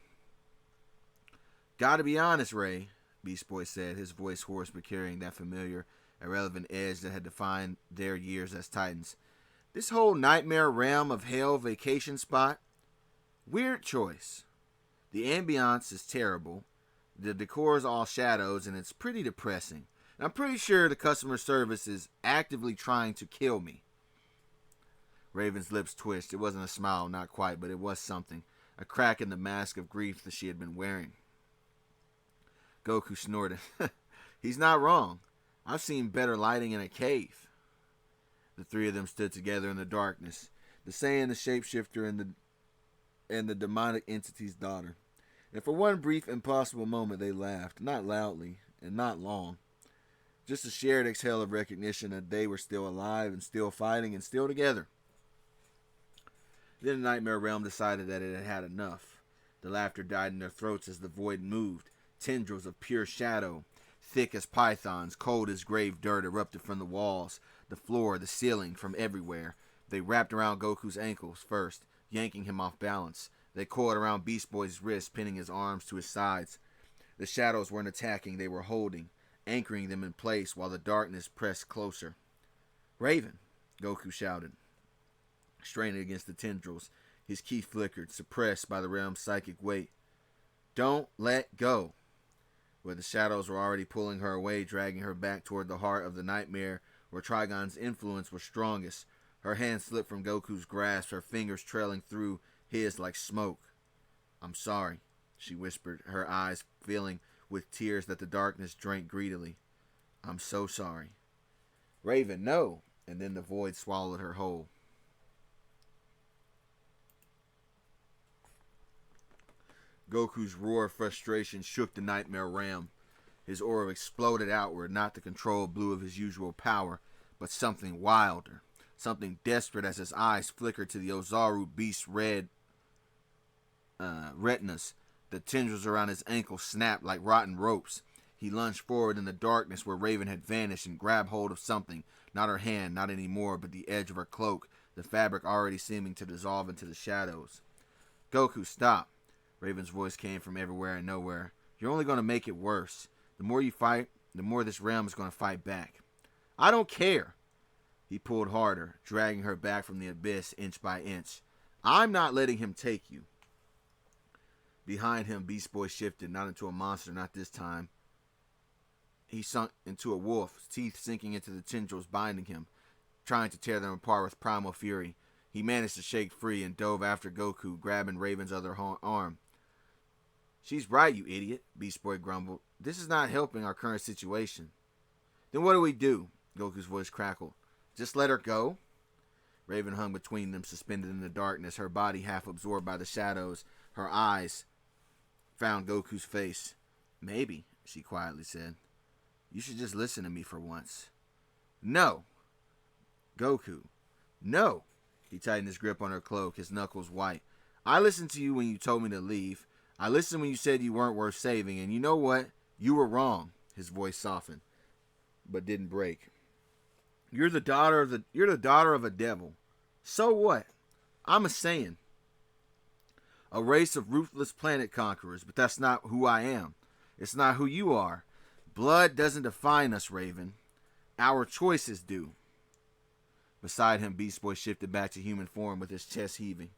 Gotta be honest, Ray, Beast Boy said, his voice hoarse but carrying that familiar, irrelevant edge that had defined their years as Titans. This whole nightmare realm of hell vacation spot, weird choice. The ambiance is terrible. The decor is all shadows, and it's pretty depressing. And I'm pretty sure the customer service is actively trying to kill me. Raven's lips twitched. It wasn't a smile, not quite, but it was something. A crack in the mask of grief that she had been wearing. Goku snorted. He's not wrong. I've seen better lighting in a cave. The three of them stood together in the darkness. The Saiyan, the shapeshifter, and the demonic entity's daughter. And for one brief, impossible moment, they laughed. Not loudly, and not long. Just a shared exhale of recognition that they were still alive, and still fighting, and still together. Then the Nightmare Realm decided that it had had enough. The laughter died in their throats as the void moved. Tendrils of pure shadow, thick as pythons, cold as grave dirt, erupted from the walls, the floor, the ceiling, from everywhere. They wrapped around Goku's ankles first, yanking him off balance. They coiled around Beast Boy's wrists, pinning his arms to his sides. The shadows weren't attacking, they were holding, anchoring them in place while the darkness pressed closer. Raven, Goku shouted, straining against the tendrils. His ki flickered, suppressed by the realm's psychic weight. Don't let go. Where the shadows were already pulling her away, dragging her back toward the heart of the nightmare, where Trigon's influence was strongest. Her hand slipped from Goku's grasp, her fingers trailing through his like smoke. I'm sorry, she whispered, her eyes filling with tears that the darkness drank greedily. I'm so sorry. Raven, no! And then the void swallowed her whole. Goku's roar of frustration shook the nightmare realm. His aura exploded outward, not the controlled blue of his usual power, but something wilder, something desperate as his eyes flickered to the Ozaru beast's red retinas. The tendrils around his ankles snapped like rotten ropes. He lunged forward in the darkness where Raven had vanished and grabbed hold of something, not her hand, not anymore, but the edge of her cloak, the fabric already seeming to dissolve into the shadows. Goku, stop. Raven's voice came from everywhere and nowhere. You're only going to make it worse. The more you fight, the more this realm is going to fight back. I don't care. He pulled harder, dragging her back from the abyss inch by inch. I'm not letting him take you. Behind him, Beast Boy shifted, not into a monster, not this time. He sunk into a wolf, his teeth sinking into the tendrils binding him, trying to tear them apart with primal fury. He managed to shake free and dove after Goku, grabbing Raven's other arm. She's right, you idiot, Beast Boy grumbled. This is not helping our current situation. Then what do we do? Goku's voice crackled. Just let her go? Raven hung between them, suspended in the darkness, her body half absorbed by the shadows. Her eyes found Goku's face. Maybe, she quietly said. You should just listen to me for once. No. Goku. No. He tightened his grip on her cloak, his knuckles white. I listened to you when you told me to leave. I listened when you said you weren't worth saving, and you know what? You were wrong. His voice softened, but didn't break. You're the daughter of a devil. So what? I'm a Saiyan. A race of ruthless planet conquerors, but that's not who I am. It's not who you are. Blood doesn't define us, Raven. Our choices do. Beside him, Beast Boy shifted back to human form with his chest heaving.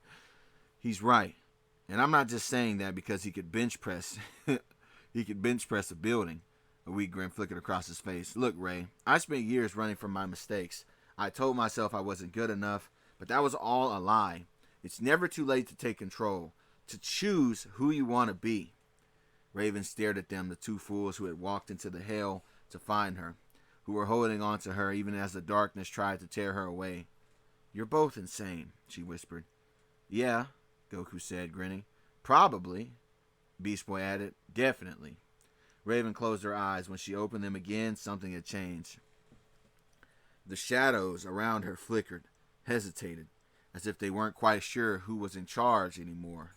He's right. And I'm not just saying that because he could bench press. He could bench press a building. A weak grin flickered across his face. Look, Ray, I spent years running from my mistakes. I told myself I wasn't good enough, but that was all a lie. It's never too late to take control, to choose who you want to be. Raven stared at them, the two fools who had walked into the hell to find her, who were holding on to her even as the darkness tried to tear her away. "You're both insane," she whispered. "Yeah," Goku said, grinning. "Probably," Beast Boy added. "Definitely." Raven closed her eyes. When she opened them again, something had changed. The shadows around her flickered, hesitated, as if they weren't quite sure who was in charge anymore.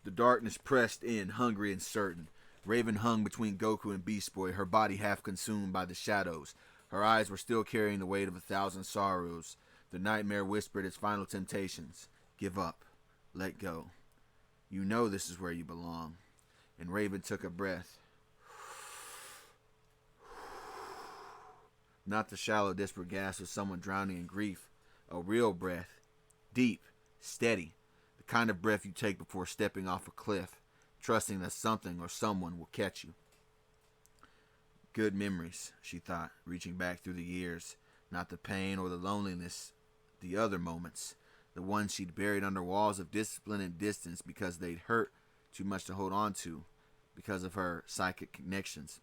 The darkness pressed in, hungry and certain. Raven hung between Goku and Beast Boy, her body half consumed by the shadows. Her eyes were still carrying the weight of 1,000 sorrows. The nightmare whispered its final temptations. "Give up. Let go. You know this is where you belong." And Raven took a breath. Not the shallow, desperate gasp of someone drowning in grief. A real breath. Deep, steady. The kind of breath you take before stepping off a cliff, trusting that something or someone will catch you. Good memories, she thought, reaching back through the years. Not the pain or the loneliness, the other moments. The ones she'd buried under walls of discipline and distance because they'd hurt too much to hold on to, because of her psychic connections.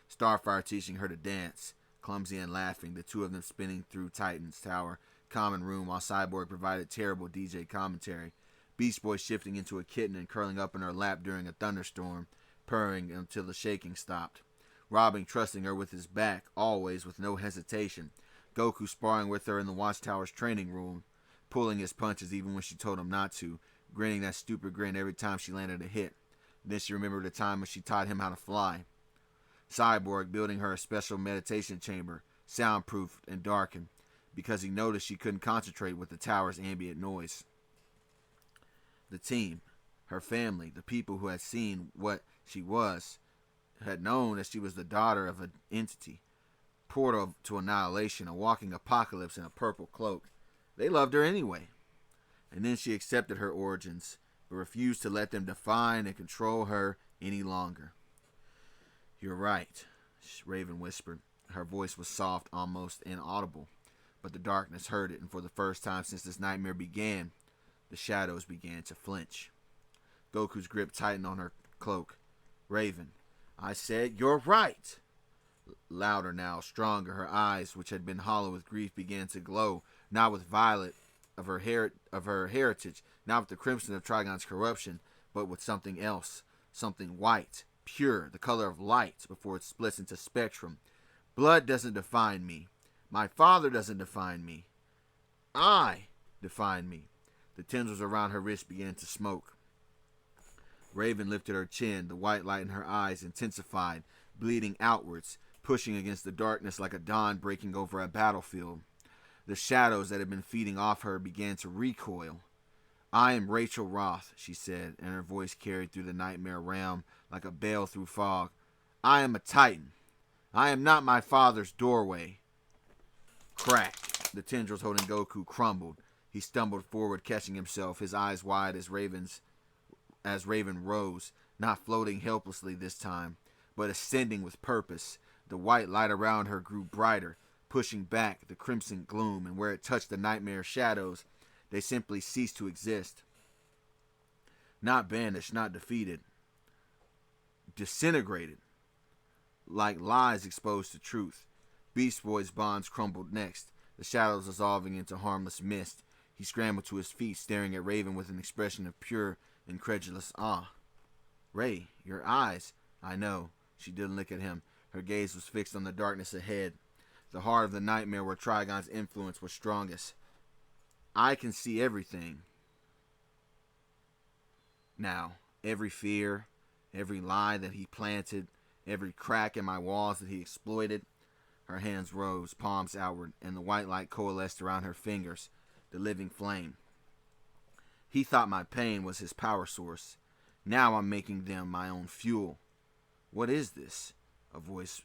Starfire teaching her to dance, clumsy and laughing, the two of them spinning through Titan's Tower common room while Cyborg provided terrible DJ commentary. Beast Boy shifting into a kitten and curling up in her lap during a thunderstorm, purring until the shaking stopped. Robin trusting her with his back, always with no hesitation. Goku sparring with her in the Watchtower's training room, pulling his punches even when she told him not to, grinning that stupid grin every time she landed a hit. Then she remembered the time when she taught him how to fly. Cyborg building her a special meditation chamber, soundproofed and darkened, because he noticed she couldn't concentrate with the tower's ambient noise. The team, her family, the people who had seen what she was, had known that she was the daughter of an entity, portal to annihilation, a walking apocalypse in a purple cloak. They loved her anyway. And then she accepted her origins, but refused to let them define and control her any longer. "You're right," Raven whispered. Her voice was soft, almost inaudible, but the darkness heard it, and for the first time since this nightmare began, the shadows began to flinch. Goku's grip tightened on her cloak. "Raven, I said you're right." Louder now, stronger, her eyes, which had been hollow with grief, began to glow, not with violet of her heritage, not with the crimson of Trigon's corruption, but with something else, something white, pure, the color of light before it splits into spectrum. "Blood doesn't define me. My father doesn't define me. I define me." The tendrils around her wrist began to smoke. Raven lifted her chin, the white light in her eyes intensified, bleeding outwards, pushing against the darkness like a dawn breaking over a battlefield. The shadows that had been feeding off her began to recoil. "I am Rachel Roth," she said, and her voice carried through the nightmare realm like a bell through fog. "I am a Titan. I am not my father's doorway." Crack! The tendrils holding Goku crumbled. He stumbled forward, catching himself, his eyes wide as Raven rose, not floating helplessly this time, but ascending with purpose. The white light around her grew brighter, pushing back the crimson gloom, and where it touched the nightmare shadows, they simply ceased to exist. Not banished, not defeated. Disintegrated. Like lies exposed to truth. Beast Boy's bonds crumbled next, the shadows dissolving into harmless mist. He scrambled to his feet, staring at Raven with an expression of pure, incredulous awe. "Ray, your eyes." "I know." She didn't look at him. Her gaze was fixed on the darkness ahead, the heart of the nightmare where Trigon's influence was strongest. "I can see everything. Now, every fear, every lie that he planted, every crack in my walls that he exploited." Her hands rose, palms outward, and the white light coalesced around her fingers, the living flame. "He thought my pain was his power source. Now I'm making them my own fuel." "What is this?" A voice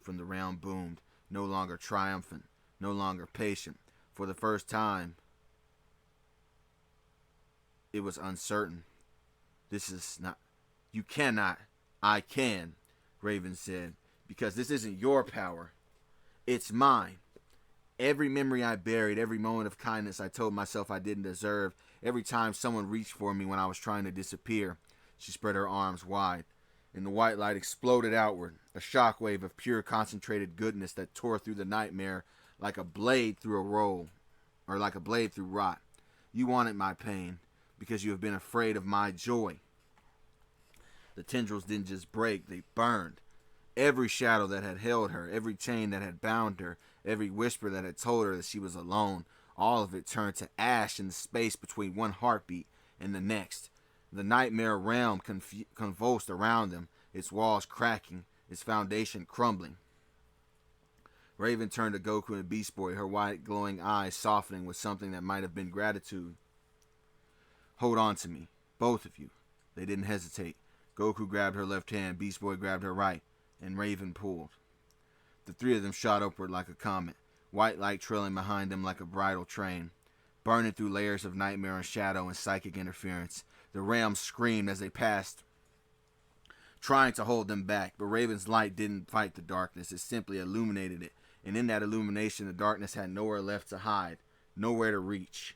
from the realm boomed, no longer triumphant, no longer patient. For the first time, it was uncertain. "This is not... You cannot..." "I can," Raven said, "because this isn't your power. It's mine. Every memory I buried, every moment of kindness I told myself I didn't deserve, every time someone reached for me when I was trying to disappear. She spread her arms wide, and the white light exploded outward, a shockwave of pure concentrated goodness that tore through the nightmare like a blade through a roll, or like a blade through rot. You wanted my pain, because you have been afraid of my joy. The tendrils didn't just break, they burned. Every shadow that had held her, every chain that had bound her, every whisper that had told her that she was alone, all of it turned to ash in the space between one heartbeat and the next. The nightmare realm convulsed around them, its walls cracking, its foundation crumbling. Raven turned to Goku and Beast Boy, her white glowing eyes softening with something that might have been gratitude. Hold on to me, both of you. They didn't hesitate. Goku grabbed her left hand, Beast Boy grabbed her right, and Raven pulled. The three of them shot upward like a comet, white light trailing behind them like a bridal train, burning through layers of nightmare and shadow and psychic interference. The realms screamed as they passed, trying to hold them back, but Raven's light didn't fight the darkness, it simply illuminated it, and in that illumination the darkness had nowhere left to hide, nowhere to reach.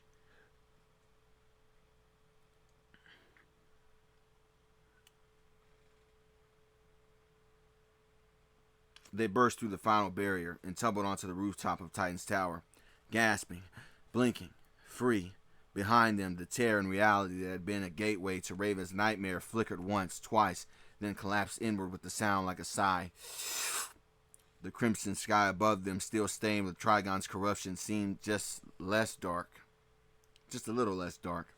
They burst through the final barrier and tumbled onto the rooftop of Titan's tower, gasping, blinking, free. Behind them, the terror and reality that had been a gateway to Raven's nightmare flickered once, twice, then collapsed inward with a sound like a sigh. The crimson sky above them, still stained with Trigon's corruption, seemed just less dark. Just a little less dark.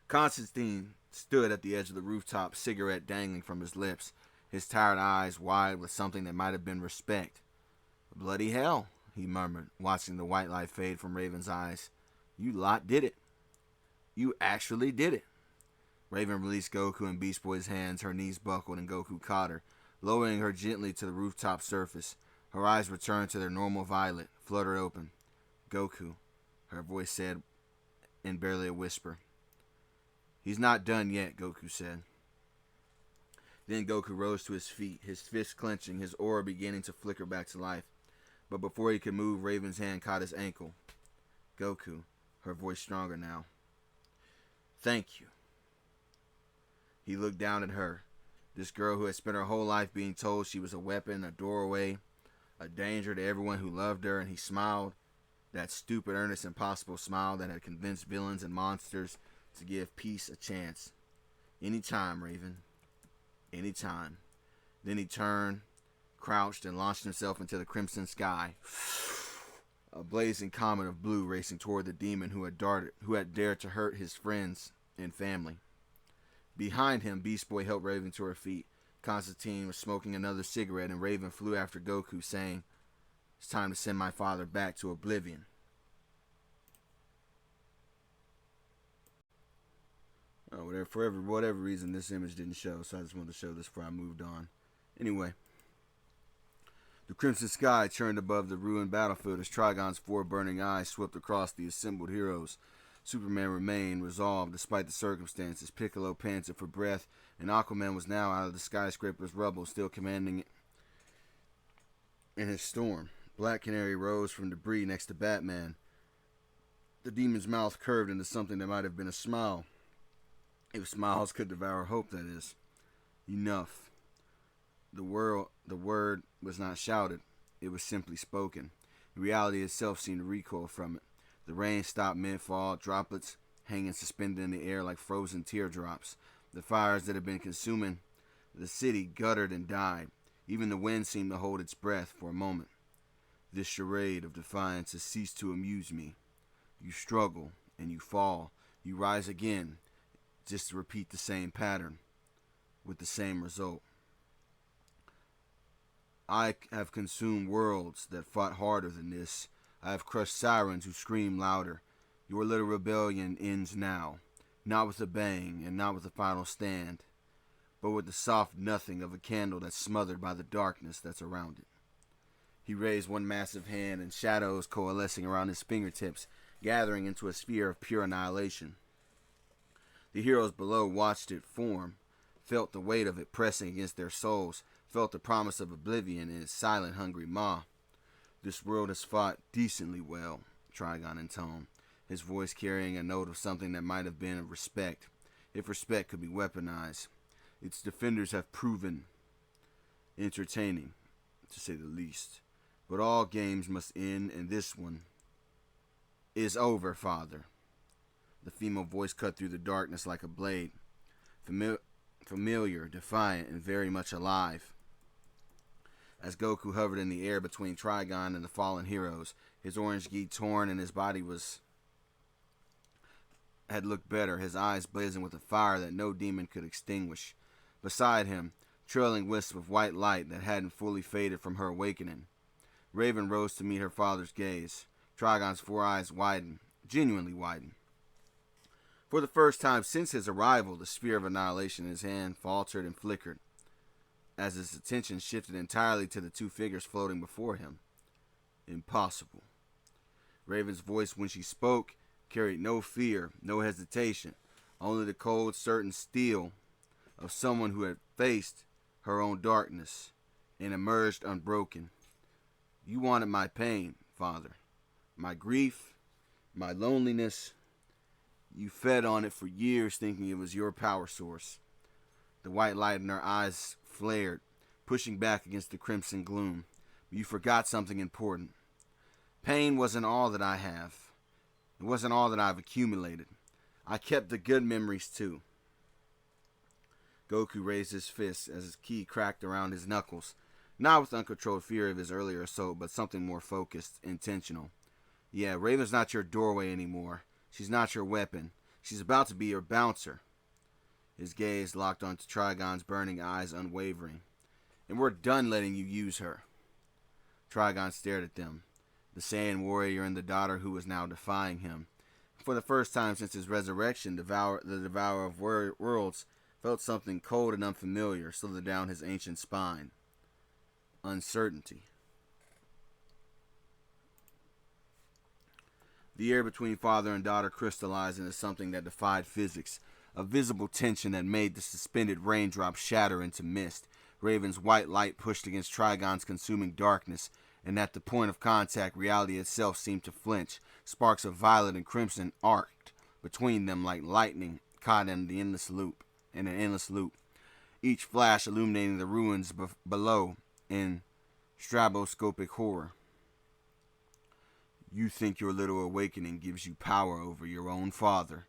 Constantine stood at the edge of the rooftop, cigarette dangling from his lips, his tired eyes wide with something that might have been respect. Bloody hell, he murmured, watching the white light fade from Raven's eyes. You lot did it. You actually did it. Raven released Goku and Beast Boy's hands. Her knees buckled and Goku caught her, lowering her gently to the rooftop surface. Her eyes returned to their normal violet, fluttered open. Goku, her voice said in barely a whisper. He's not done yet, Goku said. Then Goku rose to his feet, his fists clenching, his aura beginning to flicker back to life. But before he could move, Raven's hand caught his ankle. Goku, her voice stronger now. Thank you. He looked down at her, this girl who had spent her whole life being told she was a weapon, a doorway, a danger to everyone who loved her, and he smiled, that stupid, earnest, impossible smile that had convinced villains and monsters to give peace a chance. Anytime, Raven. Anytime. Then he turned, crouched, and launched himself into the crimson sky. A blazing comet of blue racing toward the demon who had dared to hurt his friends and family. Behind him, Beast Boy helped Raven to her feet. Constantine was smoking another cigarette, and Raven flew after Goku, saying, "It's time to send my father back to oblivion." For whatever reason, this image didn't show, so I just wanted to show this before I moved on. Anyway, the crimson sky turned above the ruined battlefield as Trigon's four burning eyes swept across the assembled heroes. Superman remained resolved despite the circumstances. Piccolo panted for breath, and Aquaman was now out of the skyscraper's rubble, still commanding it in his storm. Black Canary rose from debris next to Batman. The demon's mouth curved into something that might have been a smile. If smiles could devour hope, that is. Enough. The word was not shouted. It was simply spoken. Reality itself seemed to recoil from it. The rain stopped mid-fall, droplets hanging suspended in the air like frozen teardrops. The fires that had been consuming the city guttered and died. Even the wind seemed to hold its breath for a moment. This charade of defiance has ceased to amuse me. You struggle, and you fall. You rise again, just to repeat the same pattern, with the same result. I have consumed worlds that fought harder than this. I have crushed sirens who scream louder. Your little rebellion ends now, not with a bang and not with a final stand, but with the soft nothing of a candle that's smothered by the darkness that's around it. He raised one massive hand, and shadows coalescing around his fingertips, gathering into a sphere of pure annihilation. The heroes below watched it form, felt the weight of it pressing against their souls, felt the promise of oblivion in its silent, hungry maw. This world has fought decently well, Trigon intoned, his voice carrying a note of something that might have been of respect. if respect could be weaponized. Its defenders have proven entertaining, to say the least. But all games must end, and this one is over, Father. The female voice cut through the darkness like a blade. Familiar, defiant, and very much alive. As Goku hovered in the air between Trigon and the fallen heroes, his orange gi torn and his body had looked better, his eyes blazing with a fire that no demon could extinguish. Beside him, trailing wisps of white light that hadn't fully faded from her awakening. Raven rose to meet her father's gaze. Trigon's four eyes widened, genuinely widened. For the first time since his arrival, the sphere of annihilation in his hand faltered and flickered, as his attention shifted entirely to the two figures floating before him. Impossible. Raven's voice, when she spoke, carried no fear, no hesitation, only the cold, certain steel of someone who had faced her own darkness and emerged unbroken. You wanted my pain, Father, my grief, my loneliness. You fed on it for years thinking it was your power source. The white light in her eyes flared, pushing back against the crimson gloom. But you forgot something important. Pain wasn't all that I have. It wasn't all that I've accumulated. I kept the good memories too. Goku raised his fist as his ki cracked around his knuckles, not with uncontrolled fear of his earlier assault, but something more focused, intentional. Yeah, Raven's not your doorway anymore. She's not your weapon. She's about to be your bouncer. His gaze locked onto Trigon's burning eyes, unwavering. And we're done letting you use her. Trigon stared at them, the Saiyan warrior and the daughter who was now defying him. For the first time since his resurrection, the devourer of worlds felt something cold and unfamiliar slither down his ancient spine. Uncertainty. The air between father and daughter crystallized into something that defied physics, a visible tension that made the suspended raindrops shatter into mist. Raven's white light pushed against Trigon's consuming darkness, and at the point of contact, reality itself seemed to flinch. Sparks of violet and crimson arced between them like lightning caught in an endless loop. Each flash illuminating the ruins below in stroboscopic horror. You think your little awakening gives you power over your own father.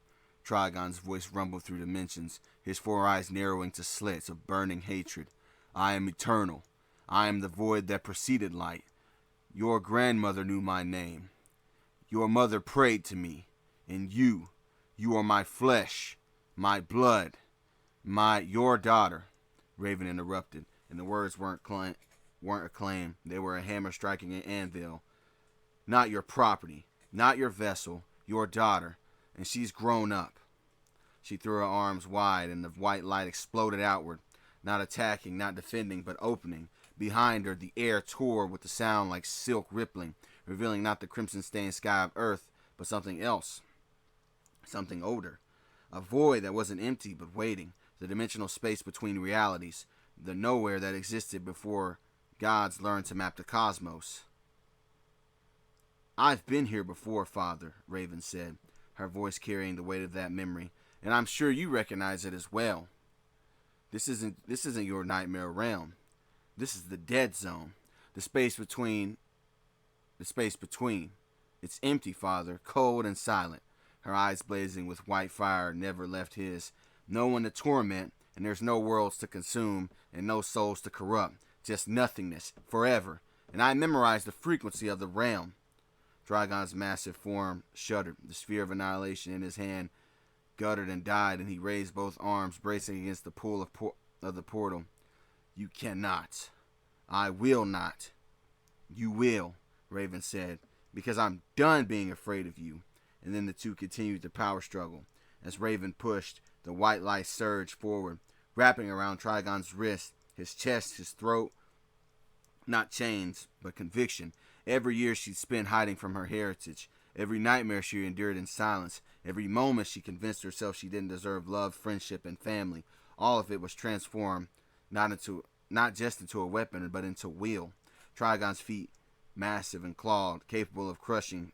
Trigon's voice rumbled through dimensions, his four eyes narrowing to slits of burning hatred. I am eternal. I am the void that preceded light. Your grandmother knew my name. Your mother prayed to me. And you are my flesh, my blood, your daughter. Raven interrupted, and the words weren't acclaimed. They were a hammer striking an anvil. Not your property, not your vessel, your daughter, and she's grown up. She threw her arms wide, and the white light exploded outward, not attacking, not defending, but opening. Behind her, the air tore with the sound like silk rippling, revealing not the crimson-stained sky of Earth, but something else, something older. A void that wasn't empty, but waiting, the dimensional space between realities, the nowhere that existed before gods learned to map the cosmos. I've been here before, Father, Raven said, her voice carrying the weight of that memory, and I'm sure you recognize it as well. This isn't your nightmare realm. This is the dead zone, the space between. It's empty, Father, cold and silent. Her eyes blazing with white fire never left his. No one to torment, and there's no worlds to consume, and no souls to corrupt. Just nothingness, forever. And I memorized the frequency of the realm. Trigon's massive form shuddered. The sphere of annihilation in his hand guttered and died, and he raised both arms, bracing against the pull of the portal. You cannot. I will not. You will, Raven said, because I'm done being afraid of you. And then the two continued the power struggle. As Raven pushed, the white light surged forward, wrapping around Trigon's wrist, his chest, his throat. Not chains, but conviction. Every year she'd spent hiding from her heritage. Every nightmare she endured in silence. Every moment she convinced herself she didn't deserve love, friendship, and family. All of it was transformed, not just into a weapon, but into will. Trigon's feet, massive and clawed, capable of crushing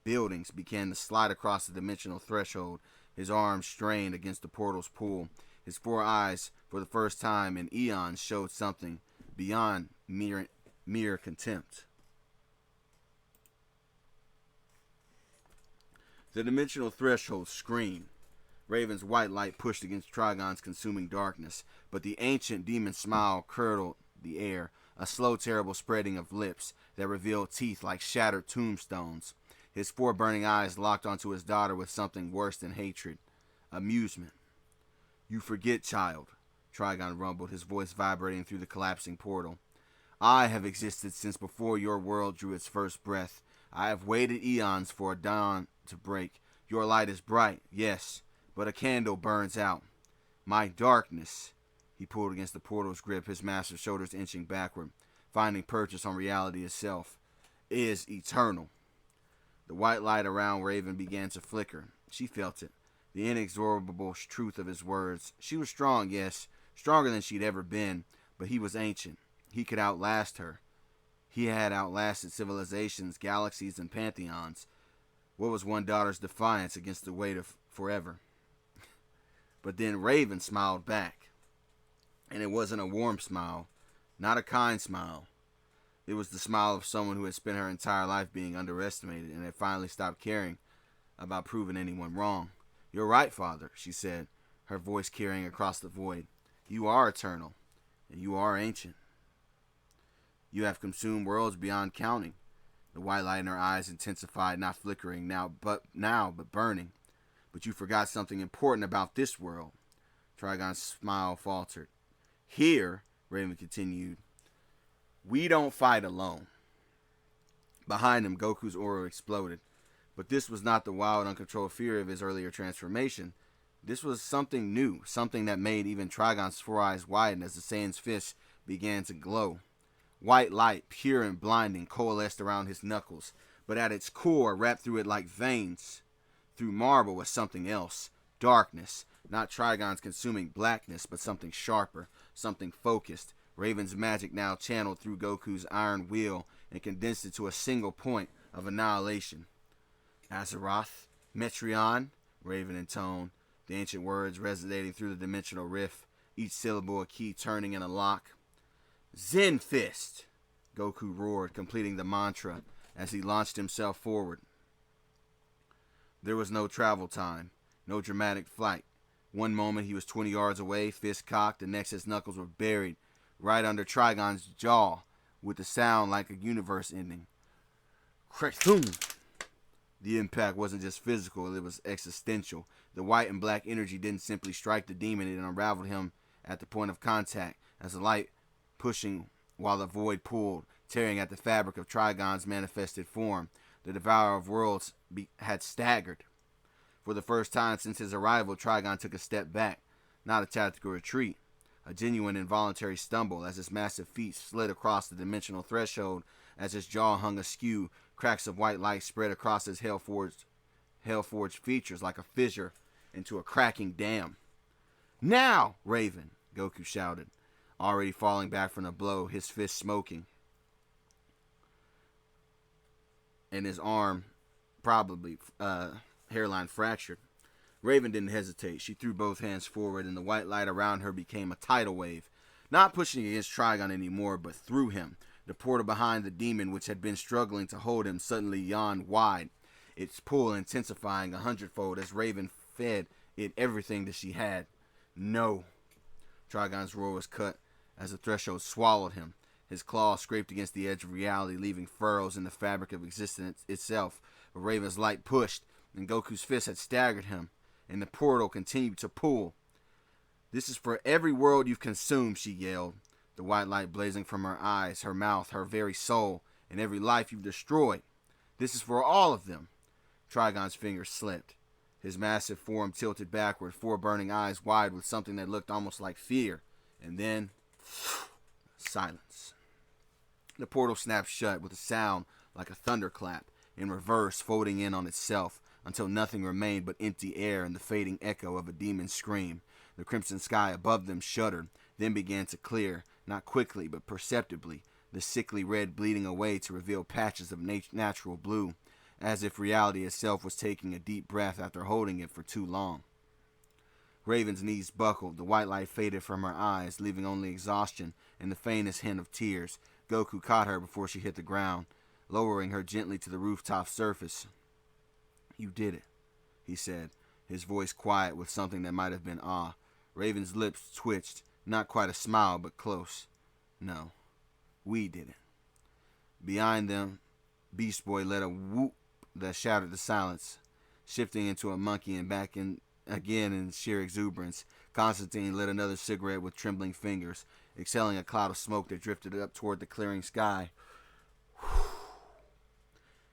buildings, began to slide across the dimensional threshold, His arms strained against the portal's pull. His four eyes, for the first time in eons, showed something beyond mere contempt. The dimensional threshold screamed. Raven's white light pushed against Trigon's consuming darkness, but the ancient demon's smile curdled the air, a slow, terrible spreading of lips that revealed teeth like shattered tombstones. His four burning eyes locked onto his daughter with something worse than hatred, amusement. "You forget, child," Trigon rumbled, his voice vibrating through the collapsing portal. "I have existed since before your world drew its first breath. I have waited eons for a dawn to break. Your light is bright, yes, but a candle burns out. My darkness," he pulled against the portal's grip, his massive shoulders inching backward, finding purchase on reality itself, "is eternal." The white light around Raven began to flicker. She felt it, the inexorable truth of his words. She was strong, yes, stronger than she'd ever been, but he was ancient. He could outlast her. He had outlasted civilizations, galaxies, and pantheons. What was one daughter's defiance against the weight of forever? But then Raven smiled back. And it wasn't a warm smile, not a kind smile. It was the smile of someone who had spent her entire life being underestimated and had finally stopped caring about proving anyone wrong. "You're right, Father," she said, her voice carrying across the void. "You are eternal, and you are ancient. You have consumed worlds beyond counting." The white light in her eyes intensified, not flickering but burning. "But you forgot something important about this world." Trigon's smile faltered. "Here," Raven continued, "we don't fight alone." Behind him, Goku's aura exploded. But this was not the wild, uncontrolled fear of his earlier transformation. This was something new, something that made even Trigon's four eyes widen as the Saiyan's fist began to glow. White light, pure and blinding, coalesced around his knuckles, but at its core, wrapped through it like veins, through marble, was something else. Darkness, not Trigon's consuming blackness, but something sharper, something focused. Raven's magic now channeled through Goku's iron wheel and condensed it to a single point of annihilation. "Azeroth, Metreon," Raven intoned, the ancient words resonating through the dimensional rift, each syllable a key turning in a lock. "Zen Fist," Goku roared, completing the mantra as he launched himself forward. There was no travel time, no dramatic flight. One moment he was 20 yards away, fist cocked, the next his knuckles were buried right under Trigon's jaw with a sound like a universe ending. Krathum! The impact wasn't just physical, it was existential. The white and black energy didn't simply strike the demon, it unraveled him at the point of contact, as the light pushing while the void pulled, tearing at the fabric of Trigon's manifested form. The devourer of worlds had staggered. For the first time since his arrival, Trigon took a step back, not a tactical retreat, a genuine involuntary stumble as his massive feet slid across the dimensional threshold, as his jaw hung askew. Cracks of white light spread across his hell-forged features like a fissure into a cracking dam. "Now, Raven!" Goku shouted, already falling back from the blow, his fist smoking, and his arm probably hairline fractured. Raven didn't hesitate. She threw both hands forward, and the white light around her became a tidal wave, not pushing against Trigon anymore, but through him. The portal behind the demon, which had been struggling to hold him, suddenly yawned wide, its pull intensifying 100-fold as Raven fed it everything that she had. "No!" Trigon's roar was cut as the threshold swallowed him. His claws scraped against the edge of reality, leaving furrows in the fabric of existence itself. But Raven's light pushed, and Goku's fist had staggered him, and the portal continued to pull. "This is for every world you've consumed," she yelled, the white light blazing from her eyes, her mouth, her very soul, and every life you've destroyed. "This is for all of them." Trigon's fingers slipped. His massive form tilted backward, four burning eyes wide with something that looked almost like fear. And then, silence. The portal snapped shut with a sound like a thunderclap, in reverse, folding in on itself, until nothing remained but empty air and the fading echo of a demon's scream. The crimson sky above them shuddered, then began to clear, not quickly but perceptibly, the sickly red bleeding away to reveal patches of natural blue. as if reality itself was taking a deep breath after holding it for too long. Raven's knees buckled, the white light faded from her eyes, leaving only exhaustion and the faintest hint of tears. Goku caught her before she hit the ground, lowering her gently to the rooftop surface. "You did it," he said, his voice quiet with something that might have been awe. Raven's lips twitched, not quite a smile, but close. "No, we did it." Behind them, Beast Boy let a whoop that shattered the silence, shifting into a monkey and back in again in sheer exuberance. Constantine lit another cigarette with trembling fingers, exhaling a cloud of smoke that drifted up toward the clearing sky.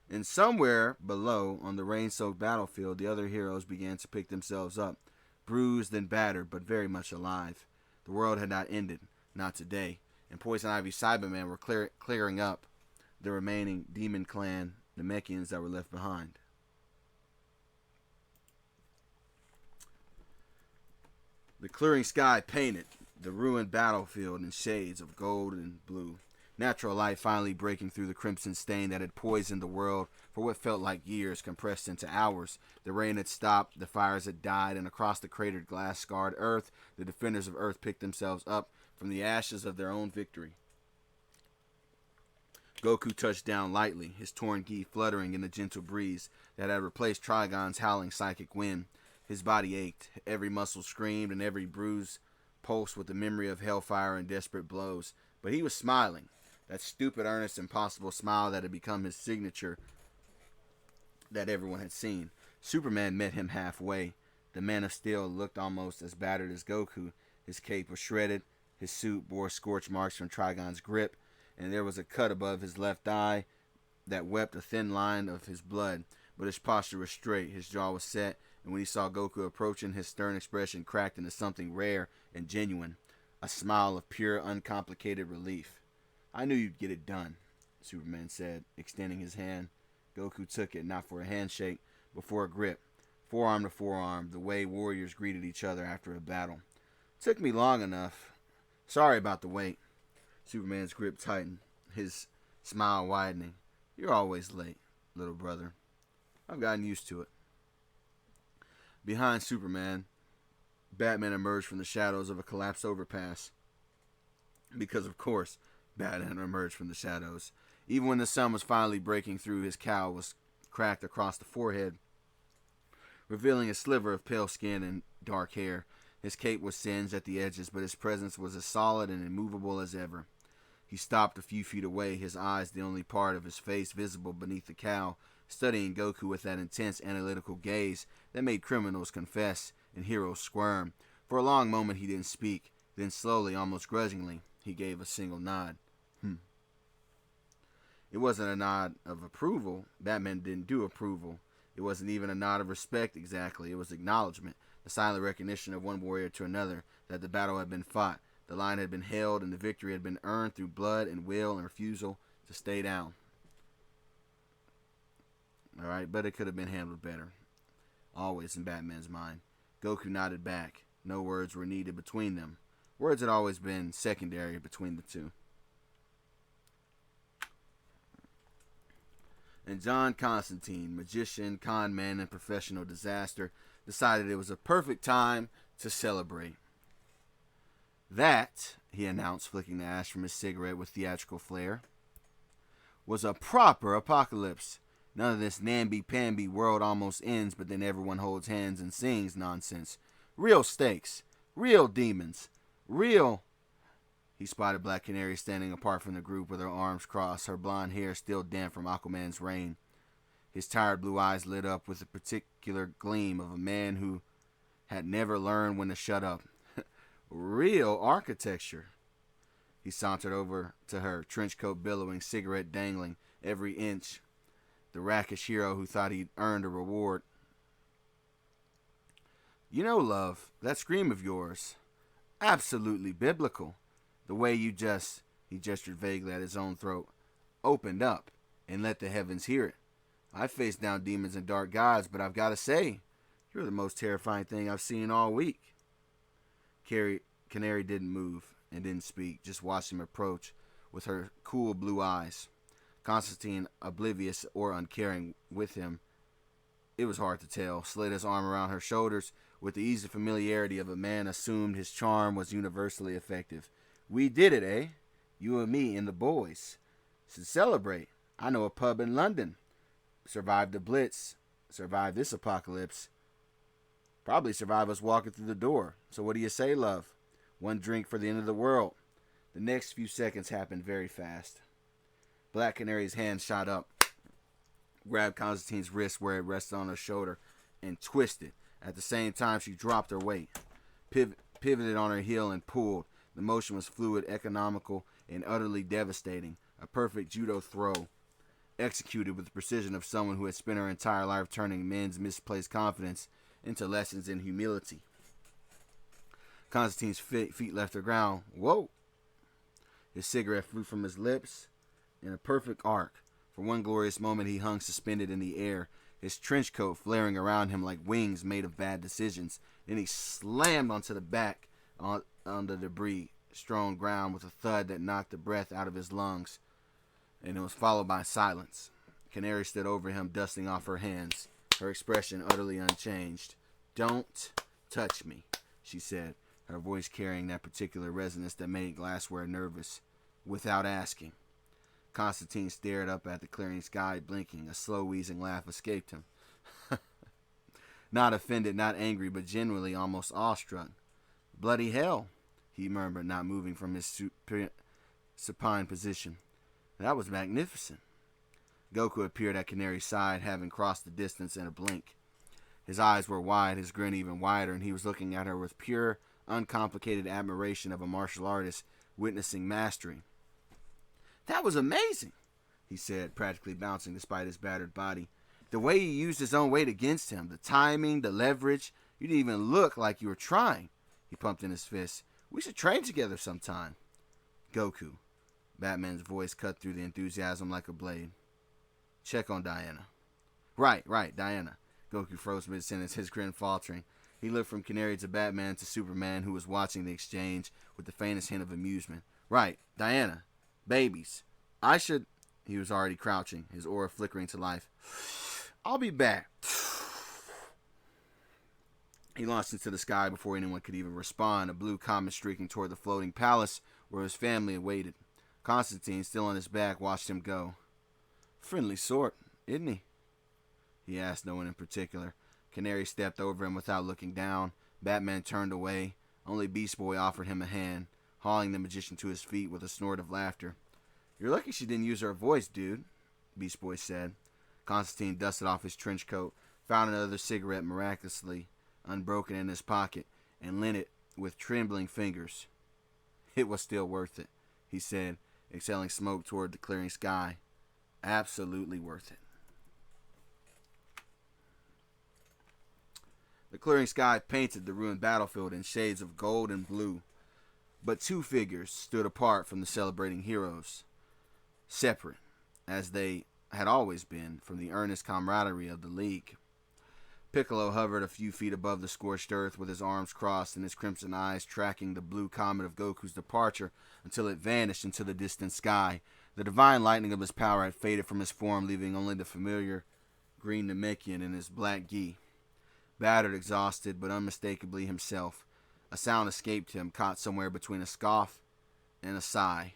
And somewhere below, on the rain-soaked battlefield, the other heroes began to pick themselves up, bruised and battered, but very much alive. The world had not ended, not today, and Poison Ivy's Cybermen were clearing up the remaining Demon Clan Namekians that were left behind. The clearing sky painted the ruined battlefield in shades of gold and blue. Natural light finally breaking through the crimson stain that had poisoned the world for what felt like years compressed into hours. The rain had stopped, the fires had died, and across the cratered glass-scarred earth, the defenders of Earth picked themselves up from the ashes of their own victory. Goku touched down lightly, his torn gi fluttering in the gentle breeze that had replaced Trigon's howling psychic wind. His body ached, every muscle screamed, and every bruise pulsed with the memory of hellfire and desperate blows. But he was smiling, that stupid, earnest, impossible smile that had become his signature that everyone had seen. Superman met him halfway. The Man of Steel looked almost as battered as Goku. His cape was shredded, his suit bore scorch marks from Trigon's grip, and there was a cut above his left eye that wept a thin line of his blood. But his posture was straight, his jaw was set, and when he saw Goku approaching, his stern expression cracked into something rare and genuine, a smile of pure, uncomplicated relief. "I knew you'd get it done," Superman said, extending his hand. Goku took it, not for a handshake, but for a grip, forearm to forearm, the way warriors greeted each other after a battle. "Took me long enough. Sorry about the wait." Superman's grip tightened, his smile widening. "You're always late, little brother. I've gotten used to it." Behind Superman, Batman emerged from the shadows of a collapsed overpass. Because, of course, Batman emerged from the shadows. Even when the sun was finally breaking through, his cowl was cracked across the forehead, revealing a sliver of pale skin and dark hair. His cape was singed at the edges, but his presence was as solid and immovable as ever. He stopped a few feet away, his eyes the only part of his face visible beneath the cowl, studying Goku with that intense analytical gaze that made criminals confess and heroes squirm. For a long moment he didn't speak, then slowly, almost grudgingly, he gave a single nod. It wasn't a nod of approval. Batman didn't do approval. It wasn't even a nod of respect exactly. It was acknowledgement, the silent recognition of one warrior to another that the battle had been fought, the line had been held, and the victory had been earned through blood and will and refusal to stay down. Alright, but it could have been handled better. Always in Batman's mind. Goku nodded back. No words were needed between them. Words had always been secondary between the two. And John Constantine, magician, con man, and professional disaster, decided it was a perfect time to celebrate. "That," he announced, flicking the ash from his cigarette with theatrical flair, "was a proper apocalypse. None of this namby-pamby world almost ends, but then everyone holds hands and sings nonsense. Real stakes, real demons, real..." He spotted Black Canary standing apart from the group with her arms crossed, her blonde hair still damp from Aquaman's rain. His tired blue eyes lit up with the particular gleam of a man who had never learned when to shut up. "Real architecture." He sauntered over to her, trench coat billowing, cigarette dangling every inch. The rakish hero who thought he'd earned a reward. "You know, love, that scream of yours, absolutely biblical. The way you just," he gestured vaguely at his own throat, "opened up and let the heavens hear it. I've faced down demons and dark gods, but I've got to say, you're the most terrifying thing I've seen all week." Canary didn't move and didn't speak, just watched him approach with her cool blue eyes. Constantine, oblivious or uncaring with him, it was hard to tell, slid his arm around her shoulders with the easy familiarity of a man assumed his charm was universally effective. We did it, eh? You and me and the boys. Should celebrate. I know a pub in London. Survived the Blitz. Survived this apocalypse. Probably survive us walking through the door. So what do you say, love? One drink for the end of the world. The next few seconds happened very fast. Black Canary's hand shot up, grabbed Constantine's wrist where it rested on her shoulder, and twisted. At the same time, she dropped her weight, pivoted on her heel, and pulled. The motion was fluid, economical, and utterly devastating. A perfect judo throw, executed with the precision of someone who had spent her entire life turning men's misplaced confidence into lessons in humility. Constantine's feet left the ground. Whoa! His cigarette flew from his lips in a perfect arc. For one glorious moment he hung suspended in the air, his trench coat flaring around him like wings made of bad decisions. Then he slammed onto the back on the debris-strewn ground with a thud that knocked the breath out of his lungs, and it was followed by silence. Canary stood over him, dusting off her hands, her expression utterly unchanged. "Don't touch me," she said, her voice carrying that particular resonance that made glassware nervous. "Without asking." Constantine stared up at the clearing sky, blinking. A slow, wheezing laugh escaped him. Not offended, not angry, but genuinely almost awestruck. "Bloody hell," he murmured, not moving from his supine position. "That was magnificent." Goku appeared at Canary's side, having crossed the distance in a blink. His eyes were wide, his grin even wider, and he was looking at her with pure, uncomplicated admiration of a martial artist witnessing mastery. "That was amazing," he said, practically bouncing despite his battered body. "The way you used his own weight against him, the timing, the leverage. You didn't even look like you were trying." He pumped in his fist. "We should train together sometime." "Goku," Batman's voice cut through the enthusiasm like a blade. "Check on Diana." Right, Diana." Goku froze mid-sentence, his grin faltering. He looked from Canary to Batman to Superman, who was watching the exchange with the faintest hint of amusement. "Right, Diana. Babies. I should..." He was already crouching, his aura flickering to life. "I'll be back." He launched into the sky before anyone could even respond, a blue comet streaking toward the floating palace where his family awaited. Constantine, still on his back, watched him go. "Friendly sort, isn't he?" he asked no one in particular. Canary stepped over him without looking down. Batman turned away. Only Beast Boy offered him a hand, hauling the magician to his feet with a snort of laughter. "You're lucky she didn't use her voice, dude," Beast Boy said. Constantine dusted off his trench coat, found another cigarette miraculously unbroken in his pocket, and lit it with trembling fingers. "It was still worth it," he said, exhaling smoke toward the clearing sky. "Absolutely worth it." The clearing sky painted the ruined battlefield in shades of gold and blue, but two figures stood apart from the celebrating heroes, separate, as they had always been, from the earnest camaraderie of the League. Piccolo hovered a few feet above the scorched earth with his arms crossed and his crimson eyes tracking the blue comet of Goku's departure until it vanished into the distant sky. The divine lightning of his power had faded from his form, leaving only the familiar green Namekian and his black gi. Battered, exhausted, but unmistakably himself, a sound escaped him, caught somewhere between a scoff and a sigh.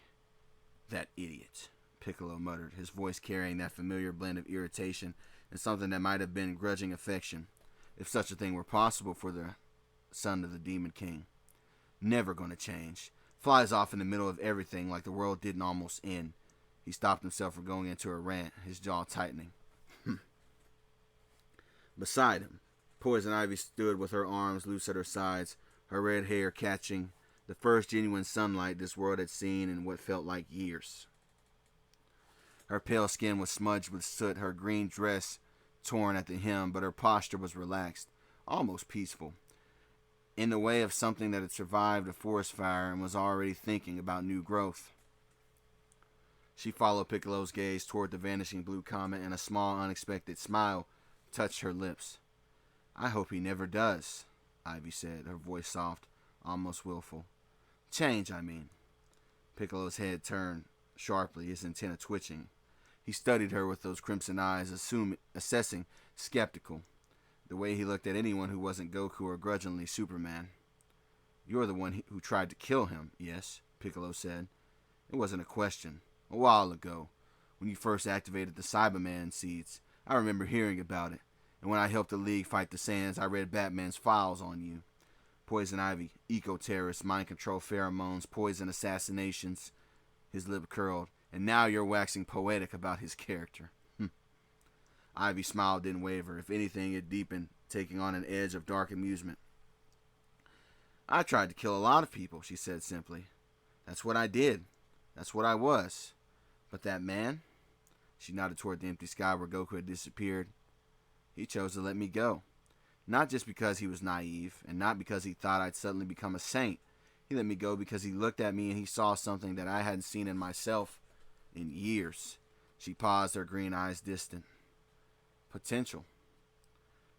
"That idiot," Piccolo muttered, his voice carrying that familiar blend of irritation and something that might have been grudging affection, if such a thing were possible for the son of the Demon King. "Never gonna change. Flies off in the middle of everything like the world didn't almost end." He stopped himself from going into a rant, his jaw tightening. Beside him, Poison Ivy stood with her arms loose at her sides, her red hair catching the first genuine sunlight this world had seen in what felt like years. Her pale skin was smudged with soot, her green dress torn at the hem, but her posture was relaxed, almost peaceful, in the way of something that had survived a forest fire and was already thinking about new growth. She followed Piccolo's gaze toward the vanishing blue comet, and a small, unexpected smile touched her lips. "I hope he never does," Ivy said, her voice soft, almost willful. "Change, I mean." Piccolo's head turned sharply, his antenna twitching. He studied her with those crimson eyes, assessing, skeptical, the way he looked at anyone who wasn't Goku or grudgingly Superman. "You're the one who tried to kill him, yes?" Piccolo said. "It wasn't a question. A while ago, when you first activated the Cyberman seeds, I remember hearing about it. And when I helped the League fight the Saiyans, I read Batman's files on you. Poison ivy, eco-terrorists, mind control pheromones, poison assassinations." His lip curled. "And now you're waxing poetic about his character." Ivy's smile didn't waver. If anything, it deepened, taking on an edge of dark amusement. "I tried to kill a lot of people," she said simply. "That's what I did. That's what I was. But that man," she nodded toward the empty sky where Goku had disappeared, "he chose to let me go. Not just because he was naive, and not because he thought I'd suddenly become a saint. He let me go because he looked at me and he saw something that I hadn't seen in myself in years." She paused, her green eyes distant. "Potential,"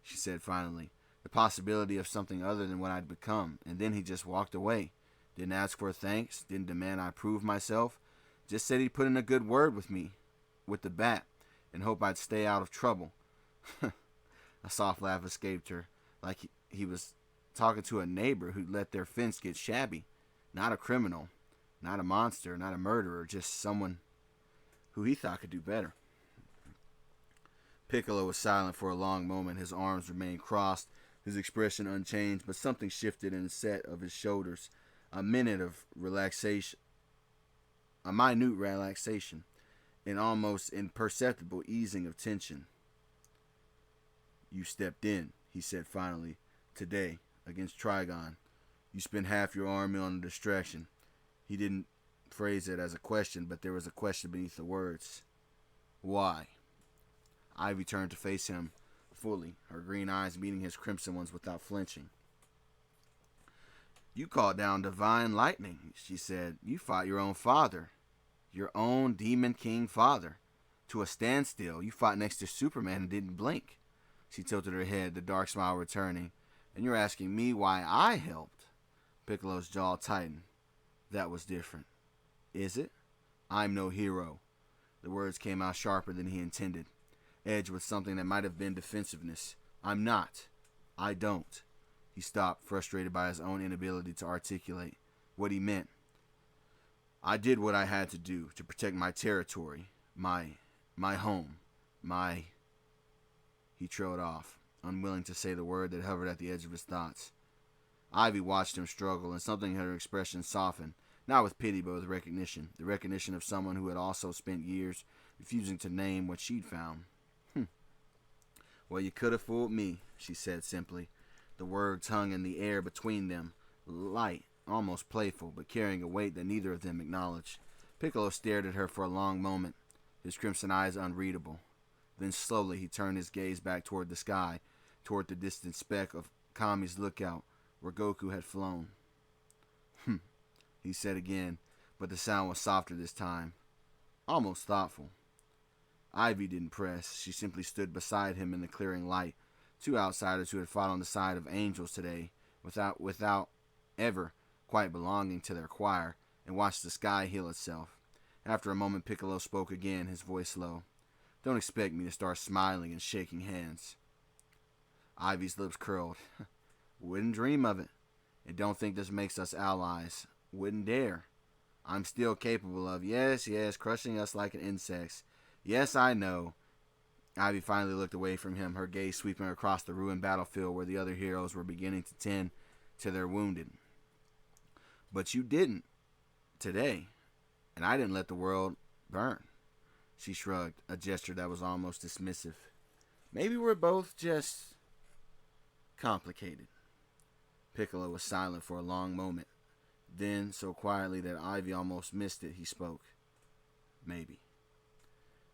she said finally. "The possibility of something other than what I'd become. And then he just walked away. Didn't ask for thanks, didn't demand I prove myself. Just said he'd put in a good word with me, with the bat, and hope I'd stay out of trouble." A soft laugh escaped her, like he was talking to a neighbor who'd let their fence get shabby. Not a criminal, not a monster, not a murderer, just someone who he thought could do better. Piccolo was silent for a long moment. His arms remained crossed, his expression unchanged, but something shifted in the set of his shoulders. A minute of relaxation, a minute relaxation, an almost imperceptible easing of tension. "You stepped in," he said finally, "today, against Trigon. You spent half your army on a distraction." He didn't phrase it as a question, but there was a question beneath the words. "Why?" Ivy turned to face him fully, her green eyes meeting his crimson ones without flinching. "You called down divine lightning," she said. "You fought your own father, your own Demon King father, to a standstill. You fought next to Superman and didn't blink." She tilted her head, the dark smile returning. "And you're asking me why I helped?" Piccolo's jaw tightened. "That was different." "Is it?" "I'm no hero." The words came out sharper than he intended, edged with something that might have been defensiveness. "I'm not. I don't." He stopped, frustrated by his own inability to articulate what he meant. "I did what I had to do to protect my territory, my home, my..." He trailed off, unwilling to say the word that hovered at the edge of his thoughts. Ivy watched him struggle, and something in her expression softened, not with pity but with recognition, the recognition of someone who had also spent years refusing to name what she'd found. "Well, you could have fooled me," she said simply. The words hung in the air between them, light, almost playful, but carrying a weight that neither of them acknowledged. Piccolo stared at her for a long moment, his crimson eyes unreadable. Then slowly he turned his gaze back toward the sky, toward the distant speck of Kami's lookout, where Goku had flown. He said again, but the sound was softer this time, almost thoughtful. Ivy didn't press. She simply stood beside him in the clearing light, two outsiders who had fought on the side of angels today, without ever quite belonging to their choir, and watched the sky heal itself. After a moment, Piccolo spoke again, his voice low. "Don't expect me to start smiling and shaking hands." Ivy's lips curled. "Wouldn't dream of it. And don't think this makes us allies. Wouldn't dare. I'm still capable of, yes, crushing us like an insect. Yes, I know." Ivy finally looked away from him, her gaze sweeping across the ruined battlefield where the other heroes were beginning to tend to their wounded. "But you didn't. Today. And I didn't let the world burn." She shrugged, a gesture that was almost dismissive. "Maybe we're both just complicated." Piccolo was silent for a long moment. Then, so quietly that Ivy almost missed it, he spoke. "Maybe."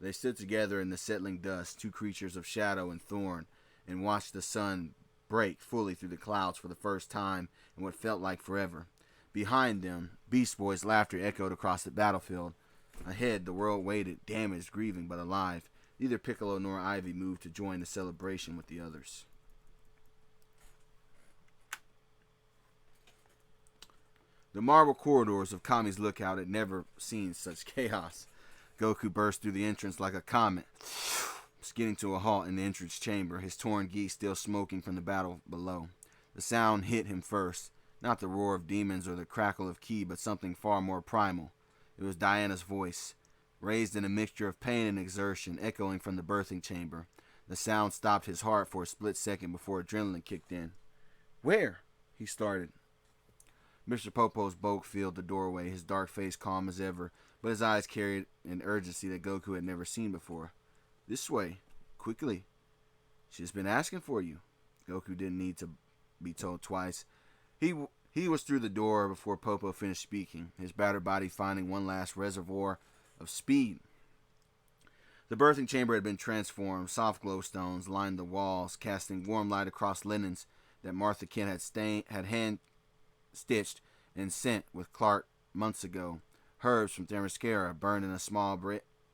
They stood together in the settling dust, two creatures of shadow and thorn, and watched the sun break fully through the clouds for the first time in what felt like forever. Behind them, Beast Boy's laughter echoed across the battlefield. Ahead, the world waited, damaged, grieving, but alive. Neither Piccolo nor Ivy moved to join the celebration with the others. The marble corridors of Kami's lookout had never seen such chaos. Goku burst through the entrance like a comet, skidding to a halt in the entrance chamber, his torn gi still smoking from the battle below. The sound hit him first, not the roar of demons or the crackle of ki, but something far more primal. It was Diana's voice, raised in a mixture of pain and exertion, echoing from the birthing chamber. The sound stopped his heart for a split second before adrenaline kicked in. "Where?" he started. Mr. Popo's bulk filled the doorway, his dark face calm as ever, but his eyes carried an urgency that Goku had never seen before. "This way. Quickly. She's been asking for you." Goku didn't need to be told twice. He was through the door before Popo finished speaking, his battered body finding one last reservoir of speed. The birthing chamber had been transformed. Soft glowstones lined the walls, casting warm light across linens that Martha Kent had hand-stitched and sent with Clark months ago. Herbs from Themyscira burned in a small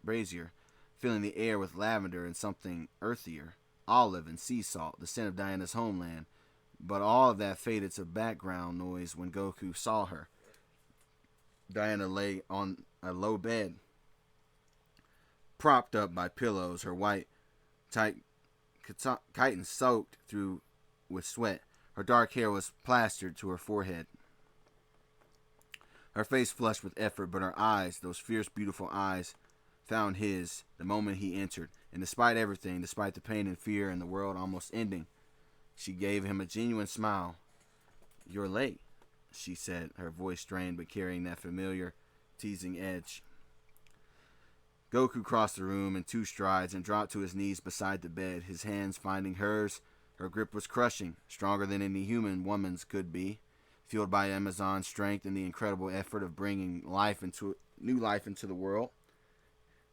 brazier, filling the air with lavender and something earthier, olive and sea salt, the scent of Diana's homeland. But all of that faded to background noise when Goku saw her. Diana lay on a low bed, propped up by pillows, her white chitin soaked through with sweat. Her dark hair was plastered to her forehead. Her face flushed with effort, but her eyes, those fierce, beautiful eyes, found his the moment he entered. And despite everything, despite the pain and fear and the world almost ending, she gave him a genuine smile. "You're late," she said, her voice strained but carrying that familiar, teasing edge. Goku crossed the room in 2 strides and dropped to his knees beside the bed, his hands finding hers. Her grip was crushing, stronger than any human woman's could be, fueled by Amazon's strength and the incredible effort of bringing new life into the world.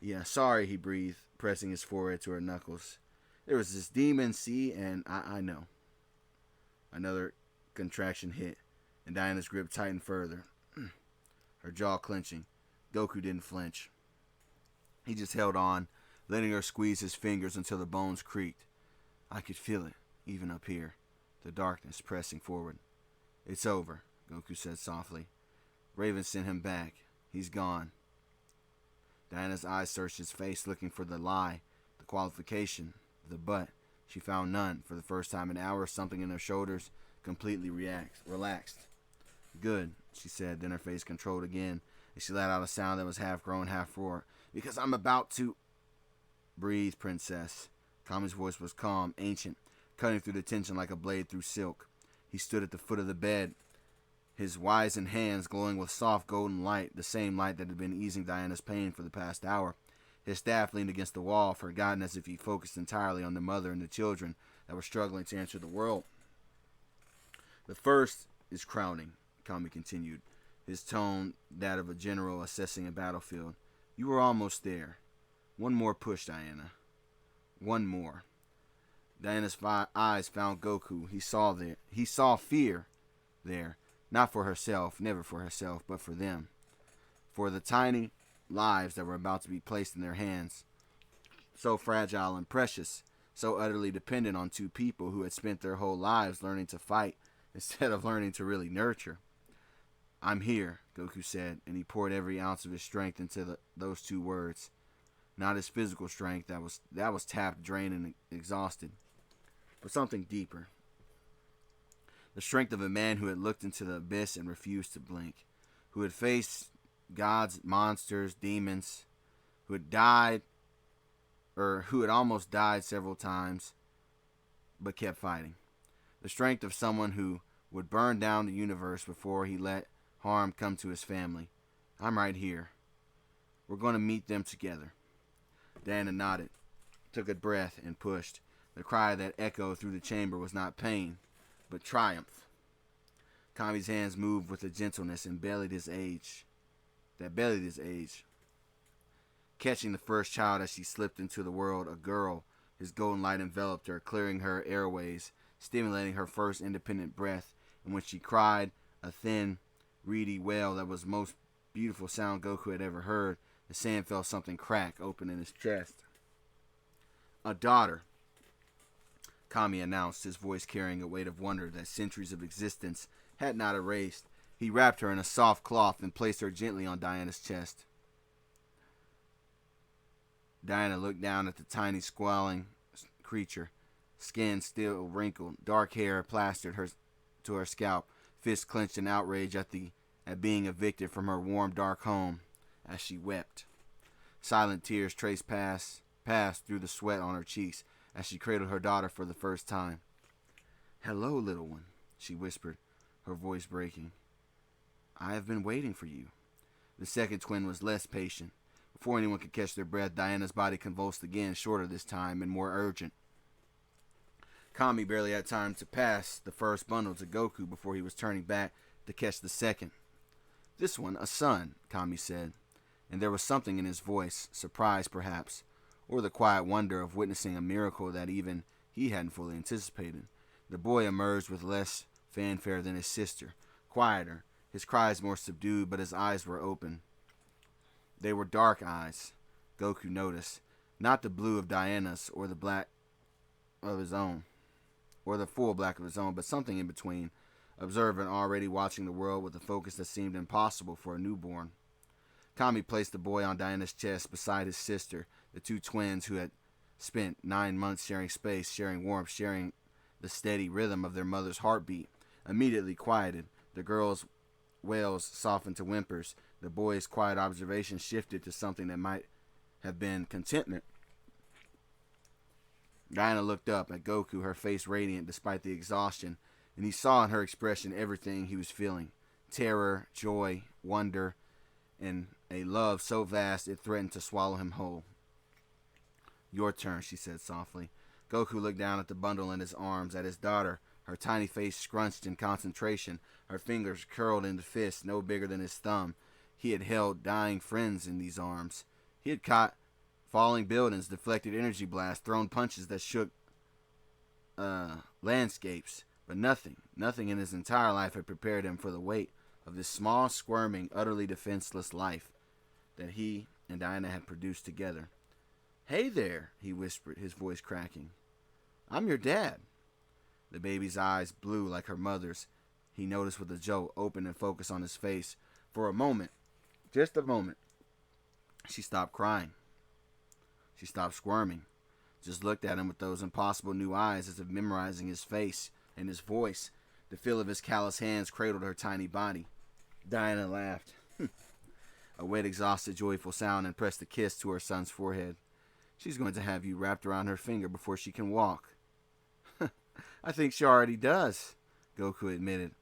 "Yeah, sorry," he breathed, pressing his forehead to her knuckles. "There was this demon, see, and I know." Another contraction hit, and Diana's grip tightened further, her jaw clenching. Goku didn't flinch. He just held on, letting her squeeze his fingers until the bones creaked. I could feel it, even up here, the darkness pressing forward. "It's over," Goku said softly. "Raven sent him back. He's gone." Diana's eyes searched his face, looking for the lie, the qualification, the but. She found none. For the first time in hours, something in her shoulders completely relaxed. "Good," she said, then her face controlled again, and she let out a sound that was half groan, half roar. "Because I'm about to..." "Breathe, princess." Kami's voice was calm, ancient, cutting through the tension like a blade through silk. He stood at the foot of the bed, his wizened hands glowing with soft golden light, the same light that had been easing Diana's pain for the past hour. His staff leaned against the wall, forgotten as if he focused entirely on the mother and the children that were struggling to enter the world. "The first is crowning," Kami continued, his tone that of a general assessing a battlefield. "You were almost there. One more push, Diana. One more." Diana's eyes found Goku. He saw fear there, not for herself, never for herself, but for them, for the tiny lives that were about to be placed in their hands, so fragile and precious, so utterly dependent on 2 people who had spent their whole lives learning to fight instead of learning to really nurture. "I'm here," Goku said, and he poured every ounce of his strength into those 2 words. Not his physical strength, that was tapped, drained, and exhausted, but something deeper. The strength of a man who had looked into the abyss and refused to blink, who had faced gods, monsters, demons, who had almost died several times, but kept fighting. The strength of someone who would burn down the universe before he let harm come to his family. "I'm right here. We're going to meet them together." Diana nodded, took a breath, and pushed. The cry that echoed through the chamber was not pain, but triumph. Kami's hands moved with a gentleness that bellied his age, catching the first child as she slipped into the world, a girl. His golden light enveloped her, clearing her airways, stimulating her first independent breath, and when she cried, a thin, reedy wail that was the most beautiful sound Goku had ever heard, the Saiyan felt something crack open in his chest. "A daughter," Kami announced, his voice carrying a weight of wonder that centuries of existence had not erased. He wrapped her in a soft cloth and placed her gently on Diana's chest. Diana looked down at the tiny, squalling creature, skin still wrinkled, dark hair plastered to her scalp, fists clenched in outrage at being evicted from her warm, dark home as she wept. Silent tears passed through the sweat on her cheeks as she cradled her daughter for the first time. "Hello, little one," she whispered, her voice breaking. "I have been waiting for you." The second twin was less patient. Before anyone could catch their breath, Diana's body convulsed again, shorter this time and more urgent. Kami barely had time to pass the first bundle to Goku before he was turning back to catch the second. "This one, a son," Kami said, and there was something in his voice, surprise perhaps, or the quiet wonder of witnessing a miracle that even he hadn't fully anticipated. The boy emerged with less fanfare than his sister, quieter, his cries more subdued, but his eyes were open. They were dark eyes, Goku noticed, not the blue of Diana's or the black of his own, or the full black of his own, but something in between, observant, already watching the world with a focus that seemed impossible for a newborn. Kami placed the boy on Diana's chest beside his sister, the two twins who had spent 9 months sharing space, sharing warmth, sharing the steady rhythm of their mother's heartbeat. Immediately quieted, the girl's wails softened to whimpers. The boy's quiet observation shifted to something that might have been contentment. Diana looked up at Goku, her face radiant despite the exhaustion, and he saw in her expression everything he was feeling: terror, joy, wonder, and a love so vast it threatened to swallow him whole. "Your turn," she said softly. Goku looked down at the bundle in his arms, at his daughter, her tiny face scrunched in concentration, her fingers curled into fists no bigger than his thumb. He had held dying friends in these arms. He had caught falling buildings, deflected energy blasts, thrown punches that shook landscapes, but nothing in his entire life had prepared him for the weight of this small, squirming, utterly defenseless life that he and Diana had produced together. "Hey there," he whispered, his voice cracking. "I'm your dad." The baby's eyes, blue like her mother's, he noticed with a jolt, open and focused on his face. For a moment, just a moment, she stopped crying. She stopped squirming, just looked at him with those impossible new eyes as if memorizing his face and his voice. The feel of his callous hands cradled her tiny body. Diana laughed. A wet, exhausted, joyful sound, and pressed a kiss to her son's forehead. "She's going to have you wrapped around her finger before she can walk." "I think she already does," Goku admitted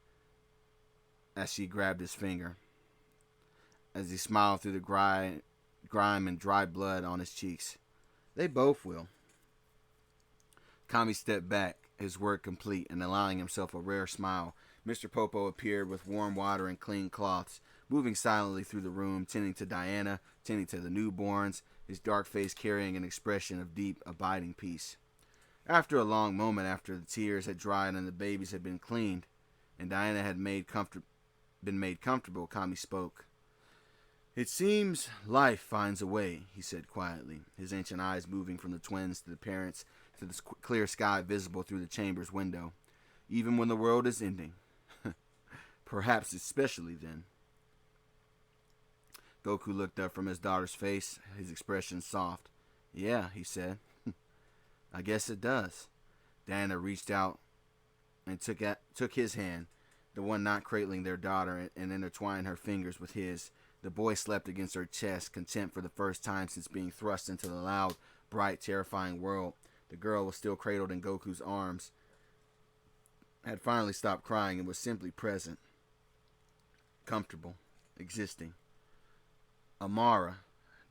as she grabbed his finger, as he smiled through the grime and dry blood on his cheeks. "They both will." Kami stepped back, his work complete, and allowing himself a rare smile. Mr. Popo appeared with warm water and clean cloths, moving silently through the room, tending to Diana, tending to the newborns, his dark face carrying an expression of deep, abiding peace. After a long moment, after the tears had dried and the babies had been cleaned, and Diana had been made comfortable, Kami spoke. "It seems life finds a way," he said quietly, his ancient eyes moving from the twins to the parents to the clear sky visible through the chamber's window. "Even when the world is ending. Perhaps especially then." Goku looked up from his daughter's face, his expression soft. "Yeah," he said. "I guess it does." Diana reached out and took his hand, the one not cradling their daughter, and intertwined her fingers with his. The boy slept against her chest, content for the first time since being thrust into the loud, bright, terrifying world. The girl was still cradled in Goku's arms, had finally stopped crying, and was simply present, comfortable, existing. "Amara,"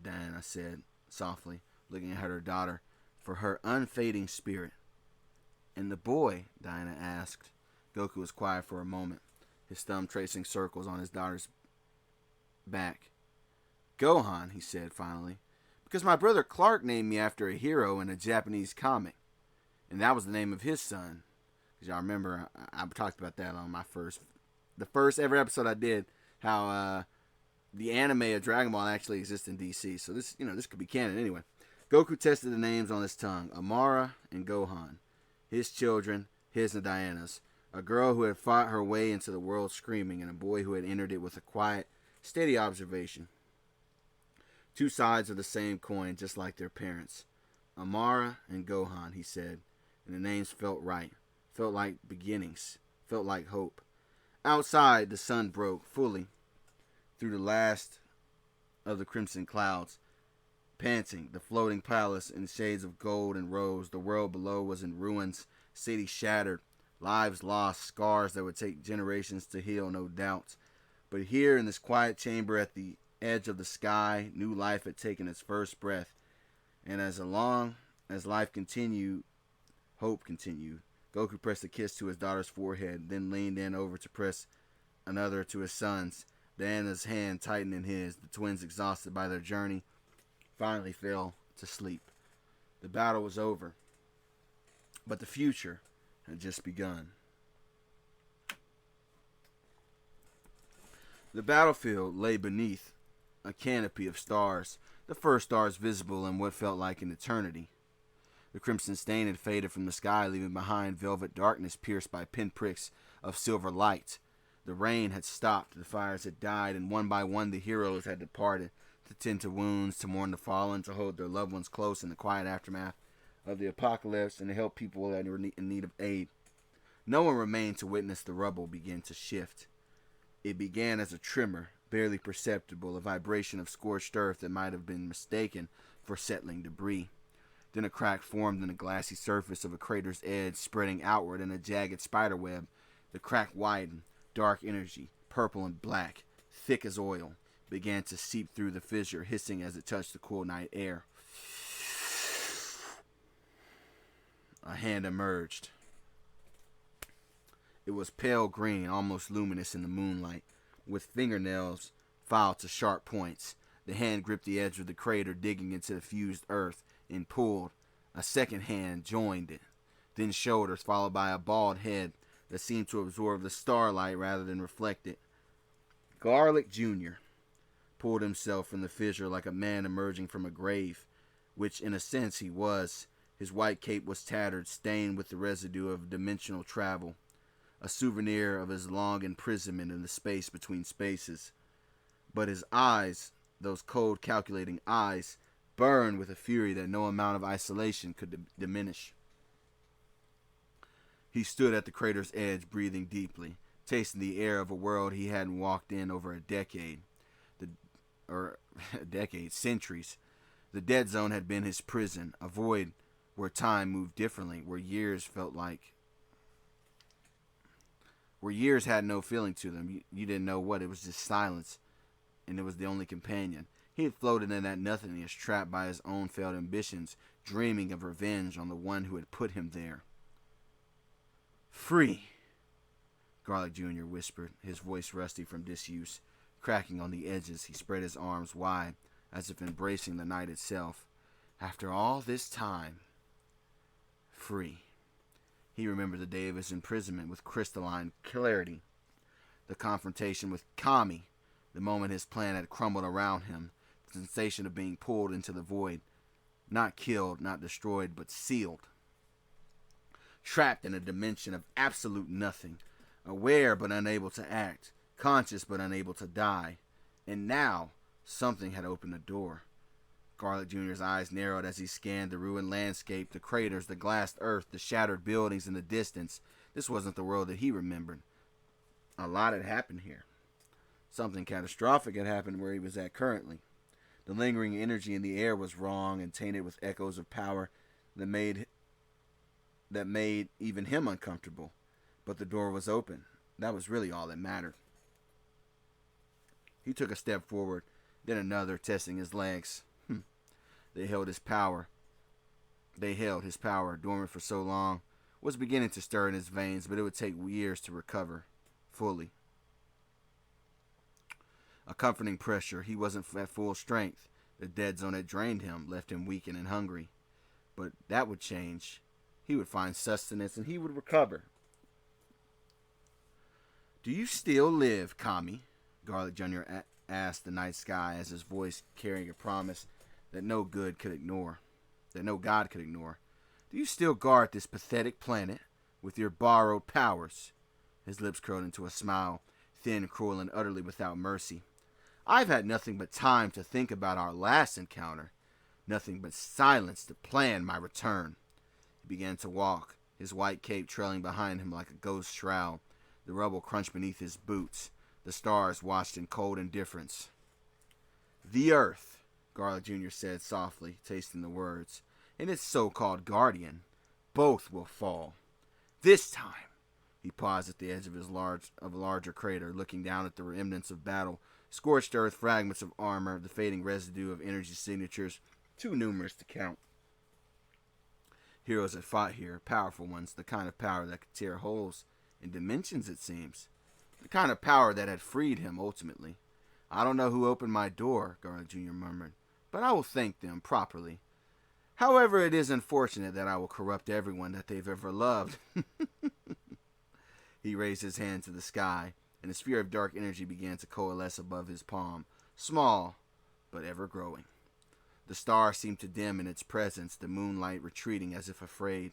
Diana said softly, looking at her daughter, "for her unfading spirit." "And the boy?" Diana asked. Goku was quiet for a moment, his thumb tracing circles on his daughter's back. "Gohan," he said finally, "because my brother Clark named me after a hero in a Japanese comic, and that was the name of his son." Because y'all remember, I talked about that on the first ever episode I did, how the anime of Dragon Ball actually exists in DC. So this could be canon anyway. Goku tested the names on his tongue: Amara and Gohan, his children, his and Diana's. A girl who had fought her way into the world screaming, and a boy who had entered it with a quiet, steady observation. Two sides of the same coin, just like their parents. Amara and Gohan, he said, and the names felt right. Felt like beginnings. Felt like hope. Outside, the sun broke fully through the last of the crimson clouds. Panting, the floating palace in shades of gold and rose. The world below was in ruins, city shattered, lives lost, scars that would take generations to heal, no doubt. But here in this quiet chamber at the edge of the sky, new life had taken its first breath. And as long as life continued, hope continued. Goku pressed a kiss to his daughter's forehead, then leaned in over to press another to his son's. Diana's hand tightened in his. The twins, exhausted by their journey, finally fell to sleep. The battle was over, but the future had just begun. The battlefield lay beneath a canopy of stars, the first stars visible in what felt like an eternity. The crimson stain had faded from the sky, leaving behind velvet darkness pierced by pinpricks of silver light. The rain had stopped, the fires had died, and one by one the heroes had departed, to tend to wounds, to mourn the fallen, to hold their loved ones close in the quiet aftermath of the apocalypse, and to help people that were in need of aid. No one remained to witness the rubble begin to shift. It began as a tremor, barely perceptible, a vibration of scorched earth that might have been mistaken for settling debris. Then a crack formed in the glassy surface of a crater's edge, spreading outward in a jagged spiderweb. The crack widened. Dark energy, purple and black, thick as oil, began to seep through the fissure, hissing as it touched the cool night air. A hand emerged. It was pale green, almost luminous in the moonlight, with fingernails filed to sharp points. The hand gripped the edge of the crater, digging into the fused earth, and pulled. A second hand joined it, then shoulders, followed by a bald head that seemed to absorb the starlight rather than reflect it. Garlic Jr. pulled himself from the fissure like a man emerging from a grave, which in a sense he was. His white cape was tattered, stained with the residue of dimensional travel, a souvenir of his long imprisonment in the space between spaces. But his eyes, those cold, calculating eyes, burned with a fury that no amount of isolation could diminish. He stood at the crater's edge, breathing deeply, tasting the air of a world he hadn't walked in over a decade. Centuries. The dead zone had been his prison, a void where time moved differently, where years had no feeling to them. You didn't know what, it was just silence, and it was the only companion. He had floated in that nothingness, trapped by his own failed ambitions, dreaming of revenge on the one who had put him there. Free, Garlic Jr. whispered, his voice rusty from disuse. Cracking on the edges, he spread his arms wide, as if embracing the night itself. After all this time, free. He remembered the day of his imprisonment with crystalline clarity. The confrontation with Kami, the moment his plan had crumbled around him, the sensation of being pulled into the void. Not killed, not destroyed, but sealed. Trapped in a dimension of absolute nothing, aware but unable to act, conscious but unable to die. And now, something had opened the door. Garlic Jr.'s eyes narrowed as he scanned the ruined landscape, the craters, the glassed earth, the shattered buildings in the distance. This wasn't the world that he remembered. A lot had happened here. Something catastrophic had happened where he was at currently. The lingering energy in the air was wrong and tainted with echoes of power that made even him uncomfortable. But the door was open. That was really all that mattered. He took a step forward, then another, testing his legs. They held his power, dormant for so long, was beginning to stir in his veins, but it would take years to recover fully. A comforting pressure. He wasn't at full strength. The dead zone had drained him, left him weak and hungry. But that would change. He would find sustenance and he would recover. Do you still live, Kami? Garlic Jr. asked the night sky, as his voice carrying a promise that no god could ignore. Do you still guard this pathetic planet with your borrowed powers? His lips curled into a smile, thin, cruel, and utterly without mercy. I've had nothing but time to think about our last encounter, nothing but silence to plan my return. He began to walk, his white cape trailing behind him like a ghost shroud. The rubble crunched beneath his boots. The stars watched in cold indifference. The earth, Garlic Jr. said softly, tasting the words, and its so-called guardian, both will fall. This time. He paused at the edge of a larger crater, looking down at the remnants of battle, scorched earth, fragments of armor, the fading residue of energy signatures, too numerous to count. Heroes had fought here, powerful ones, the kind of power that could tear holes in dimensions, it seems. The kind of power that had freed him, ultimately. I don't know who opened my door, Garlic Jr. murmured, but I will thank them properly. However, it is unfortunate that I will corrupt everyone that they've ever loved. He raised his hand to the sky, and a sphere of dark energy began to coalesce above his palm, small, but ever growing. The star seemed to dim in its presence, the moonlight retreating as if afraid.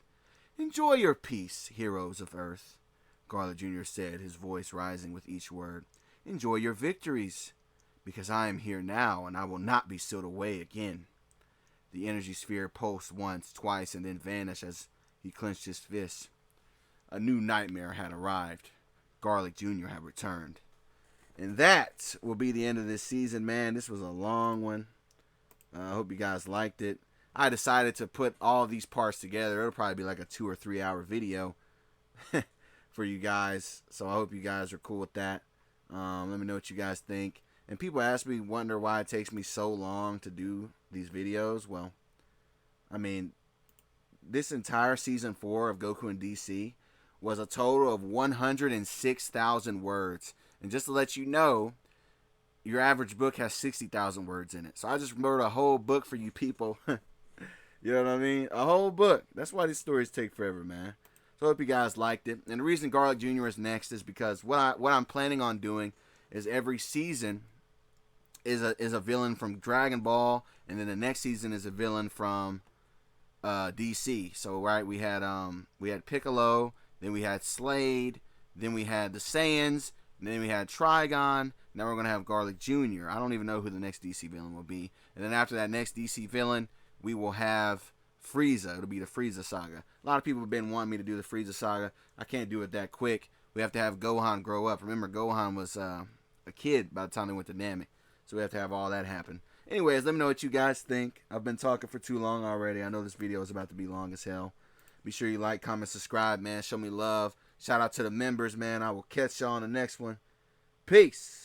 Enjoy your peace, heroes of Earth, Garlic Jr. said, his voice rising with each word. Enjoy your victories, because I am here now, and I will not be sealed away again. The energy sphere pulsed once, twice, and then vanished as he clenched his fists. A new nightmare had arrived. Garlic Jr. had returned. And that will be the end of this season, man. This was a long one. I hope you guys liked it. I decided to put all these parts together. It'll probably be like a 2 or 3 hour video for you guys. So I hope you guys are cool with that. Let me know what you guys think. And people ask me, wonder why it takes me so long to do these videos. Well, I mean, this entire season 4 of Goku and DC was a total of 106,000 words. And just to let you know, your average book has 60,000 words in it. So I just wrote a whole book for you people. You know what I mean? A whole book. That's why these stories take forever, man. So I hope you guys liked it. And the reason Garlic Jr. is next is because what I'm planning on doing is every season is a villain from Dragon Ball, and then the next season is a villain from DC. So right, we had Piccolo, then we had Slade, then we had the Saiyans, and then we had Trigon. Now we're going to have Garlic Jr. I don't even know who the next DC villain will be. And then after that next DC villain, we will have Frieza. It'll be the Frieza saga. A lot of people have been wanting me to do the Frieza saga. I can't do it that quick. We have to have Gohan grow up. Remember, Gohan was a kid by the time they went to Namek. So we have to have all that happen. Anyways, let me know what you guys think. I've been talking for too long already. I know this video is about to be long as hell. Be sure you like, comment, subscribe, man. Show me love. Shout out to the members, man. I will catch y'all on the next one. Peace.